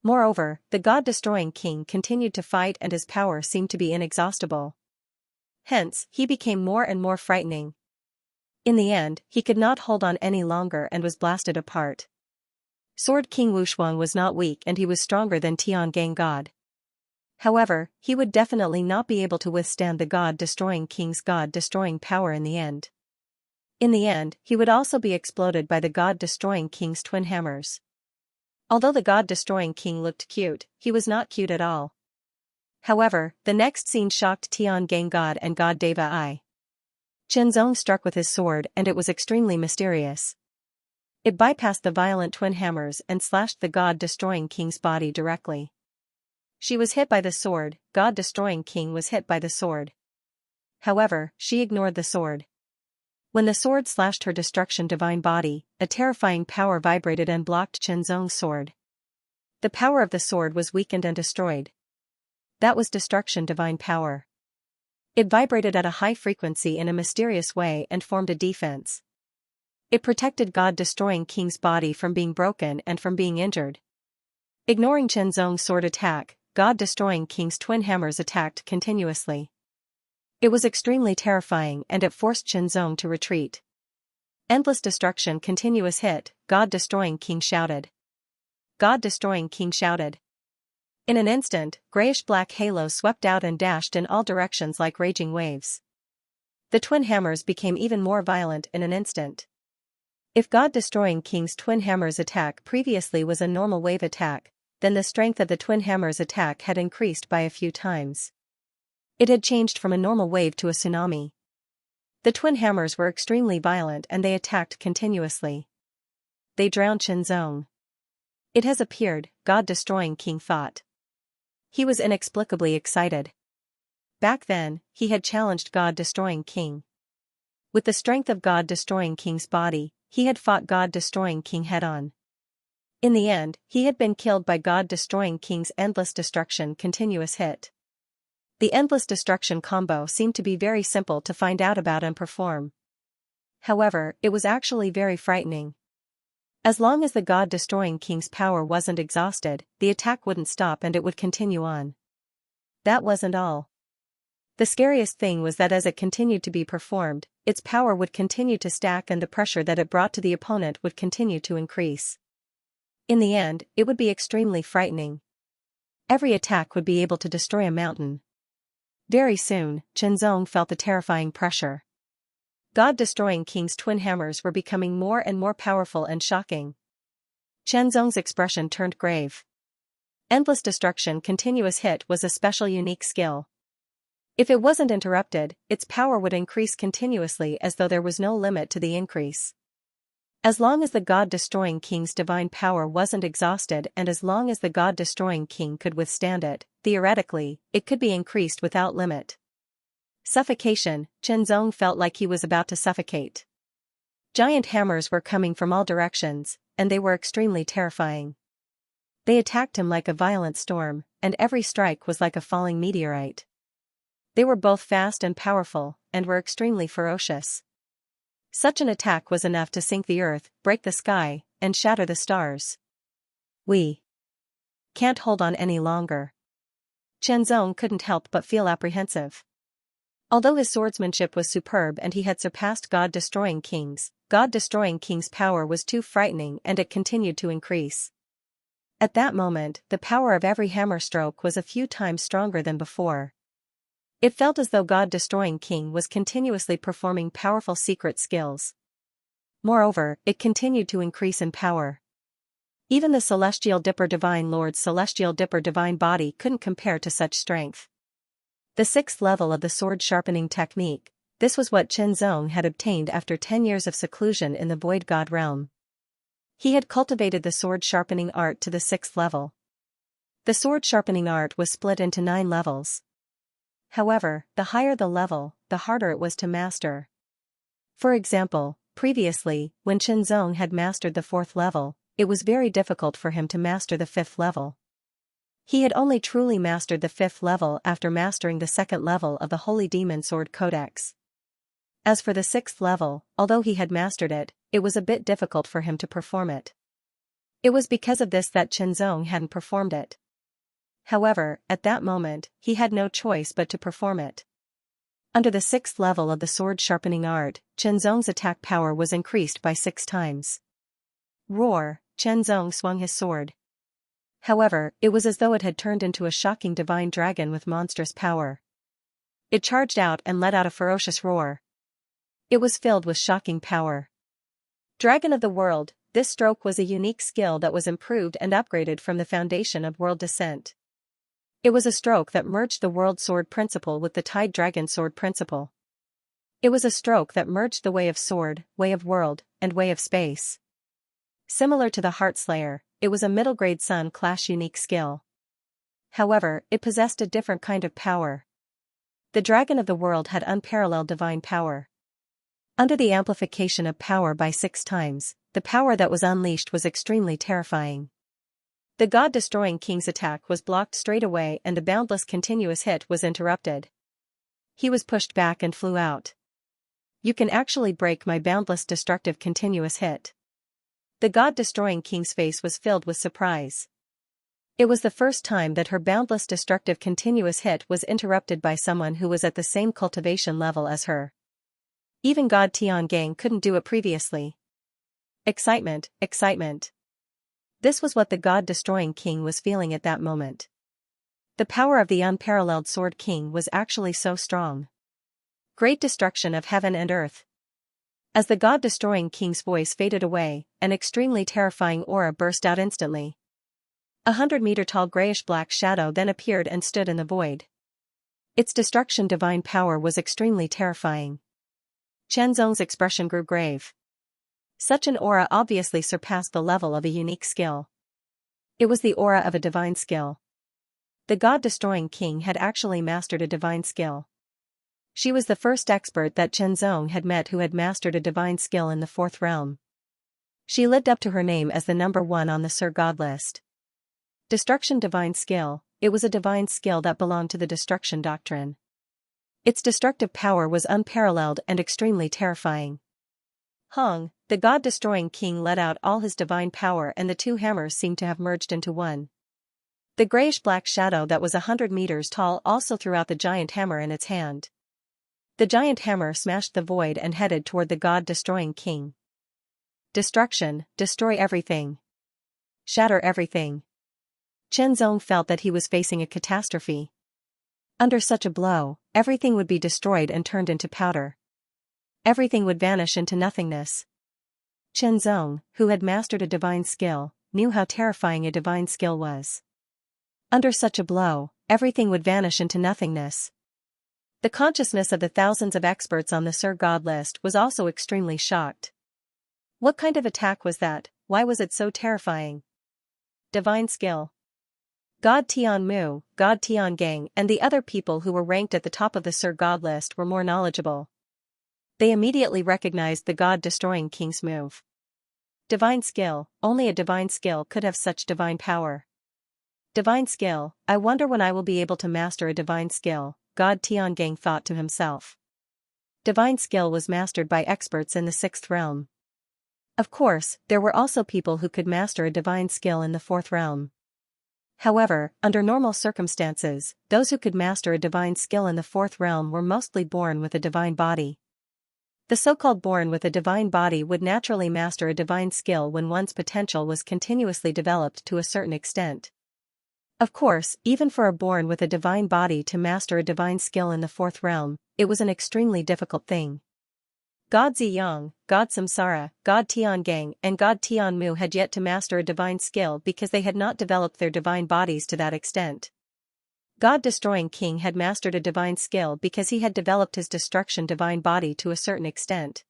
Moreover, the god-destroying king continued to fight, and his power seemed to be inexhaustible. Hence, he became more and more frightening. In the end, he could not hold on any longer and was blasted apart. Sword King Wushuang was not weak, and he was stronger than Tian Gang God. However, he would definitely not be able to withstand the god-destroying king's god-destroying power in the end. In the end, he would also be exploded by the god-destroying king's twin hammers. Although the god-destroying king looked cute, he was not cute at all. However, the next scene shocked Tian Gang God and God Deva I. Xianxia struck with his sword, and it was extremely mysterious. It bypassed the violent twin hammers and slashed the god-destroying king's body directly. She was hit by the sword, god-destroying king was hit by the sword. However, she ignored the sword. When the sword slashed her destruction divine body, a terrifying power vibrated and blocked Xianxia's sword. The power of the sword was weakened and destroyed. That was destruction divine power. It vibrated at a high frequency in a mysterious way and formed a defense. It protected god-destroying king's body from being broken and from being injured. Ignoring Xianxia's sword attack, god-destroying king's twin hammers attacked continuously. It was extremely terrifying, and it forced Xianxia to retreat. Endless destruction, continuous hit, god-destroying king shouted. God-destroying king shouted. In an instant, grayish-black halos swept out and dashed in all directions like raging waves. The twin hammers became even more violent in an instant. If god-destroying king's twin hammers attack previously was a normal wave attack, then the strength of the twin hammers attack had increased by a few times. It had changed from a normal wave to a tsunami. The twin hammers were extremely violent, and they attacked continuously. They drowned Xianxia. It has appeared, god-destroying king thought. He was inexplicably excited. Back then, he had challenged god-destroying king. With the strength of god-destroying king's body, he had fought God-destroying King head-on. In the end, he had been killed by God-destroying King's endless destruction continuous hit. The endless destruction combo seemed to be very simple to find out about and perform. However, it was actually very frightening. As long as the God-destroying King's power wasn't exhausted, the attack wouldn't stop and it would continue on. That wasn't all. The scariest thing was that as it continued to be performed, its power would continue to stack and the pressure that it brought to the opponent would continue to increase. In the end, it would be extremely frightening. Every attack would be able to destroy a mountain. Very soon, Xianxia felt the terrifying pressure. God-destroying King's twin hammers were becoming more and more powerful and shocking. Xianxia's expression turned grave. Endless destruction continuous hit was a special unique skill. If it wasn't interrupted, its power would increase continuously as though there was no limit to the increase. As long as the God-destroying King's divine power wasn't exhausted and as long as the God-destroying King could withstand it, theoretically, it could be increased without limit. Suffocation, Xianxia felt like he was about to suffocate. Giant hammers were coming from all directions, and they were extremely terrifying. They attacked him like a violent storm, and every strike was like a falling meteorite. They were both fast and powerful, and were extremely ferocious. Such an attack was enough to sink the earth, break the sky, and shatter the stars. We can't hold on any longer. Xianxia couldn't help but feel apprehensive. Although his swordsmanship was superb and he had surpassed God-destroying King's power was too frightening and it continued to increase. At that moment, the power of every hammer stroke was a few times stronger than before. It felt as though God-destroying King was continuously performing powerful secret skills. Moreover, it continued to increase in power. Even the Celestial Dipper Divine Lord's Celestial Dipper Divine Body couldn't compare to such strength. The 6th level of the sword sharpening technique, this was what Xianxia had obtained after 10 years of seclusion in the Void God realm. He had cultivated the sword sharpening art to the 6th level. The sword sharpening art was split into 9 levels. However, the higher the level, the harder it was to master. For example, previously, when Xianxia had mastered the 4th level, it was very difficult for him to master the 5th level. He had only truly mastered the 5th level after mastering the 2nd level of the Holy Demon Sword Codex. As for the 6th level, although he had mastered it, it was a bit difficult for him to perform it. It was because of this that Xianxia hadn't performed it. However, at that moment, he had no choice but to perform it. Under the 6th level of the sword sharpening art, Xianxia's attack power was increased by 6 times. Roar, Xianxia swung his sword. However, it was as though it had turned into a shocking divine dragon with monstrous power. It charged out and let out a ferocious roar. It was filled with shocking power. Dragon of the World, this stroke was a unique skill that was improved and upgraded from the foundation of world descent. It was a stroke that merged the world sword principle with the Tide Dragon sword principle. It was a stroke that merged the way of sword, way of world, and way of space. Similar to the Heart Slayer, it was a middle-grade Sun Clash unique skill. However, it possessed a different kind of power. The Dragon of the World had unparalleled divine power. Under the amplification of power by 6 times, the power that was unleashed was extremely terrifying. The God-destroying King's attack was blocked straight away and the boundless continuous hit was interrupted. He was pushed back and flew out. You can actually break my boundless destructive continuous hit. The God-destroying King's face was filled with surprise. It was the first time that her boundless destructive continuous hit was interrupted by someone who was at the same cultivation level as her. Even God Tiangang couldn't do it previously. Excitement, excitement. This was what the God-destroying King was feeling at that moment. The power of the unparalleled Sword King was actually so strong. Great destruction of heaven and earth. As the God-destroying King's voice faded away, an extremely terrifying aura burst out instantly. 100-meter-tall grayish-black shadow then appeared and stood in the void. Its destruction divine power was extremely terrifying. Xianxia's expression grew grave. Such an aura obviously surpassed the level of a unique skill. It was the aura of a divine skill. The God-destroying King had actually mastered a divine skill. She was the first expert that Xianxia had met who had mastered a divine skill in the 4th realm. She lived up to her name as the number one on the Sir God list. Destruction divine skill. It was a divine skill that belonged to the destruction doctrine. Its destructive power was unparalleled and extremely terrifying. Hong, the god-destroying king, let out all his divine power, and the two hammers seemed to have merged into one. The grayish-black shadow that was 100 meters tall also threw out the giant hammer in its hand. The giant hammer smashed the void and headed toward the god-destroying king. Destruction, destroy everything. Shatter everything. Chen Zong felt that he was facing a catastrophe. Under such a blow, everything would be destroyed and turned into powder. Everything would vanish into nothingness. Chen Zong, who had mastered a divine skill, knew how terrifying a divine skill was. Under such a blow, everything would vanish into nothingness. The consciousness of the thousands of experts on the Sir God list was also extremely shocked. What kind of attack was that? Why was it so terrifying? Divine skill. God Tianmu, God Tiangang, and the other people who were ranked at the top of the Sir God list were more knowledgeable. They immediately recognized the god-destroying king's move. Divine skill, only a divine skill could have such divine power. Divine skill, I wonder when I will be able to master a divine skill, God Tiangang thought to himself. Divine skill was mastered by experts in the sixth realm. Of course, there were also people who could master a divine skill in the fourth realm. However, under normal circumstances, those who could master a divine skill in the fourth realm were mostly born with a divine body. The so-called born with a divine body would naturally master a divine skill when one's potential was continuously developed to a certain extent. Of course, even for a born with a divine body to master a divine skill in the fourth realm, it was an extremely difficult thing. God Ziyang, God Samsara, God Tiangang, and God Tianmu had yet to master a divine skill because they had not developed their divine bodies to that extent. God-destroying king had mastered a divine skill because he had developed his destruction divine body to a certain extent.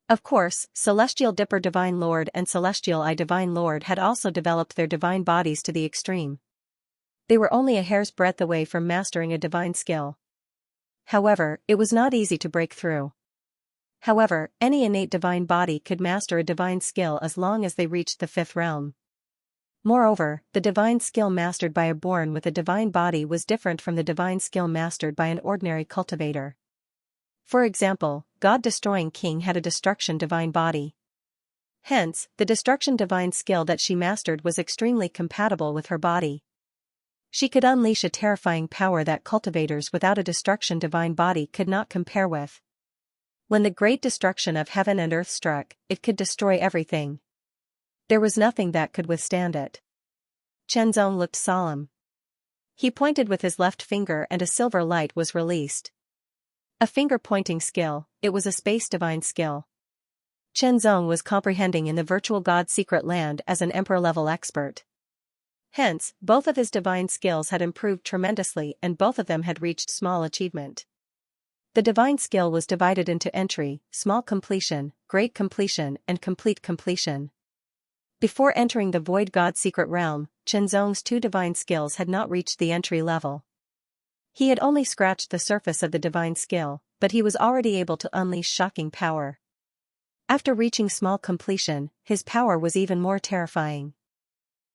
Of course, Celestial Dipper Divine Lord and Celestial Eye Divine Lord had also developed their divine bodies to the extreme. They were only a hair's breadth away from mastering a divine skill. However, it was not easy to break through. However, any innate divine body could master a divine skill as long as they reached the fifth realm. Moreover, the divine skill mastered by a born with a divine body was different from the divine skill mastered by an ordinary cultivator. For example, God-destroying king had a destruction divine body. Hence, the destruction divine skill that she mastered was extremely compatible with her body. She could unleash a terrifying power that cultivators without a destruction divine body could not compare with. When the great destruction of heaven and earth struck, it could destroy everything. There was nothing that could withstand it. Chen Zong looked solemn. He pointed with his left finger and a silver light was released. A finger-pointing skill, it was a space divine skill. Chen Zong was comprehending in the virtual god secret land as an emperor-level expert. Hence, both of his divine skills had improved tremendously and both of them had reached small achievement. The divine skill was divided into entry, small completion, great completion, and complete completion. Before entering the Void God secret realm, Chen Zong's two divine skills had not reached the entry level. He had only scratched the surface of the divine skill, but he was already able to unleash shocking power. After reaching small completion, his power was even more terrifying.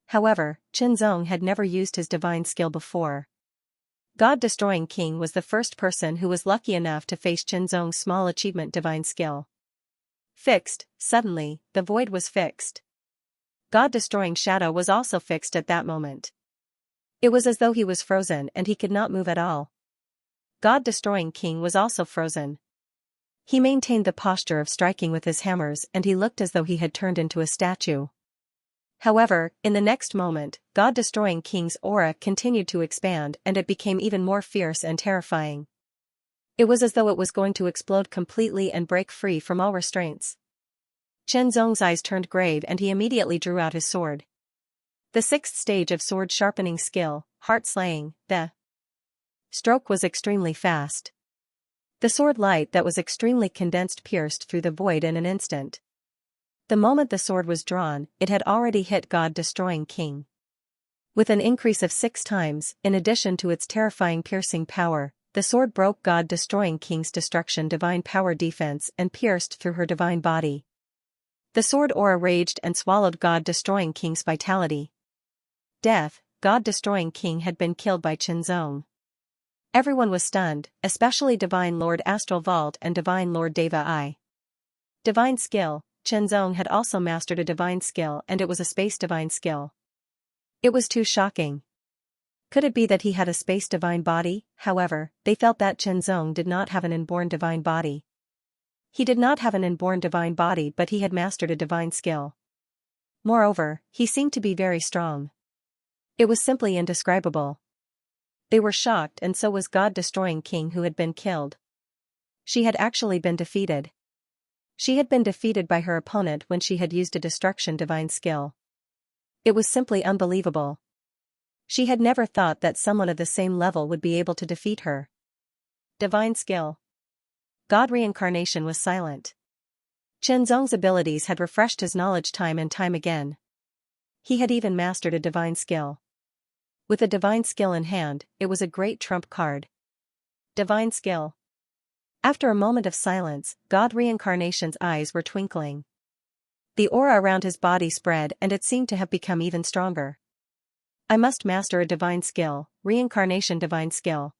However, Chen Zong had never used his divine skill before. God-destroying king was the first person who was lucky enough to face Chen Zong's small achievement divine skill. Fixed, suddenly, the void was fixed. God-destroying shadow was also fixed at that moment. It was as though he was frozen and he could not move at all. God-destroying king was also frozen. He maintained the posture of striking with his hammers and he looked as though he had turned into a statue. However, in the next moment, God-destroying king's aura continued to expand and it became even more fierce and terrifying. It was as though it was going to explode completely and break free from all restraints. Chen Zong's eyes turned grave and he immediately drew out his sword. The sixth stage of sword sharpening skill, heart slaying, the stroke was extremely fast. The sword light that was extremely condensed pierced through the void in an instant. The moment the sword was drawn, it had already hit God-destroying king. With an increase of 6 times, in addition to its terrifying piercing power, the sword broke God-destroying king's destruction divine power defense and pierced through her divine body. The sword aura raged and swallowed God-destroying King's vitality. Death, God-destroying King had been killed by Xianxia. Everyone was stunned, especially Divine Lord Astral Vault and Divine Lord Deva I. Divine skill, Xianxia had also mastered a divine skill, and it was a space divine skill. It was too shocking. Could it be that he had a space divine body? However, they felt that Xianxia did not have an inborn divine body. He did not have an inborn divine body, but he had mastered a divine skill. Moreover, he seemed to be very strong. It was simply indescribable. They were shocked, and so was God-destroying King who had been killed. She had actually been defeated. She had been defeated by her opponent when she had used a destruction divine skill. It was simply unbelievable. She had never thought that someone of the same level would be able to defeat her. Divine skill. God reincarnation was silent. Xianxia's abilities had refreshed his knowledge time and time again. He had even mastered a divine skill. With a divine skill in hand, it was a great trump card. Divine skill. After a moment of silence, God reincarnation's eyes were twinkling. The aura around his body spread, and it seemed to have become even stronger. I must master a divine skill, reincarnation divine skill.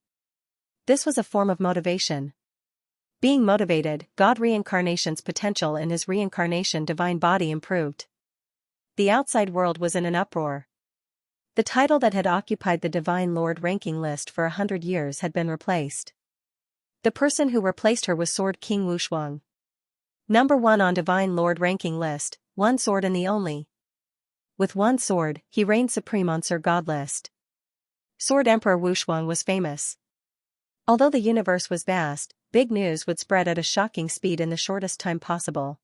This was a form of motivation. Being motivated, God reincarnation's potential in his reincarnation divine body improved. The outside world was in an uproar. The title that had occupied the Divine Lord ranking list for 100 years had been replaced. The person who replaced her was Sword King Wushuang. Number 1 on Divine Lord ranking list, one sword and the only. With one sword, he reigned supreme on Sir God list. Sword Emperor Wushuang was famous. Although the universe was vast, big news would spread at a shocking speed in the shortest time possible.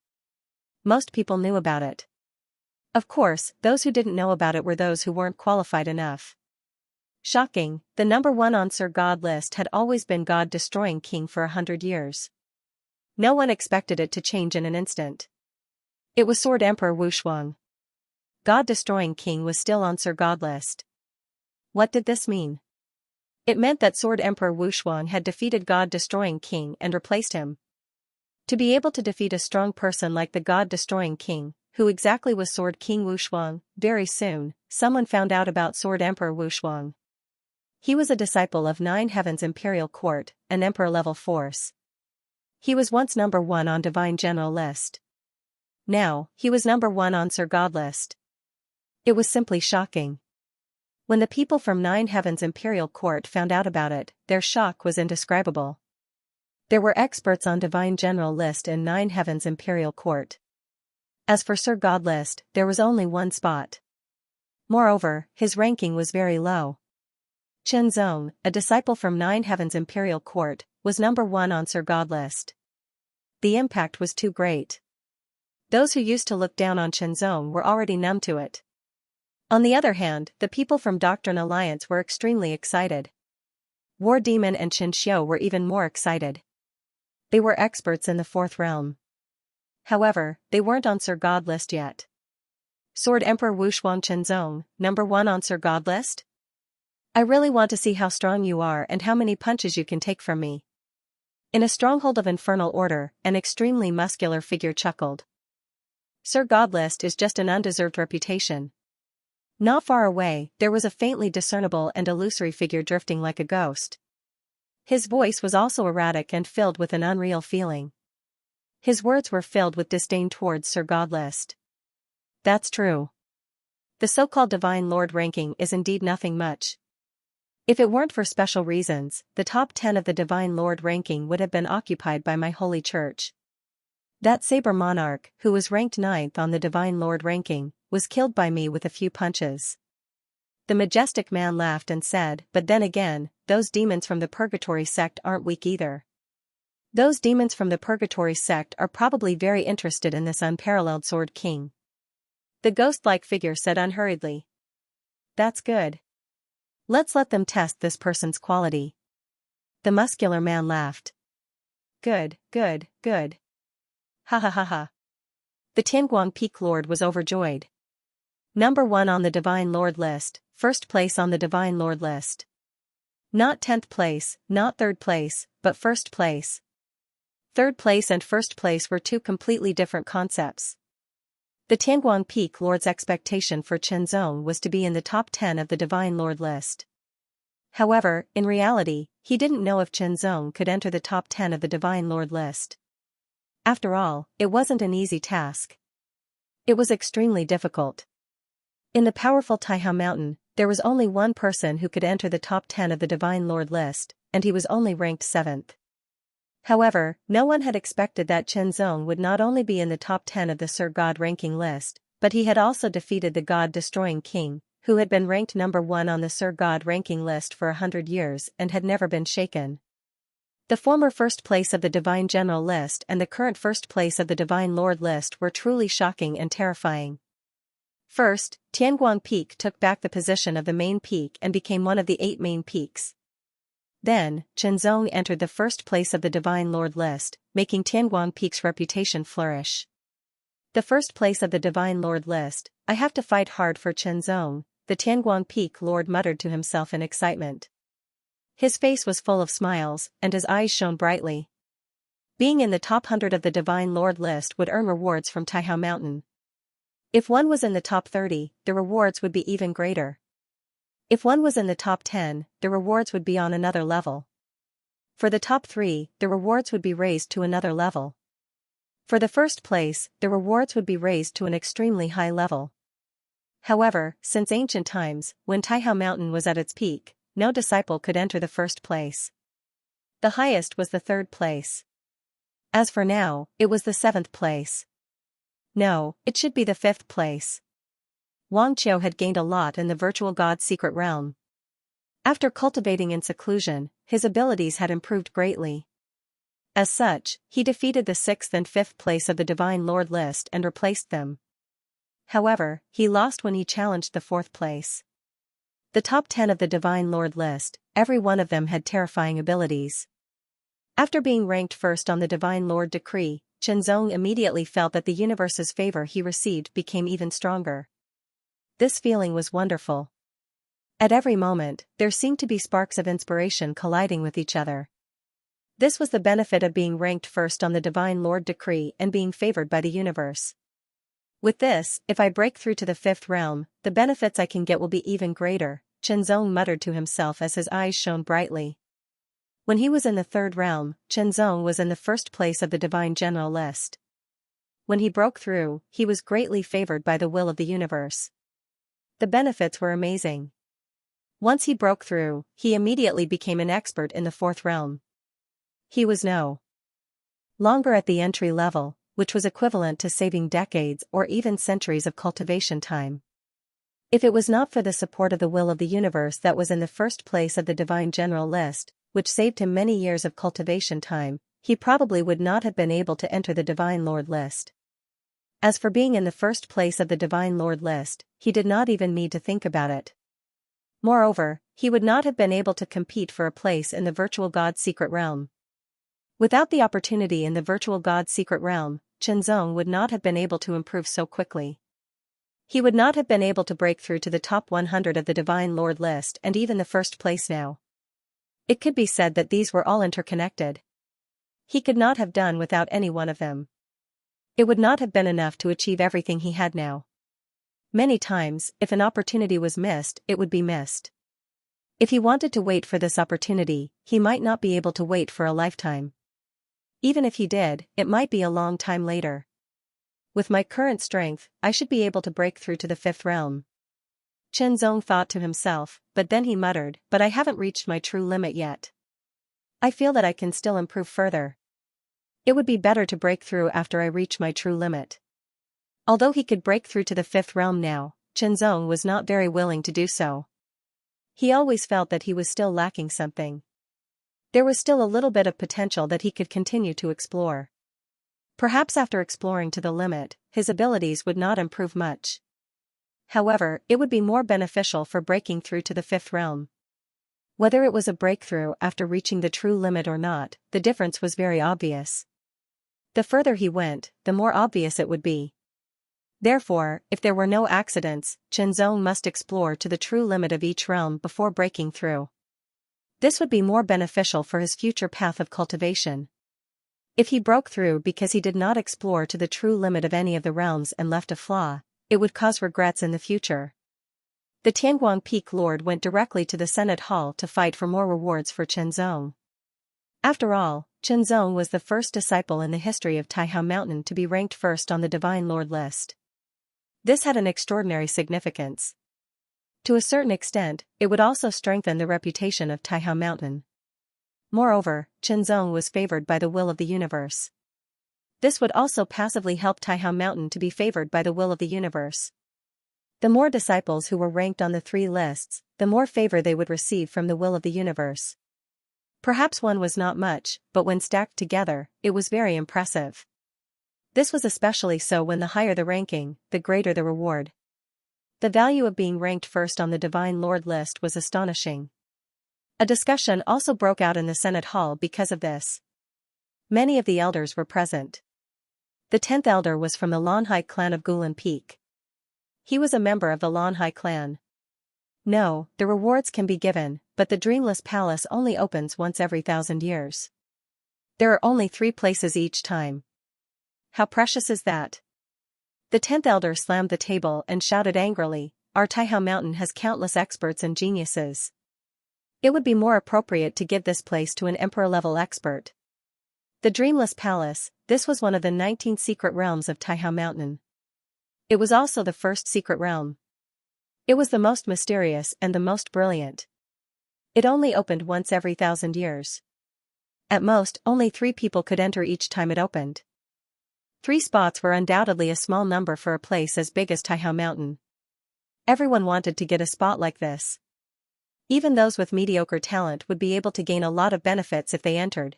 Most people knew about it. Of course, those who didn't know about it were those who weren't qualified enough. Shocking, the number 1 on Sir God list had always been God-destroying King for 100 years. No one expected it to change in an instant. It was Sword Emperor Wushuang. God-destroying King was still on Sir God list. What did this mean? It meant that Sword Emperor Wushuang had defeated God-destroying King and replaced him. To be able to defeat a strong person like the God-destroying King, who exactly was Sword King Wushuang, very soon, someone found out about Sword Emperor Wushuang. He was a disciple of 9 Heaven's Imperial Court, an Emperor-level force. He was once number 1 on Divine General list. Now, he was number 1 on Sir God list. It was simply shocking. When the people from 9 Heaven's Imperial Court found out about it, their shock was indescribable. There were experts on Divine General list in 9 Heaven's Imperial Court. As for Sir God list, there was only one spot. Moreover, his ranking was very low. Xianxia, a disciple from 9 Heaven's Imperial Court, was number 1 on Sir God list. The impact was too great. Those who used to look down on Xianxia were already numb to it. On the other hand, the people from Doctrine Alliance were extremely excited. War Demon and Xianxia were even more excited. They were experts in the 4th realm. However, they weren't on Sir God list yet. Sword Emperor Wushuang Xianxia, number 1 on Sir God list? I really want to see how strong you are and how many punches you can take from me. In a stronghold of infernal order, an extremely muscular figure chuckled. Sir God list is just an undeserved reputation. Not far away, there was a faintly discernible and illusory figure drifting like a ghost. His voice was also erratic and filled with an unreal feeling. His words were filled with disdain towards Sir God list. That's true. The so-called Divine Lord ranking is indeed nothing much. If it weren't for special reasons, the top 10 of the Divine Lord ranking would have been occupied by my holy church. That Saber Monarch, who was ranked 9th on the Divine Lord ranking, was killed by me with a few punches. The majestic man laughed and said, but then again, those demons from the Purgatory sect aren't weak either. Those demons from the Purgatory sect are probably very interested in this unparalleled Sword King. The ghost-like figure said unhurriedly. That's good. Let's let them test this person's quality. The muscular man laughed. Good, good, good. Ha ha ha ha. The Tianguang Peak Lord was overjoyed. Number 1 on the Divine Lord list, 1st place on the Divine Lord list. Not 10th place, not 3rd place, but 1st place. 3rd place and 1st place were two completely different concepts. The Tianguang Peak Lord's expectation for Chenzong was to be in the top 10 of the Divine Lord list. However, in reality, he didn't know if Chenzong could enter the top 10 of the Divine Lord list. After all, it wasn't an easy task. It was extremely difficult. In the powerful Taihao Mountain, there was only one person who could enter the top 10 of the Divine Lord list, and he was only ranked 7th. However, no one had expected that Chenzong would not only be in the top 10 of the Sir God ranking list, but he had also defeated the God-destroying king, who had been ranked number 1 on the Sir God ranking list for 100 years and had never been shaken. The former first place of the Divine General list and the current first place of the Divine Lord list were truly shocking and terrifying. First, Tianguang Peak took back the position of the main peak and became one of the 8 main peaks. Then, Chenzong entered the first place of the Divine Lord list, making Tianguang Peak's reputation flourish. The first place of the Divine Lord list, I have to fight hard for Chenzong, the Tianguang Peak Lord muttered to himself in excitement. His face was full of smiles, and his eyes shone brightly. Being in the top 100 of the Divine Lord list would earn rewards from Taihao Mountain. If one was in the top 30, the rewards would be even greater. If one was in the top 10, the rewards would be on another level. For the top 3, the rewards would be raised to another level. For the first place, the rewards would be raised to an extremely high level. However, since ancient times, when Taihao Mountain was at its peak, no disciple could enter the first place. The highest was the 3rd place. As for now, it was the 7th place. No, it should be the 5th place. Wang Qiu had gained a lot in the virtual god's secret realm. After cultivating in seclusion, his abilities had improved greatly. As such, he defeated the 6th and 5th place of the Divine Lord list and replaced them. However, he lost when he challenged the 4th place. The top 10 of the Divine Lord list, every one of them had terrifying abilities. After being ranked first on the Divine Lord decree, Chenzong immediately felt that the universe's favor he received became even stronger. This feeling was wonderful. At every moment, there seemed to be sparks of inspiration colliding with each other. This was the benefit of being ranked first on the Divine Lord decree and being favored by the universe. With this, if I break through to the 5th realm, the benefits I can get will be even greater, Chenzong muttered to himself as his eyes shone brightly. When he was in the 3rd realm, Chenzong was in the 1st place of the Divine General list. When he broke through, he was greatly favored by the will of the universe. The benefits were amazing. Once he broke through, he immediately became an expert in the 4th realm. He was no longer at the entry level, which was equivalent to saving decades or even centuries of cultivation time. If it was not for the support of the will of the universe that was in the 1st place of the Divine General list, which saved him many years of cultivation time, he probably would not have been able to enter the Divine Lord list. As for being in the 1st place of the Divine Lord list, he did not even need to think about it. Moreover, he would not have been able to compete for a place in the virtual god's secret realm. Without the opportunity in the virtual god's secret realm, Chenzong would not have been able to improve so quickly. He would not have been able to break through to the top 100 of the Divine Lord list and even the 1st place now. It could be said that these were all interconnected. He could not have done without any one of them. It would not have been enough to achieve everything he had now. Many times, if an opportunity was missed, it would be missed. If he wanted to wait for this opportunity, he might not be able to wait for a lifetime. Even if he did, it might be a long time later. With my current strength, I should be able to break through to the 5th realm. Chenzong thought to himself, but then he muttered, but I haven't reached my true limit yet. I feel that I can still improve further. It would be better to break through after I reach my true limit. Although he could break through to the 5th realm now, Chenzong was not very willing to do so. He always felt that he was still lacking something. There was still a little bit of potential that he could continue to explore. Perhaps after exploring to the limit, his abilities would not improve much. However, it would be more beneficial for breaking through to the 5th realm. Whether it was a breakthrough after reaching the true limit or not, the difference was very obvious. The further he went, the more obvious it would be. Therefore, if there were no accidents, Chenzong must explore to the true limit of each realm before breaking through. This would be more beneficial for his future path of cultivation. If he broke through because he did not explore to the true limit of any of the realms and left a flaw, it would cause regrets in the future. The Tianguang Peak Lord went directly to the Senate Hall to fight for more rewards for Chenzong. After all, Chenzong was the first disciple in the history of Taihao Mountain to be ranked first on the Divine Lord list. This had an extraordinary significance. To a certain extent, it would also strengthen the reputation of Taihao Mountain. Moreover, Chenzong was favored by the will of the universe. This would also passively help Taihao Mountain to be favored by the will of the universe. The more disciples who were ranked on the 3 lists, the more favor they would receive from the will of the universe. Perhaps one was not much, but when stacked together, it was very impressive. This was especially so when the higher the ranking, the greater the reward. The value of being ranked first on the Divine Lord list was astonishing. A discussion also broke out in the Senate Hall because of this. Many of the elders were present. The 10th elder was from the Lanhai clan of Gulan Peak. He was a member of the Lanhai clan. No, the rewards can be given, but the Dreamless Palace only opens once every 1,000 years. There are only 3 places each time. How precious is that? The 10th elder slammed the table and shouted angrily, "Our Taihao Mountain has countless experts and geniuses. It would be more appropriate to give this place to an emperor-level expert." The Dreamless Palace, this was one of the 19 secret realms of Taihao Mountain. It was also the first secret realm. It was the most mysterious and the most brilliant. It only opened once every 1,000 years. At most, only 3 people could enter each time it opened. 3 spots were undoubtedly a small number for a place as big as Taihao Mountain. Everyone wanted to get a spot like this. Even those with mediocre talent would be able to gain a lot of benefits if they entered.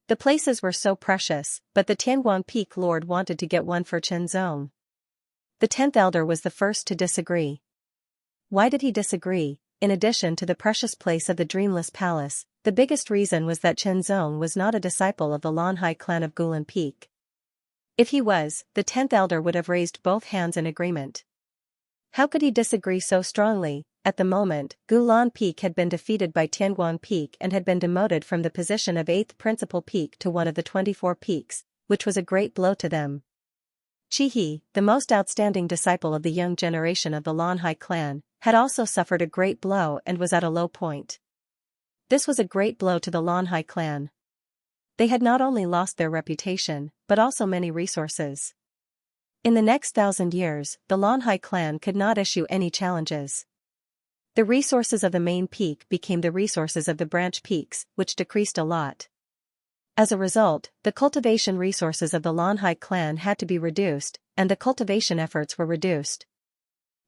The places were so precious, but the Tianguang Peak Lord wanted to get one for Chenzong. The 10th elder was the first to disagree. Why did he disagree? In addition to the precious place of the Dreamless Palace, the biggest reason was that Chenzong was not a disciple of the Lanhai clan of Gulan Peak. If he was, the 10th elder would have raised both hands in agreement. How could he disagree so strongly? At the moment, Gulan Peak had been defeated by Tianguang Peak and had been demoted from the position of 8th principal peak to one of the 24 peaks, which was a great blow to them. Chihi, the most outstanding disciple of the young generation of the Lanhai clan, had also suffered a great blow and was at a low point. This was a great blow to the Lanhai clan. They had not only lost their reputation, but also many resources. In the next 1,000 years, the Lanhai clan could not issue any challenges. The resources of the main peak became the resources of the branch peaks, which decreased a lot. As a result, the cultivation resources of the Lanhai clan had to be reduced, and the cultivation efforts were reduced.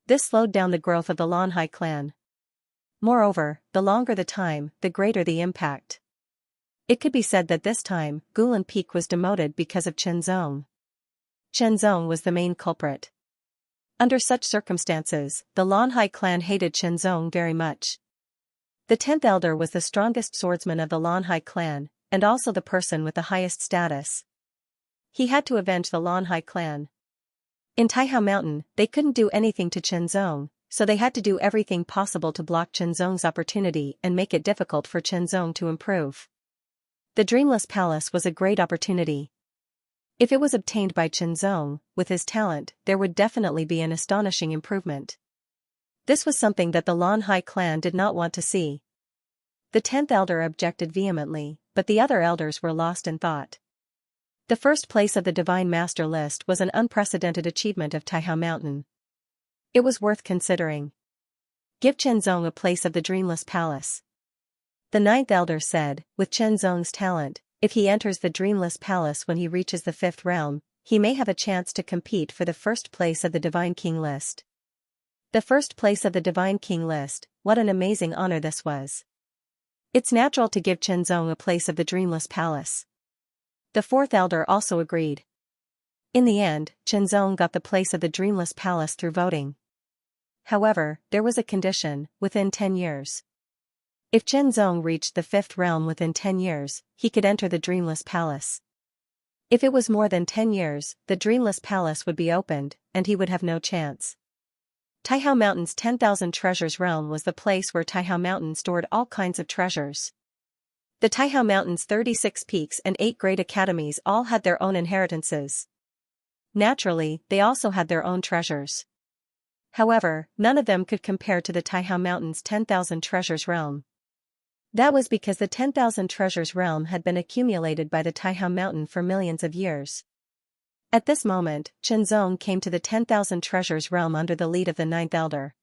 This slowed down the growth of the Lanhai clan. Moreover, the longer the time, the greater the impact. It could be said that this time, Gulan Peak was demoted because of Chenzong. Chenzong was the main culprit. Under such circumstances, the Lanhai clan hated Chenzong very much. The 10th elder was the strongest swordsman of the Lanhai clan, and also the person with the highest status. He had to avenge the Lanhai clan. In Taihao Mountain, they couldn't do anything to Chenzong, so they had to do everything possible to block Chenzong's opportunity and make it difficult for Chenzong to improve. The Dreamless Palace was a great opportunity. If it was obtained by Chenzong, with his talent, there would definitely be an astonishing improvement. This was something that the Lanhai clan did not want to see. The 10th elder objected vehemently, but the other elders were lost in thought. The first place of the Divine Master list was an unprecedented achievement of Taihao Mountain. It was worth considering. Give Chenzong a place of the Dreamless Palace. The 9th elder said, with Chenzong's talent, if he enters the Dreamless Palace when he reaches the 5th realm, he may have a chance to compete for the first place of the Divine King list. The first place of the Divine King list, what an amazing honor this was. It's natural to give Chenzong a place of the Dreamless Palace. The 4th elder also agreed. In the end, Chenzong got the place of the Dreamless Palace through voting. However, there was a condition: within 10 years. If Chenzong reached the 5th realm within 10 years, he could enter the Dreamless Palace. If it was more than 10 years, the Dreamless Palace would be opened, and he would have no chance. Taihao Mountain's 10,000 treasures realm was the place where Taihao Mountain stored all kinds of treasures. The Taihao Mountain's 36 peaks and 8 great academies all had their own inheritances. Naturally, they also had their own treasures. However, none of them could compare to the Taihao Mountain's 10,000 treasures realm. That was because the 10,000 treasures realm had been accumulated by the Taihao Mountain for millions of years. At this moment, Qianzong came to the 10,000 treasures realm under the lead of the ninth elder.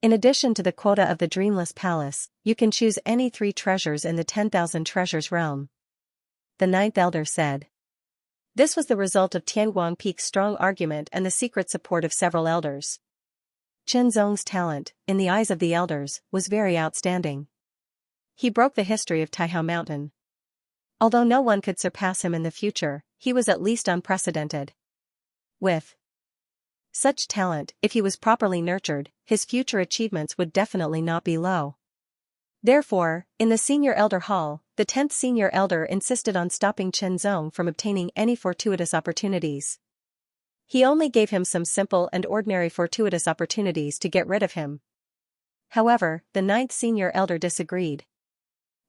In addition to the quota of the Dreamless Palace, you can choose any 3 treasures in the 10,000 treasures realm. The ninth elder said. This was the result of Tianguang Peak's strong argument and the secret support of several elders. Qianzong's talent, in the eyes of the elders, was very outstanding. He broke the history of Taihao Mountain. Although no one could surpass him in the future, he was at least unprecedented. With such talent, if he was properly nurtured, his future achievements would definitely not be low. Therefore, in the senior elder hall, the 10th senior elder insisted on stopping Qianzong from obtaining any fortuitous opportunities. He only gave him some simple and ordinary fortuitous opportunities to get rid of him. However, the 9th senior elder disagreed.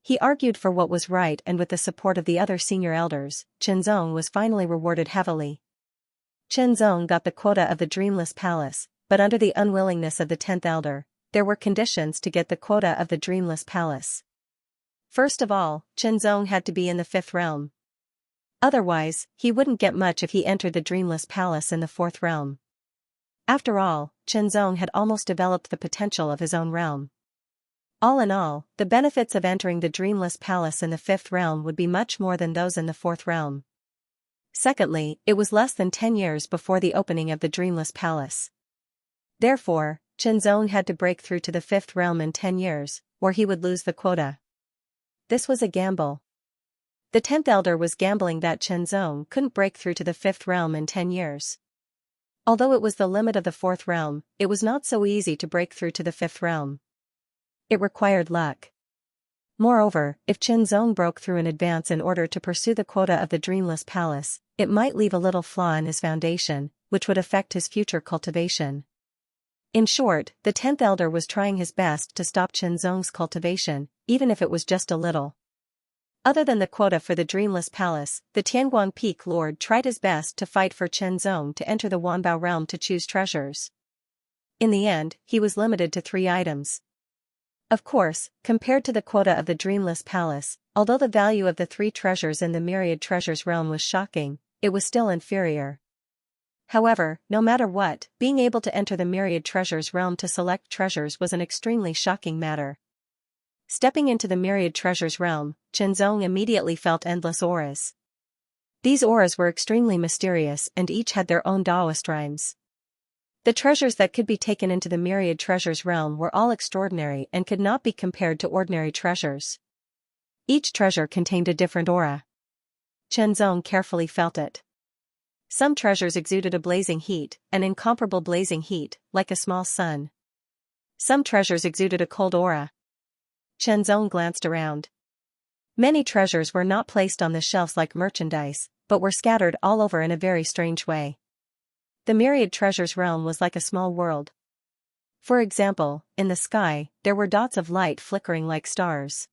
He argued for what was right, and with the support of the other senior elders, Qianzong was finally rewarded heavily. Qianzong got the quota of the Dreamless Palace, but under the unwillingness of the 10th elder, there were conditions to get the quota of the Dreamless Palace. First of all, Qianzong had to be in the 5th realm. Otherwise, he wouldn't get much if he entered the Dreamless Palace in the 4th realm. After all, Qianzong had almost developed the potential of his own realm. All in all, the benefits of entering the Dreamless Palace in the 5th realm would be much more than those in the 4th realm. Secondly, it was less than 10 years before the opening of the Dreamless Palace. Therefore, Qianzong had to break through to the 5th realm in 10 years, or he would lose the quota. This was a gamble. The 10th elder was gambling that Qianzong couldn't break through to the 5th realm in 10 years. Although it was the limit of the 4th realm, it was not so easy to break through to the 5th realm. It required luck. Moreover, if Qianzong broke through in advance in order to pursue the quota of the Dreamless Palace, it might leave a little flaw in his foundation, which would affect his future cultivation. In short, the 10th elder was trying his best to stop Qianzong's cultivation, even if it was just a little. Other than the quota for the Dreamless Palace, the Tianguang Peak Lord tried his best to fight for Qianzong to enter the Wanbao realm to choose treasures. In the end, he was limited to 3 items. Of course, compared to the quota of the Dreamless Palace, although the value of the 3 treasures in the Myriad Treasures realm was shocking, it was still inferior. However, no matter what, being able to enter the Myriad Treasures realm to select treasures was an extremely shocking matter. Stepping into the Myriad Treasures realm, Qianzong immediately felt endless auras. These auras were extremely mysterious and each had their own Taoist rhymes. The treasures that could be taken into the Myriad Treasures realm were all extraordinary and could not be compared to ordinary treasures. Each treasure contained a different aura. Qianzong carefully felt it. Some treasures exuded a blazing heat, an incomparable blazing heat, like a small sun. Some treasures exuded a cold aura. Qianzong glanced around. Many treasures were not placed on the shelves like merchandise, but were scattered all over in a very strange way. The Myriad Treasures realm was like a small world. For example, in the sky, there were dots of light flickering like stars.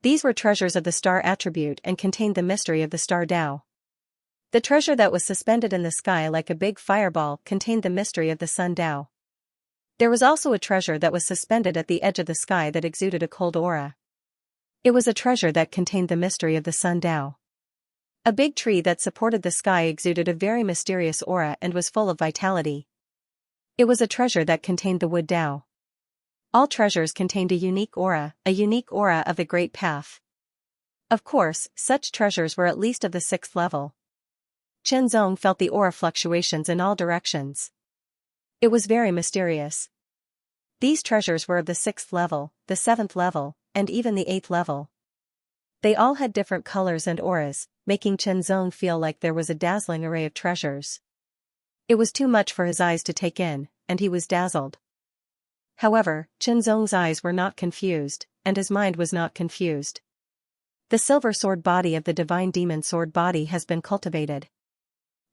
These were treasures of the star attribute and contained the mystery of the star Tao. The treasure that was suspended in the sky like a big fireball contained the mystery of the sun Tao. There was also a treasure that was suspended at the edge of the sky that exuded a cold aura. It was a treasure that contained the mystery of the sun Tao. A big tree that supported the sky exuded a very mysterious aura and was full of vitality. It was a treasure that contained the wood Tao. All treasures contained a unique aura of the Great Path. Of course, such treasures were at least of the 6th level. Qianzong felt the aura fluctuations in all directions. It was very mysterious. These treasures were of the 6th level, the 7th level, and even the 8th level. They all had different colors and auras, making Qianzong feel like there was a dazzling array of treasures. It was too much for his eyes to take in, and he was dazzled. However, Qianzong's eyes were not confused, and his mind was not confused. The silver sword body of the divine demon sword body has been cultivated.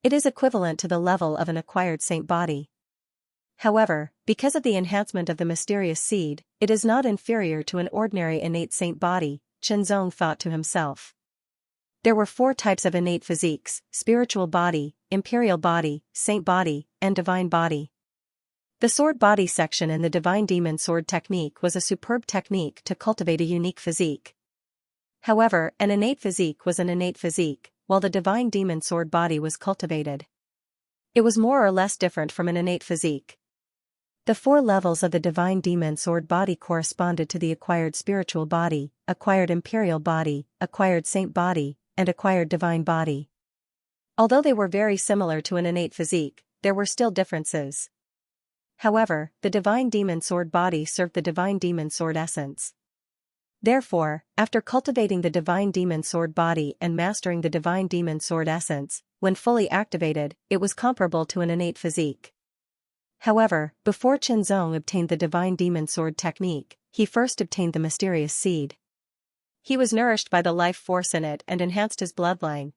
It is equivalent to the level of an acquired saint body. However, because of the enhancement of the mysterious seed, it is not inferior to an ordinary innate saint body, Qianzong thought to himself. There were 4 types of innate physiques: spiritual body, imperial body, saint body, and divine body. The sword body section in the divine demon sword technique was a superb technique to cultivate a unique physique. However, an innate physique was an innate physique, while the divine demon sword body was cultivated. It was more or less different from an innate physique. The 4 levels of the divine demon sword body corresponded to the acquired spiritual body, acquired imperial body, acquired saint body, and acquired divine body. Although they were very similar to an innate physique, there were still differences. However, the divine demon sword body served the divine demon sword essence. Therefore, after cultivating the divine demon sword body and mastering the divine demon sword essence, when fully activated, it was comparable to an innate physique. However, before Qianzong obtained the divine demon sword technique, he first obtained the mysterious seed. He was nourished by the life force in it and enhanced his bloodline.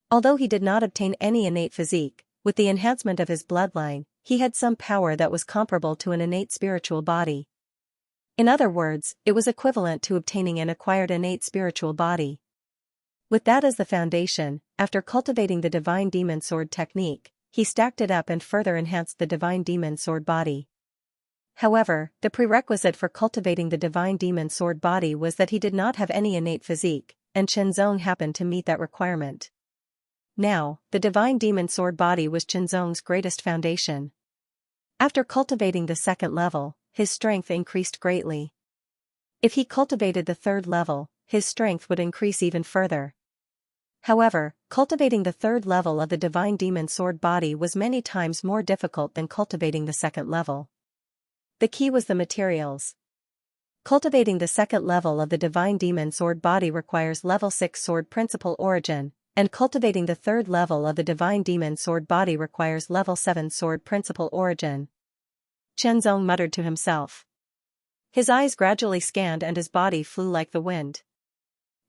Although he did not obtain any innate physique, with the enhancement of his bloodline, he had some power that was comparable to an innate spiritual body. In other words, it was equivalent to obtaining an acquired innate spiritual body. With that as the foundation, after cultivating the divine demon sword technique, he stacked it up and further enhanced the divine demon sword body. However, the prerequisite for cultivating the divine demon sword body was that he did not have any innate physique, and Qianzong happened to meet that requirement. Now, the divine demon sword body was Qianzong's greatest foundation. After cultivating the 2nd level, his strength increased greatly. If he cultivated the 3rd level, his strength would increase even further. However, cultivating the 3rd level of the divine demon sword body was many times more difficult than cultivating the 2nd level. The key was the materials. Cultivating the 2nd level of the divine demon sword body requires level 6 sword principal origin, and cultivating the 3rd level of the divine demon sword body requires level 7 sword principal origin. Qianzong muttered to himself. His eyes gradually scanned and his body flew like the wind.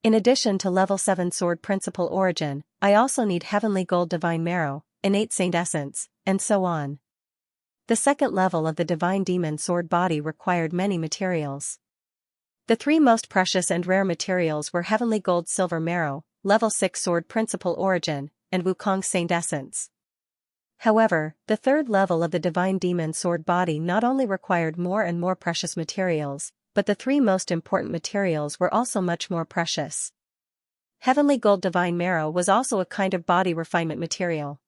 In addition to level 7 sword principal origin, I also need heavenly gold divine marrow, innate saint essence, and so on. The 2nd level of the divine demon sword body required many materials. The 3 most precious and rare materials were heavenly gold silver marrow, level 6 sword principal origin, and Wukong saint essence. However, the 3rd level of the divine demon sword body not only required more and more precious materials, but the 3 most important materials were also much more precious. Heavenly gold divine marrow was also a kind of body refinement material.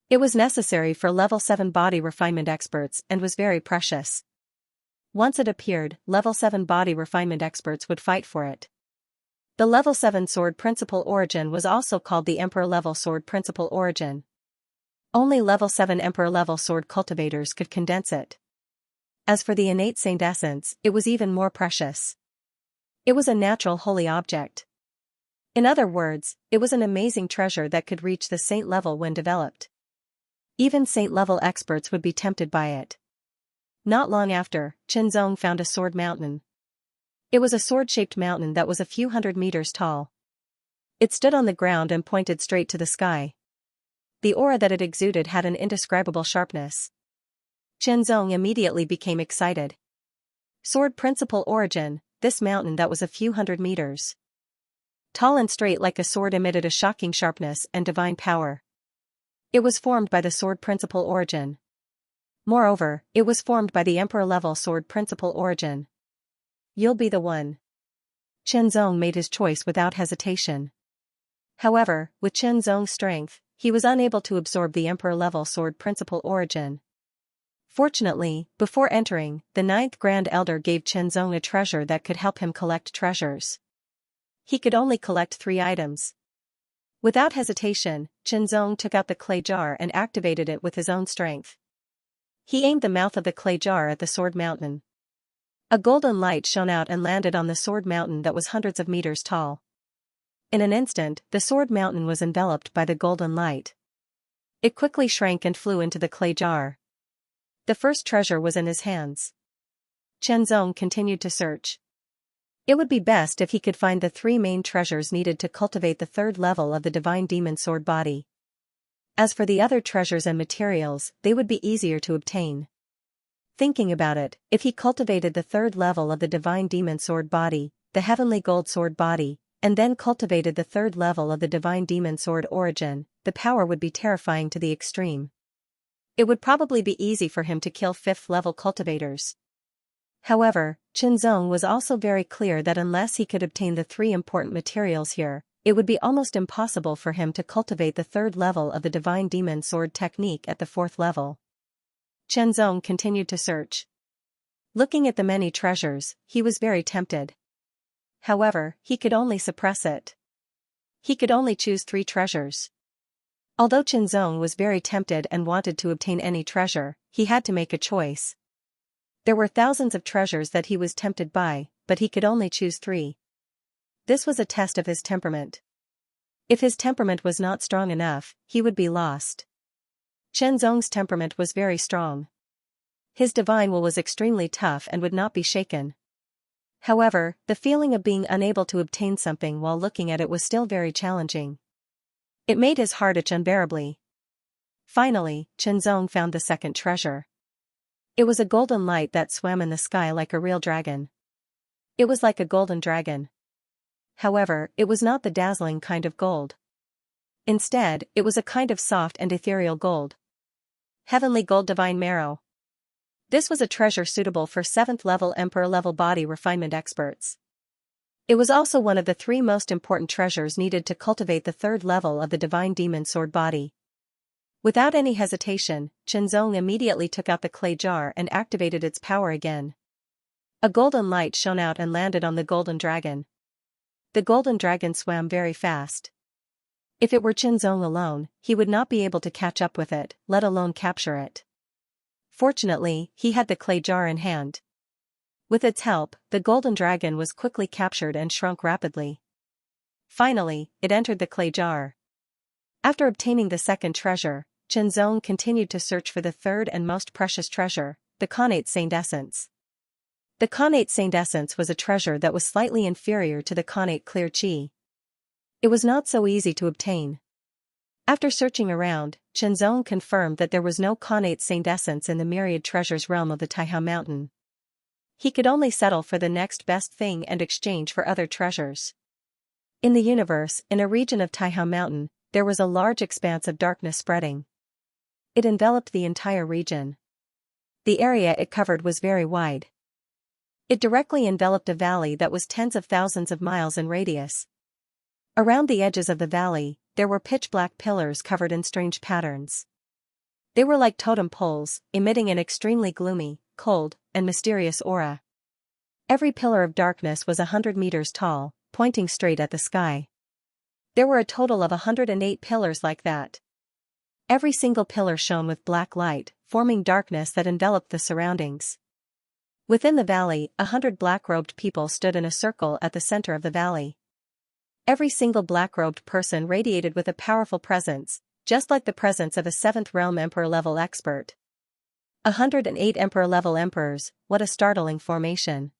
It was necessary for level 7 body refinement experts and was very precious. Once it appeared, level 7 body refinement experts would fight for it. The level 7 sword principal origin was also called the Emperor level sword principal origin. Only level 7 Emperor level sword cultivators could condense it. As for the innate saint essence, it was even more precious. It was a natural holy object. In other words, it was an amazing treasure that could reach the saint level when developed. Even saint level experts would be tempted by it. Not long after, Qianzong found a sword mountain. It was a sword-shaped mountain that was a few hundred meters tall. It stood on the ground and pointed straight to the sky. The aura that it exuded had an indescribable sharpness. Qianzong immediately became excited. Sword principal origin, this mountain that was a few hundred meters tall and straight like a sword emitted a shocking sharpness and divine power. It was formed by the sword principal origin. Moreover, it was formed by the Emperor level sword principal origin. You'll be the one. Qianzong made his choice without hesitation. However, with Qianzong's strength, he was unable to absorb the Emperor level sword principal origin. Fortunately, before entering, the 9th Grand Elder gave Qianzong a treasure that could help him collect treasures. He could only collect 3 items. Without hesitation, Qianzong took out the clay jar and activated it with his own strength. He aimed the mouth of the clay jar at the sword mountain. A golden light shone out and landed on the sword mountain that was hundreds of meters tall. In an instant, the sword mountain was enveloped by the golden light. It quickly shrank and flew into the clay jar. The first treasure was in his hands. Qianzong continued to search. It would be best if he could find the 3 main treasures needed to cultivate the 3rd level of the divine demon sword body. As for the other treasures and materials, they would be easier to obtain. Thinking about it, if he cultivated the 3rd level of the divine demon sword body, the heavenly gold sword body, and then cultivated the third level of the divine demon sword origin, the power would be terrifying to the extreme. It would probably be easy for him to kill 5th level cultivators. However, Qinzong was also very clear that unless he could obtain the 3 important materials here, it would be almost impossible for him to cultivate the 3rd level of the divine demon sword technique at the 4th level. Qinzong continued to search. Looking at the many treasures, he was very tempted. However, he could only suppress it. He could only choose 3 treasures. Although Qinzong was very tempted and wanted to obtain any treasure, he had to make a choice. There were thousands of treasures that he was tempted by, but he could only choose 3. This was a test of his temperament. If his temperament was not strong enough, he would be lost. Qinzong's temperament was very strong. His divine will was extremely tough and would not be shaken. However, the feeling of being unable to obtain something while looking at it was still very challenging. It made his heart itch unbearably. Finally, Qinzong found the 2nd treasure. It was a golden light that swam in the sky like a real dragon. It was like a golden dragon. However, it was not the dazzling kind of gold. Instead, it was a kind of soft and ethereal gold. Heavenly gold divine marrow. This was a treasure suitable for 7th level Emperor level body refinement experts. It was also one of the 3 most important treasures needed to cultivate the 3rd level of the divine demon sword body. Without any hesitation, Qinzong immediately took out the clay jar and activated its power again. A golden light shone out and landed on the golden dragon. The golden dragon swam very fast. If it were Qinzong alone, he would not be able to catch up with it, let alone capture it. Fortunately, he had the clay jar in hand. With its help, the golden dragon was quickly captured and shrunk rapidly. Finally, it entered the clay jar. After obtaining the 2nd treasure, Qinzong continued to search for the 3rd and most precious treasure, the connate saint essence. The connate saint essence was a treasure that was slightly inferior to the connate clear qi. It was not so easy to obtain. After searching around, Qinzong confirmed that there was no connate saint essence in the myriad treasures realm of the Taihao mountain. He could only settle for the next best thing and exchange for other treasures. In the universe, in a region of Taihao mountain, there was a large expanse of darkness spreading. It enveloped the entire region. The area it covered was very wide. It directly enveloped a valley that was tens of thousands of miles in radius. Around the edges of the valley, there were pitch-black pillars covered in strange patterns. They were like totem poles, emitting an extremely gloomy, cold, and mysterious aura. Every pillar of darkness was 100 meters tall, pointing straight at the sky. There were a total of 108 pillars like that. Every single pillar shone with black light, forming darkness that enveloped the surroundings. Within the valley, 100 black-robed people stood in a circle at the center of the valley. Every single black-robed person radiated with a powerful presence, just like the presence of a 7th realm emperor-level expert. 108 emperor-level emperors, what a startling formation.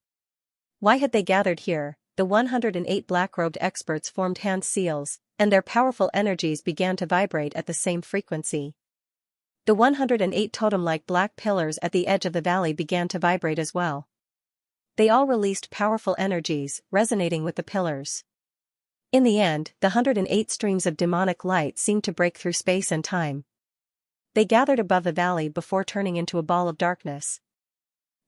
Why had they gathered here? The 108 black-robed experts formed hand seals, and their powerful energies began to vibrate at the same frequency. The 108 totem-like black pillars at the edge of the valley began to vibrate as well. They all released powerful energies, resonating with the pillars. In the end, the 108 streams of demonic light seemed to break through space and time. They gathered above the valley before turning into a ball of darkness.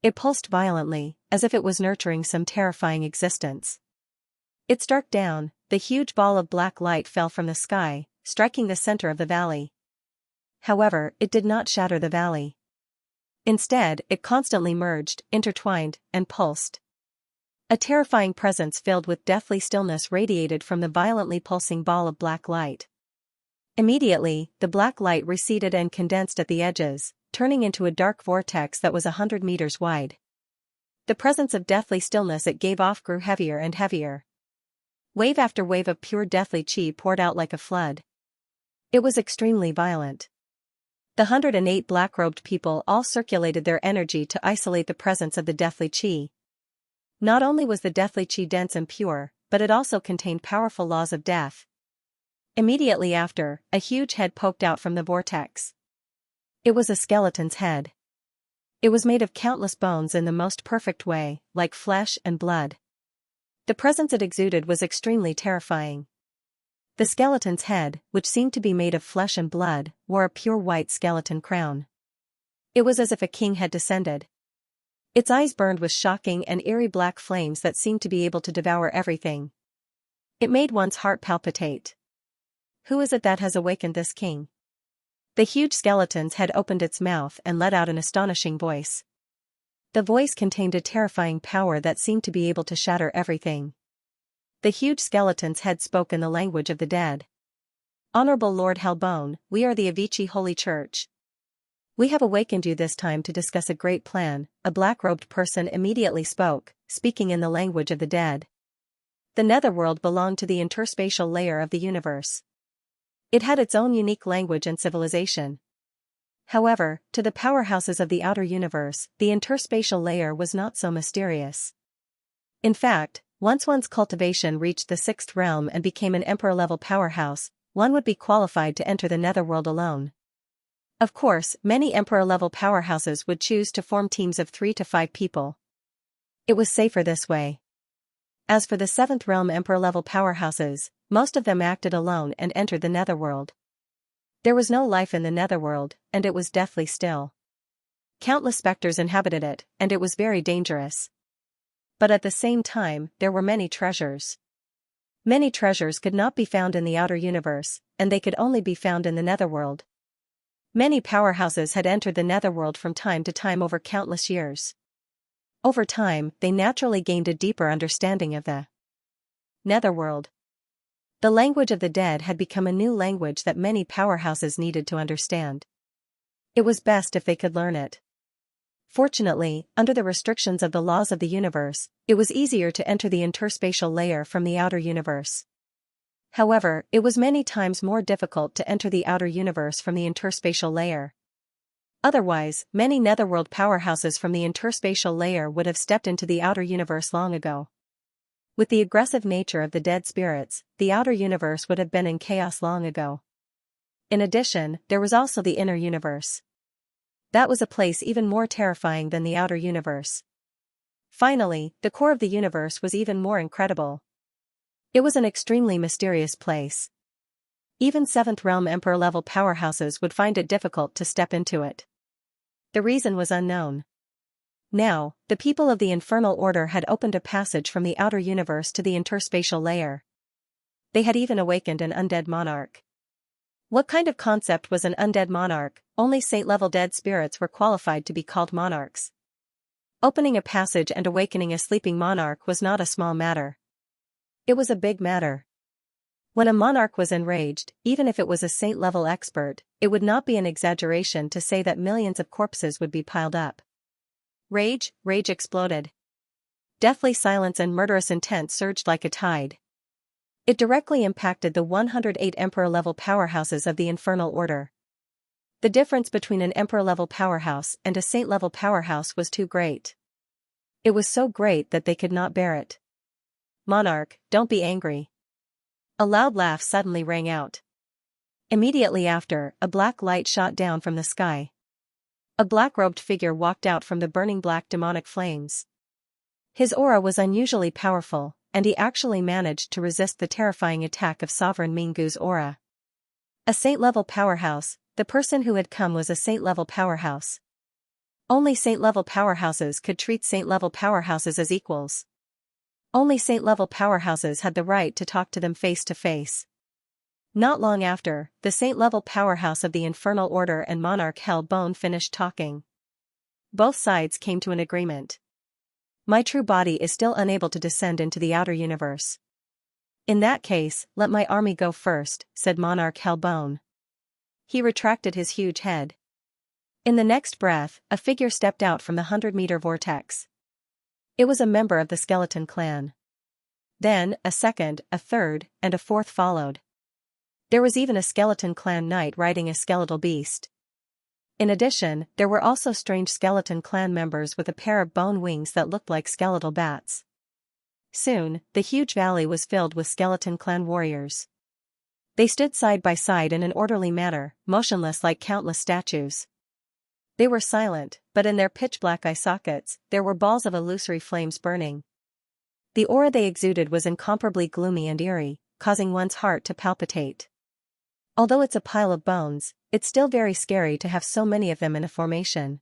It pulsed violently, as if it was nurturing some terrifying existence. It struck down, the huge ball of black light fell from the sky, striking the center of the valley. However, it did not shatter the valley. Instead, it constantly merged, intertwined, and pulsed. A terrifying presence filled with deathly stillness radiated from the violently pulsing ball of black light. Immediately, the black light receded and condensed at the edges, turning into a dark vortex that was 100 meters wide. The presence of deathly stillness it gave off grew heavier and heavier. Wave after wave of pure deathly qi poured out like a flood. It was extremely violent. The 108 black-robed people all circulated their energy to isolate the presence of the deathly qi. Not only was the deathly qi dense and pure, but it also contained powerful laws of death. Immediately after, a huge head poked out from the vortex. It was a skeleton's head. It was made of countless bones in the most perfect way, like flesh and blood. The presence it exuded was extremely terrifying. The skeleton's head, which seemed to be made of flesh and blood, wore a pure white skeleton crown. It was as if a king had descended. Its eyes burned with shocking and eerie black flames that seemed to be able to devour everything. It made one's heart palpitate. Who is it that has awakened this king? The huge skeleton's head opened its mouth and let out an astonishing voice. The voice contained a terrifying power that seemed to be able to shatter everything. The huge skeleton's head spoke in the language of the dead. Honorable Lord Hellbone, we are the Avicii Holy Church. We have awakened you this time to discuss a great plan. A black-robed person immediately spoke, speaking in the language of the dead. The netherworld belonged to the interspatial layer of the universe. It had its own unique language and civilization. However, to the powerhouses of the outer universe, the interspatial layer was not so mysterious. In fact, once one's cultivation reached the sixth realm and became an emperor-level powerhouse, one would be qualified to enter the netherworld alone. Of course, many emperor-level powerhouses would choose to form teams of 3 to 5 people. It was safer this way. As for the 7th realm emperor-level powerhouses, most of them acted alone and entered the netherworld. There was no life in the netherworld, and it was deathly still. Countless specters inhabited it, and it was very dangerous. But at the same time, there were many treasures. Many treasures could not be found in the outer universe, and they could only be found in the netherworld. Many powerhouses had entered the netherworld from time to time over countless years. Over time, they naturally gained a deeper understanding of the netherworld. The language of the dead had become a new language that many powerhouses needed to understand. It was best if they could learn it. Fortunately, under the restrictions of the laws of the universe, it was easier to enter the interspatial layer from the outer universe. However, it was many times more difficult to enter the outer universe from the interspatial layer. Otherwise, many netherworld powerhouses from the interspatial layer would have stepped into the outer universe long ago. With the aggressive nature of the dead spirits, the outer universe would have been in chaos long ago. In addition, there was also the inner universe. That was a place even more terrifying than the outer universe. Finally, the core of the universe was even more incredible. It was an extremely mysterious place. Even 7th realm emperor-level powerhouses would find it difficult to step into it. The reason was unknown. Now, the people of the infernal order had opened a passage from the outer universe to the interspatial layer. They had even awakened an undead monarch. What kind of concept was an undead monarch? Only saint-level dead spirits were qualified to be called monarchs. Opening a passage and awakening a sleeping monarch was not a small matter. It was a big matter. When a monarch was enraged, even if it was a saint-level expert, it would not be an exaggeration to say that millions of corpses would be piled up. Rage exploded. Deathly silence and murderous intent surged like a tide. It directly impacted the 108 emperor-level powerhouses of the infernal order. The difference between an emperor-level powerhouse and a saint-level powerhouse was too great. It was so great that they could not bear it. "Monarch, don't be angry." A loud laugh suddenly rang out. Immediately after, a black light shot down from the sky. A black-robed figure walked out from the burning black demonic flames. His aura was unusually powerful, and he actually managed to resist the terrifying attack of Sovereign Mingu's aura. A saint-level powerhouse, the person who had come was a saint-level powerhouse. Only saint-level powerhouses could treat saint-level powerhouses as equals. Only saint-level powerhouses had the right to talk to them face to face. Not long after, the saint-level powerhouse of the infernal order and monarch Hellbone finished talking. Both sides came to an agreement. My true body is still unable to descend into the outer universe. In that case, let my army go first, said Monarch Hellbone. He retracted his huge head. In the next breath, a figure stepped out from the 100-meter vortex. It was a member of the skeleton clan. Then, a second, a third, and a fourth followed. There was even a skeleton clan knight riding a skeletal beast. In addition, there were also strange skeleton clan members with a pair of bone wings that looked like skeletal bats. Soon, the huge valley was filled with skeleton clan warriors. They stood side by side in an orderly manner, motionless like countless statues. They were silent, but in their pitch-black eye sockets, there were balls of illusory flames burning. The aura they exuded was incomparably gloomy and eerie, causing one's heart to palpitate. Although it's a pile of bones, it's still very scary to have so many of them in a formation.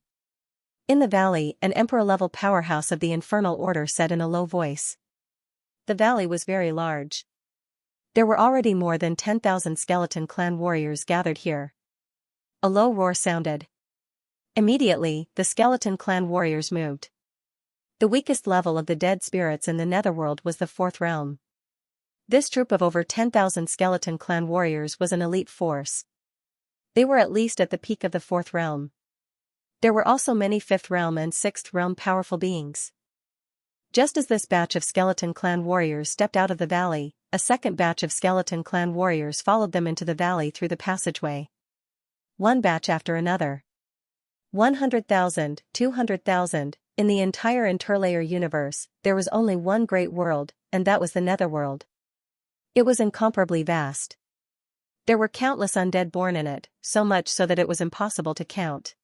In the valley, an emperor-level powerhouse of the Infernal Order said in a low voice. The valley was very large. There were already more than 10,000 skeleton clan warriors gathered here. A low roar sounded. Immediately, the skeleton clan warriors moved. The weakest level of the dead spirits in the netherworld was the fourth realm. This troop of over 10,000 skeleton clan warriors was an elite force. They were at least at the peak of the fourth realm. There were also many fifth realm and sixth realm powerful beings. Just as this batch of skeleton clan warriors stepped out of the valley, a second batch of skeleton clan warriors followed them into the valley through the passageway. One batch after another. 100,000, 200,000, in the entire interlayer universe, there was only one great world, and that was the netherworld. It was incomparably vast. There were countless undead born in it, so much so that it was impossible to count.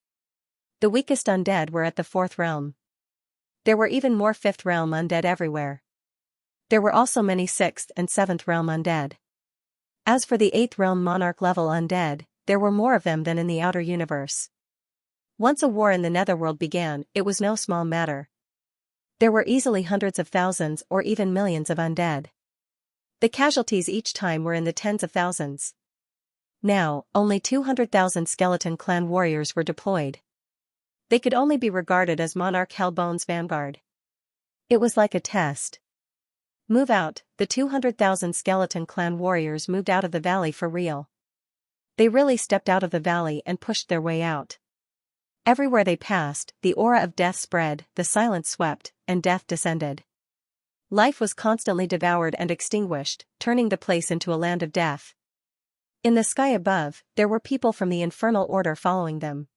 The weakest undead were at the fourth realm. There were even more fifth realm undead everywhere. There were also many sixth and seventh realm undead. As for the eighth realm monarch level undead, there were more of them than in the outer universe. Once a war in the netherworld began, it was no small matter. There were easily hundreds of thousands or even millions of undead. The casualties each time were in the tens of thousands. Now, only 200,000 skeleton clan warriors were deployed. They could only be regarded as Monarch Hellbone's vanguard. It was like a test. Move out, the 200,000 skeleton clan warriors moved out of the valley for real. They really stepped out of the valley and pushed their way out. Everywhere they passed, the aura of death spread, the silence swept, and death descended. Life was constantly devoured and extinguished, turning the place into a land of death. In the sky above, there were people from the Infernal Order following them.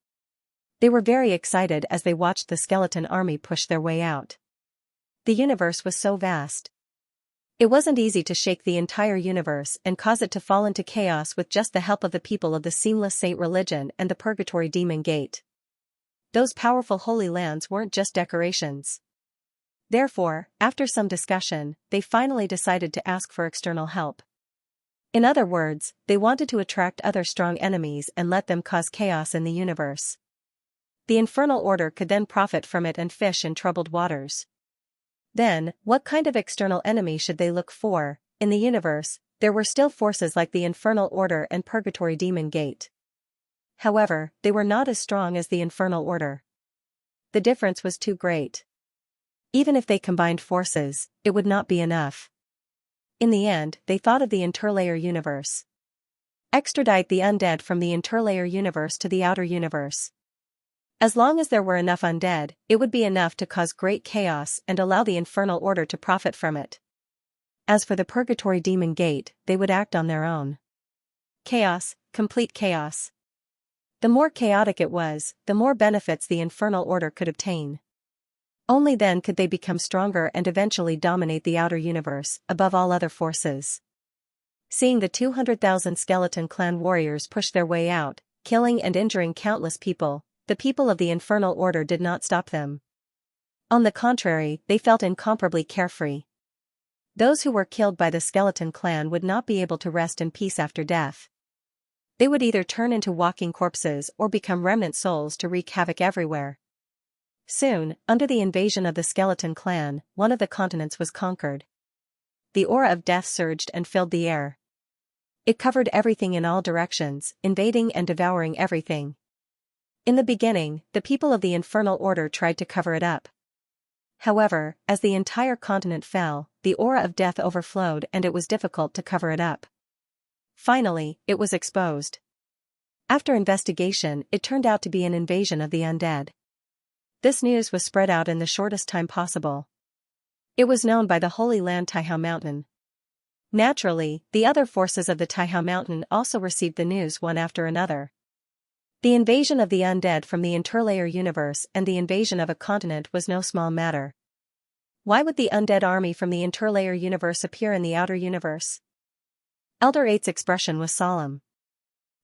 They were very excited as they watched the skeleton army push their way out. The universe was so vast. It wasn't easy to shake the entire universe and cause it to fall into chaos with just the help of the people of the Seamless Saint religion and the Purgatory Demon Gate. Those powerful holy lands weren't just decorations. Therefore, after some discussion, they finally decided to ask for external help. In other words, they wanted to attract other strong enemies and let them cause chaos in the universe. The Infernal Order could then profit from it and fish in troubled waters. Then, what kind of external enemy should they look for? In the universe, there were still forces like the Infernal Order and Purgatory Demon Gate. However, they were not as strong as the Infernal Order. The difference was too great. Even if they combined forces, it would not be enough. In the end, they thought of the interlayer universe. Extradite the undead from the interlayer universe to the outer universe. As long as there were enough undead, it would be enough to cause great chaos and allow the Infernal Order to profit from it. As for the Purgatory Demon Gate, they would act on their own. Chaos, complete chaos. The more chaotic it was, the more benefits the Infernal Order could obtain. Only then could they become stronger and eventually dominate the outer universe, above all other forces. Seeing the 200,000 skeleton clan warriors push their way out, killing and injuring countless people, the people of the Infernal Order did not stop them. On the contrary, they felt incomparably carefree. Those who were killed by the skeleton clan would not be able to rest in peace after death. They would either turn into walking corpses or become remnant souls to wreak havoc everywhere. Soon, under the invasion of the skeleton clan, one of the continents was conquered. The aura of death surged and filled the air. It covered everything in all directions, invading and devouring everything. In the beginning, the people of the Infernal Order tried to cover it up. However, as the entire continent fell, the aura of death overflowed and it was difficult to cover it up. Finally, it was exposed. After investigation, it turned out to be an invasion of the undead. This news was spread out in the shortest time possible. It was known by the Holy Land Taihao Mountain. Naturally, the other forces of the Taihao Mountain also received the news one after another. The invasion of the undead from the interlayer universe and the invasion of a continent was no small matter. Why would the undead army from the interlayer universe appear in the outer universe? Elder Eight's expression was solemn.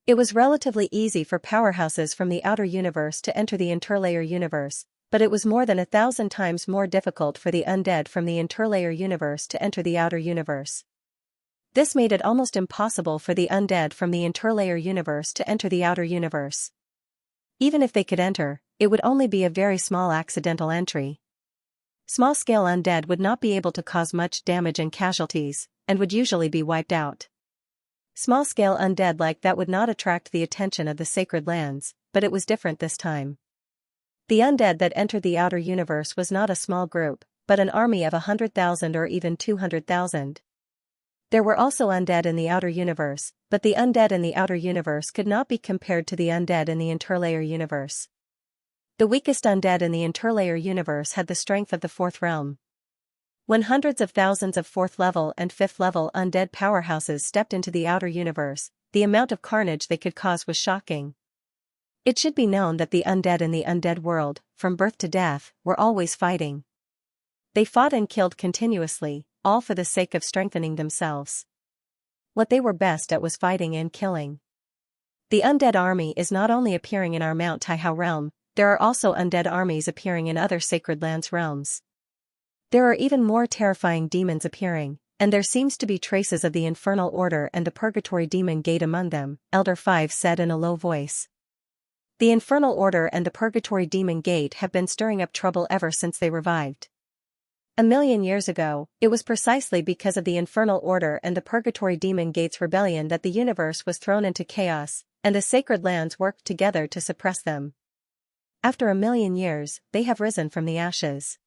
It was relatively easy for powerhouses from the outer universe to enter the interlayer universe, but it was more than 1,000 times more difficult for the undead from the interlayer universe to enter the outer universe. This made it almost impossible for the undead from the interlayer universe to enter the outer universe. Even if they could enter, it would only be a very small accidental entry. Small-scale undead would not be able to cause much damage and casualties, and would usually be wiped out. Small-scale undead like that would not attract the attention of the sacred lands, but it was different this time. The undead that entered the outer universe was not a small group, but an army of 100,000 or even 200,000. There were also undead in the outer universe, but the undead in the outer universe could not be compared to the undead in the interlayer universe. The weakest undead in the interlayer universe had the strength of the fourth realm. When hundreds of thousands of fourth-level and fifth-level undead powerhouses stepped into the outer universe, the amount of carnage they could cause was shocking. It should be known that the undead in the undead world, from birth to death, were always fighting. They fought and killed continuously, all for the sake of strengthening themselves. What they were best at was fighting and killing. The undead army is not only appearing in our Mount Taihao realm, there are also undead armies appearing in other sacred lands realms. There are even more terrifying demons appearing, and there seems to be traces of the Infernal Order and the Purgatory Demon Gate among them, Elder 5 said in a low voice. The Infernal Order and the Purgatory Demon Gate have been stirring up trouble ever since they revived. 1,000,000 years ago, it was precisely because of the Infernal Order and the Purgatory Demon Gate's rebellion that the universe was thrown into chaos, and the sacred lands worked together to suppress them. After 1,000,000 years, they have risen from the ashes.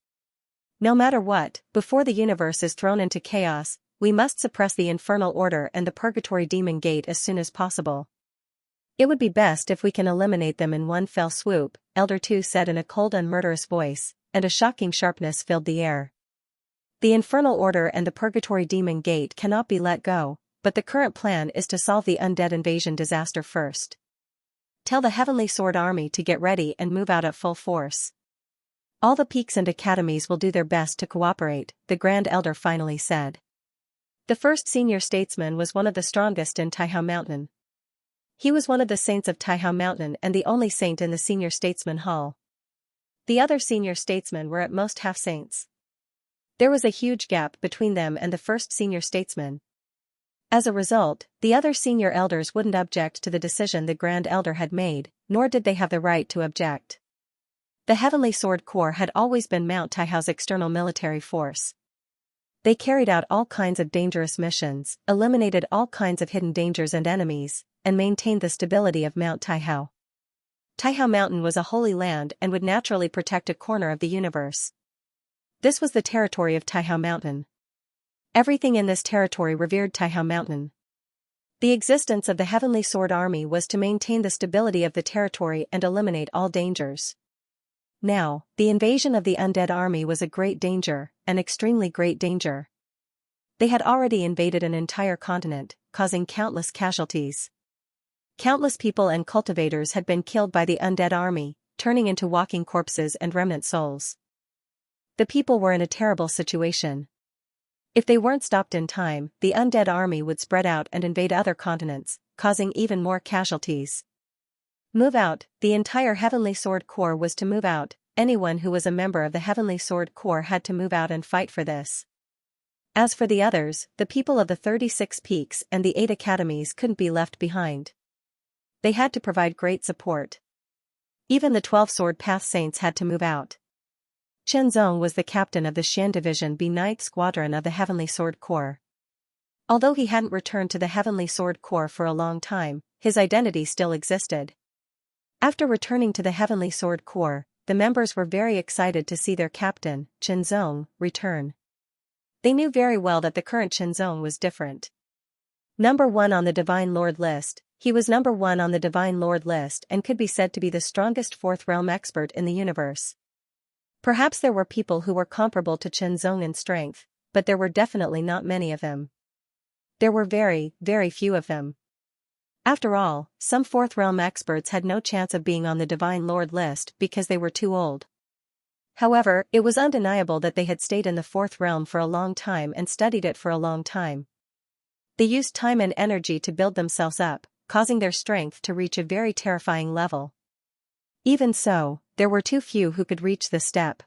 No matter what, before the universe is thrown into chaos, we must suppress the Infernal Order and the Purgatory Demon Gate as soon as possible. It would be best if we can eliminate them in one fell swoop, Elder 2 said in a cold and murderous voice, and a shocking sharpness filled the air. The Infernal Order and the Purgatory Demon Gate cannot be let go, but the current plan is to solve the undead invasion disaster first. Tell the Heavenly Sword Army to get ready and move out at full force. All the peaks and academies will do their best to cooperate, the Grand Elder finally said. The first senior statesman was one of the strongest in Taihao Mountain. He was one of the saints of Taihao Mountain and the only saint in the senior statesman hall. The other senior statesmen were at most half-saints. There was a huge gap between them and the first senior statesman. As a result, the other senior elders wouldn't object to the decision the Grand Elder had made, nor did they have the right to object. The Heavenly Sword Corps had always been Mount Taihao's external military force. They carried out all kinds of dangerous missions, eliminated all kinds of hidden dangers and enemies, and maintained the stability of Mount Taihao. Taihao Mountain was a holy land and would naturally protect a corner of the universe. This was the territory of Taihao Mountain. Everything in this territory revered Taihao Mountain. The existence of the Heavenly Sword Army was to maintain the stability of the territory and eliminate all dangers. Now, the invasion of the undead army was a great danger, an extremely great danger. They had already invaded an entire continent, causing countless casualties. Countless people and cultivators had been killed by the undead army, turning into walking corpses and remnant souls. The people were in a terrible situation. If they weren't stopped in time, the undead army would spread out and invade other continents, causing even more casualties. Move out, the entire Heavenly Sword Corps was to move out, anyone who was a member of the Heavenly Sword Corps had to move out and fight for this. As for the others, the people of the 36 peaks and the 8 academies couldn't be left behind. They had to provide great support. Even the 12 Sword Path Saints had to move out. Chen Zong was the captain of the Xian Division B 9th Squadron of the Heavenly Sword Corps. Although he hadn't returned to the Heavenly Sword Corps for a long time, his identity still existed. After returning to the Heavenly Sword Corps, the members were very excited to see their captain, Chen Zong, return. They knew very well that the current Chen Zong was different. Number 1 on the Divine Lord list, he was number 1 on the Divine Lord list and could be said to be the strongest Fourth Realm expert in the universe. Perhaps there were people who were comparable to Chen Zong in strength, but there were definitely not many of them. There were very, very few of them. After all, some Fourth Realm experts had no chance of being on the Divine Lord list because they were too old. However, it was undeniable that they had stayed in the Fourth Realm for a long time and studied it for a long time. They used time and energy to build themselves up, causing their strength to reach a very terrifying level. Even so, there were too few who could reach this step.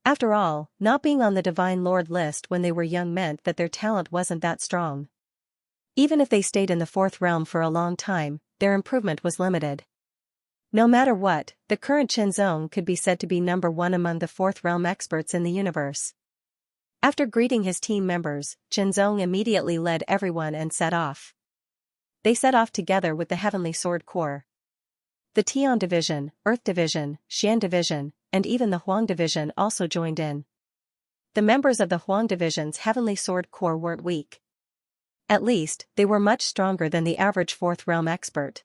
After all, not being on the Divine Lord list when they were young meant that their talent wasn't that strong. Even if they stayed in the fourth realm for a long time, their improvement was limited. No matter what, the current Xianxia could be said to be number one among the fourth realm experts in the universe. After greeting his team members, Xianxia immediately led everyone and set off. They set off together with the Heavenly Sword Corps. The Tian Division, Earth Division, Xian Division, and even the Huang Division also joined in. The members of the Huang Division's Heavenly Sword Corps weren't weak. At least, they were much stronger than the average fourth realm expert.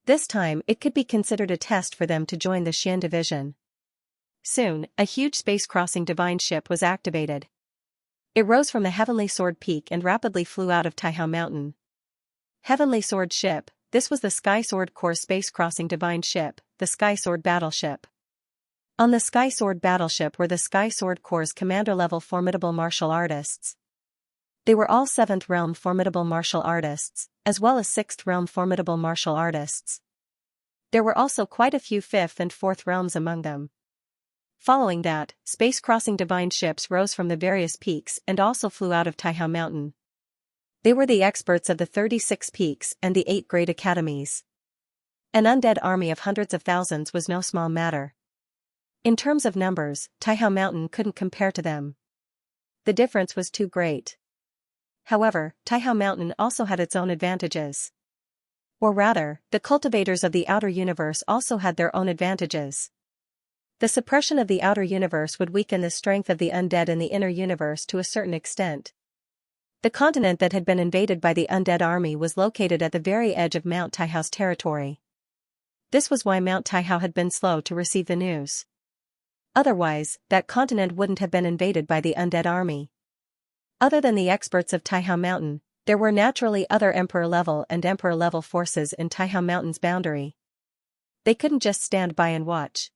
This time it could be considered a test for them to join the Xian Division. Soon, a huge space-crossing divine ship was activated. It rose from the Heavenly Sword Peak and rapidly flew out of Taihao Mountain. Heavenly Sword Ship, this was the Sky Sword Corps space-crossing divine ship, the Sky Sword Battleship. On the Sky Sword Battleship were the Sky Sword Corps' commander-level formidable martial artists. They were all 7th realm formidable martial artists, as well as 6th realm formidable martial artists. There were also quite a few 5th and 4th realms among them. Following that, space-crossing divine ships rose from the various peaks and also flew out of Taihao Mountain. They were the experts of the 36 peaks and the 8 great academies. An undead army of hundreds of thousands was no small matter. In terms of numbers, Taihao Mountain couldn't compare to them. The difference was too great. However, Taihao Mountain also had its own advantages. Or rather, the cultivators of the outer universe also had their own advantages. The suppression of the outer universe would weaken the strength of the undead in the inner universe to a certain extent. The continent that had been invaded by the undead army was located at the very edge of Mount Taihao's territory. This was why Mount Taihao had been slow to receive the news. Otherwise, that continent wouldn't have been invaded by the undead army. Other than the experts of Taihao Mountain, there were naturally other Emperor-level and Emperor-level forces in Taihao Mountain's boundary. They couldn't just stand by and watch.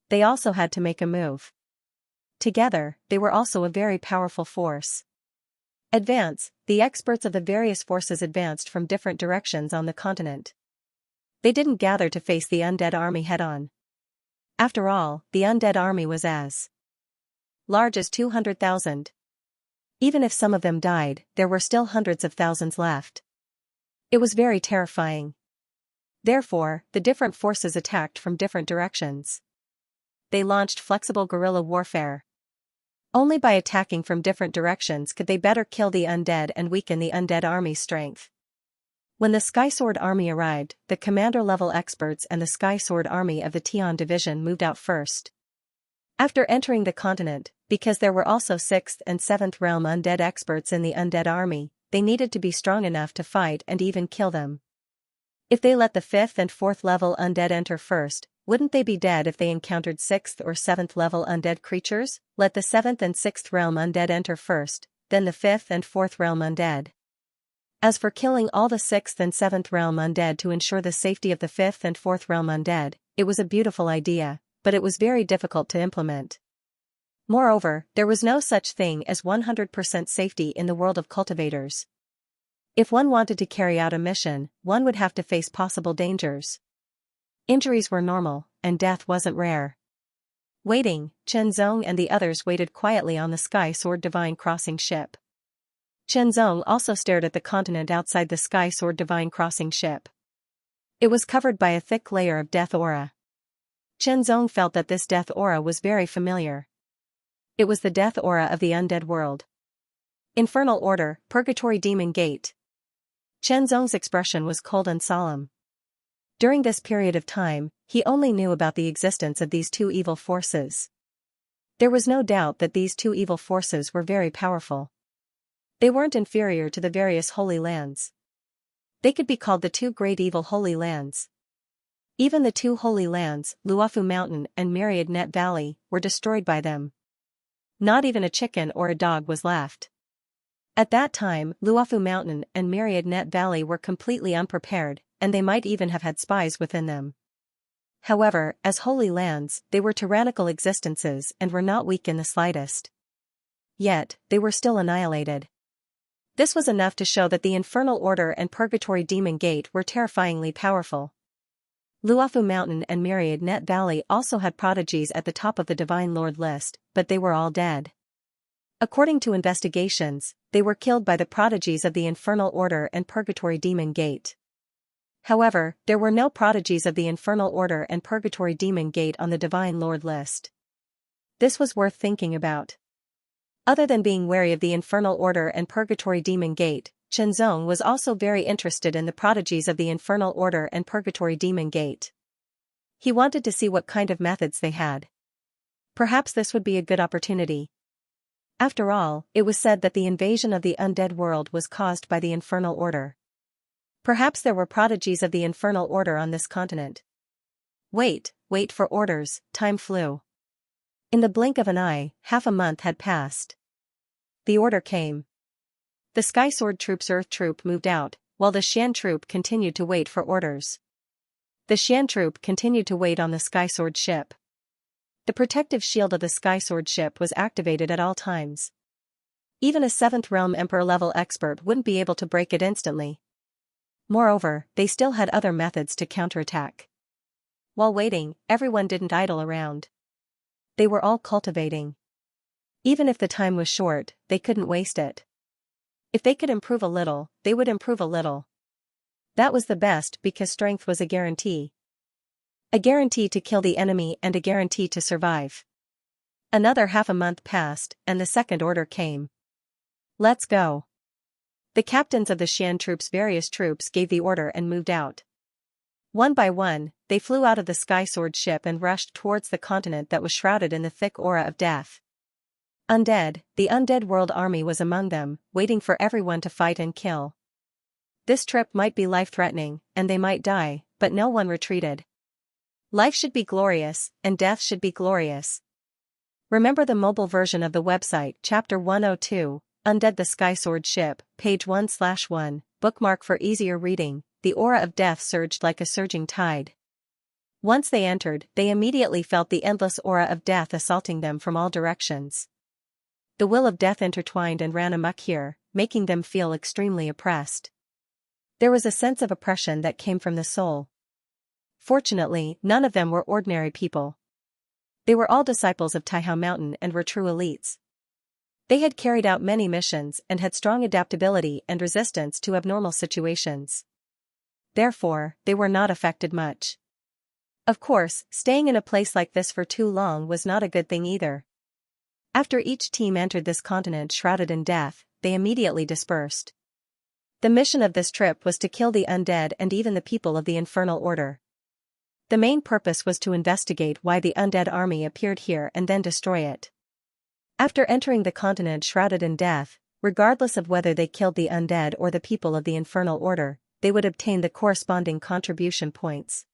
They also had to make a move. Together, they were also a very powerful force. Advance, the experts of the various forces advanced from different directions on the continent. They didn't gather to face the undead army head-on. After all, the undead army was as large as 200,000. Even if some of them died, there were still hundreds of thousands left. It was very terrifying. Therefore, the different forces attacked from different directions. They launched flexible guerrilla warfare. Only by attacking from different directions could they better kill the undead and weaken the undead army's strength. When the Sky Sword Army arrived, the commander-level experts and the Sky Sword Army of the Tian Division moved out first. After entering the continent, because there were also 6th and 7th realm undead experts in the undead army, they needed to be strong enough to fight and even kill them. If they let the 5th and 4th level undead enter first, wouldn't they be dead if they encountered 6th or 7th level undead creatures? Let the 7th and 6th realm undead enter first, then the 5th and 4th realm undead. As for killing all the 6th and 7th realm undead to ensure the safety of the 5th and 4th realm undead, it was a beautiful idea, but it was very difficult to implement. Moreover, there was no such thing as 100% safety in the world of cultivators. If one wanted to carry out a mission, one would have to face possible dangers. Injuries were normal, and death wasn't rare. Waiting, Xianxia and the others waited quietly on the Sky Sword Divine Crossing ship. Xianxia also stared at the continent outside the Sky Sword Divine Crossing ship. It was covered by a thick layer of death aura. Xianxia felt that this death aura was very familiar. It was the death aura of the undead world. Infernal Order, Purgatory Demon Gate. Xianxia's expression was cold and solemn. During this period of time, he only knew about the existence of these two evil forces. There was no doubt that these two evil forces were very powerful. They weren't inferior to the various Holy Lands. They could be called the two great evil Holy Lands. Even the two Holy Lands, Luofu Mountain and Myriad Net Valley, were destroyed by them. Not even a chicken or a dog was left. At that time, Luofu Mountain and Myriad Net Valley were completely unprepared, and they might even have had spies within them. However, as Holy Lands, they were tyrannical existences and were not weak in the slightest. Yet, they were still annihilated. This was enough to show that the Infernal Order and Purgatory Demon Gate were terrifyingly powerful. Luofu Mountain and Myriad Net Valley also had prodigies at the top of the Divine Lord list, but they were all dead. According to investigations, they were killed by the prodigies of the Infernal Order and Purgatory Demon Gate. However, there were no prodigies of the Infernal Order and Purgatory Demon Gate on the Divine Lord list. This was worth thinking about. Other than being wary of the Infernal Order and Purgatory Demon Gate, Xianxia was also very interested in the prodigies of the Infernal Order and Purgatory Demon Gate. He wanted to see what kind of methods they had. Perhaps this would be a good opportunity. After all, it was said that the invasion of the undead world was caused by the Infernal Order. Perhaps there were prodigies of the Infernal Order on this continent. Wait for orders. Time flew. In the blink of an eye, half a month had passed. The order came. The Sky Sword Troop's Earth Troop moved out, while the Xian Troop continued to wait for orders. The Xian Troop continued to wait on the Sky Sword ship. The protective shield of the Sky Sword ship was activated at all times. Even a 7th Realm Emperor-level expert wouldn't be able to break it instantly. Moreover, they still had other methods to counterattack. While waiting, everyone didn't idle around. They were all cultivating. Even if the time was short, they couldn't waste it. If they could improve a little, they would improve a little. That was the best because strength was a guarantee. A guarantee to kill the enemy and a guarantee to survive. Another half a month passed, and the second order came. Let's go. The captains of the Xian troops' various troops gave the order and moved out. One by one, they flew out of the Sky Sword ship and rushed towards the continent that was shrouded in the thick aura of death. Undead, the undead world army was among them, waiting for everyone to fight and kill. This trip might be life-threatening, and they might die, but no one retreated. Life should be glorious, and death should be glorious. Remember the mobile version of the website, Chapter 102, Undead the Sky Sword Ship, page 1/1, bookmark for easier reading. The aura of death surged like a surging tide. Once they entered, they immediately felt the endless aura of death assaulting them from all directions. The will of death intertwined and ran amok here, making them feel extremely oppressed. There was a sense of oppression that came from the soul. Fortunately, none of them were ordinary people. They were all disciples of Taihao Mountain and were true elites. They had carried out many missions and had strong adaptability and resistance to abnormal situations. Therefore, they were not affected much. Of course, staying in a place like this for too long was not a good thing either. After each team entered this continent shrouded in death, they immediately dispersed. The mission of this trip was to kill the undead and even the people of the Infernal Order. The main purpose was to investigate why the undead army appeared here and then destroy it. After entering the continent shrouded in death, regardless of whether they killed the undead or the people of the Infernal Order, they would obtain the corresponding contribution points.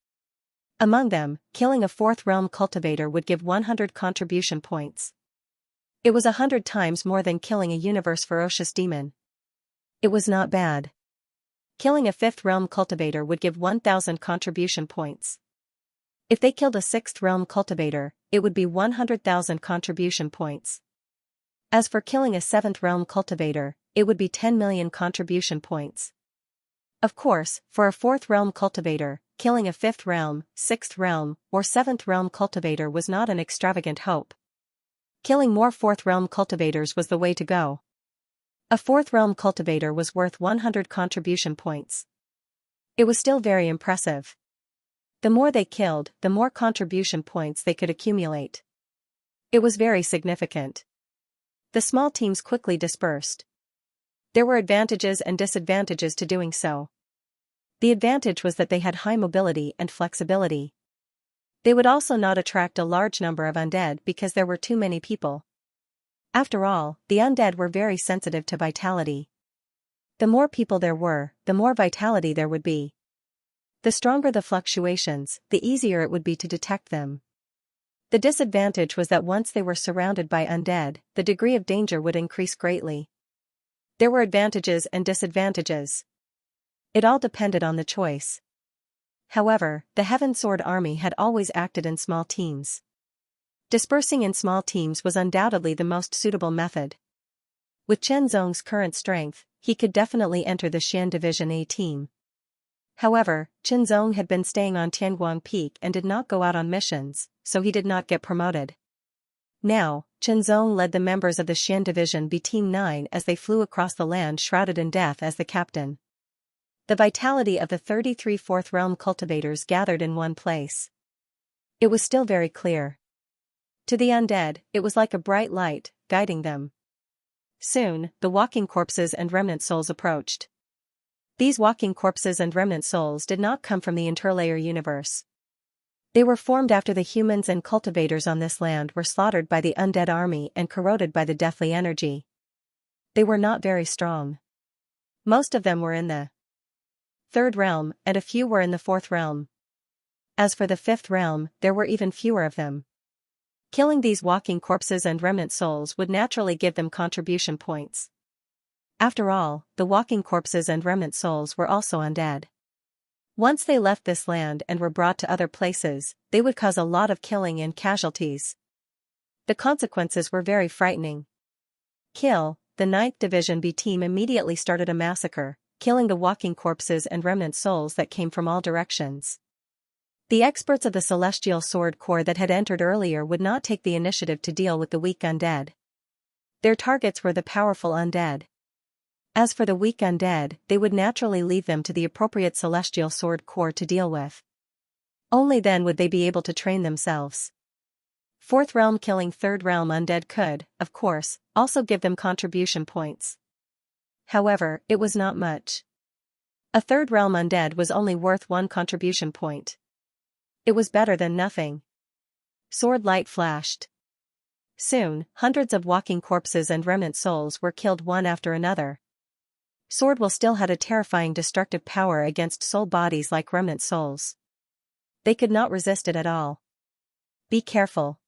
Among them, killing a 4th realm cultivator would give 100 contribution points. It was 100 times more than killing a universe ferocious demon. It was not bad. Killing a 5th realm cultivator would give 1,000 contribution points. If they killed a 6th realm cultivator, it would be 100,000 contribution points. As for killing a 7th realm cultivator, it would be 10 million contribution points. Of course, for a 4th realm cultivator, killing a 5th realm, 6th realm, or 7th realm cultivator was not an extravagant hope. Killing more 4th realm cultivators was the way to go. A 4th realm cultivator was worth 100 contribution points. It was still very impressive. The more they killed, the more contribution points they could accumulate. It was very significant. The small teams quickly dispersed. There were advantages and disadvantages to doing so. The advantage was that they had high mobility and flexibility. They would also not attract a large number of undead because there were too many people. After all, the undead were very sensitive to vitality. The more people there were, the more vitality there would be. The stronger the fluctuations, the easier it would be to detect them. The disadvantage was that once they were surrounded by undead, the degree of danger would increase greatly. There were advantages and disadvantages. It all depended on the choice. However, the Heaven Sword Army had always acted in small teams. Dispersing in small teams was undoubtedly the most suitable method. With Chen Zong's current strength, he could definitely enter the Xian Division A team. However, Qinzong had been staying on Tianguang Peak and did not go out on missions, so he did not get promoted. Now, Qinzong led the members of the Xian Division B Team 9 as they flew across the land shrouded in death as the captain. The vitality of the 33 Fourth Realm cultivators gathered in one place. It was still very clear. To the undead, it was like a bright light, guiding them. Soon, the walking corpses and remnant souls approached. These walking corpses and remnant souls did not come from the interlayer universe. They were formed after the humans and cultivators on this land were slaughtered by the undead army and corroded by the deathly energy. They were not very strong. Most of them were in the Third Realm, and a few were in the Fourth Realm. As for the Fifth Realm, there were even fewer of them. Killing these walking corpses and remnant souls would naturally give them contribution points. After all, the walking corpses and remnant souls were also undead. Once they left this land and were brought to other places, they would cause a lot of killing and casualties. The consequences were very frightening. The 9th Division B team immediately started a massacre, killing the walking corpses and remnant souls that came from all directions. The experts of the Celestial Sword Corps that had entered earlier would not take the initiative to deal with the weak undead. Their targets were the powerful undead. As for the weak undead, they would naturally leave them to the appropriate Celestial Sword Corps to deal with. Only then would they be able to train themselves. Fourth Realm killing Third Realm undead could, of course, also give them contribution points. However, it was not much. A Third Realm undead was only worth 1 contribution point. It was better than nothing. Sword light flashed. Soon, hundreds of walking corpses and remnant souls were killed one after another. Sword will still had a terrifying destructive power against soul bodies like remnant souls. They could not resist it at all. Be careful.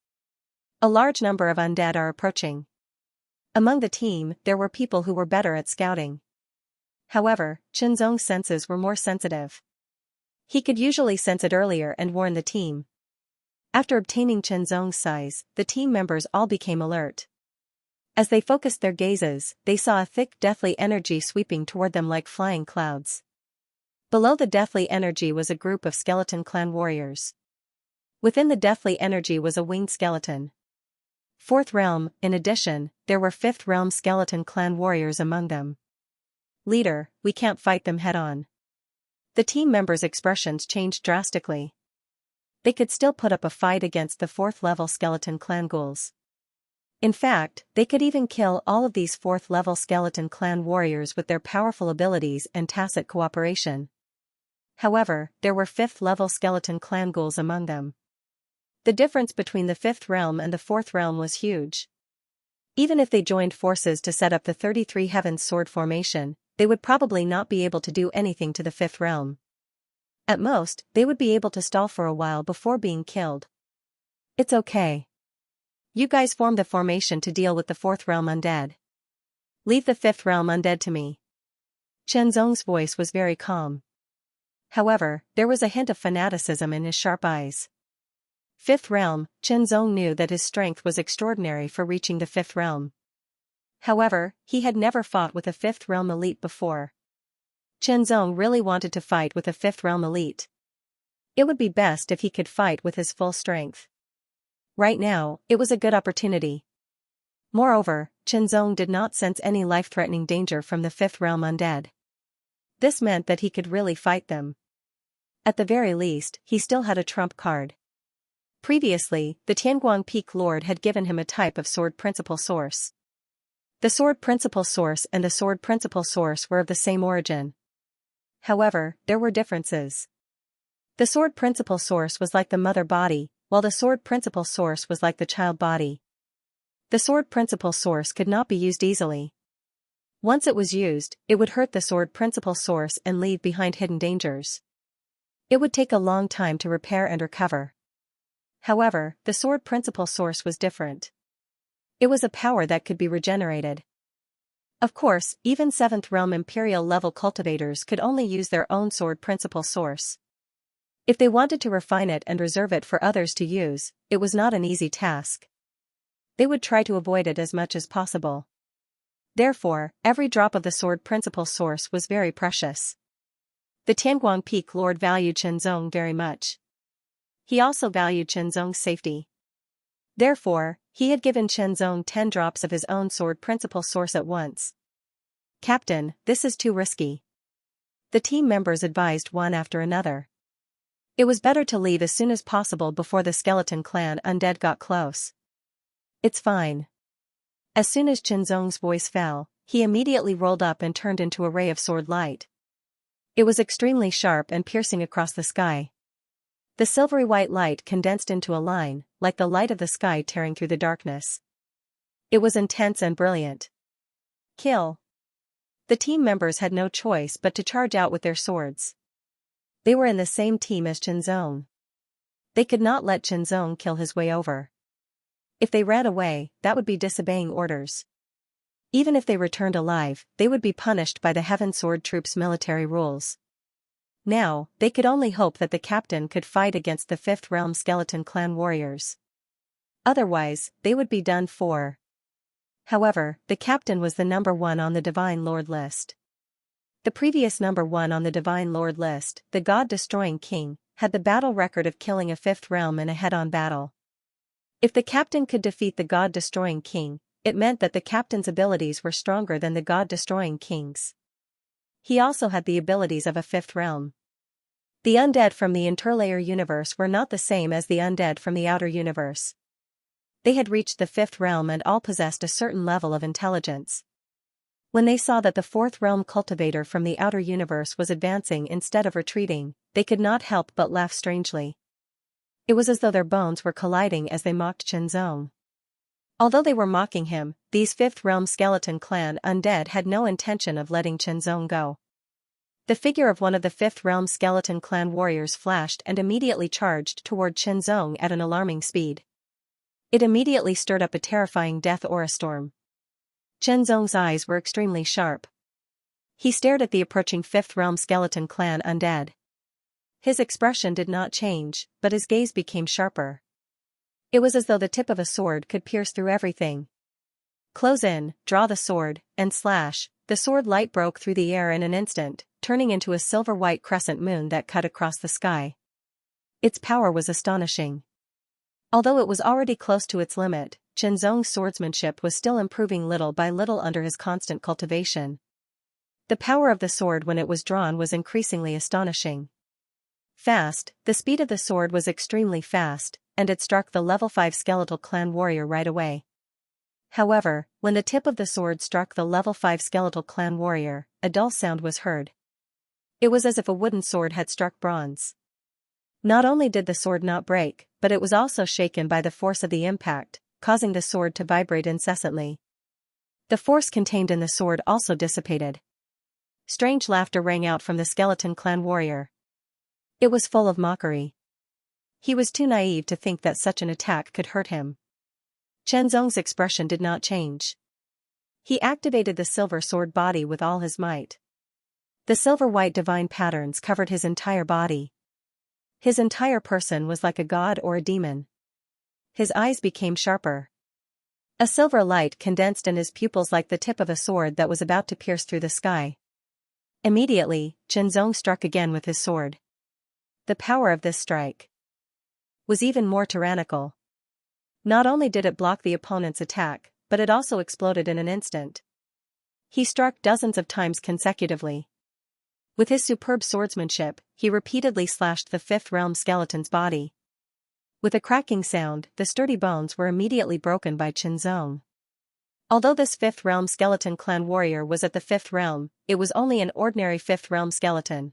A large number of undead are approaching. Among the team, there were people who were better at scouting. However, Qinzong's senses were more sensitive. He could usually sense it earlier and warn the team. After obtaining Qinzong's size, the team members all became alert. As they focused their gazes, they saw a thick deathly energy sweeping toward them like flying clouds. Below the deathly energy was a group of skeleton clan warriors. Within the deathly energy was a winged skeleton. Fourth Realm, in addition, there were Fifth Realm skeleton clan warriors among them. Leader, we can't fight them head-on. The team members' expressions changed drastically. They could still put up a fight against the 4th-level skeleton clan ghouls. In fact, they could even kill all of these 4th-level skeleton clan warriors with their powerful abilities and tacit cooperation. However, there were 5th-level skeleton clan ghouls among them. The difference between the 5th realm and the 4th realm was huge. Even if they joined forces to set up the 33 Heavens Sword formation, they would probably not be able to do anything to the 5th realm. At most, they would be able to stall for a while before being killed. It's okay. You guys form the formation to deal with the 4th realm undead. Leave the 5th realm undead to me. Qinzong's voice was very calm. However, there was a hint of fanaticism in his sharp eyes. 5th realm, Qinzong knew that his strength was extraordinary for reaching the 5th realm. However, he had never fought with a 5th realm elite before. Qinzong really wanted to fight with a 5th realm elite. It would be best if he could fight with his full strength. Right now, it was a good opportunity. Moreover, Qinzong did not sense any life-threatening danger from the 5th realm undead. This meant that he could really fight them. At the very least, he still had a trump card. Previously, the Tianguang Peak Lord had given him a type of sword principal source. The sword principal source and the sword principal source were of the same origin. However, there were differences. The sword principal source was like the mother body, while the sword principal source was like the child body. The sword principal source could not be used easily. Once it was used, it would hurt the sword principal source and leave behind hidden dangers. It would take a long time to repair and recover. However, the sword principal source was different. It was a power that could be regenerated. Of course, even 7th realm imperial level cultivators could only use their own sword principal source. If they wanted to refine it and reserve it for others to use, it was not an easy task. They would try to avoid it as much as possible. Therefore, every drop of the sword principal source was very precious. The Tianguang Peak Lord valued Shenzong very much. He also valued Shenzong's safety. Therefore, he had given Shenzong 10 drops of his own sword principal source at once. "Captain, this is too risky," the team members advised one after another. It was better to leave as soon as possible before the skeleton clan undead got close. "It's fine." As soon as Shenzong's voice fell, he immediately rolled up and turned into a ray of sword light. It was extremely sharp and piercing across the sky. The silvery white light condensed into a line, like the light of the sky tearing through the darkness. It was intense and brilliant. "Kill." The team members had no choice but to charge out with their swords. They were in the same team as Shenzong. They could not let Shenzong kill his way over. If they ran away, that would be disobeying orders. Even if they returned alive, they would be punished by the Heaven Sword Troop's military rules. Now, they could only hope that the captain could fight against the Fifth Realm Skeleton Clan warriors. Otherwise, they would be done for. However, the captain was the number 1 on the Divine Lord list. The previous number 1 on the Divine Lord list, the God-destroying king, had the battle record of killing a Fifth Realm in a head-on battle. If the captain could defeat the God-destroying king, it meant that the captain's abilities were stronger than the God-destroying king's. He also had the abilities of a Fifth Realm. The undead from the interlayer universe were not the same as the undead from the outer universe. They had reached the Fifth Realm and all possessed a certain level of intelligence. When they saw that the Fourth Realm cultivator from the outer universe was advancing instead of retreating, they could not help but laugh strangely. It was as though their bones were colliding as they mocked Shenzong. Although they were mocking him, these Fifth Realm Skeleton Clan undead had no intention of letting Shenzong go. The figure of one of the Fifth Realm Skeleton Clan warriors flashed and immediately charged toward Shenzong at an alarming speed. It immediately stirred up a terrifying death aura storm. Shenzong's eyes were extremely sharp. He stared at the approaching Fifth Realm Skeleton Clan undead. His expression did not change, but his gaze became sharper. It was as though the tip of a sword could pierce through everything. "Close in, draw the sword, and slash." The sword light broke through the air in an instant, turning into a silver-white crescent moon that cut across the sky. Its power was astonishing. Although it was already close to its limit, Shenzong's swordsmanship was still improving little by little under his constant cultivation. The power of the sword when it was drawn was increasingly astonishing. Fast, the speed of the sword was extremely fast, and it struck the level 5 skeletal clan warrior right away. However, when the tip of the sword struck the level 5 skeletal clan warrior, a dull sound was heard. It was as if a wooden sword had struck bronze. Not only did the sword not break, but it was also shaken by the force of the impact, causing the sword to vibrate incessantly. The force contained in the sword also dissipated. Strange laughter rang out from the skeleton clan warrior. It was full of mockery. He was too naive to think that such an attack could hurt him. Shenzong's expression did not change. He activated the silver sword body with all his might. The silver-white divine patterns covered his entire body. His entire person was like a god or a demon. His eyes became sharper. A silver light condensed in his pupils like the tip of a sword that was about to pierce through the sky. Immediately, Shenzong struck again with his sword. The power of this strike was even more tyrannical. Not only did it block the opponent's attack, but it also exploded in an instant. He struck dozens of times consecutively. With his superb swordsmanship, he repeatedly slashed the Fifth Realm skeleton's body. With a cracking sound, the sturdy bones were immediately broken by Shenzong. Although this Fifth Realm Skeleton Clan warrior was at the Fifth Realm, it was only an ordinary Fifth Realm skeleton.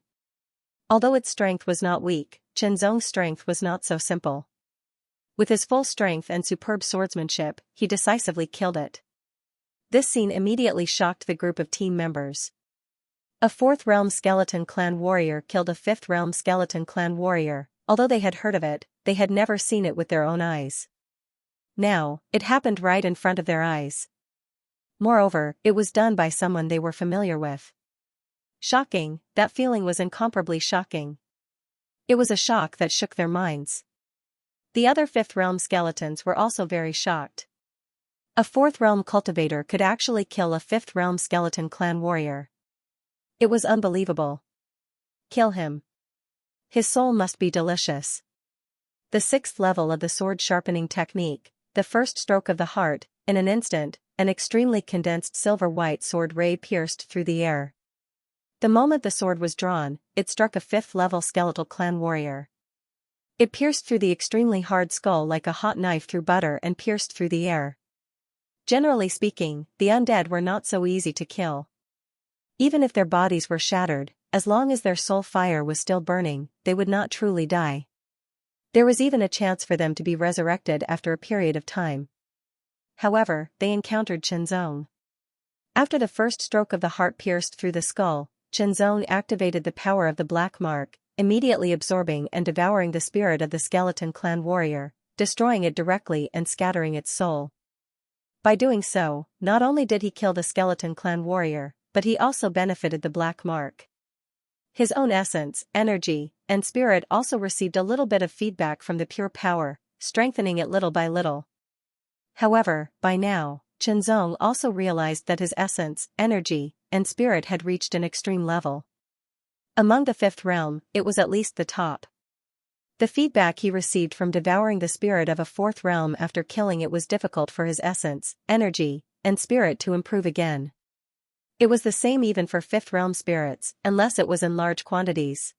Although its strength was not weak, Shenzong's strength was not so simple. With his full strength and superb swordsmanship, he decisively killed it. This scene immediately shocked the group of team members. A Fourth Realm Skeleton Clan warrior killed a Fifth Realm Skeleton Clan warrior. Although they had heard of it, they had never seen it with their own eyes. Now, it happened right in front of their eyes. Moreover, it was done by someone they were familiar with. Shocking, that feeling was incomparably shocking. It was a shock that shook their minds. The other Fifth Realm skeletons were also very shocked. A Fourth Realm cultivator could actually kill a Fifth Realm Skeleton Clan warrior. It was unbelievable. Kill him. His soul must be delicious. The sixth level of the sword sharpening technique, the first stroke of the heart, in an instant, an extremely condensed silver-white sword ray pierced through the air. The moment the sword was drawn, it struck a fifth-level skeletal clan warrior. It pierced through the extremely hard skull like a hot knife through butter and pierced through the air. Generally speaking, the undead were not so easy to kill. Even if their bodies were shattered, as long as their soul fire was still burning, they would not truly die. There was even a chance for them to be resurrected after a period of time. However, they encountered Xianxia. After the first stroke of the heart pierced through the skull, Xianxia activated the power of the black mark, immediately absorbing and devouring the spirit of the skeleton clan warrior, destroying it directly and scattering its soul. By doing so, not only did he kill the skeleton clan warrior, but he also benefited the black mark. His own essence, energy, and spirit also received a little bit of feedback from the pure power, strengthening it little by little. However, by now, Xianxia also realized that his essence, energy, and spirit had reached an extreme level. Among the fifth realm, it was at least the top. The feedback he received from devouring the spirit of a fourth realm after killing it was difficult for his essence, energy, and spirit to improve again. It was the same even for fifth realm spirits, unless it was in large quantities.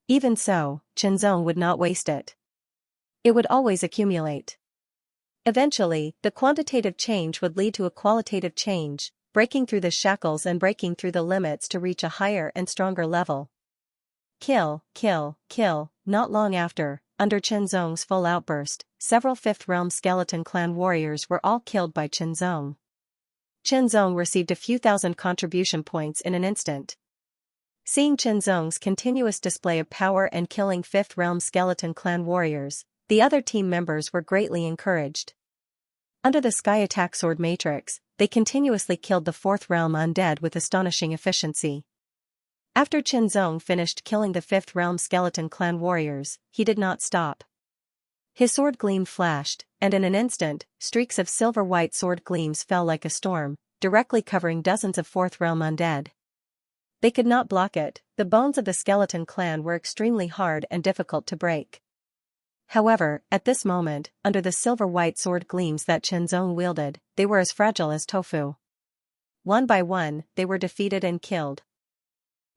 Even so, Xianxia would not waste it. It would always accumulate. Eventually, the quantitative change would lead to a qualitative change, breaking through the shackles and breaking through the limits to reach a higher and stronger level. Kill, kill, kill. Not long after, under Xianxia's full outburst, several fifth realm skeleton clan warriors were all killed by Xianxia. Xianxia received a few thousand contribution points in an instant. Seeing Xianxia's continuous display of power and killing fifth realm skeleton clan warriors, the other team members were greatly encouraged. Under the Sky Attack Sword Matrix, they continuously killed the fourth realm undead with astonishing efficiency. After Xianxia finished killing the fifth realm skeleton clan warriors, he did not stop. His sword gleam flashed, and in an instant, streaks of silver-white sword gleams fell like a storm, directly covering dozens of fourth realm undead. They could not block it. The bones of the skeleton clan were extremely hard and difficult to break. However, at this moment, under the silver-white sword gleams that Xianxia wielded, they were as fragile as tofu. One by one, they were defeated and killed.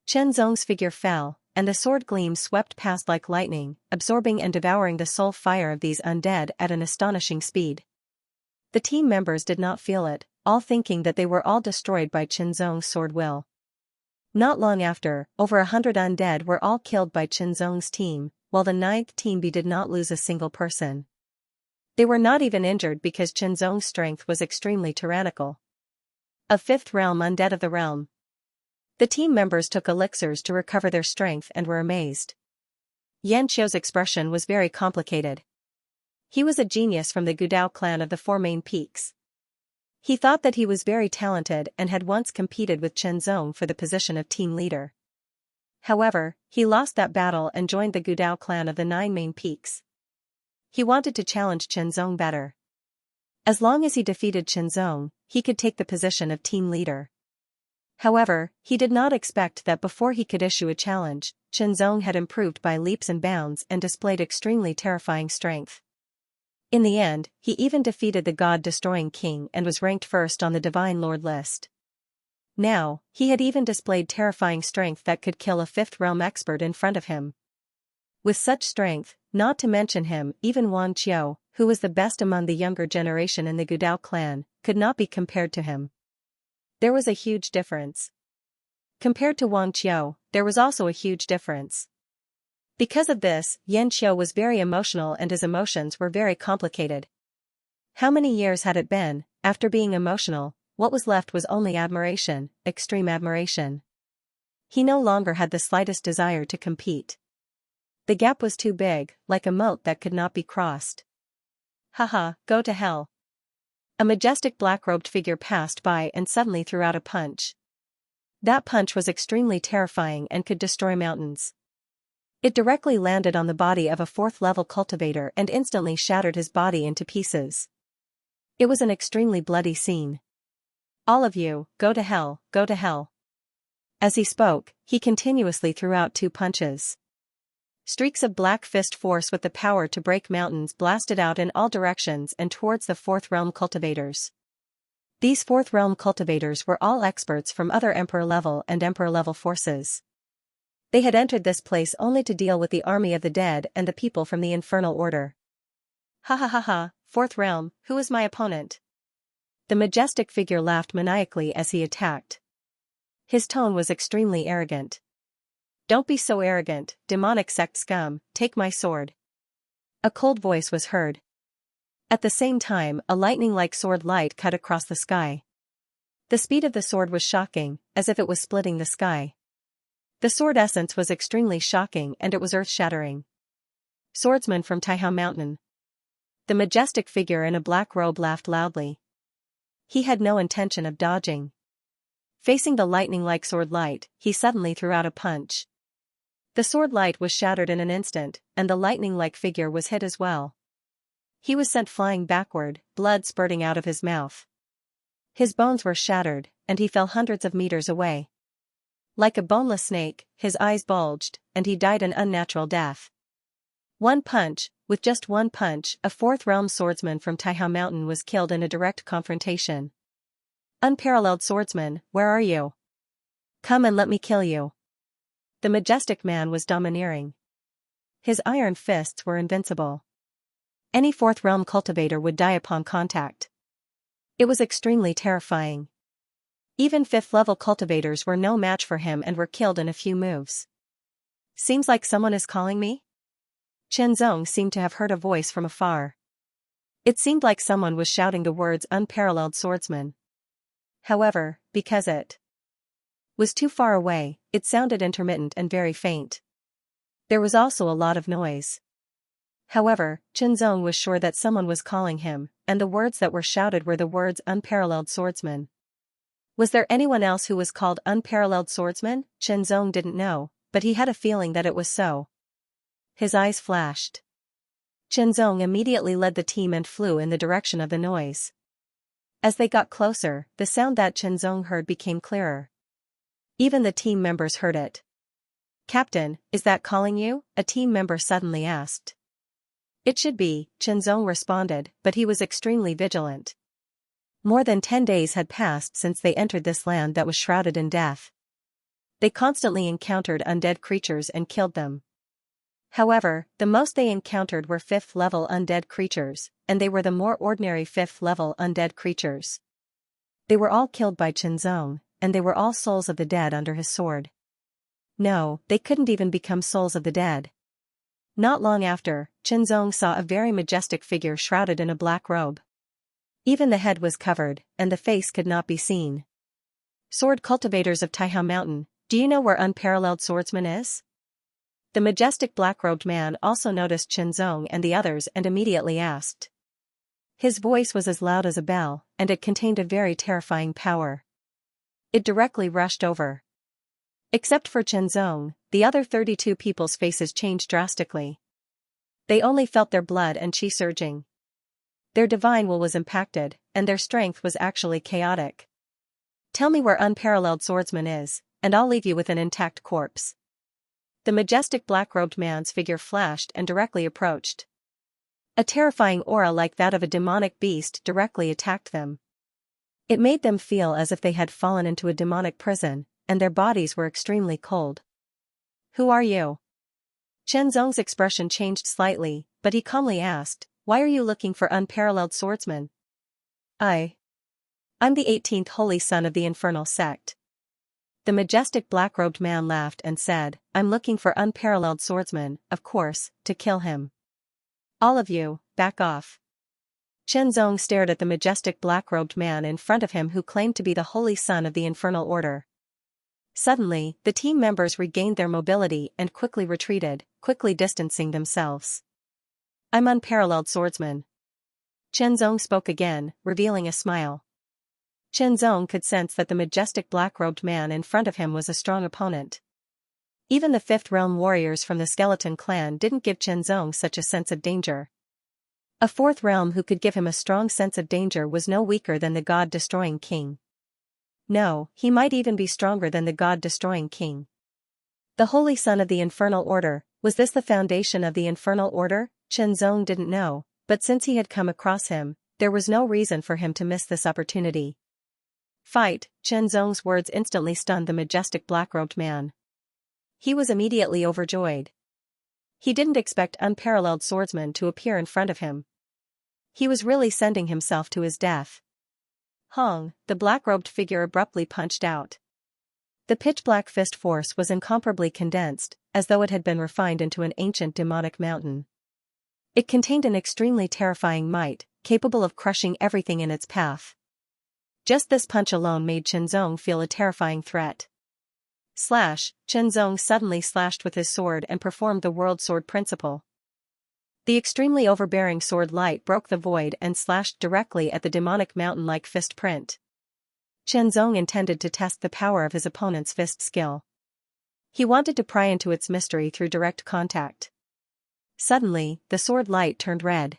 Xianxia's figure fell, and the sword gleams swept past like lightning, absorbing and devouring the soul fire of these undead at an astonishing speed. The team members did not feel it, all thinking that they were all destroyed by Xianxia's sword will. Not long after, over 100 undead were all killed by Xianxia's team, while the 9th Team B did not lose a single person. They were not even injured because Xianxia's strength was extremely tyrannical. A fifth realm undead of the realm. The team members took elixirs to recover their strength and were amazed. Xianxia's expression was very complicated. He was a genius from the Gudao clan of the Four Main Peaks. He thought that he was very talented and had once competed with Xianxia for the position of team leader. However, he lost that battle and joined the Gudao clan of the Nine Main Peaks. He wanted to challenge Xianxia better. As long as he defeated Xianxia, he could take the position of team leader. However, he did not expect that before he could issue a challenge, Xianxia had improved by leaps and bounds and displayed extremely terrifying strength. In the end, he even defeated the God-destroying king and was ranked first on the Divine Lord list. Now, he had even displayed terrifying strength that could kill a fifth realm expert in front of him. With such strength, not to mention him, even Wang Qiu, who was the best among the younger generation in the Gudao clan, could not be compared to him. There was a huge difference. Compared to Wang Qiu, there was also a huge difference. Because of this, Xianxia was very emotional and his emotions were very complicated. How many years had it been? After being emotional, what was left was only admiration, extreme admiration. He no longer had the slightest desire to compete. The gap was too big, like a moat that could not be crossed. Haha, go to hell. A majestic black-robed figure passed by and suddenly threw out a punch. That punch was extremely terrifying and could destroy mountains. It directly landed on the body of a fourth-level cultivator and instantly shattered his body into pieces. It was an extremely bloody scene. All of you, go to hell, go to hell. As he spoke, he continuously threw out 2 punches. Streaks of black fist force with the power to break mountains blasted out in all directions and towards the Fourth Realm cultivators. These Fourth Realm cultivators were all experts from other Emperor-level and Emperor-level forces. They had entered this place only to deal with the army of the dead and the people from the Infernal Order. Ha ha ha ha, Fourth Realm, who is my opponent? The majestic figure laughed maniacally as he attacked. His tone was extremely arrogant. Don't be so arrogant, demonic sect scum, take my sword. A cold voice was heard. At the same time, a lightning-like sword light cut across the sky. The speed of the sword was shocking, as if it was splitting the sky. The sword essence was extremely shocking and it was earth-shattering. Swordsman from Taihao Mountain. The majestic figure in a black robe laughed loudly. He had no intention of dodging. Facing the lightning-like sword light, he suddenly threw out a punch. The sword light was shattered in an instant, and the lightning-like figure was hit as well. He was sent flying backward, blood spurting out of his mouth. His bones were shattered, and he fell hundreds of meters away. Like a boneless snake, his eyes bulged, and he died an unnatural death. One punch, with just one punch, a Fourth Realm swordsman from Taihao Mountain was killed in a direct confrontation. Unparalleled swordsman, where are you? Come and let me kill you. The majestic man was domineering. His iron fists were invincible. Any Fourth Realm cultivator would die upon contact. It was extremely terrifying. Even fifth-level cultivators were no match for him and were killed in a few moves. Seems like someone is calling me? Qianzong seemed to have heard a voice from afar. It seemed like someone was shouting the words unparalleled swordsman. However, because it was too far away, it sounded intermittent and very faint. There was also a lot of noise. However, Qianzong was sure that someone was calling him, and the words that were shouted were the words unparalleled swordsman. Was there anyone else who was called unparalleled swordsman? Qianzong didn't know, but he had a feeling that it was so. His eyes flashed. Qianzong immediately led the team and flew in the direction of the noise. As they got closer, the sound that Qianzong heard became clearer. Even the team members heard it. Captain, is that calling you? A team member suddenly asked. It should be, Qianzong responded, but he was extremely vigilant. More than 10 days had passed since they entered this land that was shrouded in death. They constantly encountered undead creatures and killed them. However, the most they encountered were 5th-level undead creatures, and they were the more ordinary 5th-level undead creatures. They were all killed by Qianzong, and they were all souls of the dead under his sword. No, they couldn't even become souls of the dead. Not long after, Qianzong saw a very majestic figure shrouded in a black robe. Even the head was covered, and the face could not be seen. Sword cultivators of Taihao Mountain, do you know where unparalleled swordsman is? The majestic black-robed man also noticed Qianzong and the others and immediately asked. His voice was as loud as a bell, and it contained a very terrifying power. It directly rushed over. Except for Qianzong, the other 32 people's faces changed drastically. They only felt their blood and qi surging. Their divine will was impacted, and their strength was actually chaotic. Tell me where unparalleled swordsman is, and I'll leave you with an intact corpse. The majestic black-robed man's figure flashed and directly approached. A terrifying aura like that of a demonic beast directly attacked them. It made them feel as if they had fallen into a demonic prison, and their bodies were extremely cold. Who are you? Qianzong's expression changed slightly, but he calmly asked, why are you looking for unparalleled swordsman? I'm the 18th holy son of the infernal sect. The majestic black-robed man laughed and said, I'm looking for unparalleled swordsman, of course, to kill him. All of you, back off. Qianzong stared at the majestic black-robed man in front of him who claimed to be the holy son of the infernal order. Suddenly, the team members regained their mobility and quickly retreated, quickly distancing themselves. I'm unparalleled swordsman. Qianzong spoke again, revealing a smile. Qianzong could sense that the majestic black-robed man in front of him was a strong opponent. Even the 5th Realm warriors from the skeleton clan didn't give Qianzong such a sense of danger. A 4th Realm who could give him a strong sense of danger was no weaker than the god-destroying king. No, he might even be stronger than the god-destroying king. The Holy Son of the Infernal Order, was this the foundation of the Infernal Order? Chenzong didn't know, but since he had come across him, there was no reason for him to miss this opportunity. Fight! Chenzong's words instantly stunned the majestic black-robed man. He was immediately overjoyed. He didn't expect unparalleled swordsmen to appear in front of him. He was really sending himself to his death. Hong, the black-robed figure abruptly punched out. The pitch-black fist force was incomparably condensed, as though it had been refined into an ancient demonic mountain. It contained an extremely terrifying might, capable of crushing everything in its path. Just this punch alone made Chenzong feel a terrifying threat. Slash! Chenzong suddenly slashed with his sword and performed the world sword principle. The extremely overbearing sword light broke the void and slashed directly at the demonic mountain-like fist print. Chenzong intended to test the power of his opponent's fist skill. He wanted to pry into its mystery through direct contact. Suddenly, the sword light turned red.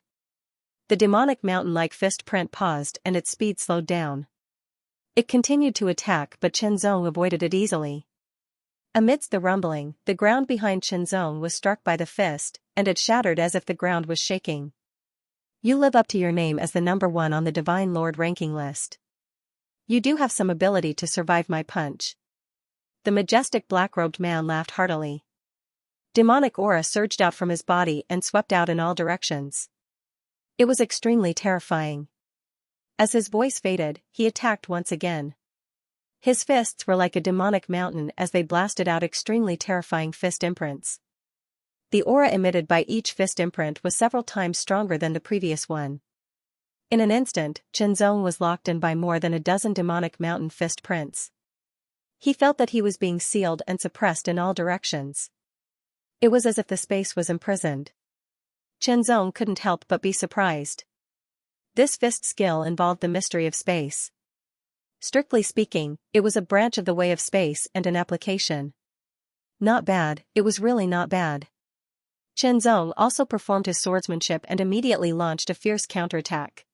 The demonic mountain-like fist print paused and its speed slowed down. It continued to attack, but Chenzong avoided it easily. Amidst the rumbling, the ground behind Chenzong was struck by the fist, and it shattered as if the ground was shaking. You live up to your name as the number 1 on the Divine Lord ranking list. You do have some ability to survive my punch. The majestic black-robed man laughed heartily. Demonic aura surged out from his body and swept out in all directions. It was extremely terrifying. As his voice faded, he attacked once again. His fists were like a demonic mountain as they blasted out extremely terrifying fist imprints. The aura emitted by each fist imprint was several times stronger than the previous one. In an instant, Chenzong was locked in by more than a dozen demonic mountain fist prints. He felt that he was being sealed and suppressed in all directions. It was as if the space was imprisoned. Chenzong couldn't help but be surprised. This fist skill involved the mystery of space. Strictly speaking, it was a branch of the way of space and an application. Not bad, it was really not bad. Chenzong also performed his swordsmanship and immediately launched a fierce counterattack.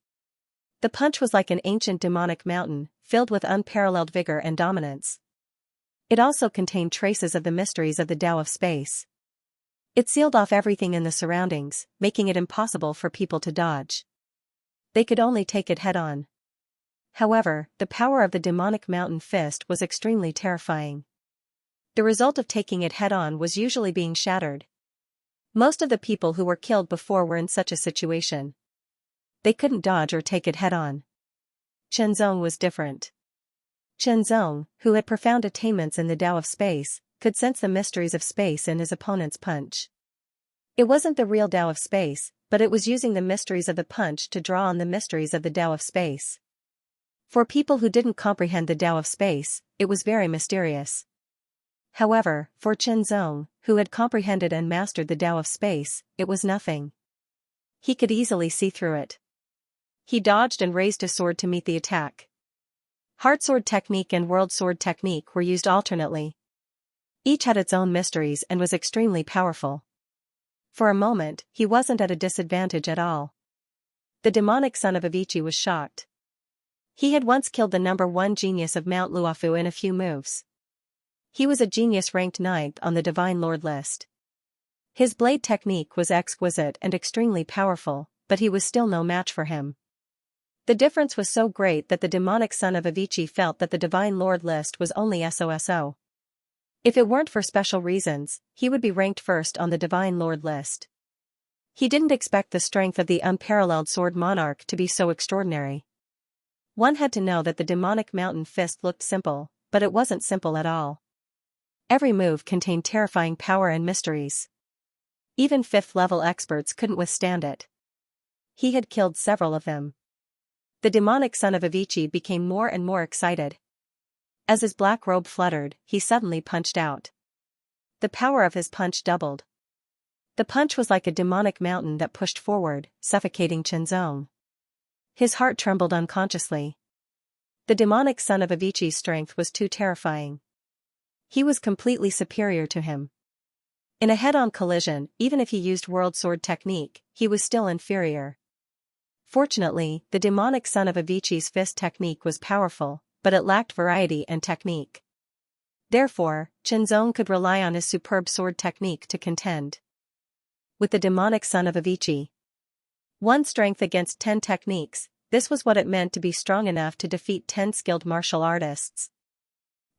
The punch was like an ancient demonic mountain, filled with unparalleled vigor and dominance. It also contained traces of the mysteries of the Tao of space. It sealed off everything in the surroundings, making it impossible for people to dodge. They could only take it head-on. However, the power of the demonic mountain fist was extremely terrifying. The result of taking it head-on was usually being shattered. Most of the people who were killed before were in such a situation. They couldn't dodge or take it head-on. Chenzong was different. Chenzong, who had profound attainments in the Tao of space, could sense the mysteries of space in his opponent's punch. It wasn't the real Tao of space, but it was using the mysteries of the punch to draw on the mysteries of the Tao of space. For people who didn't comprehend the Tao of space, it was very mysterious. However, for Chenzong, who had comprehended and mastered the Tao of space, it was nothing. He could easily see through it. He dodged and raised his sword to meet the attack. Heart sword technique and world sword technique were used alternately. Each had its own mysteries and was extremely powerful. For a moment, he wasn't at a disadvantage at all. The demonic son of Avicii was shocked. He had once killed the number 1 genius of Mount Luofu in a few moves. He was a genius ranked 9th on the Divine Lord list. His blade technique was exquisite and extremely powerful, but he was still no match for him. The difference was so great that the demonic son of Avicii felt that the Divine Lord list was only SOSO. If it weren't for special reasons, he would be ranked first on the Divine Lord list. He didn't expect the strength of the unparalleled sword monarch to be so extraordinary. One had to know that the demonic mountain fist looked simple, but it wasn't simple at all. Every move contained terrifying power and mysteries. Even 5th-level experts couldn't withstand it. He had killed several of them. The demonic son of Avicii became more and more excited. As his black robe fluttered, he suddenly punched out. The power of his punch doubled. The punch was like a demonic mountain that pushed forward, suffocating Chenzong. His heart trembled unconsciously. The demonic son of Avicii's strength was too terrifying. He was completely superior to him. In a head-on collision, even if he used world sword technique, he was still inferior. Fortunately, the demonic son of Avicii's fist technique was powerful, but it lacked variety and technique. Therefore, Qianzong could rely on his superb sword technique to contend with the demonic son of Avicii. 1 strength against 10 techniques, this was what it meant to be strong enough to defeat 10 skilled martial artists.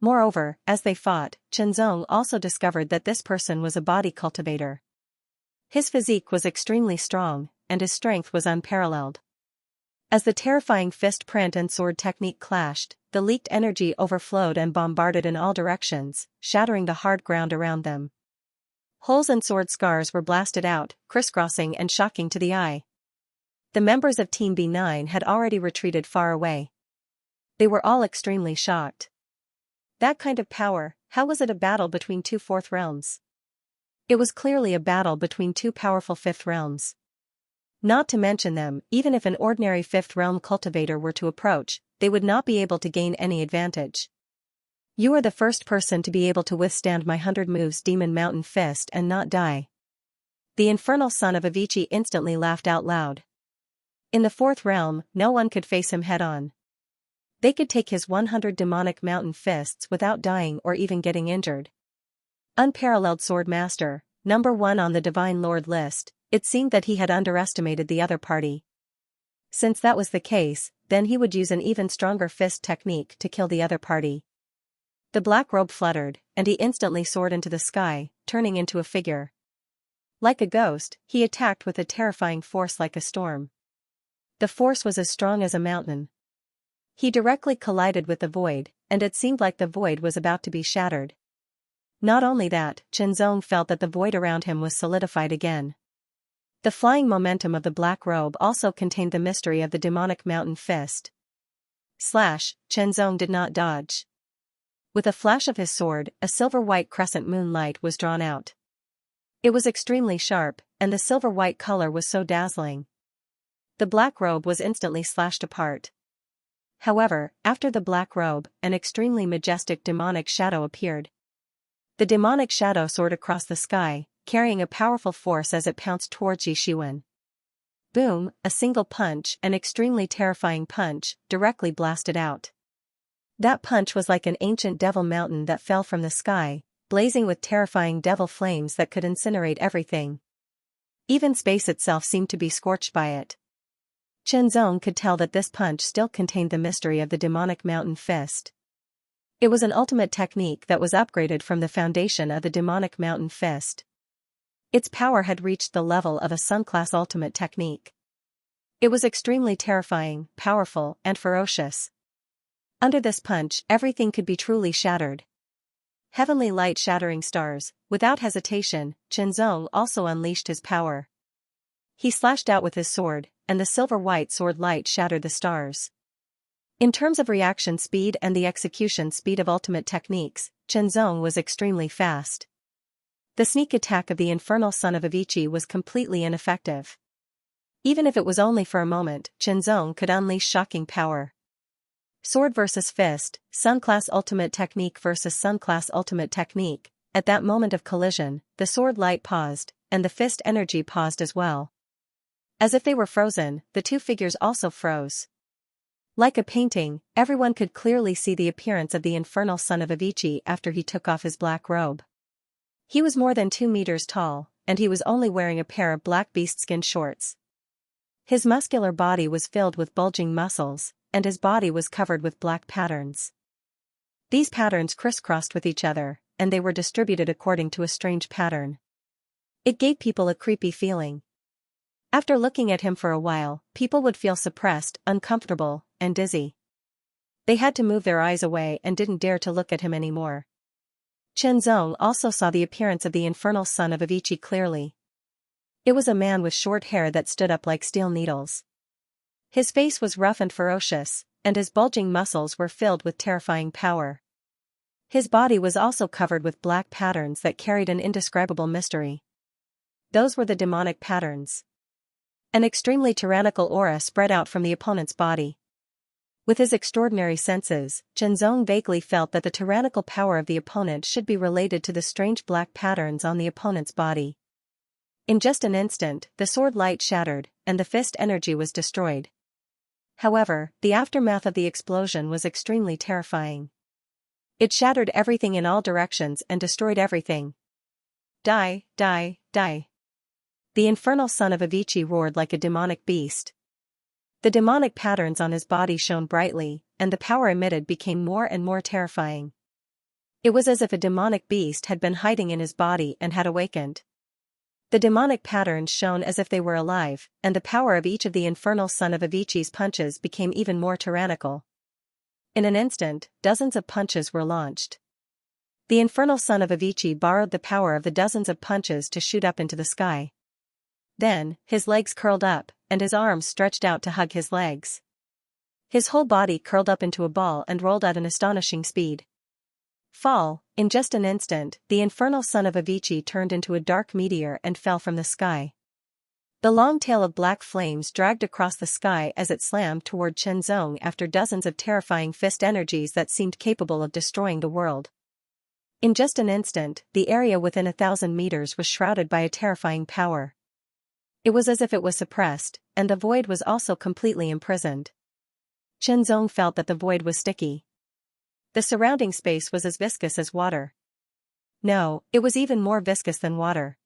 Moreover, as they fought, Qianzong also discovered that this person was a body cultivator. His physique was extremely strong, and his strength was unparalleled. As the terrifying fist print and sword technique clashed, the leaked energy overflowed and bombarded in all directions, shattering the hard ground around them. Holes and sword scars were blasted out, crisscrossing and shocking to the eye. The members of Team B9 had already retreated far away. They were all extremely shocked. That kind of power, how was it a battle between 2 fourth realms? It was clearly a battle between 2 powerful fifth realms. Not to mention them, even if an ordinary fifth realm cultivator were to approach, they would not be able to gain any advantage. You are the first person to be able to withstand my 100 moves Demon Mountain Fist and not die. The infernal son of Avicii instantly laughed out loud. In the 4th realm, no one could face him head-on. They could take his 100 demonic mountain fists without dying or even getting injured. Unparalleled sword master, number 1 on the Divine Lord list, it seemed that he had underestimated the other party. Since that was the case, then he would use an even stronger fist technique to kill the other party. The black robe fluttered, and he instantly soared into the sky, turning into a figure. Like a ghost, he attacked with a terrifying force like a storm. The force was as strong as a mountain. He directly collided with the void, and it seemed like the void was about to be shattered. Not only that, Qianzong felt that the void around him was solidified again. The flying momentum of the black robe also contained the mystery of the demonic mountain fist. Qianzong did not dodge. With a flash of his sword, a silver-white crescent moonlight was drawn out. It was extremely sharp, and the silver-white color was so dazzling. The black robe was instantly slashed apart. However, after the black robe, an extremely majestic demonic shadow appeared. The demonic shadow soared across the sky, carrying a powerful force as it pounced towards Yishuan. Boom, a single punch, an extremely terrifying punch, directly blasted out. That punch was like an ancient devil mountain that fell from the sky, blazing with terrifying devil flames that could incinerate everything. Even space itself seemed to be scorched by it. Qianzong could tell that this punch still contained the mystery of the demonic mountain fist. It was an ultimate technique that was upgraded from the foundation of the demonic mountain fist. Its power had reached the level of a Sun-class ultimate technique. It was extremely terrifying, powerful, and ferocious. Under this punch, everything could be truly shattered. Heavenly light shattering stars, without hesitation, Qianzong also unleashed his power. He slashed out with his sword, and the silver-white sword light shattered the stars. In terms of reaction speed and the execution speed of ultimate techniques, Qianzong was extremely fast. The sneak attack of the infernal son of Avicii was completely ineffective. Even if it was only for a moment, Qianzong could unleash shocking power. Sword versus fist, Sun-class ultimate technique versus Sun-class ultimate technique. At that moment of collision, the sword light paused, and the fist energy paused as well. As if they were frozen, the two figures also froze. Like a painting, everyone could clearly see the appearance of the infernal son of Avicii after he took off his black robe. He was more than 2 meters tall, and he was only wearing a pair of black beast-skin shorts. His muscular body was filled with bulging muscles, and his body was covered with black patterns. These patterns crisscrossed with each other, and they were distributed according to a strange pattern. It gave people a creepy feeling. After looking at him for a while, people would feel suppressed, uncomfortable, and dizzy. They had to move their eyes away and didn't dare to look at him anymore. Qianzong also saw the appearance of the infernal son of Avicii clearly. It was a man with short hair that stood up like steel needles. His face was rough and ferocious, and his bulging muscles were filled with terrifying power. His body was also covered with black patterns that carried an indescribable mystery. Those were the demonic patterns. An extremely tyrannical aura spread out from the opponent's body. With his extraordinary senses, Qianzong vaguely felt that the tyrannical power of the opponent should be related to the strange black patterns on the opponent's body. In just an instant, the sword light shattered, and the fist energy was destroyed. However, the aftermath of the explosion was extremely terrifying. It shattered everything in all directions and destroyed everything. Die, die, die. The infernal son of Avicii roared like a demonic beast. The demonic patterns on his body shone brightly, and the power emitted became more and more terrifying. It was as if a demonic beast had been hiding in his body and had awakened. The demonic patterns shone as if they were alive, and the power of each of the infernal son of Avicii's punches became even more tyrannical. In an instant, dozens of punches were launched. The infernal son of Avicii borrowed the power of the dozens of punches to shoot up into the sky. Then, his legs curled up, and his arms stretched out to hug his legs. His whole body curled up into a ball and rolled at an astonishing speed. Fall, in just an instant, the infernal son of Avicii turned into a dark meteor and fell from the sky. The long tail of black flames dragged across the sky as it slammed toward Xianxia after dozens of terrifying fist energies that seemed capable of destroying the world. In just an instant, the area within 1,000 meters was shrouded by a terrifying power. It was as if it was suppressed, and the void was also completely imprisoned. Xianxia felt that the void was sticky. The surrounding space was as viscous as water. No, it was even more viscous than water.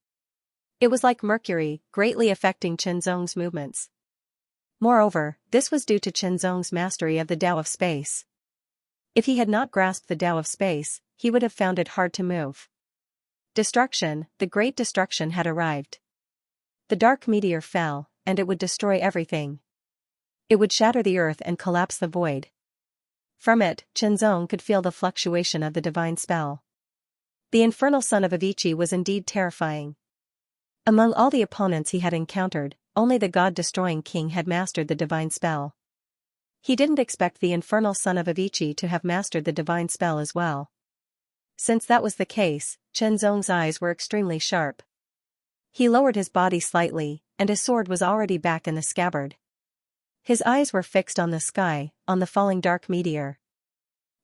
It was like mercury, greatly affecting Xianxia's movements. Moreover, this was due to Xianxia's mastery of the Tao of space. If he had not grasped the Tao of space, he would have found it hard to move. Destruction, the great destruction had arrived. The dark meteor fell, and it would destroy everything. It would shatter the earth and collapse the void. From it, Xianxia could feel the fluctuation of the divine spell. The infernal son of Avicii was indeed terrifying. Among all the opponents he had encountered, only the god-destroying king had mastered the divine spell. He didn't expect the infernal son of Avicii to have mastered the divine spell as well. Since that was the case, Xianxia's eyes were extremely sharp. He lowered his body slightly, and his sword was already back in the scabbard. His eyes were fixed on the sky, on the falling dark meteor.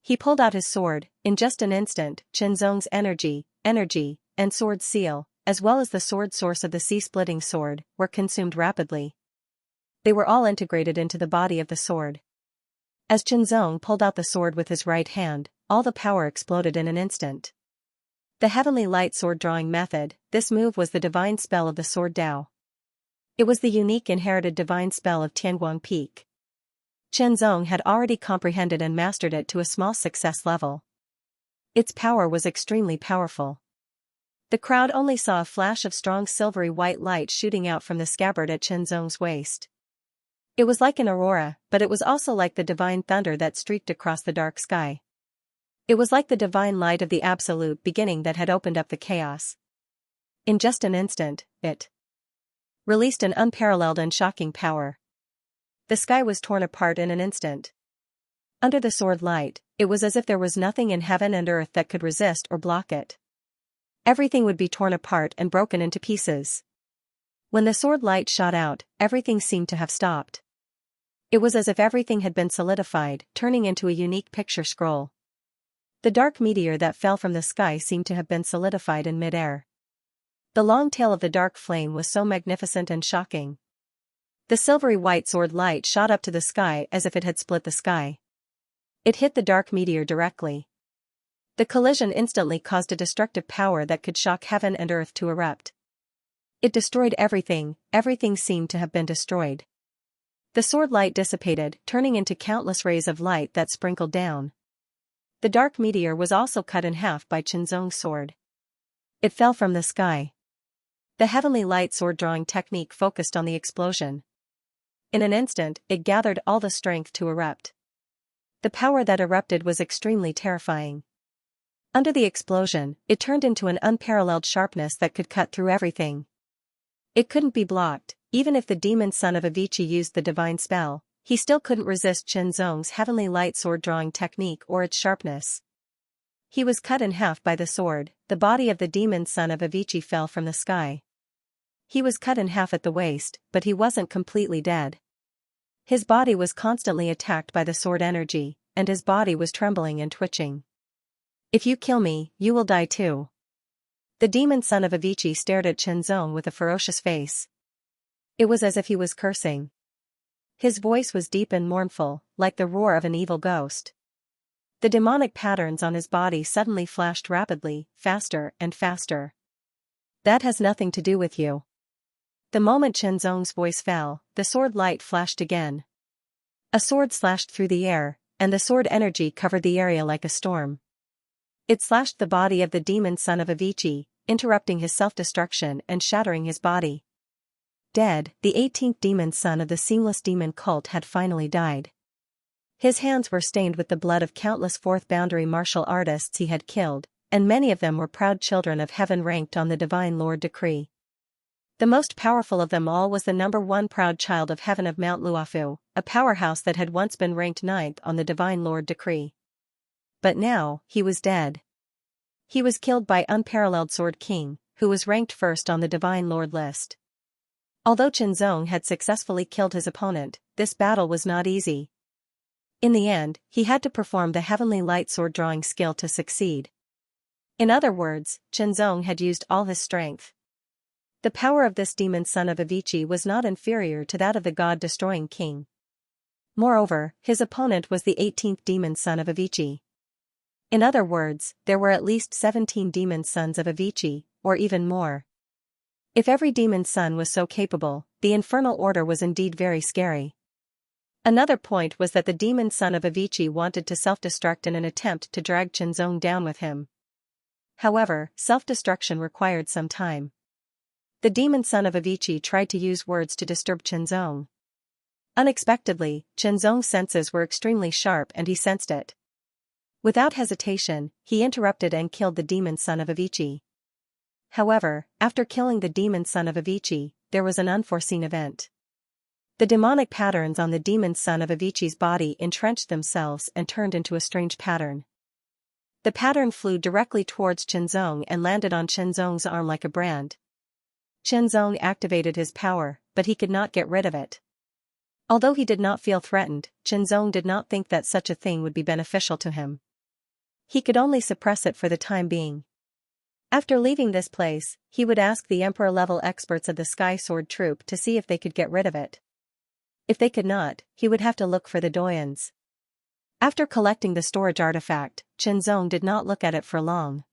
He pulled out his sword. In just an instant, Xianxia's energy, and sword seal, as well as the sword source of the sea-splitting sword, were consumed rapidly. They were all integrated into the body of the sword. As Xianxia pulled out the sword with his right hand, all the power exploded in an instant. The heavenly light sword drawing method, this move was the divine spell of the sword Tao. It was the unique inherited divine spell of Tianguang Peak. Xianxia had already comprehended and mastered it to a small success level. Its power was extremely powerful. The crowd only saw a flash of strong silvery white light shooting out from the scabbard at Xianxia's waist. It was like an aurora, but it was also like the divine thunder that streaked across the dark sky. It was like the divine light of the absolute beginning that had opened up the chaos. In just an instant, it released an unparalleled and shocking power. The sky was torn apart in an instant. Under the sword light, it was as if there was nothing in heaven and earth that could resist or block it. Everything would be torn apart and broken into pieces. When the sword light shot out, everything seemed to have stopped. It was as if everything had been solidified, turning into a unique picture scroll. The dark meteor that fell from the sky seemed to have been solidified in midair. The long tail of the dark flame was so magnificent and shocking. The silvery white sword light shot up to the sky as if it had split the sky. It hit the dark meteor directly. The collision instantly caused a destructive power that could shock heaven and earth to erupt. It destroyed everything, everything seemed to have been destroyed. The sword light dissipated, turning into countless rays of light that sprinkled down. The dark meteor was also cut in half by Xianxia's sword. It fell from the sky. The heavenly light sword drawing technique focused on the explosion. In an instant, it gathered all the strength to erupt. The power that erupted was extremely terrifying. Under the explosion, it turned into an unparalleled sharpness that could cut through everything. It couldn't be blocked, even if the demon son of Avicii used the divine spell. He still couldn't resist Xianxia's heavenly light sword drawing technique or its sharpness. He was cut in half by the sword. The body of the demon son of Avicii fell from the sky. He was cut in half at the waist, but he wasn't completely dead. His body was constantly attacked by the sword energy, and his body was trembling and twitching. If you kill me, you will die too. The demon son of Avicii stared at Xianxia with a ferocious face. It was as if he was cursing. His voice was deep and mournful, like the roar of an evil ghost. The demonic patterns on his body suddenly flashed rapidly, faster and faster. That has nothing to do with you. The moment Chenzong's voice fell, the sword light flashed again. A sword slashed through the air, and the sword energy covered the area like a storm. It slashed the body of the demon son of Avicii, interrupting his self-destruction and shattering his body. Dead, the 18th demon son of the seamless demon cult had finally died. His hands were stained with the blood of countless fourth-boundary martial artists he had killed, and many of them were proud children of heaven ranked on the divine Lord decree. The most powerful of them all was the number 1 proud child of heaven of Mount Luofu, a powerhouse that had once been ranked 9th on the divine Lord decree. But now, he was dead. He was killed by unparalleled Sword King, who was ranked 1st on the divine Lord list. Although Chenzong had successfully killed his opponent, this battle was not easy. In the end, he had to perform the heavenly light sword drawing skill to succeed. In other words, Chenzong had used all his strength. The power of this demon son of Avicii was not inferior to that of the god-destroying king. Moreover, his opponent was the 18th demon son of Avicii. In other words, there were at least 17 demon sons of Avicii, or even more. If every demon son was so capable, the infernal order was indeed very scary. Another point was that the demon son of Avicii wanted to self-destruct in an attempt to drag Chenzong down with him. However, self-destruction required some time. The demon son of Avicii tried to use words to disturb Chenzong. Unexpectedly, Chenzong's senses were extremely sharp and he sensed it. Without hesitation, he interrupted and killed the demon son of Avicii. However, after killing the demon son of Avicii, there was an unforeseen event. The demonic patterns on the demon son of Avicii's body entrenched themselves and turned into a strange pattern. The pattern flew directly towards Chenzong and landed on Chenzong's arm like a brand. Chenzong activated his power, but he could not get rid of it. Although he did not feel threatened, Chenzong did not think that such a thing would be beneficial to him. He could only suppress it for the time being. After leaving this place, he would ask the Emperor-level experts of the Sky Sword Troop to see if they could get rid of it. If they could not, he would have to look for the Doyens. After collecting the storage artifact, Chenzong did not look at it for long.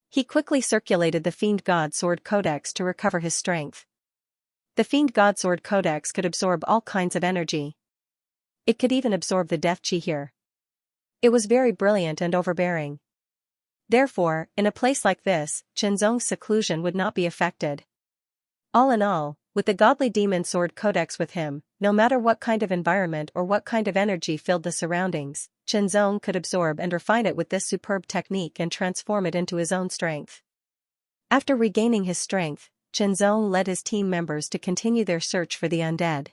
He quickly circulated the Fiend God Sword Codex to recover his strength. The Fiend God Sword Codex could absorb all kinds of energy. It could even absorb the Death Chi here. It was very brilliant and overbearing. Therefore, in a place like this, Chenzong's seclusion would not be affected. All in all, with the Godly Demon Sword Codex with him, no matter what kind of environment or what kind of energy filled the surroundings, Chenzong could absorb and refine it with this superb technique and transform it into his own strength. After regaining his strength, Chenzong led his team members to continue their search for the undead.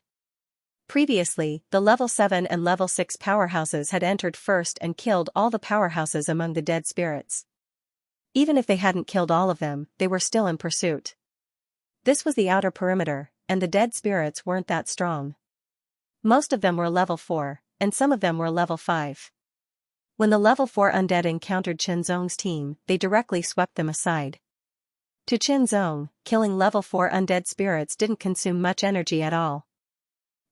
Previously, the level 7 and level 6 powerhouses had entered first and killed all the powerhouses among the dead spirits. Even if they hadn't killed all of them, they were still in pursuit. This was the outer perimeter, and the dead spirits weren't that strong. Most of them were level 4, and some of them were level 5. When the level 4 undead encountered Chenzong's team, they directly swept them aside. To Chenzong, killing level 4 undead spirits didn't consume much energy at all.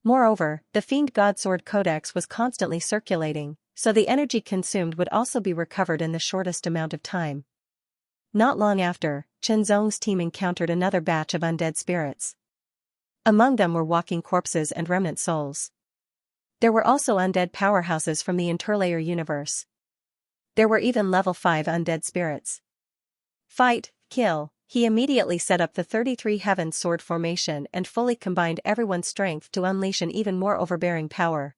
Moreover, the Fiend God Sword Codex was constantly circulating, so the energy consumed would also be recovered in the shortest amount of time. Not long after, Chenzong's team encountered another batch of undead spirits. Among them were walking corpses and remnant souls. There were also undead powerhouses from the interlayer universe. There were even level 5 undead spirits. Fight, kill. He immediately set up the 33 Heavens Sword formation and fully combined everyone's strength to unleash an even more overbearing power.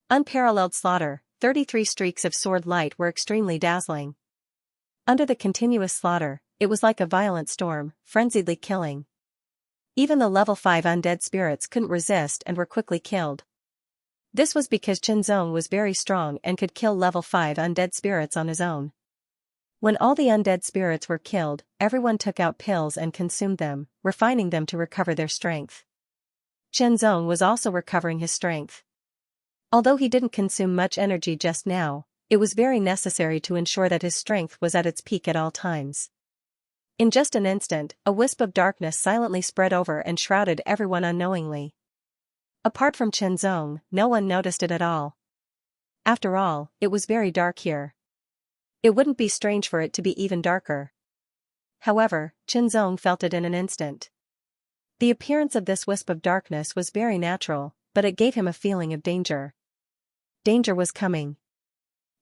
Unparalleled slaughter, 33 streaks of sword light were extremely dazzling. Under the continuous slaughter, it was like a violent storm, frenziedly killing. Even the level 5 undead spirits couldn't resist and were quickly killed. This was because Chenzong was very strong and could kill level 5 undead spirits on his own. When all the undead spirits were killed, everyone took out pills and consumed them, refining them to recover their strength. Chenzong was also recovering his strength. Although he didn't consume much energy just now, it was very necessary to ensure that his strength was at its peak at all times. In just an instant, a wisp of darkness silently spread over and shrouded everyone unknowingly. Apart from Chenzong, no one noticed it at all. After all, it was very dark here. It wouldn't be strange for it to be even darker. However, Chenzong felt it in an instant. The appearance of this wisp of darkness was very natural, but it gave him a feeling of danger. Danger was coming.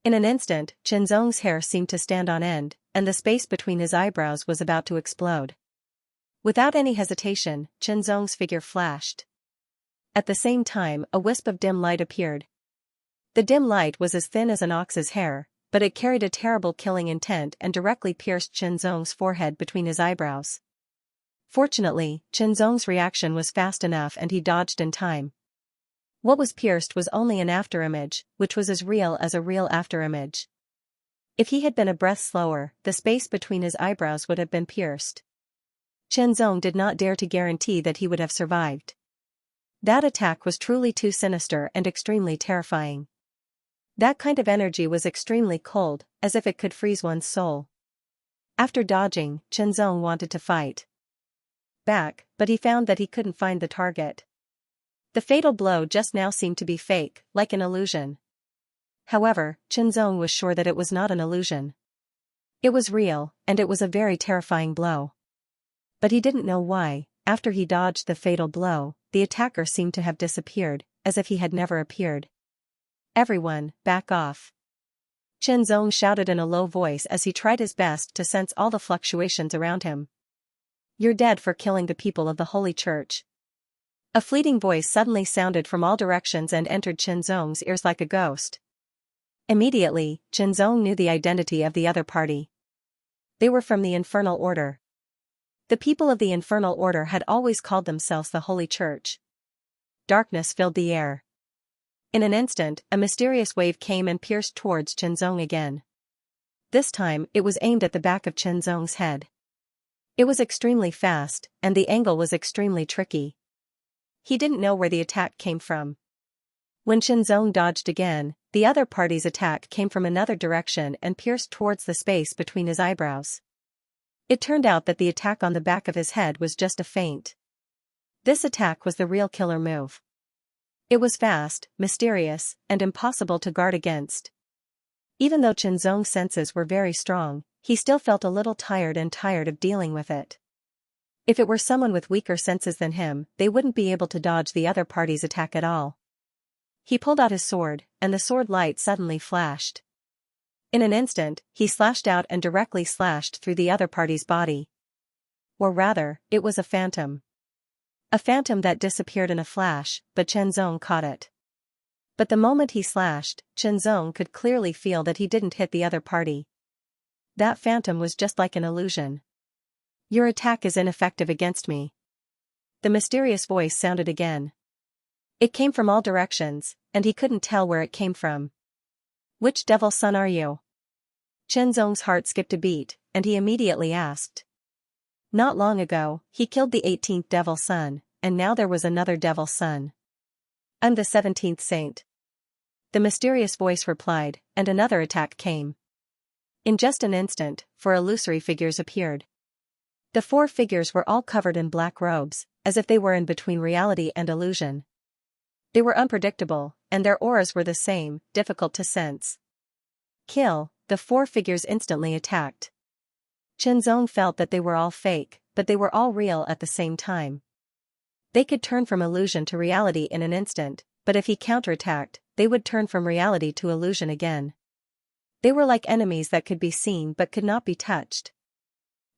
In an instant, Chenzong's hair seemed to stand on end, and the space between his eyebrows was about to explode. Without any hesitation, Chenzong's figure flashed. At the same time, a wisp of dim light appeared. The dim light was as thin as an ox's hair, but it carried a terrible killing intent and directly pierced Chenzong's forehead between his eyebrows. Fortunately, Chenzong's reaction was fast enough and he dodged in time. What was pierced was only an afterimage, which was as real as a real afterimage. If he had been a breath slower, the space between his eyebrows would have been pierced. Chenzong did not dare to guarantee that he would have survived. That attack was truly too sinister and extremely terrifying. That kind of energy was extremely cold, as if it could freeze one's soul. After dodging, Chenzong wanted to fight back, but he found that he couldn't find the target. The fatal blow just now seemed to be fake, like an illusion. However, Chenzong was sure that it was not an illusion. It was real, and it was a very terrifying blow. But he didn't know why. After he dodged the fatal blow, the attacker seemed to have disappeared, as if he had never appeared. "Everyone, back off!" Chenzong shouted in a low voice as he tried his best to sense all the fluctuations around him. "You're dead for killing the people of the Holy Church." A fleeting voice suddenly sounded from all directions and entered Chenzong's ears like a ghost. Immediately, Chenzong knew the identity of the other party. They were from the Infernal Order. The people of the Infernal Order had always called themselves the Holy Church. Darkness filled the air. In an instant, a mysterious wave came and pierced towards Chenzong again. This time, it was aimed at the back of Chenzong's head. It was extremely fast, and the angle was extremely tricky. He didn't know where the attack came from. When Chenzong dodged again, the other party's attack came from another direction and pierced towards the space between his eyebrows. It turned out that the attack on the back of his head was just a feint. This attack was the real killer move. It was fast, mysterious, and impossible to guard against. Even though Chenzong's senses were very strong, he still felt a little tired of dealing with it. If it were someone with weaker senses than him, they wouldn't be able to dodge the other party's attack at all. He pulled out his sword, and the sword light suddenly flashed. In an instant, he slashed out and directly slashed through the other party's body. Or rather, it was a phantom. A phantom that disappeared in a flash, but Chenzong caught it. But the moment he slashed, Chenzong could clearly feel that he didn't hit the other party. That phantom was just like an illusion. "Your attack is ineffective against me." The mysterious voice sounded again. It came from all directions, and he couldn't tell where it came from. "Which devil's son are you?" Chenzong's heart skipped a beat, and he immediately asked. Not long ago, he killed the 18th devil's son, and now there was another devil's son. "I'm the 17th saint." The mysterious voice replied, and another attack came. In just an instant, 4 illusory figures appeared. The 4 figures were all covered in black robes, as if they were in between reality and illusion. They were unpredictable, and their auras were the same, difficult to sense. "Kill!" The 4 figures instantly attacked. Chenzong felt that they were all fake, but they were all real at the same time. They could turn from illusion to reality in an instant, but if he counterattacked, they would turn from reality to illusion again. They were like enemies that could be seen but could not be touched.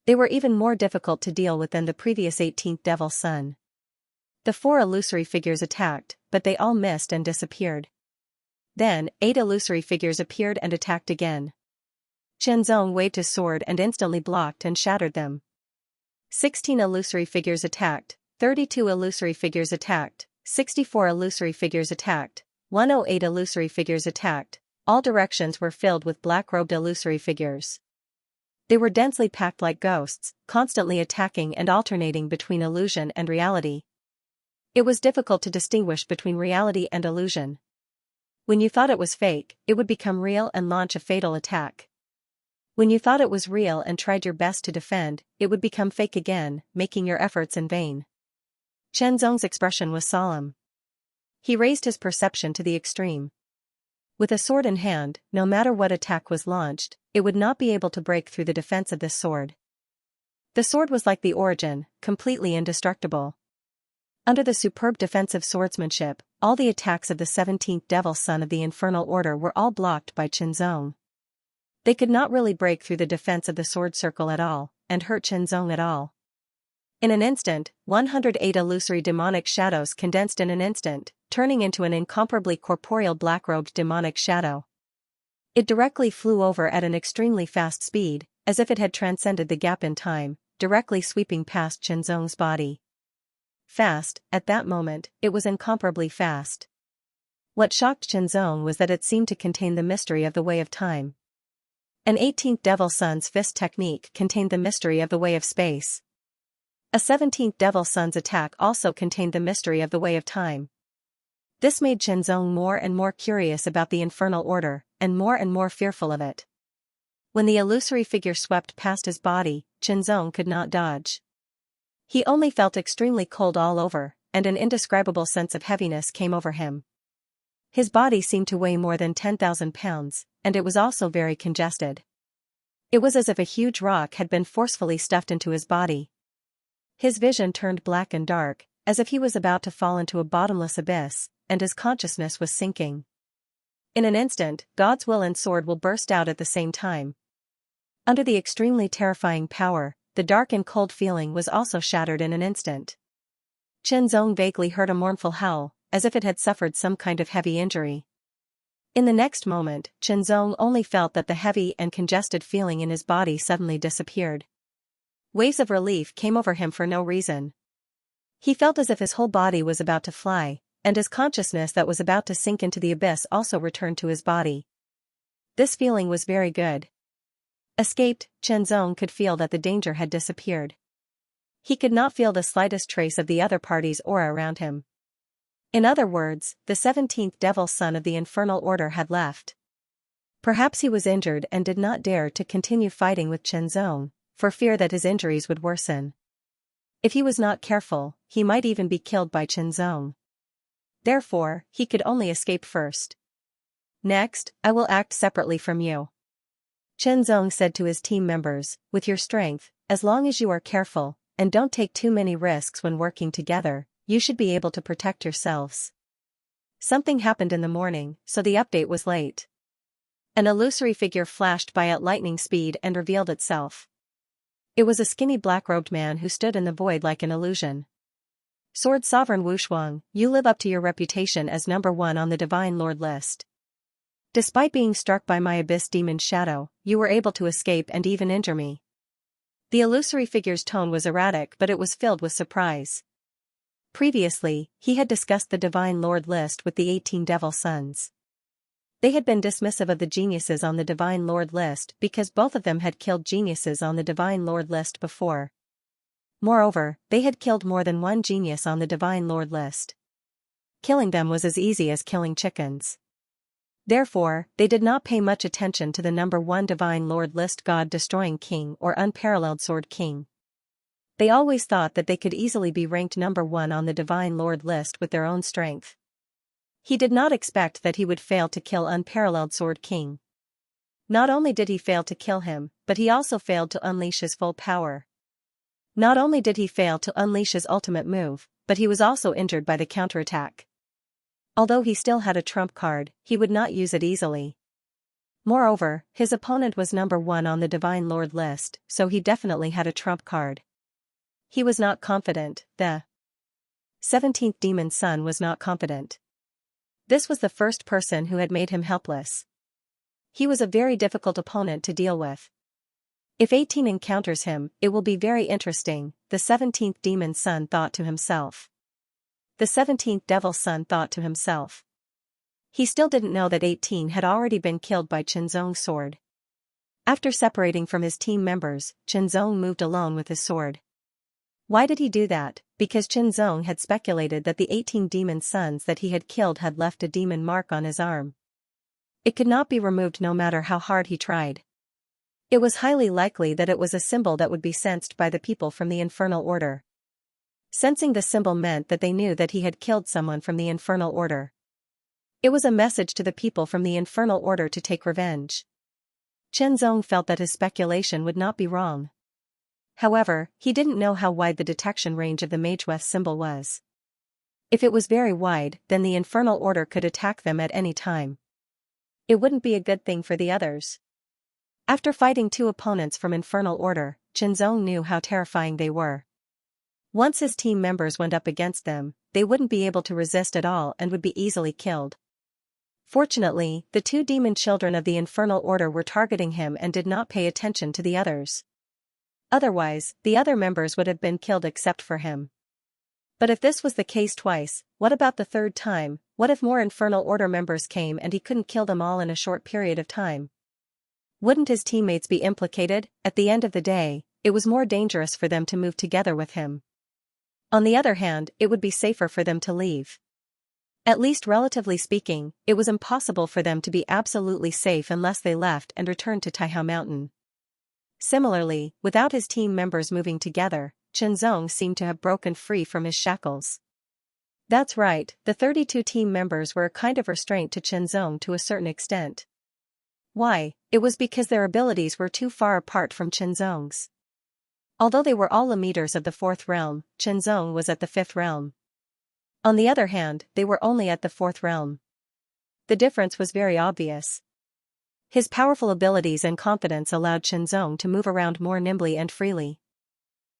They were even more difficult to deal with than the previous 18th devil's son. The 4 illusory figures attacked, but they all missed and disappeared. Then, 8 illusory figures appeared and attacked again. Chenzong waved his sword and instantly blocked and shattered them. 16 illusory figures attacked, 32 illusory figures attacked, 64 illusory figures attacked, 108 illusory figures attacked. All directions were filled with black-robed illusory figures. They were densely packed like ghosts, constantly attacking and alternating between illusion and reality. It was difficult to distinguish between reality and illusion. When you thought it was fake, it would become real and launch a fatal attack. When you thought it was real and tried your best to defend, it would become fake again, making your efforts in vain. Chenzong's expression was solemn. He raised his perception to the extreme. With a sword in hand, no matter what attack was launched, it would not be able to break through the defense of this sword. The sword was like the origin, completely indestructible. Under the superb defensive swordsmanship, all the attacks of the 17th Devil Son of the Infernal Order were all blocked by Qianzong. They could not really break through the defense of the sword circle at all, and hurt Qianzong at all. In an instant, 108 illusory demonic shadows condensed in an instant, turning into an incomparably corporeal black-robed demonic shadow. It directly flew over at an extremely fast speed, as if it had transcended the gap in time, directly sweeping past Qianzong's body. Fast, at that moment, it was incomparably fast. What shocked Qianzong was that it seemed to contain the mystery of the way of time. An 18th Devil Son's fist technique contained the mystery of the way of space. A 17th Devil Son's attack also contained the mystery of the way of time. This made Qianzong more and more curious about the infernal order, and more fearful of it. When the illusory figure swept past his body, Qianzong could not dodge. He only felt extremely cold all over, and an indescribable sense of heaviness came over him. His body seemed to weigh more than 10,000 pounds, and it was also very congested. It was as if a huge rock had been forcefully stuffed into his body. His vision turned black and dark, as if he was about to fall into a bottomless abyss, and his consciousness was sinking. In an instant, God's will and sword will burst out at the same time. Under the extremely terrifying power, the dark and cold feeling was also shattered in an instant. Qianzong vaguely heard a mournful howl, as if it had suffered some kind of heavy injury. In the next moment, Qianzong only felt that the heavy and congested feeling in his body suddenly disappeared. Waves of relief came over him for no reason. He felt as if his whole body was about to fly, and his consciousness that was about to sink into the abyss also returned to his body. This feeling was very good. Escaped, Qianzong could feel that the danger had disappeared. He could not feel the slightest trace of the other party's aura around him. In other words, the 17th Devil Son of the Infernal Order had left. Perhaps he was injured and did not dare to continue fighting with Qianzong, for fear that his injuries would worsen. If he was not careful, he might even be killed by Qianzong. Therefore, he could only escape first. Next, I will act separately from you. Qianzong said to his team members, with your strength, as long as you are careful, and don't take too many risks when working together, you should be able to protect yourselves. Something happened in the morning, so the update was late. An illusory figure flashed by at lightning speed and revealed itself. It was a skinny black-robed man who stood in the void like an illusion. Sword Sovereign Wushuang, you live up to your reputation as number 1 on the Divine Lord list. Despite being struck by my abyss demon shadow, you were able to escape and even injure me. The illusory figure's tone was erratic, but it was filled with surprise. Previously, he had discussed the Divine Lord list with the 18 Devil Sons. They had been dismissive of the geniuses on the Divine Lord list because both of them had killed geniuses on the Divine Lord list before. Moreover, they had killed more than one genius on the Divine Lord list. Killing them was as easy as killing chickens. Therefore, they did not pay much attention to the number 1 Divine Lord list God-destroying king or unparalleled sword king. They always thought that they could easily be ranked number 1 on the Divine Lord list with their own strength. He did not expect that he would fail to kill unparalleled sword king. Not only did he fail to kill him, but he also failed to unleash his full power. Not only did he fail to unleash his ultimate move, but he was also injured by the counterattack. Although he still had a trump card, he would not use it easily. Moreover, his opponent was number 1 on the Divine Lord list, so he definitely had a trump card. He was not confident, the 17th Demon Son was not confident. This was the first person who had made him helpless. He was a very difficult opponent to deal with. If 18 encounters him, it will be very interesting, the 17th Demon Son thought to himself. The 17th Devil Son thought to himself. He still didn't know that 18 had already been killed by Qianzong's sword. After separating from his team members, Qianzong moved alone with his sword. Why did he do that? Because Qianzong had speculated that the 18 demon sons that he had killed had left a demon mark on his arm. It could not be removed no matter how hard he tried. It was highly likely that it was a symbol that would be sensed by the people from the Infernal Order. Sensing the symbol meant that they knew that he had killed someone from the Infernal Order. It was a message to the people from the Infernal Order to take revenge. Qianzong felt that his speculation would not be wrong. However, he didn't know how wide the detection range of the Mageweth symbol was. If it was very wide, then the Infernal Order could attack them at any time. It wouldn't be a good thing for the others. After fighting two opponents from Infernal Order, Qianzong knew how terrifying they were. Once his team members went up against them, they wouldn't be able to resist at all and would be easily killed. Fortunately, the two demon children of the Infernal Order were targeting him and did not pay attention to the others. Otherwise, the other members would have been killed except for him. But if this was the case twice, what about the third time? What if more Infernal Order members came and he couldn't kill them all in a short period of time? Wouldn't his teammates be implicated? At the end of the day, it was more dangerous for them to move together with him. On the other hand, it would be safer for them to leave. At least relatively speaking, it was impossible for them to be absolutely safe unless they left and returned to Taihao Mountain. Similarly, without his team members moving together, Qianzong seemed to have broken free from his shackles. That's right, the 32 team members were a kind of restraint to Qianzong to a certain extent. Why? It was because their abilities were too far apart from Qianzong's. Although they were all emitters of the 4th realm, Qianzong was at the 5th realm. On the other hand, they were only at the 4th realm. The difference was very obvious. His powerful abilities and confidence allowed Qianzong to move around more nimbly and freely.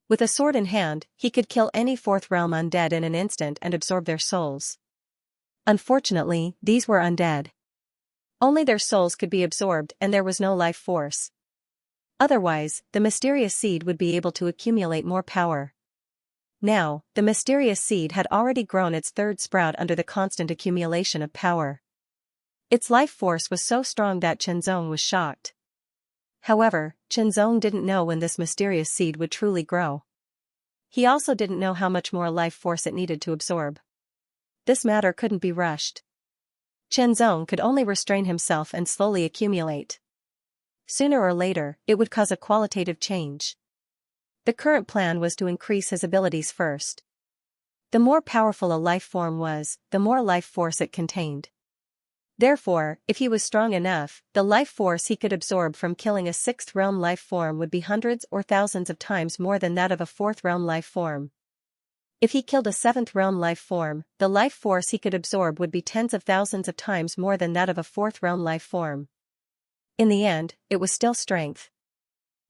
With a sword in hand, he could kill any 4th realm undead in an instant and absorb their souls. Unfortunately, these were undead. Only their souls could be absorbed and there was no life force. Otherwise, the mysterious seed would be able to accumulate more power. Now, the mysterious seed had already grown its 3rd sprout under the constant accumulation of power. Its life force was so strong that Qianzong was shocked. However, Qianzong didn't know when this mysterious seed would truly grow. He also didn't know how much more life force it needed to absorb. This matter couldn't be rushed. Qianzong could only restrain himself and slowly accumulate. Sooner or later, it would cause a qualitative change. The current plan was to increase his abilities first. The more powerful a life form was, the more life force it contained. Therefore, if he was strong enough, the life force he could absorb from killing a 6th realm life form would be hundreds or thousands of times more than that of a 4th realm life form. If he killed a 7th realm life form, the life force he could absorb would be tens of thousands of times more than that of a 4th realm life form. In the end, it was still strength.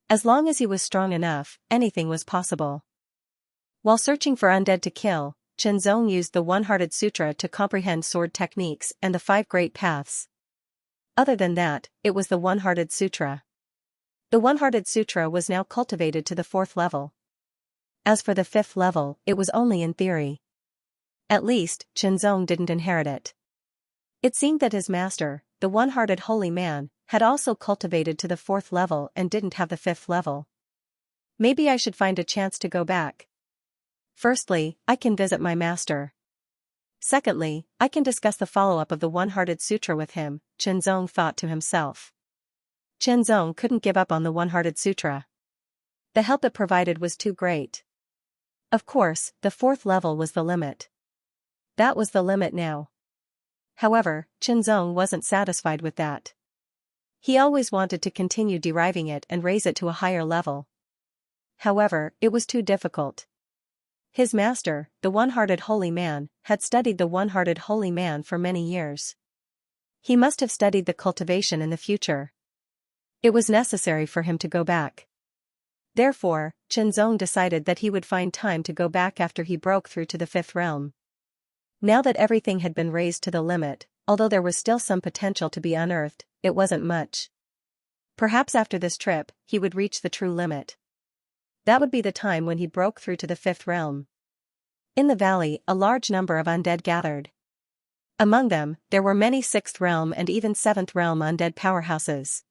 As long as he was strong enough, anything was possible. While searching for undead to kill, Qianzong used the One-Hearted Sutra to comprehend sword techniques and the 5 great paths. Other than that, it was the One-Hearted Sutra. The One-Hearted Sutra was now cultivated to the 4th level. As for the 5th level, it was only in theory. At least, Qianzong didn't inherit it. It seemed that his master, the One-Hearted Holy Man, had also cultivated to the 4th level and didn't have the 5th level. Maybe I should find a chance to go back. Firstly, I can visit my master. Secondly, I can discuss the follow-up of the One-Hearted Sutra with him, Qianzong thought to himself. Qianzong couldn't give up on the One-Hearted Sutra. The help it provided was too great. Of course, the 4th level was the limit. That was the limit now. However, Qianzong wasn't satisfied with that. He always wanted to continue deriving it and raise it to a higher level. However, it was too difficult. His master, the One-Hearted Holy Man, had studied the One-Hearted Holy Man for many years. He must have studied the cultivation in the future. It was necessary for him to go back. Therefore, Qianzong decided that he would find time to go back after he broke through to the 5th realm. Now that everything had been raised to the limit, although there was still some potential to be unearthed, it wasn't much. Perhaps after this trip, he would reach the true limit. That would be the time when he broke through to the 5th realm. In the valley, a large number of undead gathered. Among them, there were many 6th realm and even 7th realm undead powerhouses.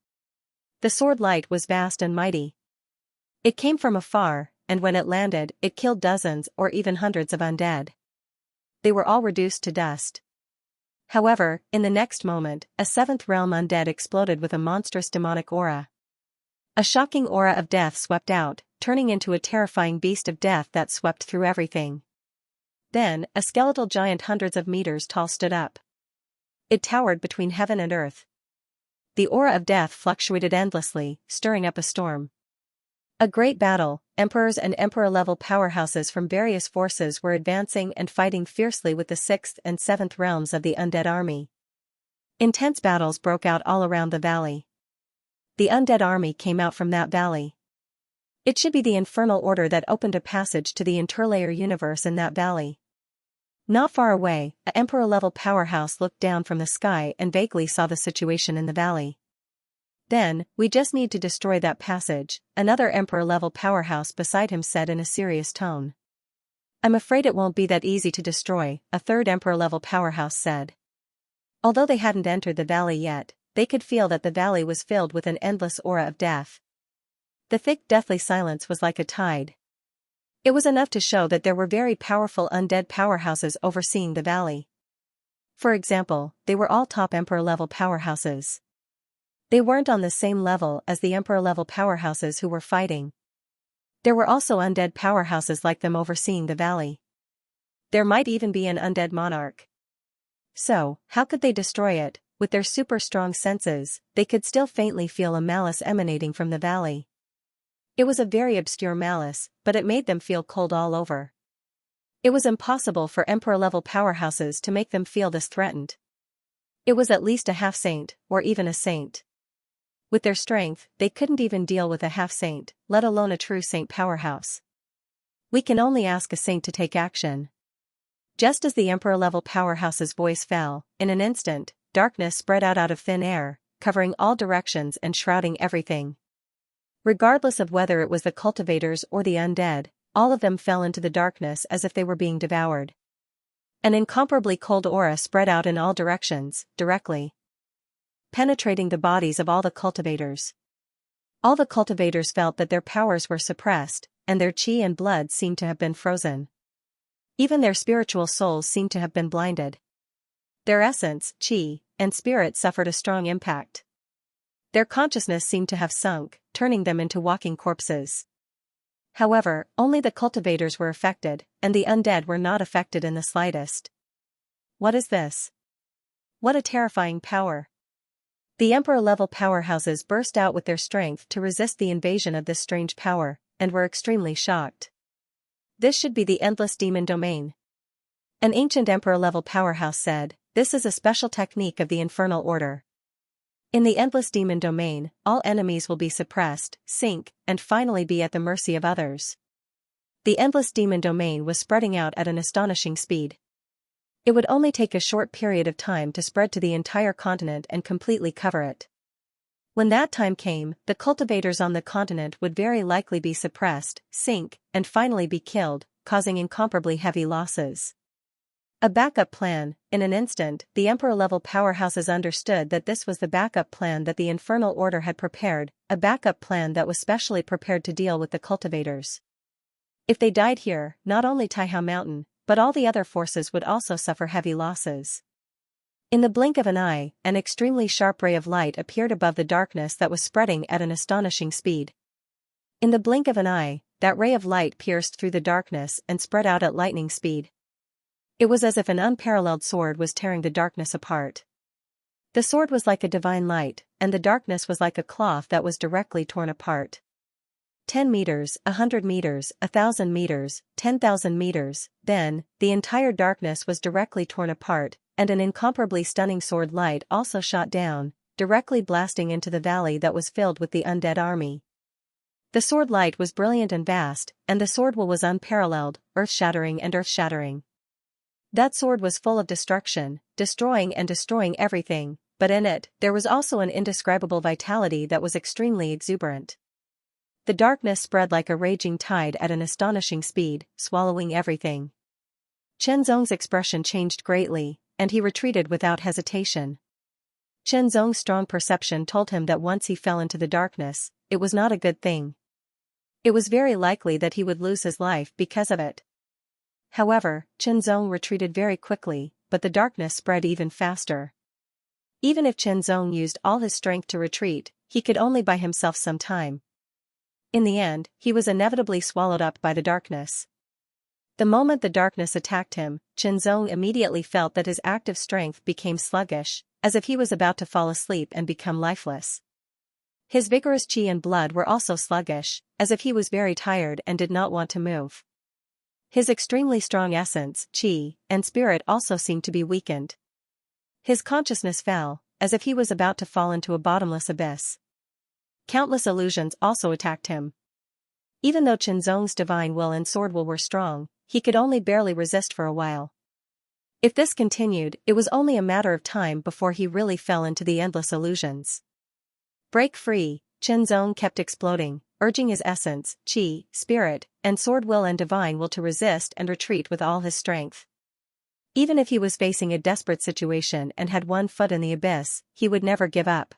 The sword light was vast and mighty. It came from afar, and when it landed, it killed dozens or even hundreds of undead. They were all reduced to dust. However, in the next moment, a 7th realm undead exploded with a monstrous demonic aura. A shocking aura of death swept out, turning into a terrifying beast of death that swept through everything. Then, a skeletal giant hundreds of meters tall stood up. It towered between heaven and earth. The aura of death fluctuated endlessly, stirring up a storm. A great battle, emperors and emperor-level powerhouses from various forces were advancing and fighting fiercely with the 6th and 7th realms of the undead army. Intense battles broke out all around the valley. The undead army came out from that valley. It should be the infernal order that opened a passage to the interlayer universe in that valley. Not far away, an emperor-level powerhouse looked down from the sky and vaguely saw the situation in the valley. Then, we just need to destroy that passage, another emperor-level powerhouse beside him said in a serious tone. I'm afraid it won't be that easy to destroy, a third emperor-level powerhouse said. Although they hadn't entered the valley yet, they could feel that the valley was filled with an endless aura of death. The thick deathly silence was like a tide. It was enough to show that there were very powerful undead powerhouses overseeing the valley. For example, they were all top emperor-level powerhouses. They weren't on the same level as the emperor-level powerhouses who were fighting. There were also undead powerhouses like them overseeing the valley. There might even be an undead monarch. So, how could they destroy it? With their super strong senses, they could still faintly feel a malice emanating from the valley. It was a very obscure malice, but it made them feel cold all over. It was impossible for emperor-level powerhouses to make them feel this threatened. It was at least a half-saint, or even a saint. With their strength, they couldn't even deal with a half-saint, let alone a true saint powerhouse. We can only ask a saint to take action. Just as the emperor-level powerhouse's voice fell, in an instant, darkness spread out of thin air, covering all directions and shrouding everything. Regardless of whether it was the cultivators or the undead, all of them fell into the darkness as if they were being devoured. An incomparably cold aura spread out in all directions, directly penetrating the bodies of all the cultivators. All the cultivators felt that their powers were suppressed, and their chi and blood seemed to have been frozen. Even their spiritual souls seemed to have been blinded. Their essence, chi, and spirit suffered a strong impact. Their consciousness seemed to have sunk, turning them into walking corpses. However, only the cultivators were affected, and the undead were not affected in the slightest. What is this? What a terrifying power! The emperor-level powerhouses burst out with their strength to resist the invasion of this strange power, and were extremely shocked. This should be the endless demon domain. An ancient emperor-level powerhouse said, this is a special technique of the infernal order. In the endless demon domain, all enemies will be suppressed, sink, and finally be at the mercy of others. The endless demon domain was spreading out at an astonishing speed. It would only take a short period of time to spread to the entire continent and completely cover it. When that time came, the cultivators on the continent would very likely be suppressed, sink, and finally be killed, causing incomparably heavy losses. A backup plan. In an instant, the emperor-level powerhouses understood that this was the backup plan that the infernal order had prepared, a backup plan that was specially prepared to deal with the cultivators. If they died here, not only Taihao Mountain, but all the other forces would also suffer heavy losses. In the blink of an eye, an extremely sharp ray of light appeared above the darkness that was spreading at an astonishing speed. In the blink of an eye, that ray of light pierced through the darkness and spread out at lightning speed. It was as if an unparalleled sword was tearing the darkness apart. The sword was like a divine light, and the darkness was like a cloth that was directly torn apart. 10 meters, 100 meters, 1,000 meters, 10,000 meters, then, the entire darkness was directly torn apart, and an incomparably stunning sword light also shot down, directly blasting into the valley that was filled with the undead army. The sword light was brilliant and vast, and the sword will was unparalleled, earth-shattering and earth-shattering. That sword was full of destruction, destroying everything, but in it, there was also an indescribable vitality that was extremely exuberant. The darkness spread like a raging tide at an astonishing speed, swallowing everything. Chen Zong's expression changed greatly, and he retreated without hesitation. Chen Zong's strong perception told him that once he fell into the darkness, it was not a good thing. It was very likely that he would lose his life because of it. However, Chen Zong retreated very quickly, but the darkness spread even faster. Even if Chen Zong used all his strength to retreat, he could only buy himself some time. In the end, he was inevitably swallowed up by the darkness. The moment the darkness attacked him, Qinzong immediately felt that his active strength became sluggish, as if he was about to fall asleep and become lifeless. His vigorous qi and blood were also sluggish, as if he was very tired and did not want to move. His extremely strong essence, qi, and spirit also seemed to be weakened. His consciousness fell, as if he was about to fall into a bottomless abyss. Countless illusions also attacked him. Even though Qinzong's divine will and sword will were strong, he could only barely resist for a while. If this continued, it was only a matter of time before he really fell into the endless illusions. Break free, Qinzong kept exploding, urging his essence, qi, spirit, and sword will and divine will to resist and retreat with all his strength. Even if he was facing a desperate situation and had one foot in the abyss, he would never give up.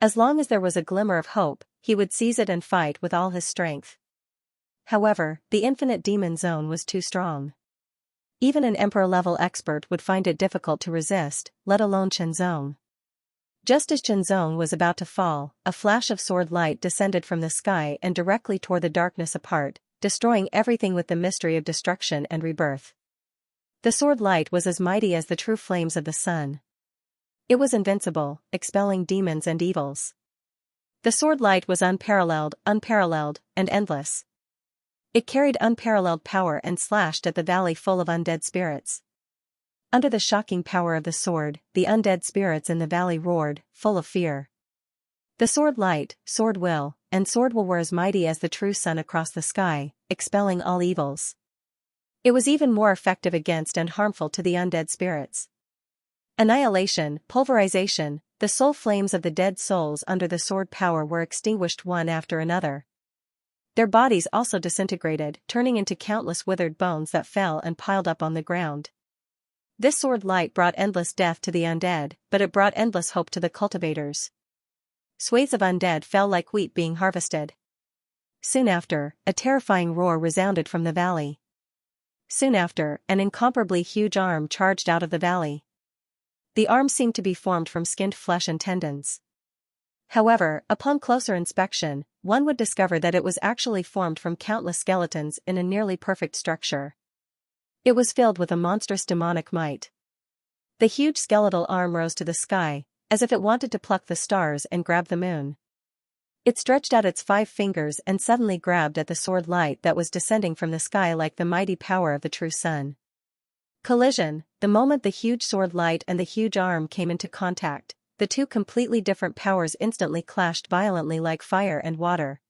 As long as there was a glimmer of hope, he would seize it and fight with all his strength. However, the infinite demon zone was too strong. Even an emperor-level expert would find it difficult to resist, let alone Qinzong. Just as Qinzong was about to fall, a flash of sword light descended from the sky and directly tore the darkness apart, destroying everything with the mystery of destruction and rebirth. The sword light was as mighty as the true flames of the sun. It was invincible, expelling demons and evils. The sword light was unparalleled, and endless. It carried unparalleled power and slashed at the valley full of undead spirits. Under the shocking power of the sword, the undead spirits in the valley roared, full of fear. The sword light, sword will, and sword will were as mighty as the true sun across the sky, expelling all evils. It was even more effective against and harmful to the undead spirits. Annihilation, pulverization, the soul flames of the dead souls under the sword power were extinguished one after another. Their bodies also disintegrated, turning into countless withered bones that fell and piled up on the ground. This sword light brought endless death to the undead, but it brought endless hope to the cultivators. Swathes of undead fell like wheat being harvested. Soon after, a terrifying roar resounded from the valley. Soon after, an incomparably huge arm charged out of the valley. The arm seemed to be formed from skinned flesh and tendons. However, upon closer inspection, one would discover that it was actually formed from countless skeletons in a nearly perfect structure. It was filled with a monstrous demonic might. The huge skeletal arm rose to the sky, as if it wanted to pluck the stars and grab the moon. It stretched out its 5 fingers and suddenly grabbed at the sword light that was descending from the sky like the mighty power of the true sun. Collision, the moment the huge sword light and the huge arm came into contact, the two completely different powers instantly clashed violently like fire and water.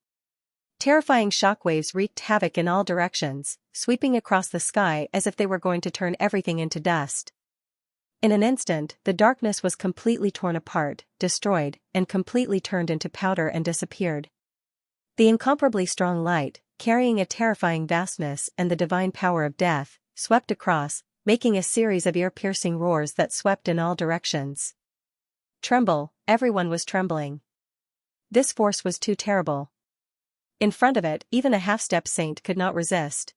Terrifying shockwaves wreaked havoc in all directions, sweeping across the sky as if they were going to turn everything into dust. In an instant, the darkness was completely torn apart, destroyed, and completely turned into powder and disappeared. The incomparably strong light, carrying a terrifying vastness and the divine power of death, swept across, making a series of ear-piercing roars that swept in all directions. Tremble, everyone was trembling. This force was too terrible. In front of it, even a half-step saint could not resist.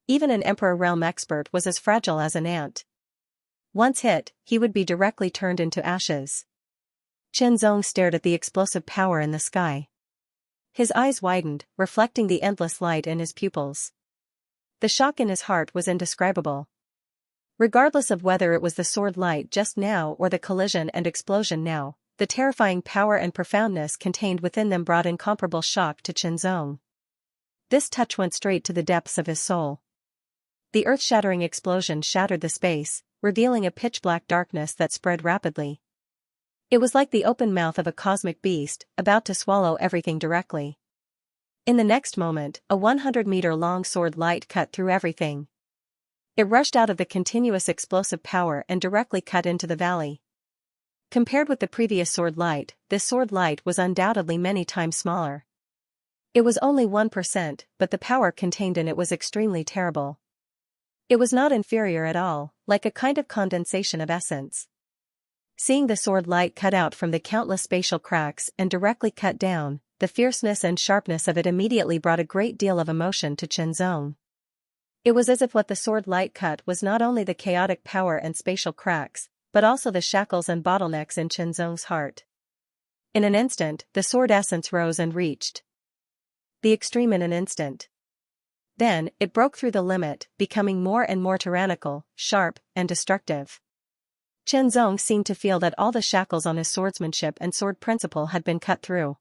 Even an Emperor realm expert was as fragile as an ant. Once hit, he would be directly turned into ashes. Qinzong stared at the explosive power in the sky. His eyes widened, reflecting the endless light in his pupils. The shock in his heart was indescribable. Regardless of whether it was the sword light just now or the collision and explosion now, the terrifying power and profoundness contained within them brought incomparable shock to Qinzong. This touch went straight to the depths of his soul. The earth-shattering explosion shattered the space, revealing a pitch-black darkness that spread rapidly. It was like the open mouth of a cosmic beast, about to swallow everything directly. In the next moment, a 100-meter-long sword light cut through everything. It rushed out of the continuous explosive power and directly cut into the valley. Compared with the previous sword light, this sword light was undoubtedly many times smaller. It was only 1%, but the power contained in it was extremely terrible. It was not inferior at all, like a kind of condensation of essence. Seeing the sword light cut out from the countless spatial cracks and directly cut down, the fierceness and sharpness of it immediately brought a great deal of emotion to Qinzong. It was as if what the sword light cut was not only the chaotic power and spatial cracks, but also the shackles and bottlenecks in Qinzong's heart. In an instant, the sword essence rose and reached the extreme in an instant. Then, it broke through the limit, becoming more and more tyrannical, sharp, and destructive. Chen Zong seemed to feel that all the shackles on his swordsmanship and sword principle had been cut through.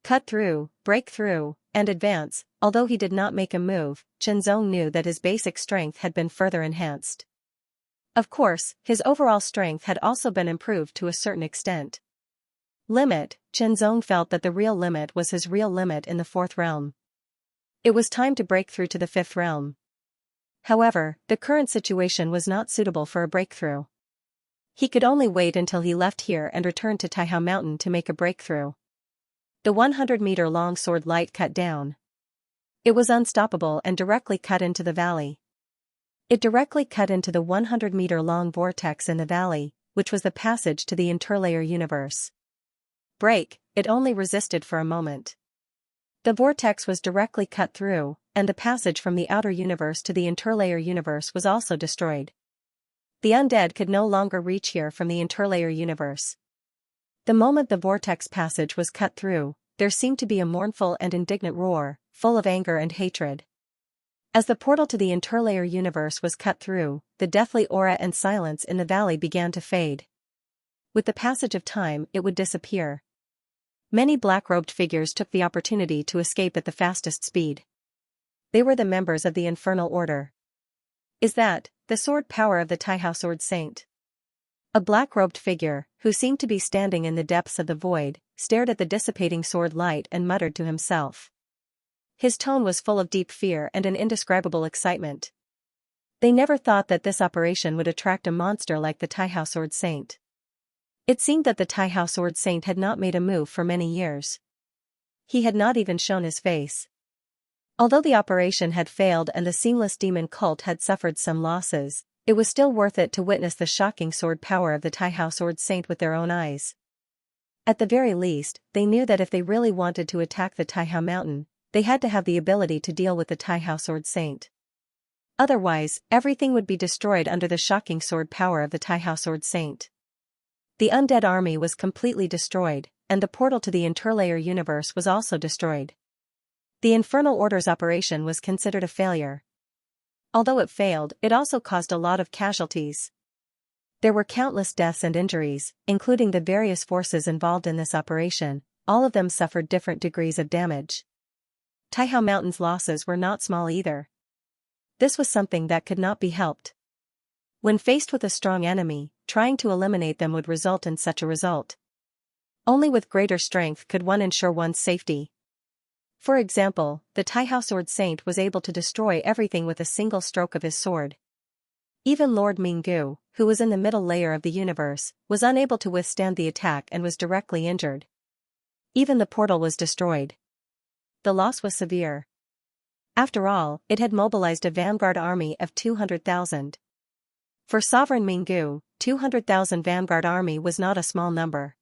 Cut through, break through, and advance. Although he did not make a move, Chen Zong knew that his basic strength had been further enhanced. Of course, his overall strength had also been improved to a certain extent. Limit, Chen Zong felt that the real limit was his real limit in the fourth realm. It was time to break through to the fifth realm. However, the current situation was not suitable for a breakthrough. He could only wait until he left here and returned to Taihao Mountain to make a breakthrough. The 100-meter-long sword light cut down. It was unstoppable and directly cut into the valley. It directly cut into the 100-meter-long vortex in the valley, which was the passage to the interlayer universe. Break, it only resisted for a moment. The vortex was directly cut through, and the passage from the outer universe to the interlayer universe was also destroyed. The undead could no longer reach here from the interlayer universe. The moment the vortex passage was cut through, there seemed to be a mournful and indignant roar, full of anger and hatred. As the portal to the interlayer universe was cut through, the deathly aura and silence in the valley began to fade. With the passage of time, it would disappear. Many black-robed figures took the opportunity to escape at the fastest speed. They were the members of the Infernal Order. Is that the sword power of the Taihao Sword Saint? A black-robed figure, who seemed to be standing in the depths of the void, stared at the dissipating sword light and muttered to himself. His tone was full of deep fear and an indescribable excitement. They never thought that this operation would attract a monster like the Taihao Sword Saint. It seemed that the Taihao Sword Saint had not made a move for many years. He had not even shown his face. Although the operation had failed and the Seamless Demon cult had suffered some losses, it was still worth it to witness the shocking sword power of the Taihao Sword Saint with their own eyes. At the very least, they knew that if they really wanted to attack the Taihao Mountain, they had to have the ability to deal with the Taihao Sword Saint. Otherwise, everything would be destroyed under the shocking sword power of the Taihao Sword Saint. The undead army was completely destroyed, and the portal to the interlayer universe was also destroyed. The Infernal Order's operation was considered a failure. Although it failed, it also caused a lot of casualties. There were countless deaths and injuries, including the various forces involved in this operation. All of them suffered different degrees of damage. Taihao Mountain's losses were not small either. This was something that could not be helped. When faced with a strong enemy, trying to eliminate them would result in such a result. Only with greater strength could one ensure one's safety. For example, the Taihao Sword Saint was able to destroy everything with a single stroke of his sword. Even Lord Minggu, who was in the middle layer of the universe, was unable to withstand the attack and was directly injured. Even the portal was destroyed. The loss was severe. After all, it had mobilized a vanguard army of 200,000. For Sovereign Minggu, 200,000 vanguard army was not a small number.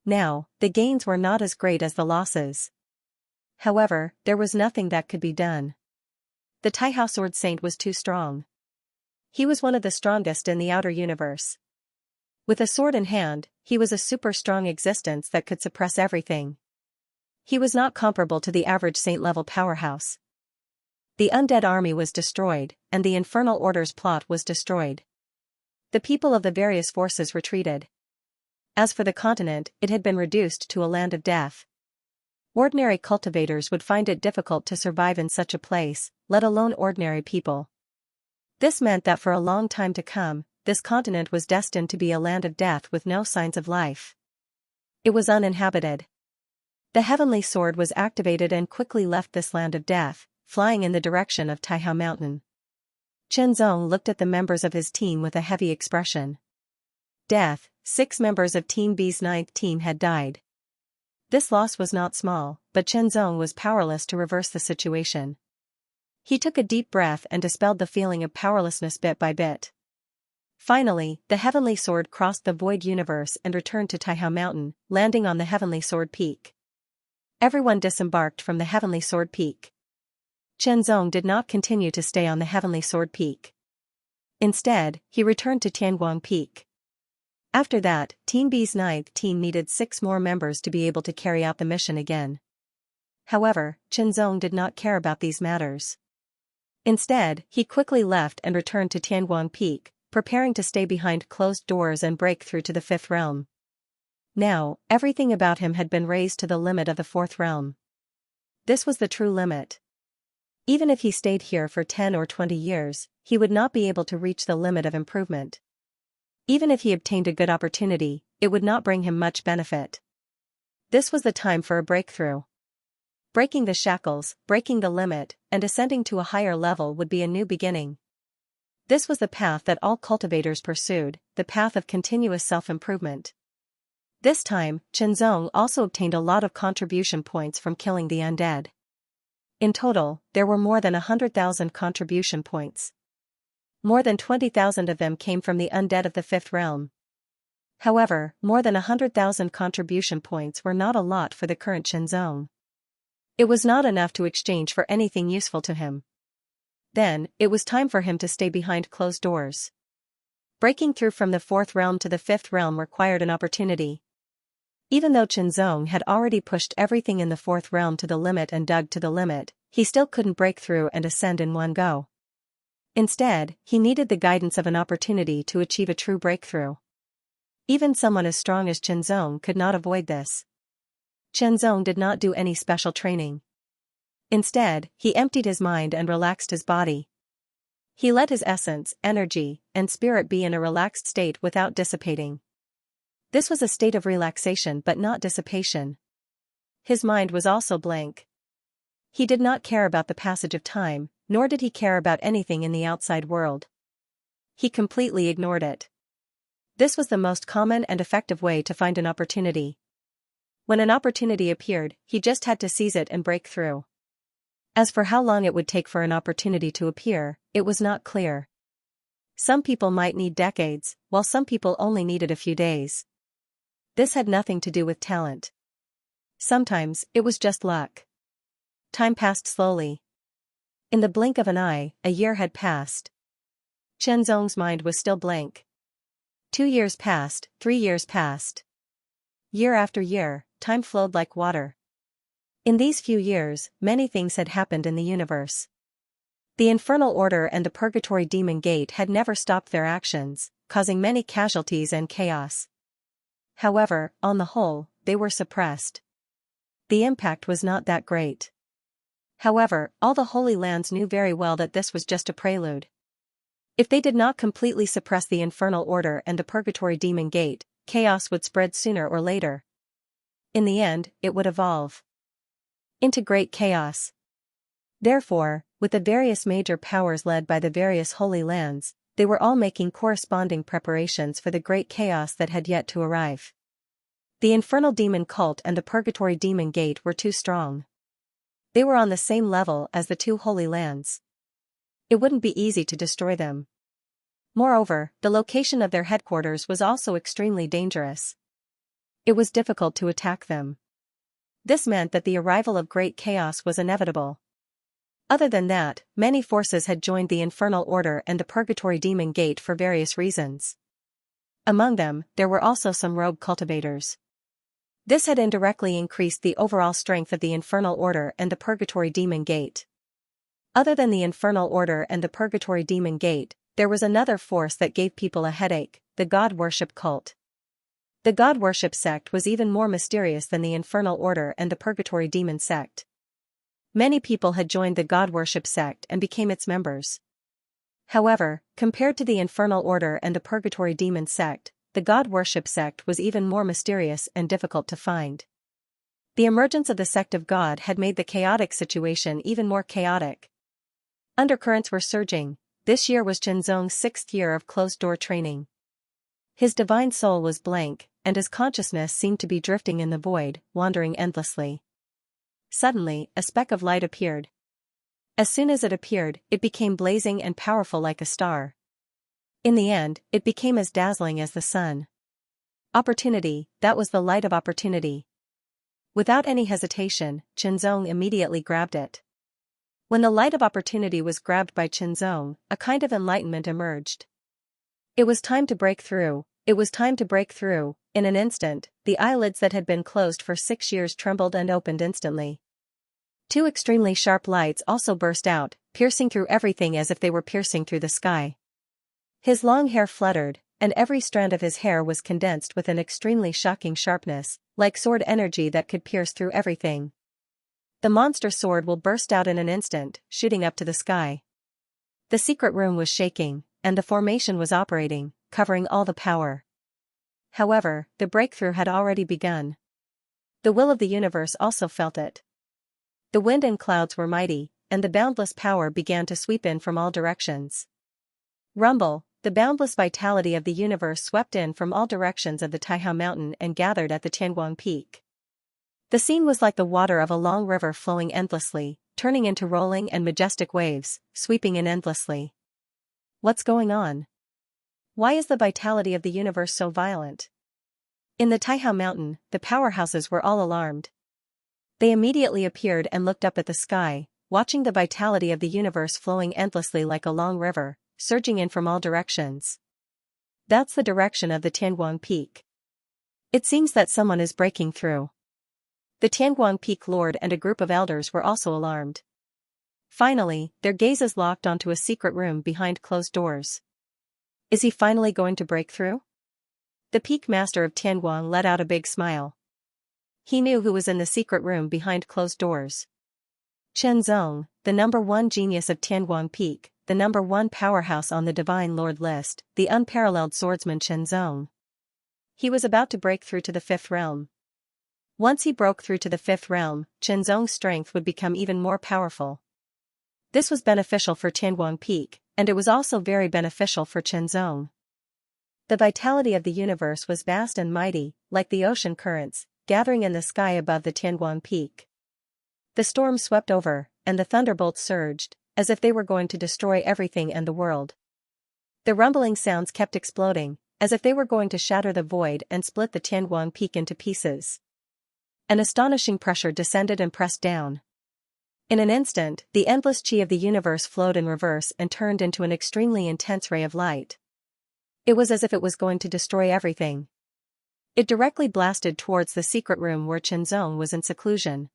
Now, the gains were not as great as the losses. However, there was nothing that could be done. The Taihao Sword Saint was too strong. He was one of the strongest in the outer universe. With a sword in hand, he was a super-strong existence that could suppress everything. He was not comparable to the average saint-level powerhouse. The undead army was destroyed, and the Infernal Order's plot was destroyed. The people of the various forces retreated. As for the continent, it had been reduced to a land of death. Ordinary cultivators would find it difficult to survive in such a place, let alone ordinary people. This meant that for a long time to come, this continent was destined to be a land of death with no signs of life. It was uninhabited. The heavenly sword was activated and quickly left this land of death, flying in the direction of Taihao Mountain. Chen Zong looked at the members of his team with a heavy expression. Death, 6 members of Team B's 9th team had died. This loss was not small, but Chen Zong was powerless to reverse the situation. He took a deep breath and dispelled the feeling of powerlessness bit by bit. Finally, the heavenly sword crossed the void universe and returned to Taihao Mountain, landing on the heavenly sword peak. Everyone disembarked from the heavenly sword peak. Chen Zong did not continue to stay on the heavenly sword peak. Instead, he returned to Tianguang Peak. After that, Team B's ninth team needed 6 more members to be able to carry out the mission again. However, Qianzong did not care about these matters. Instead, he quickly left and returned to Tianguang Peak, preparing to stay behind closed doors and break through to the 5th realm. Now, everything about him had been raised to the limit of the 4th realm. This was the true limit. Even if he stayed here for 10 or 20 years, he would not be able to reach the limit of improvement. Even if he obtained a good opportunity, it would not bring him much benefit. This was the time for a breakthrough. Breaking the shackles, breaking the limit, and ascending to a higher level would be a new beginning. This was the path that all cultivators pursued, the path of continuous self-improvement. This time, Qianzong also obtained a lot of contribution points from killing the undead. In total, there were more than 100,000 contribution points. More than 20,000 of them came from the undead of the 5th realm. However, more than 100,000 contribution points were not a lot for the current Qianzong. It was not enough to exchange for anything useful to him. Then, it was time for him to stay behind closed doors. Breaking through from the 4th realm to the 5th realm required an opportunity. Even though Qianzong had already pushed everything in the 4th realm to the limit and dug to the limit, he still couldn't break through and ascend in one go. Instead, he needed the guidance of an opportunity to achieve a true breakthrough. Even someone as strong as Qianzong could not avoid this. Qianzong did not do any special training. Instead, he emptied his mind and relaxed his body. He let his essence, energy, and spirit be in a relaxed state without dissipating. This was a state of relaxation but not dissipation. His mind was also blank. He did not care about the passage of time, nor did he care about anything in the outside world. He completely ignored it. This was the most common and effective way to find an opportunity. When an opportunity appeared, he just had to seize it and break through. As for how long it would take for an opportunity to appear, it was not clear. Some people might need decades, while some people only needed a few days. This had nothing to do with talent. Sometimes, it was just luck. Time passed slowly. In the blink of an eye, a year had passed. Qianzong's mind was still blank. 2 years passed, 3 years passed. Year after year, time flowed like water. In these few years, many things had happened in the universe. The Infernal Order and the Purgatory Demon Gate had never stopped their actions, causing many casualties and chaos. However, on the whole, they were suppressed. The impact was not that great. However, all the Holy Lands knew very well that this was just a prelude. If they did not completely suppress the Infernal Order and the Purgatory Demon Gate, chaos would spread sooner or later. In the end, it would evolve into great chaos. Therefore, with the various major powers led by the various Holy Lands, they were all making corresponding preparations for the great chaos that had yet to arrive. The Infernal Demon Cult and the Purgatory Demon Gate were too strong. They were on the same level as the 2 Holy Lands. It wouldn't be easy to destroy them. Moreover, the location of their headquarters was also extremely dangerous. It was difficult to attack them. This meant that the arrival of great chaos was inevitable. Other than that, many forces had joined the Infernal Order and the Purgatory Demon Gate for various reasons. Among them, there were also some rogue cultivators. This had indirectly increased the overall strength of the Infernal Order and the Purgatory Demon Gate. Other than the Infernal Order and the Purgatory Demon Gate, there was another force that gave people a headache, the God Worship Cult. The God Worship sect was even more mysterious than the Infernal Order and the Purgatory Demon sect. Many people had joined the God Worship sect and became its members. However, compared to the Infernal Order and the Purgatory Demon sect, the God Worship sect was even more mysterious and difficult to find. The emergence of the sect of God had made the chaotic situation even more chaotic. Undercurrents were surging. This year was Qianzong's 6th year of closed-door training. His divine soul was blank, and his consciousness seemed to be drifting in the void, wandering endlessly. Suddenly, a speck of light appeared. As soon as it appeared, it became blazing and powerful like a star. In the end, it became as dazzling as the sun. Opportunity, that was the light of opportunity. Without any hesitation, Qianzong immediately grabbed it. When the light of opportunity was grabbed by Qianzong, a kind of enlightenment emerged. It was time to break through, It was time to break through. In an instant, the eyelids that had been closed for 6 years trembled and opened instantly. Two extremely sharp lights also burst out, piercing through everything as if they were piercing through the sky. His long hair fluttered, and every strand of his hair was condensed with an extremely shocking sharpness, like sword energy that could pierce through everything. The monster sword will burst out in an instant, shooting up to the sky. The secret room was shaking, and the formation was operating, covering all the power. However, the breakthrough had already begun. The will of the universe also felt it. The wind and clouds were mighty, and the boundless power began to sweep in from all directions. Rumble, the boundless vitality of the universe swept in from all directions of the Taihao Mountain and gathered at the Tianguang Peak. The scene was like the water of a long river flowing endlessly, turning into rolling and majestic waves, sweeping in endlessly. What's going on? Why is the vitality of the universe so violent? In the Taihao Mountain, the powerhouses were all alarmed. They immediately appeared and looked up at the sky, watching the vitality of the universe flowing endlessly like a long river, surging in from all directions. That's the direction of the Tianguang Peak. It seems that someone is breaking through. The Tianguang Peak Lord and a group of elders were also alarmed. Finally, their gazes locked onto a secret room behind closed doors. Is he finally going to break through? The Peak Master of Tianguang let out a big smile. He knew who was in the secret room behind closed doors. Chenzong, the #1 genius of Tianguang Peak, the #1 powerhouse on the Divine Lord list, the unparalleled swordsman Chenzong. He was about to break through to the 5th realm. Once he broke through to the 5th realm, Chenzong's strength would become even more powerful. This was beneficial for Tianguang Peak, and it was also very beneficial for Chenzong. The vitality of the universe was vast and mighty, like the ocean currents, gathering in the sky above the Tianguang Peak. The storm swept over, and the thunderbolts surged, as if they were going to destroy everything and the world. The rumbling sounds kept exploding, as if they were going to shatter the void and split the Tianguang Peak into pieces. An astonishing pressure descended and pressed down. In an instant, the endless chi of the universe flowed in reverse and turned into an extremely intense ray of light. It was as if it was going to destroy everything. It directly blasted towards the secret room where Chenzong was in seclusion.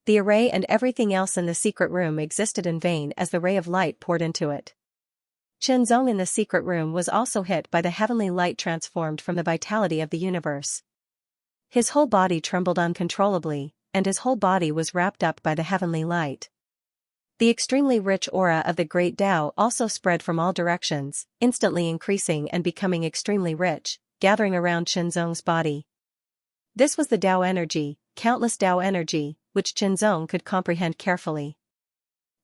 The array and everything else in the secret room existed in vain as the ray of light poured into it. Chenzong in the secret room was also hit by the heavenly light transformed from the vitality of the universe. His whole body trembled uncontrollably, and his whole body was wrapped up by the heavenly light. The extremely rich aura of the great Tao also spread from all directions, instantly increasing and becoming extremely rich, gathering around Chenzong's body. This was the Tao energy, countless Tao energy, which Chenzong could comprehend carefully.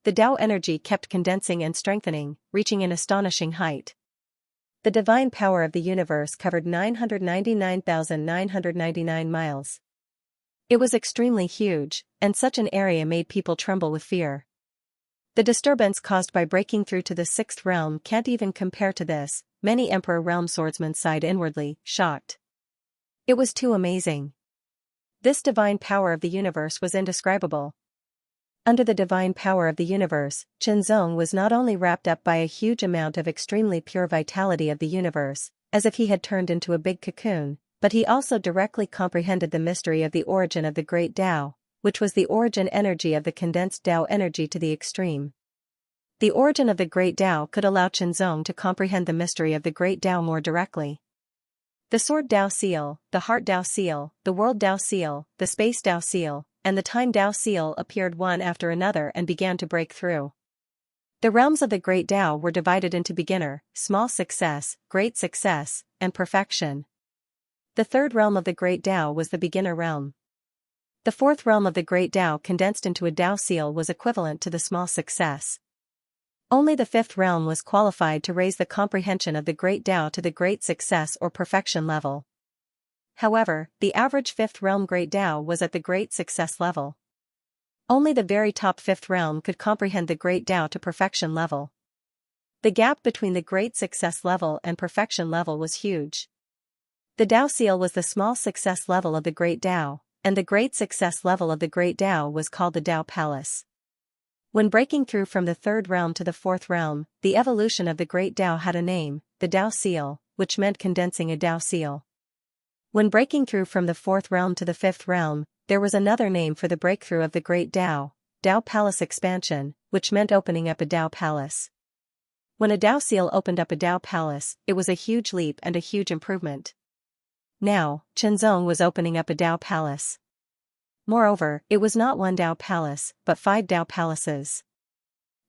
The Tao energy kept condensing and strengthening, reaching an astonishing height. The divine power of the universe covered 999,999 miles. It was extremely huge, and such an area made people tremble with fear. The disturbance caused by breaking through to the 6th realm can't even compare to this, many Emperor Realm swordsmen sighed inwardly, shocked. It was too amazing. This divine power of the universe was indescribable. Under the divine power of the universe, Chenzong was not only wrapped up by a huge amount of extremely pure vitality of the universe, as if he had turned into a big cocoon, but he also directly comprehended the mystery of the origin of the great Tao, which was the origin energy of the condensed Tao energy to the extreme. The origin of the great Tao could allow Chenzong to comprehend the mystery of the great Tao more directly. The Sword Tao Seal, the Heart Tao Seal, the World Tao Seal, the Space Tao Seal, and the Time Tao Seal appeared one after another and began to break through. The realms of the great Tao were divided into beginner, small success, great success, and perfection. The 3rd realm of the great Tao was the beginner realm. The 4th realm of the great Tao condensed into a Tao Seal was equivalent to the small success. Only the 5th realm was qualified to raise the comprehension of the great Tao to the great success or perfection level. However, the average 5th realm great Tao was at the great success level. Only the very top 5th realm could comprehend the great Tao to perfection level. The gap between the great success level and perfection level was huge. The Tao Seal was the small success level of the great Tao, and the great success level of the great Tao was called the Tao Palace. When breaking through from the 3rd realm to the 4th realm, the evolution of the great Tao had a name, the Tao Seal, which meant condensing a Dao seal. When breaking through from the fourth realm to the fifth realm, there was another name for the breakthrough of the great Dao, Dao Palace expansion, which meant opening up a Dao Palace. When a Dao seal opened up a Dao Palace, it was a huge leap and a huge improvement. Now, Xianxia was opening up a Dao Palace. Moreover, it was not one Dao Palace, but 5 Dao Palaces.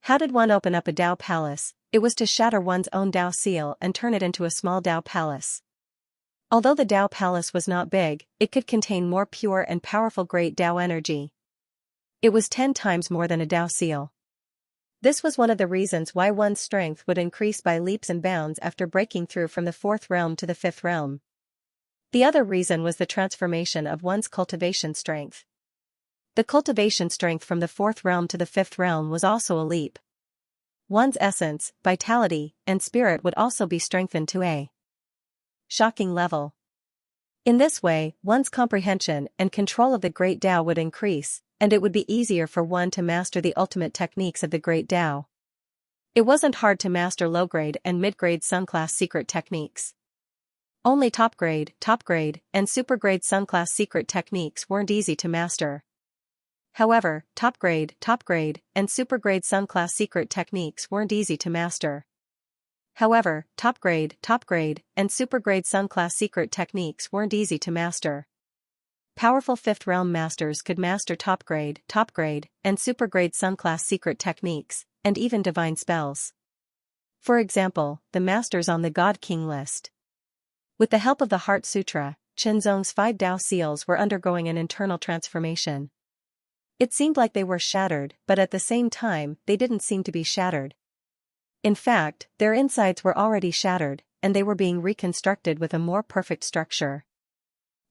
How did one open up a Dao Palace? It was to shatter one's own Dao seal and turn it into a small Dao Palace. Although the Dao Palace was not big, it could contain more pure and powerful great Dao energy. It was 10 times more than a Dao seal. This was one of the reasons why one's strength would increase by leaps and bounds after breaking through from the fourth realm to the fifth realm. The other reason was the transformation of one's cultivation strength. The cultivation strength from the fourth realm to the fifth realm was also a leap. One's essence, vitality, and spirit would also be strengthened to a shocking level. In this way, one's comprehension and control of the great Tao would increase, and it would be easier for one to master the ultimate techniques of the great Tao. It wasn't hard to master low-grade and mid-grade Sun-class secret techniques. Only top-grade, and super-grade Sun-class secret techniques weren't easy to master. However, top-grade, and super-grade Sun-class secret techniques weren't easy to master. However, top-grade, and super-grade Sun-class secret techniques weren't easy to master. Powerful fifth realm masters could master top-grade, and super-grade Sun-class secret techniques, and even divine spells. For example, the masters on the God King list. With the help of the Heart Sutra, Xianxia's 5 Dao seals were undergoing an internal transformation. It seemed like they were shattered, but at the same time, they didn't seem to be shattered. In fact, their insides were already shattered, and they were being reconstructed with a more perfect structure.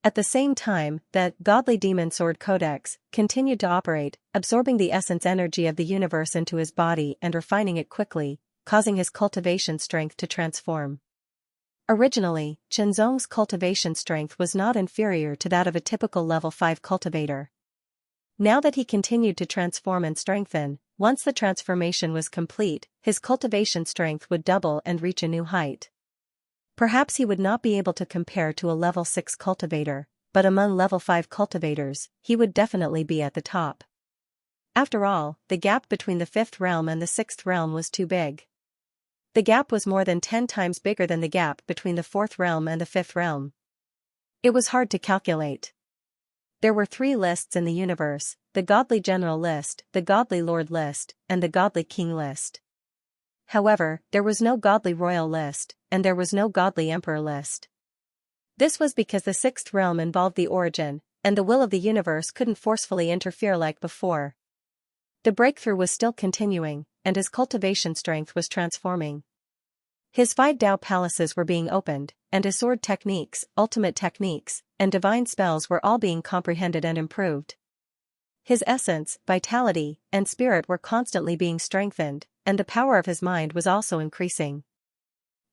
At the same time, the Godly Demon Sword Codex continued to operate, absorbing the essence energy of the universe into his body and refining it quickly, causing his cultivation strength to transform. Originally, Xianxia's cultivation strength was not inferior to that of a typical level 5 cultivator. Now that he continued to transform and strengthen, once the transformation was complete, his cultivation strength would double and reach a new height. Perhaps he would not be able to compare to a level 6 cultivator, but among level 5 cultivators, he would definitely be at the top. After all, the gap between the 5th realm and the 6th realm was too big. The gap was more than 10 times bigger than the gap between the 4th realm and the 5th realm. It was hard to calculate. There were 3 lists in the universe: the Godly General list, the Godly Lord list, and the Godly King list. However, there was no Godly Royal list, and there was no Godly Emperor list. This was because the 6th realm involved the origin, and the will of the universe couldn't forcefully interfere like before. The breakthrough was still continuing, and his cultivation strength was transforming. His 5 Dao palaces were being opened, and his sword techniques, ultimate techniques, and divine spells were all being comprehended and improved. His essence, vitality, and spirit were constantly being strengthened, and the power of his mind was also increasing.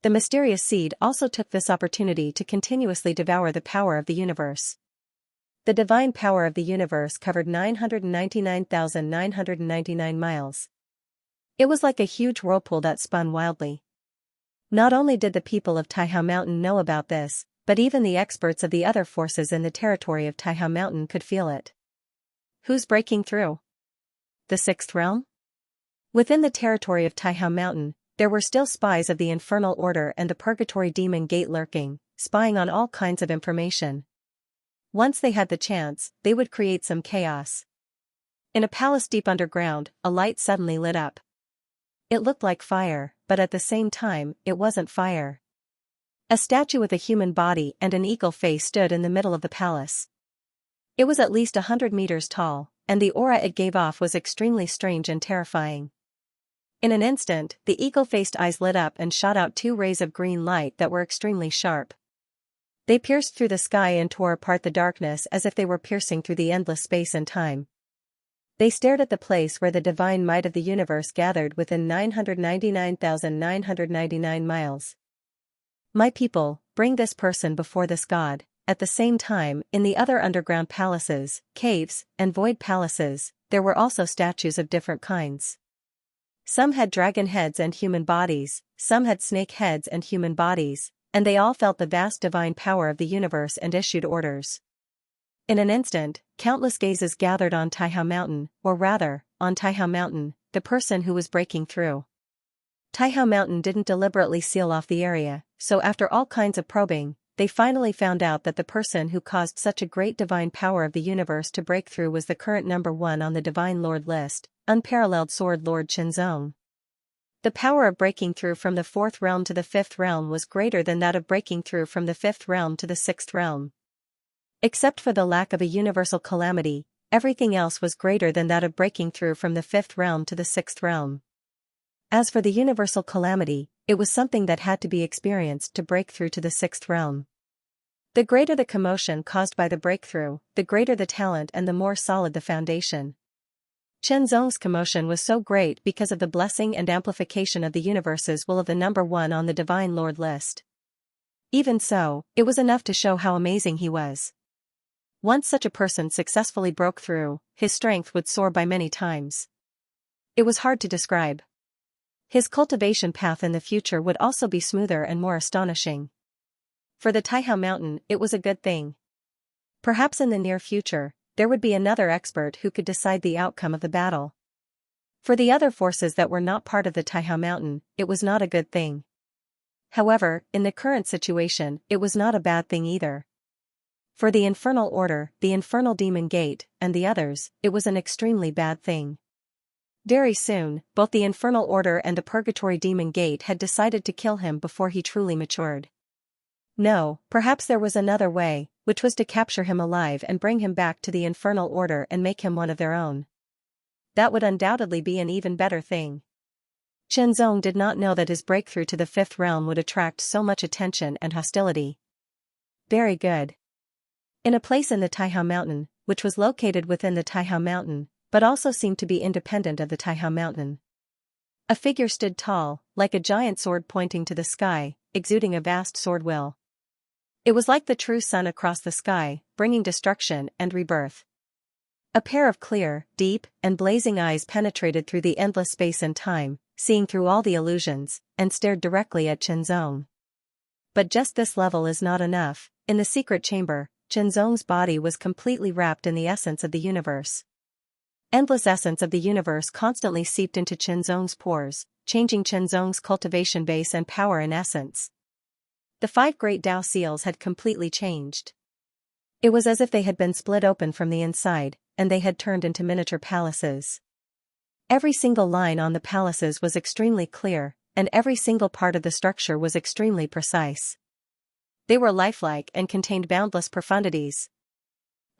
The mysterious seed also took this opportunity to continuously devour the power of the universe. The divine power of the universe covered 999,999 miles. It was like a huge whirlpool that spun wildly. Not only did the people of Taihao Mountain know about this, but even the experts of the other forces in the territory of Taihao Mountain could feel it. Who's breaking through? The 6th realm? Within the territory of Taihao Mountain, there were still spies of the Infernal Order and the Purgatory Demon Gate lurking, spying on all kinds of information. Once they had the chance, they would create some chaos. In a palace deep underground, a light suddenly lit up. It looked like fire, but at the same time, it wasn't fire. A statue with a human body and an eagle face stood in the middle of the palace. It was at least 100 meters tall, and the aura it gave off was extremely strange and terrifying. In an instant, the eagle-faced eyes lit up and shot out 2 rays of green light that were extremely sharp. They pierced through the sky and tore apart the darkness as if they were piercing through the endless space and time. They stared at the place where the divine might of the universe gathered within 999,999 miles. My people, bring this person before this god. At the same time, in the other underground palaces, caves, and void palaces, there were also statues of different kinds. Some had dragon heads and human bodies, some had snake heads and human bodies, and they all felt the vast divine power of the universe and issued orders. In an instant, countless gazes gathered on Taihao Mountain, or rather, on Taihao Mountain, the person who was breaking through. Taihao Mountain didn't deliberately seal off the area, so after all kinds of probing, they finally found out that the person who caused such a great divine power of the universe to break through was the current number 1 on the Divine Lord list, unparalleled Sword Lord Xianxia. The power of breaking through from the 4th realm to the 5th realm was greater than that of breaking through from the 5th realm to the 6th realm. Except for the lack of a universal calamity, everything else was greater than that of breaking through from the 5th realm to the 6th realm. As for the universal calamity, it was something that had to be experienced to break through to the 6th realm. The greater the commotion caused by the breakthrough, the greater the talent and the more solid the foundation. Xianxia's commotion was so great because of the blessing and amplification of the universe's will of the number 1 on the Divine Lord list. Even so, it was enough to show how amazing he was. Once such a person successfully broke through, his strength would soar by many times. It was hard to describe. His cultivation path in the future would also be smoother and more astonishing. For the Taihao Mountain, it was a good thing. Perhaps in the near future, there would be another expert who could decide the outcome of the battle. For the other forces that were not part of the Taihao Mountain, it was not a good thing. However, in the current situation, it was not a bad thing either. For the Infernal Order, the Infernal Demon Gate, and the others, it was an extremely bad thing. Very soon, both the Infernal Order and the Purgatory Demon Gate had decided to kill him before he truly matured. No, perhaps there was another way, which was to capture him alive and bring him back to the Infernal Order and make him one of their own. That would undoubtedly be an even better thing. Xianxia did not know that his breakthrough to the 5th realm would attract so much attention and hostility. Very good. In a place in the Taihao Mountain, which was located within the Taihao Mountain, but also seemed to be independent of the Taihao Mountain, a figure stood tall, like a giant sword pointing to the sky, exuding a vast sword will. It was like the true sun across the sky, bringing destruction and rebirth. A pair of clear, deep, and blazing eyes penetrated through the endless space and time, seeing through all the illusions, and stared directly at Xianxia. But just this level is not enough. In the secret chamber, Xianxia's body was completely wrapped in the essence of the universe. Endless essence of the universe constantly seeped into Xianxia's pores, changing Xianxia's cultivation base and power in essence. The 5 great Tao seals had completely changed. It was as if they had been split open from the inside, and they had turned into miniature palaces. Every single line on the palaces was extremely clear, and every single part of the structure was extremely precise. They were lifelike and contained boundless profundities.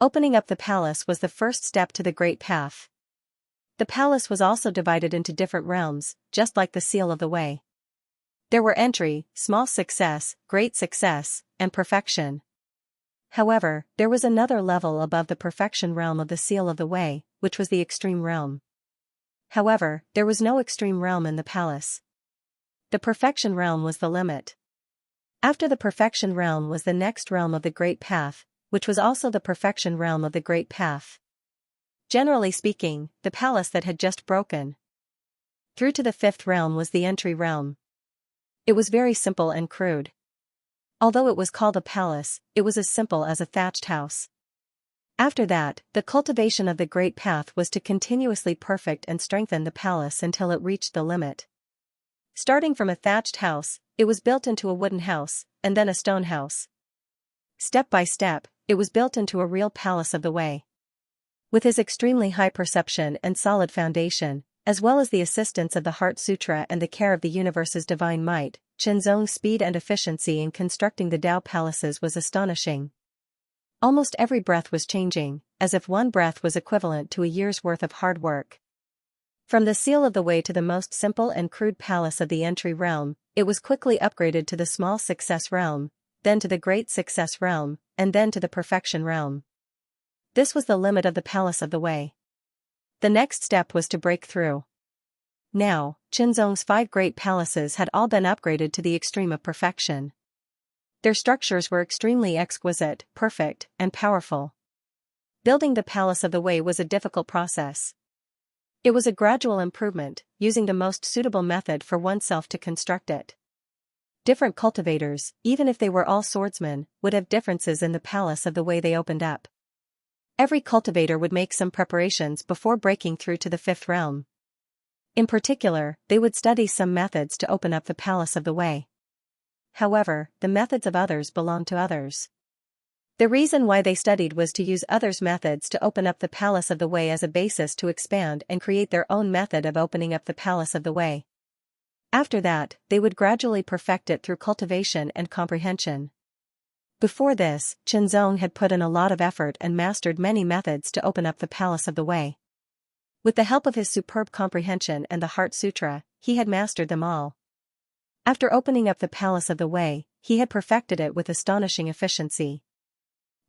Opening up the palace was the first step to the Great Path. The palace was also divided into different realms, just like the Seal of the Way. There were entry, small success, great success, and perfection. However, there was another level above the perfection realm of the Seal of the Way, which was the extreme realm. However, there was no extreme realm in the palace. The perfection realm was the limit. After the perfection realm was the next realm of the Great Path, which was also the perfection realm of the Great Path. Generally speaking, the palace that had just broken through to the 5th realm was the entry realm. It was very simple and crude. Although it was called a palace, it was as simple as a thatched house. After that, the cultivation of the Great Path was to continuously perfect and strengthen the palace until it reached the limit. Starting from a thatched house, it was built into a wooden house, and then a stone house. Step by step, it was built into a real palace of the way. With his extremely high perception and solid foundation, as well as the assistance of the Heart Sutra and the care of the universe's divine might, Xianxia's speed and efficiency in constructing the Tao palaces was astonishing. Almost every breath was changing, as if one breath was equivalent to a year's worth of hard work. From the Seal of the Way to the most simple and crude palace of the entry realm, it was quickly upgraded to the small success realm, then to the great success realm, and then to the perfection realm. This was the limit of the palace of the way. The next step was to break through. Now, Xianxia's 5 great palaces had all been upgraded to the extreme of perfection. Their structures were extremely exquisite, perfect, and powerful. Building the palace of the way was a difficult process. It was a gradual improvement, using the most suitable method for oneself to construct it. Different cultivators, even if they were all swordsmen, would have differences in the palace of the way they opened up. Every cultivator would make some preparations before breaking through to the fifth realm. In particular, they would study some methods to open up the palace of the way. However, the methods of others belonged to others. The reason why they studied was to use others' methods to open up the palace of the way as a basis to expand and create their own method of opening up the palace of the way. After that, they would gradually perfect it through cultivation and comprehension. Before this, Xianxia had put in a lot of effort and mastered many methods to open up the palace of the way. With the help of his superb comprehension and the Heart Sutra, he had mastered them all. After opening up the palace of the way, he had perfected it with astonishing efficiency.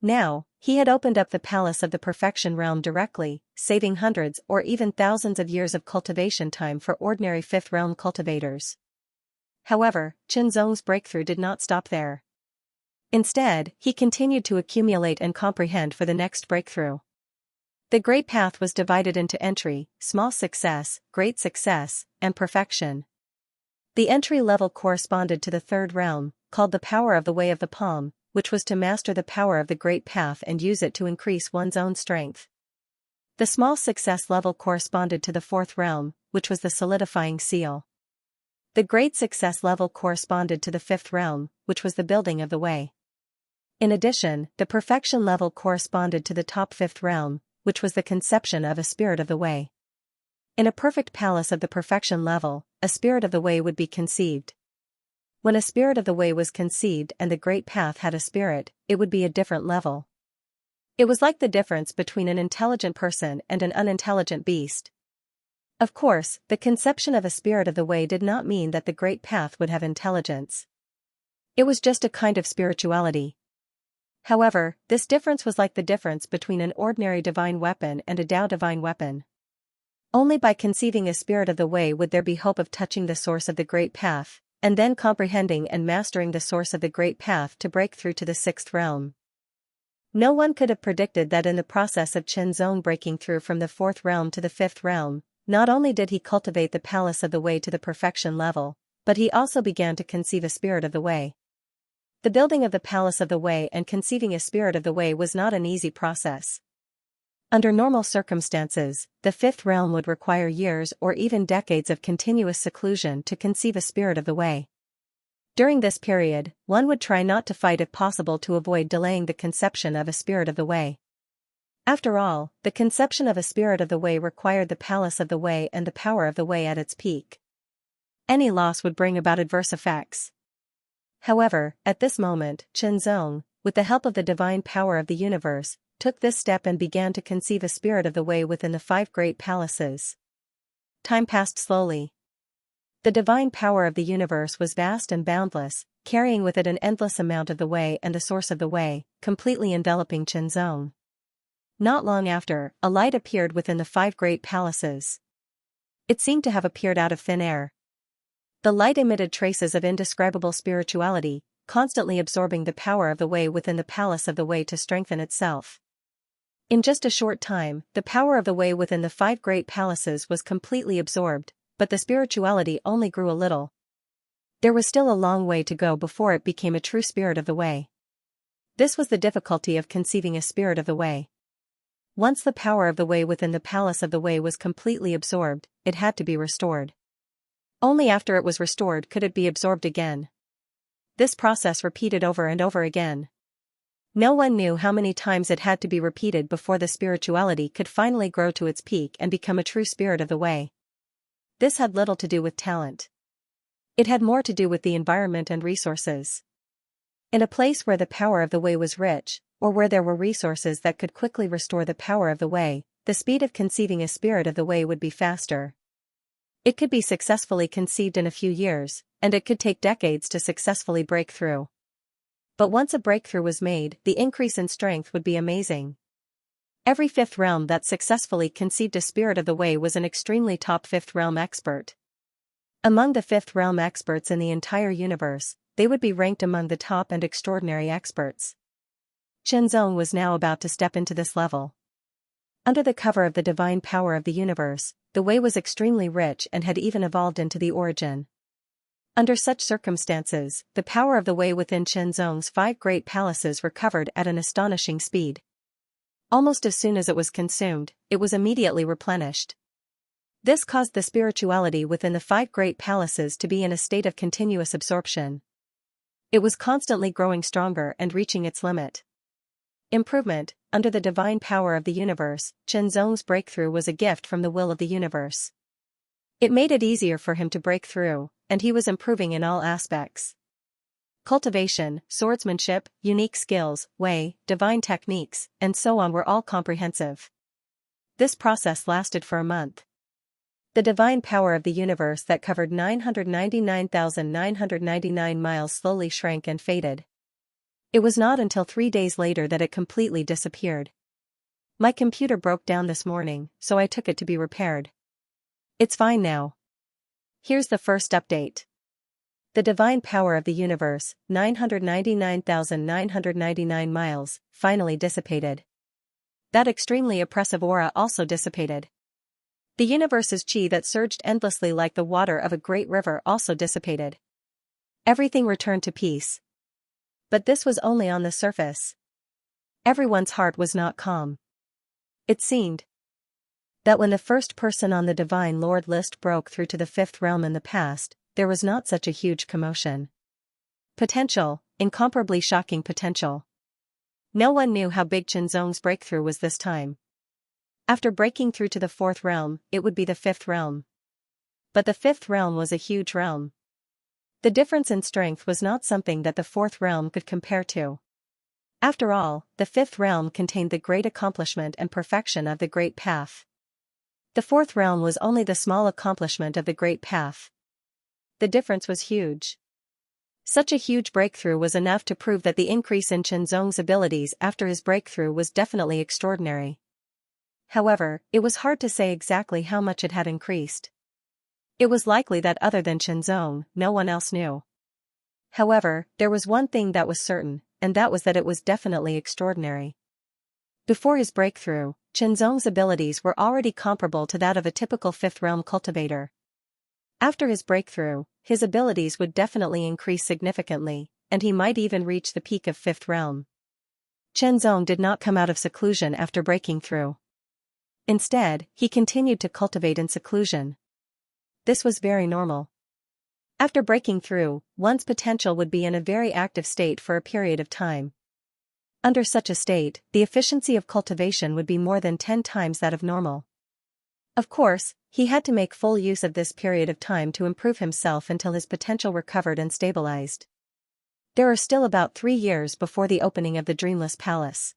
Now, he had opened up the palace of the perfection realm directly, saving hundreds or even thousands of years of cultivation time for ordinary fifth realm cultivators. However, Xianxia's breakthrough did not stop there. Instead, he continued to accumulate and comprehend for the next breakthrough. The great path was divided into entry, small success, great success, and perfection. The entry level corresponded to the third realm, called the power of the way of the palm, which was to master the power of the great path and use it to increase one's own strength. The small success level corresponded to the fourth realm, which was the solidifying seal. The great success level corresponded to the fifth realm, which was the building of the way. In addition, the perfection level corresponded to the top fifth realm, which was the conception of a spirit of the way. In a perfect palace of the perfection level, a spirit of the way would be conceived. When a spirit of the way was conceived and the great path had a spirit, it would be a different level. It was like the difference between an intelligent person and an unintelligent beast. Of course, the conception of a spirit of the way did not mean that the great path would have intelligence. It was just a kind of spirituality. However, this difference was like the difference between an ordinary divine weapon and a Tao divine weapon. Only by conceiving a spirit of the way would there be hope of touching the source of the great path, and then comprehending and mastering the source of the great path to break through to the sixth realm. No one could have predicted that in the process of Xianxia breaking through from the fourth realm to the fifth realm, not only did he cultivate the palace of the way to the perfection level, but he also began to conceive a spirit of the way. The building of the palace of the way and conceiving a spirit of the way was not an easy process. Under normal circumstances, the fifth realm would require years or even decades of continuous seclusion to conceive a spirit of the way. During this period, one would try not to fight if possible to avoid delaying the conception of a spirit of the way. After all, the conception of a spirit of the way required the palace of the way and the power of the way at its peak. Any loss would bring about adverse effects. However, at this moment, Xianxia, with the help of the divine power of the universe, took this step and began to conceive a spirit of the way within the 5 great palaces. Time passed slowly. The divine power of the universe was vast and boundless, carrying with it an endless amount of the way and the source of the way, completely enveloping Xianxia. Not long after, a light appeared within the 5 great palaces. It seemed to have appeared out of thin air. The light emitted traces of indescribable spirituality, constantly absorbing the power of the way within the palace of the way to strengthen itself. In just a short time, the power of the way within the 5 great palaces was completely absorbed, but the spirituality only grew a little. There was still a long way to go before it became a true spirit of the way. This was the difficulty of conceiving a spirit of the way. Once the power of the way within the palace of the way was completely absorbed, it had to be restored. Only after it was restored could it be absorbed again. This process repeated over and over again. No one knew how many times it had to be repeated before the spirituality could finally grow to its peak and become a true spirit of the way. This had little to do with talent. It had more to do with the environment and resources. In a place where the power of the way was rich, or where there were resources that could quickly restore the power of the way, the speed of conceiving a spirit of the way would be faster. It could be successfully conceived in a few years, and it could take decades to successfully break through. But once a breakthrough was made, the increase in strength would be amazing. Every 5th realm that successfully conceived a spirit of the way was an extremely top 5th realm expert. Among the 5th realm experts in the entire universe, they would be ranked among the top and extraordinary experts. Xianxia was now about to step into this level. Under the cover of the divine power of the universe, the way was extremely rich and had even evolved into the origin. Under such circumstances, the power of the Wei within Qianzong's 5 great palaces recovered at an astonishing speed. Almost as soon as it was consumed, it was immediately replenished. This caused the spirituality within the 5 great palaces to be in a state of continuous absorption. It was constantly growing stronger and reaching its limit. Improvement. Under the divine power of the universe, Qianzong's breakthrough was a gift from the will of the universe. It made it easier for him to break through, and he was improving in all aspects. Cultivation, swordsmanship, unique skills, Wei, divine techniques, and so on were all comprehensive. This process lasted for a month. The divine power of the universe that covered 999,999 miles slowly shrank and faded. It was not until 3 days later that it completely disappeared. My computer broke down this morning, so I took it to be repaired. It's fine now. Here's the first update. The divine power of the universe, 999,999 miles, finally dissipated. That extremely oppressive aura also dissipated. The universe's chi that surged endlessly like the water of a great river also dissipated. Everything returned to peace. But this was only on the surface. Everyone's heart was not calm. It seemed that when the first person on the Divine Lord list broke through to the 5th realm in the past, there was not such a huge commotion. Potential, incomparably shocking potential. No one knew how big Qianzong's breakthrough was this time. After breaking through to the 4th realm, it would be the 5th realm. But the 5th realm was a huge realm. The difference in strength was not something that the 4th realm could compare to. After all, the 5th realm contained the great accomplishment and perfection of the Great Path. The 4th realm was only the small accomplishment of the Great Path. The difference was huge. Such a huge breakthrough was enough to prove that the increase in Qianzong's abilities after his breakthrough was definitely extraordinary. However, it was hard to say exactly how much it had increased. It was likely that other than Qianzong, no one else knew. However, there was one thing that was certain, and that was that it was definitely extraordinary. Before his breakthrough, Qianzong's abilities were already comparable to that of a typical 5th realm cultivator. After his breakthrough, his abilities would definitely increase significantly, and he might even reach the peak of 5th realm. Qianzong did not come out of seclusion after breaking through. Instead, he continued to cultivate in seclusion. This was very normal. After breaking through, one's potential would be in a very active state for a period of time. Under such a state, the efficiency of cultivation would be more than 10 times that of normal. Of course, he had to make full use of this period of time to improve himself until his potential recovered and stabilized. There are still about 3 years before the opening of the Dreamless Palace.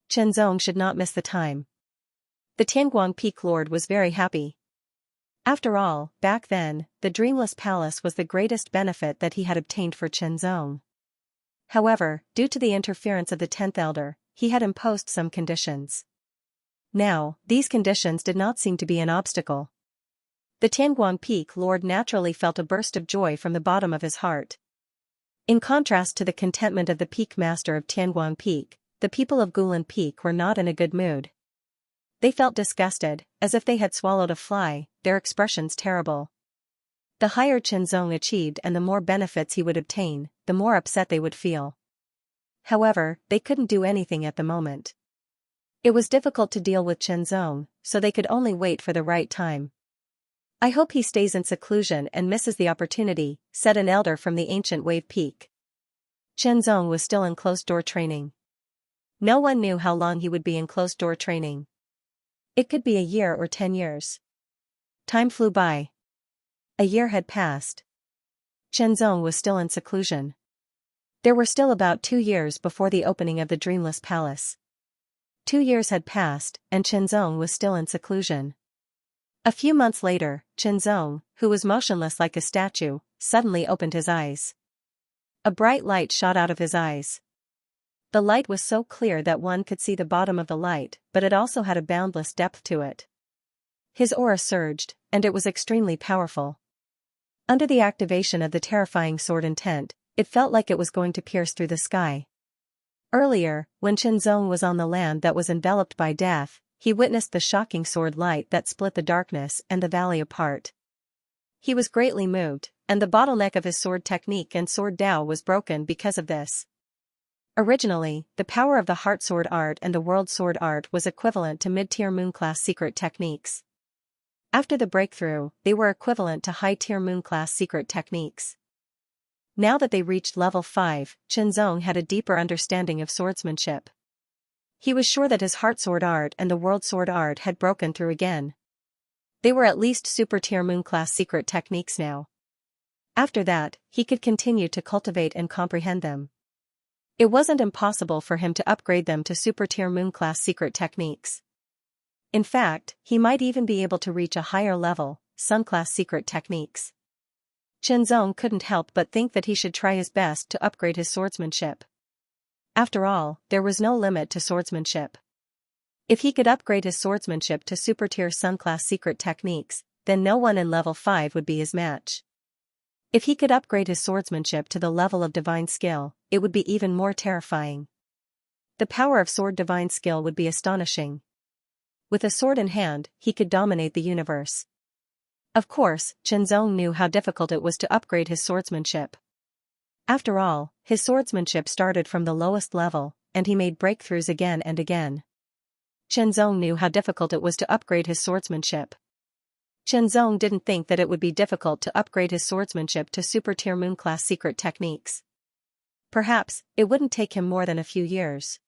Qianzong should not miss the time. The Tianguang Peak Lord was very happy. After all, back then, the Dreamless Palace was the greatest benefit that he had obtained for Qianzong. However, due to the interference of the 10th Elder, he had imposed some conditions. Now, these conditions did not seem to be an obstacle. The Tianguang Peak Lord naturally felt a burst of joy from the bottom of his heart. In contrast to the contentment of the Peak Master of Tianguang Peak, the people of Gulan Peak were not in a good mood. They felt disgusted, as if they had swallowed a fly, their expressions terrible. The higher Qianzong achieved and the more benefits he would obtain, the more upset they would feel. However, they couldn't do anything at the moment. It was difficult to deal with Qianzong, so they could only wait for the right time. "I hope he stays in seclusion and misses the opportunity," said an elder from the ancient Wave Peak. Qianzong was still in closed-door training. No one knew how long he would be in closed-door training. It could be a year or 10 years. Time flew by. A year had passed. Qianzong was still in seclusion. There were still about 2 years before the opening of the Dreamless Palace. 2 years had passed, and Qianzong was still in seclusion. A few months later, Qianzong, who was motionless like a statue, suddenly opened his eyes. A bright light shot out of his eyes. The light was so clear that one could see the bottom of the light, but it also had a boundless depth to it. His aura surged, and it was extremely powerful. Under the activation of the terrifying sword intent, it felt like it was going to pierce through the sky. Earlier, when Qianzong was on the land that was enveloped by death, he witnessed the shocking sword light that split the darkness and the valley apart. He was greatly moved, and the bottleneck of his sword technique and sword Dao was broken because of this. Originally, the power of the Heart Sword Art and the World Sword Art was equivalent to mid-tier Moon-class secret techniques. After the breakthrough, they were equivalent to high-tier Moon-class secret techniques. Now that they reached level 5, Xianxia had a deeper understanding of swordsmanship. He was sure that his Heart Sword Art and the World Sword Art had broken through again. They were at least super-tier Moon-class secret techniques now. After that, he could continue to cultivate and comprehend them. It wasn't impossible for him to upgrade them to super-tier Moon-class secret techniques. In fact, he might even be able to reach a higher level, Sun-class secret techniques. Xianxia couldn't help but think that he should try his best to upgrade his swordsmanship. After all, there was no limit to swordsmanship. If he could upgrade his swordsmanship to super-tier Sun-class secret techniques, then no one in level 5 would be his match. If he could upgrade his swordsmanship to the level of divine skill, it would be even more terrifying. The power of sword divine skill would be astonishing. With a sword in hand, he could dominate the universe. Of course, Xianxia knew how difficult it was to upgrade his swordsmanship. After all, his swordsmanship started from the lowest level, and he made breakthroughs again and again. Xianxia knew how difficult it was to upgrade his swordsmanship. Xianxia didn't think that it would be difficult to upgrade his swordsmanship to super-tier Moon-class secret techniques. Perhaps, it wouldn't take him more than a few years.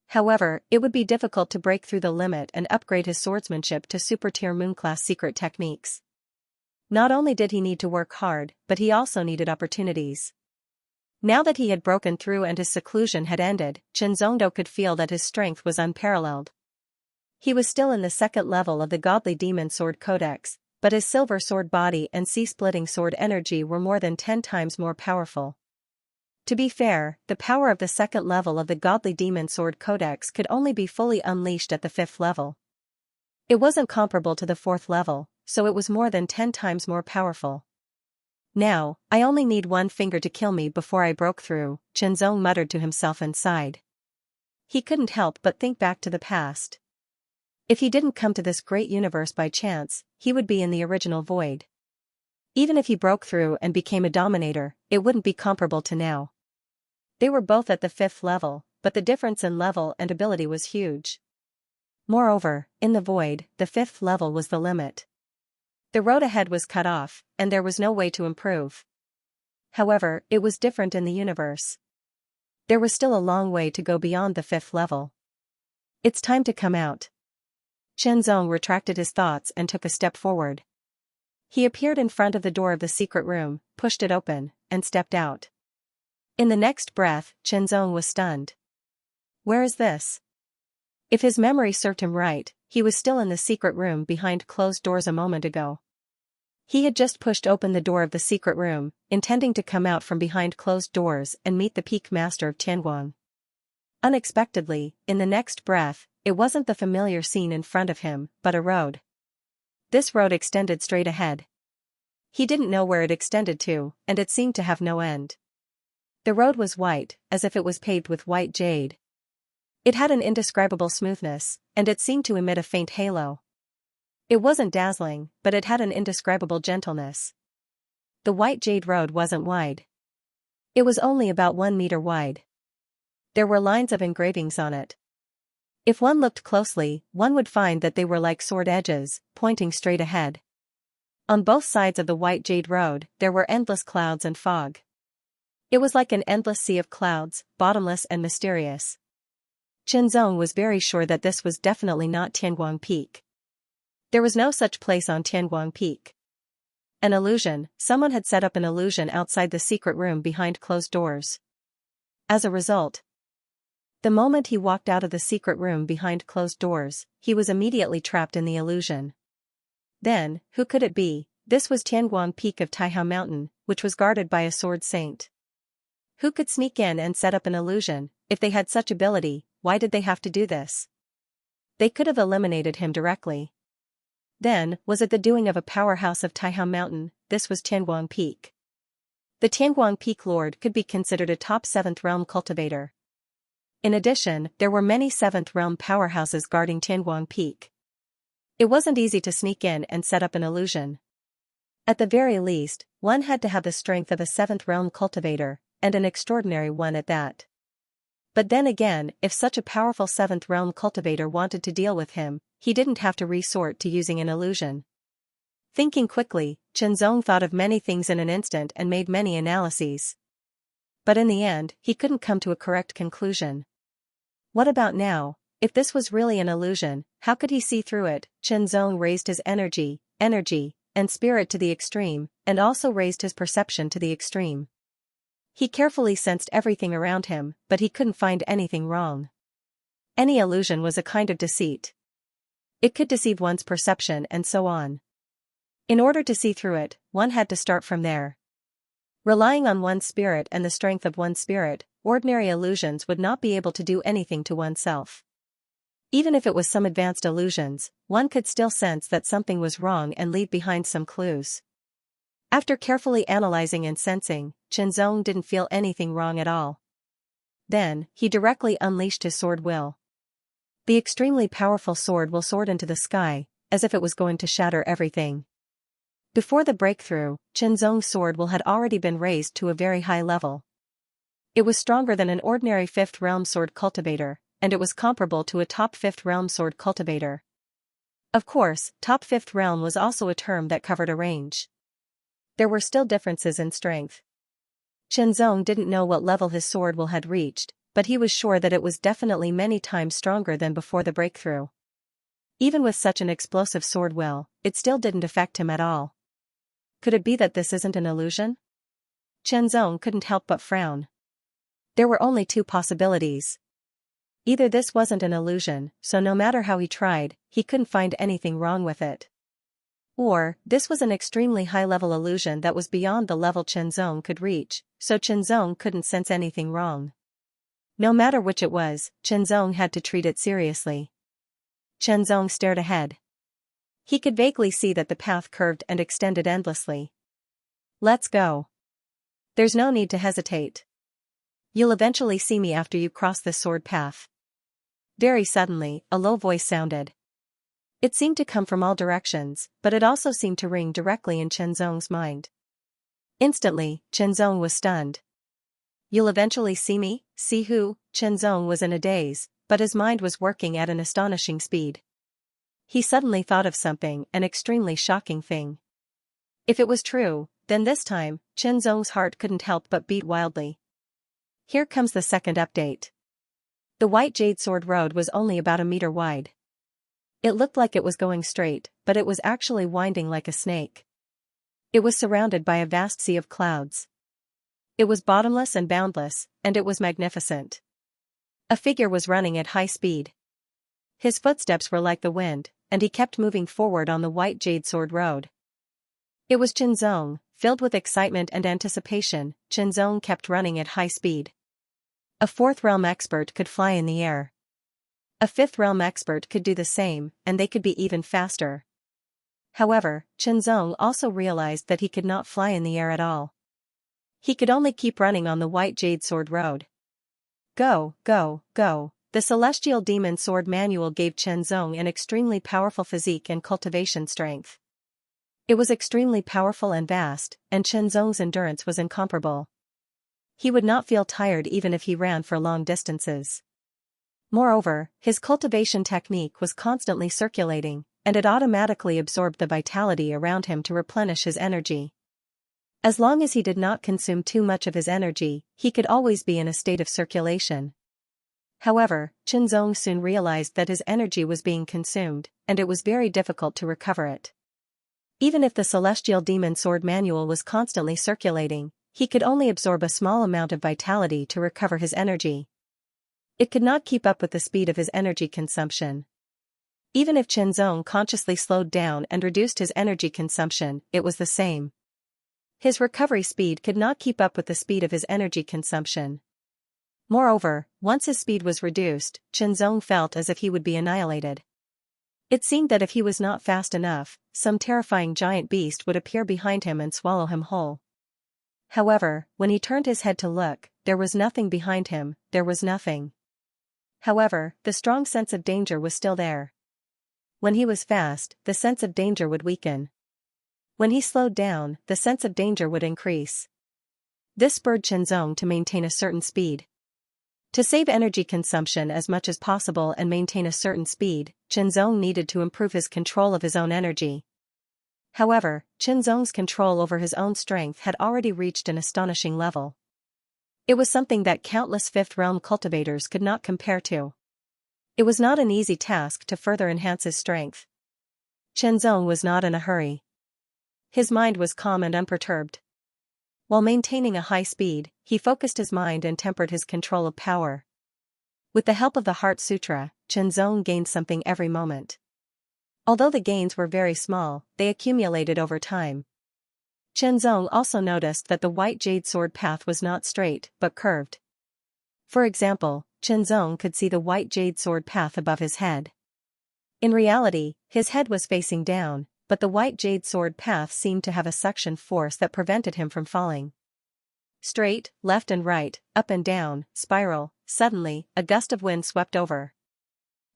However, it would be difficult to break through the limit and upgrade his swordsmanship to super-tier Moon-class secret techniques. Not only did he need to work hard, but he also needed opportunities. Now that he had broken through and his seclusion had ended, Xianxia could feel that his strength was unparalleled. He was still in the second level of the Godly Demon Sword Codex, but his silver sword body and sea-splitting sword energy were more than 10 times more powerful. To be fair, the power of the second level of the Godly Demon Sword Codex could only be fully unleashed at the 5th level. It wasn't comparable to the 4th level, so it was more than 10 times more powerful. Now, I only need one finger to kill me before I broke through, Xianxia muttered to himself and sighed. He couldn't help but think back to the past. If he didn't come to this great universe by chance, he would be in the original void. Even if he broke through and became a dominator, it wouldn't be comparable to now. They were both at the 5th level, but the difference in level and ability was huge. Moreover, in the void, the 5th level was the limit. The road ahead was cut off, and there was no way to improve. However, it was different in the universe. There was still a long way to go beyond the 5th level. It's time to come out. Xianxia retracted his thoughts and took a step forward. He appeared in front of the door of the secret room, pushed it open, and stepped out. In the next breath, Xianxia was stunned. Where is this? If his memory served him right, he was still in the secret room behind closed doors a moment ago. He had just pushed open the door of the secret room, intending to come out from behind closed doors and meet the peak master of Tianguang. Unexpectedly, in the next breath, it wasn't the familiar scene in front of him, but a road. This road extended straight ahead. He didn't know where it extended to, and it seemed to have no end. The road was white, as if it was paved with white jade. It had an indescribable smoothness, and it seemed to emit a faint halo. It wasn't dazzling, but it had an indescribable gentleness. The white jade road wasn't wide. It was only about 1 meter wide. There were lines of engravings on it. If one looked closely, one would find that they were like sword edges, pointing straight ahead. On both sides of the white jade road, there were endless clouds and fog. It was like an endless sea of clouds, bottomless and mysterious. Xianxia was very sure that this was definitely not Tianguang Peak. There was no such place on Tianguang Peak. An illusion, someone had set up an illusion outside the secret room behind closed doors. As a result, the moment he walked out of the secret room behind closed doors, he was immediately trapped in the illusion. Then, who could it be? This was Tianguang Peak of Taihao Mountain, which was guarded by a sword saint. Who could sneak in and set up an illusion? If they had such ability, why did they have to do this? They could have eliminated him directly. Then, was it the doing of a powerhouse of Taihao Mountain? This was Tianguang Peak. The Tianguang Peak Lord could be considered a top 7th realm cultivator. In addition, there were many 7th realm powerhouses guarding Tianguang Peak. It wasn't easy to sneak in and set up an illusion. At the very least, one had to have the strength of a 7th realm cultivator, and an extraordinary one at that. But then again, if such a powerful 7th realm cultivator wanted to deal with him, he didn't have to resort to using an illusion. Thinking quickly, Chenzong thought of many things in an instant and made many analyses. But in the end, he couldn't come to a correct conclusion. What about now? If this was really an illusion, how could he see through it? Chenzong raised his energy, and spirit to the extreme, and also raised his perception to the extreme. He carefully sensed everything around him, but he couldn't find anything wrong. Any illusion was a kind of deceit. It could deceive one's perception and so on. In order to see through it, one had to start from there. Relying on one's spirit and the strength of one's spirit, ordinary illusions would not be able to do anything to oneself. Even if it was some advanced illusions, one could still sense that something was wrong and leave behind some clues. After carefully analyzing and sensing, Chenzong didn't feel anything wrong at all. Then, he directly unleashed his sword will. The extremely powerful sword will soared into the sky, as if it was going to shatter everything. Before the breakthrough, Chenzong's sword will had already been raised to a very high level. It was stronger than an ordinary 5th realm sword cultivator, and it was comparable to a top 5th realm sword cultivator. Of course, top 5th realm was also a term that covered a range. There were still differences in strength. Chenzong didn't know what level his sword will had reached, but he was sure that it was definitely many times stronger than before the breakthrough. Even with such an explosive sword will, it still didn't affect him at all. Could it be that this isn't an illusion? Chenzong couldn't help but frown. There were only two possibilities. Either this wasn't an illusion, so no matter how he tried, he couldn't find anything wrong with it. Or, this was an extremely high-level illusion that was beyond the level Chenzong could reach, so Chenzong couldn't sense anything wrong. No matter which it was, Chenzong had to treat it seriously. Chenzong stared ahead. He could vaguely see that the path curved and extended endlessly. Let's go. There's no need to hesitate. You'll eventually see me after you cross this sword path. Very suddenly, a low voice sounded. It seemed to come from all directions, but it also seemed to ring directly in Chenzong's mind. Instantly, Chenzong was stunned. You'll eventually see me? See who? Chenzong was in a daze, but his mind was working at an astonishing speed. He suddenly thought of something, an extremely shocking thing. If it was true, then this time, Chenzong's heart couldn't help but beat wildly. Here comes the second update. The white jade sword road was only about a meter wide. It looked like it was going straight, but it was actually winding like a snake. It was surrounded by a vast sea of clouds. It was bottomless and boundless, and it was magnificent. A figure was running at high speed. His footsteps were like the wind, and he kept moving forward on the white jade sword road. It was Chenzong. Filled with excitement and anticipation, Chenzong kept running at high speed. A 4th realm expert could fly in the air. A 5th realm expert could do the same, and they could be even faster. However, Chenzong also realized that he could not fly in the air at all. He could only keep running on the white jade sword road. Go, go, go. The celestial demon sword manual gave Chenzong an extremely powerful physique and cultivation strength. It was extremely powerful and vast, and Chenzong's endurance was incomparable. He would not feel tired even if he ran for long distances. Moreover, his cultivation technique was constantly circulating, and it automatically absorbed the vitality around him to replenish his energy. As long as he did not consume too much of his energy, he could always be in a state of circulation. However, Chenzong soon realized that his energy was being consumed, and it was very difficult to recover it. Even if the celestial demon sword manual was constantly circulating, he could only absorb a small amount of vitality to recover his energy. It could not keep up with the speed of his energy consumption. Even if Chenzong consciously slowed down and reduced his energy consumption, it was the same. His recovery speed could not keep up with the speed of his energy consumption. Moreover, once his speed was reduced, Chenzong felt as if he would be annihilated. It seemed that if he was not fast enough, some terrifying giant beast would appear behind him and swallow him whole. However, when he turned his head to look, there was nothing behind him, there was nothing. However, the strong sense of danger was still there. When he was fast, the sense of danger would weaken. When he slowed down, the sense of danger would increase. This spurred Xianxia to maintain a certain speed. To save energy consumption as much as possible and maintain a certain speed, Xianxia needed to improve his control of his own energy. However, Xianxia's control over his own strength had already reached an astonishing level. It was something that countless fifth-realm cultivators could not compare to. It was not an easy task to further enhance his strength. Xianxia was not in a hurry. His mind was calm and unperturbed. While maintaining a high speed, he focused his mind and tempered his control of power. With the help of the Heart Sutra, Xianxia gained something every moment. Although the gains were very small, they accumulated over time. Xianxia also noticed that the white jade sword path was not straight, but curved. For example, Xianxia could see the white jade sword path above his head. In reality, his head was facing down, but the white jade sword path seemed to have a suction force that prevented him from falling. Straight, left and right, up and down, spiral. Suddenly, a gust of wind swept over.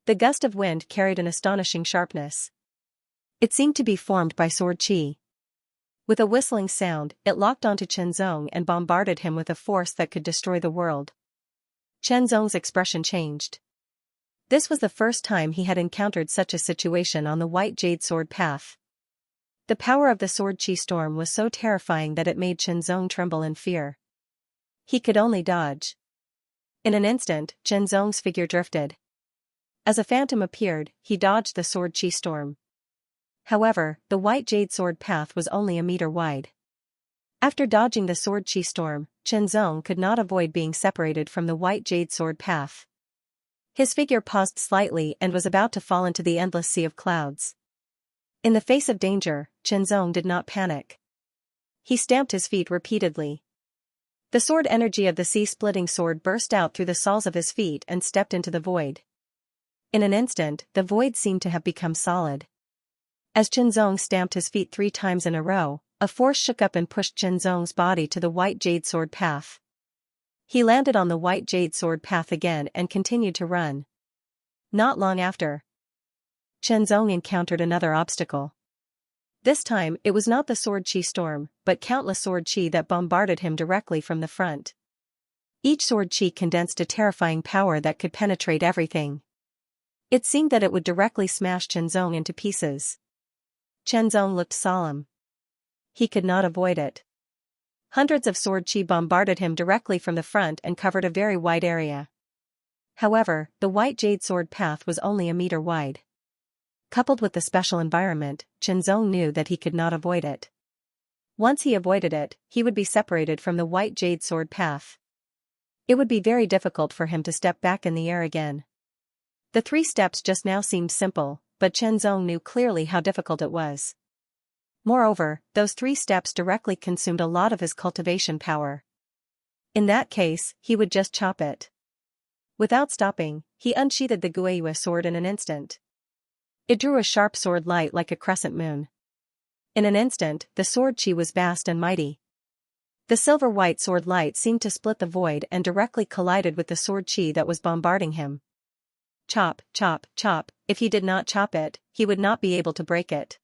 The gust of wind carried an astonishing sharpness. It seemed to be formed by sword qi. With a whistling sound, it locked onto Xianxia and bombarded him with a force that could destroy the world. Xianxia's expression changed. This was the first time he had encountered such a situation on the white jade sword path. The power of the sword qi storm was so terrifying that it made Xianxia tremble in fear. He could only dodge. In an instant, Xianxia's figure drifted. As a phantom appeared, he dodged the sword qi storm. However, the white jade sword path was only a meter wide. After dodging the sword qi storm, Xianxia could not avoid being separated from the white jade sword path. His figure paused slightly and was about to fall into the endless sea of clouds. In the face of danger, Xianxia did not panic. He stamped his feet repeatedly. The sword energy of the sea-splitting sword burst out through the soles of his feet and stepped into the void. In an instant, the void seemed to have become solid. As Xianxia stamped his feet 3 times in a row, a force shook up and pushed Xianxia's body to the white jade sword path. He landed on the white jade sword path again and continued to run. Not long after, Xianxia encountered another obstacle. This time, it was not the sword qi storm, but countless sword qi that bombarded him directly from the front. Each sword qi condensed a terrifying power that could penetrate everything. It seemed that it would directly smash Xianxia into pieces. Xianxia looked solemn. He could not avoid it. Hundreds of sword qi bombarded him directly from the front and covered a very wide area. However, the white jade sword path was only a meter wide. Coupled with the special environment, Xianxia knew that he could not avoid it. Once he avoided it, he would be separated from the white jade sword path. It would be very difficult for him to step back in the air again. The 3 steps just now seemed simple, but Xianxia knew clearly how difficult it was. Moreover, those 3 steps directly consumed a lot of his cultivation power. In that case, he would just chop it. Without stopping, he unsheathed the Guiyue sword in an instant. It drew a sharp sword light like a crescent moon. In an instant, the sword qi was vast and mighty. The silver-white sword light seemed to split the void and directly collided with the sword qi that was bombarding him. Chop, chop, chop. If he did not chop it, he would not be able to break it.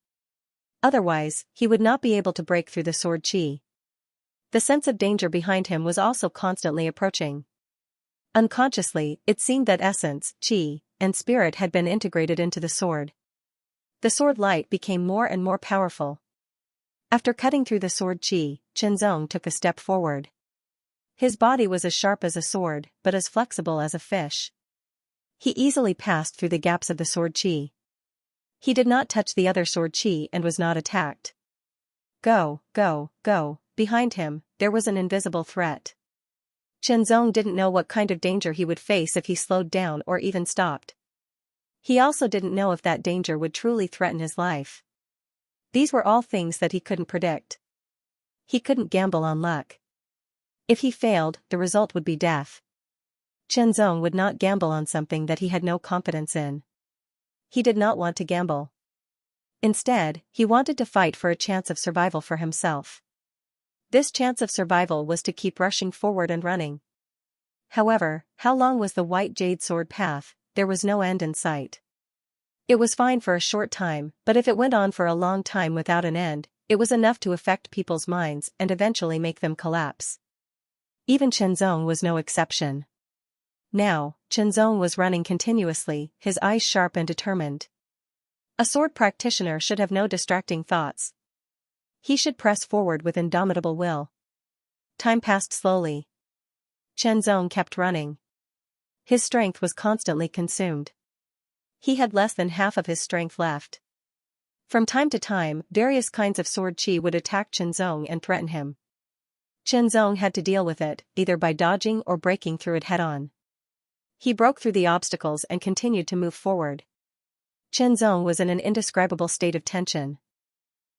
Otherwise, he would not be able to break through the sword qi. The sense of danger behind him was also constantly approaching. Unconsciously, it seemed that essence, qi, and spirit had been integrated into the sword. The sword light became more and more powerful. After cutting through the sword qi, Xianxia took a step forward. His body was as sharp as a sword, but as flexible as a fish. He easily passed through the gaps of the sword qi. He did not touch the other sword qi and was not attacked. Go, go, go. Behind him, there was an invisible threat. Xianxia didn't know what kind of danger he would face if he slowed down or even stopped. He also didn't know if that danger would truly threaten his life. These were all things that he couldn't predict. He couldn't gamble on luck. If he failed, the result would be death. Xianxia would not gamble on something that he had no confidence in. He did not want to gamble. Instead, he wanted to fight for a chance of survival for himself. This chance of survival was to keep rushing forward and running. However, how long was the white jade sword path? There was no end in sight. It was fine for a short time, but if it went on for a long time without an end, It was enough to affect people's minds and eventually make them collapse. Even Chenzong was no exception. Now, Chenzong was running continuously, his eyes sharp and determined. A sword practitioner should have no distracting thoughts. He should press forward with indomitable will. Time passed slowly. Chenzong kept running. His strength was constantly consumed. He had less than half of his strength left. From time to time, various kinds of sword chi would attack Chenzong and threaten him. Chenzong had to deal with it, either by dodging or breaking through it head-on. He broke through the obstacles and continued to move forward. Chenzong was in an indescribable state of tension.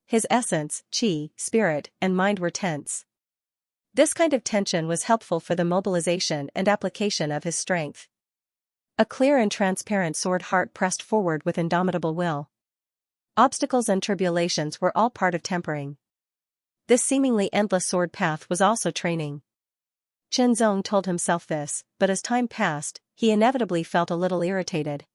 His essence, chi, spirit, and mind were tense. This kind of tension was helpful for the mobilization and application of his strength. A clear and transparent sword heart pressed forward with indomitable will. Obstacles and tribulations were all part of tempering. This seemingly endless sword path was also training. Chenzong told himself this, but as time passed, he inevitably felt a little irritated.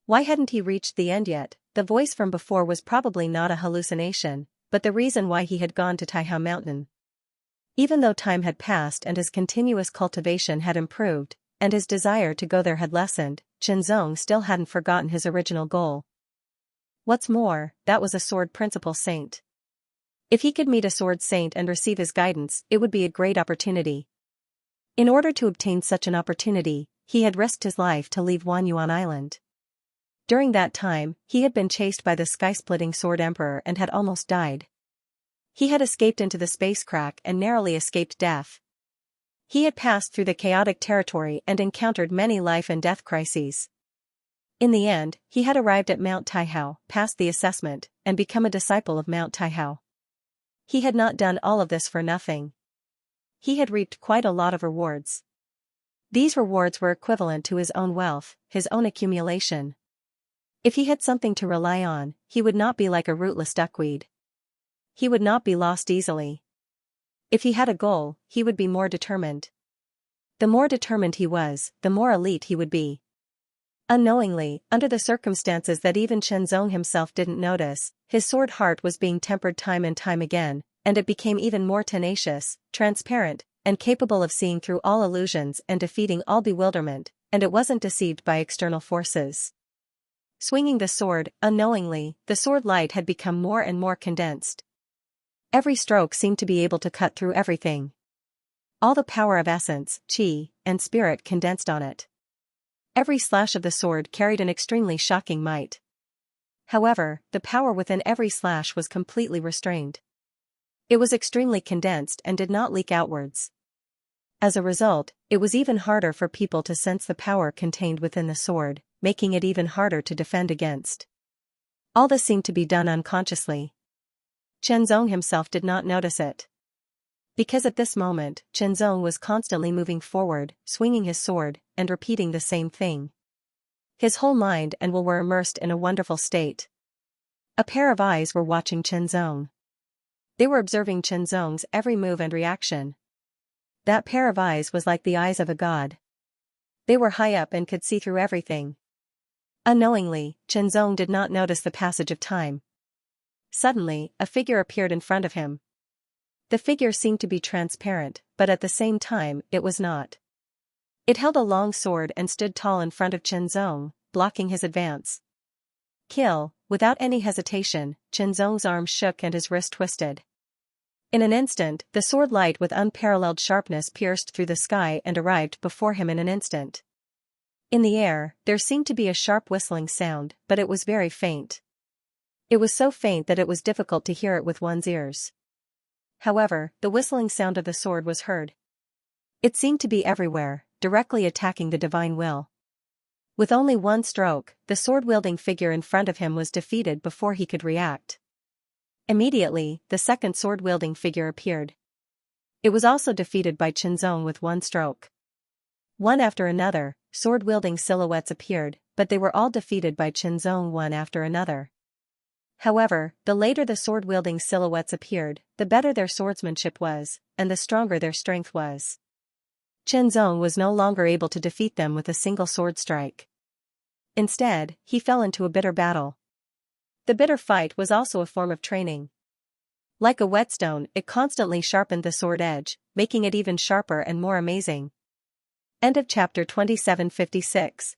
Why hadn't he reached the end yet? The voice from before was probably not a hallucination, but the reason why he had gone to Taihao Mountain. Even though time had passed and his continuous cultivation had improved, and his desire to go there had lessened, Chenzong still hadn't forgotten his original goal. What's more, that was a sword principal saint. If he could meet a sword saint and receive his guidance, it would be a great opportunity. In order to obtain such an opportunity, he had risked his life to leave Wanyuan Island. During that time, he had been chased by the sky-splitting Sword Emperor and had almost died. He had escaped into the space crack and narrowly escaped death. He had passed through the chaotic territory and encountered many life and death crises. In the end, he had arrived at Mount Taihao, passed the assessment, and become a disciple of Mount Taihao. He had not done all of this for nothing. He had reaped quite a lot of rewards. These rewards were equivalent to his own wealth, his own accumulation. If he had something to rely on, he would not be like a rootless duckweed. He would not be lost easily. If he had a goal, he would be more determined. The more determined he was, the more elite he would be. Unknowingly, under the circumstances that even Chenzong himself didn't notice, his sword heart was being tempered time and time again, and it became even more tenacious, transparent, and capable of seeing through all illusions and defeating all bewilderment, and it wasn't deceived by external forces. Swinging the sword, unknowingly, the sword light had become more and more condensed. Every stroke seemed to be able to cut through everything. All the power of essence, chi, and spirit condensed on it. Every slash of the sword carried an extremely shocking might. However, the power within every slash was completely restrained. It was extremely condensed and did not leak outwards. As a result, it was even harder for people to sense the power contained within the sword, making it even harder to defend against. All this seemed to be done unconsciously. Chenzong himself did not notice it. Because at this moment, Chenzong was constantly moving forward, swinging his sword, and repeating the same thing. His whole mind and will were immersed in a wonderful state. A pair of eyes were watching Chenzong. They were observing Chenzong's every move and reaction. That pair of eyes was like the eyes of a god. They were high up and could see through everything. Unknowingly, Chenzong did not notice the passage of time. Suddenly, a figure appeared in front of him. The figure seemed to be transparent, but at the same time, it was not. It held a long sword and stood tall in front of Chenzong, blocking his advance. Kill. Without any hesitation, Chenzong's arm shook and his wrist twisted. In an instant, the sword light with unparalleled sharpness pierced through the sky and arrived before him in an instant. In the air, there seemed to be a sharp whistling sound, but it was very faint. It was so faint that it was difficult to hear it with one's ears. However, the whistling sound of the sword was heard. It seemed to be everywhere, directly attacking the divine will. With only one stroke, the sword-wielding figure in front of him was defeated before he could react. Immediately, the second sword-wielding figure appeared. It was also defeated by Chenzong with one stroke. One after another, sword-wielding silhouettes appeared, but they were all defeated by Chenzong one after another. However, the later the sword-wielding silhouettes appeared, the better their swordsmanship was, and the stronger their strength was. Chenzong was no longer able to defeat them with a single sword strike. Instead, he fell into a bitter battle. The bitter fight was also a form of training. Like a whetstone, it constantly sharpened the sword edge, making it even sharper and more amazing. End of chapter 2756.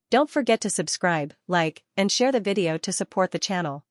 Don't forget to subscribe, like, and share the video to support the channel.